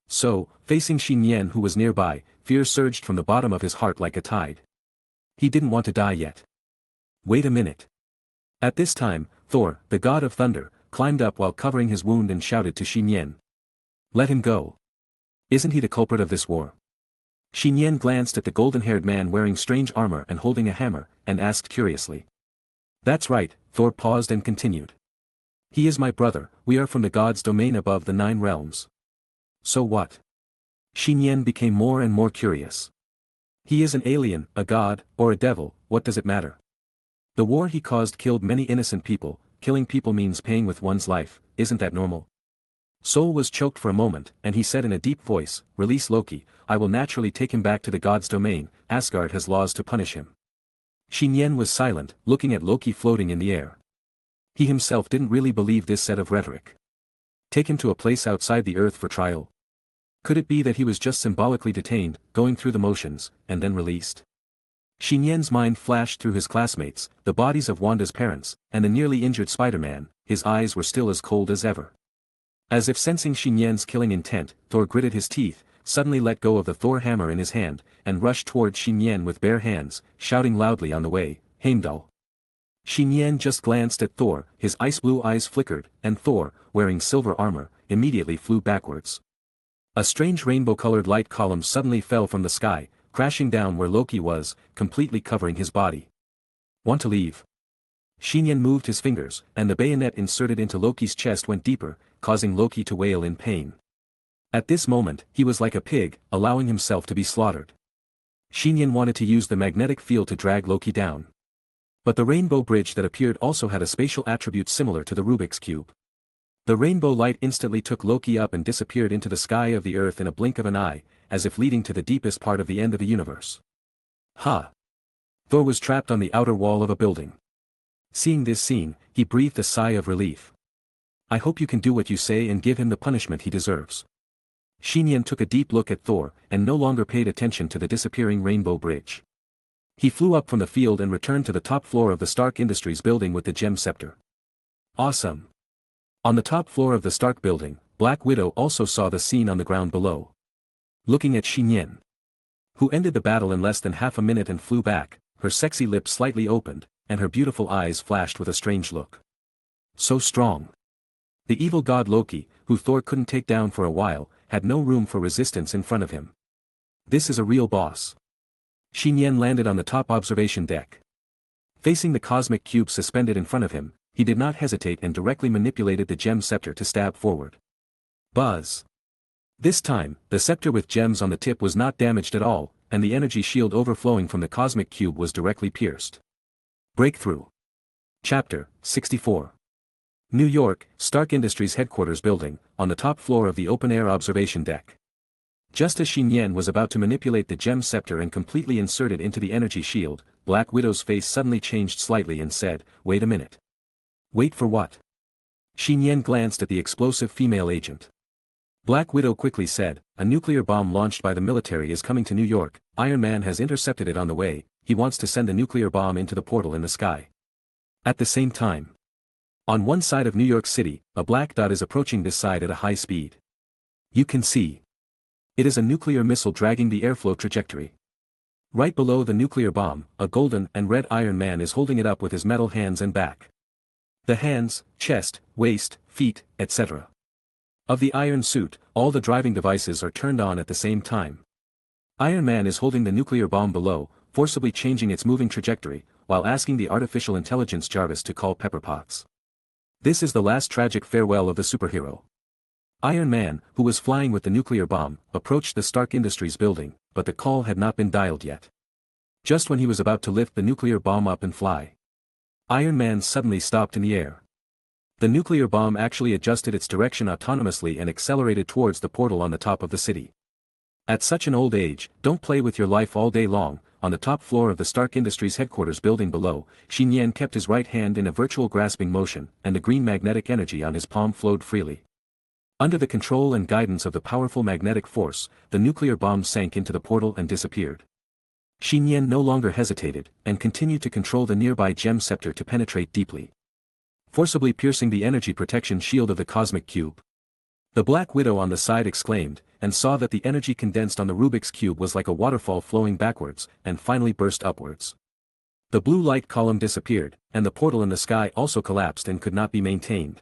S1: So, facing Nian, who was nearby, fear surged from the bottom of his heart like a tide. He didn't want to die yet. Wait a minute. At this time, Thor, the god of thunder, climbed up while covering his wound and shouted to Nian. Let him go. Isn't he the culprit of this war? Nian glanced at the golden-haired man wearing strange armor and holding a hammer, and asked curiously. That's right, Thor paused and continued. He is my brother, we are from the god's domain above the 9 realms. So what? Nian became more and more curious. He is an alien, a god, or a devil, what does it matter? The war he caused killed many innocent people, killing people means paying with one's life, isn't that normal? Sol was choked for a moment, and he said in a deep voice, release Loki, I will naturally take him back to the god's domain, Asgard has laws to punish him. Nian was silent, looking at Loki floating in the air. He himself didn't really believe this set of rhetoric. Take him to a place outside the earth for trial? Could it be that he was just symbolically detained, going through the motions, and then released? Nian's mind flashed through his classmates, the bodies of Wanda's parents, and the nearly injured Spider-Man. His eyes were still as cold as ever. As if sensing Nian's killing intent, Thor gritted his teeth, suddenly let go of the Thor hammer in his hand, and rushed toward Nian with bare hands, shouting loudly on the way, Heimdall. Nian just glanced at Thor, his ice-blue eyes flickered, and Thor, wearing silver armor, immediately flew backwards. A strange rainbow-colored light column suddenly fell from the sky, crashing down where Loki was, completely covering his body. Want to leave? Nian moved his fingers, and the bayonet inserted into Loki's chest went deeper, causing Loki to wail in pain. At this moment, he was like a pig, allowing himself to be slaughtered. Nian wanted to use the magnetic field to drag Loki down. But the rainbow bridge that appeared also had a spatial attribute similar to the Rubik's Cube. The rainbow light instantly took Loki up and disappeared into the sky of the earth in a blink of an eye, as if leading to the deepest part of the end of the universe. Ha! Thor was trapped on the outer wall of a building. Seeing this scene, he breathed a sigh of relief. I hope you can do what you say and give him the punishment he deserves. Nian took a deep look at Thor, and no longer paid attention to the disappearing rainbow bridge. He flew up from the field and returned to the top floor of the Stark Industries building with the gem scepter. Awesome! On the top floor of the Stark building, Black Widow also saw the scene on the ground below. Looking at Nian, who ended the battle in less than half a minute and flew back, her sexy lips slightly opened, and her beautiful eyes flashed with a strange look. So strong. The evil god Loki, who Thor couldn't take down for a while, had no room for resistance in front of him. This is a real boss. Nian landed on the top observation deck. Facing the cosmic cube suspended in front of him, he did not hesitate and directly manipulated the gem scepter to stab forward. Buzz! This time, the scepter with gems on the tip was not damaged at all, and the energy shield overflowing from the cosmic cube was directly pierced. Breakthrough. Chapter 64. New York, Stark Industries headquarters building, on the top floor of the open-air observation deck. Just as Nian was about to manipulate the gem scepter and completely insert it into the energy shield, Black Widow's face suddenly changed slightly and said, "Wait a minute." Wait for what? Nian glanced at the explosive female agent. Black Widow quickly said, "A nuclear bomb launched by the military is coming to New York, Iron Man has intercepted it on the way, he wants to send a nuclear bomb into the portal in the sky." At the same time, on one side of New York City, a black dot is approaching this side at a high speed. You can see. It is a nuclear missile dragging the airflow trajectory. Right below the nuclear bomb, a golden and red Iron Man is holding it up with his metal hands and back. The hands, chest, waist, feet, etc. of the iron suit, all the driving devices are turned on at the same time. Iron Man is holding the nuclear bomb below, forcibly changing its moving trajectory, while asking the artificial intelligence Jarvis to call Pepper Potts. This is the last tragic farewell of the superhero. Iron Man, who was flying with the nuclear bomb, approached the Stark Industries building, but the call had not been dialed yet. Just when he was about to lift the nuclear bomb up and fly, Iron Man suddenly stopped in the air. The nuclear bomb actually adjusted its direction autonomously and accelerated towards the portal on the top of the city. At such an old age, don't play with your life all day long. On the top floor of the Stark Industries headquarters building below, Nian kept his right hand in a virtual grasping motion, and the green magnetic energy on his palm flowed freely. Under the control and guidance of the powerful magnetic force, the nuclear bomb sank into the portal and disappeared. Nian no longer hesitated, and continued to control the nearby gem scepter to penetrate deeply, forcibly piercing the energy protection shield of the cosmic cube. The Black Widow on the side exclaimed, and saw that the energy condensed on the Rubik's Cube was like a waterfall flowing backwards, and finally burst upwards. The blue light column disappeared, and the portal in the sky also collapsed and could not be maintained.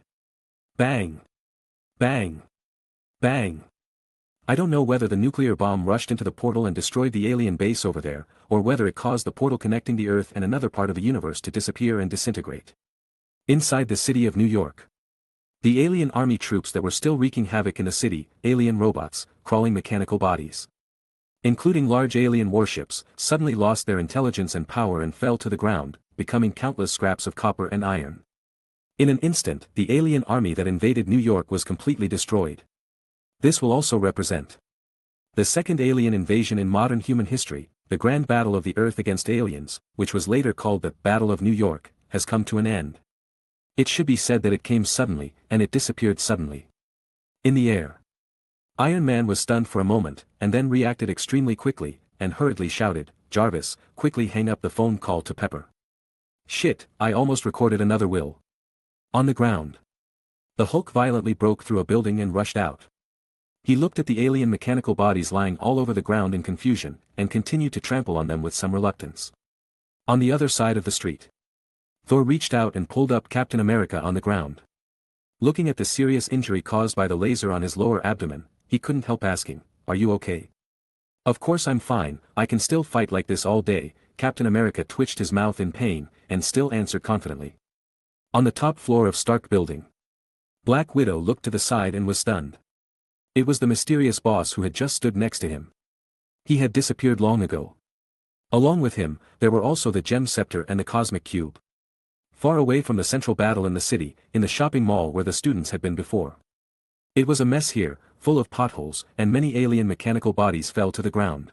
S1: Bang! Bang! Bang! I don't know whether the nuclear bomb rushed into the portal and destroyed the alien base over there, or whether it caused the portal connecting the Earth and another part of the universe to disappear and disintegrate. Inside the city of New York, the alien army troops that were still wreaking havoc in the city, alien robots, crawling mechanical bodies, including large alien warships, suddenly lost their intelligence and power and fell to the ground, becoming countless scraps of copper and iron. In an instant, the alien army that invaded New York was completely destroyed. This will also represent the second alien invasion in modern human history. The grand battle of the Earth against aliens, which was later called the Battle of New York, has come to an end. It should be said that it came suddenly, and it disappeared suddenly. In the air, Iron Man was stunned for a moment, and then reacted extremely quickly, and hurriedly shouted, "Jarvis, quickly hang up the phone call to Pepper." Shit, I almost recorded another will. On the ground, the Hulk violently broke through a building and rushed out. He looked at the alien mechanical bodies lying all over the ground in confusion, and continued to trample on them with some reluctance. On the other side of the street, Thor reached out and pulled up Captain America on the ground. Looking at the serious injury caused by the laser on his lower abdomen, he couldn't help asking, "Are you okay?" "Of course I'm fine, I can still fight like this all day," Captain America twitched his mouth in pain, and still answered confidently. On the top floor of Stark Building, Black Widow looked to the side and was stunned. It was the mysterious boss who had just stood next to him. He had disappeared long ago. Along with him, there were also the Gem Scepter and the Cosmic Cube. Far away from the central battle in the city, in the shopping mall where the students had been before. It was a mess here, full of potholes, and many alien mechanical bodies fell to the ground.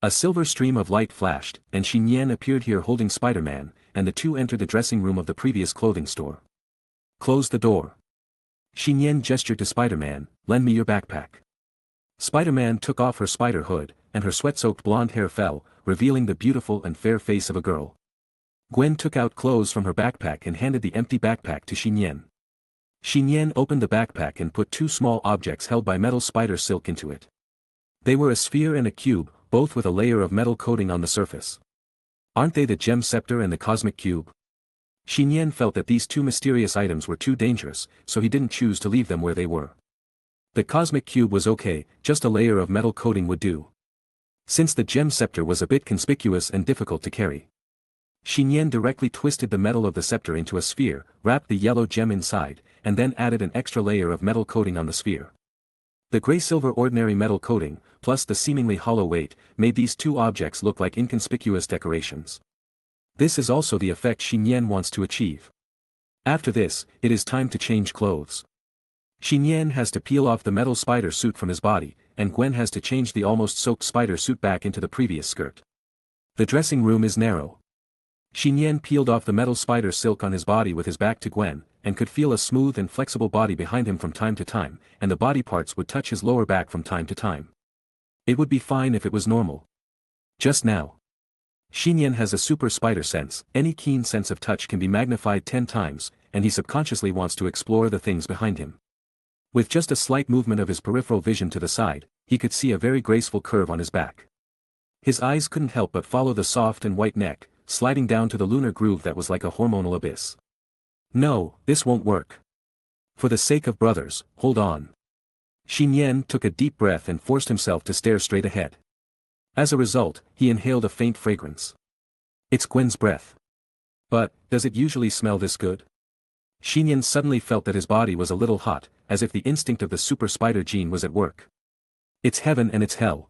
S1: A silver stream of light flashed, and Nian appeared here holding Spider-Man, and the two entered the dressing room of the previous clothing store. "Close the door." Nian gestured to Spider-Man, "Lend me your backpack." Spider-Man took off her spider hood, and her sweat-soaked blonde hair fell, revealing the beautiful and fair face of a girl. Gwen took out clothes from her backpack and handed the empty backpack to Nian. Nian opened the backpack and put two small objects held by metal spider silk into it. They were a sphere and a cube, both with a layer of metal coating on the surface. "Aren't they the Gem Scepter and the Cosmic Cube?" Nian felt that these two mysterious items were too dangerous, so he didn't choose to leave them where they were. The Cosmic Cube was okay, just a layer of metal coating would do. Since the Gem Scepter was a bit conspicuous and difficult to carry, Nian directly twisted the metal of the scepter into a sphere, wrapped the yellow gem inside, and then added an extra layer of metal coating on the sphere. The gray-silver ordinary metal coating, plus the seemingly hollow weight, made these two objects look like inconspicuous decorations. This is also the effect Nian wants to achieve. After this, it is time to change clothes. Nian has to peel off the metal spider suit from his body, and Gwen has to change the almost soaked spider suit back into the previous skirt. The dressing room is narrow. Nian peeled off the metal spider silk on his body with his back to Gwen, and could feel a smooth and flexible body behind him from time to time, and the body parts would touch his lower back from time to time. It would be fine if it was normal. Just now, Nian has a super spider sense, any keen sense of touch can be magnified 10 times, and he subconsciously wants to explore the things behind him. With just a slight movement of his peripheral vision to the side, he could see a very graceful curve on his back. His eyes couldn't help but follow the soft and white neck, sliding down to the lunar groove that was like a hormonal abyss. "No, this won't work. For the sake of brothers, hold on." Nian took a deep breath and forced himself to stare straight ahead. As a result, he inhaled a faint fragrance. It's Gwen's breath. But, does it usually smell this good? Nian suddenly felt that his body was a little hot, as if the instinct of the super spider gene was at work. It's heaven and it's hell.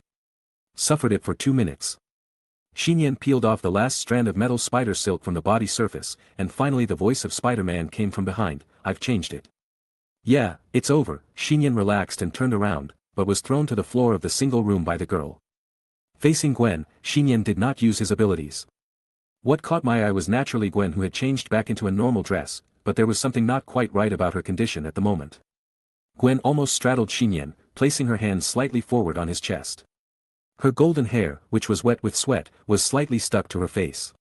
S1: Suffered it for 2 minutes. Nian peeled off the last strand of metal spider silk from the body surface, and finally the voice of Spider-Man came from behind, "I've changed it." "Yeah, it's over." Nian relaxed and turned around, but was thrown to the floor of the single room by the girl. Facing Gwen, Nian did not use his abilities. What caught my eye was naturally Gwen, who had changed back into a normal dress, but there was something not quite right about her condition at the moment. Gwen almost straddled Nian, placing her hands slightly forward on his chest. Her golden hair, which was wet with sweat, was slightly stuck to her face.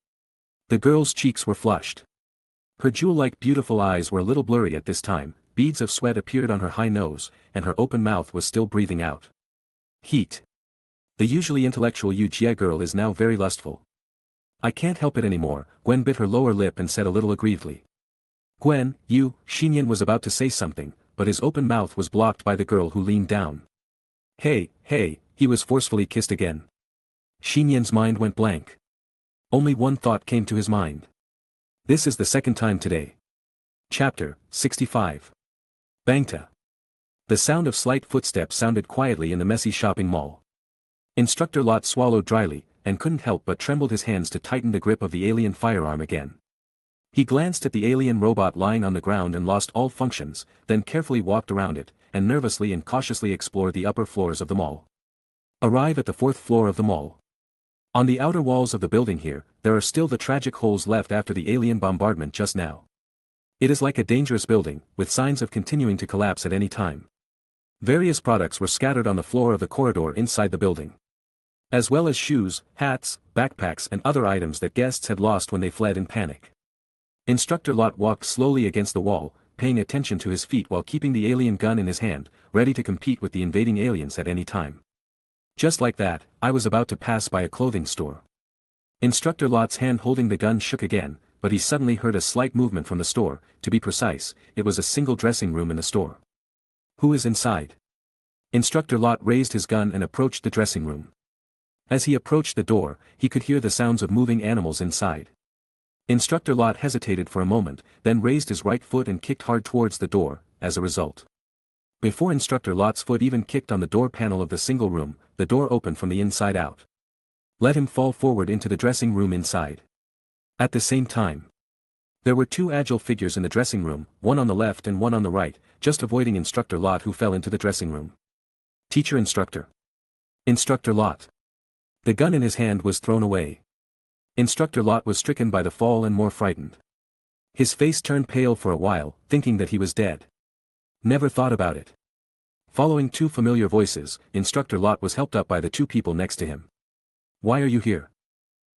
S1: The girl's cheeks were flushed. Her jewel-like beautiful eyes were a little blurry at this time, beads of sweat appeared on her high nose, and her open mouth was still breathing out heat. The usually intellectual Jie girl is now very lustful. "I can't help it anymore," Gwen bit her lower lip and said a little aggrievedly. "Gwen, you," Nian was about to say something, but his open mouth was blocked by the girl who leaned down. Hey, he was forcefully kissed again. Nian's mind went blank. Only one thought came to his mind. This is the second time today. Chapter 65. Bangta. The sound of slight footsteps sounded quietly in the messy shopping mall. Instructor Lot swallowed dryly, and couldn't help but trembled his hands to tighten the grip of the alien firearm again. He glanced at the alien robot lying on the ground and lost all functions, then carefully walked around it, and nervously and cautiously explored the upper floors of the mall. Arrive at the 4th floor of the mall. On the outer walls of the building here, there are still the tragic holes left after the alien bombardment just now. It is like a dangerous building, with signs of continuing to collapse at any time. Various products were scattered on the floor of the corridor inside the building, as well as shoes, hats, backpacks and other items that guests had lost when they fled in panic. Instructor Lot walked slowly against the wall, paying attention to his feet while keeping the alien gun in his hand, ready to compete with the invading aliens at any time. Just like that, I was about to pass by a clothing store. Instructor Lot's hand holding the gun shook again, but he suddenly heard a slight movement from the store. To be precise, it was a single dressing room in the store. Who is inside? Instructor Lot raised his gun and approached the dressing room. As he approached the door, he could hear the sounds of moving animals inside. Instructor Lot hesitated for a moment, then raised his right foot and kicked hard towards the door. As a result, before Instructor Lot's foot even kicked on the door panel of the single room, the door opened from the inside out. Let him fall forward into the dressing room inside. At the same time, there were two agile figures in the dressing room, one on the left and one on the right, just avoiding Instructor Lot, who fell into the dressing room. Teacher Instructor. Instructor Lot. The gun in his hand was thrown away. Instructor Lot was stricken by the fall and more frightened. His face turned pale for a while, thinking that he was dead. Never thought about it. Following two familiar voices, Instructor Lot was helped up by the two people next to him. Why are you here?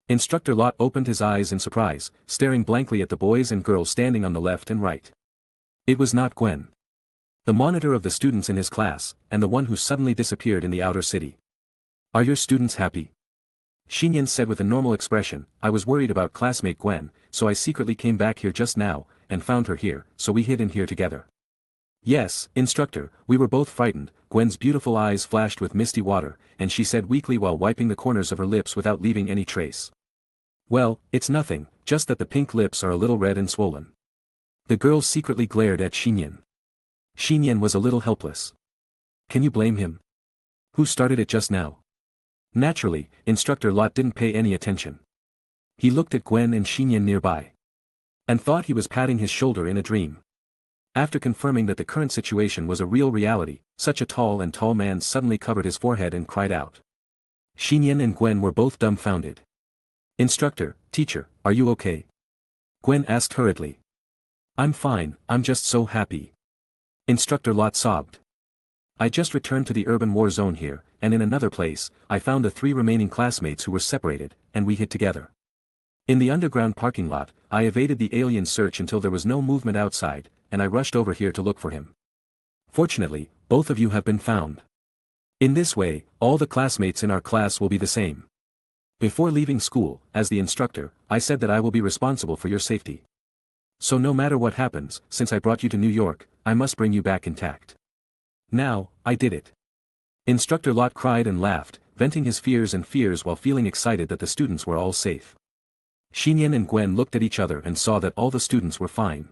S1: Instructor Lot opened his eyes in surprise, staring blankly at the boys and girls standing on the left and right. It was not Gwen, the monitor of the students in his class, and the one who suddenly disappeared in the outer city. Are your students happy? Nian said with a normal expression. I was worried about classmate Gwen, so I secretly came back here just now, and found her here, so we hid in here together. Yes, instructor, we were both frightened. Gwen's beautiful eyes flashed with misty water, and she said weakly while wiping the corners of her lips without leaving any trace. Well, it's nothing, just that the pink lips are a little red and swollen. The girls secretly glared at Nian. Nian was a little helpless. Can you blame him? Who started it just now? Naturally, Instructor Lot didn't pay any attention. He looked at Gwen and Nian nearby, and thought he was patting his shoulder in a dream. After confirming that the current situation was a real reality, such a tall man suddenly covered his forehead and cried out. Nian and Gwen were both dumbfounded. Instructor, teacher, are you okay? Gwen asked hurriedly. I'm fine, I'm just so happy. Instructor Lot sobbed. I just returned to the urban war zone here, and in another place, I found the 3 remaining classmates who were separated, and we hid together. In the underground parking lot, I evaded the alien search until there was no movement outside, and I rushed over here to look for him. Fortunately, both of you have been found. In this way, all the classmates in our class will be the same. Before leaving school, as the instructor, I said that I will be responsible for your safety. So no matter what happens, since I brought you to New York, I must bring you back intact. Now, I did it. Instructor Lot cried and laughed, venting his fears while feeling excited that the students were all safe. Nian and Gwen looked at each other and saw that all the students were fine.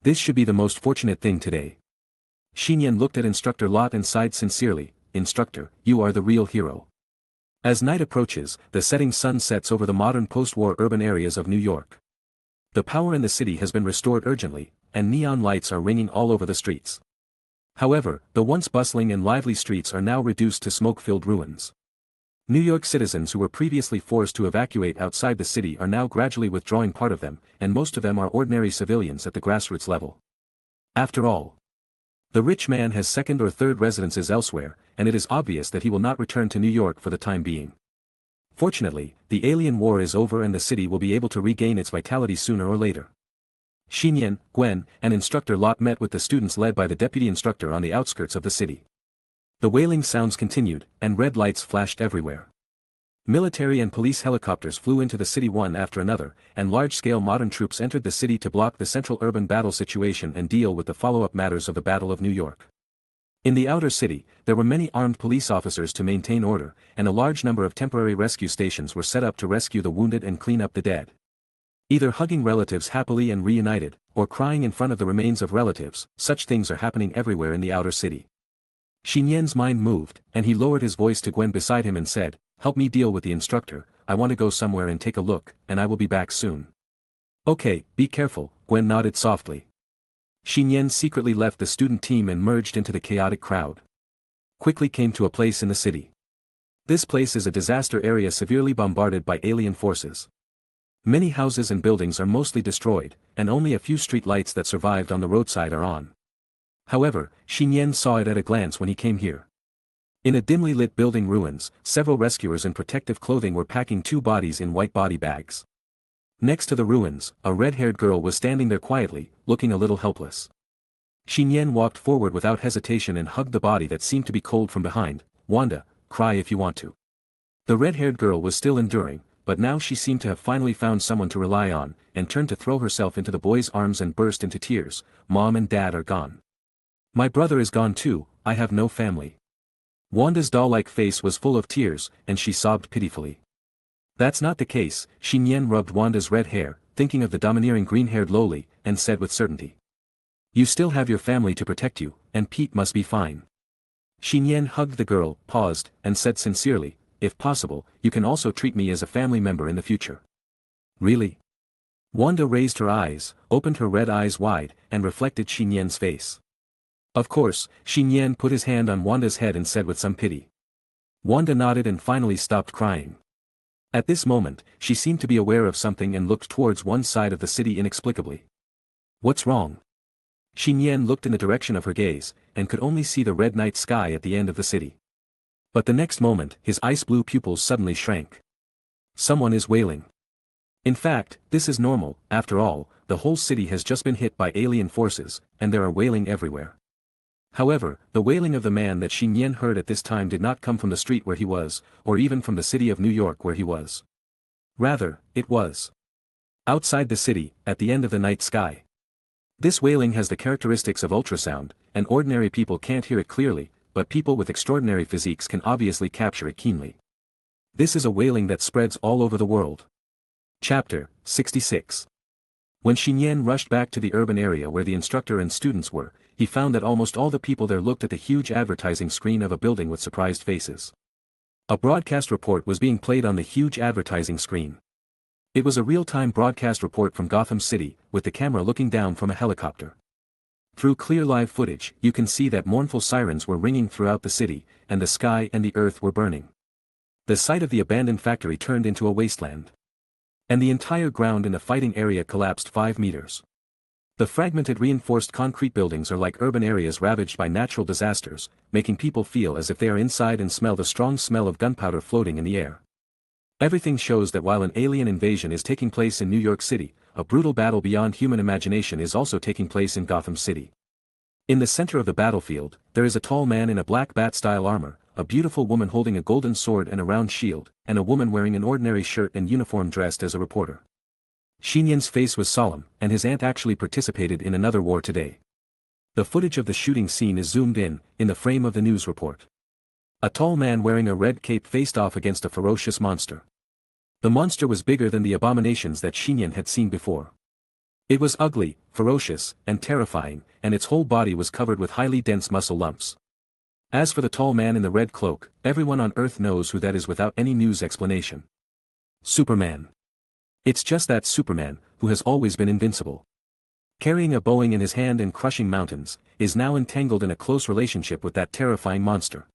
S1: This should be the most fortunate thing today. Nian looked at Instructor Lot and sighed sincerely. Instructor, you are the real hero. As night approaches, the setting sun sets over the modern post-war urban areas of New York. The power in the city has been restored urgently, and neon lights are ringing all over the streets. However, the once bustling and lively streets are now reduced to smoke-filled ruins. New York citizens who were previously forced to evacuate outside the city are now gradually withdrawing, part of them, and most of them are ordinary civilians at the grassroots level. After all, the rich man has second or third residences elsewhere, and it is obvious that he will not return to New York for the time being. Fortunately, the alien war is over and the city will be able to regain its vitality sooner or later. Nian, Gwen, and Instructor Lot met with the students led by the deputy instructor on the outskirts of the city. The wailing sounds continued, and red lights flashed everywhere. Military and police helicopters flew into the city one after another, and large-scale modern troops entered the city to block the central urban battle situation and deal with the follow-up matters of the Battle of New York. In the outer city, there were many armed police officers to maintain order, and a large number of temporary rescue stations were set up to rescue the wounded and clean up the dead. Either hugging relatives happily and reunited, or crying in front of the remains of relatives, such things are happening everywhere in the outer city. Nian's mind moved, and he lowered his voice to Gwen beside him and said, "Help me deal with the instructor, I want to go somewhere and take a look, and I will be back soon." "Okay, be careful," Gwen nodded softly. Nian secretly left the student team and merged into the chaotic crowd. Quickly came to a place in the city. This place is a disaster area severely bombarded by alien forces. Many houses and buildings are mostly destroyed, and only a few street lights that survived on the roadside are on. However, Nian saw it at a glance when he came here. In a dimly lit building ruins, several rescuers in protective clothing were packing 2 bodies in white body bags. Next to the ruins, a red-haired girl was standing there quietly, looking a little helpless. Nian walked forward without hesitation and hugged the body that seemed to be cold from behind. "Wanda, cry if you want to." The red-haired girl was still enduring, but now she seemed to have finally found someone to rely on, and turned to throw herself into the boy's arms and burst into tears. "Mom and Dad are gone. My brother is gone too, I have no family." Wanda's doll-like face was full of tears, and she sobbed pitifully. "That's not the case," Nian rubbed Wanda's red hair, thinking of the domineering green-haired lowly, and said with certainty. "You still have your family to protect you, and Pete must be fine." Nian hugged the girl, paused, and said sincerely, "If possible, you can also treat me as a family member in the future." "Really?" Wanda raised her eyes, opened her red eyes wide, and reflected Nian's face. "Of course," Nian put his hand on Wanda's head and said with some pity. Wanda nodded and finally stopped crying. At this moment, she seemed to be aware of something and looked towards one side of the city inexplicably. "What's wrong?" Nian looked in the direction of her gaze, and could only see the red night sky at the end of the city. But the next moment, his ice-blue pupils suddenly shrank. "Someone is wailing." In fact, this is normal. After all, the whole city has just been hit by alien forces, and there are wailing everywhere. However, the wailing of the man that Nian heard at this time did not come from the street where he was, or even from the city of New York where he was. Rather, it was outside the city, at the end of the night sky. This wailing has the characteristics of ultrasound, and ordinary people can't hear it clearly, but people with extraordinary physiques can obviously capture it keenly. This is a wailing that spreads all over the world. Chapter 66. When Nian rushed back to the urban area where the instructor and students were, he found that almost all the people there looked at the huge advertising screen of a building with surprised faces. A broadcast report was being played on the huge advertising screen. It was a real-time broadcast report from Gotham City, with the camera looking down from a helicopter. Through clear live footage, you can see that mournful sirens were ringing throughout the city, and the sky and the earth were burning. The site of the abandoned factory turned into a wasteland. And the entire ground in the fighting area collapsed 5 meters. The fragmented reinforced concrete buildings are like urban areas ravaged by natural disasters, making people feel as if they are inside and smell the strong smell of gunpowder floating in the air. Everything shows that while an alien invasion is taking place in New York City, a brutal battle beyond human imagination is also taking place in Gotham City. In the center of the battlefield, there is a tall man in a black bat-style armor, a beautiful woman holding a golden sword and a round shield, and a woman wearing an ordinary shirt and uniform dressed as a reporter. Nian's face was solemn, and his aunt actually participated in another war today. The footage of the shooting scene is zoomed in the frame of the news report. A tall man wearing a red cape faced off against a ferocious monster. The monster was bigger than the abominations that Nian had seen before. It was ugly, ferocious, and terrifying, and its whole body was covered with highly dense muscle lumps. As for the tall man in the red cloak, everyone on Earth knows who that is without any news explanation. Superman. It's just that Superman, who has always been invincible. Carrying a Boeing in his hand and crushing mountains, is now entangled in a close relationship with that terrifying monster.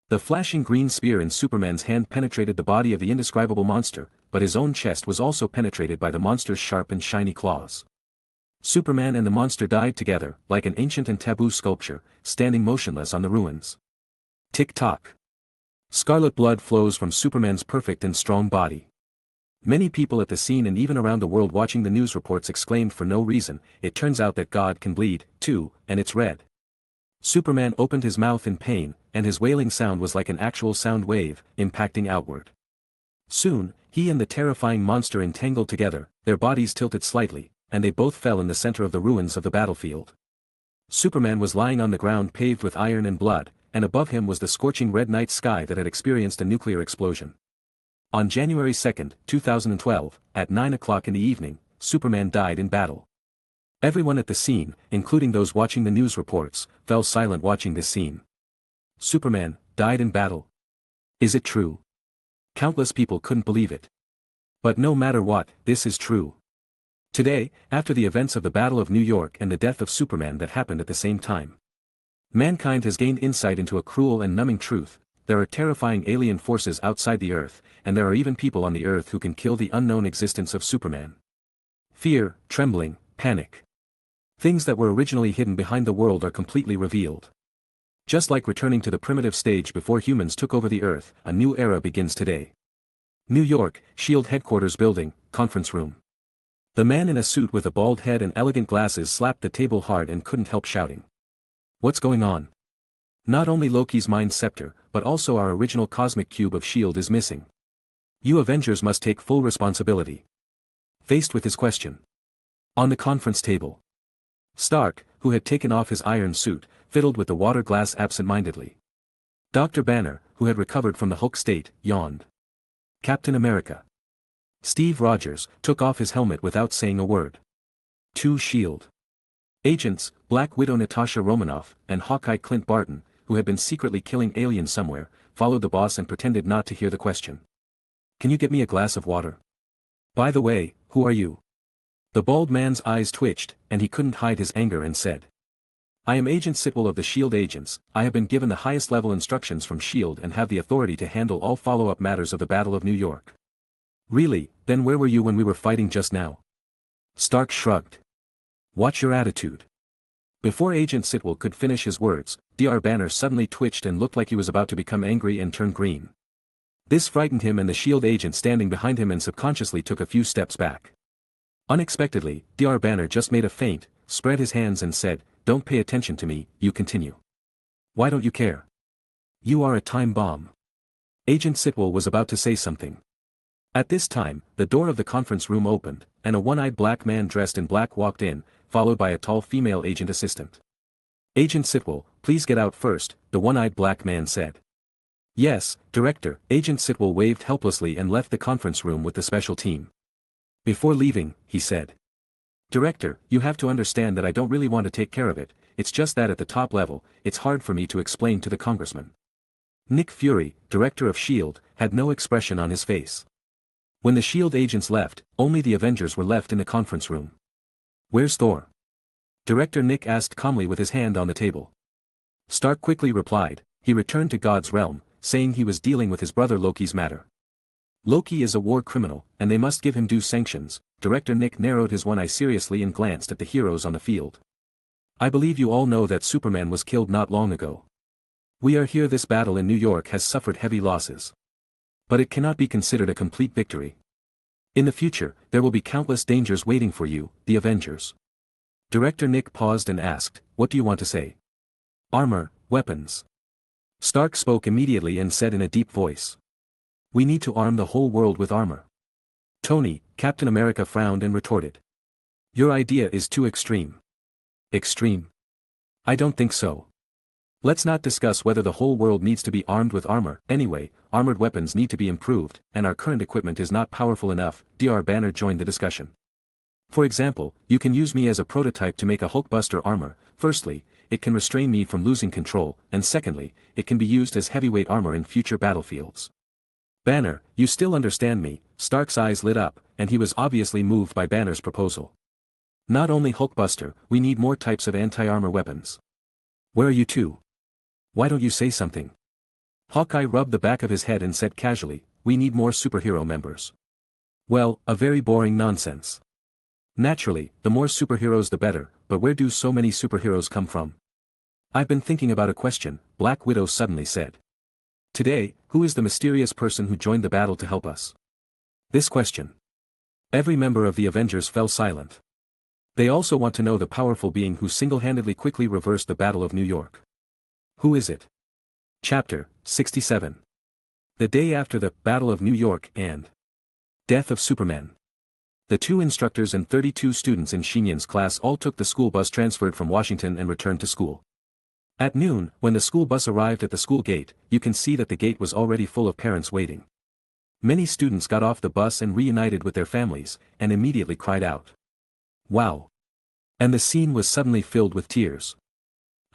S1: The flashing green spear in Superman's hand penetrated the body of the indescribable monster, but his own chest was also penetrated by the monster's sharp and shiny claws. Superman and the monster died together, like an ancient and taboo sculpture, standing motionless on the ruins. Tick-tock. Scarlet blood flows from Superman's perfect and strong body. Many people at the scene and even around the world watching the news reports exclaimed for no reason, "It turns out that God can bleed, too, and it's red." Superman opened his mouth in pain, and his wailing sound was like an actual sound wave, impacting outward. Soon, he and the terrifying monster entangled together, their bodies tilted slightly, and they both fell in the center of the ruins of the battlefield. Superman was lying on the ground paved with iron and blood, and above him was the scorching red night sky that had experienced a nuclear explosion. On January 2, 2012, at 9 o'clock in the evening, Superman died in battle. Everyone at the scene, including those watching the news reports, fell silent watching this scene. Superman died in battle. Is it true? Countless people couldn't believe it. But no matter what, this is true. Today, after the events of the Battle of New York and the death of Superman that happened at the same time, mankind has gained insight into a cruel and numbing truth: there are terrifying alien forces outside the Earth, and there are even people on the Earth who can kill the unknown existence of Superman. Fear, trembling, panic. Things that were originally hidden behind the world are completely revealed. Just like returning to the primitive stage before humans took over the Earth, a new era begins today. New York, SHIELD Headquarters Building, Conference Room. The man in a suit with a bald head and elegant glasses slapped the table hard and couldn't help shouting. What's going on? Not only Loki's mind scepter, but also our original cosmic cube of SHIELD is missing. You Avengers must take full responsibility. Faced with his question. On the conference table. Stark, who had taken off his iron suit, fiddled with the water glass absent-mindedly. Dr. Banner, who had recovered from the Hulk state, yawned. Captain America. Steve Rogers, took off his helmet without saying a word. 2 S.H.I.E.L.D. agents, Black Widow Natasha Romanoff, and Hawkeye Clint Barton, who had been secretly killing aliens somewhere, followed the boss and pretended not to hear the question. Can you get me a glass of water? By the way, who are you? The bald man's eyes twitched, and he couldn't hide his anger and said. I am Agent Sitwell of the S.H.I.E.L.D. agents. I have been given the highest level instructions from S.H.I.E.L.D. and have the authority to handle all follow-up matters of the Battle of New York. Really, then where were you when we were fighting just now? Stark shrugged. Watch your attitude. Before Agent Sitwell could finish his words, Dr. Banner suddenly twitched and looked like he was about to become angry and turn green. This frightened him, and the S.H.I.E.L.D. agent standing behind him and subconsciously took a few steps back. Unexpectedly, Dr. Banner just made a feint, spread his hands and said, Don't pay attention to me, you continue. Why don't you care? You are a time bomb. Agent Sitwell was about to say something. At this time, the door of the conference room opened, and a one-eyed black man dressed in black walked in, followed by a tall female agent assistant. Agent Sitwell, please get out first, the one-eyed black man said. Yes, Director. Agent Sitwell waved helplessly and left the conference room with the special team. Before leaving, he said. Director, you have to understand that I don't really want to take care of it, it's just that at the top level, it's hard for me to explain to the congressman. Nick Fury, Director of S.H.I.E.L.D., had no expression on his face. When the S.H.I.E.L.D. agents left, only the Avengers were left in the conference room. Where's Thor? Director Nick asked calmly with his hand on the table. Stark quickly replied, he returned to God's realm, saying he was dealing with his brother Loki's matter. Loki is a war criminal, and they must give him due sanctions. Director Nick narrowed his one eye seriously and glanced at the heroes on the field. I believe you all know that Superman was killed not long ago. We are here. This battle in New York has suffered heavy losses. But it cannot be considered a complete victory. In the future, there will be countless dangers waiting for you, the Avengers. Director Nick paused and asked, what do you want to say? Armor, weapons. Stark spoke immediately and said in a deep voice. We need to arm the whole world with armor. Tony, Captain America frowned and retorted. Your idea is too extreme. Extreme? I don't think so. Let's not discuss whether the whole world needs to be armed with armor. Anyway, armored weapons need to be improved, and our current equipment is not powerful enough. Dr. Banner joined the discussion. For example, you can use me as a prototype to make a Hulkbuster armor. Firstly, it can restrain me from losing control, and secondly, it can be used as heavyweight armor in future battlefields. Banner, you still understand me? Stark's eyes lit up, and he was obviously moved by Banner's proposal. Not only Hulkbuster, we need more types of anti-armor weapons. Where are you two? Why don't you say something? Hawkeye rubbed the back of his head and said casually, we need more superhero members. Well, a very boring nonsense. Naturally, the more superheroes the better, but where do so many superheroes come from? I've been thinking about a question, Black Widow suddenly said. Today, who is the mysterious person who joined the battle to help us? This question. Every member of the Avengers fell silent. They also want to know the powerful being who single-handedly quickly reversed the Battle of New York. Who is it? Chapter 67. The day after the Battle of New York and Death of Superman. The 2 instructors and 32 students in Nian's class all took the school bus transferred from Washington and returned to school. At noon, when the school bus arrived at the school gate, you can see that the gate was already full of parents waiting. Many students got off the bus and reunited with their families, and immediately cried out. Wow! And the scene was suddenly filled with tears.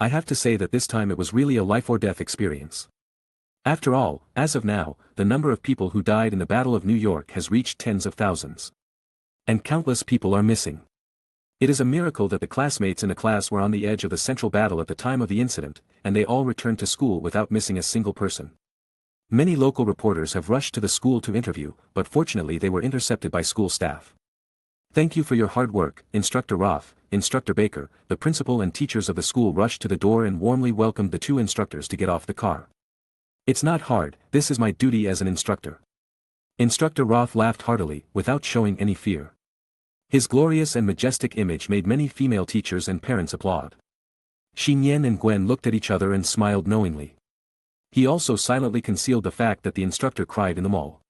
S1: I have to say that this time it was really a life-or-death experience. After all, as of now, the number of people who died in the Battle of New York has reached tens of thousands. And countless people are missing. It is a miracle that the classmates in the class were on the edge of the central battle at the time of the incident, and they all returned to school without missing a single person. Many local reporters have rushed to the school to interview, but fortunately they were intercepted by school staff. Thank you for your hard work, Instructor Roth, Instructor Baker. The principal and teachers of the school rushed to the door and warmly welcomed the 2 instructors to get off the car. It's not hard, this is my duty as an instructor. Instructor Roth laughed heartily, without showing any fear. His glorious and majestic image made many female teachers and parents applaud. Nian and Gwen looked at each other and smiled knowingly. He also silently concealed the fact that the instructor cried in the mall.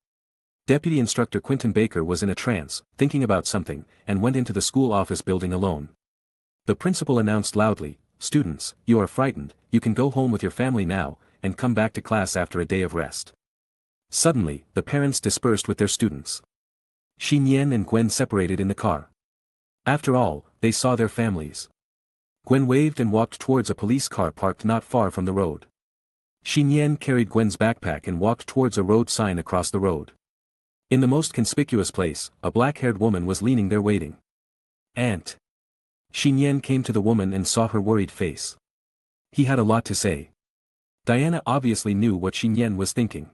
S1: Deputy Instructor Quinton Baker was in a trance, thinking about something, and went into the school office building alone. The principal announced loudly, "Students, you are frightened, you can go home with your family now, and come back to class after a day of rest." Suddenly, the parents dispersed with their students. Nian and Gwen separated in the car. After all, they saw their families. Gwen waved and walked towards a police car parked not far from the road. Nian carried Gwen's backpack and walked towards a road sign across the road. In the most conspicuous place, a black-haired woman was leaning there waiting. "Aunt." Nian came to the woman and saw her worried face. He had a lot to say. Diana obviously knew what Nian was thinking.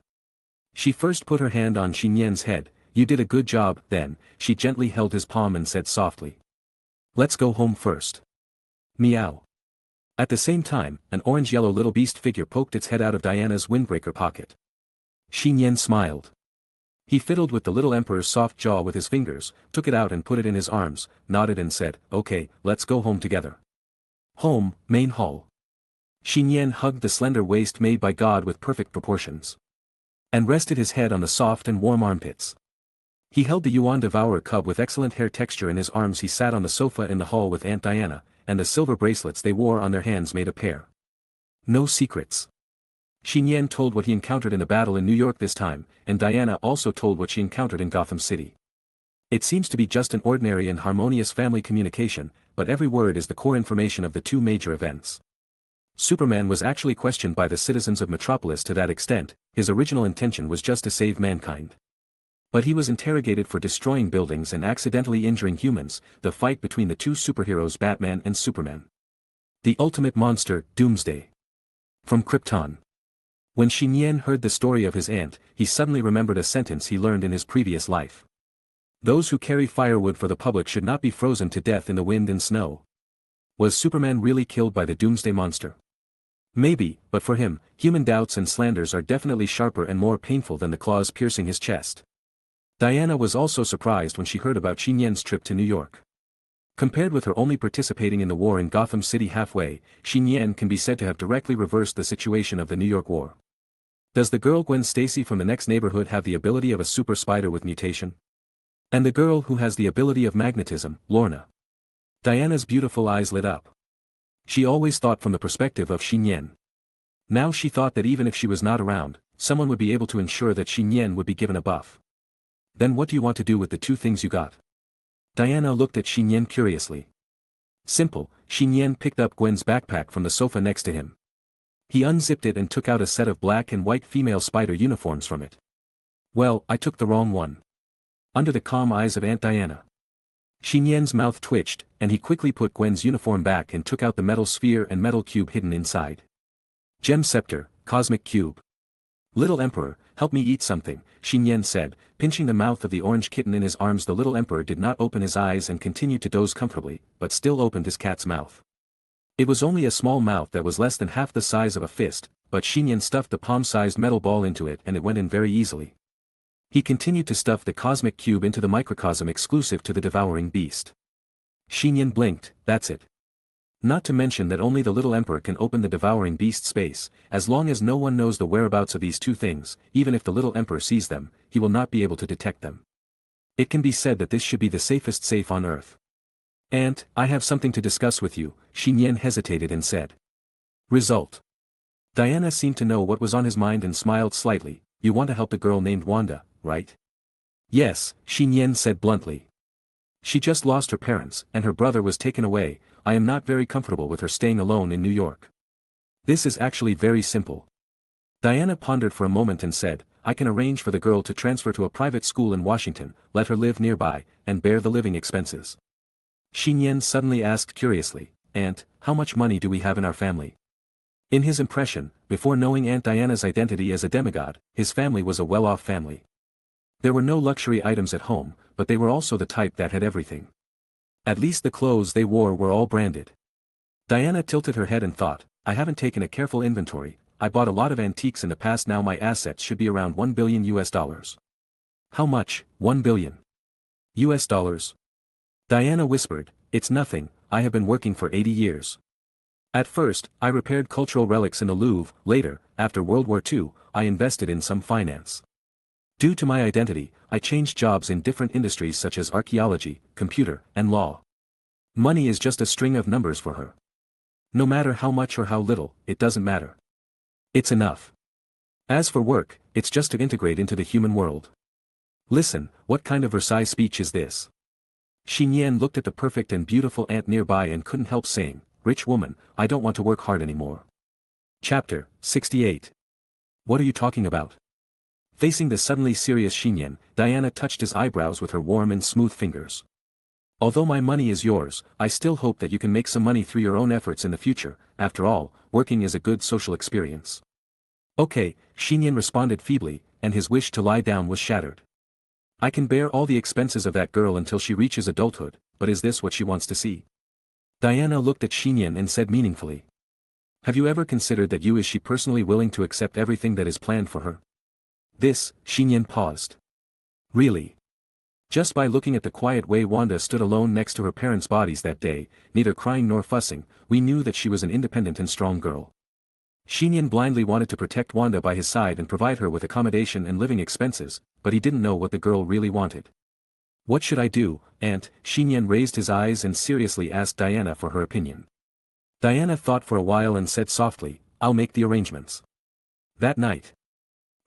S1: She first put her hand on Nian's head. "You did a good job." Then, she gently held his palm and said softly, "Let's go home first." Meow. At the same time, an orange-yellow little beast figure poked its head out of Diana's windbreaker pocket. Nian smiled. He fiddled with the little emperor's soft jaw with his fingers, took it out and put it in his arms, nodded and said, "Okay, let's go home together." Home, main hall. Nian hugged the slender waist made by God with perfect proportions. And rested his head on the soft and warm armpits. He held the Yuan Devourer cub with excellent hair texture in his arms. He sat on the sofa in the hall with Aunt Diana, and the silver bracelets they wore on their hands made a pair. No secrets. Nian told what he encountered in the battle in New York this time, and Diana also told what she encountered in Gotham City. It seems to be just an ordinary and harmonious family communication, but every word is the core information of the two major events. Superman was actually questioned by the citizens of Metropolis to that extent. His original intention was just to save mankind. But he was interrogated for destroying buildings and accidentally injuring humans. The fight between the two superheroes, Batman and Superman. The ultimate monster, Doomsday. From Krypton. When Nian heard the story of his aunt, he suddenly remembered a sentence he learned in his previous life. Those who carry firewood for the public should not be frozen to death in the wind and snow. Was Superman really killed by the Doomsday monster? Maybe, but for him, human doubts and slanders are definitely sharper and more painful than the claws piercing his chest. Diana was also surprised when she heard about Nian's trip to New York. Compared with her only participating in the war in Gotham City halfway, Nian can be said to have directly reversed the situation of the New York War. Does the girl Gwen Stacy from the next neighborhood have the ability of a super spider with mutation? And the girl who has the ability of magnetism, Lorna? Diana's beautiful eyes lit up. She always thought from the perspective of Nian. Now she thought that even if she was not around, someone would be able to ensure that Nian would be given a buff. Then what do you want to do with the two things you got? Diana looked at Nian curiously. Simple. Nian picked up Gwen's backpack from the sofa next to him. He unzipped it and took out a set of black and white female spider uniforms from it. Well, I took the wrong one. Under the calm eyes of Aunt Diana. Nian's mouth twitched, and he quickly put Gwen's uniform back and took out the metal sphere and metal cube hidden inside. Gem scepter, cosmic cube. Little Emperor, help me eat something, Nian said, pinching the mouth of the orange kitten in his arms. The little Emperor did not open his eyes and continued to doze comfortably, but still opened his cat's mouth. It was only a small mouth that was less than half the size of a fist, but Nian stuffed the palm-sized metal ball into it and it went in very easily. He continued to stuff the cosmic cube into the microcosm exclusive to the devouring beast. Nian blinked. That's it. Not to mention that only the little Emperor can open the devouring beast space. As long as no one knows the whereabouts of these two things, even if the little Emperor sees them, he will not be able to detect them. It can be said that this should be the safest safe on Earth. Aunt, I have something to discuss with you, Nian hesitated and said. Result. Diana seemed to know what was on his mind and smiled slightly. You want to help the girl named Wanda, right? Yes, Nian said bluntly. She just lost her parents, and her brother was taken away. I am not very comfortable with her staying alone in New York. This is actually very simple. Diana pondered for a moment and said, I can arrange for the girl to transfer to a private school in Washington, let her live nearby, and bear the living expenses. Nian suddenly asked curiously, Aunt, how much money do we have in our family? In his impression, before knowing Aunt Diana's identity as a demigod, his family was a well-off family. There were no luxury items at home, but they were also the type that had everything. At least the clothes they wore were all branded. Diana tilted her head and thought, I haven't taken a careful inventory. I bought a lot of antiques in the past. Now my assets should be around $1 billion US. How much? $1 billion US dollars? Diana whispered, it's nothing, I have been working for 80 years. At first, I repaired cultural relics in the Louvre. Later, after World War II, I invested in some finance. Due to my identity, I changed jobs in different industries such as archaeology, computer, and law. Money is just a string of numbers for her. No matter how much or how little, it doesn't matter. It's enough. As for work, it's just to integrate into the human world. Listen, what kind of Versailles speech is this? Nian looked at the perfect and beautiful aunt nearby and couldn't help saying, "Rich woman, I don't want to work hard anymore." Chapter 68. What are you talking about? Facing the suddenly serious Nian, Diana touched his eyebrows with her warm and smooth fingers. Although my money is yours, I still hope that you can make some money through your own efforts in the future. After all, working is a good social experience. Okay, Nian responded feebly, and his wish to lie down was shattered. I can bear all the expenses of that girl until she reaches adulthood, but is this what she wants to see? Diana looked at Nian and said meaningfully. Have you ever considered that is she personally willing to accept everything that is planned for her? This, Nian paused. Really? Just by looking at the quiet way Wanda stood alone next to her parents' bodies that day, neither crying nor fussing, we knew that she was an independent and strong girl. Nian blindly wanted to protect Wanda by his side and provide her with accommodation and living expenses, but he didn't know what the girl really wanted. What should I do, Aunt? Nian raised his eyes and seriously asked Diana for her opinion. Diana thought for a while and said softly, I'll make the arrangements. That night.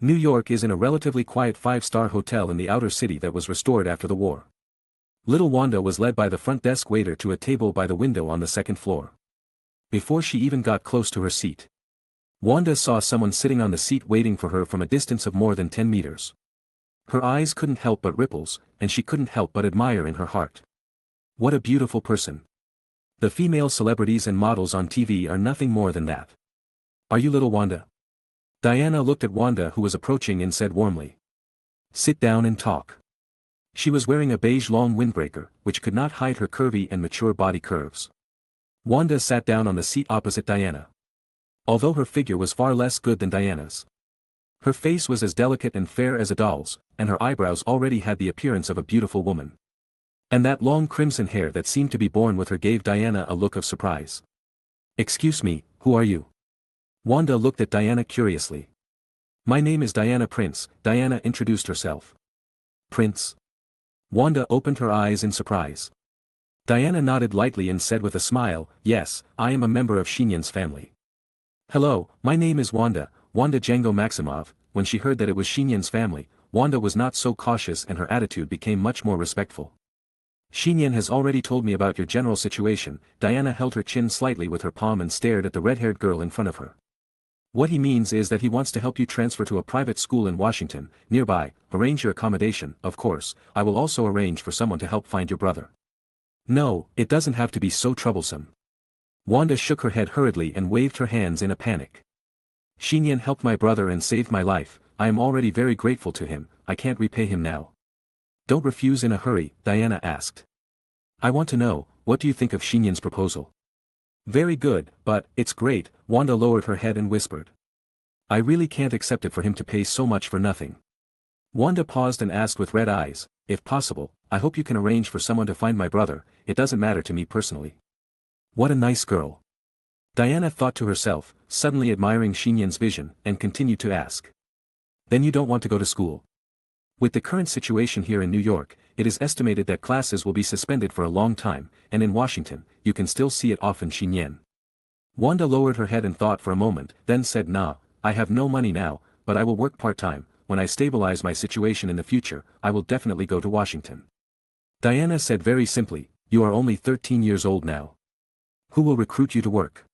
S1: New York is in a relatively quiet five-star hotel in the outer city that was restored after the war. Little Wanda was led by the front desk waiter to a table by the window on the second floor. Before she even got close to her seat, Wanda saw someone sitting on the seat waiting for her from a distance of more than 10 meters. Her eyes couldn't help but ripples, and she couldn't help but admire in her heart. What a beautiful person. The female celebrities and models on TV are nothing more than that. Are you little Wanda? Diana looked at Wanda who was approaching and said warmly. Sit down and talk. She was wearing a beige long windbreaker, which could not hide her curvy and mature body curves. Wanda sat down on the seat opposite Diana. Although her figure was far less good than Diana's. Her face was as delicate and fair as a doll's, and her eyebrows already had the appearance of a beautiful woman. And that long crimson hair that seemed to be born with her gave Diana a look of surprise. Excuse me, who are you? Wanda looked at Diana curiously. My name is Diana Prince, Diana introduced herself. Prince? Wanda opened her eyes in surprise. Diana nodded lightly and said with a smile, yes, I am a member of Nian's family. Hello, my name is Wanda, Wanda Django Maximov. When she heard that it was Nian's family, Wanda was not so cautious and her attitude became much more respectful. Nian has already told me about your general situation. Diana held her chin slightly with her palm and stared at the red-haired girl in front of her. What he means is that he wants to help you transfer to a private school in Washington, nearby, arrange your accommodation. Of course, I will also arrange for someone to help find your brother. No, it doesn't have to be so troublesome. Wanda shook her head hurriedly and waved her hands in a panic. Nian helped my brother and saved my life. I am already very grateful to him. I can't repay him now. Don't refuse in a hurry, Diana asked. I want to know, what do you think of Nian's proposal? Very good, but, it's great, Wanda lowered her head and whispered. I really can't accept it for him to pay so much for nothing. Wanda paused and asked with red eyes, if possible, I hope you can arrange for someone to find my brother. It doesn't matter to me personally. What a nice girl. Diana thought to herself, suddenly admiring Nian's vision, and continued to ask. Then you don't want to go to school? With the current situation here in New York, it is estimated that classes will be suspended for a long time, and in Washington, you can still see it often. Nian. Wanda lowered her head and thought for a moment, then said, Nah, I have no money now, but I will work part-time. When I stabilize my situation in the future, I will definitely go to Washington. Diana said very simply, you are only 13 years old now. Who will recruit you to work?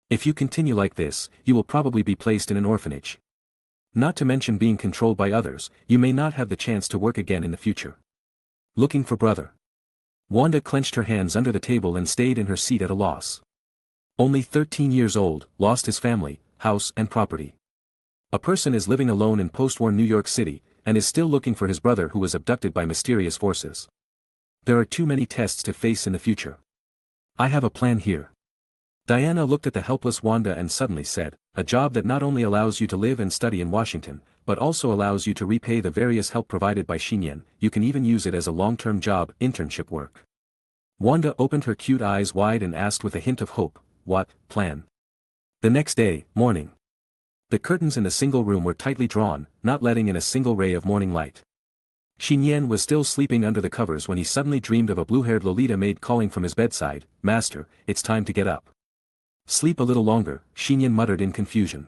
S1: If you continue like this, you will probably be placed in an orphanage. Not to mention being controlled by others, you may not have the chance to work again in the future. Looking for brother. Wanda clenched her hands under the table and stayed in her seat at a loss. Only 13 years old, lost his family, house and property. A person is living alone in post-war New York City, and is still looking for his brother who was abducted by mysterious forces. There are too many tests to face in the future. I have a plan here. Diana looked at the helpless Wanda and suddenly said, a job that not only allows you to live and study in Washington, but also allows you to repay the various help provided by Nian. You can even use it as a long-term job, internship work. Wanda opened her cute eyes wide and asked with a hint of hope, what plan? The next day, morning. The curtains in the single room were tightly drawn, not letting in a single ray of morning light. Nian was still sleeping under the covers when he suddenly dreamed of a blue-haired Lolita maid calling from his bedside, "Master, it's time to get up." "Sleep a little longer," Nian muttered in confusion.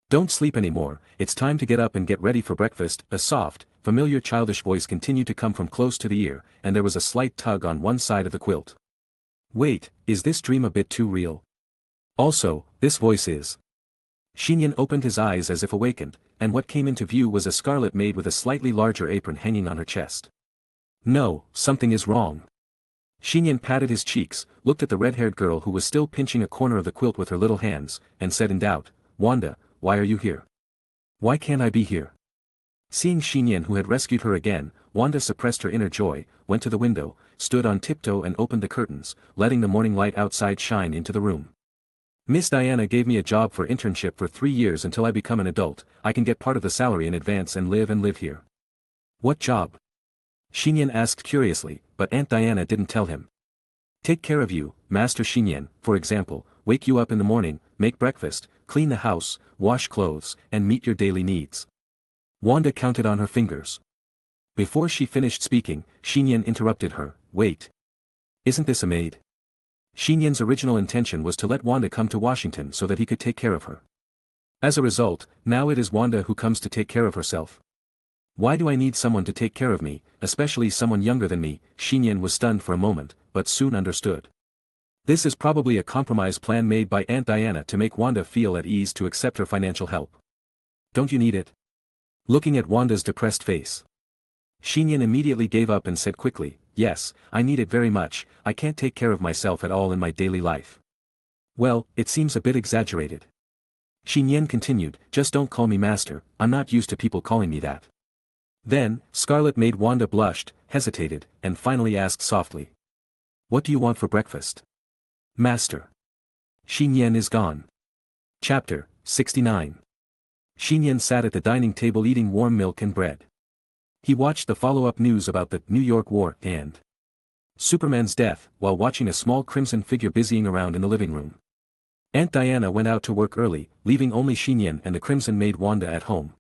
S1: "Don't sleep anymore, it's time to get up and get ready for breakfast." A soft, familiar childish voice continued to come from close to the ear, and there was a slight tug on one side of the quilt. "Wait, is this dream a bit too real? Also, this voice is..." Nian opened his eyes as if awakened, and what came into view was a scarlet maid with a slightly larger apron hanging on her chest. "No, something is wrong." Nian patted his cheeks, looked at the red-haired girl who was still pinching a corner of the quilt with her little hands, and said in doubt, "Wanda, why are you here? Why can't I be here?" Seeing Nian who had rescued her again, Wanda suppressed her inner joy, went to the window, stood on tiptoe and opened the curtains, letting the morning light outside shine into the room. "Miss Diana gave me a job for internship for 3 years until I become an adult. I can get part of the salary in advance and live here." "What job?" Nian asked curiously, but Aunt Diana didn't tell him. "Take care of you, Master Nian, for example, wake you up in the morning, make breakfast, clean the house, wash clothes, and meet your daily needs." Wanda counted on her fingers. Before she finished speaking, Nian interrupted her, "Wait. Isn't this a maid?" Nian's original intention was to let Wanda come to Washington so that he could take care of her. As a result, now it is Wanda who comes to take care of herself. "Why do I need someone to take care of me, especially someone younger than me?" Nian was stunned for a moment, but soon understood. This is probably a compromise plan made by Aunt Diana to make Wanda feel at ease to accept her financial help. "Don't you need it?" Looking at Wanda's depressed face, Nian immediately gave up and said quickly, "Yes, I need it very much. I can't take care of myself at all in my daily life." "Well, it seems a bit exaggerated." Nian continued, "Just don't call me master, I'm not used to people calling me that." Then, Scarlet made Wanda blushed, hesitated, and finally asked softly, "What do you want for breakfast?" "Master." Nian is gone. Chapter 69. Nian sat at the dining table eating warm milk and bread. He watched the follow-up news about the New York War and Superman's death while watching a small crimson figure busying around in the living room. Aunt Diana went out to work early, leaving only Nian and the crimson maid Wanda at home.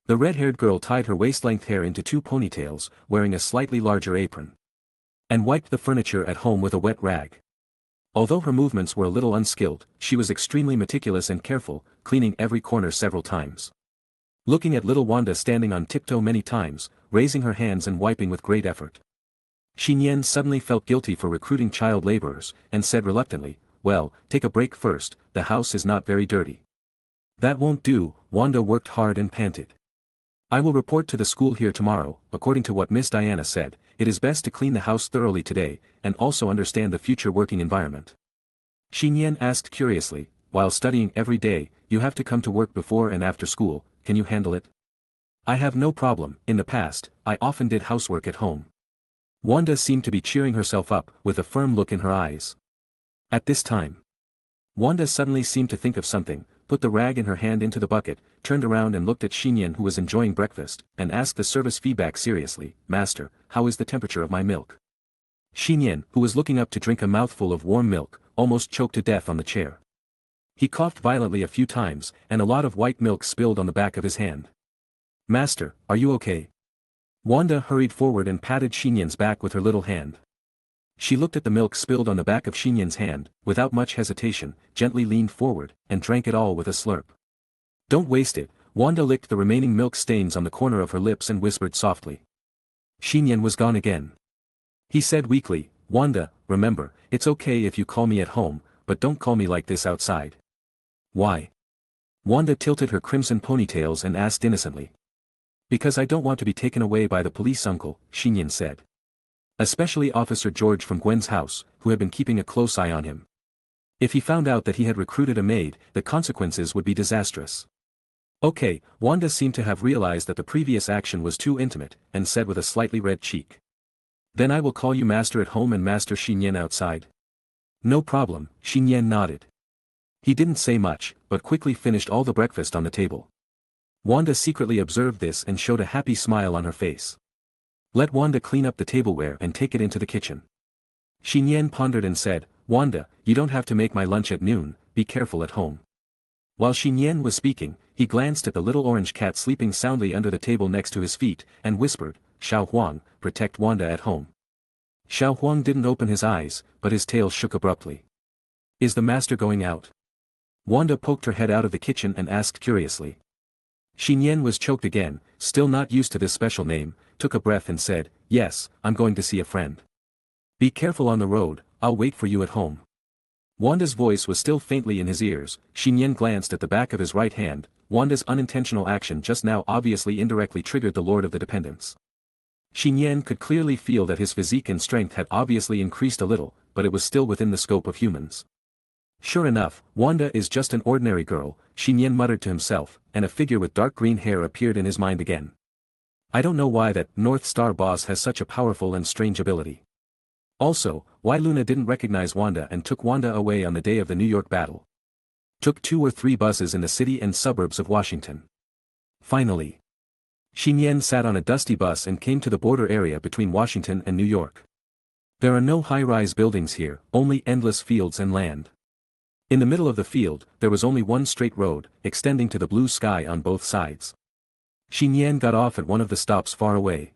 S1: The red-haired girl tied her waist-length hair into 2 ponytails, wearing a slightly larger apron, and wiped the furniture at home with a wet rag. Although her movements were a little unskilled, she was extremely meticulous and careful, cleaning every corner several times. Looking at little Wanda standing on tiptoe many times, raising her hands and wiping with great effort, Nian suddenly felt guilty for recruiting child laborers, and said reluctantly, "Well, take a break first, the house is not very dirty." "That won't do," Wanda worked hard and panted. "I will report to the school here tomorrow. According to what Miss Diana said, it is best to clean the house thoroughly today, and also understand the future working environment." Nian asked curiously, "While studying every day, you have to come to work before and after school, can you handle it?" "I have no problem. In the past, I often did housework at home." Wanda seemed to be cheering herself up, with a firm look in her eyes. At this time, Wanda suddenly seemed to think of something, put the rag in her hand into the bucket, turned around and looked at Nian who was enjoying breakfast, and asked the service feedback seriously, "Master, how is the temperature of my milk?" Nian, who was looking up to drink a mouthful of warm milk, almost choked to death on the chair. He coughed violently a few times, and a lot of white milk spilled on the back of his hand. "Master, are you okay?" Wanda hurried forward and patted Nian's back with her little hand. She looked at the milk spilled on the back of Nian's hand, without much hesitation, gently leaned forward, and drank it all with a slurp. "Don't waste it." Wanda licked the remaining milk stains on the corner of her lips and whispered softly. Nian was gone again. He said weakly, "Wanda, remember, it's okay if you call me at home, but don't call me like this outside." "Why?" Wanda tilted her crimson ponytails and asked innocently. "Because I don't want to be taken away by the police, uncle," Nian said. "Especially Officer George from Gwen's house, who had been keeping a close eye on him. If he found out that he had recruited a maid, the consequences would be disastrous." "Okay." Wanda seemed to have realized that the previous action was too intimate, and said with a slightly red cheek. "Then I will call you Master at home and Master Nian outside." "No problem," Nian nodded. He didn't say much, but quickly finished all the breakfast on the table. Wanda secretly observed this and showed a happy smile on her face. Let Wanda clean up the tableware and take it into the kitchen. Nian pondered and said, "Wanda, you don't have to make my lunch at noon, be careful at home." While Nian was speaking, he glanced at the little orange cat sleeping soundly under the table next to his feet, and whispered, "Xiao Huang, protect Wanda at home." Xiao Huang didn't open his eyes, but his tail shook abruptly. "Is the master going out?" Wanda poked her head out of the kitchen and asked curiously. Nian was choked again, still not used to this special name, took a breath and said, "Yes, I'm going to see a friend. Be careful on the road, I'll wait for you at home." Wanda's voice was still faintly in his ears. Nian glanced at the back of his right hand. Wanda's unintentional action just now obviously indirectly triggered the Lord of the Dependents. Nian could clearly feel that his physique and strength had obviously increased a little, but it was still within the scope of humans. Sure enough, Wanda is just an ordinary girl, Nian muttered to himself, and a figure with dark green hair appeared in his mind again. I don't know why that North Star boss has such a powerful and strange ability. Also, why Luna didn't recognize Wanda and took Wanda away on the day of the New York battle. Took 2 or 3 buses in the city and suburbs of Washington. Finally, Nian sat on a dusty bus and came to the border area between Washington and New York. There are no high-rise buildings here, only endless fields and land. In the middle of the field, there was only one straight road, extending to the blue sky on both sides. Nian got off at one of the stops far away.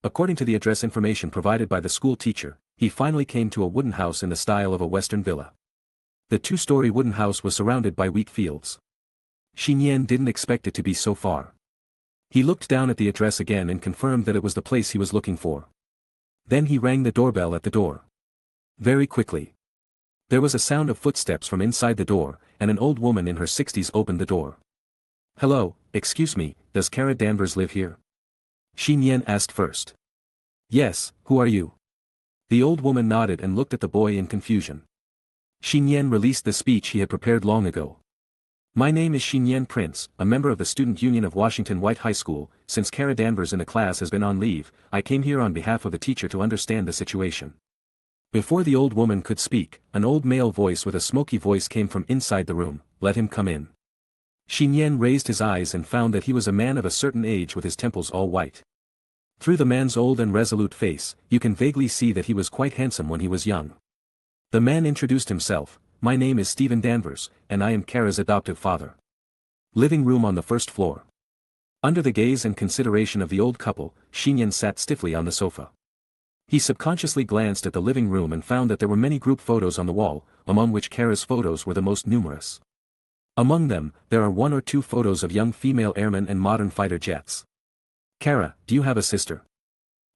S1: According to the address information provided by the school teacher, he finally came to a wooden house in the style of a western villa. The 2-story wooden house was surrounded by wheat fields. Nian didn't expect it to be so far. He looked down at the address again and confirmed that it was the place he was looking for. Then he rang the doorbell at the door. Very quickly, there was a sound of footsteps from inside the door, and an old woman in her 60s opened the door. "Hello, excuse me, does Kara Danvers live here?" Nian asked first. "Yes, who are you?" The old woman nodded and looked at the boy in confusion. Nian released the speech he had prepared long ago. "My name is Nian Prince, a member of the Student Union of Washington White High School. Since Kara Danvers in the class has been on leave, I came here on behalf of the teacher to understand the situation." Before the old woman could speak, an old male voice with a smoky voice came from inside the room. "Let him come in." Nian raised his eyes and found that he was a man of a certain age with his temples all white. Through the man's old and resolute face, you can vaguely see that he was quite handsome when he was young. The man introduced himself. "My name is Stephen Danvers, and I am Kara's adoptive father. Living room on the first floor." Under the gaze and consideration of the old couple, Nian sat stiffly on the sofa. He subconsciously glanced at the living room and found that there were many group photos on the wall, among which Kara's photos were the most numerous. Among them, there are 1 or 2 photos of young female airmen and modern fighter jets. "Kara, do you have a sister?"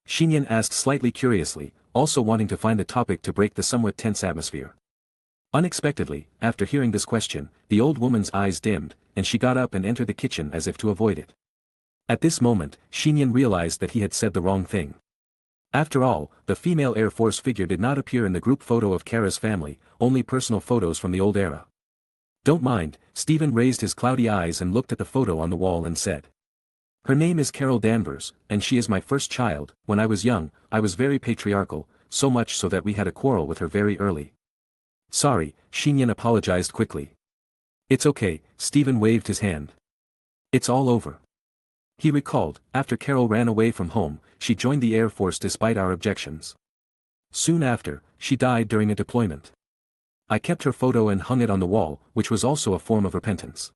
S1: Nian asked slightly curiously, also wanting to find a topic to break the somewhat tense atmosphere. Unexpectedly, after hearing this question, the old woman's eyes dimmed, and she got up and entered the kitchen as if to avoid it. At this moment, Nian realized that he had said the wrong thing. After all, the female Air Force figure did not appear in the group photo of Kara's family, only personal photos from the old era. "Don't mind," Stephen raised his cloudy eyes and looked at the photo on the wall and said. "Her name is Carol Danvers, and she is my first child. When I was young, I was very patriarchal, so much so that we had a quarrel with her very early." "Sorry," Nian apologized quickly. "It's okay," Stephen waved his hand. "It's all over." He recalled, after Carol ran away from home, she joined the Air Force despite our objections. Soon after, she died during a deployment. I kept her photo and hung it on the wall, which was also a form of repentance.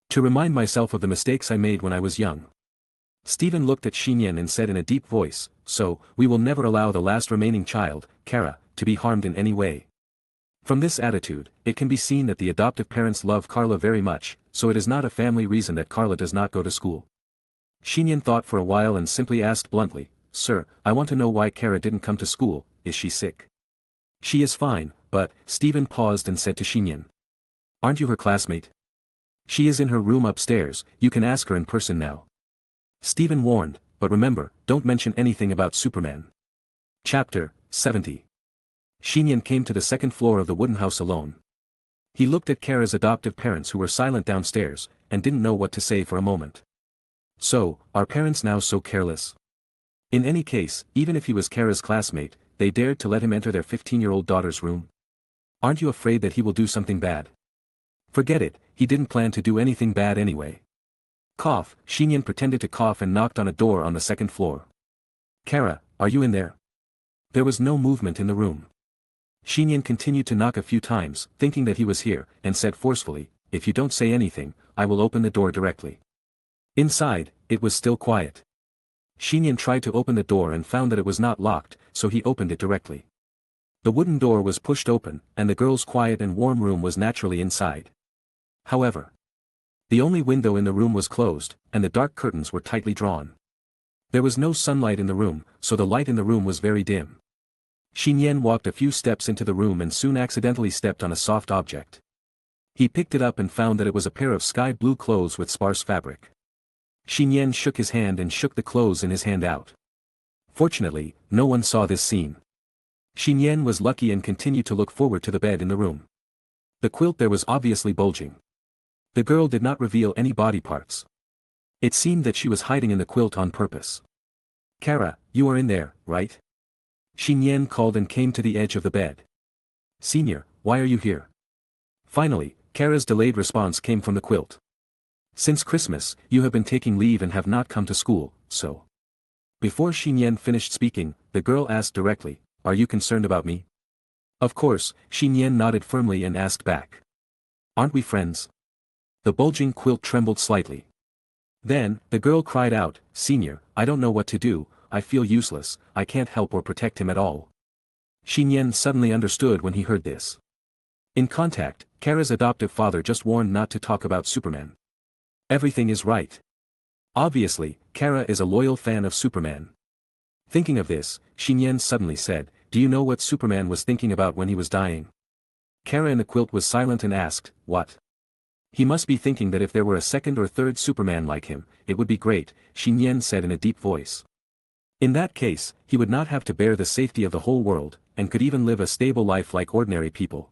S1: To remind myself of the mistakes I made when I was young. Stephen looked at Nian and said in a deep voice, "So, we will never allow the last remaining child, Kara, to be harmed in any way." From this attitude, it can be seen that the adoptive parents love Carla very much, so it is not a family reason that Carla does not go to school. Nian thought for a while and simply asked bluntly, "Sir, I want to know why Kara didn't come to school. Is she sick?" "She is fine, but," Stephen paused and said to Nian. "Aren't you her classmate?" "She is in her room upstairs, you can ask her in person now." Stephen warned, "But remember, don't mention anything about Superman." Chapter 70. Nian came to the second floor of the wooden house alone. He looked at Kara's adoptive parents who were silent downstairs, and didn't know what to say for a moment. So, are parents now so careless? In any case, even if he was Kara's classmate, they dared to let him enter their 15-year-old daughter's room? Aren't you afraid that he will do something bad? Forget it, he didn't plan to do anything bad anyway. Cough, Nian pretended to cough and knocked on a door on the second floor. "Kara, are you in there?" There was no movement in the room. Nian continued to knock a few times, thinking that he was here, and said forcefully, if you don't say anything, I will open the door directly. Inside, it was still quiet. Nian tried to open the door and found that it was not locked, so he opened it directly. The wooden door was pushed open, and the girl's quiet and warm room was naturally inside. However, the only window in the room was closed, and the dark curtains were tightly drawn. There was no sunlight in the room, so the light in the room was very dim. Nian walked a few steps into the room and soon accidentally stepped on a soft object. He picked it up and found that it was a pair of sky blue clothes with sparse fabric. Nian shook his hand and shook the clothes in his hand out. Fortunately, no one saw this scene. Nian was lucky and continued to look forward to the bed in the room. The quilt there was obviously bulging. The girl did not reveal any body parts. It seemed that she was hiding in the quilt on purpose. "Kara, you are in there, right?" Nian called and came to the edge of the bed. "Senior, why are you here?" Finally, Kara's delayed response came from the quilt. "Since Christmas, you have been taking leave and have not come to school, so." Before Nian finished speaking, the girl asked directly, "Are you concerned about me?" Of course, Nian nodded firmly and asked back. "Aren't we friends?" The bulging quilt trembled slightly. Then, the girl cried out, "Senior, I don't know what to do, I feel useless, I can't help or protect him at all." Nian suddenly understood when he heard this. In contact, Kara's adoptive father just warned not to talk about Superman. Everything is right. Obviously, Kara is a loyal fan of Superman. Thinking of this, Nian suddenly said, "Do you know what Superman was thinking about when he was dying?" Kara in the quilt was silent and asked, "What?" "He must be thinking that if there were a second or third Superman like him, it would be great," Nian said in a deep voice. "In that case, he would not have to bear the safety of the whole world, and could even live a stable life like ordinary people.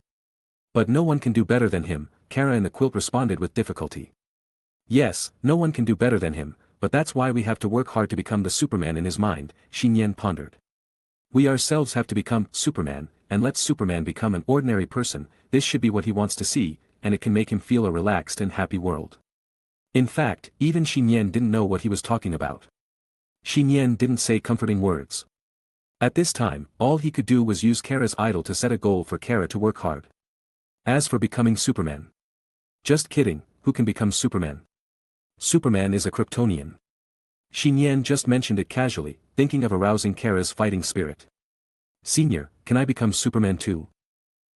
S1: But no one can do better than him," Kara in the quilt responded with difficulty. "Yes, no one can do better than him, but that's why we have to work hard to become the Superman in his mind," Nian pondered. "We ourselves have to become Superman, and let Superman become an ordinary person. This should be what he wants to see, and it can make him feel a relaxed and happy world." In fact, even Nian didn't know what he was talking about. Nian didn't say comforting words. At this time, all he could do was use Kara's idol to set a goal for Kara to work hard. As for becoming Superman. Just kidding, who can become Superman? Superman is a Kryptonian. Nian just mentioned it casually, thinking of arousing Kara's fighting spirit. "Senior, can I become Superman too?"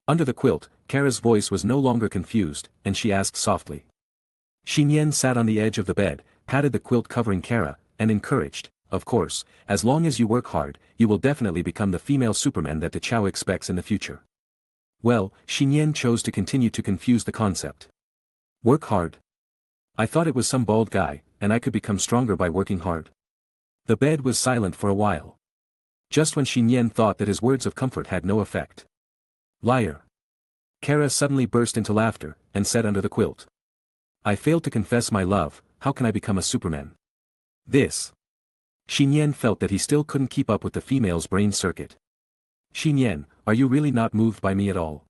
S1: Under the quilt, Kara's voice was no longer confused, and she asked softly. Nian sat on the edge of the bed, patted the quilt covering Kara, and encouraged, "Of course, as long as you work hard, you will definitely become the female Superman that the Chow expects in the future." Well, Nian chose to continue to confuse the concept. Work hard? I thought it was some bald guy, and I could become stronger by working hard. The bed was silent for a while. Just when Nian thought that his words of comfort had no effect. "Liar." Kara suddenly burst into laughter, and said under the quilt. "I failed to confess my love, how can I become a Superman?" This. Nian felt that he still couldn't keep up with the female's brain circuit. "Nian, are you really not moved by me at all?"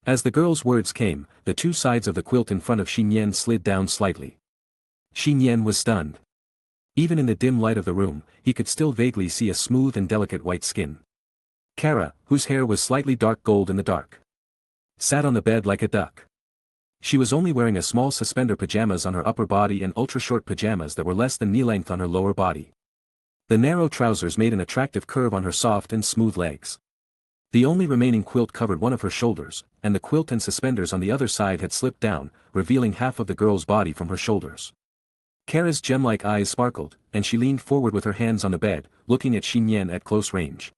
S1: As the girl's words came, the two sides of the quilt in front of Nian slid down slightly. Nian was stunned. Even in the dim light of the room, he could still vaguely see a smooth and delicate white skin. Kara, whose hair was slightly dark gold in the dark, sat on the bed like a duck. She was only wearing a small suspender pajamas on her upper body and ultra-short pajamas that were less than knee-length on her lower body. The narrow trousers made an attractive curve on her soft and smooth legs. The only remaining quilt covered one of her shoulders, and the quilt and suspenders on the other side had slipped down, revealing half of the girl's body from her shoulders. Kara's gem-like eyes sparkled, and she leaned forward with her hands on the bed, looking at Nian at close range.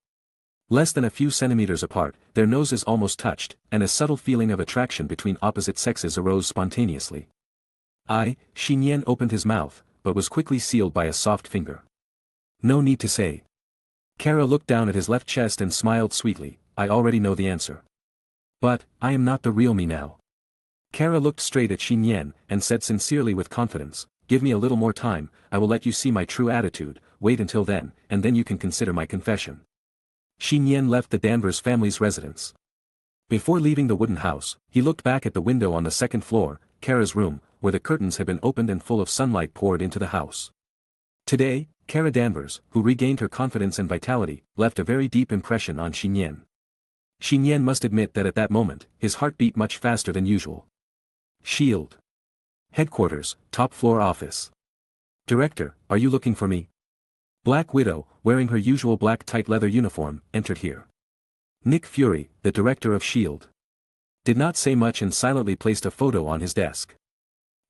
S1: Less than a few centimeters apart, their noses almost touched, and a subtle feeling of attraction between opposite sexes arose spontaneously. Nian opened his mouth, but was quickly sealed by a soft finger. "No need to say." Kara looked down at his left chest and smiled sweetly, "I already know the answer. But, I am not the real me now." Kara looked straight at Nian, and said sincerely with confidence, "Give me a little more time, I will let you see my true attitude, wait until then, and then you can consider my confession." Nian left the Danvers family's residence. Before leaving the wooden house, he looked back at the window on the second floor, Kara's room, where the curtains had been opened and full of sunlight poured into the house. Today, Kara Danvers, who regained her confidence and vitality, left a very deep impression on Nian. Nian must admit that at that moment, his heart beat much faster than usual. Shield. Headquarters, top floor office. Director, are you looking for me? Black Widow, wearing her usual black tight leather uniform, entered here. Nick Fury, the director of S.H.I.E.L.D. did not say much and silently placed a photo on his desk.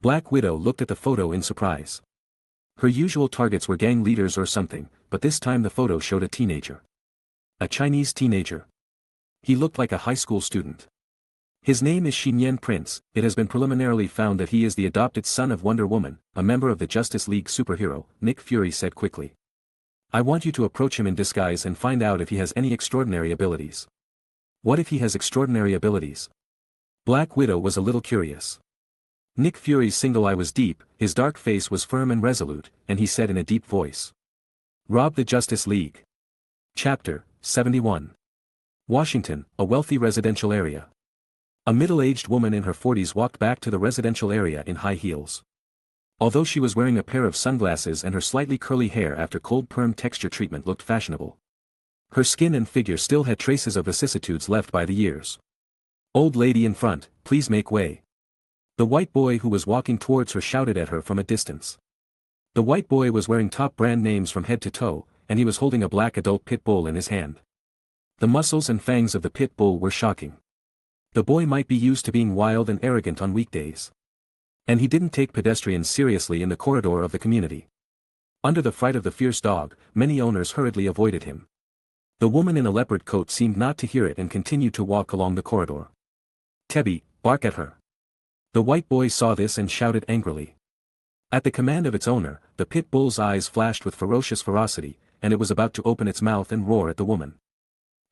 S1: Black Widow looked at the photo in surprise. Her usual targets were gang leaders or something, but this time the photo showed a teenager. A Chinese teenager. He looked like a high school student. His name is Nian Prince. It has been preliminarily found that he is the adopted son of Wonder Woman, a member of the Justice League superhero, Nick Fury said quickly. I want you to approach him in disguise and find out if he has any extraordinary abilities. What if he has extraordinary abilities? Black Widow was a little curious. Nick Fury's single eye was deep, his dark face was firm and resolute, and he said in a deep voice. Rob the Justice League. Chapter 71. Washington, a wealthy residential area. A middle-aged woman in her 40s walked back to the residential area in high heels. Although she was wearing a pair of sunglasses and her slightly curly hair after cold perm texture treatment looked fashionable. Her skin and figure still had traces of vicissitudes left by the years. Old lady in front, please make way. The white boy who was walking towards her shouted at her from a distance. The white boy was wearing top brand names from head to toe, and he was holding a black adult pit bull in his hand. The muscles and fangs of the pit bull were shocking. The boy might be used to being wild and arrogant on weekdays. And he didn't take pedestrians seriously in the corridor of the community. Under the fright of the fierce dog, many owners hurriedly avoided him. The woman in a leopard coat seemed not to hear it and continued to walk along the corridor. Tebby, bark at her. The white boy saw this and shouted angrily. At the command of its owner, the pit bull's eyes flashed with ferocious ferocity, and it was about to open its mouth and roar at the woman.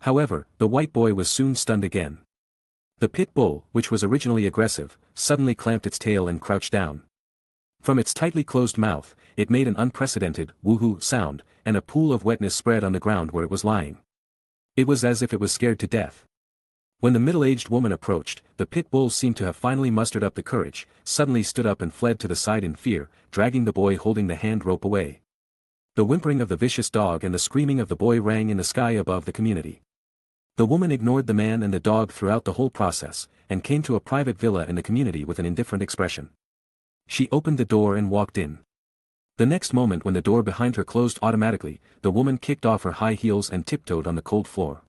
S1: However, the white boy was soon stunned again. The pit bull, which was originally aggressive, suddenly clamped its tail and crouched down. From its tightly closed mouth, it made an unprecedented woohoo sound, and a pool of wetness spread on the ground where it was lying. It was as if it was scared to death. When the middle-aged woman approached, the pit bull seemed to have finally mustered up the courage, suddenly stood up and fled to the side in fear, dragging the boy holding the hand rope away. The whimpering of the vicious dog and the screaming of the boy rang in the sky above the community. The woman ignored the man and the dog throughout the whole process, and came to a private villa in the community with an indifferent expression. She opened the door and walked in. The next moment when the door behind her closed automatically, the woman kicked off her high heels and tiptoed on the cold floor.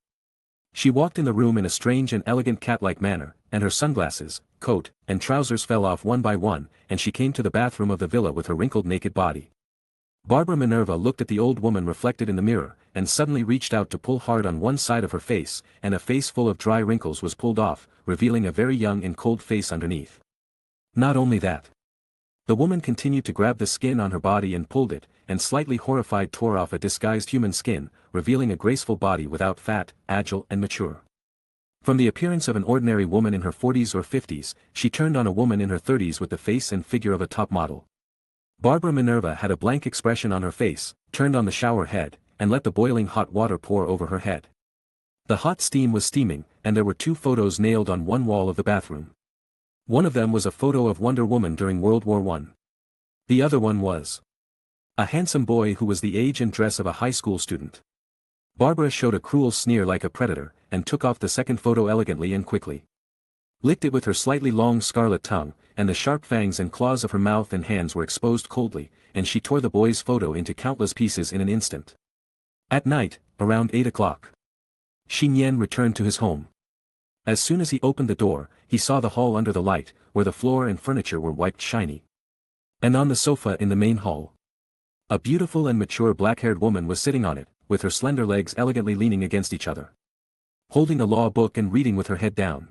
S1: She walked in the room in a strange and elegant cat-like manner, and her sunglasses, coat, and trousers fell off one by one, and she came to the bathroom of the villa with her wrinkled naked body. Barbara Minerva looked at the old woman reflected in the mirror, and suddenly reached out to pull hard on one side of her face, and a face full of dry wrinkles was pulled off, revealing a very young and cold face underneath. Not only that. The woman continued to grab the skin on her body and pulled it, and slightly horrified tore off a disguised human skin, revealing a graceful body without fat, agile and mature. From the appearance of an ordinary woman in her 40s or 50s, she turned on a woman in her 30s with the face and figure of a top model. Barbara Minerva had a blank expression on her face, turned on the shower head, and let the boiling hot water pour over her head. The hot steam was steaming, and there were 2 photos nailed on one wall of the bathroom. One of them was a photo of Wonder Woman during World War I. The other one was a handsome boy who was the age and dress of a high school student. Barbara showed a cruel sneer like a predator, and took off the second photo elegantly and quickly. Licked it with her slightly long scarlet tongue, and the sharp fangs and claws of her mouth and hands were exposed coldly, and she tore the boy's photo into countless pieces in an instant. At night, around 8 o'clock, Nian returned to his home. As soon as he opened the door, he saw the hall under the light, where the floor and furniture were wiped shiny. And on the sofa in the main hall, a beautiful and mature black-haired woman was sitting on it, with her slender legs elegantly leaning against each other, holding a law book and reading with her head down.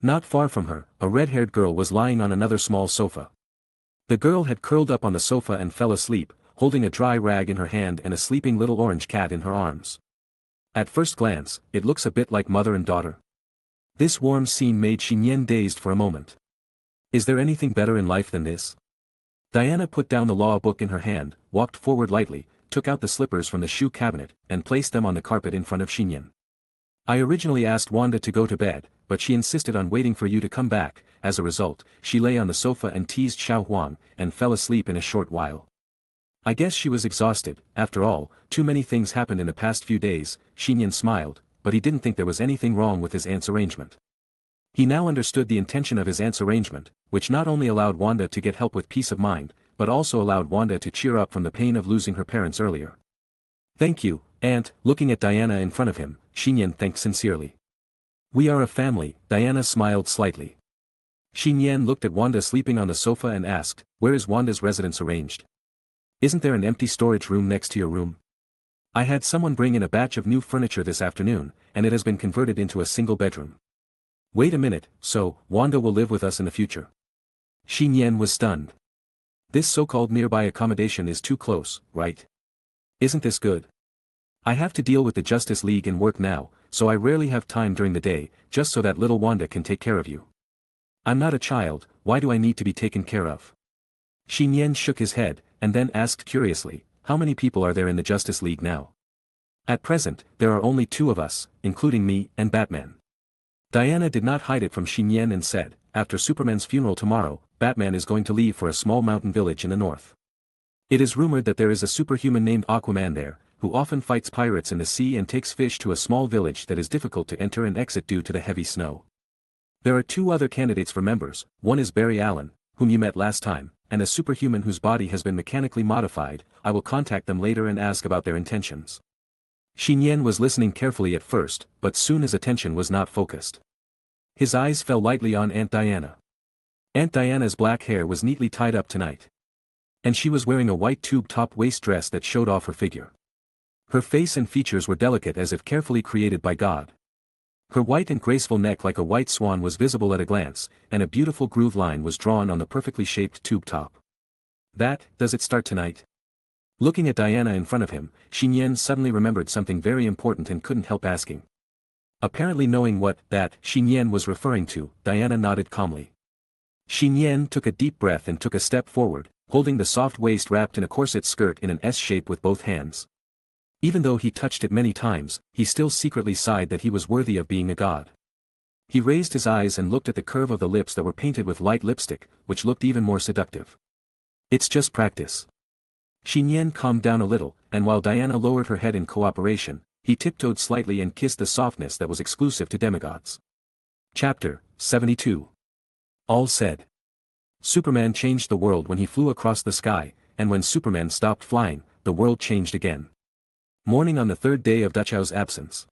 S1: Not far from her, a red-haired girl was lying on another small sofa. The girl had curled up on the sofa and fell asleep, holding a dry rag in her hand and a sleeping little orange cat in her arms. At first glance, it looks a bit like mother and daughter. This warm scene made Nian dazed for a moment. Is there anything better in life than this? Diana put down the law book in her hand, walked forward lightly, took out the slippers from the shoe cabinet, and placed them on the carpet in front of Nian. I originally asked Wanda to go to bed, but she insisted on waiting for you to come back. As a result, she lay on the sofa and teased Xiao Huang, and fell asleep in a short while. I guess she was exhausted. After all, too many things happened in the past few days. Nian smiled, but he didn't think there was anything wrong with his aunt's arrangement. He now understood the intention of his aunt's arrangement, which not only allowed Wanda to get help with peace of mind, but also allowed Wanda to cheer up from the pain of losing her parents earlier. "Thank you, Aunt." Looking at Diana in front of him, Nian thanked sincerely. "We are a family." Diana smiled slightly. Nian looked at Wanda sleeping on the sofa and asked, "Where is Wanda's residence arranged? Isn't there an empty storage room next to your room? I had someone bring in a batch of new furniture this afternoon, and it has been converted into a single bedroom." "Wait a minute, so, Wanda will live with us in the future?" Nian was stunned. "This so-called nearby accommodation is too close, right? Isn't this good? I have to deal with the Justice League and work now, so I rarely have time during the day, just so that little Wanda can take care of you. I'm not a child, why do I need to be taken care of?" Nian shook his head, and then asked curiously, "How many people are there in the Justice League now?" "At present, there are only 2 of us, including me and Batman." Diana did not hide it from Nian and said, "After Superman's funeral tomorrow, Batman is going to leave for a small mountain village in the north. It is rumored that there is a superhuman named Aquaman there, who often fights pirates in the sea and takes fish to a small village that is difficult to enter and exit due to the heavy snow. There are 2 other candidates for members, one is Barry Allen, whom you met last time, and a superhuman whose body has been mechanically modified. I will contact them later and ask about their intentions." Nian was listening carefully at first, but soon his attention was not focused. His eyes fell lightly on Aunt Diana. Aunt Diana's black hair was neatly tied up tonight. And she was wearing a white tube-top waist dress that showed off her figure. Her face and features were delicate as if carefully created by God. Her white and graceful neck like a white swan was visible at a glance, and a beautiful groove line was drawn on the perfectly shaped tube top. Does it start tonight?" Looking at Diana in front of him, Nian suddenly remembered something very important and couldn't help asking. Apparently knowing what Nian was referring to, Diana nodded calmly. Nian took a deep breath and took a step forward, holding the soft waist wrapped in a corset skirt in an S shape with both hands. Even though he touched it many times, he still secretly sighed that he was worthy of being a god. He raised his eyes and looked at the curve of the lips that were painted with light lipstick, which looked even more seductive. "It's just practice." Nian calmed down a little, and while Diana lowered her head in cooperation, he tiptoed slightly and kissed the softness that was exclusive to demigods. Chapter 72. All said. Superman changed the world when he flew across the sky, and when Superman stopped flying, the world changed again. Morning on the 3rd day of Duchow's absence.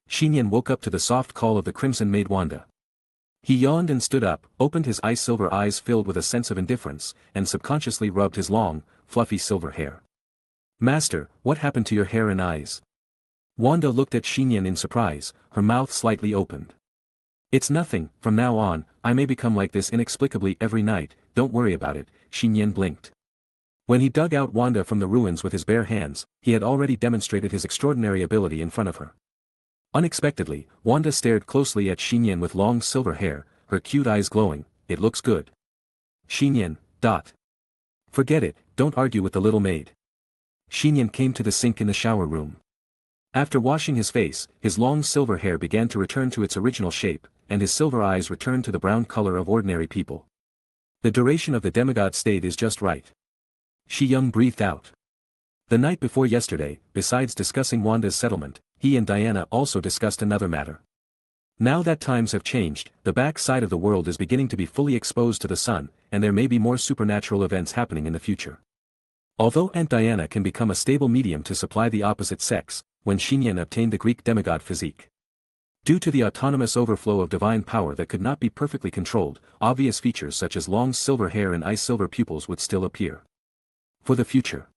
S1: Nian woke up to the soft call of the crimson maid Wanda. He yawned and stood up, opened his ice-silver eyes filled with a sense of indifference, and subconsciously rubbed his long, fluffy silver hair. "Master, what happened to your hair and eyes?" Wanda looked at Nian in surprise, her mouth slightly opened. "It's nothing, from now on, I may become like this inexplicably every night, don't worry about it," Nian blinked. When he dug out Wanda from the ruins with his bare hands, he had already demonstrated his extraordinary ability in front of her. Unexpectedly, Wanda stared closely at Nian with long silver hair, her cute eyes glowing. "It looks good." Nian. "Forget it, don't argue with the little maid." Nian came to the sink in the shower room. After washing his face, his long silver hair began to return to its original shape, and his silver eyes returned to the brown color of ordinary people. "The duration of the demigod state is just right." Young breathed out. The night before yesterday, besides discussing Wanda's settlement, he and Diana also discussed another matter. Now that times have changed, the back side of the world is beginning to be fully exposed to the sun, and there may be more supernatural events happening in the future. Although Aunt Diana can become a stable medium to supply the opposite sex, when Nian obtained the Greek demigod physique. Due to the autonomous overflow of divine power that could not be perfectly controlled, obvious features such as long silver hair and ice-silver pupils would still appear. For the future.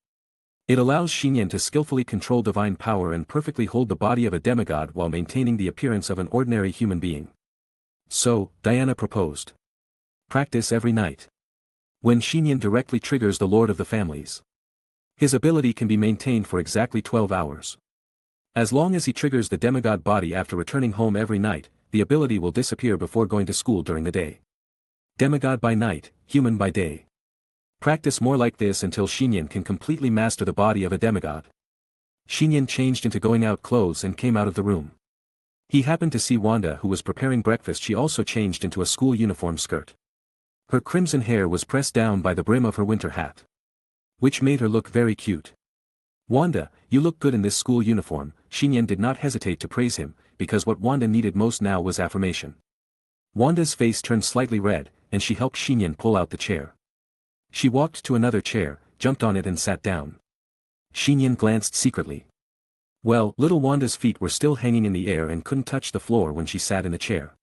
S1: It allows Nian to skillfully control divine power and perfectly hold the body of a demigod while maintaining the appearance of an ordinary human being. So, Diana proposed. Practice every night. When Nian directly triggers the Lord of the Families. His ability can be maintained for exactly 12 hours. As long as he triggers the demigod body after returning home every night, the ability will disappear before going to school during the day. Demigod by night, human by day. Practice more like this until Nian can completely master the body of a demigod. Nian changed into going out clothes and came out of the room. He happened to see Wanda who was preparing breakfast. She also changed into a school uniform skirt. Her crimson hair was pressed down by the brim of her winter hat, which made her look very cute. "Wanda, you look good in this school uniform." Nian did not hesitate to praise him, because what Wanda needed most now was affirmation. Wanda's face turned slightly red, and she helped Nian pull out the chair. She walked to another chair, jumped on it and sat down. Nian glanced secretly. Well, little Wanda's feet were still hanging in the air and couldn't touch the floor when she sat in the chair.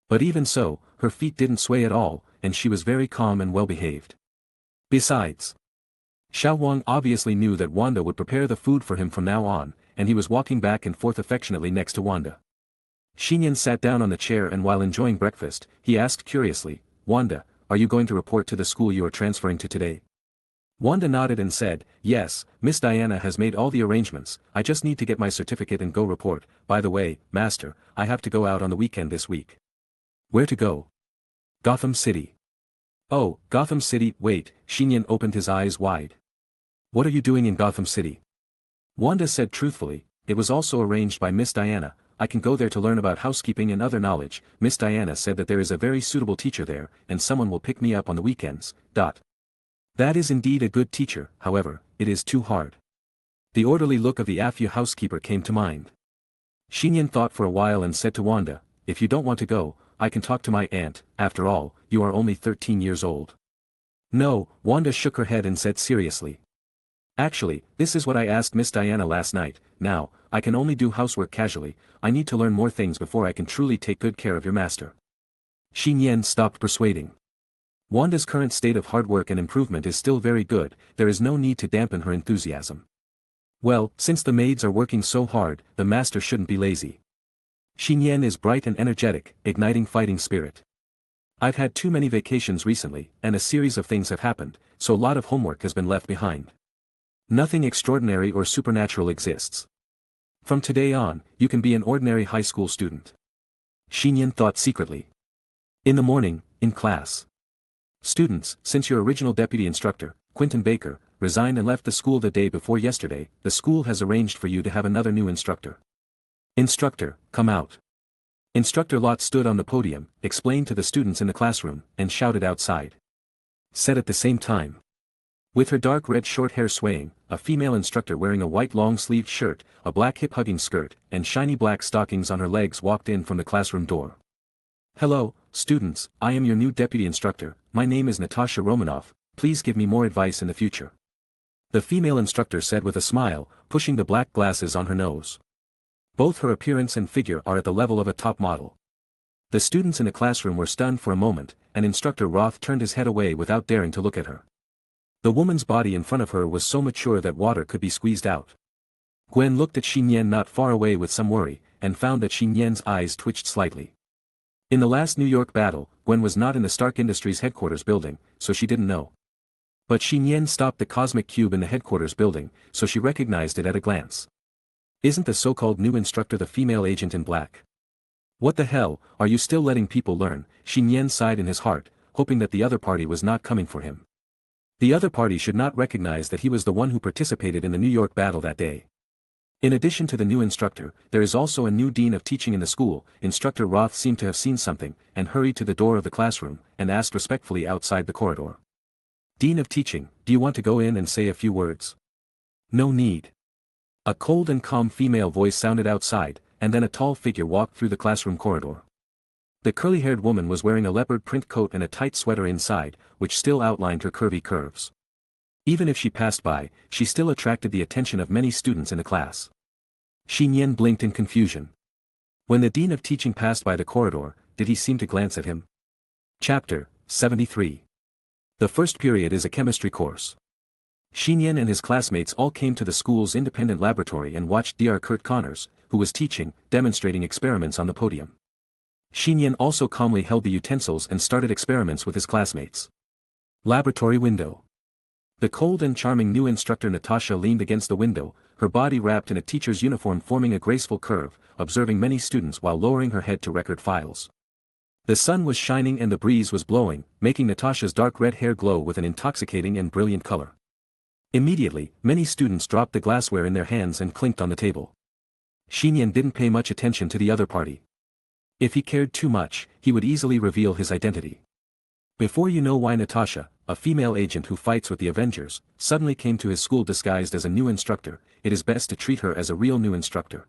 S1: But even so, her feet didn't sway at all, and she was very calm and well-behaved. Besides, Xiao Wang obviously knew that Wanda would prepare the food for him from now on, and he was walking back and forth affectionately next to Wanda. Nian sat down on the chair and while enjoying breakfast, he asked curiously, "Wanda, are you going to report to the school you are transferring to today?" Wanda nodded and said, "Yes, Miss Diana has made all the arrangements, I just need to get my certificate and go report. By the way, Master, I have to go out on the weekend this week." "Where to go?" "Gotham City." "Oh, Gotham City, wait," Nian opened his eyes wide. "What are you doing in Gotham City?" Wanda said truthfully, "It was also arranged by Miss Diana, I can go there to learn about housekeeping and other knowledge. Miss Diana said that there is a very suitable teacher there, and someone will pick me up on the weekends. That is indeed a good teacher, however, it is too hard." The orderly look of the AFU housekeeper came to mind. Nian thought for a while and said to Wanda, "If you don't want to go, I can talk to my aunt, after all, you are only 13 years old." "No," Wanda shook her head and said seriously. "Actually, this is what I asked Miss Diana last night. Now, I can only do housework casually, I need to learn more things before I can truly take good care of your master." Nian stopped persuading. Wanda's current state of hard work and improvement is still very good, there is no need to dampen her enthusiasm. Well, since the maids are working so hard, the master shouldn't be lazy. Nian is bright and energetic, igniting fighting spirit. I've had too many vacations recently, and a series of things have happened, so a lot of homework has been left behind. Nothing extraordinary or supernatural exists. From today on, you can be an ordinary high school student. Nian thought secretly. In the morning, in class. "Students, since your original deputy instructor, Quentin Baker, resigned and left the school the day before yesterday, the school has arranged for you to have another new instructor. Instructor, come out." Instructor Lot stood on the podium, explained to the students in the classroom, and shouted outside. Said at the same time. With her dark red short hair swaying, a female instructor wearing a white long-sleeved shirt, a black hip-hugging skirt, and shiny black stockings on her legs walked in from the classroom door. "Hello, students, I am your new deputy instructor, my name is Natasha Romanoff, please give me more advice in the future," the female instructor said with a smile, pushing the black glasses on her nose. Both her appearance and figure are at the level of a top model. The students in the classroom were stunned for a moment, and Instructor Roth turned his head away without daring to look at her. The woman's body in front of her was so mature that water could be squeezed out. Gwen looked at Nian not far away with some worry, and found that Nian's eyes twitched slightly. In the last New York battle, Gwen was not in the Stark Industries headquarters building, so she didn't know. But Nian stopped the cosmic cube in the headquarters building, so she recognized it at a glance. Isn't the so-called new instructor the female agent in black? What the hell, are you still letting people learn? Nian sighed in his heart, hoping that the other party was not coming for him. The other party should not recognize that he was the one who participated in the New York battle that day. In addition to the new instructor, there is also a new dean of teaching in the school. Instructor Roth seemed to have seen something, and hurried to the door of the classroom, and asked respectfully outside the corridor. "Dean of teaching, do you want to go in and say a few words?" "No need." A cold and calm female voice sounded outside, and then a tall figure walked through the classroom corridor. The curly-haired woman was wearing a leopard print coat and a tight sweater inside, which still outlined her curvy curves. Even if she passed by, she still attracted the attention of many students in the class. Nian blinked in confusion. When the dean of teaching passed by the corridor, did he seem to glance at him? Chapter 73. The first period is a chemistry course. Nian and his classmates all came to the school's independent laboratory and watched Dr. Kurt Connors, who was teaching, demonstrating experiments on the podium. Nian also calmly held the utensils and started experiments with his classmates. Laboratory window. The cold and charming new instructor Natasha leaned against the window, her body wrapped in a teacher's uniform forming a graceful curve, observing many students while lowering her head to record files. The sun was shining and the breeze was blowing, making Natasha's dark red hair glow with an intoxicating and brilliant color. Immediately, many students dropped the glassware in their hands and clinked on the table. Nian didn't pay much attention to the other party. If he cared too much, he would easily reveal his identity. Before you know why Natasha, a female agent who fights with the Avengers, suddenly came to his school disguised as a new instructor, it is best to treat her as a real new instructor.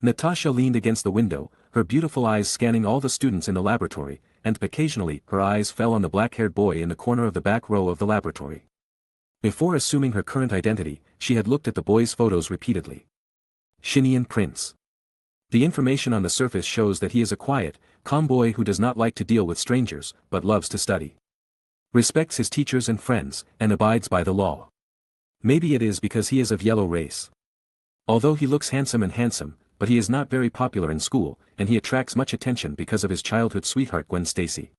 S1: Natasha leaned against the window, her beautiful eyes scanning all the students in the laboratory, and occasionally her eyes fell on the black-haired boy in the corner of the back row of the laboratory. Before assuming her current identity, she had looked at the boy's photos repeatedly. Nian Prince. The information on the surface shows that he is a quiet, calm boy who does not like to deal with strangers, but loves to study. Respects his teachers and friends, and abides by the law. Maybe it is because he is of yellow race. Although he looks handsome, but he is not very popular in school, and he attracts much attention because of his childhood sweetheart Gwen Stacy.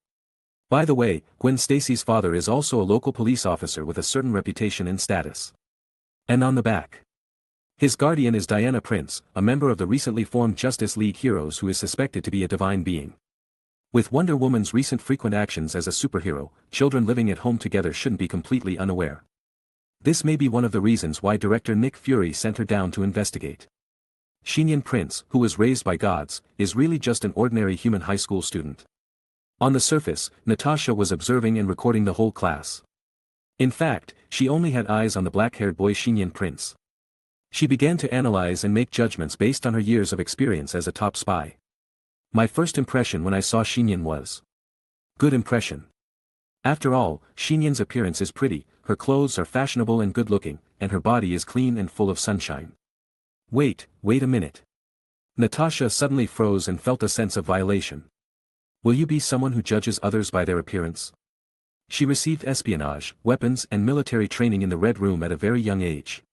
S1: By the way, Gwen Stacy's father is also a local police officer with a certain reputation and status. And on the back. His guardian is Diana Prince, a member of the recently formed Justice League Heroes who is suspected to be a divine being. With Wonder Woman's recent frequent actions as a superhero, children living at home together shouldn't be completely unaware. This may be one of the reasons why director Nick Fury sent her down to investigate. Nian Prince, who was raised by gods, is really just an ordinary human high school student. On the surface, Natasha was observing and recording the whole class. In fact, she only had eyes on the black-haired boy Nian Prince. She began to analyze and make judgments based on her years of experience as a top spy. My first impression when I saw Nian was good impression. After all, Nian's appearance is pretty, her clothes are fashionable and good-looking, and her body is clean and full of sunshine. Wait a minute. Natasha suddenly froze and felt a sense of violation. Will you be someone who judges others by their appearance? She received espionage, weapons and military training in the Red Room at a very young age.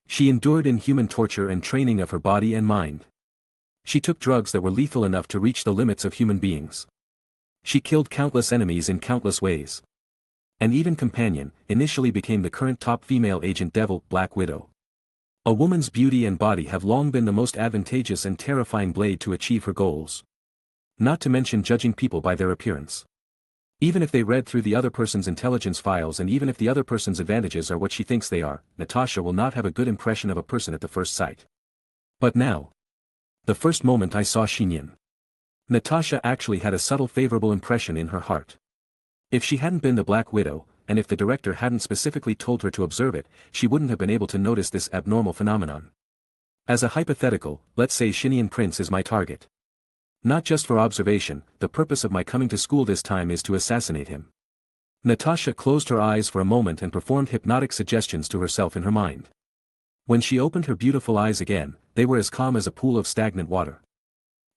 S1: She endured inhuman torture and training of her body and mind. She took drugs that were lethal enough to reach the limits of human beings. She killed countless enemies in countless ways. An even companion, initially became the current top female agent Devil, Black Widow. A woman's beauty and body have long been the most advantageous and terrifying blade to achieve her goals. Not to mention judging people by their appearance. Even if they read through the other person's intelligence files and even if the other person's advantages are what she thinks they are, Natasha will not have a good impression of a person at the first sight. But now. The first moment I saw Nian. Natasha actually had a subtle favorable impression in her heart. If she hadn't been the Black Widow, and if the director hadn't specifically told her to observe it, she wouldn't have been able to notice this abnormal phenomenon. As a hypothetical, let's say Nian Prince is my target. Not just for observation, the purpose of my coming to school this time is to assassinate him. Natasha closed her eyes for a moment and performed hypnotic suggestions to herself in her mind. When she opened her beautiful eyes again, they were as calm as a pool of stagnant water.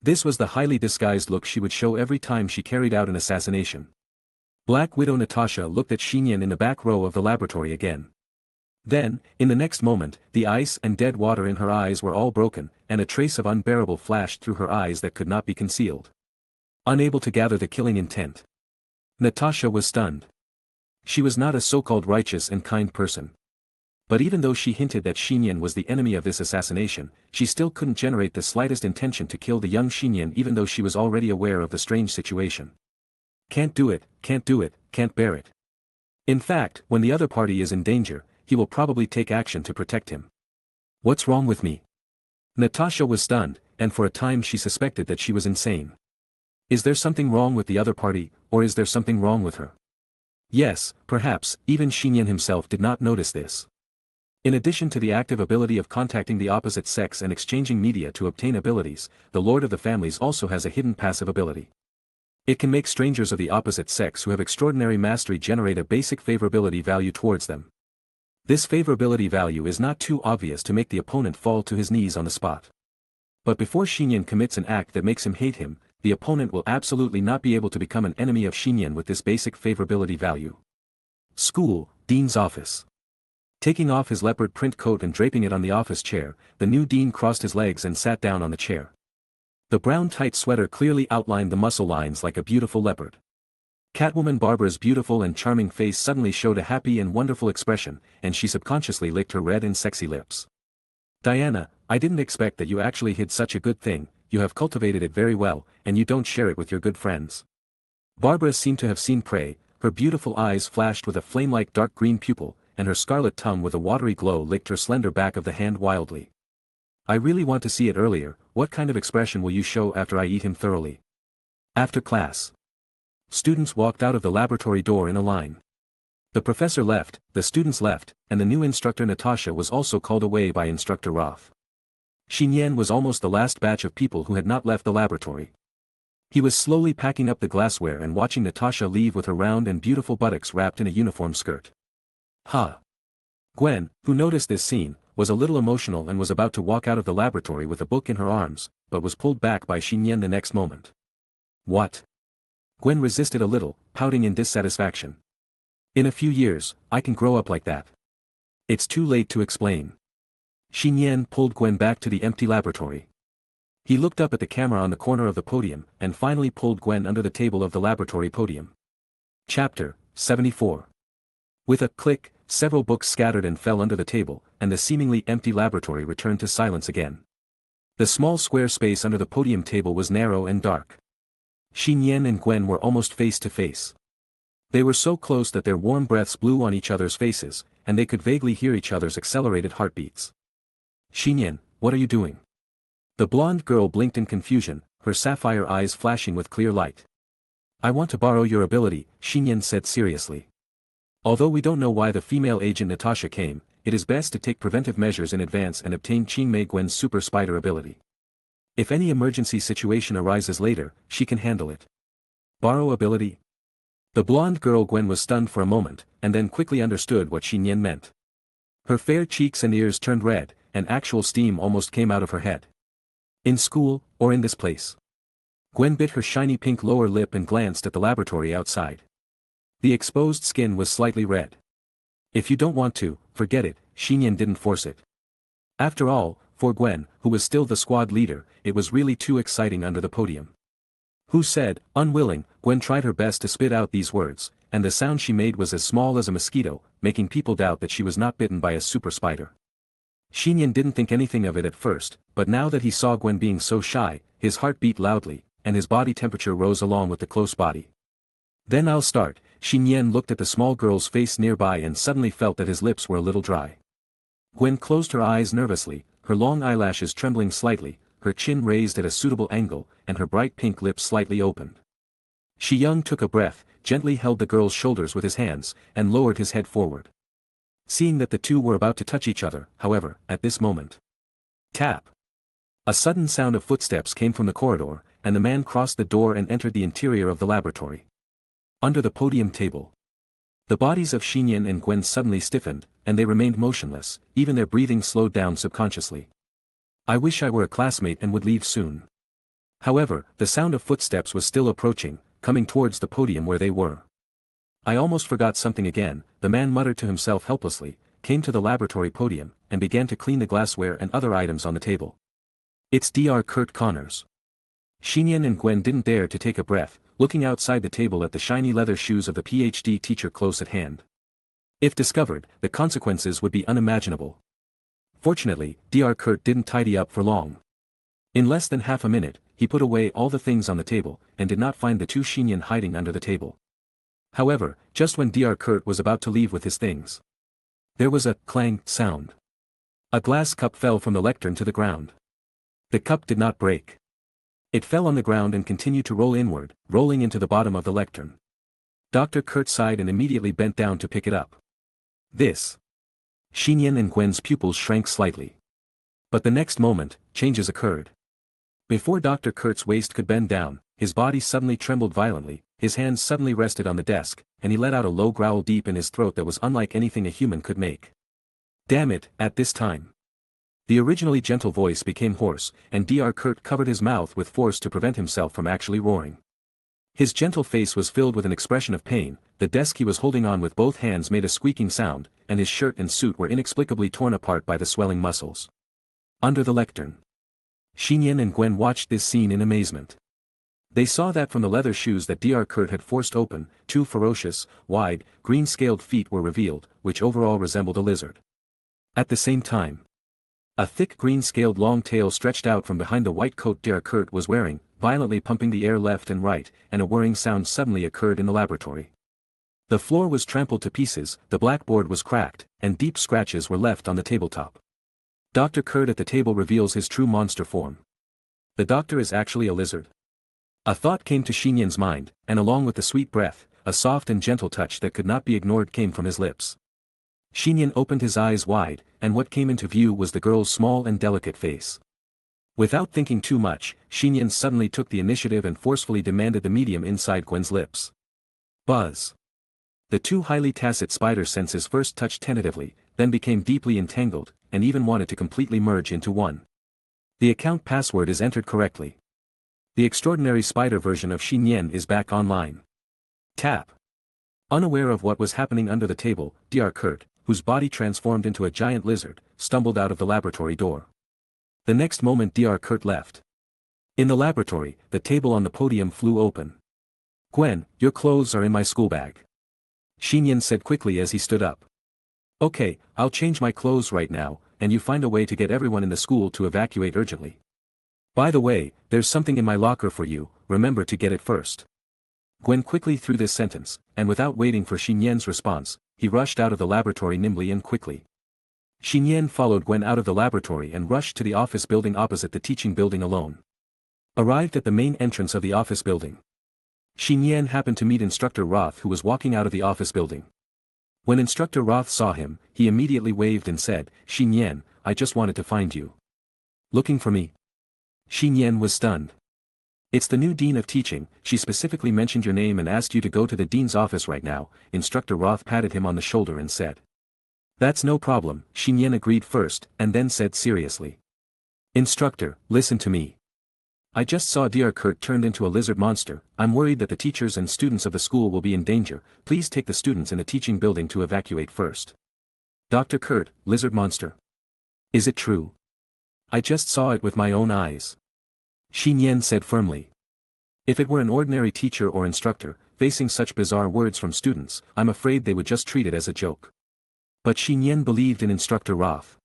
S1: This was the highly disguised look she would show every time she carried out an assassination. Black Widow Natasha looked at Nian in the back row of the laboratory again. Then, in the next moment, the ice and dead water in her eyes were all broken, and a trace of unbearable flashed through her eyes that could not be concealed. Unable to gather the killing intent. Natasha was stunned. She was not a so-called righteous and kind person. But even though she hinted that Nian was the enemy of this assassination, she still couldn't generate the slightest intention to kill the young Nian even though she was already aware of the strange situation. Can't do it, can't bear it. In fact, when the other party is in danger, he will probably take action to protect him. What's wrong with me? Natasha was stunned, and for a time she suspected that she was insane. Is there something wrong with the other party, or is there something wrong with her? Yes, perhaps, even Nian himself did not notice this. In addition to the active ability of contacting the opposite sex and exchanging media to obtain abilities, the Lord of the Families also has a hidden passive ability. It can make strangers of the opposite sex who have extraordinary mastery generate a basic favorability value towards them. This favorability value is not too obvious to make the opponent fall to his knees on the spot. But before Nian commits an act that makes him hate him, the opponent will absolutely not be able to become an enemy of Nian with this basic favorability value. School, Dean's office. Taking off his leopard print coat and draping it on the office chair, the new dean crossed his legs and sat down on the chair. The brown tight sweater clearly outlined the muscle lines like a beautiful leopard. Catwoman Barbara's beautiful and charming face suddenly showed a happy and wonderful expression, and she subconsciously licked her red and sexy lips. Diana, I didn't expect that you actually hid such a good thing, you have cultivated it very well, and you don't share it with your good friends. Barbara seemed to have seen prey, her beautiful eyes flashed with a flame-like dark green pupil, and her scarlet tongue with a watery glow licked her slender back of the hand wildly. I really want to see it earlier. What kind of expression will you show after I eat him thoroughly? After class. Students walked out of the laboratory door in a line. The professor left, the students left, and the new instructor Natasha was also called away by Instructor Roth. Nian was almost the last batch of people who had not left the laboratory. He was slowly packing up the glassware and watching Natasha leave with her round and beautiful buttocks wrapped in a uniform skirt. Ha! Gwen, who noticed this scene, was a little emotional and was about to walk out of the laboratory with a book in her arms, but was pulled back by Nian the next moment. What? Gwen resisted a little, pouting in dissatisfaction. In a few years, I can grow up like that. It's too late to explain. Nian pulled Gwen back to the empty laboratory. He looked up at the camera on the corner of the podium and finally pulled Gwen under the table of the laboratory podium. Chapter 74. With a click, several books scattered and fell under the table, and the seemingly empty laboratory returned to silence again. The small square space under the podium table was narrow and dark. Nian and Gwen were almost face to face. They were so close that their warm breaths blew on each other's faces, and they could vaguely hear each other's accelerated heartbeats. Nian, what are you doing? The blonde girl blinked in confusion, her sapphire eyes flashing with clear light. I want to borrow your ability, Nian said seriously. Although we don't know why the female agent Natasha came, it is best to take preventive measures in advance and obtain Qingmei Gwen's super spider ability. If any emergency situation arises later, she can handle it. Borrow ability? The blonde girl Gwen was stunned for a moment, and then quickly understood what Nian meant. Her fair cheeks and ears turned red, and actual steam almost came out of her head. In school, or in this place? Gwen bit her shiny pink lower lip and glanced at the laboratory outside. The exposed skin was slightly red. If you don't want to, forget it, Nian didn't force it. After all, for Gwen, who was still the squad leader, it was really too exciting under the podium. Who said, unwilling, Gwen tried her best to spit out these words, and the sound she made was as small as a mosquito, making people doubt that she was not bitten by a super spider. Nian didn't think anything of it at first, but now that he saw Gwen being so shy, his heart beat loudly, and his body temperature rose along with the close body. Then I'll start. Nian looked at the small girl's face nearby and suddenly felt that his lips were a little dry. Gwen closed her eyes nervously, her long eyelashes trembling slightly, her chin raised at a suitable angle, and her bright pink lips slightly opened. Young took a breath, gently held the girl's shoulders with his hands, and lowered his head forward. Seeing that the two were about to touch each other, however, at this moment. Tap! A sudden sound of footsteps came from the corridor, and the man crossed the door and entered the interior of the laboratory. Under the podium table. The bodies of Nian and Gwen suddenly stiffened, and they remained motionless, even their breathing slowed down subconsciously. I wish I were a classmate and would leave soon. However, the sound of footsteps was still approaching, coming towards the podium where they were. I almost forgot something again, the man muttered to himself helplessly, came to the laboratory podium, and began to clean the glassware and other items on the table. It's Dr. Kurt Connors. Nian and Gwen didn't dare to take a breath, looking outside the table at the shiny leather shoes of the PhD teacher close at hand. If discovered, the consequences would be unimaginable. Fortunately, Dr. Kurt didn't tidy up for long. In less than half a minute, he put away all the things on the table, and did not find the two Nian hiding under the table. However, just when Dr. Kurt was about to leave with his things, there was a clang sound. A glass cup fell from the lectern to the ground. The cup did not break. It fell on the ground and continued to roll inward, rolling into the bottom of the lectern. Dr. Kurt sighed and immediately bent down to pick it up. This. Nian and Gwen's pupils shrank slightly. But the next moment, changes occurred. Before Dr. Kurt's waist could bend down, his body suddenly trembled violently, his hands suddenly rested on the desk, and he let out a low growl deep in his throat that was unlike anything a human could make. Damn it, at this time. The originally gentle voice became hoarse, and Dr. Kurt covered his mouth with force to prevent himself from actually roaring. His gentle face was filled with an expression of pain, the desk he was holding on with both hands made a squeaking sound, and his shirt and suit were inexplicably torn apart by the swelling muscles. Under the lectern. Nian and Gwen watched this scene in amazement. They saw that from the leather shoes that Dr. Kurt had forced open, two ferocious, wide, green-scaled feet were revealed, which overall resembled a lizard. At the same time, a thick green-scaled long tail stretched out from behind the white coat Dr. Kurt was wearing, violently pumping the air left and right, and a whirring sound suddenly occurred in the laboratory. The floor was trampled to pieces, the blackboard was cracked, and deep scratches were left on the tabletop. Dr. Kurt at the table reveals his true monster form. The doctor is actually a lizard. A thought came to Nian's mind, and along with the sweet breath, a soft and gentle touch that could not be ignored came from his lips. Nian opened his eyes wide, and what came into view was the girl's small and delicate face. Without thinking too much, Nian suddenly took the initiative and forcefully demanded the medium inside Gwen's lips. Buzz. The two highly tacit spider senses first touched tentatively, then became deeply entangled, and even wanted to completely merge into one. The account password is entered correctly. The extraordinary spider version of Nian is back online. Tap. Unaware of what was happening under the table, Dr. Kurt, whose body transformed into a giant lizard, stumbled out of the laboratory door. The next moment Dr. Kurt left. In the laboratory, the table on the podium flew open. "Gwen, your clothes are in my school bag," Nian said quickly as he stood up. "Okay, I'll change my clothes right now, and you find a way to get everyone in the school to evacuate urgently. By the way, there's something in my locker for you, remember to get it first." Gwen quickly threw this sentence, and without waiting for Nian's response, he rushed out of the laboratory nimbly and quickly. Nian followed Gwen out of the laboratory and rushed to the office building opposite the teaching building alone. Arrived at the main entrance of the office building, Nian happened to meet Instructor Roth, who was walking out of the office building. When Instructor Roth saw him, he immediately waved and said, "Nian, I just wanted to find you." "Looking for me?" Nian was stunned. "It's the new Dean of Teaching, she specifically mentioned your name and asked you to go to the Dean's office right now," Instructor Roth patted him on the shoulder and said. "That's no problem," Nian agreed first, and then said seriously. "Instructor, listen to me. I just saw Dr. Kurt turned into a lizard monster. I'm worried that the teachers and students of the school will be in danger. Please take the students in the teaching building to evacuate first." "Dr. Kurt, lizard monster? Is it true? I just saw it with my own eyes," Nian said firmly. If it were an ordinary teacher or instructor, facing such bizarre words from students, I'm afraid they would just treat it as a joke. But Nian believed in Instructor Roth.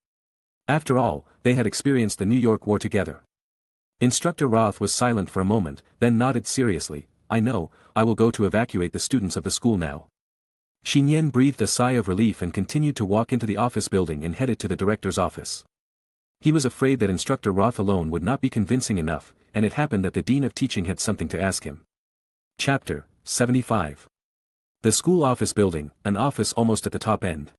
S1: After all, they had experienced the New York War together. Instructor Roth was silent for a moment, then nodded seriously. "I know, I will go to evacuate the students of the school now." Nian breathed a sigh of relief and continued to walk into the office building and headed to the director's office. He was afraid that Instructor Roth alone would not be convincing enough, and it happened that the Dean of Teaching had something to ask him. Chapter 75. The school office building, an office almost at the top end.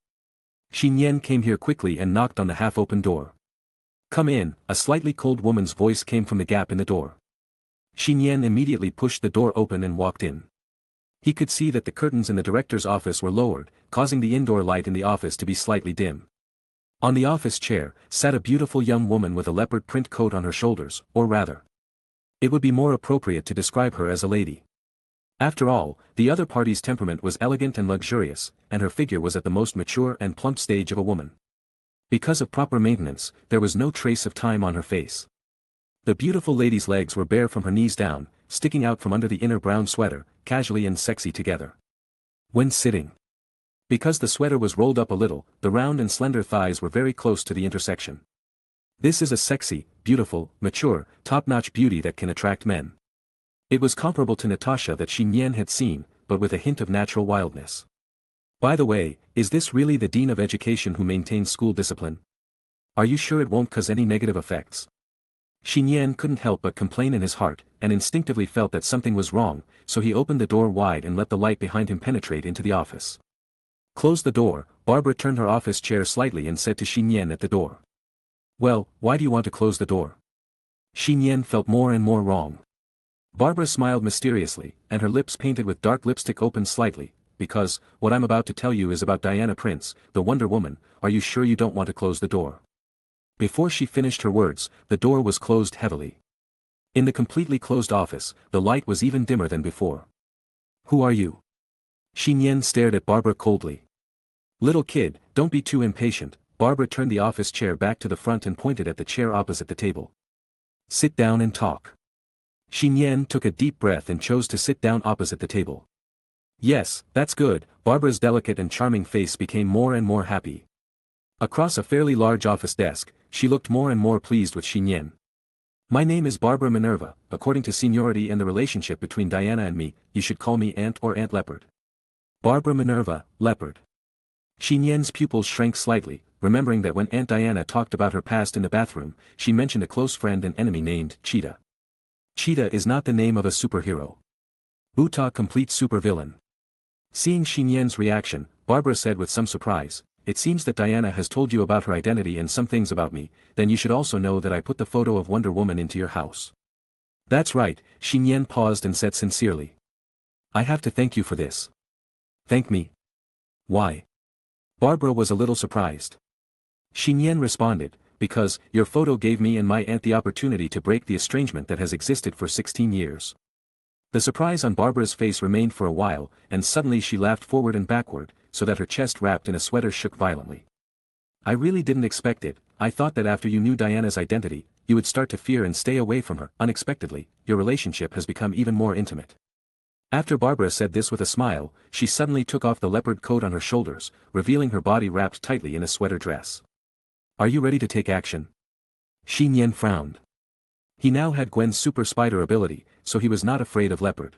S1: Nian came here quickly and knocked on the half-open door. "Come in," a slightly cold woman's voice came from the gap in the door. Nian immediately pushed the door open and walked in. He could see that the curtains in the director's office were lowered, causing the indoor light in the office to be slightly dim. On the office chair, sat a beautiful young woman with a leopard print coat on her shoulders, or rather, it would be more appropriate to describe her as a lady. After all, the other party's temperament was elegant and luxurious, and her figure was at the most mature and plump stage of a woman. Because of proper maintenance, there was no trace of time on her face. The beautiful lady's legs were bare from her knees down, sticking out from under the inner brown sweater, casually and sexy together. When sitting, because the sweater was rolled up a little, the round and slender thighs were very close to the intersection. This is a sexy, beautiful, mature, top-notch beauty that can attract men. It was comparable to Natasha that Nian had seen, but with a hint of natural wildness. "By the way, is this really the Dean of Education who maintains school discipline? Are you sure it won't cause any negative effects?" Nian couldn't help but complain in his heart, and instinctively felt that something was wrong, so he opened the door wide and let the light behind him penetrate into the office. "Close the door," Barbara turned her office chair slightly and said to Nian at the door. "Well, why do you want to close the door?" Nian felt more and more wrong. Barbara smiled mysteriously, and her lips painted with dark lipstick opened slightly. "Because, what I'm about to tell you is about Diana Prince, the Wonder Woman. Are you sure you don't want to close the door?" Before she finished her words, the door was closed heavily. In the completely closed office, the light was even dimmer than before. "Who are you?" Nian stared at Barbara coldly. "Little kid, don't be too impatient." Barbara turned the office chair back to the front and pointed at the chair opposite the table. "Sit down and talk." Nian took a deep breath and chose to sit down opposite the table. "Yes, that's good." Barbara's delicate and charming face became more and more happy. Across a fairly large office desk, she looked more and more pleased with Nian. "My name is Barbara Minerva. According to seniority and the relationship between Diana and me, you should call me Aunt or Aunt Leopard." Barbara Minerva, Leopard. Nian's pupils shrank slightly, remembering that when Aunt Diana talked about her past in the bathroom, she mentioned a close friend and enemy named Cheetah. Cheetah is not the name of a superhero. Buta complete supervillain. Seeing Nian's reaction, Barbara said with some surprise, it seems that Diana has told you about her identity and some things about me, then you should also know that I put the photo of Wonder Woman into your house. That's right, Nian paused and said sincerely. I have to thank you for this. Thank me? Why? Barbara was a little surprised. Nian responded, because, your photo gave me and my aunt the opportunity to break the estrangement that has existed for 16 years. The surprise on Barbara's face remained for a while, and suddenly she laughed forward and backward, so that her chest wrapped in a sweater shook violently. I really didn't expect it. I thought that after you knew Diana's identity, you would start to fear and stay away from her. Unexpectedly, your relationship has become even more intimate. After Barbara said this with a smile, she suddenly took off the leopard coat on her shoulders, revealing her body wrapped tightly in a sweater dress. Are you ready to take action? Nian frowned. He now had Gwen's super spider ability, so he was not afraid of Leopard.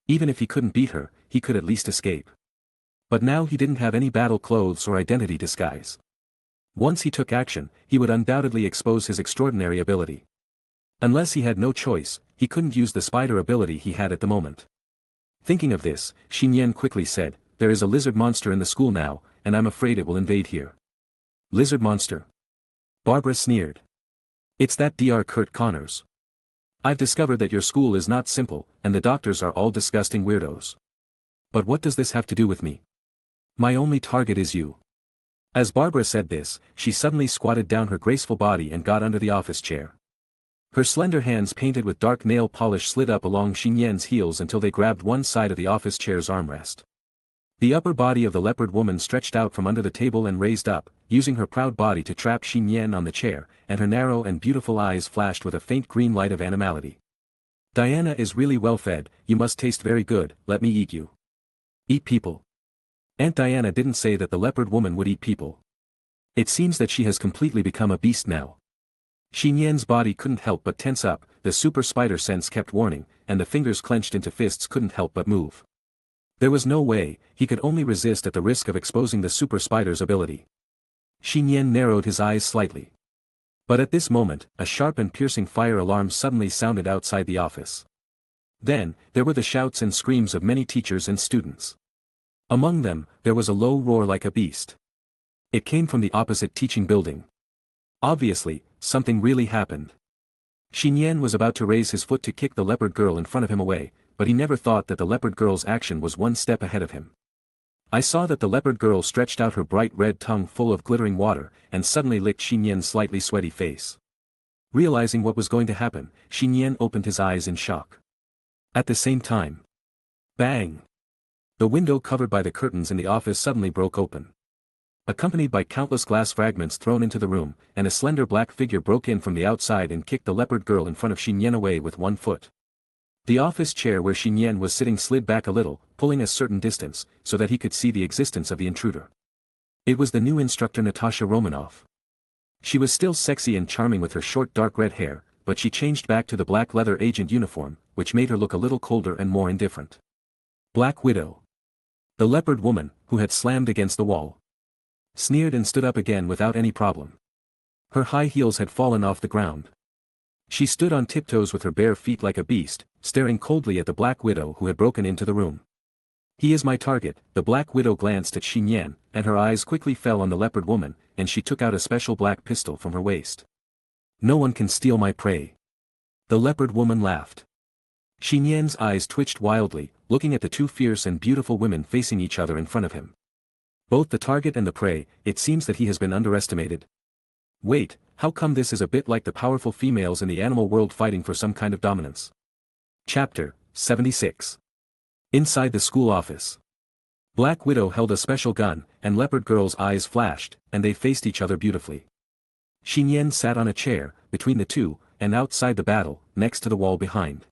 S1: Even if he couldn't beat her, he could at least escape. But now he didn't have any battle clothes or identity disguise. Once he took action, he would undoubtedly expose his extraordinary ability. Unless he had no choice, he couldn't use the spider ability he had at the moment. Thinking of this, Nian quickly said, there is a lizard monster in the school now, and I'm afraid it will invade here. Lizard monster? Barbara sneered. It's that Dr. Kurt Connors. I've discovered that your school is not simple, and the doctors are all disgusting weirdos. But what does this have to do with me? My only target is you. As Barbara said this, she suddenly squatted down her graceful body and got under the office chair. Her slender hands painted with dark nail polish slid up along Nian's heels until they grabbed one side of the office chair's armrest. The upper body of the leopard woman stretched out from under the table and raised up, using her proud body to trap Nian on the chair, and her narrow and beautiful eyes flashed with a faint green light of animality. Diana is really well fed, you must taste very good, let me eat you. Eat people. Aunt Diana didn't say that the leopard woman would eat people. It seems that she has completely become a beast now. Nian's body couldn't help but tense up, the super spider sense kept warning, and the fingers clenched into fists couldn't help but move. There was no way, he could only resist at the risk of exposing the super spider's ability. Nian narrowed his eyes slightly. But at this moment, a sharp and piercing fire alarm suddenly sounded outside the office. Then, there were the shouts and screams of many teachers and students. Among them, there was a low roar like a beast. It came from the opposite teaching building. Obviously, something really happened. Nian was about to raise his foot to kick the leopard girl in front of him away, but he never thought that the leopard girl's action was one step ahead of him. I saw that the leopard girl stretched out her bright red tongue full of glittering water, and suddenly licked Nian's slightly sweaty face. Realizing what was going to happen, Nian opened his eyes in shock. At the same time. Bang! The window covered by the curtains in the office suddenly broke open. Accompanied by countless glass fragments thrown into the room, and a slender black figure broke in from the outside and kicked the leopard girl in front of Nian away with one foot. The office chair where Nian was sitting slid back a little, pulling a certain distance, so that he could see the existence of the intruder. It was the new instructor Natasha Romanoff. She was still sexy and charming with her short dark red hair, but she changed back to the black leather agent uniform, which made her look a little colder and more indifferent. Black Widow. The leopard woman, who had slammed against the wall, sneered and stood up again without any problem. Her high heels had fallen off the ground. She stood on tiptoes with her bare feet like a beast, staring coldly at the Black Widow who had broken into the room. He is my target. The Black Widow glanced at Nian, and her eyes quickly fell on the leopard woman, and she took out a special black pistol from her waist. No one can steal my prey. The leopard woman laughed. Nian's eyes twitched wildly, looking at the two fierce and beautiful women facing each other in front of him. Both the target and the prey, it seems that he has been underestimated. Wait, how come this is a bit like the powerful females in the animal world fighting for some kind of dominance? Chapter 76. Inside the school office. Black Widow held a special gun, and Leopard Girl's eyes flashed, and they faced each other beautifully. Nian sat on a chair, between the two, and outside the battle, next to the wall behind.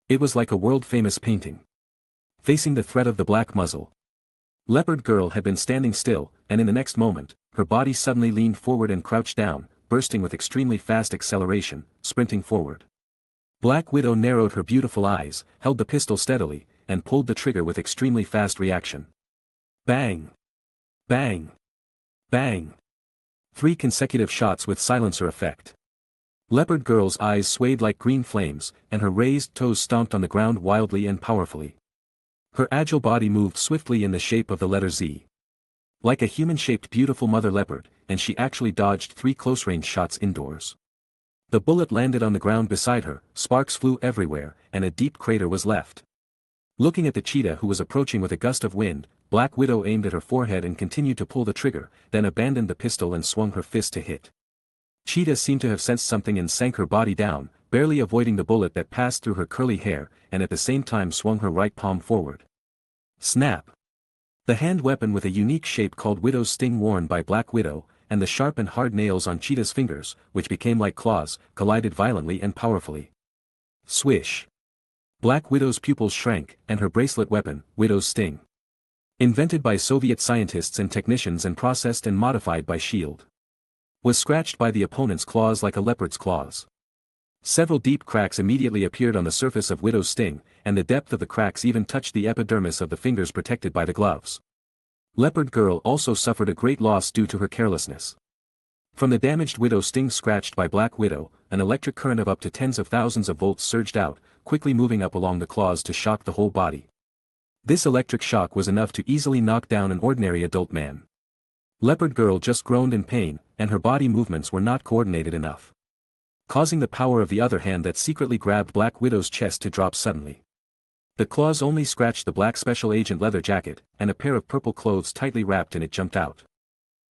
S1: It was like a world-famous painting. Facing the threat of the black muzzle, Leopard Girl had been standing still, and in the next moment, her body suddenly leaned forward and crouched down, bursting with extremely fast acceleration, sprinting forward. Black Widow narrowed her beautiful eyes, held the pistol steadily, and pulled the trigger with extremely fast reaction. Bang! Bang! Bang! 3 consecutive shots with silencer effect. Leopard Girl's eyes swayed like green flames, and her raised toes stomped on the ground wildly and powerfully. Her agile body moved swiftly in the shape of the letter Z. Like a human-shaped beautiful mother leopard, and she actually dodged 3 close-range shots indoors. The bullet landed on the ground beside her, sparks flew everywhere, and a deep crater was left. Looking at the cheetah who was approaching with a gust of wind, Black Widow aimed at her forehead and continued to pull the trigger, then abandoned the pistol and swung her fist to hit. Cheetah seemed to have sensed something and sank her body down, barely avoiding the bullet that passed through her curly hair, and at the same time swung her right palm forward. Snap! The hand weapon with a unique shape called Widow's Sting worn by Black Widow, and the sharp and hard nails on Cheetah's fingers, which became like claws, collided violently and powerfully. Swish! Black Widow's pupils shrank, and her bracelet weapon, Widow's Sting, invented by Soviet scientists and technicians and processed and modified by S.H.I.E.L.D., was scratched by the opponent's claws like a leopard's claws. Several deep cracks immediately appeared on the surface of Widow's Sting, and the depth of the cracks even touched the epidermis of the fingers protected by the gloves. Leopard Girl also suffered a great loss due to her carelessness. From the damaged Widow's Sting scratched by Black Widow, an electric current of up to tens of thousands of volts surged out, quickly moving up along the claws to shock the whole body. This electric shock was enough to easily knock down an ordinary adult man. Leopard Girl just groaned in pain, and her body movements were not coordinated enough, causing the power of the other hand that secretly grabbed Black Widow's chest to drop suddenly. The claws only scratched the black special agent leather jacket, and a pair of purple clothes tightly wrapped in it jumped out.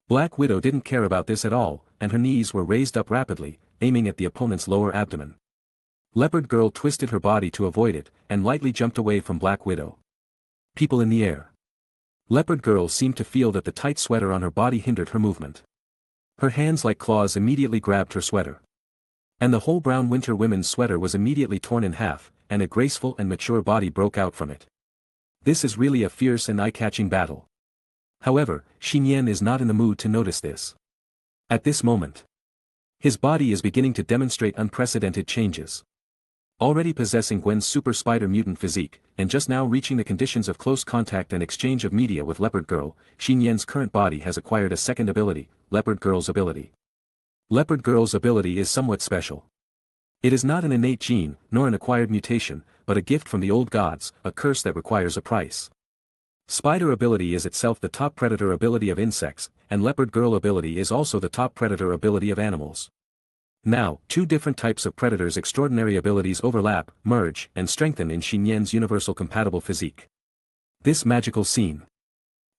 S1: Black Widow didn't care about this at all, and her knees were raised up rapidly, aiming at the opponent's lower abdomen. Leopard Girl twisted her body to avoid it, and lightly jumped away from Black Widow. People in the air. Leopard Girl seemed to feel that the tight sweater on her body hindered her movement. Her hands like claws immediately grabbed her sweater. And the whole brown winter women's sweater was immediately torn in half, and a graceful and mature body broke out from it. This is really a fierce and eye-catching battle. However, Nian is not in the mood to notice this. At this moment, his body is beginning to demonstrate unprecedented changes. Already possessing Gwen's super spider mutant physique, and just now reaching the conditions of close contact and exchange of media with Leopard Girl, Nian's current body has acquired a second ability, Leopard Girl's ability. Leopard Girl's ability is somewhat special. It is not an innate gene, nor an acquired mutation, but a gift from the old gods, a curse that requires a price. Spider ability is itself the top predator ability of insects, and Leopard Girl ability is also the top predator ability of animals. Now, 2 different types of predators' extraordinary abilities overlap, merge, and strengthen in Nian's universal compatible physique. This magical scene.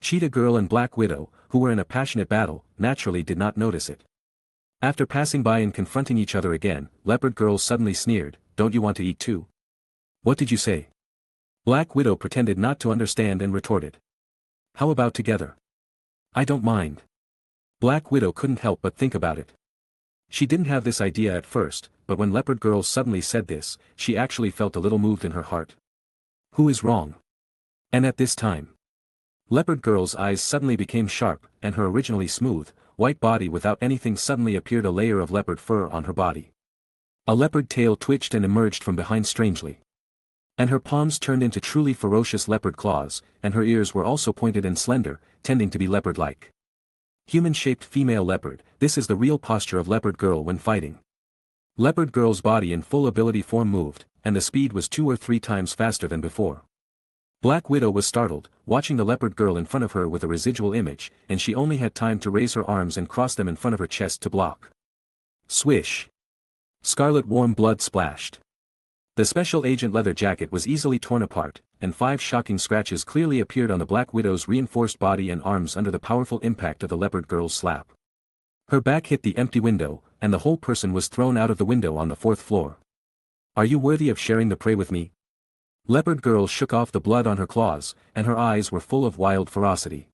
S1: Cheetah Girl and Black Widow, who were in a passionate battle, naturally did not notice it. After passing by and confronting each other again, Leopard Girl suddenly sneered, "Don't you want to eat too?" "What did you say?" Black Widow pretended not to understand and retorted, "How about together?" "I don't mind." Black Widow couldn't help but think about it. She didn't have this idea at first, but when Leopard Girl suddenly said this, she actually felt a little moved in her heart. Who is wrong? And at this time, Leopard Girl's eyes suddenly became sharp, and her originally smooth, white body without anything suddenly appeared a layer of leopard fur on her body. A leopard tail twitched and emerged from behind strangely. And her palms turned into truly ferocious leopard claws, and her ears were also pointed and slender, tending to be leopard-like. Human-shaped female leopard, this is the real posture of Leopard Girl when fighting. Leopard Girl's body in full ability form moved, and the speed was 2 or 3 times faster than before. Black Widow was startled, watching the Leopard Girl in front of her with a residual image, and she only had time to raise her arms and cross them in front of her chest to block. Swish! Scarlet warm blood splashed. The special agent leather jacket was easily torn apart, and 5 shocking scratches clearly appeared on the Black Widow's reinforced body and arms under the powerful impact of the Leopard Girl's slap. Her back hit the empty window, and the whole person was thrown out of the window on the 4th floor. "Are you worthy of sharing the prey with me?" Leopard Girl shook off the blood on her claws, and her eyes were full of wild ferocity.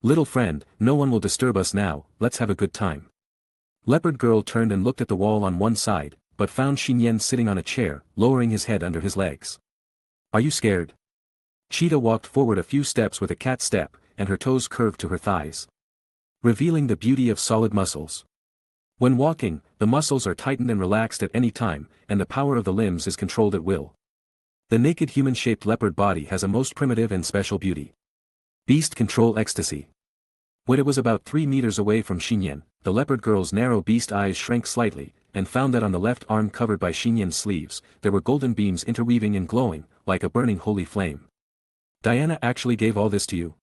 S1: "Little friend, no one will disturb us now, let's have a good time." Leopard Girl turned and looked at the wall on one side, but found Nian sitting on a chair, lowering his head under his legs. "Are you scared?" Cheetah walked forward a few steps with a cat step, and her toes curved to her thighs, revealing the beauty of solid muscles. When walking, the muscles are tightened and relaxed at any time, and the power of the limbs is controlled at will. The naked human-shaped leopard body has a most primitive and special beauty. Beast control ecstasy. When it was about 3 meters away from Nian, the Leopard Girl's narrow beast eyes shrank slightly, and found that on the left arm covered by Nian's sleeves, there were golden beams interweaving and glowing, like a burning holy flame. "Diana actually gave all this to you?"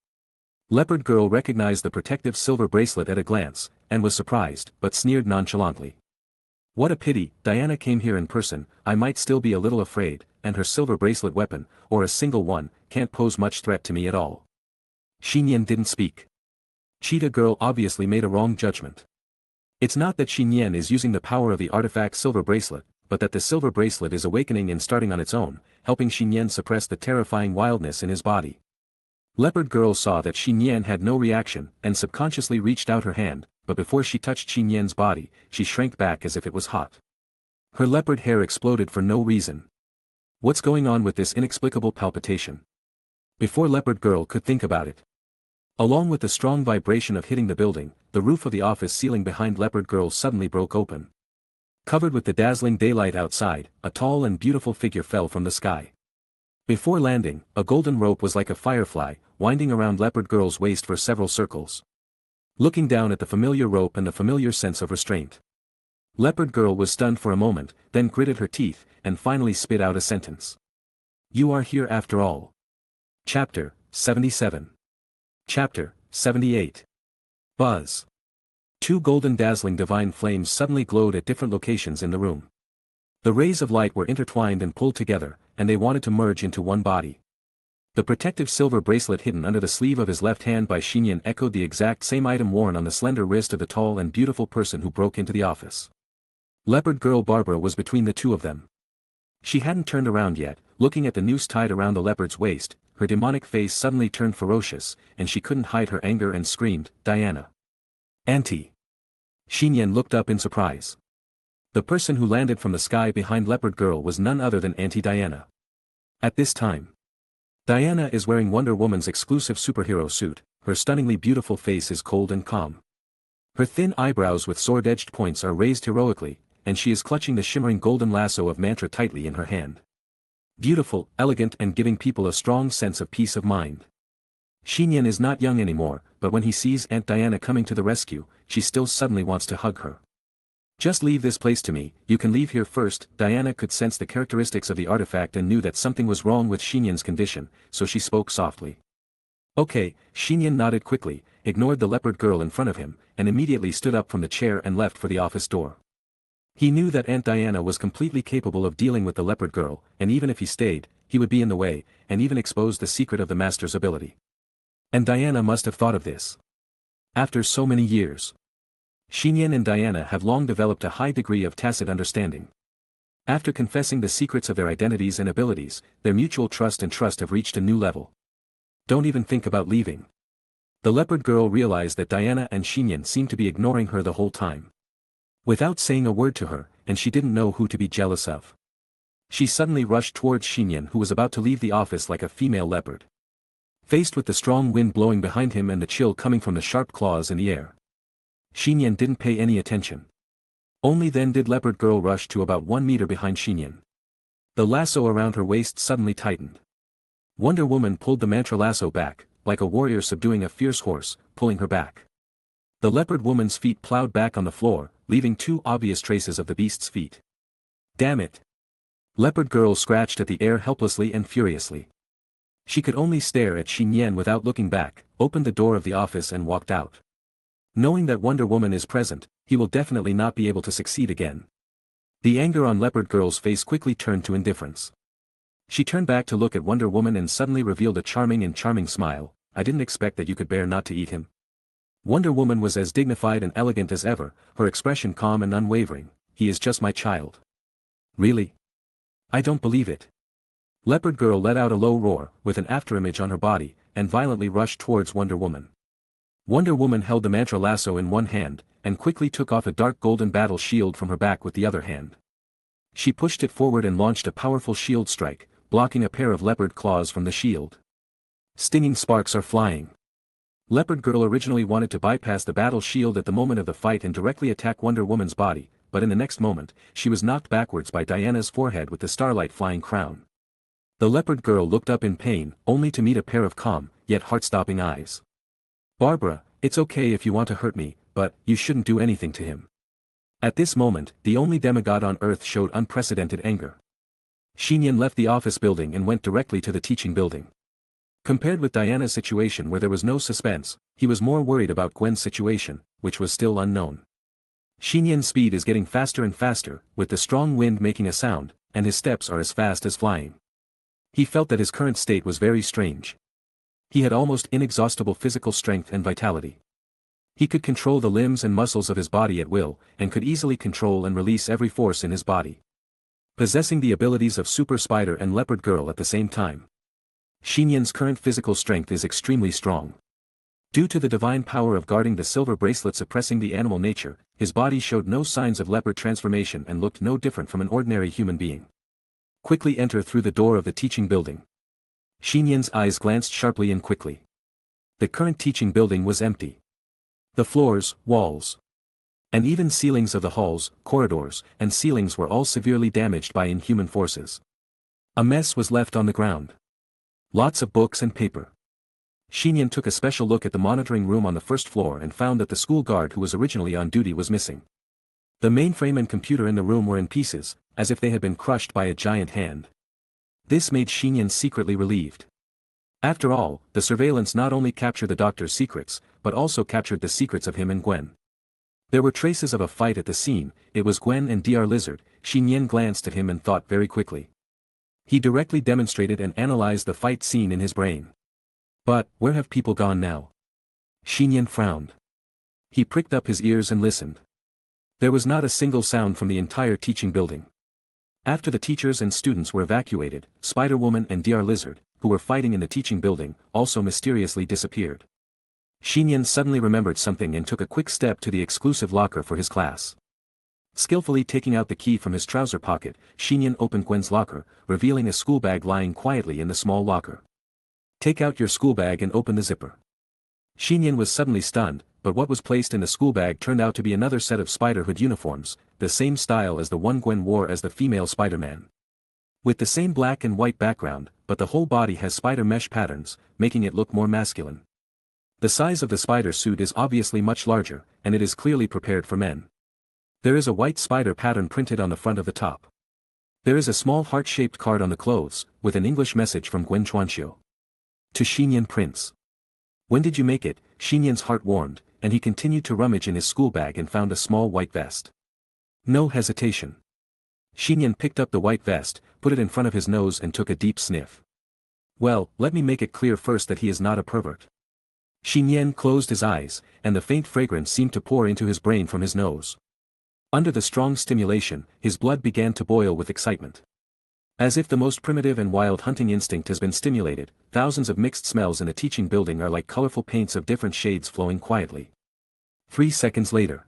S1: Leopard Girl recognized the protective silver bracelet at a glance, and was surprised, but sneered nonchalantly. What a pity, Diana came here in person, I might still be a little afraid, and her silver bracelet weapon, or a single one, can't pose much threat to me at all. Nian didn't speak. Cheetah Girl obviously made a wrong judgment. It's not that Nian is using the power of the artifact silver bracelet, but that the silver bracelet is awakening and starting on its own, helping Nian suppress the terrifying wildness in his body. Leopard Girl saw that Nian had no reaction, and subconsciously reached out her hand, but before she touched Nian's body, she shrank back as if it was hot. Her leopard hair exploded for no reason. What's going on with this inexplicable palpitation? Before Leopard Girl could think about it. Along with the strong vibration of hitting the building, the roof of the office ceiling behind Leopard Girl suddenly broke open. Covered with the dazzling daylight outside, a tall and beautiful figure fell from the sky. Before landing, a golden rope was like a firefly, winding around Leopard Girl's waist for several circles. Looking down at the familiar rope and the familiar sense of restraint. Leopard Girl was stunned for a moment, then gritted her teeth, and finally spit out a sentence. You are here after all. Chapter 77. Chapter 78. Buzz. Two golden dazzling divine flames suddenly glowed at different locations in the room. The rays of light were intertwined and pulled together, and they wanted to merge into one body. The protective silver bracelet hidden under the sleeve of his left hand by Nian echoed the exact same item worn on the slender wrist of the tall and beautiful person who broke into the office. Leopard Girl Barbara was between the two of them. She hadn't turned around yet, looking at the noose tied around the leopard's waist, her demonic face suddenly turned ferocious, and she couldn't hide her anger and screamed, Diana. Auntie. Nian looked up in surprise. The person who landed from the sky behind Leopard Girl was none other than Auntie Diana. At this time, Diana is wearing Wonder Woman's exclusive superhero suit, her stunningly beautiful face is cold and calm. Her thin eyebrows with sword-edged points are raised heroically, and she is clutching the shimmering golden lasso of mantra tightly in her hand. Beautiful, elegant and giving people a strong sense of peace of mind. Nian is not young anymore, but when he sees Aunt Diana coming to the rescue, she still suddenly wants to hug her. Just leave this place to me, you can leave here first. Diana could sense the characteristics of the artifact and knew that something was wrong with Nian's condition, so she spoke softly. Okay, Nian nodded quickly, ignored the Leopard Girl in front of him, and immediately stood up from the chair and left for the office door. He knew that Aunt Diana was completely capable of dealing with the Leopard Girl, and even if he stayed, he would be in the way, and even expose the secret of the Master's ability. And Diana must have thought of this. After so many years, Nian and Diana have long developed a high degree of tacit understanding. After confessing the secrets of their identities and abilities, their mutual trust and trust have reached a new level. Don't even think about leaving. The Leopard Girl realized that Diana and Nian seemed to be ignoring her the whole time. Without saying a word to her, and she didn't know who to be jealous of. She suddenly rushed towards Nian, who was about to leave the office like a female leopard. Faced with the strong wind blowing behind him and the chill coming from the sharp claws in the air, Nian didn't pay any attention. Only then did Leopard Girl rush to about 1 meter behind Nian. The lasso around her waist suddenly tightened. Wonder Woman pulled the mantra lasso back, like a warrior subduing a fierce horse, pulling her back. The Leopard Woman's feet plowed back on the floor, leaving 2 obvious traces of the beast's feet. Damn it! Leopard Girl scratched at the air helplessly and furiously. She could only stare at Nian without looking back, opened the door of the office and walked out. Knowing that Wonder Woman is present, he will definitely not be able to succeed again. The anger on Leopard Girl's face quickly turned to indifference. She turned back to look at Wonder Woman and suddenly revealed a charming smile. I didn't expect that you could bear not to eat him. Wonder Woman was as dignified and elegant as ever, her expression calm and unwavering. He is just my child. Really? I don't believe it. Leopard Girl let out a low roar, with an afterimage on her body, and violently rushed towards Wonder Woman. Wonder Woman held the mantra lasso in one hand, and quickly took off a dark golden battle shield from her back with the other hand. She pushed it forward and launched a powerful shield strike, blocking a pair of leopard claws from the shield. Stinging sparks are flying. Leopard Girl originally wanted to bypass the battle shield at the moment of the fight and directly attack Wonder Woman's body, but in the next moment, she was knocked backwards by Diana's forehead with the starlight flying crown. The Leopard Girl looked up in pain, only to meet a pair of calm, yet heart-stopping eyes. Barbara, it's okay if you want to hurt me, but you shouldn't do anything to him. At this moment, the only demigod on Earth showed unprecedented anger. Nian left the office building and went directly to the teaching building. Compared with Diana's situation where there was no suspense, he was more worried about Gwen's situation, which was still unknown. Nian's speed is getting faster and faster, with the strong wind making a sound, and his steps are as fast as flying. He felt that his current state was very strange. He had almost inexhaustible physical strength and vitality. He could control the limbs and muscles of his body at will, and could easily control and release every force in his body. Possessing the abilities of Super Spider and Leopard Girl at the same time. Nian's current physical strength is extremely strong. Due to the divine power of guarding the silver bracelet suppressing the animal nature, his body showed no signs of leopard transformation and looked no different from an ordinary human being. Quickly enter through the door of the teaching building. Nian's eyes glanced sharply and quickly. The current teaching building was empty. The floors, walls, and even ceilings of the halls, corridors, and ceilings were all severely damaged by inhuman forces. A mess was left on the ground. Lots of books and paper. Nian took a special look at the monitoring room on the first floor and found that the school guard who was originally on duty was missing. The mainframe and computer in the room were in pieces, as if they had been crushed by a giant hand. This made Nian secretly relieved. After all, the surveillance not only captured the doctor's secrets, but also captured the secrets of him and Gwen. There were traces of a fight at the scene. It was Gwen and Dr. Lizard. Nian glanced at him and thought very quickly. He directly demonstrated and analyzed the fight scene in his brain. But, where have people gone now? Nian frowned. He pricked up his ears and listened. There was not a single sound from the entire teaching building. After the teachers and students were evacuated, Spider-Woman and Dr. Lizard, who were fighting in the teaching building, also mysteriously disappeared. Nian suddenly remembered something and took a quick step to the exclusive locker for his class. Skillfully taking out the key from his trouser pocket, Nian opened Gwen's locker, revealing a school bag lying quietly in the small locker. Take out your school bag and open the zipper. Nian was suddenly stunned, but what was placed in the school bag turned out to be another set of Spider-Hood uniforms, the same style as the one Gwen wore as the female Spider-Man. With the same black and white background, but the whole body has spider mesh patterns, making it look more masculine. The size of the spider suit is obviously much larger, and it is clearly prepared for men. There is a white spider pattern printed on the front of the top. There is a small heart-shaped card on the clothes, with an English message from Gwen Chuanxiu. To Nian Prince. When did you make it? Nian's heart warmed, and he continued to rummage in his school bag and found a small white vest. No hesitation. Nian picked up the white vest, put it in front of his nose and took a deep sniff. Well, let me make it clear first that he is not a pervert. Nian closed his eyes, and the faint fragrance seemed to pour into his brain from his nose. Under the strong stimulation, his blood began to boil with excitement. As if the most primitive and wild hunting instinct has been stimulated, thousands of mixed smells in a teaching building are like colorful paints of different shades flowing quietly. 3 seconds later.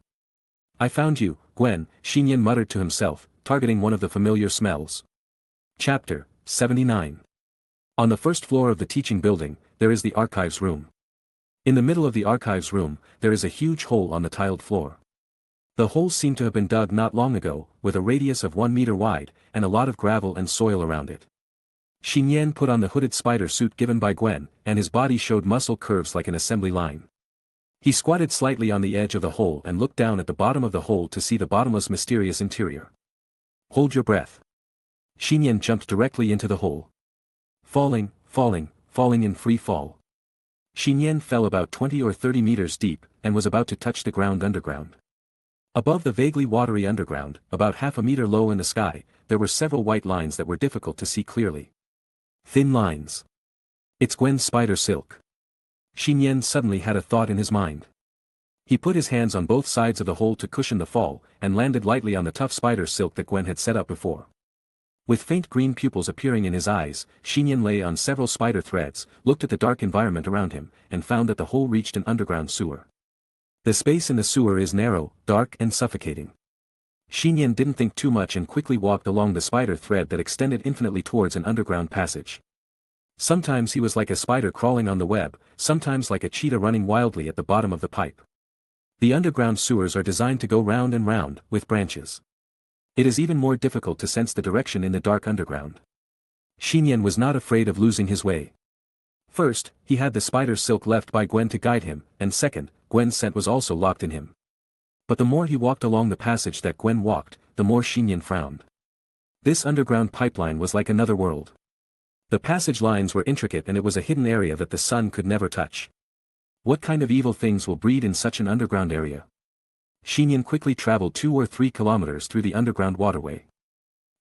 S1: I found you, Gwen, Nian muttered to himself, targeting one of the familiar smells. Chapter 79. On the first floor of the teaching building, there is the archives room. In the middle of the archives room, there is a huge hole on the tiled floor. The hole seemed to have been dug not long ago, with a radius of 1 meter wide, and a lot of gravel and soil around it. Nian put on the hooded spider suit given by Gwen, and his body showed muscle curves like an assembly line. He squatted slightly on the edge of the hole and looked down at the bottom of the hole to see the bottomless mysterious interior. Hold your breath. Nian jumped directly into the hole. Falling in free fall. Nian fell about 20 or 30 meters deep, and was about to touch the ground underground. Above the vaguely watery underground, about half a meter low in the sky, there were several white lines that were difficult to see clearly. Thin lines. It's Gwen's spider silk. Nian suddenly had a thought in his mind. He put his hands on both sides of the hole to cushion the fall, and landed lightly on the tough spider silk that Gwen had set up before. With faint green pupils appearing in his eyes, Nian lay on several spider threads, looked at the dark environment around him, and found that the hole reached an underground sewer. The space in the sewer is narrow, dark and suffocating. Nian didn't think too much and quickly walked along the spider thread that extended infinitely towards an underground passage. Sometimes he was like a spider crawling on the web, sometimes like a cheetah running wildly at the bottom of the pipe. The underground sewers are designed to go round and round, with branches. It is even more difficult to sense the direction in the dark underground. Nian was not afraid of losing his way. First, he had the spider silk left by Gwen to guide him, and second, Gwen's scent was also locked in him. But the more he walked along the passage that Gwen walked, the more Nian frowned. This underground pipeline was like another world. The passage lines were intricate and it was a hidden area that the sun could never touch. What kind of evil things will breed in such an underground area? Nian quickly traveled 2 or 3 kilometers through the underground waterway.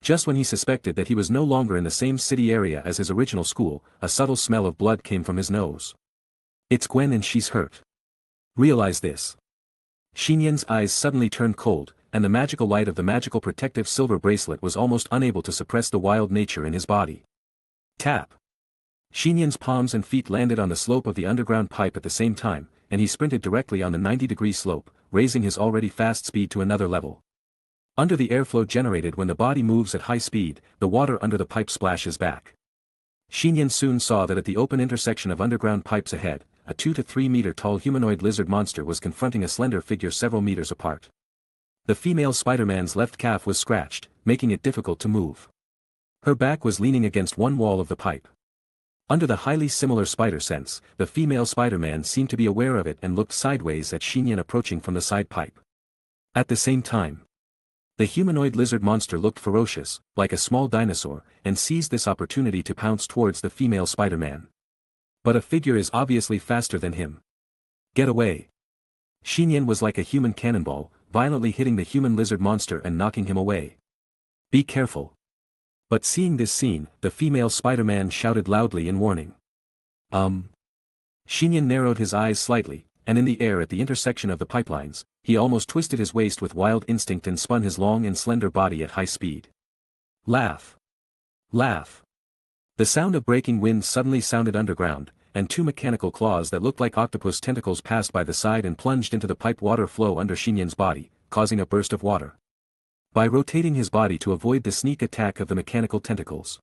S1: Just when he suspected that he was no longer in the same city area as his original school, a subtle smell of blood came from his nose. It's Gwen and she's hurt. Realize this. Nian's eyes suddenly turned cold, and the magical light of the magical protective silver bracelet was almost unable to suppress the wild nature in his body. Tap. Nian's palms and feet landed on the slope of the underground pipe at the same time, and he sprinted directly on the 90-degree slope, raising his already fast speed to another level. Under the airflow generated when the body moves at high speed, the water under the pipe splashes back. Nian soon saw that at the open intersection of underground pipes ahead, a 2 to 3 meter tall humanoid lizard monster was confronting a slender figure several meters apart. The female Spider-Man's left calf was scratched, making it difficult to move. Her back was leaning against one wall of the pipe. Under the highly similar spider sense, the female Spider-Man seemed to be aware of it and looked sideways at Nian approaching from the side pipe. At the same time, the humanoid lizard monster looked ferocious, like a small dinosaur, and seized this opportunity to pounce towards the female Spider-Man. But a figure is obviously faster than him. Get away. Nian was like a human cannonball, violently hitting the human lizard monster and knocking him away. Be careful. But seeing this scene, the female Spider-Man shouted loudly in warning. Nian narrowed his eyes slightly, and in the air at the intersection of the pipelines, he almost twisted his waist with wild instinct and spun his long and slender body at high speed. Laugh. Laugh. The sound of breaking wind suddenly sounded underground, and 2 mechanical claws that looked like octopus tentacles passed by the side and plunged into the pipe water flow under Nian's body, causing a burst of water. By rotating his body to avoid the sneak attack of the mechanical tentacles,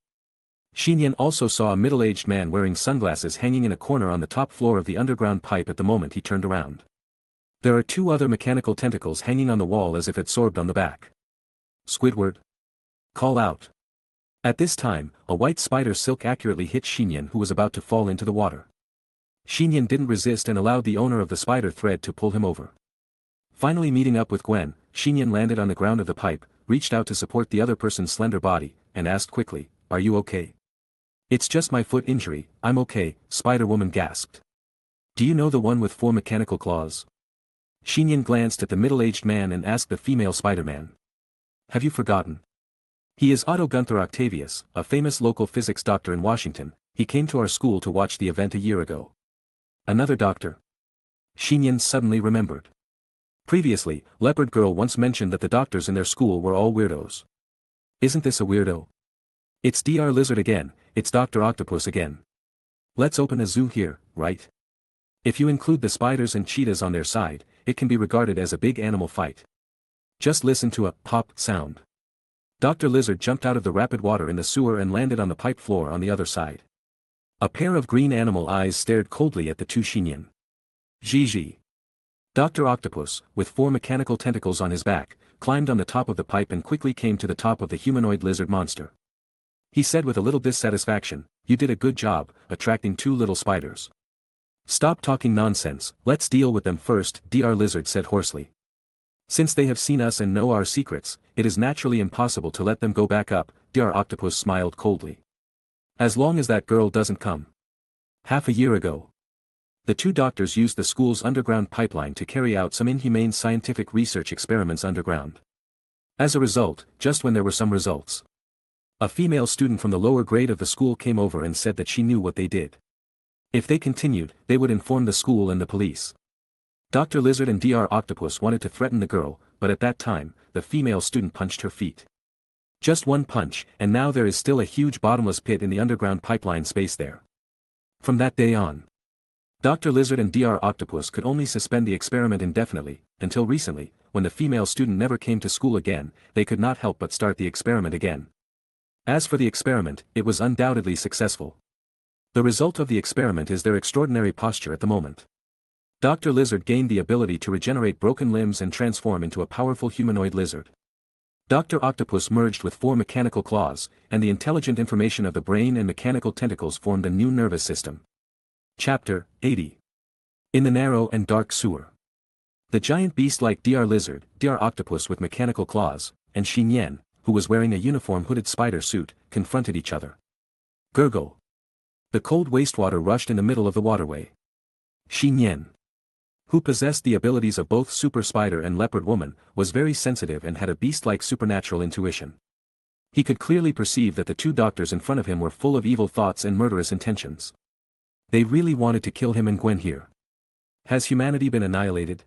S1: Nian also saw a middle-aged man wearing sunglasses hanging in a corner on the top floor of the underground pipe at the moment he turned around. There are 2 other mechanical tentacles hanging on the wall as if absorbed on the back. Squidward. Call out. At this time, a white spider silk accurately hit Nian, who was about to fall into the water. Nian didn't resist and allowed the owner of the spider thread to pull him over. Finally meeting up with Gwen, Nian landed on the ground of the pipe, reached out to support the other person's slender body, and asked quickly, "Are you okay?" "It's just my foot injury, I'm okay," Spider-Woman gasped. "Do you know the one with 4 mechanical claws?" Nian glanced at the middle-aged man and asked the female Spider-Man. "Have you forgotten? He is Otto Gunther Octavius, a famous local physics doctor in Washington. He came to our school to watch the event a year ago." "Another doctor?" Nian suddenly remembered. Previously, Leopard Girl once mentioned that the doctors in their school were all weirdos. Isn't this a weirdo? It's Dr. Lizard again, it's Dr. Octopus again. Let's open a zoo here, right? If you include the spiders and cheetahs on their side, it can be regarded as a big animal fight. Just listen to a pop sound. Dr. Lizard jumped out of the rapid water in the sewer and landed on the pipe floor on the other side. A pair of green animal eyes stared coldly at the 2 Nian. Gigi. Dr. Octopus, with 4 mechanical tentacles on his back, climbed on the top of the pipe and quickly came to the top of the humanoid lizard monster. He said with a little dissatisfaction, "You did a good job, attracting 2 little spiders." "Stop talking nonsense, let's deal with them first," Dr. Lizard said hoarsely. "Since they have seen us and know our secrets, it is naturally impossible to let them go back up," Dr. Octopus smiled coldly. "As long as that girl doesn't come." Half a year ago, the 2 doctors used the school's underground pipeline to carry out some inhumane scientific research experiments underground. As a result, just when there were some results, a female student from the lower grade of the school came over and said that she knew what they did. If they continued, they would inform the school and the police. Dr. Lizard and Dr. Octopus wanted to threaten the girl, but at that time, the female student punched her feet. Just one punch, and now there is still a huge bottomless pit in the underground pipeline space there. From that day on, Dr. Lizard and Dr. Octopus could only suspend the experiment indefinitely, until recently, when the female student never came to school again, they could not help but start the experiment again. As for the experiment, it was undoubtedly successful. The result of the experiment is their extraordinary posture at the moment. Dr. Lizard gained the ability to regenerate broken limbs and transform into a powerful humanoid lizard. Dr. Octopus merged with 4 mechanical claws, and the intelligent information of the brain and mechanical tentacles formed a new nervous system. Chapter 80. In the narrow and dark sewer. The giant beast-like Dr. Lizard, Dr. Octopus with mechanical claws, and Nian, who was wearing a uniform hooded spider suit, confronted each other. Gurgle. The cold wastewater rushed in the middle of the waterway. Nian, who possessed the abilities of both super spider and leopard woman, was very sensitive and had a beast-like supernatural intuition. He could clearly perceive that the two doctors in front of him were full of evil thoughts and murderous intentions. They really wanted to kill him and Gwen here. Has humanity been annihilated?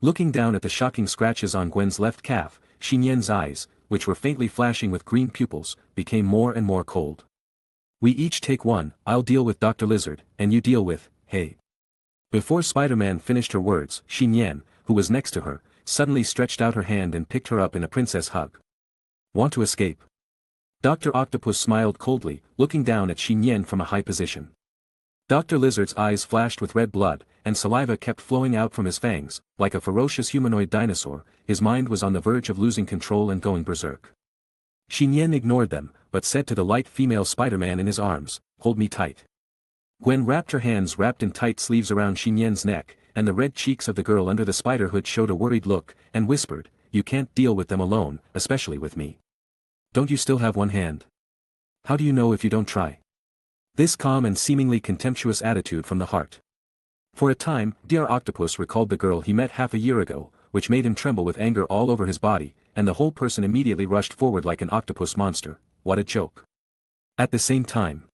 S1: Looking down at the shocking scratches on Gwen's left calf, Nian's eyes, which were faintly flashing with green pupils, became more and more cold. We each take one, I'll deal with Dr. Lizard, and you deal with, hey. Before Spider-Man finished her words, Nian, who was next to her, suddenly stretched out her hand and picked her up in a princess hug. Want to escape? Dr. Octopus smiled coldly, looking down at Nian from a high position. Dr. Lizard's eyes flashed with red blood, and saliva kept flowing out from his fangs. Like a ferocious humanoid dinosaur, his mind was on the verge of losing control and going berserk. Nian ignored them, but said to the light female Spider-Man in his arms, "Hold me tight." Gwen wrapped her hands wrapped in tight sleeves around Nian's neck, and the red cheeks of the girl under the spider hood showed a worried look, and whispered, "You can't deal with them alone, especially with me. Don't you still have one hand? How do you know if you don't try?" This calm and seemingly contemptuous attitude from the heart. For a time, Dr. Octopus recalled the girl he met half a year ago, which made him tremble with anger all over his body, and the whole person immediately rushed forward like an octopus monster. What a joke. At the same time,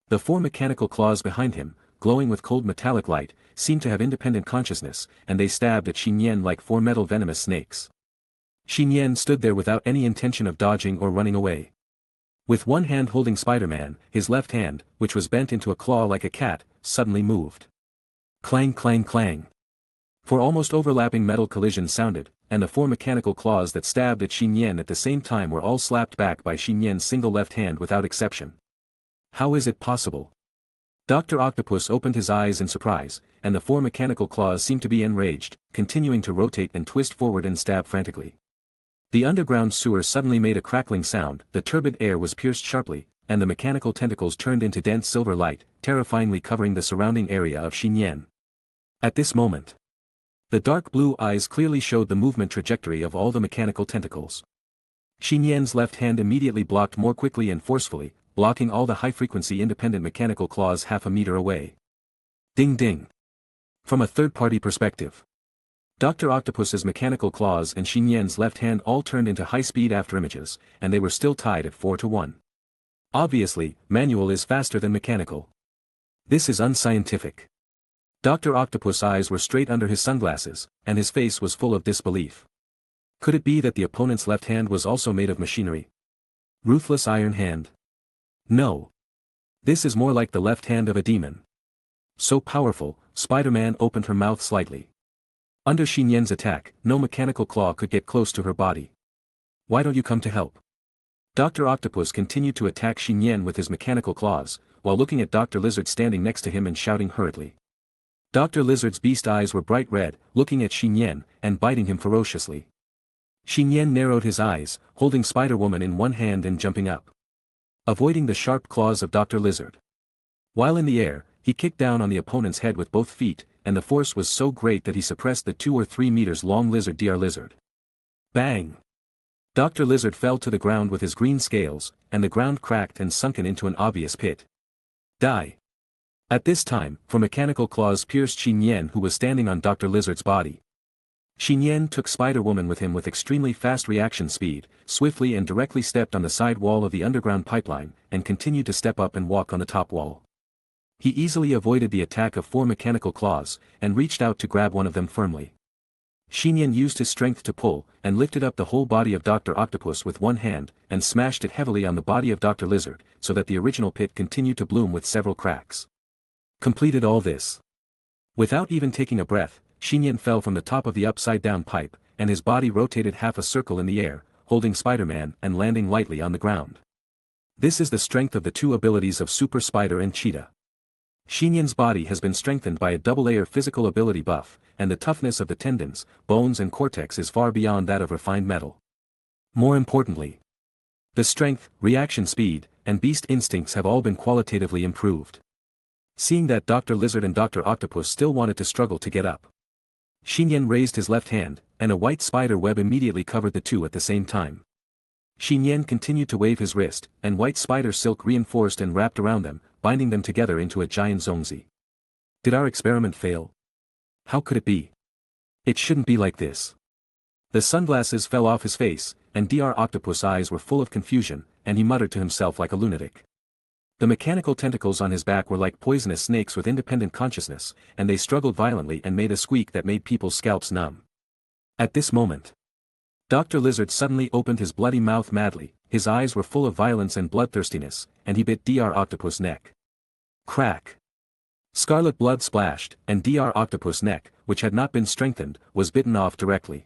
S1: the four mechanical claws behind him, glowing with cold metallic light, seemed to have independent consciousness, and they stabbed at Nian like four metal venomous snakes. Nian stood there without any intention of dodging or running away. With one hand holding Spider-Man, his left hand, which was bent into a claw like a cat, suddenly moved. Clang clang clang. Four almost overlapping metal collisions sounded, and the four mechanical claws that stabbed at Nian at the same time were all slapped back by Nian's single left hand without exception. How is it possible? Dr. Octopus opened his eyes in surprise, and the four mechanical claws seemed to be enraged, continuing to rotate and twist forward and stab frantically. The underground sewer suddenly made a crackling sound, the turbid air was pierced sharply, and the mechanical tentacles turned into dense silver light, terrifyingly covering the surrounding area of Nian. At this moment, the dark blue eyes clearly showed the movement trajectory of all the mechanical tentacles. Nian's left hand immediately blocked more quickly and forcefully, blocking all the high-frequency independent mechanical claws half a meter away. Ding ding. From a third-party perspective, Dr. Octopus's mechanical claws and Nian's left hand all turned into high-speed afterimages, and they were still tied at 4-1. Obviously, manual is faster than mechanical. This is unscientific. Dr. Octopus' eyes were straight under his sunglasses, and his face was full of disbelief. Could it be that the opponent's left hand was also made of machinery? Ruthless iron hand? No. This is more like the left hand of a demon. So powerful, Spider-Man opened her mouth slightly. Under Nian's attack, no mechanical claw could get close to her body. Why don't you come to help? Dr. Octopus continued to attack Nian with his mechanical claws, while looking at Dr. Lizard standing next to him and shouting hurriedly. Dr. Lizard's beast eyes were bright red, looking at Nian, and biting him ferociously. Nian narrowed his eyes, holding Spider-Woman in one hand and jumping up, avoiding the sharp claws of Dr. Lizard. While in the air, he kicked down on the opponent's head with both feet, and the force was so great that he suppressed the 2 or 3 meters long lizard Dr. Lizard. Bang! Dr. Lizard fell to the ground with his green scales, and the ground cracked and sunken into an obvious pit. Die! At this time, four mechanical claws pierced Nian, who was standing on Dr. Lizard's body. Nian took Spider-Woman with him with extremely fast reaction speed, swiftly and directly stepped on the side wall of the underground pipeline, and continued to step up and walk on the top wall. He easily avoided the attack of 4 mechanical claws, and reached out to grab one of them firmly. Nian used his strength to pull, and lifted up the whole body of Dr. Octopus with one hand, and smashed it heavily on the body of Dr. Lizard, so that the original pit continued to bloom with several cracks. Completed all this. Without even taking a breath, Nian fell from the top of the upside-down pipe, and his body rotated half a circle in the air, holding Spider-Man and landing lightly on the ground. This is the strength of the 2 abilities of Super Spider and Cheetah. Nian's body has been strengthened by a double-layer physical ability buff, and the toughness of the tendons, bones and cortex is far beyond that of refined metal. More importantly, the strength, reaction speed, and beast instincts have all been qualitatively improved. Seeing that Dr. Lizard and Dr. Octopus still wanted to struggle to get up, Nian raised his left hand, and a white spider web immediately covered the 2 at the same time. Nian continued to wave his wrist, and white spider silk reinforced and wrapped around them, binding them together into a giant zongzi. Did our experiment fail? How could it be? It shouldn't be like this. The sunglasses fell off his face, and Dr. Octopus' eyes were full of confusion, and he muttered to himself like a lunatic. The mechanical tentacles on his back were like poisonous snakes with independent consciousness, and they struggled violently and made a squeak that made people's scalps numb. At this moment, Dr. Lizard suddenly opened his bloody mouth madly, his eyes were full of violence and bloodthirstiness, and he bit Dr. Octopus' neck. Crack! Scarlet blood splashed, and Dr. Octopus' neck, which had not been strengthened, was bitten off directly.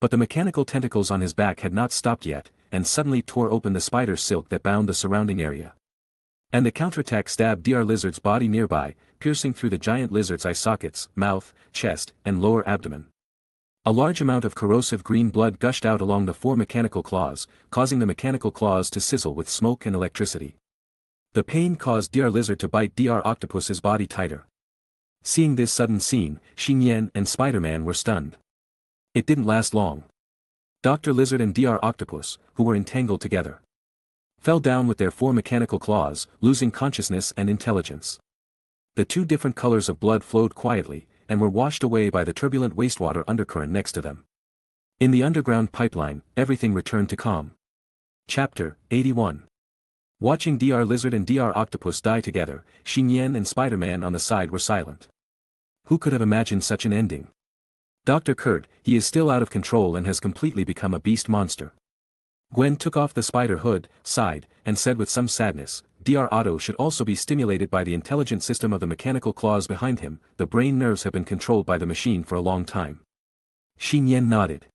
S1: But the mechanical tentacles on his back had not stopped yet, and suddenly tore open the spider silk that bound the surrounding area. And the counterattack stabbed Dr. Lizard's body nearby, piercing through the giant lizard's eye sockets, mouth, chest, and lower abdomen. A large amount of corrosive green blood gushed out along the 4 mechanical claws, causing the mechanical claws to sizzle with smoke and electricity. The pain caused Dr. Lizard to bite Dr. Octopus's body tighter. Seeing this sudden scene, Nian and Spider-Man were stunned. It didn't last long. Dr. Lizard and Dr. Octopus, who were entangled together, fell down with their 4 mechanical claws, losing consciousness and intelligence. The 2 different colors of blood flowed quietly, and were washed away by the turbulent wastewater undercurrent next to them. In the underground pipeline, everything returned to calm. Chapter 81. Watching Dr. Lizard and Dr. Octopus die together, Nian and Spider-Man on the side were silent. Who could have imagined such an ending? Dr. Kurt, he is still out of control and has completely become a beast monster. Gwen took off the spider hood, sighed, and said with some sadness, Dr. Otto should also be stimulated by the intelligent system of the mechanical claws behind him, the brain nerves have been controlled by the machine for a long time. Nian nodded.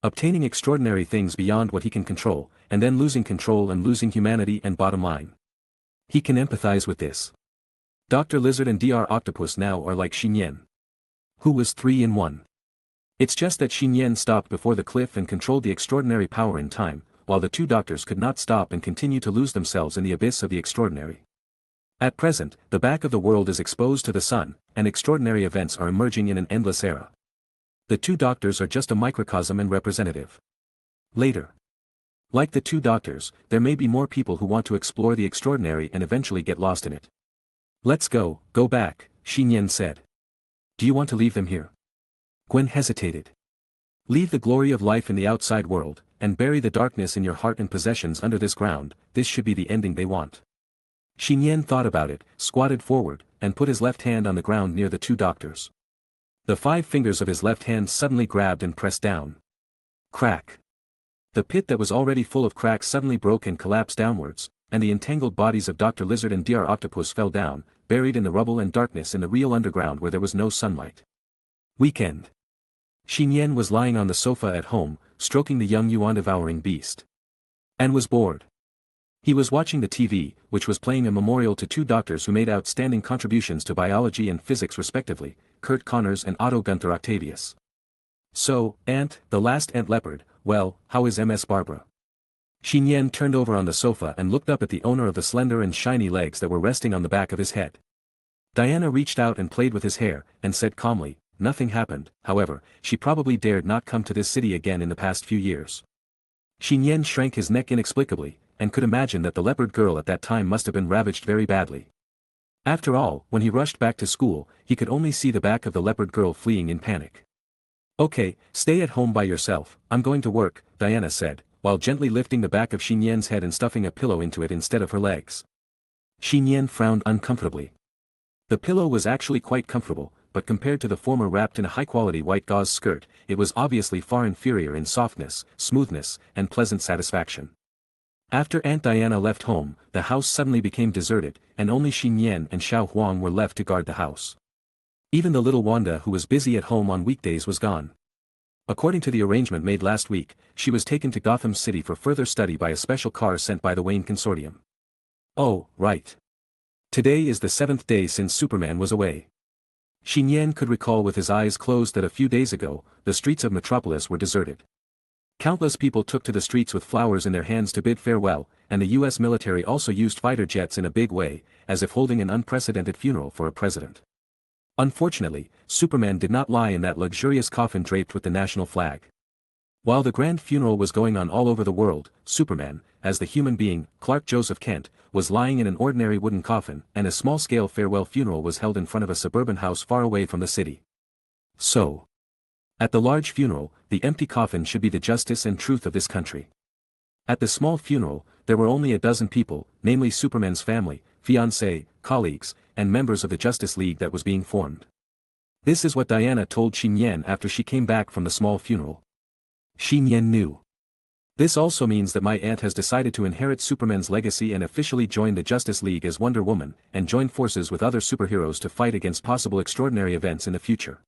S1: Obtaining extraordinary things beyond what he can control, and then losing control and losing humanity and bottom line. He can empathize with this. Dr. Lizard and Dr. Octopus now are like Nian, who was 3 in 1. It's just that Nian stopped before the cliff and controlled the extraordinary power in time, while the 2 doctors could not stop and continue to lose themselves in the abyss of the extraordinary. At present, the back of the world is exposed to the sun, and extraordinary events are emerging in an endless era. The 2 doctors are just a microcosm and representative. Later, like the 2 doctors, there may be more people who want to explore the extraordinary and eventually get lost in it. Let's go back, Nian said. Do you want to leave them here? Gwen hesitated. Leave the glory of life in the outside world, and bury the darkness in your heart and possessions under this ground, this should be the ending they want. Nian thought about it, squatted forward, and put his left hand on the ground near the 2 doctors. The 5 fingers of his left hand suddenly grabbed and pressed down. Crack! The pit that was already full of cracks suddenly broke and collapsed downwards, and the entangled bodies of Dr. Lizard and Dr. Octopus fell down, buried in the rubble and darkness in the real underground where there was no sunlight. Weekend. Nian was lying on the sofa at home, stroking the young yuan-devouring beast. And was bored. He was watching the TV, which was playing a memorial to 2 doctors who made outstanding contributions to biology and physics respectively, Kurt Connors and Otto Gunther Octavius. So, Ant, the last ant leopard, well, how is Ms. Barbara? Nian turned over on the sofa and looked up at the owner of the slender and shiny legs that were resting on the back of his head. Diana reached out and played with his hair, and said calmly, nothing happened, however, she probably dared not come to this city again in the past few years. Nian shrank his neck inexplicably, and could imagine that the leopard girl at that time must have been ravaged very badly. After all, when he rushed back to school, he could only see the back of the leopard girl fleeing in panic. Okay, stay at home by yourself, I'm going to work, Diana said, while gently lifting the back of Nian's head and stuffing a pillow into it instead of her legs. Nian frowned uncomfortably. The pillow was actually quite comfortable, but compared to the former wrapped in a high-quality white gauze skirt, it was obviously far inferior in softness, smoothness, and pleasant satisfaction. After Aunt Diana left home, the house suddenly became deserted, and only Nian and Xiao Huang were left to guard the house. Even the little Wanda who was busy at home on weekdays was gone. According to the arrangement made last week, she was taken to Gotham City for further study by a special car sent by the Wayne Consortium. Oh, right. Today is the 7th day since Superman was away. Nian could recall with his eyes closed that a few days ago, the streets of Metropolis were deserted. Countless people took to the streets with flowers in their hands to bid farewell, and the U.S. military also used fighter jets in a big way, as if holding an unprecedented funeral for a president. Unfortunately, Superman did not lie in that luxurious coffin draped with the national flag. While the grand funeral was going on all over the world, Superman, as the human being, Clark Joseph Kent, was lying in an ordinary wooden coffin, and a small-scale farewell funeral was held in front of a suburban house far away from the city. So, at the large funeral, the empty coffin should be the justice and truth of this country. At the small funeral, there were only a dozen people, namely Superman's family, fiancé, colleagues, and members of the Justice League that was being formed. This is what Diana told Nian after she came back from the small funeral. Nian knew. This also means that my aunt has decided to inherit Superman's legacy and officially join the Justice League as Wonder Woman, and join forces with other superheroes to fight against possible extraordinary events in the future.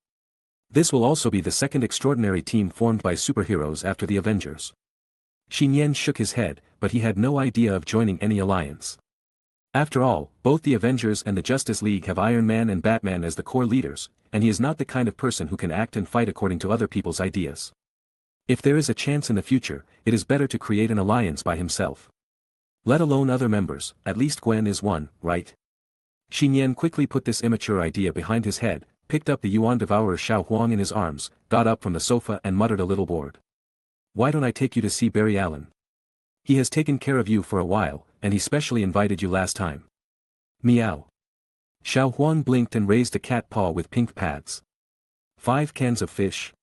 S1: This will also be the second extraordinary team formed by superheroes after the Avengers. Nian shook his head, but he had no idea of joining any alliance. After all, both the Avengers and the Justice League have Iron Man and Batman as the core leaders, and he is not the kind of person who can act and fight according to other people's ideas. If there is a chance in the future, it is better to create an alliance by himself. Let alone other members, at least Gwen is one, right? Nian quickly put this immature idea behind his head, picked up the Yuan Devourer Xiao Huang in his arms, got up from the sofa and muttered a little bored. Why don't I take you to see Barry Allen? He has taken care of you for a while, and he specially invited you last time. Meow. Xiao Huang blinked and raised a cat paw with pink pads. 5 cans of fish.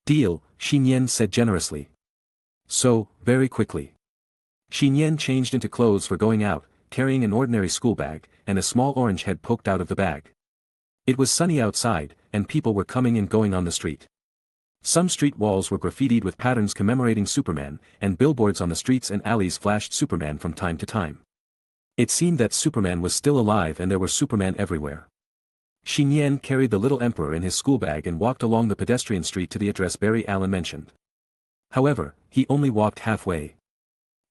S1: Deal, Nian said generously. So, very quickly. Nian changed into clothes for going out, carrying an ordinary school bag, and a small orange head poked out of the bag. It was sunny outside, and people were coming and going on the street. Some street walls were graffitied with patterns commemorating Superman, and billboards on the streets and alleys flashed Superman from time to time. It seemed that Superman was still alive and there were Superman everywhere. Nian carried the little emperor in his school bag and walked along the pedestrian street to the address Barry Allen mentioned. However, he only walked halfway.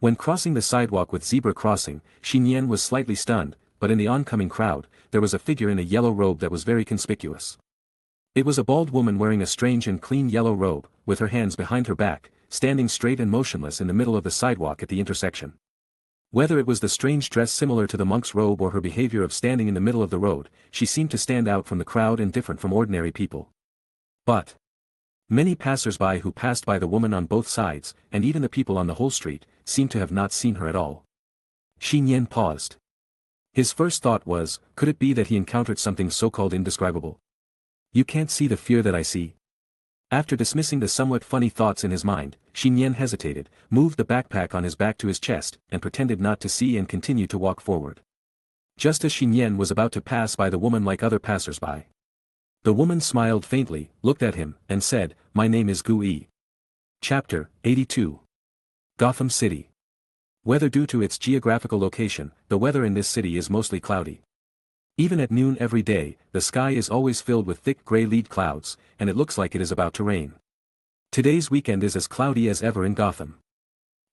S1: When crossing the sidewalk with zebra crossing, Nian was slightly stunned, but in the oncoming crowd, there was a figure in a yellow robe that was very conspicuous. It was a bald woman wearing a strange and clean yellow robe, with her hands behind her back, standing straight and motionless in the middle of the sidewalk at the intersection. Whether it was the strange dress similar to the monk's robe or her behavior of standing in the middle of the road, she seemed to stand out from the crowd and different from ordinary people. But many passers-by who passed by the woman on both sides, and even the people on the whole street, seemed to have not seen her at all. Nian paused. His first thought was, could it be that he encountered something so-called indescribable? You can't see the fear that I see. After dismissing the somewhat funny thoughts in his mind, Nian hesitated, moved the backpack on his back to his chest, and pretended not to see and continued to walk forward. Just as Nian was about to pass by the woman like other passers-by, the woman smiled faintly, looked at him, and said, "My name is Gu Yi." Chapter 82. Gotham City. Weather. Due to its geographical location, the weather in this city is mostly cloudy. Even at noon every day, the sky is always filled with thick gray lead clouds, and it looks like it is about to rain. Today's weekend is as cloudy as ever in Gotham.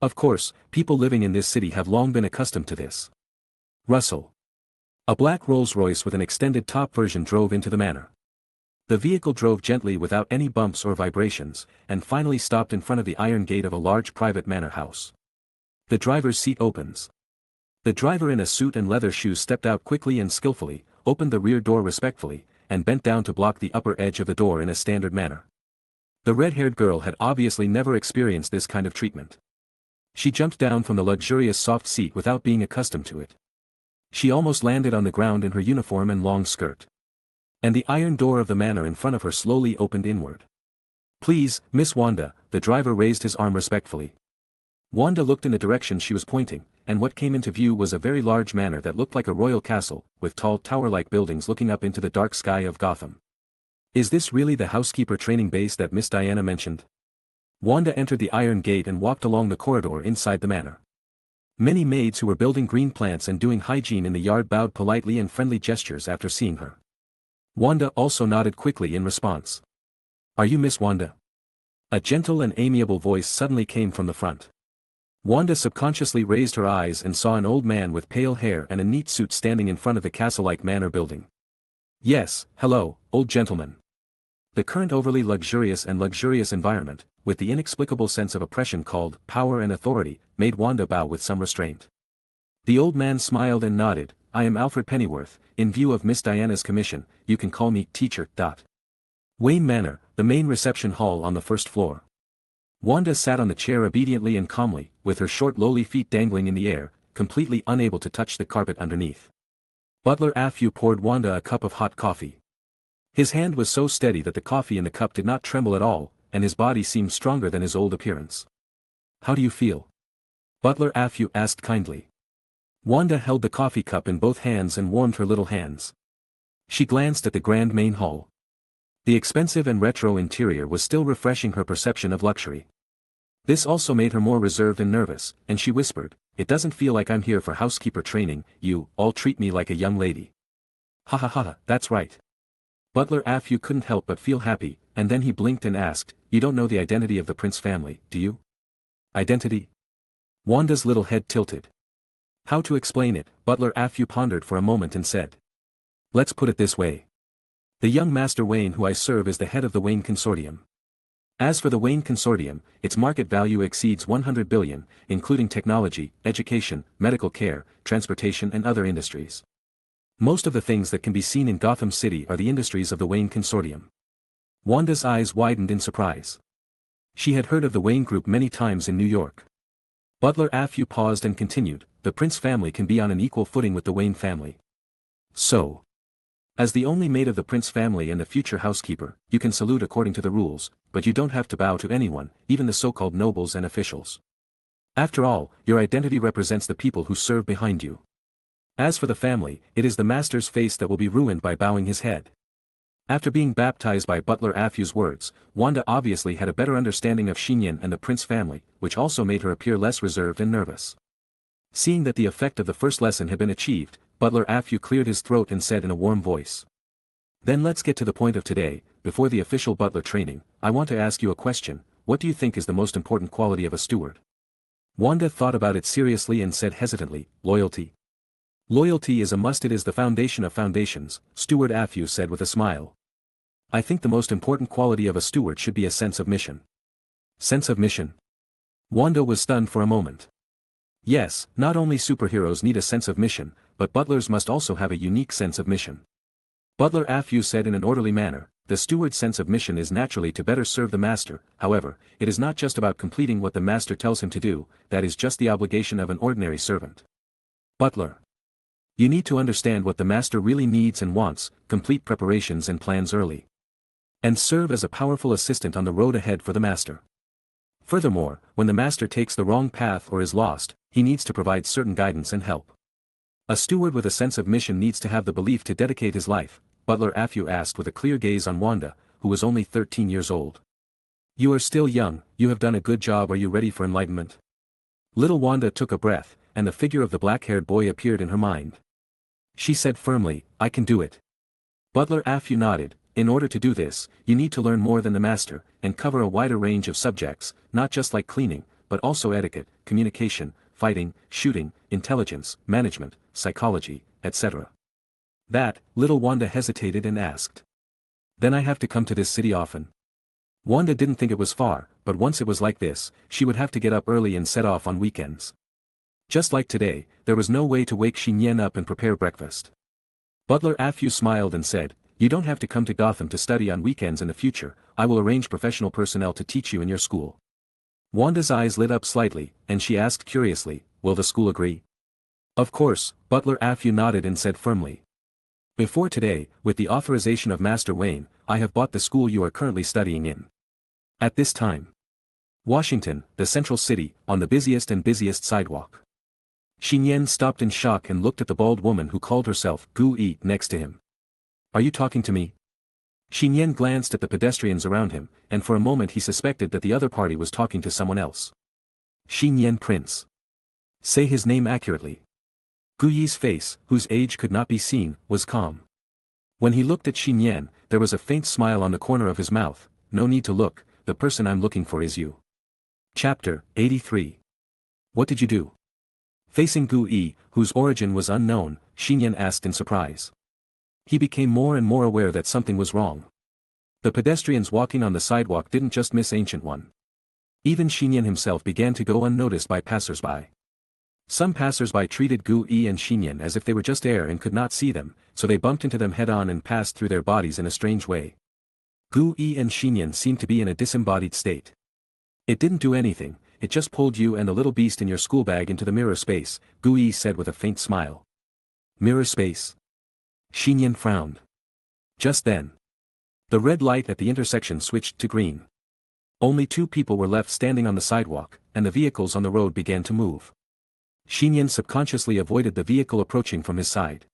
S1: Of course, people living in this city have long been accustomed to this. Rustle. A black Rolls-Royce with an extended top version drove into the manor. The vehicle drove gently without any bumps or vibrations, and finally stopped in front of the iron gate of a large private manor house. The driver's seat opens. The driver in a suit and leather shoes stepped out quickly and skillfully, opened the rear door respectfully, and bent down to block the upper edge of the door in a standard manner. The red-haired girl had obviously never experienced this kind of treatment. She jumped down from the luxurious soft seat without being accustomed to it. She almost landed on the ground in her uniform and long skirt. And the iron door of the manor in front of her slowly opened inward. "Please, Miss Wanda," the driver raised his arm respectfully. Wanda looked in the direction she was pointing, and what came into view was a very large manor that looked like a royal castle, with tall tower-like buildings looking up into the dark sky of Gotham. Is this really the housekeeper training base that Miss Diana mentioned? Wanda entered the iron gate and walked along the corridor inside the manor. Many maids who were building green plants and doing hygiene in the yard bowed politely and friendly gestures after seeing her. Wanda also nodded quickly in response. "Are you Miss Wanda?" A gentle and amiable voice suddenly came from the front. Wanda subconsciously raised her eyes and saw an old man with pale hair and a neat suit standing in front of the castle-like manor building. "Yes, hello, old gentleman." The current overly luxurious environment, with the inexplicable sense of oppression called power and authority, made Wanda bow with some restraint. The old man smiled and nodded. "I am Alfred Pennyworth. In view of Miss Diana's commission, you can call me Teacher. Wayne Manor, the main reception hall on the first floor." Wanda sat on the chair obediently and calmly, with her short lowly feet dangling in the air, completely unable to touch the carpet underneath. Butler Afyu poured Wanda a cup of hot coffee. His hand was so steady that the coffee in the cup did not tremble at all, and his body seemed stronger than his old appearance. "How do you feel?" Butler Afyu asked kindly. Wanda held the coffee cup in both hands and warmed her little hands. She glanced at the grand main hall. The expensive and retro interior was still refreshing her perception of luxury. This also made her more reserved and nervous, and she whispered, "It doesn't feel like I'm here for housekeeper training, you all treat me like a young lady." "Ha ha ha, that's right." Butler Afyu couldn't help but feel happy, and then he blinked and asked, "You don't know the identity of the Prince family, do you?" "Identity?" Wanda's little head tilted. "How to explain it?" Butler Afyu pondered for a moment and said. "Let's put it this way. The young Master Wayne who I serve is the head of the Wayne Consortium. As for the Wayne Consortium, its market value exceeds 100 billion, including technology, education, medical care, transportation and other industries. Most of the things that can be seen in Gotham City are the industries of the Wayne Consortium." Wanda's eyes widened in surprise. She had heard of the Wayne Group many times in New York. Butler Afyu paused and continued, "The Prince family can be on an equal footing with the Wayne family. So, as the only maid of the Prince family and the future housekeeper, you can salute according to the rules, but you don't have to bow to anyone, even the so-called nobles and officials. After all, your identity represents the people who serve behind you. As for the family, it is the master's face that will be ruined by bowing his head." After being baptized by Butler Afyu's words, Wanda obviously had a better understanding of Nian and the Prince family, which also made her appear less reserved and nervous. Seeing that the effect of the first lesson had been achieved, Butler Afyu cleared his throat and said in a warm voice, "Then let's get to the point of today. Before the official butler training, I want to ask you a question. What do you think is the most important quality of a steward?" Wanda thought about it seriously and said hesitantly, "Loyalty." "Loyalty is a must. It is the foundation of foundations," Steward Afyu said with a smile. "I think the most important quality of a steward should be a sense of mission." "Sense of mission?" Wanda was stunned for a moment. Yes, not only superheroes need a sense of mission, but butlers must also have a unique sense of mission. Butler Afyu said in an orderly manner, "The steward's sense of mission is naturally to better serve the master. However, it is not just about completing what the master tells him to do, that is just the obligation of an ordinary servant. Butler, you need to understand what the master really needs and wants, complete preparations and plans early, and serve as a powerful assistant on the road ahead for the master. Furthermore, when the master takes the wrong path or is lost, he needs to provide certain guidance and help. A steward with a sense of mission needs to have the belief to dedicate his life," Butler Afyu asked with a clear gaze on Wanda, who was only 13 years old. "You are still young, you have done a good job. Are you ready for enlightenment?" Little Wanda took a breath, and the figure of the black-haired boy appeared in her mind. She said firmly, "I can do it." Butler Afyu nodded. "In order to do this, you need to learn more than the master, and cover a wider range of subjects, not just like cleaning, but also etiquette, communication, fighting, shooting, intelligence, management, psychology, etc." "That," little Wanda hesitated and asked. "Then I have to come to this city often?" Wanda didn't think it was far, but once it was like this, she would have to get up early and set off on weekends. Just like today, there was no way to wake Nian up and prepare breakfast. Butler Afyu smiled and said, "You don't have to come to Gotham to study on weekends in the future. I will arrange professional personnel to teach you in your school." Wanda's eyes lit up slightly, and she asked curiously, "Will the school agree?" "Of course," Butler Afyu nodded and said firmly. "Before today, with the authorization of Master Wayne, I have bought the school you are currently studying in." At this time, Washington, the central city, on the busiest and busiest sidewalk. Nian stopped in shock and looked at the bald woman who called herself Gu-Yi next to him. "Are you talking to me?" Nian glanced at the pedestrians around him, and for a moment he suspected that the other party was talking to someone else. Nian Prince. Say his name accurately. Gu-Yi's face, whose age could not be seen, was calm. When he looked at Nian, there was a faint smile on the corner of his mouth. "No need to look, the person I'm looking for is you." Chapter 83. What did you do? Facing Gu-Yi, whose origin was unknown, Nian asked in surprise. He became more and more aware that something was wrong. The pedestrians walking on the sidewalk didn't just miss Ancient One. Even Nian himself began to go unnoticed by passers-by. Some passers-by treated Gu-Yi and Nian as if they were just air and could not see them, so they bumped into them head-on and passed through their bodies in a strange way. Gu-Yi and Nian seemed to be in a disembodied state. It didn't do anything, it just pulled you and the little beast in your school bag into the mirror space, Gu Yi said with a faint smile. Mirror space? Xi Nian frowned. Just then, the red light at the intersection switched to green. Only 2 people were left standing on the sidewalk, and the vehicles on the road began to move. Xi Nian subconsciously avoided the vehicle approaching from his side.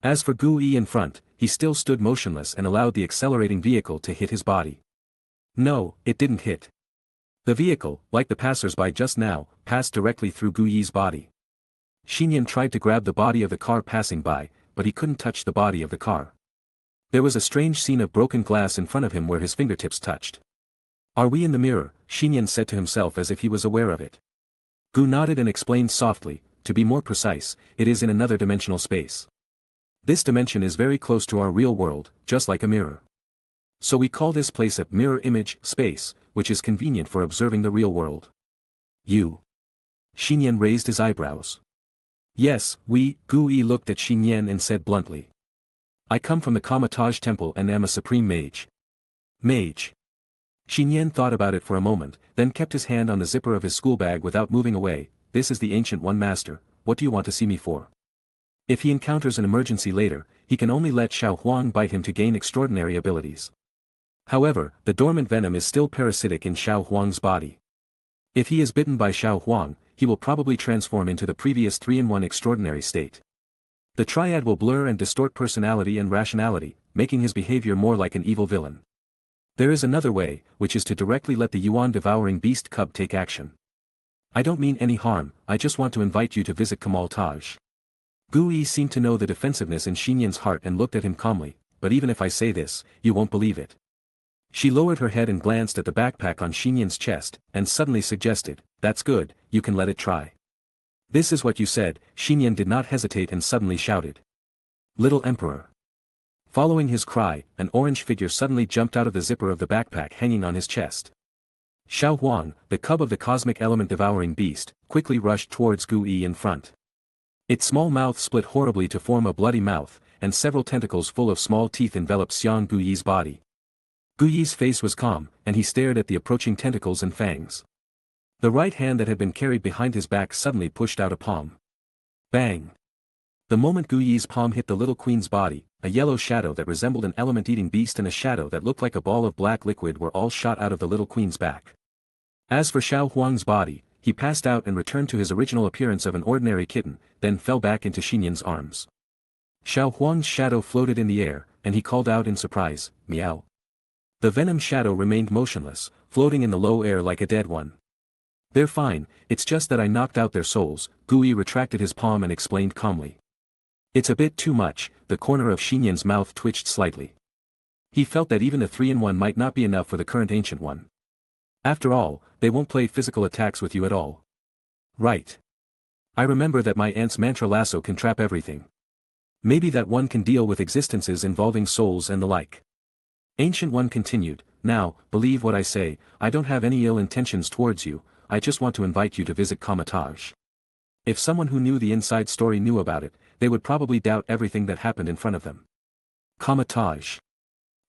S1: As for Gu Yi in front, he still stood motionless and allowed the accelerating vehicle to hit his body. No, it didn't hit. The vehicle, like the passers-by just now, passed directly through Gu Yi's body. Xi Nian tried to grab the body of the car passing by, but he couldn't touch the body of the car. There was a strange scene of broken glass in front of him where his fingertips touched. Are we in the mirror? Xi Nian said to himself as if he was aware of it. Gu nodded and explained softly, to be more precise, it is in another dimensional space. This dimension is very close to our real world, just like a mirror. So we call this place a mirror image space, which is convenient for observing the real world. You? Xi Nian raised his eyebrows. Yes, Gu Yi looked at Xi Nian and said bluntly. I come from the Kamatage temple and am a supreme mage. Mage. Xi Nian thought about it for a moment, then kept his hand on the zipper of his school bag without moving away. This is the Ancient One Master, what do you want to see me for? If he encounters an emergency later, he can only let Xiao Huang bite him to gain extraordinary abilities. However, the dormant venom is still parasitic in Xiao Huang's body. If he is bitten by Xiao Huang, he will probably transform into the previous 3-in-1 extraordinary state. The triad will blur and distort personality and rationality, making his behavior more like an evil villain. There is another way, which is to directly let the yuan-devouring beast cub take action. I don't mean any harm, I just want to invite you to visit Kamal Taj. Gu Yi seemed to know the defensiveness in Xi Nian's heart and looked at him calmly, but even if I say this, you won't believe it. She lowered her head and glanced at the backpack on Xi Nian's chest, and suddenly suggested, that's good, you can let it try. This is what you said, Xi Nian did not hesitate and suddenly shouted. Little Emperor. Following his cry, an orange figure suddenly jumped out of the zipper of the backpack hanging on his chest. Xiao Huang, the cub of the cosmic element-devouring beast, quickly rushed towards Gu Yi in front. Its small mouth split horribly to form a bloody mouth, and several tentacles full of small teeth enveloped Xiang Gu Yi's body. Gu Yi's face was calm, and he stared at the approaching tentacles and fangs. The right hand that had been carried behind his back suddenly pushed out a palm. Bang! The moment Gu Yi's palm hit the little queen's body, a yellow shadow that resembled an element-eating beast and a shadow that looked like a ball of black liquid were all shot out of the little queen's back. As for Xiao Huang's body, he passed out and returned to his original appearance of an ordinary kitten, then fell back into Xi Nian's arms. Xiao Huang's shadow floated in the air, and he called out in surprise, meow. The venom shadow remained motionless, floating in the low air like a dead one. They're fine, it's just that I knocked out their souls, Gu Yi retracted his palm and explained calmly. It's a bit too much, the corner of Xi Nian's mouth twitched slightly. He felt that even the 3-in-1 might not be enough for the current Ancient One. After all, they won't play physical attacks with you at all. Right. I remember that my aunt's mantra lasso can trap everything. Maybe that one can deal with existences involving souls and the like. Ancient One continued, now, believe what I say, I don't have any ill intentions towards you, I just want to invite you to visit Kamatage. If someone who knew the inside story knew about it, they would probably doubt everything that happened in front of them. Kamatage.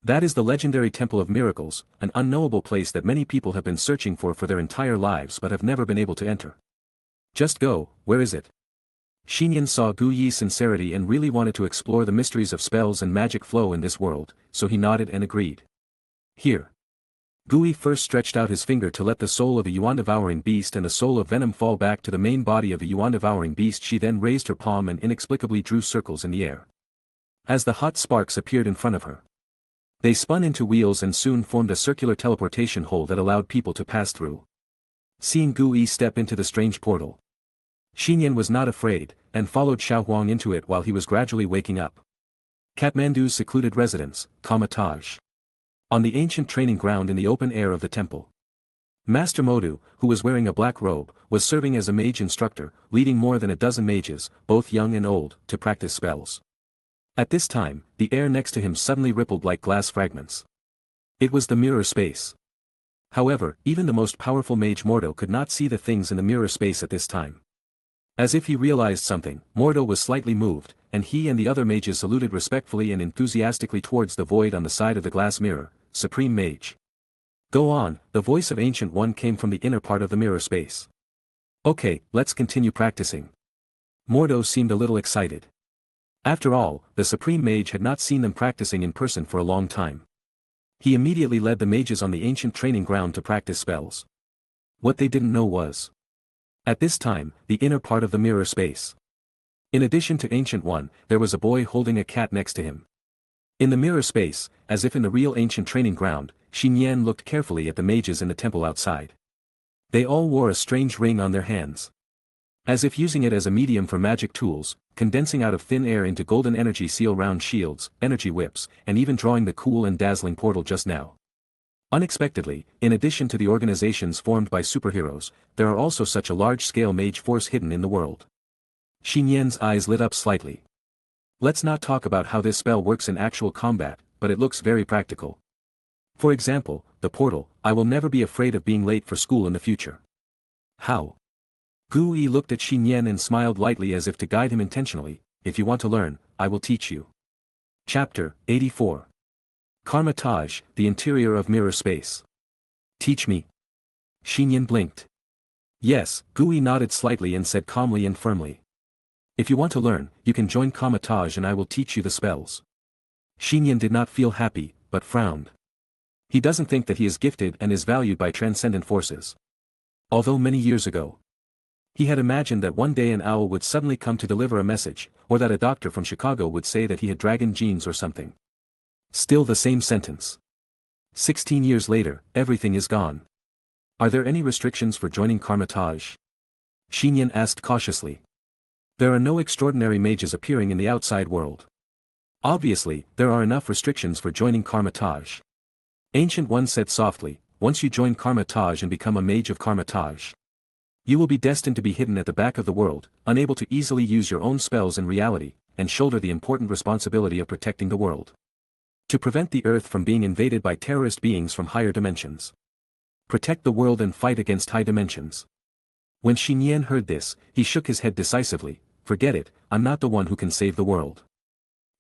S1: That is the legendary Temple of Miracles, an unknowable place that many people have been searching for their entire lives but have never been able to enter. Just go, where is it? Xi Nian saw Gu Yi's sincerity and really wanted to explore the mysteries of spells and magic flow in this world, so he nodded and agreed. Here. Gu Yi first stretched out his finger to let the soul of a yuan-devouring beast and the soul of venom fall back to the main body of the yuan-devouring beast. She then raised her palm and inexplicably drew circles in the air. As the hot sparks appeared in front of her, they spun into wheels and soon formed a circular teleportation hole that allowed people to pass through. Seeing Gu Yi step into the strange portal, Xi Nian was not afraid, and followed Xiao Huang into it while he was gradually waking up. Kathmandu's secluded residence, Kamatage. On the ancient training ground in the open air of the temple. Master Modu, who was wearing a black robe, was serving as a mage instructor, leading more than a dozen mages, both young and old, to practice spells. At this time, the air next to him suddenly rippled like glass fragments. It was the mirror space. However, even the most powerful mage Mordo could not see the things in the mirror space at this time. As if he realized something, Mordo was slightly moved, and he and the other mages saluted respectfully and enthusiastically towards the void on the side of the glass mirror, Supreme Mage. Go on, the voice of Ancient One came from the inner part of the mirror space. Okay, let's continue practicing. Mordo seemed a little excited. After all, the Supreme Mage had not seen them practicing in person for a long time. He immediately led the mages on the ancient training ground to practice spells. What they didn't know was, at this time, the inner part of the mirror space. In addition to Ancient One, there was a boy holding a cat next to him. In the mirror space, as if in the real ancient training ground, Nian looked carefully at the mages in the temple outside. They all wore a strange ring on their hands. As if using it as a medium for magic tools, condensing out of thin air into golden energy seal round shields, energy whips, and even drawing the cool and dazzling portal just now. Unexpectedly, in addition to the organizations formed by superheroes, there are also such a large-scale mage force hidden in the world. Nian's eyes lit up slightly. Let's not talk about how this spell works in actual combat, but it looks very practical. For example, the portal, I will never be afraid of being late for school in the future. How? Gu Yi looked at Nian and smiled lightly as if to guide him intentionally. If you want to learn, I will teach you. Chapter 84. Karmatage, the interior of mirror space. Teach me. Nian blinked. Yes, Gu Yi nodded slightly and said calmly and firmly. If you want to learn, you can join Karmatage and I will teach you the spells. Nian did not feel happy, but frowned. He doesn't think that he is gifted and is valued by transcendent forces. Although many years ago, he had imagined that one day an owl would suddenly come to deliver a message, or that a doctor from Chicago would say that he had dragon genes or something. Still the same sentence. 16 years later, everything is gone. Are there any restrictions for joining Karmatage? Nian asked cautiously. There are no extraordinary mages appearing in the outside world. Obviously, there are enough restrictions for joining Karmatage. Ancient One said softly, once you join Karmatage and become a mage of Karmatage, you will be destined to be hidden at the back of the world, unable to easily use your own spells in reality, and shoulder the important responsibility of protecting the world. To prevent the Earth from being invaded by terrorist beings from higher dimensions. Protect the world and fight against high dimensions. When Nian heard this, he shook his head decisively. Forget it, I'm not the one who can save the world.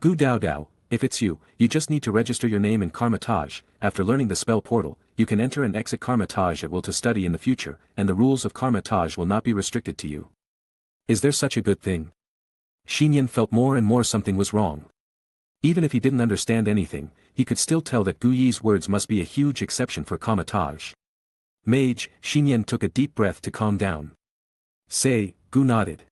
S1: Gu Dao Dao, if it's you, you just need to register your name in Karmatage. After learning the spell portal, you can enter and exit Karmatage at will to study in the future, and the rules of Karmatage will not be restricted to you. Is there such a good thing? Nian felt more and more something was wrong. Even if he didn't understand anything, he could still tell that Gu Yi's words must be a huge exception for Karmatage. Mage, Nian took a deep breath to calm down. Say, Gu nodded.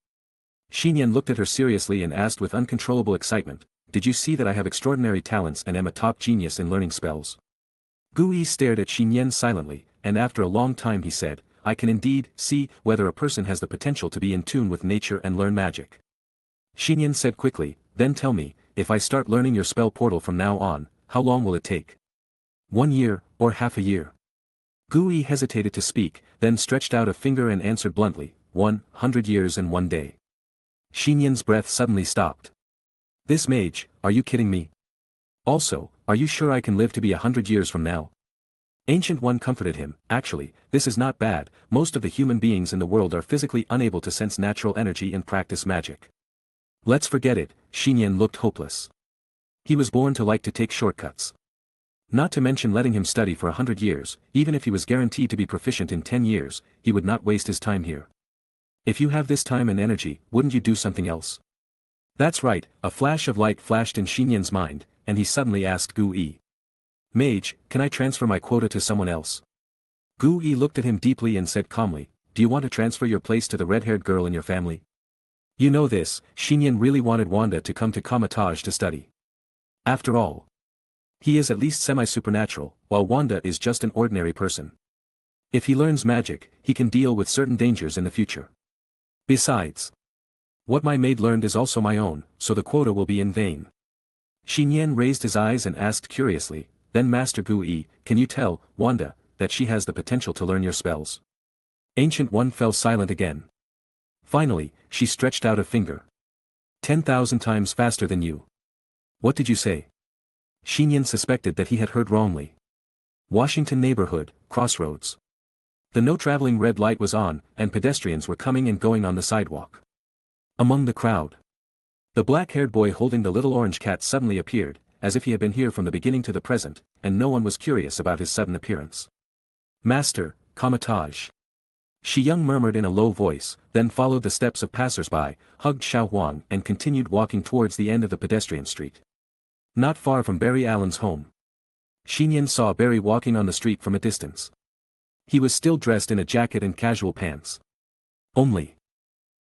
S1: Nian looked at her seriously and asked with uncontrollable excitement, did you see that I have extraordinary talents and am a top genius in learning spells? Gu Yi stared at Nian silently, and after a long time he said, I can indeed see whether a person has the potential to be in tune with nature and learn magic. Nian said quickly, then tell me, if I start learning your spell portal from now on, how long will it take? 1 year, or half a year? Gu Yi hesitated to speak, then stretched out a finger and answered bluntly, 100 years and 1 day. Nian's breath suddenly stopped. This mage, are you kidding me? Also, are you sure I can live to be 100 years from now? Ancient One comforted him, actually, this is not bad, most of the human beings in the world are physically unable to sense natural energy and practice magic. Let's forget it, Nian looked hopeless. He was born to like to take shortcuts. Not to mention letting him study for 100 years, even if he was guaranteed to be proficient in 10 years, he would not waste his time here. If you have this time and energy, wouldn't you do something else? That's right, a flash of light flashed in Nian's mind, and he suddenly asked Gu Yi. Mage, can I transfer my quota to someone else? Gu Yi looked at him deeply and said calmly, do you want to transfer your place to the red-haired girl in your family? You know this, Nian really wanted Wanda to come to Karmatage to study. After all, he is at least semi-supernatural, while Wanda is just an ordinary person. If he learns magic, he can deal with certain dangers in the future. Besides, what my maid learned is also my own, so the quota will be in vain. Nian raised his eyes and asked curiously, then Master Gu Yi, can you tell, Wanda, that she has the potential to learn your spells? Ancient One fell silent again. Finally, she stretched out a finger. 10,000 times faster than you. What did you say? Nian suspected that he had heard wrongly. Washington neighborhood, crossroads. The no-traveling red light was on, and pedestrians were coming and going on the sidewalk. Among the crowd, the black-haired boy holding the little orange cat suddenly appeared, as if he had been here from the beginning to the present, and no one was curious about his sudden appearance. Master, Kamatage. Shi Young murmured in a low voice, then followed the steps of passers-by, hugged Xiao Huang and continued walking towards the end of the pedestrian street. Not far from Barry Allen's home. Nian saw Barry walking on the street from a distance. He was still dressed in a jacket and casual pants. Only.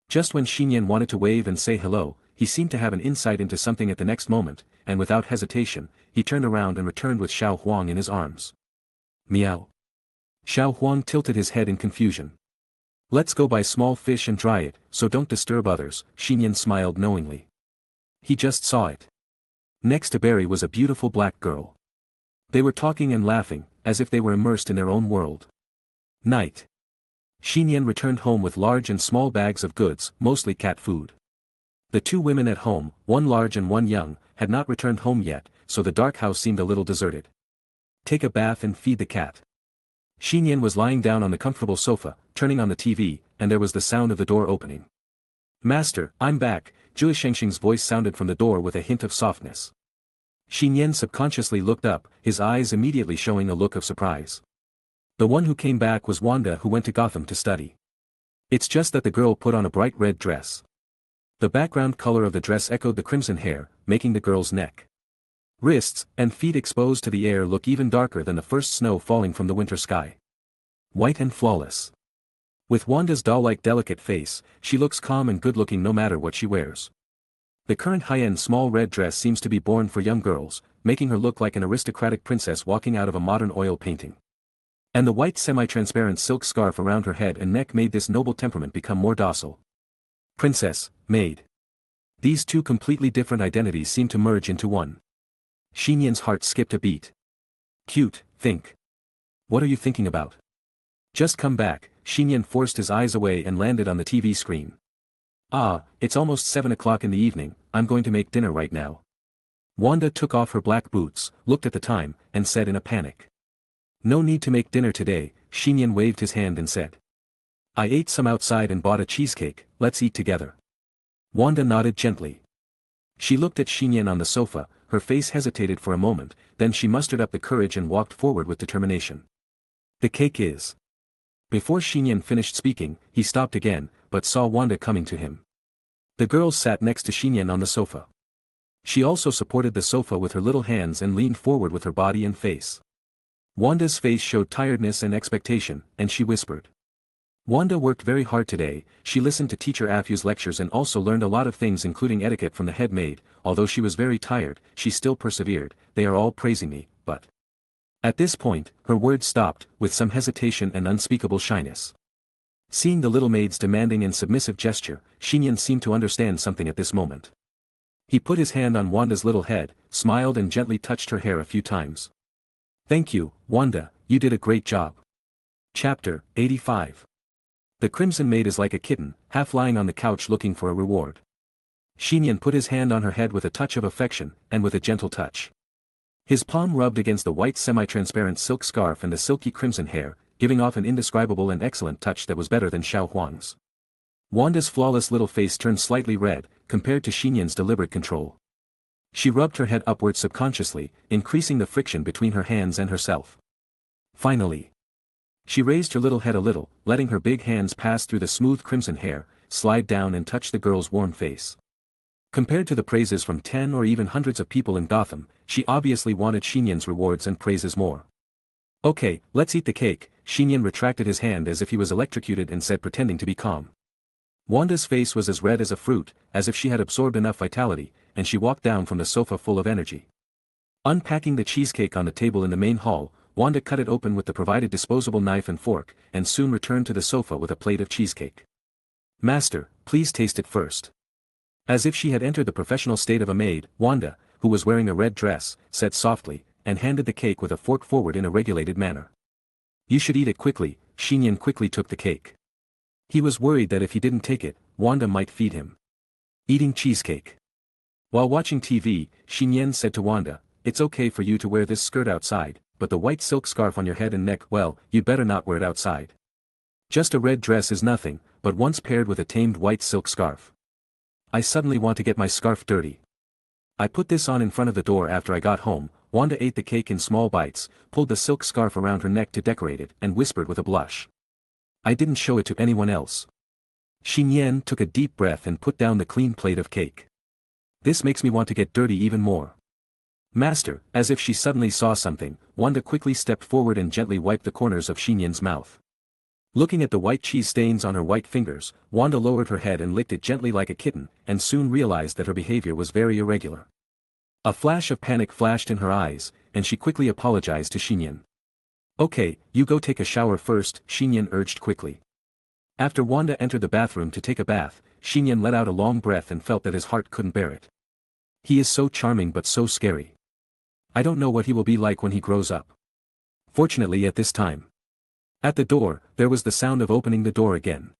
S1: Just when Nian wanted to wave and say hello, he seemed to have an insight into something at the next moment, and without hesitation, he turned around and returned with Xiao Huang in his arms. Meow. Xiao Huang tilted his head in confusion. Let's go buy small fish and dry it, so don't disturb others, Nian smiled knowingly. He just saw it. Next to Barry was a beautiful black girl. They were talking and laughing, as if they were immersed in their own world. Night. Nian returned home with large and small bags of goods, mostly cat food. The two women at home, one large and one young, had not returned home yet, so the dark house seemed a little deserted. Take a bath and feed the cat. Nian was lying down on the comfortable sofa, turning on the TV, and there was the sound of the door opening. Master, I'm back, Zhu Shengxing's voice sounded from the door with a hint of softness. Nian subconsciously looked up, his eyes immediately showing a look of surprise. The one who came back was Wanda, who went to Gotham to study. It's just that the girl put on a bright red dress. The background color of the dress echoed the crimson hair, making the girl's neck, wrists, and feet exposed to the air look even darker than the first snow falling from the winter sky. White and flawless. With Wanda's doll-like delicate face, she looks calm and good-looking no matter what she wears. The current high-end small red dress seems to be born for young girls, making her look like an aristocratic princess walking out of a modern oil painting. And the white semi-transparent silk scarf around her head and neck made this noble temperament become more docile. Princess, maid. These two completely different identities seem to merge into one. Nian's heart skipped a beat. Cute, think. What are you thinking about? Just come back, Nian forced his eyes away and landed on the TV screen. Ah, it's almost 7 o'clock in the evening, I'm going to make dinner right now. Wanda took off her black boots, looked at the time, and said in a panic. No need to make dinner today, Nian waved his hand and said. I ate some outside and bought a cheesecake, let's eat together. Wanda nodded gently. She looked at Nian on the sofa, her face hesitated for a moment, then she mustered up the courage and walked forward with determination. The cake is. Before Nian finished speaking, he stopped again, but saw Wanda coming to him. The girl sat next to Nian on the sofa. She also supported the sofa with her little hands and leaned forward with her body and face. Wanda's face showed tiredness and expectation, and she whispered. Wanda worked very hard today, she listened to Teacher Afyu's lectures and also learned a lot of things including etiquette from the head maid, although she was very tired, she still persevered, they are all praising me, but... At this point, her words stopped, with some hesitation and unspeakable shyness. Seeing the little maid's demanding and submissive gesture, Nian seemed to understand something at this moment. He put his hand on Wanda's little head, smiled and gently touched her hair a few times. Thank you, Wanda, you did a great job. Chapter 85. The Crimson Maid is like a kitten, half lying on the couch looking for a reward. Nian put his hand on her head with a touch of affection, and with a gentle touch. His palm rubbed against the white semi-transparent silk scarf and the silky crimson hair, giving off an indescribable and excellent touch that was better than Xiao Huang's. Wanda's flawless little face turned slightly red, compared to Nian's deliberate control. She rubbed her head upwards subconsciously, increasing the friction between her hands and herself. Finally. She raised her little head a little, letting her big hands pass through the smooth crimson hair, slide down and touch the girl's warm face. Compared to the praises from 10 or even hundreds of people in Gotham, she obviously wanted Nian's rewards and praises more. Okay, let's eat the cake, Nian retracted his hand as if he was electrocuted and said, pretending to be calm. Wanda's face was as red as a fruit, as if she had absorbed enough vitality, and she walked down from the sofa full of energy. Unpacking the cheesecake on the table in the main hall, Wanda cut it open with the provided disposable knife and fork, and soon returned to the sofa with a plate of cheesecake. Master, please taste it first. As if she had entered the professional state of a maid, Wanda, who was wearing a red dress, said softly, and handed the cake with a fork forward in a regulated manner. You should eat it quickly, Nian quickly took the cake. He was worried that if he didn't take it, Wanda might feed him. Eating cheesecake. While watching TV, Nian said to Wanda, it's okay for you to wear this skirt outside, but the white silk scarf on your head and neck, well, you'd better not wear it outside. Just a red dress is nothing, but once paired with a tamed white silk scarf. I suddenly want to get my scarf dirty. I put this on in front of the door after I got home, Wanda ate the cake in small bites, pulled the silk scarf around her neck to decorate it, and whispered with a blush. I didn't show it to anyone else. Nian took a deep breath and put down the clean plate of cake. This makes me want to get dirty even more. Master, as if she suddenly saw something, Wanda quickly stepped forward and gently wiped the corners of Nian's mouth. Looking at the white cheese stains on her white fingers, Wanda lowered her head and licked it gently like a kitten, and soon realized that her behavior was very irregular. A flash of panic flashed in her eyes, and she quickly apologized to Nian. Okay, you go take a shower first, Nian urged quickly. After Wanda entered the bathroom to take a bath, Nian let out a long breath and felt that his heart couldn't bear it. He is so charming but so scary. I don't know what he will be like when he grows up. Fortunately at this time. At the door, there was the sound of opening the door again.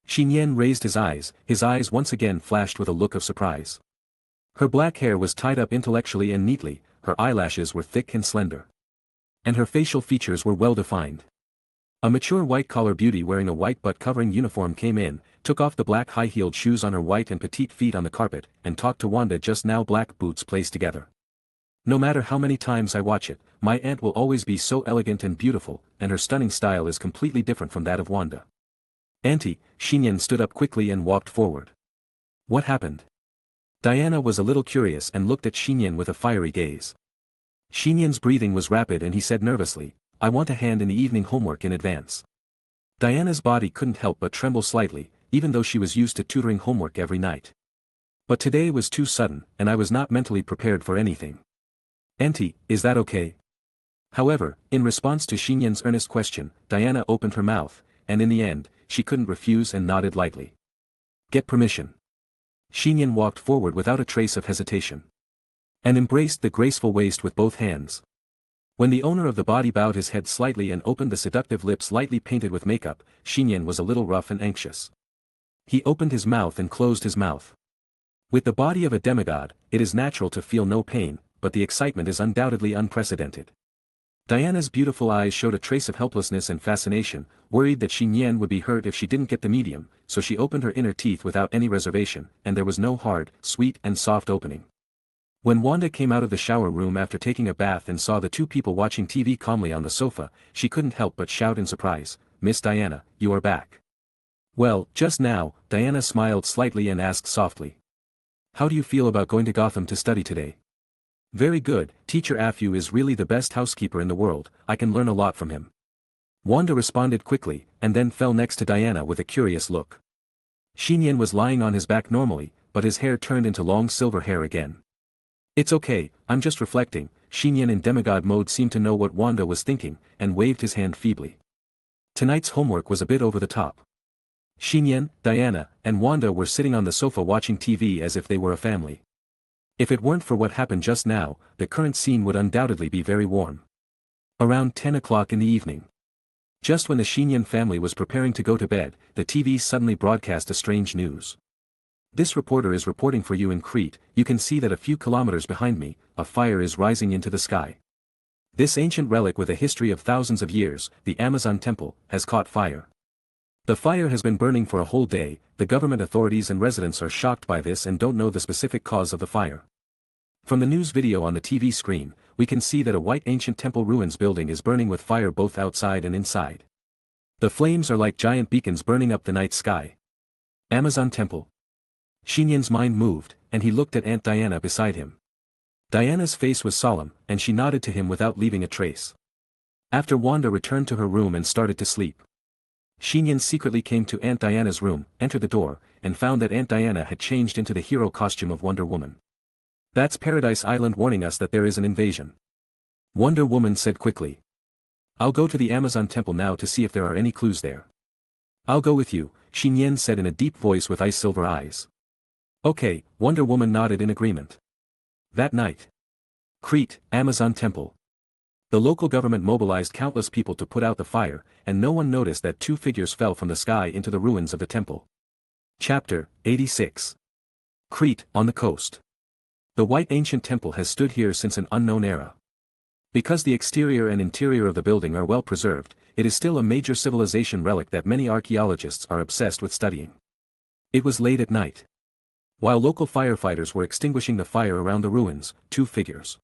S1: Nian raised his eyes once again flashed with a look of surprise. Her black hair was tied up intellectually and neatly, her eyelashes were thick and slender. And her facial features were well defined. A mature white-collar beauty wearing a white butt-covering uniform came in, took off the black high-heeled shoes on her white and petite feet on the carpet, and talked to Wanda just now black boots placed together. No matter how many times I watch it, my aunt will always be so elegant and beautiful, and her stunning style is completely different from that of Wanda. Auntie, Nian stood up quickly and walked forward. What happened? Diana was a little curious and looked at Nian with a fiery gaze. Nian's breathing was rapid and he said nervously, I want a hand in the evening homework in advance. Diana's body couldn't help but tremble slightly, even though she was used to tutoring homework every night. But today was too sudden, and I was not mentally prepared for anything. Auntie, is that okay? However, in response to Nian's earnest question, Diana opened her mouth, and in the end, she couldn't refuse and nodded lightly. Get permission. Nian walked forward without a trace of hesitation. And embraced the graceful waist with both hands. When the owner of the body bowed his head slightly and opened the seductive lips lightly painted with makeup, Nian was a little rough and anxious. He opened his mouth and closed his mouth. With the body of a demigod, it is natural to feel no pain, but the excitement is undoubtedly unprecedented. Diana's beautiful eyes showed a trace of helplessness and fascination, worried that Nian would be hurt if she didn't get the medium, so she opened her inner teeth without any reservation, and there was no hard, sweet and soft opening. When Wanda came out of the shower room after taking a bath and saw the two people watching TV calmly on the sofa, she couldn't help but shout in surprise, Miss Diana, you are back. Well, just now, Diana smiled slightly and asked softly. How do you feel about going to Gotham to study today? Very good, Teacher Afu is really the best housekeeper in the world, I can learn a lot from him. Wanda responded quickly, and then fell next to Diana with a curious look. Nian was lying on his back normally, but his hair turned into long silver hair again. It's okay, I'm just reflecting, Nian in demigod mode seemed to know what Wanda was thinking, and waved his hand feebly. Tonight's homework was a bit over the top. Nian, Diana, and Wanda were sitting on the sofa watching TV as if they were a family. If it weren't for what happened just now, the current scene would undoubtedly be very warm. Around 10 o'clock in the evening. Just when the Nian family was preparing to go to bed, the TV suddenly broadcast a strange news. This reporter is reporting for you in Crete, you can see that a few kilometers behind me, a fire is rising into the sky. This ancient relic with a history of thousands of years, the Amazon temple, has caught fire. The fire has been burning for a whole day, the government authorities and residents are shocked by this and don't know the specific cause of the fire. From the news video on the TV screen, we can see that a white ancient temple ruins building is burning with fire both outside and inside. The flames are like giant beacons burning up the night sky. Amazon temple. Nian's mind moved, and he looked at Aunt Diana beside him. Diana's face was solemn, and she nodded to him without leaving a trace. After Wanda returned to her room and started to sleep, Nian secretly came to Aunt Diana's room, entered the door, and found that Aunt Diana had changed into the hero costume of Wonder Woman. That's Paradise Island warning us that there is an invasion. Wonder Woman said quickly. I'll go to the Amazon temple now to see if there are any clues there. I'll go with you, Nian said in a deep voice with ice silver eyes. Okay, Wonder Woman nodded in agreement. That night. Crete, Amazon temple. The local government mobilized countless people to put out the fire, and no one noticed that two figures fell from the sky into the ruins of the temple. Chapter 86. Crete, on the coast. The white ancient temple has stood here since an unknown era. Because the exterior and interior of the building are well preserved, it is still a major civilization relic that many archaeologists are obsessed with studying. It was late at night. While local firefighters were extinguishing the fire around the ruins, two figures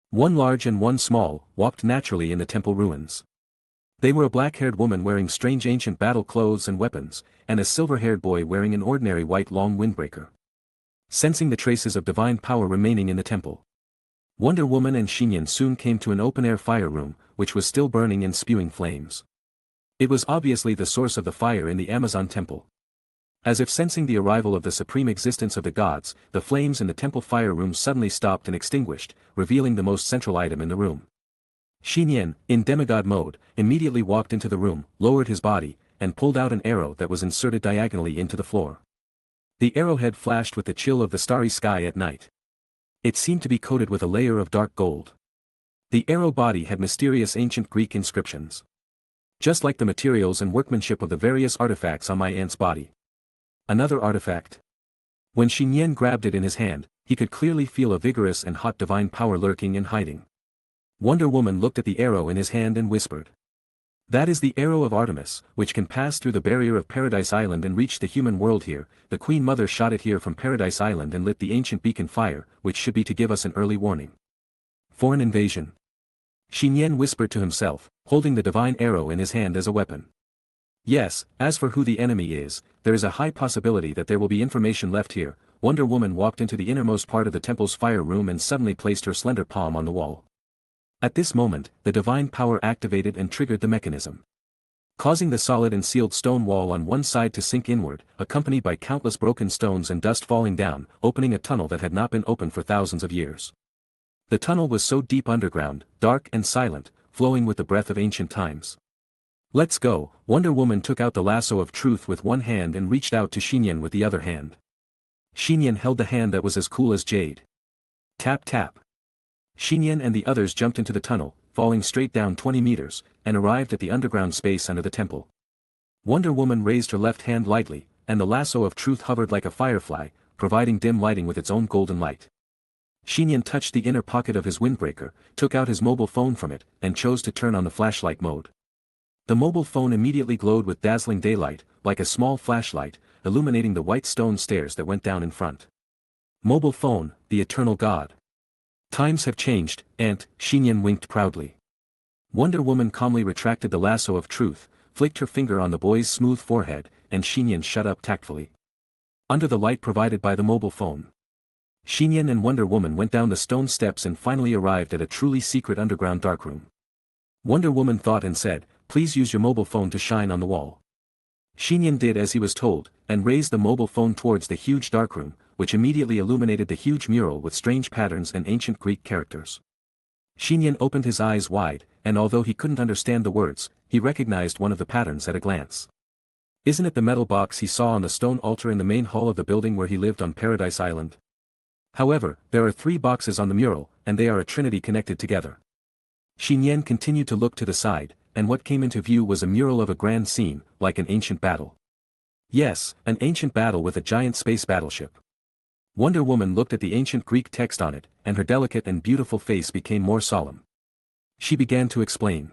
S1: One large and one small, walked naturally in the temple ruins. They were a black-haired woman wearing strange ancient battle clothes and weapons, and a silver-haired boy wearing an ordinary white long windbreaker. Sensing the traces of divine power remaining in the temple, Wonder Woman and Nian soon came to an open-air fire room, which was still burning and spewing flames. It was obviously the source of the fire in the Amazon temple. As if sensing the arrival of the supreme existence of the gods, the flames in the temple fire room suddenly stopped and extinguished, revealing the most central item in the room. Nian, in demigod mode, immediately walked into the room, lowered his body, and pulled out an arrow that was inserted diagonally into the floor. The arrowhead flashed with the chill of the starry sky at night. It seemed to be coated with a layer of dark gold. The arrow body had mysterious ancient Greek inscriptions, just like the materials and workmanship of the various artifacts on my aunt's body. Another artifact. When Nian grabbed it in his hand, he could clearly feel a vigorous and hot divine power lurking and hiding. Wonder Woman looked at the arrow in his hand and whispered, "That is the arrow of Artemis, which can pass through the barrier of Paradise Island and reach the human world here. The Queen Mother shot it here from Paradise Island and lit the ancient beacon fire, which should be to give us an early warning for an invasion." Nian whispered to himself, holding the divine arrow in his hand as a weapon. "Yes, as for who the enemy is, there is a high possibility that there will be information left here." Wonder Woman walked into the innermost part of the temple's fire room and suddenly placed her slender palm on the wall. At this moment, the divine power activated and triggered the mechanism, causing the solid and sealed stone wall on one side to sink inward, accompanied by countless broken stones and dust falling down, opening a tunnel that had not been opened for thousands of years. The tunnel was so deep underground, dark and silent, flowing with the breath of ancient times. "Let's go." Wonder Woman took out the lasso of truth with one hand and reached out to Nian with the other hand. Nian held the hand that was as cool as jade. Tap tap. Nian and the others jumped into the tunnel, falling straight down 20 meters, and arrived at the underground space under the temple. Wonder Woman raised her left hand lightly, and the lasso of truth hovered like a firefly, providing dim lighting with its own golden light. Nian touched the inner pocket of his windbreaker, took out his mobile phone from it, and chose to turn on the flashlight mode. The mobile phone immediately glowed with dazzling daylight, like a small flashlight, illuminating the white stone stairs that went down in front. Mobile phone, the eternal god. Times have changed, Aunt. Nian winked proudly. Wonder Woman calmly retracted the lasso of truth, flicked her finger on the boy's smooth forehead, and Nian shut up tactfully. Under the light provided by the mobile phone, Nian and Wonder Woman went down the stone steps and finally arrived at a truly secret underground darkroom. Wonder Woman thought and said, "Please use your mobile phone to shine on the wall." Nian did as he was told, and raised the mobile phone towards the huge darkroom, which immediately illuminated the huge mural with strange patterns and ancient Greek characters. Nian opened his eyes wide, and although he couldn't understand the words, he recognized one of the patterns at a glance. Isn't it the metal box he saw on the stone altar in the main hall of the building where he lived on Paradise Island? However, there are 3 boxes on the mural, and they are a trinity connected together. Nian continued to look to the side, and what came into view was a mural of a grand scene, like an ancient battle. Yes, an ancient battle with a giant space battleship. Wonder Woman looked at the ancient Greek text on it, and her delicate and beautiful face became more solemn. She began to explain.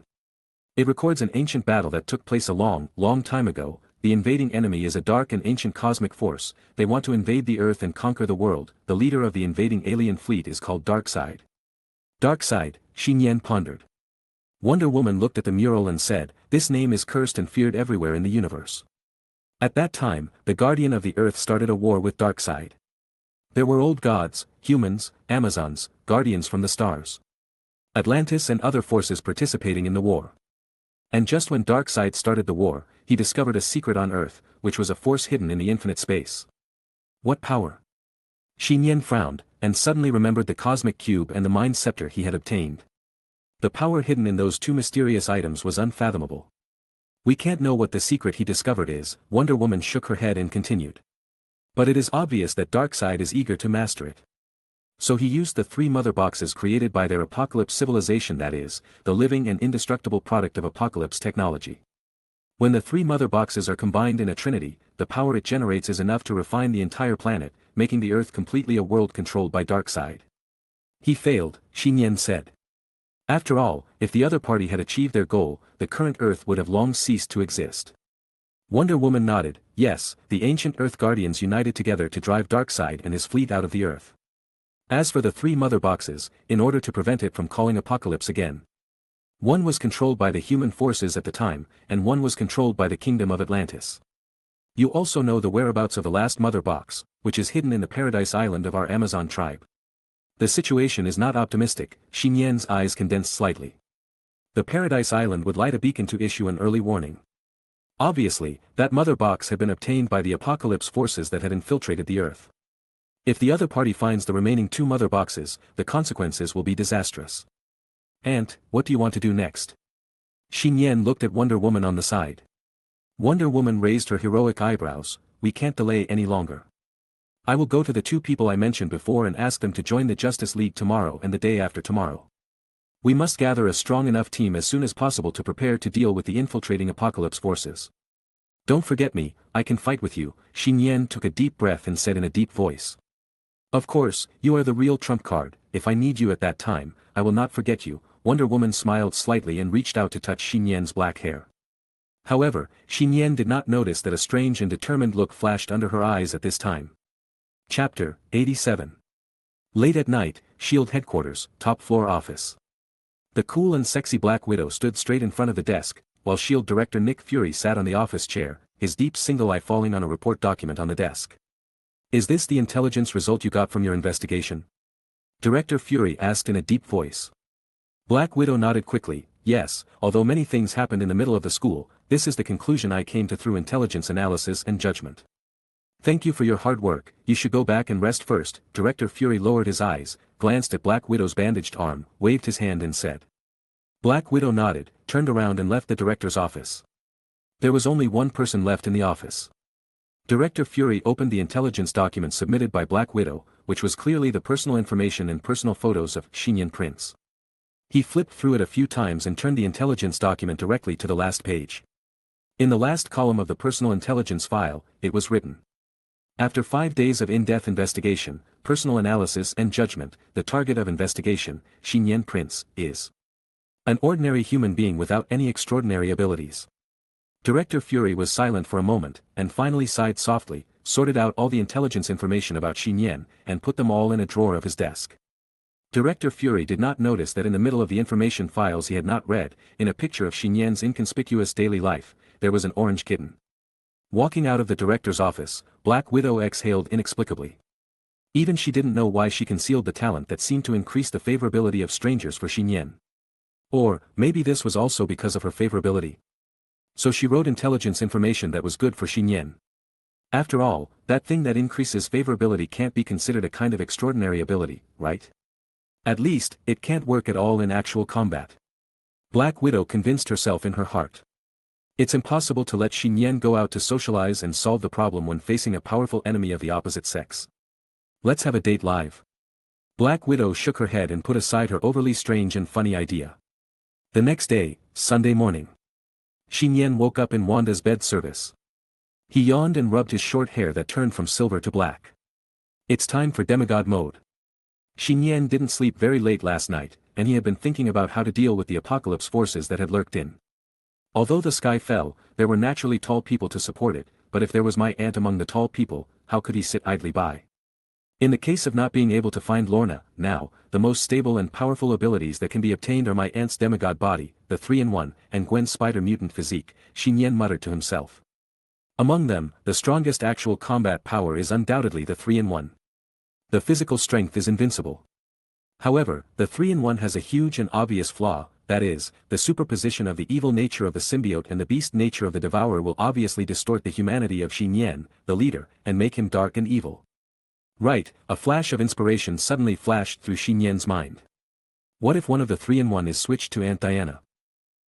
S1: It records an ancient battle that took place a long, long time ago. The invading enemy is a dark and ancient cosmic force. They want to invade the Earth and conquer the world. The leader of the invading alien fleet is called Darkseid. Darkseid, Nian pondered. Wonder Woman looked at the mural and said, "This name is cursed and feared everywhere in the universe." At that time, the Guardian of the Earth started a war with Darkseid. There were old gods, humans, Amazons, guardians from the stars, Atlantis and other forces participating in the war. And just when Darkseid started the war, he discovered a secret on Earth, which was a force hidden in the infinite space. What power? Nian frowned, and suddenly remembered the cosmic cube and the mind scepter he had obtained. The power hidden in those 2 mysterious items was unfathomable. "We can't know what the secret he discovered is," Wonder Woman shook her head and continued. "But it is obvious that Darkseid is eager to master it. So he used the 3 mother boxes created by their Apocalypse civilization, that is, the living and indestructible product of Apocalypse technology. When the 3 mother boxes are combined in a trinity, the power it generates is enough to refine the entire planet, making the Earth completely a world controlled by Darkseid." "He failed," Nian said. "After all, if the other party had achieved their goal, the current Earth would have long ceased to exist." Wonder Woman nodded. "Yes, the ancient Earth Guardians united together to drive Darkseid and his fleet out of the Earth. As for the 3 mother boxes, in order to prevent it from calling apocalypse again. One was controlled by the human forces at the time, and one was controlled by the kingdom of Atlantis. You also know the whereabouts of the last mother box, which is hidden in the Paradise Island of our Amazon tribe. The situation is not optimistic. Nian's eyes condensed slightly. The Paradise Island would light a beacon to issue an early warning. Obviously, that mother box had been obtained by the apocalypse forces that had infiltrated the Earth. If the other party finds the remaining 2 mother boxes, the consequences will be disastrous. Aunt, what do you want to do next? Nian looked at Wonder Woman on the side. Wonder Woman raised her heroic eyebrows. We can't delay any longer. I will go to the 2 people I mentioned before and ask them to join the Justice League tomorrow and the day after tomorrow. We must gather a strong enough team as soon as possible to prepare to deal with the infiltrating apocalypse forces. Don't forget me, I can fight with you. Nian took a deep breath and said in a deep voice. Of course, you are the real trump card. If I need you at that time, I will not forget you. Wonder Woman smiled slightly and reached out to touch Nian's black hair. However, Nian did not notice that a strange and determined look flashed under her eyes at this time. Chapter 87. Late at night, S.H.I.E.L.D. headquarters, top floor office. The cool and sexy Black Widow stood straight in front of the desk, while S.H.I.E.L.D. Director Nick Fury sat on the office chair, his deep single eye falling on a report document on the desk. Is this the intelligence result you got from your investigation? Director Fury asked in a deep voice. Black Widow nodded quickly. Yes, although many things happened in the middle of the school, this is the conclusion I came to through intelligence analysis and judgment. Thank you for your hard work. You should go back and rest first. Director Fury lowered his eyes, glanced at Black Widow's bandaged arm, waved his hand and said. Black Widow nodded, turned around and left the director's office. There was only one person left in the office. Director Fury opened the intelligence document submitted by Black Widow, which was clearly the personal information and personal photos of Nian Prince. He flipped through it a few times and turned the intelligence document directly to the last page. In the last column of the personal intelligence file, it was written. After 5 days of in-depth investigation, personal analysis and judgment, the target of investigation, Nian Prince, is an ordinary human being without any extraordinary abilities. Director Fury was silent for a moment, and finally sighed softly, sorted out all the intelligence information about Nian, and put them all in a drawer of his desk. Director Fury did not notice that in the middle of the information files he had not read, in a picture of Nian's inconspicuous daily life, there was an orange kitten. Walking out of the director's office, Black Widow exhaled inexplicably. Even she didn't know why she concealed the talent that seemed to increase the favorability of strangers for Nian. Or, maybe this was also because of her favorability. So she wrote intelligence information that was good for Nian. After all, that thing that increases favorability can't be considered a kind of extraordinary ability, right? At least, it can't work at all in actual combat. Black Widow convinced herself in her heart. It's impossible to let Nian go out to socialize and solve the problem when facing a powerful enemy of the opposite sex. Let's have a date live. Black Widow shook her head and put aside her overly strange and funny idea. The next day, Sunday morning. Nian woke up in Wanda's bed service. He yawned and rubbed his short hair that turned from silver to black. It's time for demigod mode. Nian didn't sleep very late last night, and he had been thinking about how to deal with the apocalypse forces that had lurked in. Although the sky fell, there were naturally tall people to support it, but if there was my aunt among the tall people, how could he sit idly by? In the case of not being able to find Lorna, now, the most stable and powerful abilities that can be obtained are my aunt's demigod body, the 3-in-1, and Gwen's spider mutant physique, Nian muttered to himself. Among them, the strongest actual combat power is undoubtedly the 3-in-1. The physical strength is invincible. However, the 3-in-1 has a huge and obvious flaw, that is, the superposition of the evil nature of the symbiote and the beast nature of the devourer will obviously distort the humanity of Nian, the leader, and make him dark and evil. Right, a flash of inspiration suddenly flashed through Nian's mind. What if one of the 3-in-1 is switched to Aunt Diana?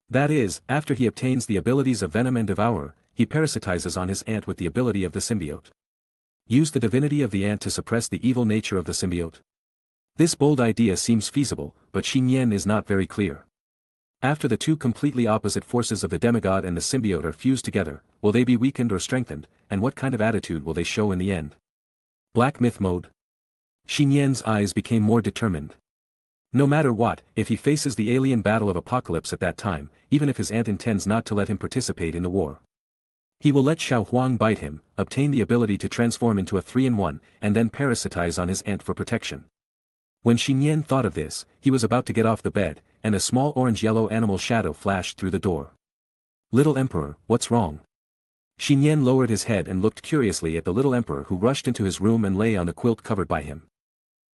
S1: That is, after he obtains the abilities of Venom and Devourer, he parasitizes on his aunt with the ability of the symbiote. Use the divinity of the aunt to suppress the evil nature of the symbiote. This bold idea seems feasible, but Nian is not very clear. After the two completely opposite forces of the demigod and the symbiote are fused together, will they be weakened or strengthened, and what kind of attitude will they show in the end? Black Myth Mode. Nian's eyes became more determined. No matter what, if he faces the alien battle of apocalypse at that time, even if his aunt intends not to let him participate in the war, he will let Xiao Huang bite him, obtain the ability to transform into a 3-in-1, and then parasitize on his aunt for protection. When Nian thought of this, he was about to get off the bed, and a small orange-yellow animal shadow flashed through the door. "Little Emperor, what's wrong?" Nian lowered his head and looked curiously at the little emperor who rushed into his room and lay on the quilt covered by him.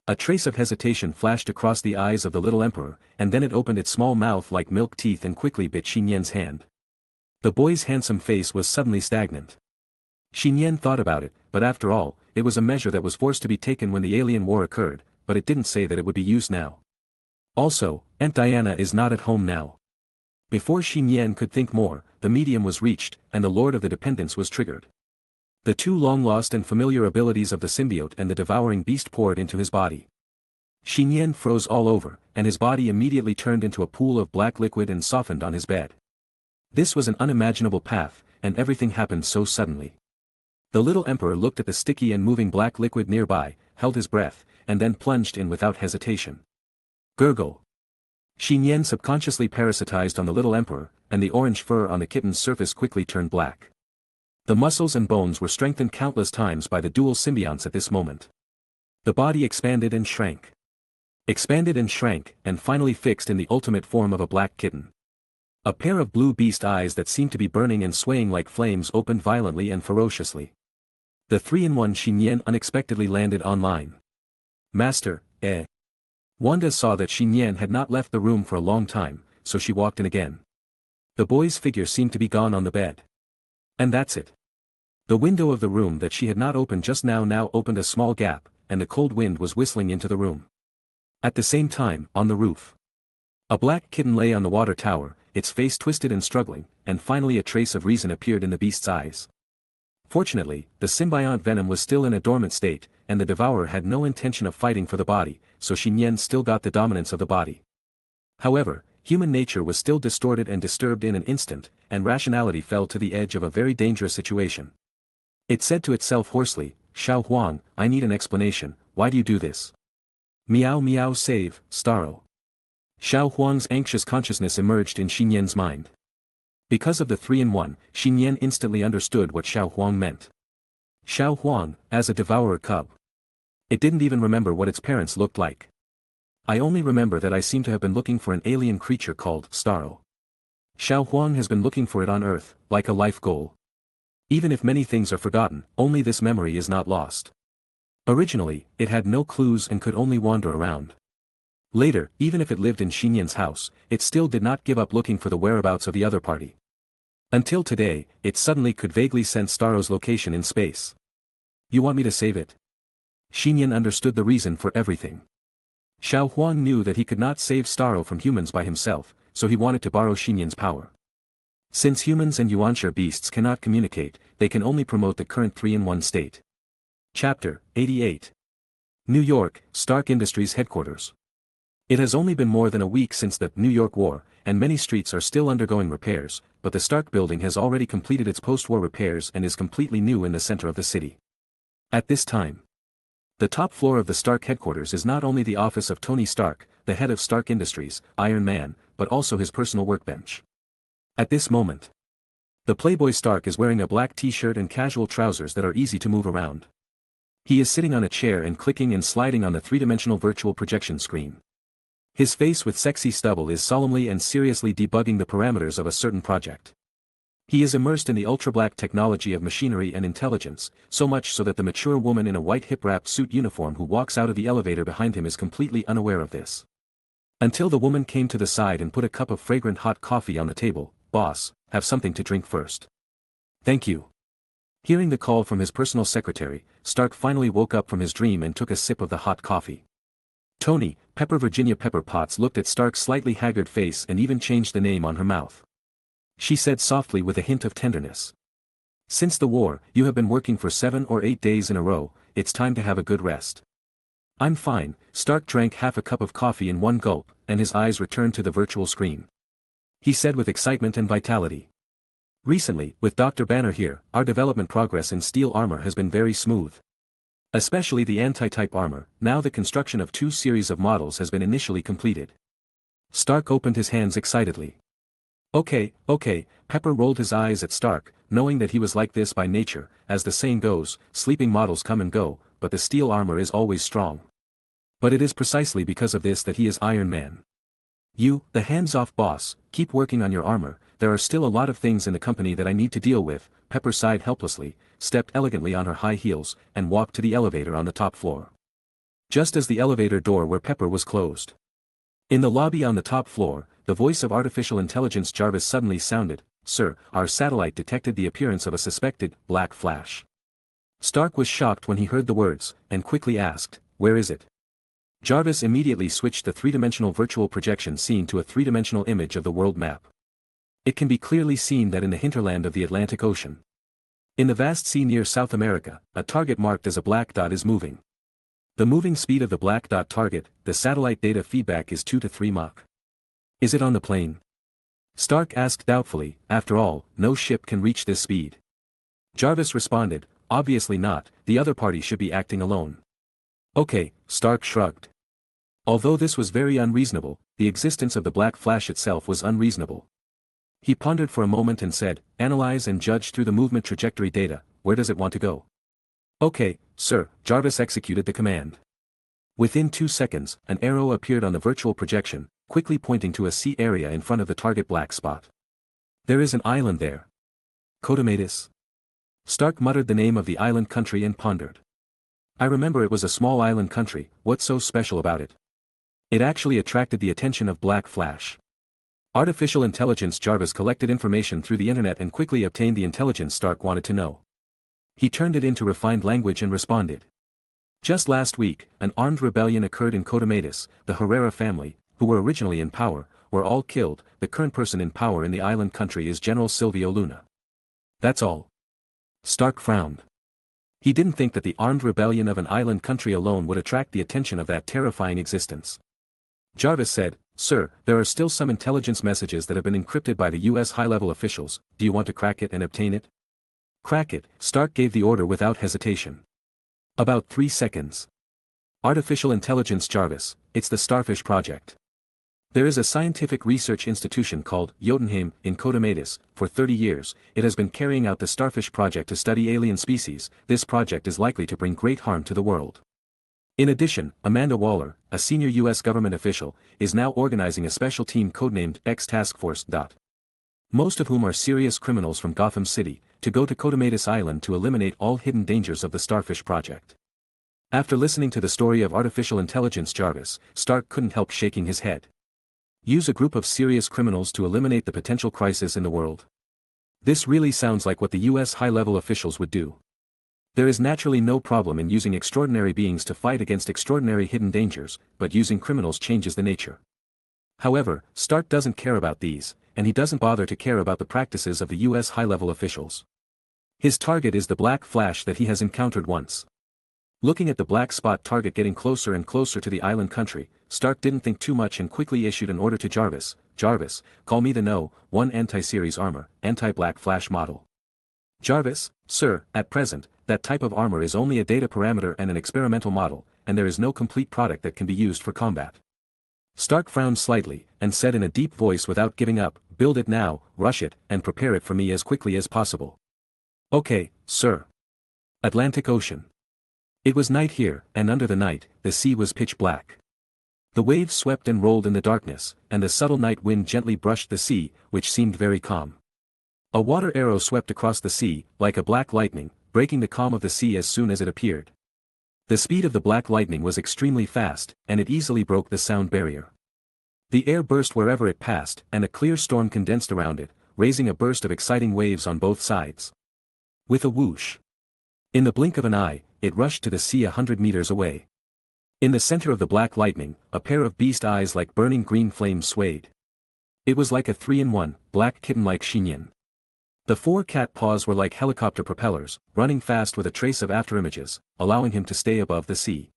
S1: A trace of hesitation flashed across the eyes of the little emperor, and then it opened its small mouth like milk teeth and quickly bit Nian's hand. The boy's handsome face was suddenly stagnant. Nian thought about it, but after all, it was a measure that was forced to be taken when the alien war occurred, but it didn't say that it would be used now. Also, Aunt Diana is not at home now. Before Nian could think more, the medium was reached, and the Lord of the Dependence was triggered. The two long-lost and familiar abilities of the symbiote and the devouring beast poured into his body. Nian froze all over, and his body immediately turned into a pool of black liquid and softened on his bed. This was an unimaginable path, and everything happened so suddenly. The little emperor looked at the sticky and moving black liquid nearby, held his breath, and then plunged in without hesitation. Gurgle. Nian subconsciously parasitized on the little emperor, and the orange fur on the kitten's surface quickly turned black. The muscles and bones were strengthened countless times by the dual symbionts at this moment. The body expanded and shrank. Expanded and shrank, and finally fixed in the ultimate form of a black kitten. A pair of blue beast eyes that seemed to be burning and swaying like flames opened violently and ferociously. The 3-in-1 Nian unexpectedly landed online. Master, Wanda saw that Nian had not left the room for a long time, so she walked in again. The boy's figure seemed to be gone on the bed. And that's it. The window of the room that she had not opened just now opened a small gap, and the cold wind was whistling into the room. At the same time, on the roof, a black kitten lay on the water tower, its face twisted and struggling, and finally a trace of reason appeared in the beast's eyes. Fortunately, the symbiont venom was still in a dormant state, and the devourer had no intention of fighting for the body, so Nian still got the dominance of the body. However, human nature was still distorted and disturbed in an instant, and rationality fell to the edge of a very dangerous situation. It said to itself hoarsely, "Xiao Huang, I need an explanation, why do you do this?" Meow meow save, Starro. Xiao Huang's anxious consciousness emerged in Nian's mind. Because of the 3-in-1, Nian instantly understood what Xiao Huang meant. Xiao Huang, as a devourer cub. It didn't even remember what its parents looked like. I only remember that I seem to have been looking for an alien creature called Starro. Xiao Huang has been looking for it on Earth, like a life goal. Even if many things are forgotten, only this memory is not lost. Originally, it had no clues and could only wander around. Later, even if it lived in Nian's house, it still did not give up looking for the whereabouts of the other party. Until today, it suddenly could vaguely sense Starro's location in space. You want me to save it? Nian understood the reason for everything. Xiao Huang knew that he could not save Starro from humans by himself, so he wanted to borrow Nian's power. Since humans and Yuanxia beasts cannot communicate, they can only promote the current 3-in-1 state. Chapter 88. New York, Stark Industries headquarters. It has only been more than a week since the New York War, and many streets are still undergoing repairs, but the Stark building has already completed its post-war repairs and is completely new in the center of the city. At this time, the top floor of the Stark headquarters is not only the office of Tony Stark, the head of Stark Industries, Iron Man, but also his personal workbench. At this moment, the Playboy Stark is wearing a black t-shirt and casual trousers that are easy to move around. He is sitting on a chair and clicking and sliding on the three-dimensional virtual projection screen. His face with sexy stubble is solemnly and seriously debugging the parameters of a certain project. He is immersed in the ultra-black technology of machinery and intelligence, so much so that the mature woman in a white hip-wrap suit uniform who walks out of the elevator behind him is completely unaware of this. Until the woman came to the side and put a cup of fragrant hot coffee on the table. "Boss, have something to drink first." "Thank you." Hearing the call from his personal secretary, Stark finally woke up from his dream and took a sip of the hot coffee. Tony, Virginia Pepper Potts looked at Stark's slightly haggard face and even changed the name on her mouth. She said softly with a hint of tenderness. "Since the war, you have been working for 7 or 8 days in a row, it's time to have a good rest." "I'm fine." Stark drank half a cup of coffee in one gulp, and his eyes returned to the virtual screen. He said with excitement and vitality. "Recently, with Dr. Banner here, our development progress in steel armor has been very smooth. Especially the anti-type armor. Now the construction of 2 series of models has been initially completed." Stark opened his hands excitedly. Okay. Pepper rolled his eyes at Stark, knowing that he was like this by nature. As the saying goes, sleeping models come and go, but the steel armor is always strong. But it is precisely because of this that he is Iron Man. You, the hands-off boss, keep working on your armor. There are still a lot of things in the company that I need to deal with. Pepper sighed helplessly, stepped elegantly on her high heels, and walked to the elevator on the top floor. Just as the elevator door where Pepper was closed. In the lobby on the top floor, the voice of artificial intelligence Jarvis suddenly sounded, "Sir, our satellite detected the appearance of a suspected black flash." Stark was shocked when he heard the words, and quickly asked, "Where is it?" Jarvis immediately switched the three-dimensional virtual projection scene to a three-dimensional image of the world map. It can be clearly seen that in the hinterland of the Atlantic Ocean. In the vast sea near South America, a target marked as a black dot is moving. The moving speed of the black dot target, the satellite data feedback is 2 to 3 Mach. Is it on the plane? Stark asked doubtfully. After all, no ship can reach this speed. Jarvis responded, obviously not, the other party should be acting alone. Okay, Stark shrugged. Although this was very unreasonable, the existence of the black flash itself was unreasonable. He pondered for a moment and said, analyze and judge through the movement trajectory data, where does it want to go? Okay, sir, Jarvis executed the command. Within 2 seconds, an arrow appeared on the virtual projection, quickly pointing to a sea area in front of the target black spot. There is an island there. Kryptonian. Stark muttered the name of the island country and pondered. I remember it was a small island country, what's so special about it? It actually attracted the attention of Black Flash. Artificial intelligence Jarvis collected information through the internet and quickly obtained the intelligence Stark wanted to know. He turned it into refined language and responded. Just last week, an armed rebellion occurred in Kryptonian. The Herrera family, who were originally in power, were all killed. The current person in power in the island country is General Silvio Luna. That's all. Stark frowned. He didn't think that the armed rebellion of an island country alone would attract the attention of that terrifying existence. Jarvis said, Sir, there are still some intelligence messages that have been encrypted by the U.S. high-level officials. Do you want to crack it and obtain it? Crack it, Stark gave the order without hesitation. About 3 seconds. Artificial intelligence Jarvis, it's the Starfish Project. There is a scientific research institution called Jotunheim in Kryptonian. For 30 years, it has been carrying out the Starfish Project to study alien species. This project is likely to bring great harm to the world. In addition, Amanda Waller, a senior U.S. government official, is now organizing a special team codenamed X Task Force. Most of whom are serious criminals from Gotham City, to go to Kryptonian Island to eliminate all hidden dangers of the Starfish Project. After listening to the story of artificial intelligence Jarvis, Stark couldn't help shaking his head. Use a group of serious criminals to eliminate the potential crisis in the world. This really sounds like what the U.S. high-level officials would do. There is naturally no problem in using extraordinary beings to fight against extraordinary hidden dangers, but using criminals changes the nature. However, Stark doesn't care about these, and he doesn't bother to care about the practices of the U.S. high-level officials. His target is the black flash that he has encountered once. Looking at the black spot target getting closer and closer to the island country, Stark didn't think too much and quickly issued an order to Jarvis. Jarvis, call me the No.1 anti-series armor, anti-black flash model. Jarvis, sir, at present, that type of armor is only a data parameter and an experimental model, and there is no complete product that can be used for combat. Stark frowned slightly, and said in a deep voice without giving up, build it now, rush it, and prepare it for me as quickly as possible. Okay, sir. Atlantic Ocean. It was night here, and under the night, the sea was pitch black. The waves swept and rolled in the darkness, and the subtle night wind gently brushed the sea, which seemed very calm. A water arrow swept across the sea, like a black lightning, breaking the calm of the sea as soon as it appeared. The speed of the black lightning was extremely fast, and it easily broke the sound barrier. The air burst wherever it passed, and a clear storm condensed around it, raising a burst of exciting waves on both sides. With a whoosh. In the blink of an eye, it rushed to the sea 100 meters away. In the center of the black lightning, a pair of beast eyes like burning green flames swayed. It was like a 3-in-1, black kitten-like Nian. The 4 cat paws were like helicopter propellers, running fast with a trace of afterimages, allowing him to stay above the sea.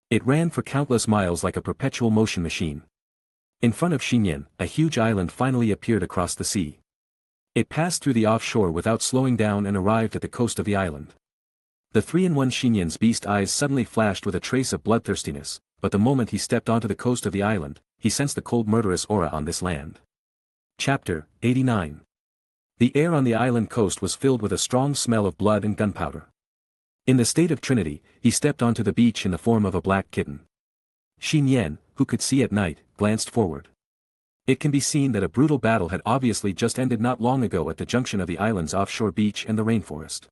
S1: It ran for countless miles like a perpetual motion machine. In front of Nian, a huge island finally appeared across the sea. It passed through the offshore without slowing down and arrived at the coast of the island. The 3-in-1 Nian's beast eyes suddenly flashed with a trace of bloodthirstiness, but the moment he stepped onto the coast of the island, he sensed the cold murderous aura on this land. Chapter 89. The air on the island coast was filled with a strong smell of blood and gunpowder. In the state of Trinity, he stepped onto the beach in the form of a black kitten. Nian, who could see at night, glanced forward. It can be seen that a brutal battle had obviously just ended not long ago at the junction of the island's offshore beach and the rainforest.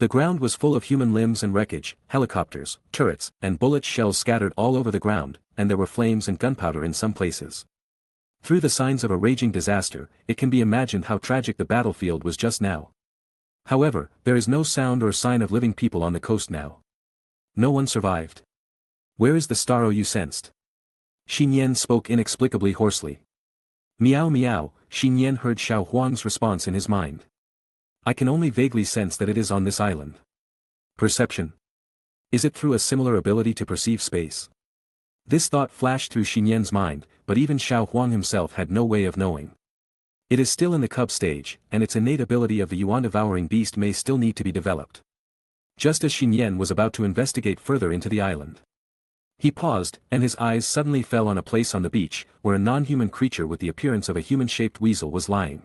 S1: The ground was full of human limbs and wreckage, helicopters, turrets, and bullet shells scattered all over the ground, and there were flames and gunpowder in some places. Through the signs of a raging disaster, it can be imagined how tragic the battlefield was just now. However, there is no sound or sign of living people on the coast now. No one survived. Where is the Starro you sensed? Nian spoke inexplicably hoarsely. Meow meow, Nian heard Xiao Huang's response in his mind. I can only vaguely sense that it is on this island. Perception. Is it through a similar ability to perceive space? This thought flashed through Nian's mind, but even Xiao Huang himself had no way of knowing. It is still in the cub stage, and its innate ability of the yuan-devouring beast may still need to be developed. Just as Nian was about to investigate further into the island, he paused, and his eyes suddenly fell on a place on the beach, where a non-human creature with the appearance of a human-shaped weasel was lying.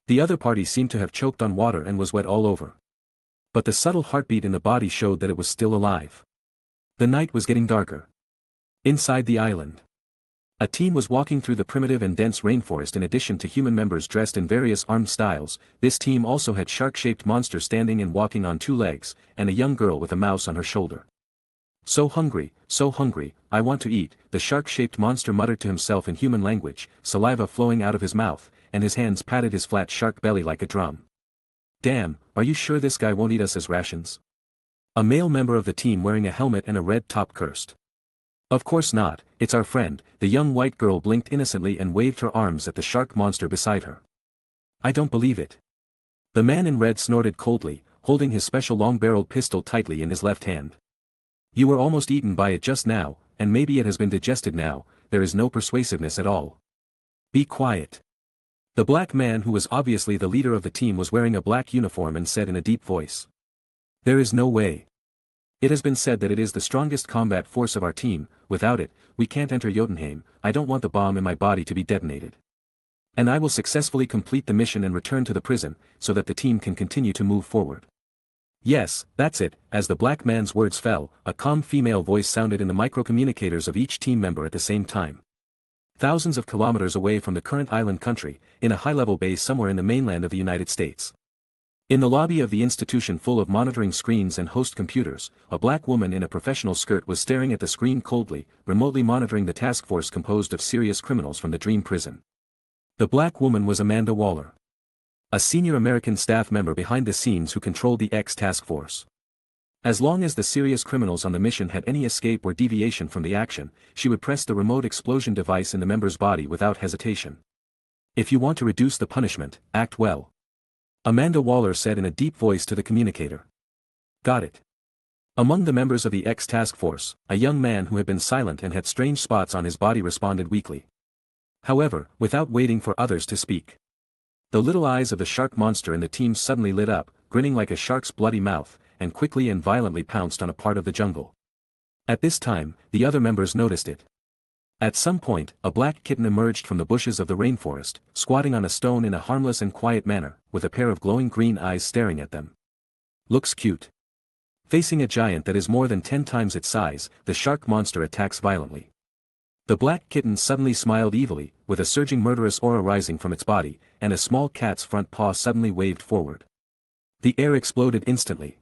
S1: The other party seemed to have choked on water and was wet all over. But the subtle heartbeat in the body showed that it was still alive. The night was getting darker. Inside the island, a team was walking through the primitive and dense rainforest. In addition to human members dressed in various armed styles, this team also had shark-shaped monsters standing and walking on two legs, and a young girl with a mouse on her shoulder. So hungry, I want to eat, the shark-shaped monster muttered to himself in human language, saliva flowing out of his mouth, and his hands patted his flat shark belly like a drum. Damn, are you sure this guy won't eat us as rations? A male member of the team wearing a helmet and a red top cursed. Of course not, it's our friend. The young white girl blinked innocently and waved her arms at the shark monster beside her. I don't believe it. The man in red snorted coldly, holding his special long-barreled pistol tightly in his left hand. You were almost eaten by it just now, and maybe it has been digested now. There is no persuasiveness at all. Be quiet. The black man, who was obviously the leader of the team, was wearing a black uniform and said in a deep voice. There is no way. It has been said that it is the strongest combat force of our team. Without it, we can't enter Jotunheim. I don't want the bomb in my body to be detonated. And I will successfully complete the mission and return to the prison, so that the team can continue to move forward. Yes, that's it. As the black man's words fell, a calm female voice sounded in the microcommunicators of each team member at the same time. Thousands of kilometers away from the current island country, in a high-level base somewhere in the mainland of the United States. In the lobby of the institution full of monitoring screens and host computers, a black woman in a professional skirt was staring at the screen coldly, remotely monitoring the task force composed of serious criminals from the Dream Prison. The black woman was Amanda Waller, a senior American staff member behind the scenes who controlled the X task force. As long as the serious criminals on the mission had any escape or deviation from the action, she would press the remote explosion device in the member's body without hesitation. If you want to reduce the punishment, act well. Amanda Waller said in a deep voice to the communicator. Got it. Among the members of the X task force, a young man who had been silent and had strange spots on his body responded weakly. However, without waiting for others to speak, the little eyes of the shark monster in the team suddenly lit up, grinning like a shark's bloody mouth, and quickly and violently pounced on a part of the jungle. At this time, the other members noticed it. At some point, a black kitten emerged from the bushes of the rainforest, squatting on a stone in a harmless and quiet manner, with a pair of glowing green eyes staring at them. Looks cute. Facing a giant that is more than 10 times its size, the shark monster attacks violently. The black kitten suddenly smiled evilly, with a surging murderous aura rising from its body, and a small cat's front paw suddenly waved forward. The air exploded instantly.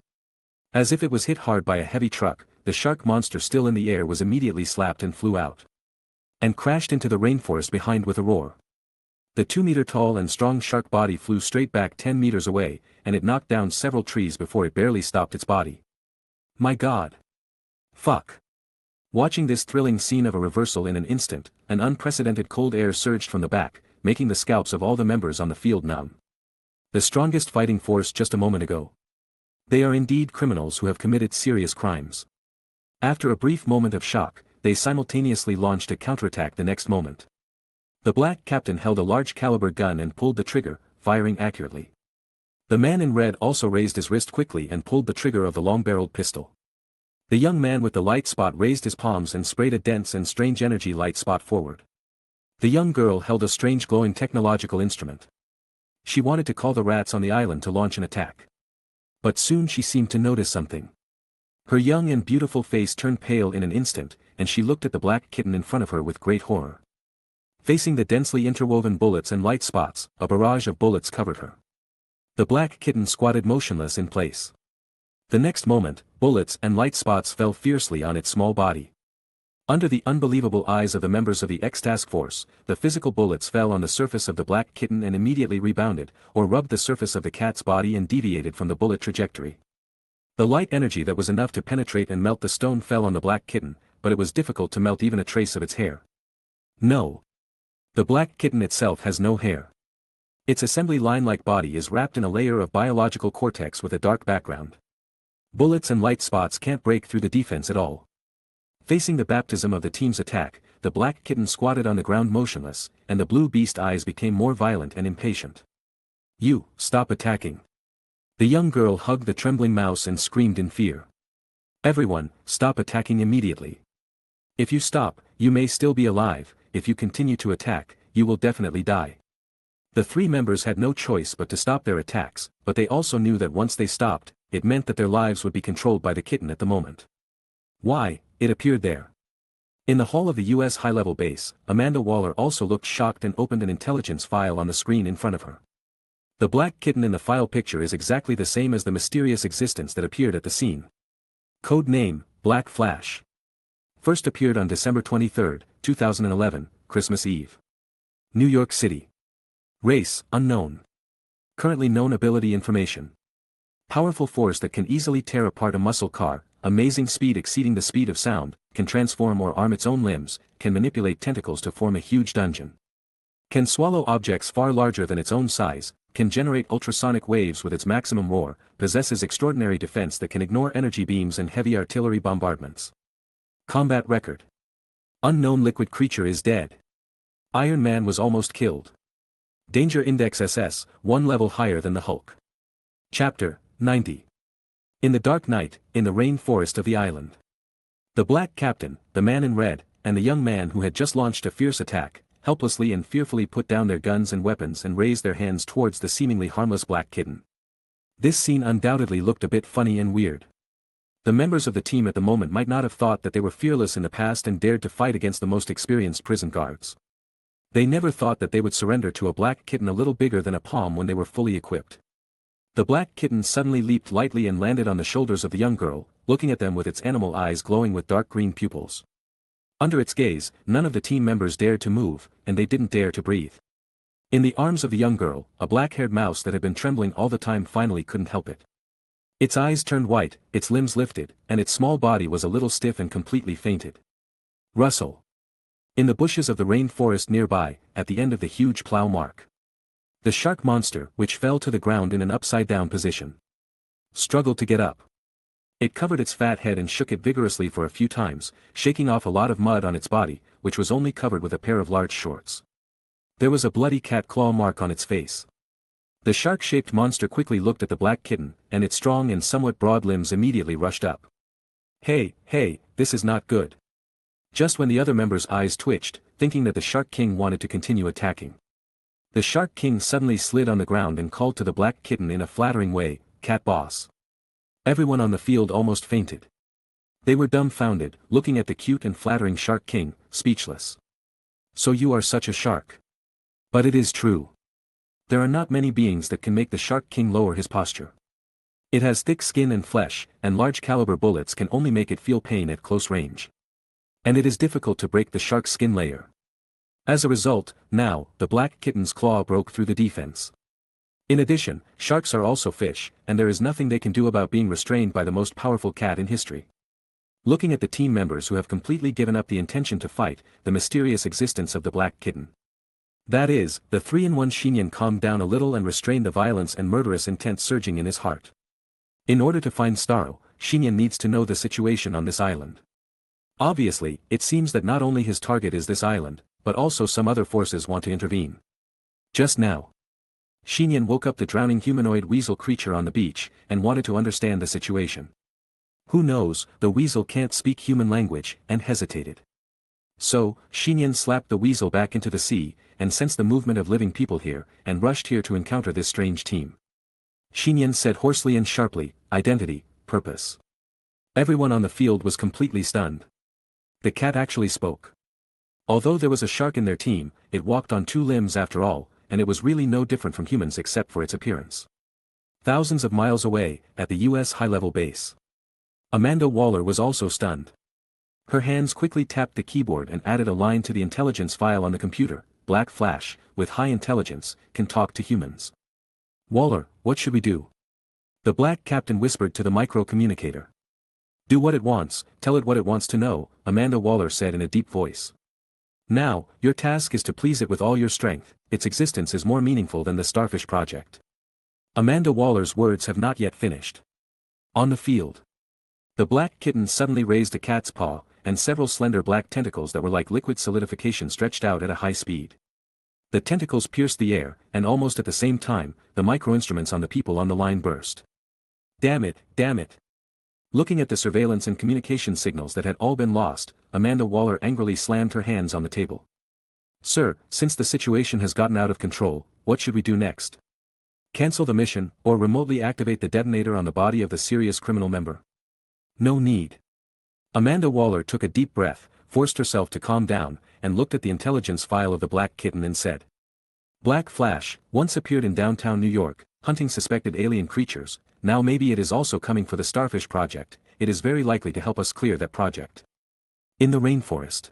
S1: As if it was hit hard by a heavy truck, the shark monster still in the air was immediately slapped and flew out. And crashed into the rainforest behind with a roar. The 2-meter-tall and strong shark body flew straight back 10 meters away, and it knocked down several trees before it barely stopped its body. My God. Fuck. Watching this thrilling scene of a reversal in an instant, an unprecedented cold air surged from the back, making the scalps of all the members on the field numb. The strongest fighting force just a moment ago. They are indeed criminals who have committed serious crimes. After a brief moment of shock, they simultaneously launched a counterattack the next moment. The black captain held a large caliber gun and pulled the trigger, firing accurately. The man in red also raised his wrist quickly and pulled the trigger of the long-barreled pistol. The young man with the light spot raised his palms and sprayed a dense and strange energy light spot forward. The young girl held a strange glowing technological instrument. She wanted to call the rats on the island to launch an attack. But soon she seemed to notice something. Her young and beautiful face turned pale in an instant, and she looked at the black kitten in front of her with great horror. Facing the densely interwoven bullets and light spots, a barrage of bullets covered her. The black kitten squatted motionless in place. The next moment, bullets and light spots fell fiercely on its small body. Under the unbelievable eyes of the members of the X-Task Force, the physical bullets fell on the surface of the black kitten and immediately rebounded, or rubbed the surface of the cat's body and deviated from the bullet trajectory. The light energy that was enough to penetrate and melt the stone fell on the black kitten, but it was difficult to melt even a trace of its hair. No. The black kitten itself has no hair. Its assembly line-like body is wrapped in a layer of biological cortex with a dark background. Bullets and light spots can't break through the defense at all. Facing the baptism of the team's attack, the black kitten squatted on the ground motionless, and the blue beast eyes became more violent and impatient. "You, stop attacking." The young girl hugged the trembling mouse and screamed in fear. "Everyone, stop attacking immediately. If you stop, you may still be alive. If you continue to attack, you will definitely die." The three members had no choice but to stop their attacks, but they also knew that once they stopped, it meant that their lives would be controlled by the kitten at the moment. Why, it appeared there. In the hall of the U.S. high-level base, Amanda Waller also looked shocked and opened an intelligence file on the screen in front of her. The black kitten in the file picture is exactly the same as the mysterious existence that appeared at the scene. Code name, Black Flash. First appeared on December 23, 2011, Christmas Eve. New York City. Race, unknown. Currently known ability information. Powerful force that can easily tear apart a muscle car, amazing speed exceeding the speed of sound, can transform or arm its own limbs, can manipulate tentacles to form a huge dungeon. Can swallow objects far larger than its own size, can generate ultrasonic waves with its maximum roar, possesses extraordinary defense that can ignore energy beams and heavy artillery bombardments. Combat record. Unknown liquid creature is dead. Iron Man was almost killed. Danger Index SS, 1 level higher than the Hulk. Chapter 90. In the dark night, in the rainforest of the island. The black captain, the man in red, and the young man who had just launched a fierce attack, helplessly and fearfully put down their guns and weapons and raised their hands towards the seemingly harmless black kitten. This scene undoubtedly looked a bit funny and weird. The members of the team at the moment might not have thought that they were fearless in the past and dared to fight against the most experienced prison guards. They never thought that they would surrender to a black kitten a little bigger than a palm when they were fully equipped. The black kitten suddenly leaped lightly and landed on the shoulders of the young girl, looking at them with its animal eyes glowing with dark green pupils. Under its gaze, none of the team members dared to move, and they didn't dare to breathe. In the arms of the young girl, a black-haired mouse that had been trembling all the time finally couldn't help it. Its eyes turned white, its limbs lifted, and its small body was a little stiff and completely fainted. Rustle. In the bushes of the rainforest nearby, at the end of the huge plow mark. The shark monster, which fell to the ground in an upside-down position, struggled to get up. It covered its fat head and shook it vigorously for a few times, shaking off a lot of mud on its body, which was only covered with a pair of large shorts. There was a bloody cat claw mark on its face. The shark-shaped monster quickly looked at the black kitten, and its strong and somewhat broad limbs immediately rushed up. Hey, this is not good. Just when the other members' eyes twitched, thinking that the Shark King wanted to continue attacking. The Shark King suddenly slid on the ground and called to the black kitten in a flattering way, "Cat boss." Everyone on the field almost fainted. They were dumbfounded, looking at the cute and flattering Shark King, speechless. So you are such a shark. But it is true. There are not many beings that can make the Shark King lower his posture. It has thick skin and flesh, and large caliber bullets can only make it feel pain at close range. And it is difficult to break the shark's skin layer. As a result, now, the black kitten's claw broke through the defense. In addition, sharks are also fish, and there is nothing they can do about being restrained by the most powerful cat in history. Looking at the team members who have completely given up the intention to fight, the mysterious existence of the black kitten. That is, the 3-in-1 Nian calmed down a little and restrained the violence and murderous intent surging in his heart. In order to find Starro, Nian needs to know the situation on this island. Obviously, it seems that not only his target is this island, but also some other forces want to intervene. Just now, Nian woke up the drowning humanoid weasel creature on the beach, and wanted to understand the situation. Who knows, the weasel can't speak human language, and hesitated. So, Nian slapped the weasel back into the sea, and sensed the movement of living people here, and rushed here to encounter this strange team. Nian said hoarsely and sharply, "Identity, purpose." Everyone on the field was completely stunned. The cat actually spoke. Although there was a shark in their team, it walked on two limbs after all, and it was really no different from humans except for its appearance. Thousands of miles away, at the U.S. high-level base. Amanda Waller was also stunned. Her hands quickly tapped the keyboard and added a line to the intelligence file on the computer. Black Flash, with high intelligence, can talk to humans. Waller, what should we do? The Black Captain whispered to the micro-communicator. Do what it wants, tell it what it wants to know, Amanda Waller said in a deep voice. Now, your task is to please it with all your strength, its existence is more meaningful than the Starfish Project. Amanda Waller's words have not yet finished. On the field. The black kitten suddenly raised a cat's paw, and several slender black tentacles that were like liquid solidification stretched out at a high speed. The tentacles pierced the air, and almost at the same time, the micro-instruments on the people on the line burst. Damn it, damn it. Looking at the surveillance and communication signals that had all been lost, Amanda Waller angrily slammed her hands on the table. Sir, since the situation has gotten out of control, what should we do next? Cancel the mission, or remotely activate the detonator on the body of the serious criminal member? No need. Amanda Waller took a deep breath, forced herself to calm down, and looked at the intelligence file of the black kitten and said. Black Flash, once appeared in downtown New York, hunting suspected alien creatures, now maybe it is also coming for the Starfish Project, it is very likely to help us clear that project. In the rainforest.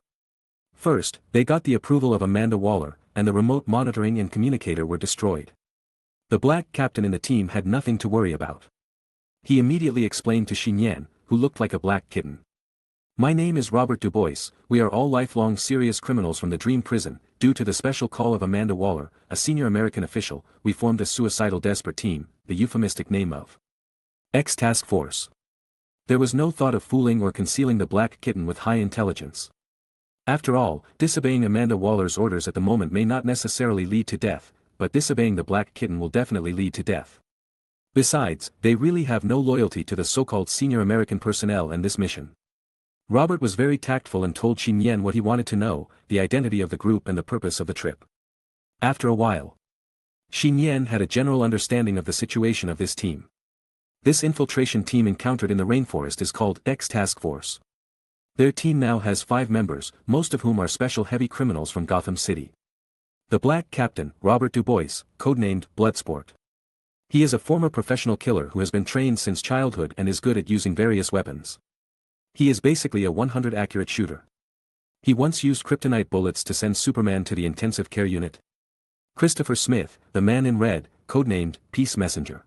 S1: First, they got the approval of Amanda Waller, and the remote monitoring and communicator were destroyed. The black captain in the team had nothing to worry about. He immediately explained to Nian, who looked like a black kitten. My name is Robert Dubois, we are all lifelong serious criminals from the Dream Prison. Due to the special call of Amanda Waller, a senior American official, we formed a suicidal desperate team, the euphemistic name of X Task Force. There was no thought of fooling or concealing the black kitten with high intelligence. After all, disobeying Amanda Waller's orders at the moment may not necessarily lead to death, but disobeying the black kitten will definitely lead to death. Besides, they really have no loyalty to the so-called senior American personnel and this mission. Robert was very tactful and told Nian what he wanted to know, the identity of the group and the purpose of the trip. After a while, Nian had a general understanding of the situation of this team. This infiltration team encountered in the rainforest is called X Task Force. Their team now has 5 members, most of whom are special heavy criminals from Gotham City. The black captain, Robert Dubois, codenamed Bloodsport. He is a former professional killer who has been trained since childhood and is good at using various weapons. He is basically a 100 accurate shooter. He once used kryptonite bullets to send Superman to the intensive care unit. Christopher Smith, the man in red, codenamed Peace Messenger.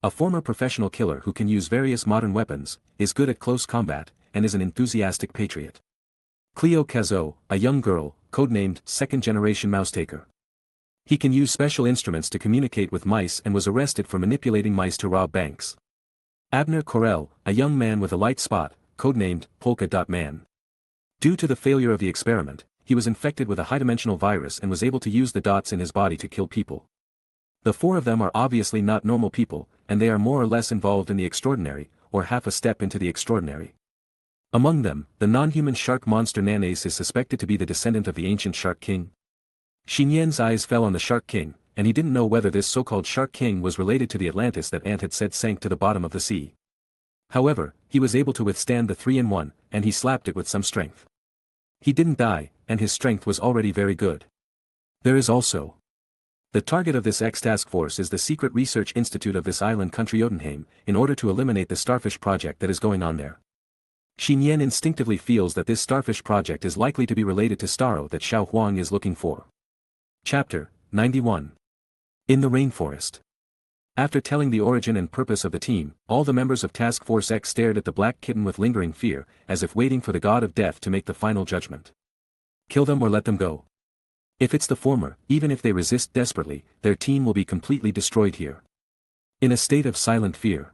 S1: A former professional killer who can use various modern weapons, is good at close combat, and is an enthusiastic patriot. Cleo Cazo, a young girl, codenamed Second Generation Mousetaker. He can use special instruments to communicate with mice and was arrested for manipulating mice to rob banks. Abner Corell, a young man with a light spot, codenamed Polka Dot Man. Due to the failure of the experiment, he was infected with a high-dimensional virus and was able to use the dots in his body to kill people. The 4 of them are obviously not normal people, and they are more or less involved in the extraordinary, or half a step into the extraordinary. Among them, the non-human shark monster Nanes is suspected to be the descendant of the ancient Shark King. Nian's eyes fell on the Shark King, and he didn't know whether this so-called Shark King was related to the Atlantis that Ant had said sank to the bottom of the sea. However, he was able to withstand the 3-in-1, and he slapped it with some strength. He didn't die, and his strength was already very good. There is also. The target of this X task force is the secret research institute of this island country Jotunheim, in order to eliminate the Starfish project that is going on there. Nian instinctively feels that this Starfish project is likely to be related to Starro that Xiao Huang is looking for. Chapter 91. In the Rainforest. After telling the origin and purpose of the team, all the members of Task Force X stared at the black kitten with lingering fear, as if waiting for the god of death to make the final judgment. Kill them or let them go. If it's the former, even if they resist desperately, their team will be completely destroyed here. In a state of silent fear.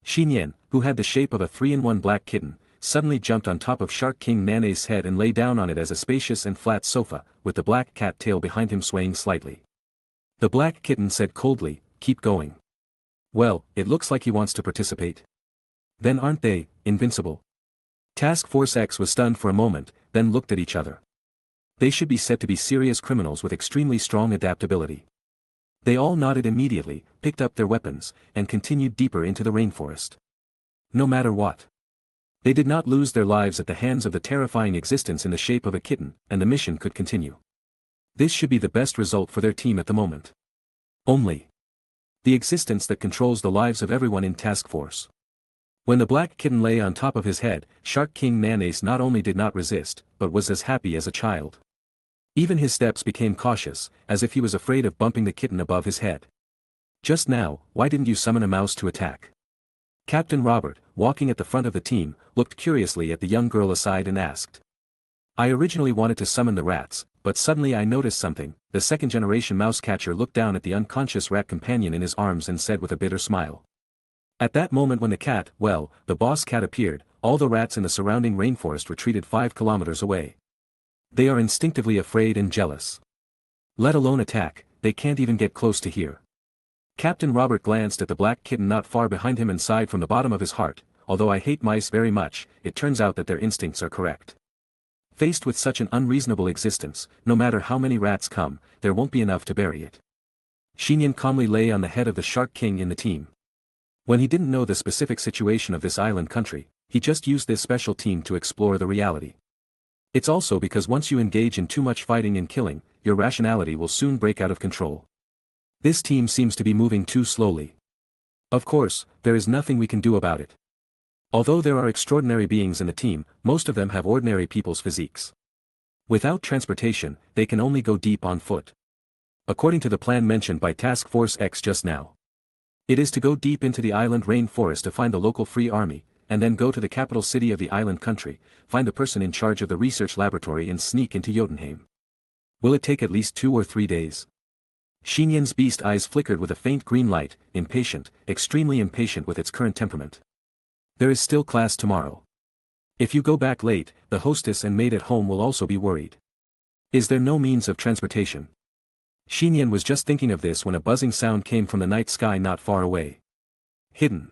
S1: Nian, who had the shape of a 3-in-1 black kitten, suddenly jumped on top of Shark King Nane's head and lay down on it as a spacious and flat sofa, with the black cat tail behind him swaying slightly. The black kitten said coldly, "Keep going." Well, it looks like he wants to participate. Then aren't they invincible? Task Force X was stunned for a moment, then looked at each other. They should be said to be serious criminals with extremely strong adaptability. They all nodded immediately, picked up their weapons, and continued deeper into the rainforest. No matter what. They did not lose their lives at the hands of the terrifying existence in the shape of a kitten, and the mission could continue. This should be the best result for their team at the moment. Only the existence that controls the lives of everyone in task force. When the black kitten lay on top of his head, Shark King Nian not only did not resist, but was as happy as a child. Even his steps became cautious, as if he was afraid of bumping the kitten above his head. Just now, why didn't you summon a mouse to attack? Captain Robert, walking at the front of the team, looked curiously at the young girl aside and asked. I originally wanted to summon the rats, but suddenly I noticed something. The second-generation mouse catcher looked down at the unconscious rat companion in his arms and said with a bitter smile. At that moment when the boss cat appeared, all the rats in the surrounding rainforest retreated 5 kilometers away. They are instinctively afraid and jealous. Let alone attack, they can't even get close to here. Captain Robert glanced at the black kitten not far behind him and sighed from the bottom of his heart. Although I hate mice very much, it turns out that their instincts are correct. Faced with such an unreasonable existence, no matter how many rats come, there won't be enough to bury it. Nian calmly lay on the head of the Shark King in the team. When he didn't know the specific situation of this island country, he just used this special team to explore the reality. It's also because once you engage in too much fighting and killing, your rationality will soon break out of control. This team seems to be moving too slowly. Of course, there is nothing we can do about it. Although there are extraordinary beings in the team, most of them have ordinary people's physiques. Without transportation, they can only go deep on foot. According to the plan mentioned by Task Force X just now. It is to go deep into the island rainforest to find the local free army, and then go to the capital city of the island country, find the person in charge of the research laboratory and sneak into Jotunheim. Will it take at least 2 or 3 days? Nian's beast eyes flickered with a faint green light, impatient, extremely impatient with its current temperament. There is still class tomorrow. If you go back late, the hostess and maid at home will also be worried. Is there no means of transportation? Nian was just thinking of this when a buzzing sound came from the night sky not far away. Hidden.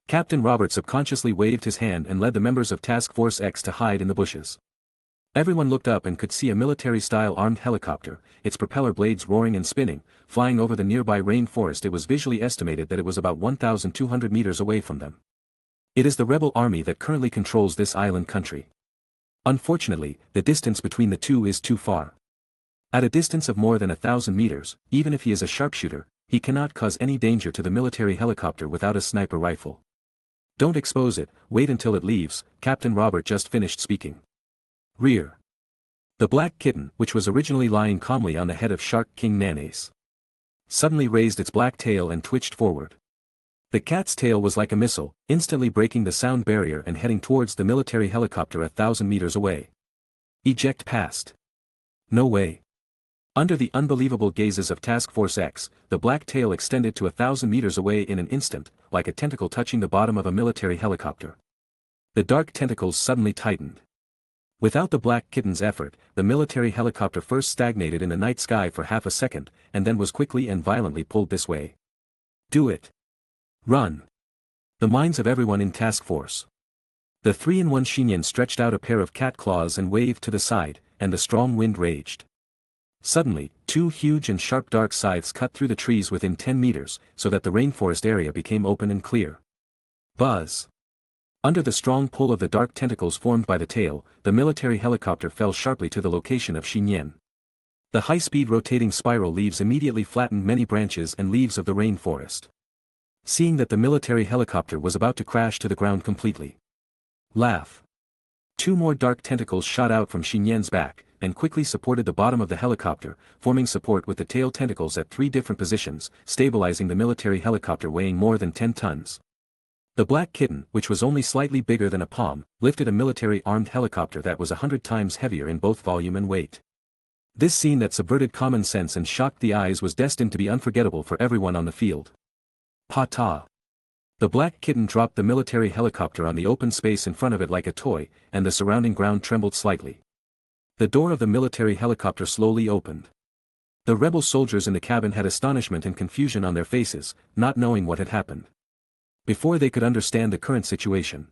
S1: Captain Robert subconsciously waved his hand and led the members of Task Force X to hide in the bushes. Everyone looked up and could see a military-style armed helicopter, its propeller blades roaring and spinning, flying over the nearby rainforest. It was visually estimated that it was about 1,200 meters away from them. It is the rebel army that currently controls this island country. Unfortunately, the distance between the two is too far. At a distance of more than 1,000 meters, even if he is a sharpshooter, he cannot cause any danger to the military helicopter without a sniper rifle. Don't expose it, wait until it leaves. Captain Robert just finished speaking. Rear. The black kitten, which was originally lying calmly on the head of Shark King Nian, suddenly raised its black tail and twitched forward. The cat's tail was like a missile, instantly breaking the sound barrier and heading towards the military helicopter 1,000 meters away. Eject past. No way. Under the unbelievable gazes of Task Force X, the black tail extended to 1,000 meters away in an instant, like a tentacle touching the bottom of a military helicopter. The dark tentacles suddenly tightened. Without the black kitten's effort, the military helicopter first stagnated in the night sky for half a second, and then was quickly and violently pulled this way. Do it. Run. The minds of everyone in task force. The 3-in-1 Nian stretched out a pair of cat claws and waved to the side, and the strong wind raged. Suddenly, 2 huge and sharp dark scythes cut through the trees within 10 meters, so that the rainforest area became open and clear. Buzz. Under the strong pull of the dark tentacles formed by the tail, the military helicopter fell sharply to the location of Nian. The high-speed rotating spiral leaves immediately flattened many branches and leaves of the rainforest. Seeing that the military helicopter was about to crash to the ground completely. Laugh. 2 more dark tentacles shot out from Nian's back, and quickly supported the bottom of the helicopter, forming support with the tail tentacles at 3 different positions, stabilizing the military helicopter weighing more than 10 tons. The black kitten, which was only slightly bigger than a palm, lifted a military armed helicopter that was 100 times heavier in both volume and weight. This scene that subverted common sense and shocked the eyes was destined to be unforgettable for everyone on the field. Pa-ta. The black kitten dropped the military helicopter on the open space in front of it like a toy, and the surrounding ground trembled slightly. The door of the military helicopter slowly opened. The rebel soldiers in the cabin had astonishment and confusion on their faces, not knowing what had happened. Before they could understand the current situation,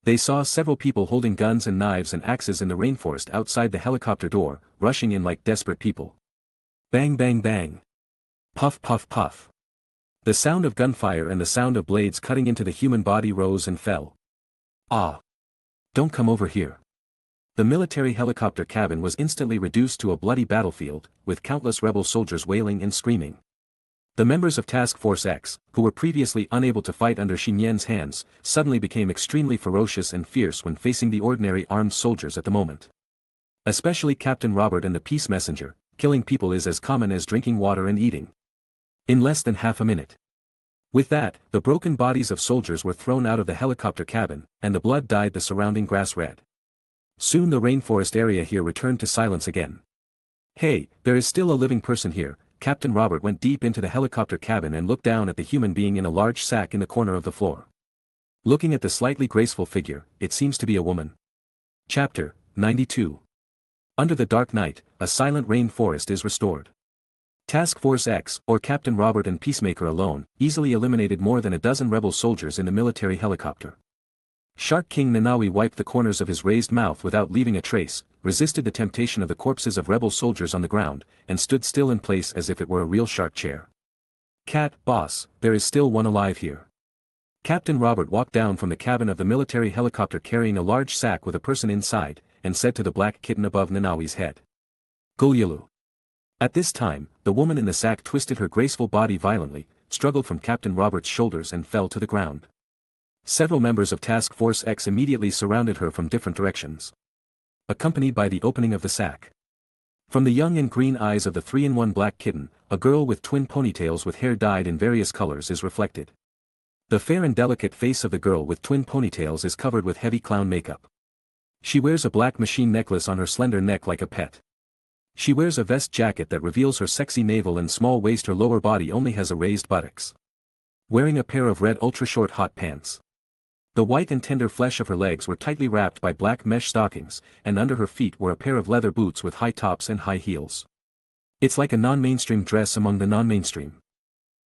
S1: they saw several people holding guns and knives and axes in the rainforest outside the helicopter door, rushing in like desperate people. Bang bang bang. Puff puff puff. The sound of gunfire and the sound of blades cutting into the human body rose and fell. Ah! Don't come over here. The military helicopter cabin was instantly reduced to a bloody battlefield, with countless rebel soldiers wailing and screaming. The members of Task Force X, who were previously unable to fight under Nian's hands, suddenly became extremely ferocious and fierce when facing the ordinary armed soldiers at the moment. Especially Captain Robert and the Peace Messenger, killing people is as common as drinking water and eating. In less than half a minute. With that, the broken bodies of soldiers were thrown out of the helicopter cabin, and the blood dyed the surrounding grass red. Soon the rainforest area here returned to silence again. Hey, there is still a living person here. Captain Robert went deep into the helicopter cabin and looked down at the human being in a large sack in the corner of the floor. Looking at the slightly graceful figure, it seems to be a woman. Chapter 92. Under the dark night, a silent rainforest is restored. Task Force X, or Captain Robert and Peacemaker alone, easily eliminated more than a dozen rebel soldiers in the military helicopter. Shark King Nanawi wiped the corners of his raised mouth without leaving a trace, resisted the temptation of the corpses of rebel soldiers on the ground, and stood still in place as if it were a real shark chair. Cat, boss, there is still one alive here. Captain Robert walked down from the cabin of the military helicopter carrying a large sack with a person inside, and said to the black kitten above Nanawi's head. Gulyalu. At this time, the woman in the sack twisted her graceful body violently, struggled from Captain Robert's shoulders and fell to the ground. Several members of Task Force X immediately surrounded her from different directions. Accompanied by the opening of the sack. From the young and green eyes of the 3-in-1 black kitten, a girl with twin ponytails with hair dyed in various colors is reflected. The fair and delicate face of the girl with twin ponytails is covered with heavy clown makeup. She wears a black machine necklace on her slender neck like a pet. She wears a vest jacket that reveals her sexy navel and small waist. Her lower body only has a raised buttocks. Wearing a pair of red ultra-short hot pants. The white and tender flesh of her legs were tightly wrapped by black mesh stockings, and under her feet were a pair of leather boots with high tops and high heels. It's like a non-mainstream dress among the non-mainstream.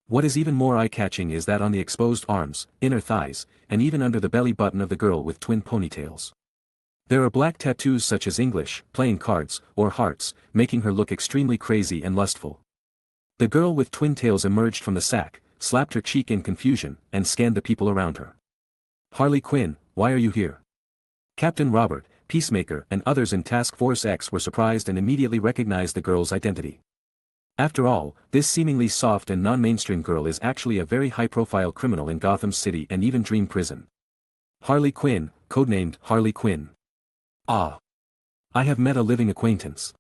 S1: What is even more eye-catching is that on the exposed arms, inner thighs, and even under the belly button of the girl with twin ponytails, there are black tattoos such as English, playing cards, or hearts, making her look extremely crazy and lustful. The girl with twin tails emerged from the sack, slapped her cheek in confusion, and scanned the people around her. Harley Quinn, why are you here? Captain Robert, Peacemaker and others in Task Force X were surprised and immediately recognized the girl's identity. After all, this seemingly soft and non-mainstream girl is actually a very high-profile criminal in Gotham City and even Dream Prison. Harley Quinn, codenamed Harley Quinn. Ah. I have met a living acquaintance.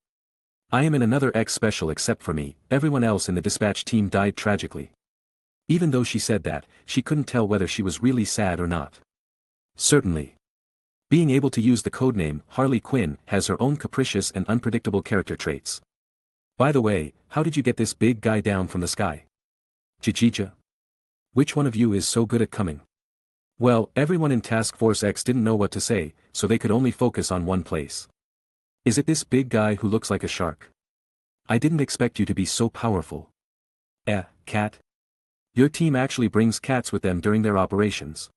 S1: I am in another X special except for me, everyone else in the dispatch team died tragically. Even though she said that, she couldn't tell whether she was really sad or not. Certainly. Being able to use the codename Harley Quinn has her own capricious and unpredictable character traits. By the way, how did you get this big guy down from the sky? Jijija? Which one of you is so good at coming? Well, everyone in Task Force X didn't know what to say, so they could only focus on one place. Is it this big guy who looks like a shark? I didn't expect you to be so powerful. Cat? Your team actually brings cats with them during their operations.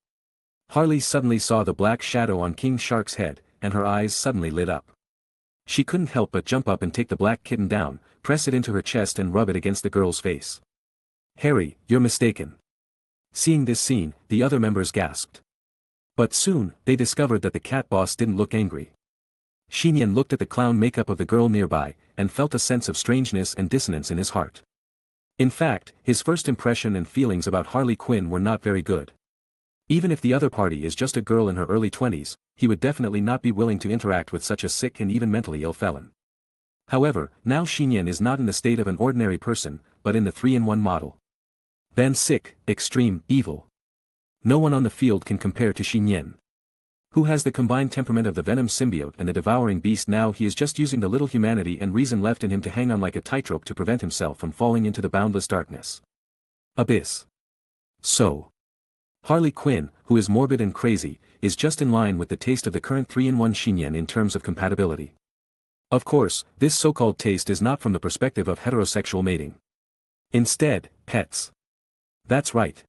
S1: Harley suddenly saw the black shadow on King Shark's head, and her eyes suddenly lit up. She couldn't help but jump up and take the black kitten down, press it into her chest and rub it against the girl's face. Harry, you're mistaken. Seeing this scene, the other members gasped. But soon, they discovered that the cat boss didn't look angry. Nian looked at the clown makeup of the girl nearby, and felt a sense of strangeness and dissonance in his heart. In fact, his first impression and feelings about Harley Quinn were not very good. Even if the other party is just a girl in her early 20s, he would definitely not be willing to interact with such a sick and even mentally ill felon. However, now Nian is not in the state of an ordinary person, but in the 3-in-1 model. Then sick, extreme, evil. No one on the field can compare to Nian. Who has the combined temperament of the Venom symbiote and the devouring beast. Now he is just using the little humanity and reason left in him to hang on like a tightrope to prevent himself from falling into the boundless darkness. Abyss. So. Harley Quinn, who is morbid and crazy, is just in line with the taste of the current 3-in-1 Nian in terms of compatibility. Of course, this so-called taste is not from the perspective of heterosexual mating. Instead, pets. That's right.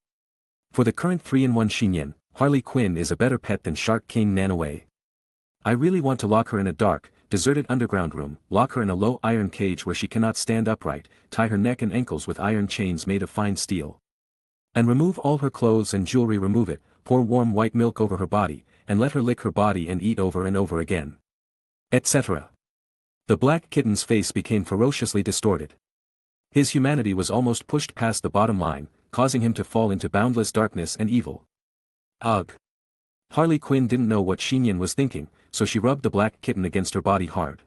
S1: For the current 3-in-1 Nian, Harley Quinn is a better pet than Shark King Nanawe. I really want to lock her in a dark, deserted underground room, lock her in a low iron cage where she cannot stand upright, tie her neck and ankles with iron chains made of fine steel. And remove all her clothes and jewelry, remove it, pour warm white milk over her body, and let her lick her body and eat over and over again. Etc. The black kitten's face became ferociously distorted. His humanity was almost pushed past the bottom line, causing him to fall into boundless darkness and evil. Ugh. Harley Quinn didn't know what Nian was thinking, so she rubbed the black kitten against her body hard.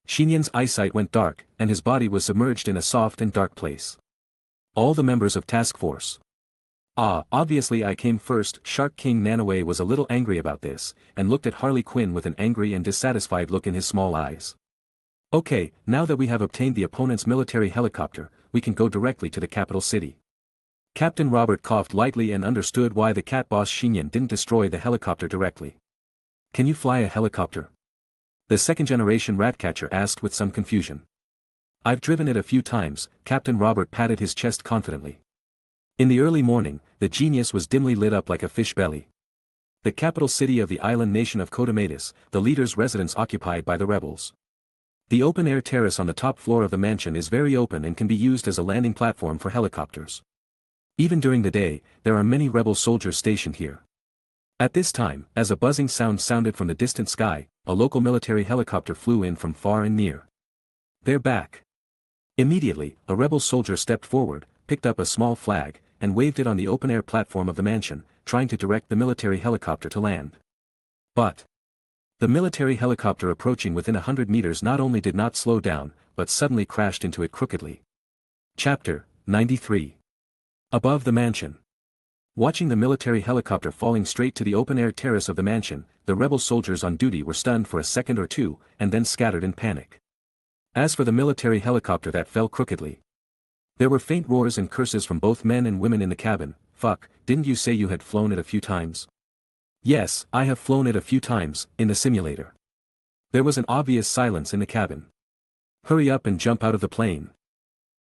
S1: Nian's eyesight went dark, and his body was submerged in a soft and dark place. All the members of Task Force. Obviously I came first. Shark King Nanaue was a little angry about this, and looked at Harley Quinn with an angry and dissatisfied look in his small eyes. Okay, now that we have obtained the opponent's military helicopter, we can go directly to the capital city. Captain Robert coughed lightly and understood why the cat boss Nian didn't destroy the helicopter directly. Can you fly a helicopter? The second-generation ratcatcher asked with some confusion. I've driven it a few times, Captain Robert patted his chest confidently. In the early morning, the genius was dimly lit up like a fish belly. The capital city of the island nation of Cotomatus, the leader's residence occupied by the rebels. The open-air terrace on the top floor of the mansion is very open and can be used as a landing platform for helicopters. Even during the day, there are many rebel soldiers stationed here. At this time, as a buzzing sound sounded from the distant sky, a local military helicopter flew in from far and near. They're back. Immediately, a rebel soldier stepped forward, picked up a small flag, and waved it on the open-air platform of the mansion, trying to direct the military helicopter to land. But the military helicopter approaching within 100 meters not only did not slow down, but suddenly crashed into it crookedly. Chapter 93. Above the mansion. Watching the military helicopter falling straight to the open-air terrace of the mansion, the rebel soldiers on duty were stunned for a second or two, and then scattered in panic. As for the military helicopter that fell crookedly, there were faint roars and curses from both men and women in the cabin. Fuck, didn't you say you had flown it a few times? Yes, I have flown it a few times, in the simulator. There was an obvious silence in the cabin. Hurry up and jump out of the plane.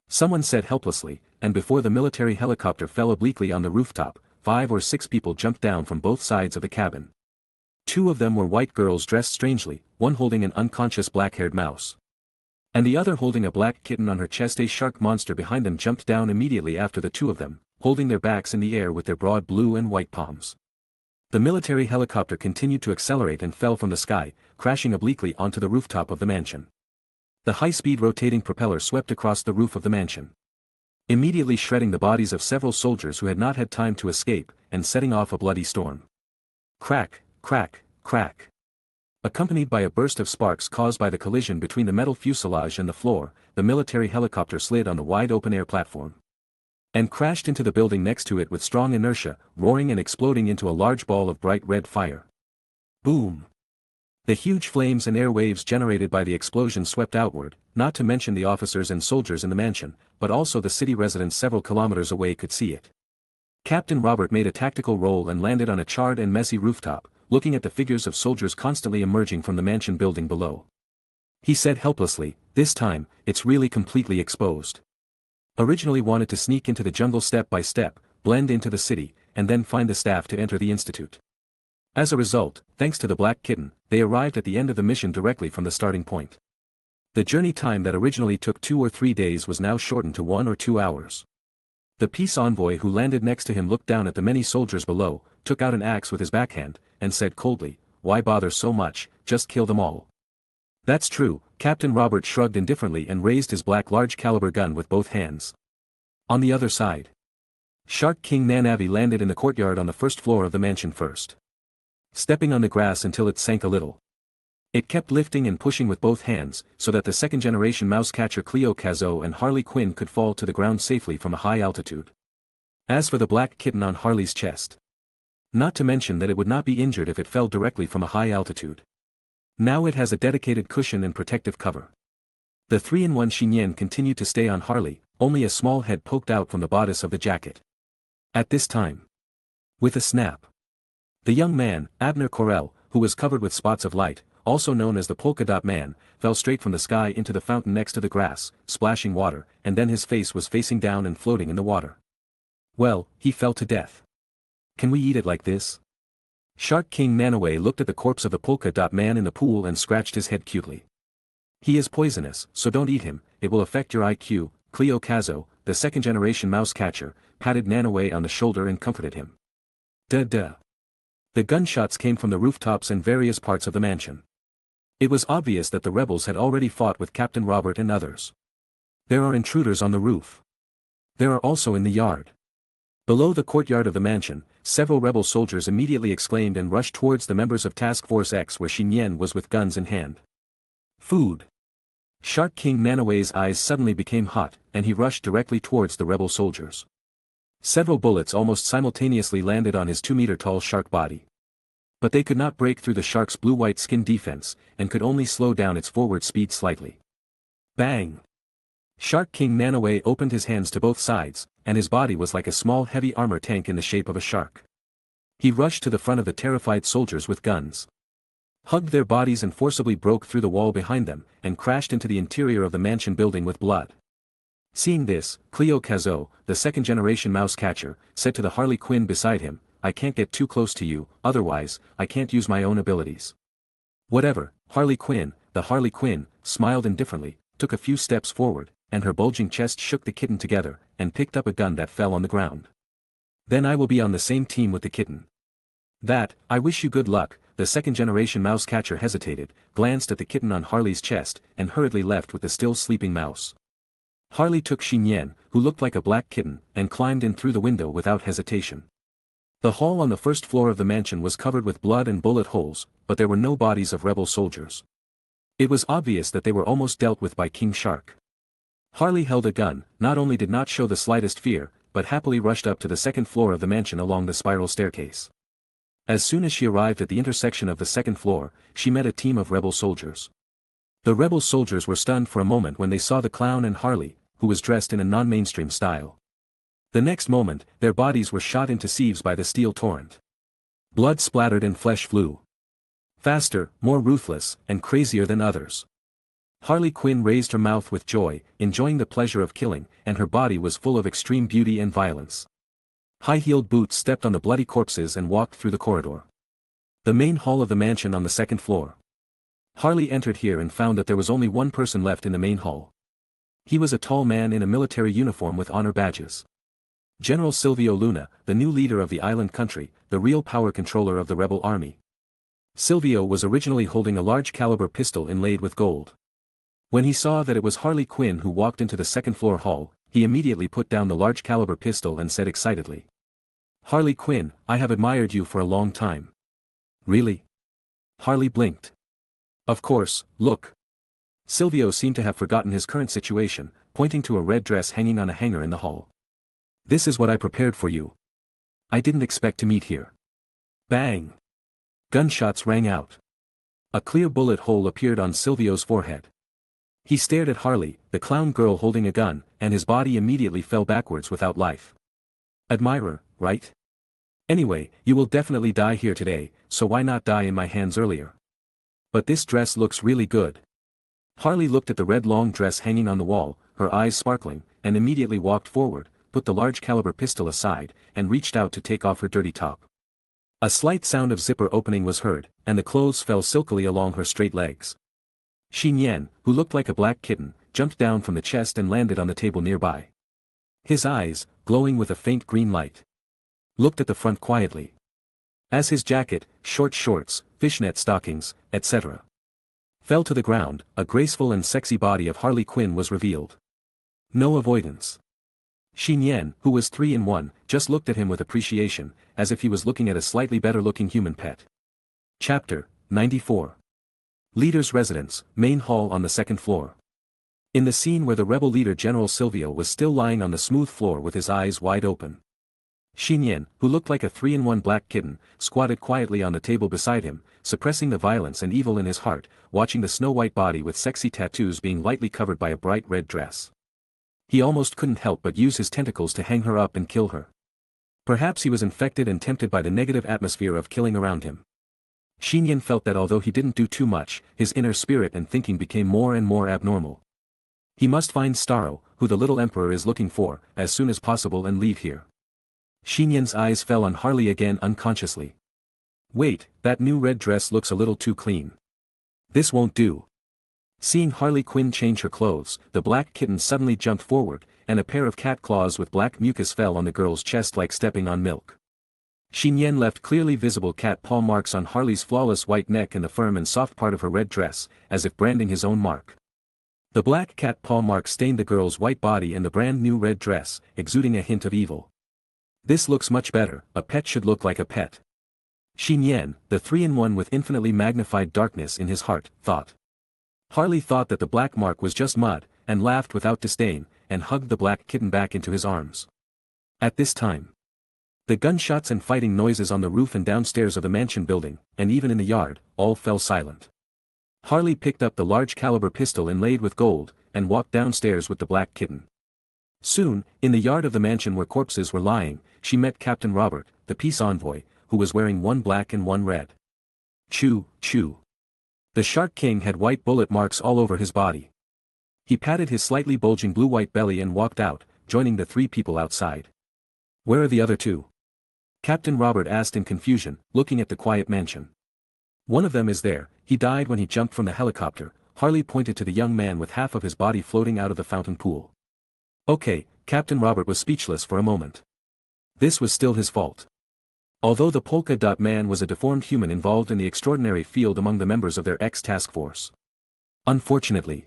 S1: Someone said helplessly, and before the military helicopter fell obliquely on the rooftop, 5 or 6 people jumped down from both sides of the cabin. 2 of them were white girls dressed strangely, one holding an unconscious black-haired mouse, and the other holding a black kitten on her chest. A shark monster behind them jumped down immediately after the 2 of them, holding their backs in the air with their broad blue and white palms. The military helicopter continued to accelerate and fell from the sky, crashing obliquely onto the rooftop of the mansion. The high-speed rotating propeller swept across the roof of the mansion, immediately shredding the bodies of several soldiers who had not had time to escape, and setting off a bloody storm. Crack, crack, crack. Accompanied by a burst of sparks caused by the collision between the metal fuselage and the floor, the military helicopter slid on the wide open-air platform and crashed into the building next to it with strong inertia, roaring and exploding into a large ball of bright red fire. Boom! The huge flames and air waves generated by the explosion swept outward, not to mention the officers and soldiers in the mansion, but also the city residents several kilometers away could see it. Captain Robert made a tactical roll and landed on a charred and messy rooftop, looking at the figures of soldiers constantly emerging from the mansion building below. He said helplessly, "This time, it's really completely exposed. Originally wanted to sneak into the jungle step by step, blend into the city, and then find the staff to enter the institute. As a result, thanks to the black kitten, they arrived at the end of the mission directly from the starting point. The journey time that originally took 2 or 3 days was now shortened to 1 or 2 hours. The peace envoy who landed next to him looked down at the many soldiers below, took out an axe with his backhand, and said coldly, "Why bother so much, just kill them all." "That's true," Captain Robert shrugged indifferently and raised his black large-caliber gun with both hands. On the other side, Shark King Nanaue landed in the courtyard on the first floor of the mansion first, stepping on the grass until it sank a little. It kept lifting and pushing with both hands, so that the second-generation mouse catcher Cleo Cazo and Harley Quinn could fall to the ground safely from a high altitude. As for the black kitten on Harley's chest, not to mention that it would not be injured if it fell directly from a high altitude. Now it has a dedicated cushion and protective cover. The 3-in-1 Nian continued to stay on Harley, only a small head poked out from the bodice of the jacket. At this time, with a snap, the young man, Abner Corell, who was covered with spots of light, also known as the polka dot man, fell straight from the sky into the fountain next to the grass, splashing water, and then his face was facing down and floating in the water. Well, he fell to death. Can we eat it like this? Shark King Nanaue looked at the corpse of the polka dot man in the pool and scratched his head cutely. He is poisonous, so don't eat him, it will affect your IQ. Cleo Cazo, the second-generation mouse catcher, patted Nanaue on the shoulder and comforted him. Duh. The gunshots came from the rooftops and various parts of the mansion. It was obvious that the rebels had already fought with Captain Robert and others. There are intruders on the roof. There are also in the yard. Below the courtyard of the mansion, several rebel soldiers immediately exclaimed and rushed towards the members of Task Force X where Nian was with guns in hand. Food. Shark King Nanaway's eyes suddenly became hot, and he rushed directly towards the rebel soldiers. Several bullets almost simultaneously landed on his 2-meter-tall shark body. But they could not break through the shark's blue-white skin defense, and could only slow down its forward speed slightly. Bang! Shark King Nanaway opened his hands to both sides, and his body was like a small heavy armor tank in the shape of a shark. He rushed to the front of the terrified soldiers with guns, hugged their bodies and forcibly broke through the wall behind them, and crashed into the interior of the mansion building with blood. Seeing this, Cleo Cazo, the second-generation mouse catcher, said to the Harley Quinn beside him, "I can't get too close to you, otherwise, I can't use my own abilities." Whatever, Harley Quinn, the Harley Quinn, smiled indifferently, took a few steps forward, and her bulging chest shook the kitten together, and picked up a gun that fell on the ground. "Then I will be on the same team with the kitten." "That, I wish you good luck." The second-generation mouse catcher hesitated, glanced at the kitten on Harley's chest, and hurriedly left with the still sleeping mouse. Harley took Nian, who looked like a black kitten, and climbed in through the window without hesitation. The hall on the first floor of the mansion was covered with blood and bullet holes, but there were no bodies of rebel soldiers. It was obvious that they were almost dealt with by King Shark. Harley held a gun, not only did not show the slightest fear, but happily rushed up to the second floor of the mansion along the spiral staircase. As soon as she arrived at the intersection of the second floor, she met a team of rebel soldiers. The rebel soldiers were stunned for a moment when they saw the clown and Harley, who was dressed in a non-mainstream style. The next moment, their bodies were shot into sieves by the steel torrent. Blood splattered and flesh flew. Faster, more ruthless, and crazier than others. Harley Quinn raised her mouth with joy, enjoying the pleasure of killing, and her body was full of extreme beauty and violence. High-heeled boots stepped on the bloody corpses and walked through the corridor. The main hall of the mansion on the second floor. Harley entered here and found that there was only one person left in the main hall. He was a tall man in a military uniform with honor badges. General Silvio Luna, the new leader of the island country, the real power controller of the rebel army. Silvio was originally holding a large-caliber pistol inlaid with gold. When he saw that it was Harley Quinn who walked into the second-floor hall, he immediately put down the large-caliber pistol and said excitedly, "Harley Quinn, I have admired you for a long time." "Really?" Harley blinked. "Of course, look." Silvio seemed to have forgotten his current situation, pointing to a red dress hanging on a hanger in the hall. "This is what I prepared for you. I didn't expect to meet here." Bang! Gunshots rang out. A clear bullet hole appeared on Silvio's forehead. He stared at Harley, the clown girl holding a gun, and his body immediately fell backwards without life. "Admirer, right? Anyway, you will definitely die here today, so why not die in my hands earlier? But this dress looks really good." Harley looked at the red long dress hanging on the wall, her eyes sparkling, and immediately walked forward, put the large-caliber pistol aside, and reached out to take off her dirty top. A slight sound of zipper opening was heard, and the clothes fell silkily along her straight legs. Nian, who looked like a black kitten, jumped down from the chest and landed on the table nearby. His eyes, glowing with a faint green light, looked at the front quietly. As his jacket, short shorts, fishnet stockings, etc., fell to the ground, a graceful and sexy body of Harley Quinn was revealed. No avoidance. Nian, who was 3-in-1, just looked at him with appreciation, as if he was looking at a slightly better-looking human pet. Chapter 94. Leader's Residence, Main Hall on the second floor. In the scene where the rebel leader General Silvio was still lying on the smooth floor with his eyes wide open. Nian, who looked like a 3-in-1 black kitten, squatted quietly on the table beside him, suppressing the violence and evil in his heart, watching the snow-white body with sexy tattoos being lightly covered by a bright red dress. He almost couldn't help but use his tentacles to hang her up and kill her. Perhaps he was infected and tempted by the negative atmosphere of killing around him. Nian felt that although he didn't do too much, his inner spirit and thinking became more and more abnormal. He must find Starro, who the little emperor is looking for, as soon as possible and leave here. Nian's eyes fell on Harley again unconsciously. "Wait, that new red dress looks a little too clean. This won't do." Seeing Harley Quinn change her clothes, the black kitten suddenly jumped forward, and a pair of cat claws with black mucus fell on the girl's chest like stepping on milk. Nian left clearly visible cat paw marks on Harley's flawless white neck and the firm and soft part of her red dress, as if branding his own mark. The black cat paw mark stained the girl's white body and the brand new red dress, exuding a hint of evil. This looks much better, a pet should look like a pet. Nian, the 3-in-1 with infinitely magnified darkness in his heart, thought. Harley thought that the black mark was just mud, and laughed without disdain, and hugged the black kitten back into his arms. At this time, the gunshots and fighting noises on the roof and downstairs of the mansion building, and even in the yard, all fell silent. Harley picked up the large-caliber pistol inlaid with gold, and walked downstairs with the black kitten. Soon, in the yard of the mansion where corpses were lying, she met Captain Robert, the peace envoy, who was wearing one black and one red. Chew, chew. The Shark King had white bullet marks all over his body. He patted his slightly bulging blue-white belly and walked out, joining the 3 people outside. Where are the other 2? Captain Robert asked in confusion, looking at the quiet mansion. One of them is there, he died when he jumped from the helicopter. Harley pointed to the young man with half of his body floating out of the fountain pool. Okay, Captain Robert was speechless for a moment. This was still his fault. Although the polka dot man was a deformed human involved in the extraordinary field among the members of their task force. Unfortunately,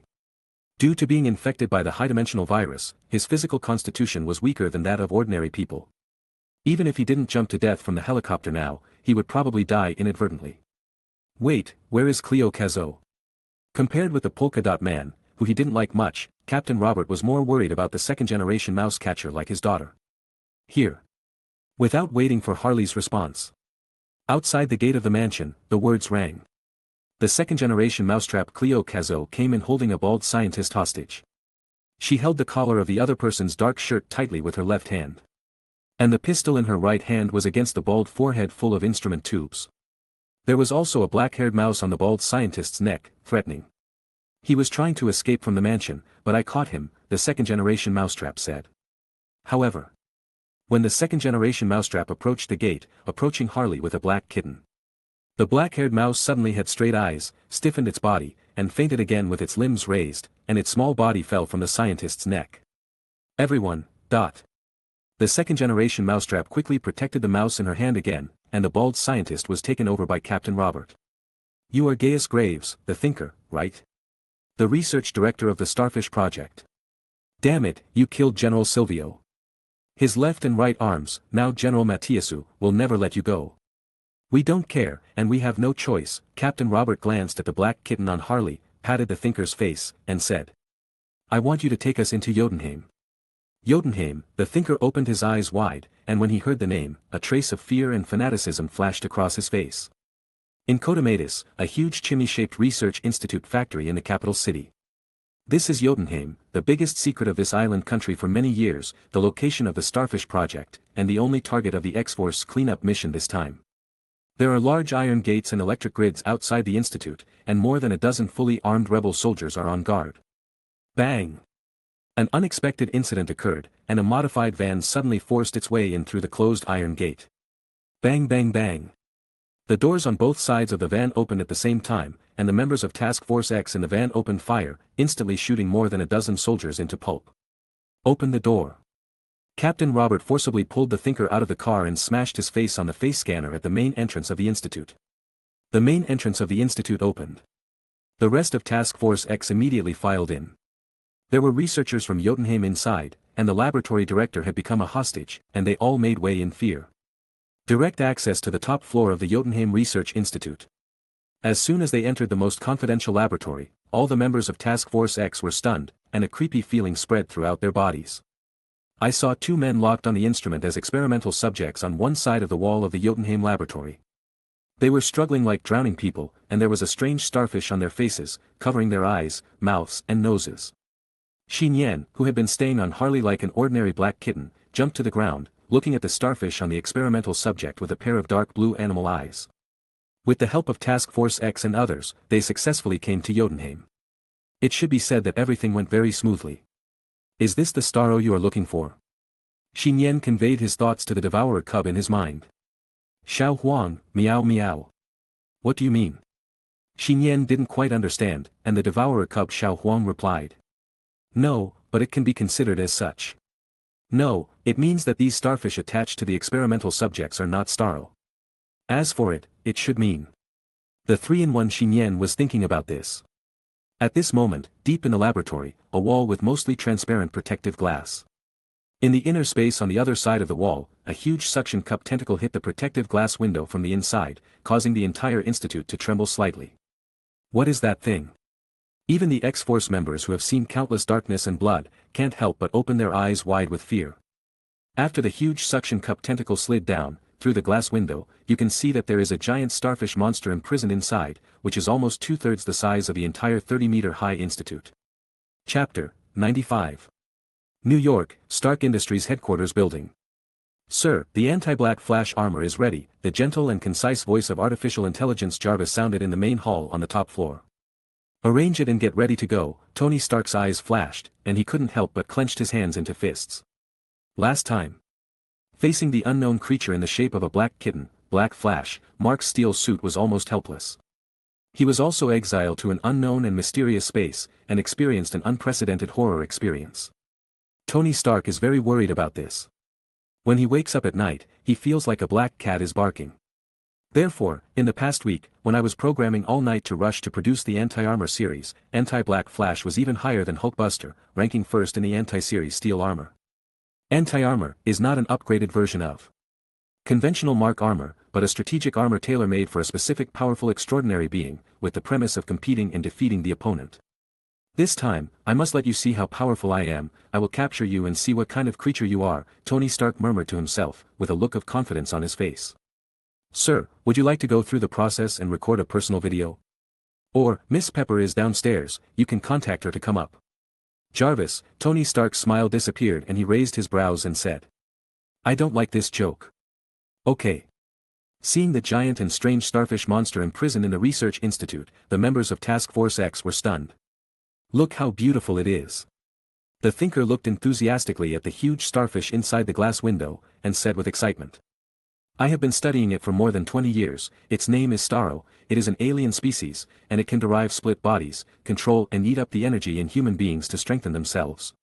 S1: due to being infected by the high-dimensional virus, his physical constitution was weaker than that of ordinary people. Even if he didn't jump to death from the helicopter now, he would probably die inadvertently. Wait, where is Cleo Cazo? Compared with the polka dot man, who he didn't like much, Captain Robert was more worried about the second-generation mouse catcher like his daughter. Here. Without waiting for Harley's response. Outside the gate of the mansion, the words rang. The second-generation mousetrap Cleo Cazo came in holding a bald scientist hostage. She held the collar of the other person's dark shirt tightly with her left hand. And the pistol in her right hand was against the bald forehead full of instrument tubes. There was also a black-haired mouse on the bald scientist's neck, threatening. He was trying to escape from the mansion, but I caught him, the second-generation mousetrap said. However, when the second-generation mousetrap approached the gate, approaching Harley with a black kitten. The black-haired mouse suddenly had straight eyes, stiffened its body, and fainted again with its limbs raised, and its small body fell from the scientist's neck. Everyone, dot. The second-generation mousetrap quickly protected the mouse in her hand again, and the bald scientist was taken over by Captain Robert. You are Gaius Graves, the thinker, right? The research director of the Starfish Project. Damn it, you killed General Silvio. His left and right arms, now General Matiasu, will never let you go. We don't care, and we have no choice. Captain Robert glanced at the black kitten on Harley, patted the thinker's face, and said. I want you to take us into Jotunheim. Jotunheim, the thinker opened his eyes wide, and when he heard the name, a trace of fear and fanaticism flashed across his face. In Cotomatis, a huge chimney-shaped research institute factory in the capital city. This is Jotunheim, the biggest secret of this island country for many years, the location of the Starfish Project, and the only target of the X-Force cleanup mission this time. There are large iron gates and electric grids outside the institute, and more than a dozen fully armed rebel soldiers are on guard. Bang! An unexpected incident occurred, and a modified van suddenly forced its way in through the closed iron gate. Bang bang bang! The doors on both sides of the van opened at the same time, and the members of Task Force X in the van opened fire, instantly shooting more than a dozen soldiers into pulp. Open the door. Captain Robert forcibly pulled the thinker out of the car and smashed his face on the face scanner at the main entrance of the institute. The main entrance of the institute opened. The rest of Task Force X immediately filed in. There were researchers from Jotunheim inside, and the laboratory director had become a hostage, and they all made way in fear. Direct access to the top floor of the Jotunheim Research Institute. As soon as they entered the most confidential laboratory, all the members of Task Force X were stunned, and a creepy feeling spread throughout their bodies. I saw 2 men locked on the instrument as experimental subjects on one side of the wall of the Jotunheim laboratory. They were struggling like drowning people, and there was a strange starfish on their faces, covering their eyes, mouths, and noses. Nian, who had been staying on Harley like an ordinary black kitten, jumped to the ground, looking at the starfish on the experimental subject with a pair of dark blue animal eyes. With the help of Task Force X and others, they successfully came to Jotunheim. It should be said that everything went very smoothly. Is this the Starro you are looking for? Nian conveyed his thoughts to the devourer cub in his mind. Xiao Huang, meow meow. What do you mean? Nian didn't quite understand, and the devourer cub Xiao Huang replied. No, but it can be considered as such. No, it means that these starfish attached to the experimental subjects are not starro. As for it, it should mean. The 3-in-1 Nian was thinking about this. At this moment, deep in the laboratory, a wall with mostly transparent protective glass. In the inner space on the other side of the wall, a huge suction cup tentacle hit the protective glass window from the inside, causing the entire institute to tremble slightly. What is that thing? Even the X-Force members who have seen countless darkness and blood, can't help but open their eyes wide with fear. After the huge suction cup tentacle slid down, through the glass window, you can see that there is a giant starfish monster imprisoned inside, which is almost 2/3 the size of the entire 30-meter-high institute. Chapter 95. New York, Stark Industries Headquarters Building. Sir, the anti-black flash armor is ready, the gentle and concise voice of artificial intelligence Jarvis sounded in the main hall on the top floor. Arrange it and get ready to go. Tony Stark's eyes flashed, and he couldn't help but clenched his hands into fists. Last time. Facing the unknown creature in the shape of a black kitten, Black Flash, Mark's steel suit was almost helpless. He was also exiled to an unknown and mysterious space, and experienced an unprecedented horror experience. Tony Stark is very worried about this. When he wakes up at night, he feels like a black cat is barking. Therefore, in the past week, when I was programming all night to rush to produce the anti-armor series, Anti-Black Flash was even higher than Hulkbuster, ranking first in the anti-series steel armor. Anti-armor is not an upgraded version of conventional Mark armor, but a strategic armor tailor-made for a specific powerful extraordinary being, with the premise of competing and defeating the opponent. This time, I must let you see how powerful I am. I will capture you and see what kind of creature you are, Tony Stark murmured to himself, with a look of confidence on his face. Sir, would you like to go through the process and record a personal video? Or, Miss Pepper is downstairs, you can contact her to come up. Jarvis, Tony Stark's smile disappeared and he raised his brows and said. I don't like this joke. Okay. Seeing the giant and strange starfish monster imprisoned in the Research Institute, the members of Task Force X were stunned. Look how beautiful it is. The thinker looked enthusiastically at the huge starfish inside the glass window, and said with excitement. I have been studying it for more than 20 years, its name is Starro, it is an alien species, and it can derive split bodies, control and eat up the energy in human beings to strengthen themselves.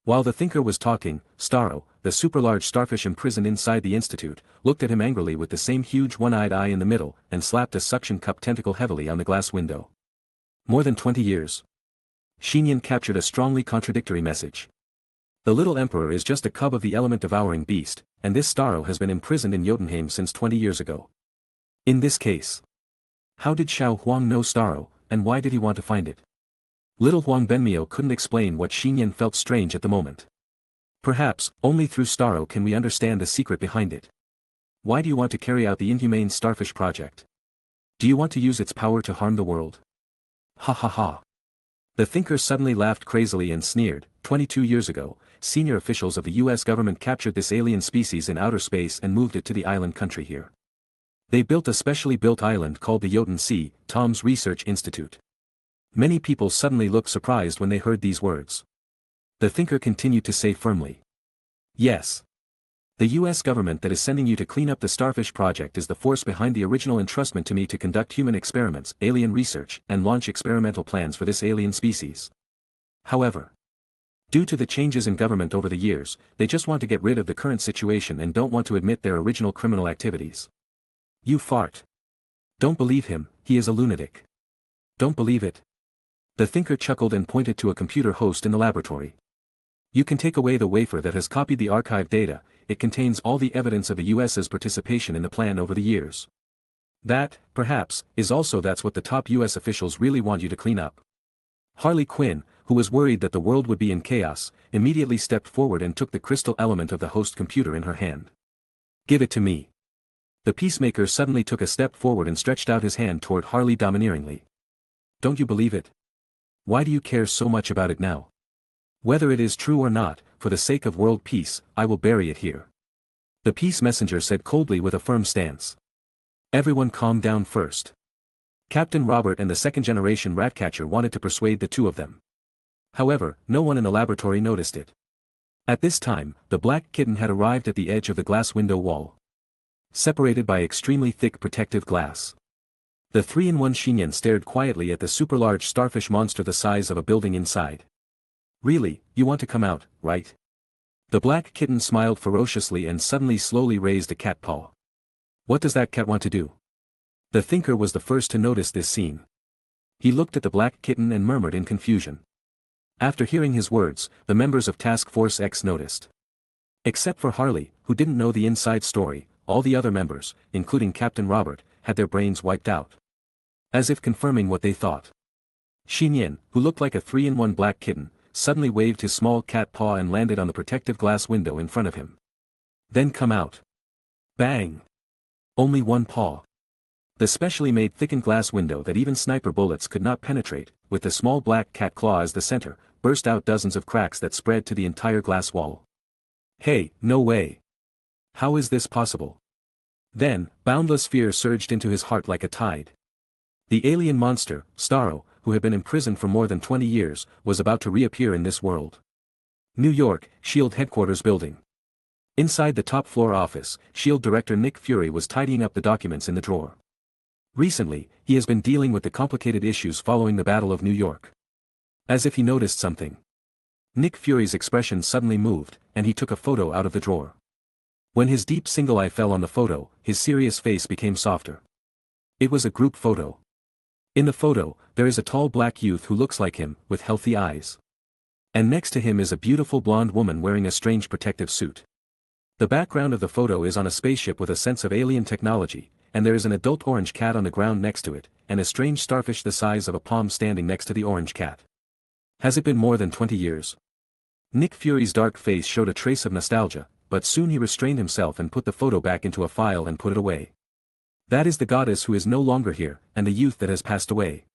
S1: While the thinker was talking, Starro, the super-large starfish imprisoned inside the institute, looked at him angrily with the same huge one-eyed eye in the middle, and slapped a suction cup tentacle heavily on the glass window. More than 20 years. Nian captured a strongly contradictory message. The little emperor is just a cub of the element-devouring beast, and this Starro has been imprisoned in Jotunheim since 20 years ago. In this case, how did Xiao Huang know Starro, and why did he want to find it? Little Huang Benmio couldn't explain what Nian felt strange at the moment. Perhaps, only through Starro can we understand the secret behind it. Why do you want to carry out the inhumane starfish project? Do you want to use its power to harm the world? Ha ha ha. The thinker suddenly laughed crazily and sneered. 22 years ago, senior officials of the US government captured this alien species in outer space and moved it to the island country here. They built a specially built island called the Jotun Sea, Tom's Research Institute. Many people suddenly looked surprised when they heard these words. The thinker continued to say firmly. Yes. The US government that is sending you to clean up the Starfish project is the force behind the original entrustment to me to conduct human experiments, alien research, and launch experimental plans for this alien species. However, due to the changes in government over the years, they just want to get rid of the current situation and don't want to admit their original criminal activities. You fart. Don't believe him, he is a lunatic. Don't believe it. The thinker chuckled and pointed to a computer host in the laboratory. You can take away the wafer that has copied the archive data, it contains all the evidence of the US's participation in the plan over the years. That, perhaps, is also that's what the top US officials really want you to clean up. Harley Quinn, who was worried that the world would be in chaos, immediately stepped forward and took the crystal element of the host computer in her hand. Give it to me. The peacemaker suddenly took a step forward and stretched out his hand toward Harley domineeringly. Don't you believe it? Why do you care so much about it now? Whether it is true or not, for the sake of world peace, I will bury it here. The peace messenger said coldly with a firm stance. Everyone calm down first. Captain Robert and the second-generation Ratcatcher wanted to persuade the two of them. However, no one in the laboratory noticed it. At this time, the black kitten had arrived at the edge of the glass window wall, separated by extremely thick protective glass. The 3-in-1 Nian stared quietly at the super-large starfish monster the size of a building inside. Really, you want to come out, right? The black kitten smiled ferociously and suddenly slowly raised a cat paw. What does that cat want to do? The thinker was the first to notice this scene. He looked at the black kitten and murmured in confusion. After hearing his words, the members of Task Force X noticed. Except for Harley, who didn't know the inside story, all the other members, including Captain Robert, had their brains wiped out. As if confirming what they thought. Nian, who looked like a 3-in-1 black kitten, suddenly waved his small cat paw and landed on the protective glass window in front of him. Then come out. Bang! Only one paw. The specially made thickened glass window that even sniper bullets could not penetrate, with the small black cat claw as the center, burst out dozens of cracks that spread to the entire glass wall. Hey, no way! How is this possible? Then, boundless fear surged into his heart like a tide. The alien monster, Starro, who had been imprisoned for more than 20 years, was about to reappear in this world. New York, S.H.I.E.L.D. Headquarters Building. Inside the top-floor office, S.H.I.E.L.D. Director Nick Fury was tidying up the documents in the drawer. Recently, he has been dealing with the complicated issues following the Battle of New York. As if he noticed something. Nick Fury's expression suddenly moved, and he took a photo out of the drawer. When his deep single eye fell on the photo, his serious face became softer. It was a group photo. In the photo, there is a tall black youth who looks like him, with healthy eyes. And next to him is a beautiful blonde woman wearing a strange protective suit. The background of the photo is on a spaceship with a sense of alien technology, and there is an adult orange cat on the ground next to it, and a strange starfish the size of a palm standing next to the orange cat. Has it been more than 20 years? Nick Fury's dark face showed a trace of nostalgia, but soon he restrained himself and put the photo back into a file and put it away. That is the goddess who is no longer here, and the youth that has passed away.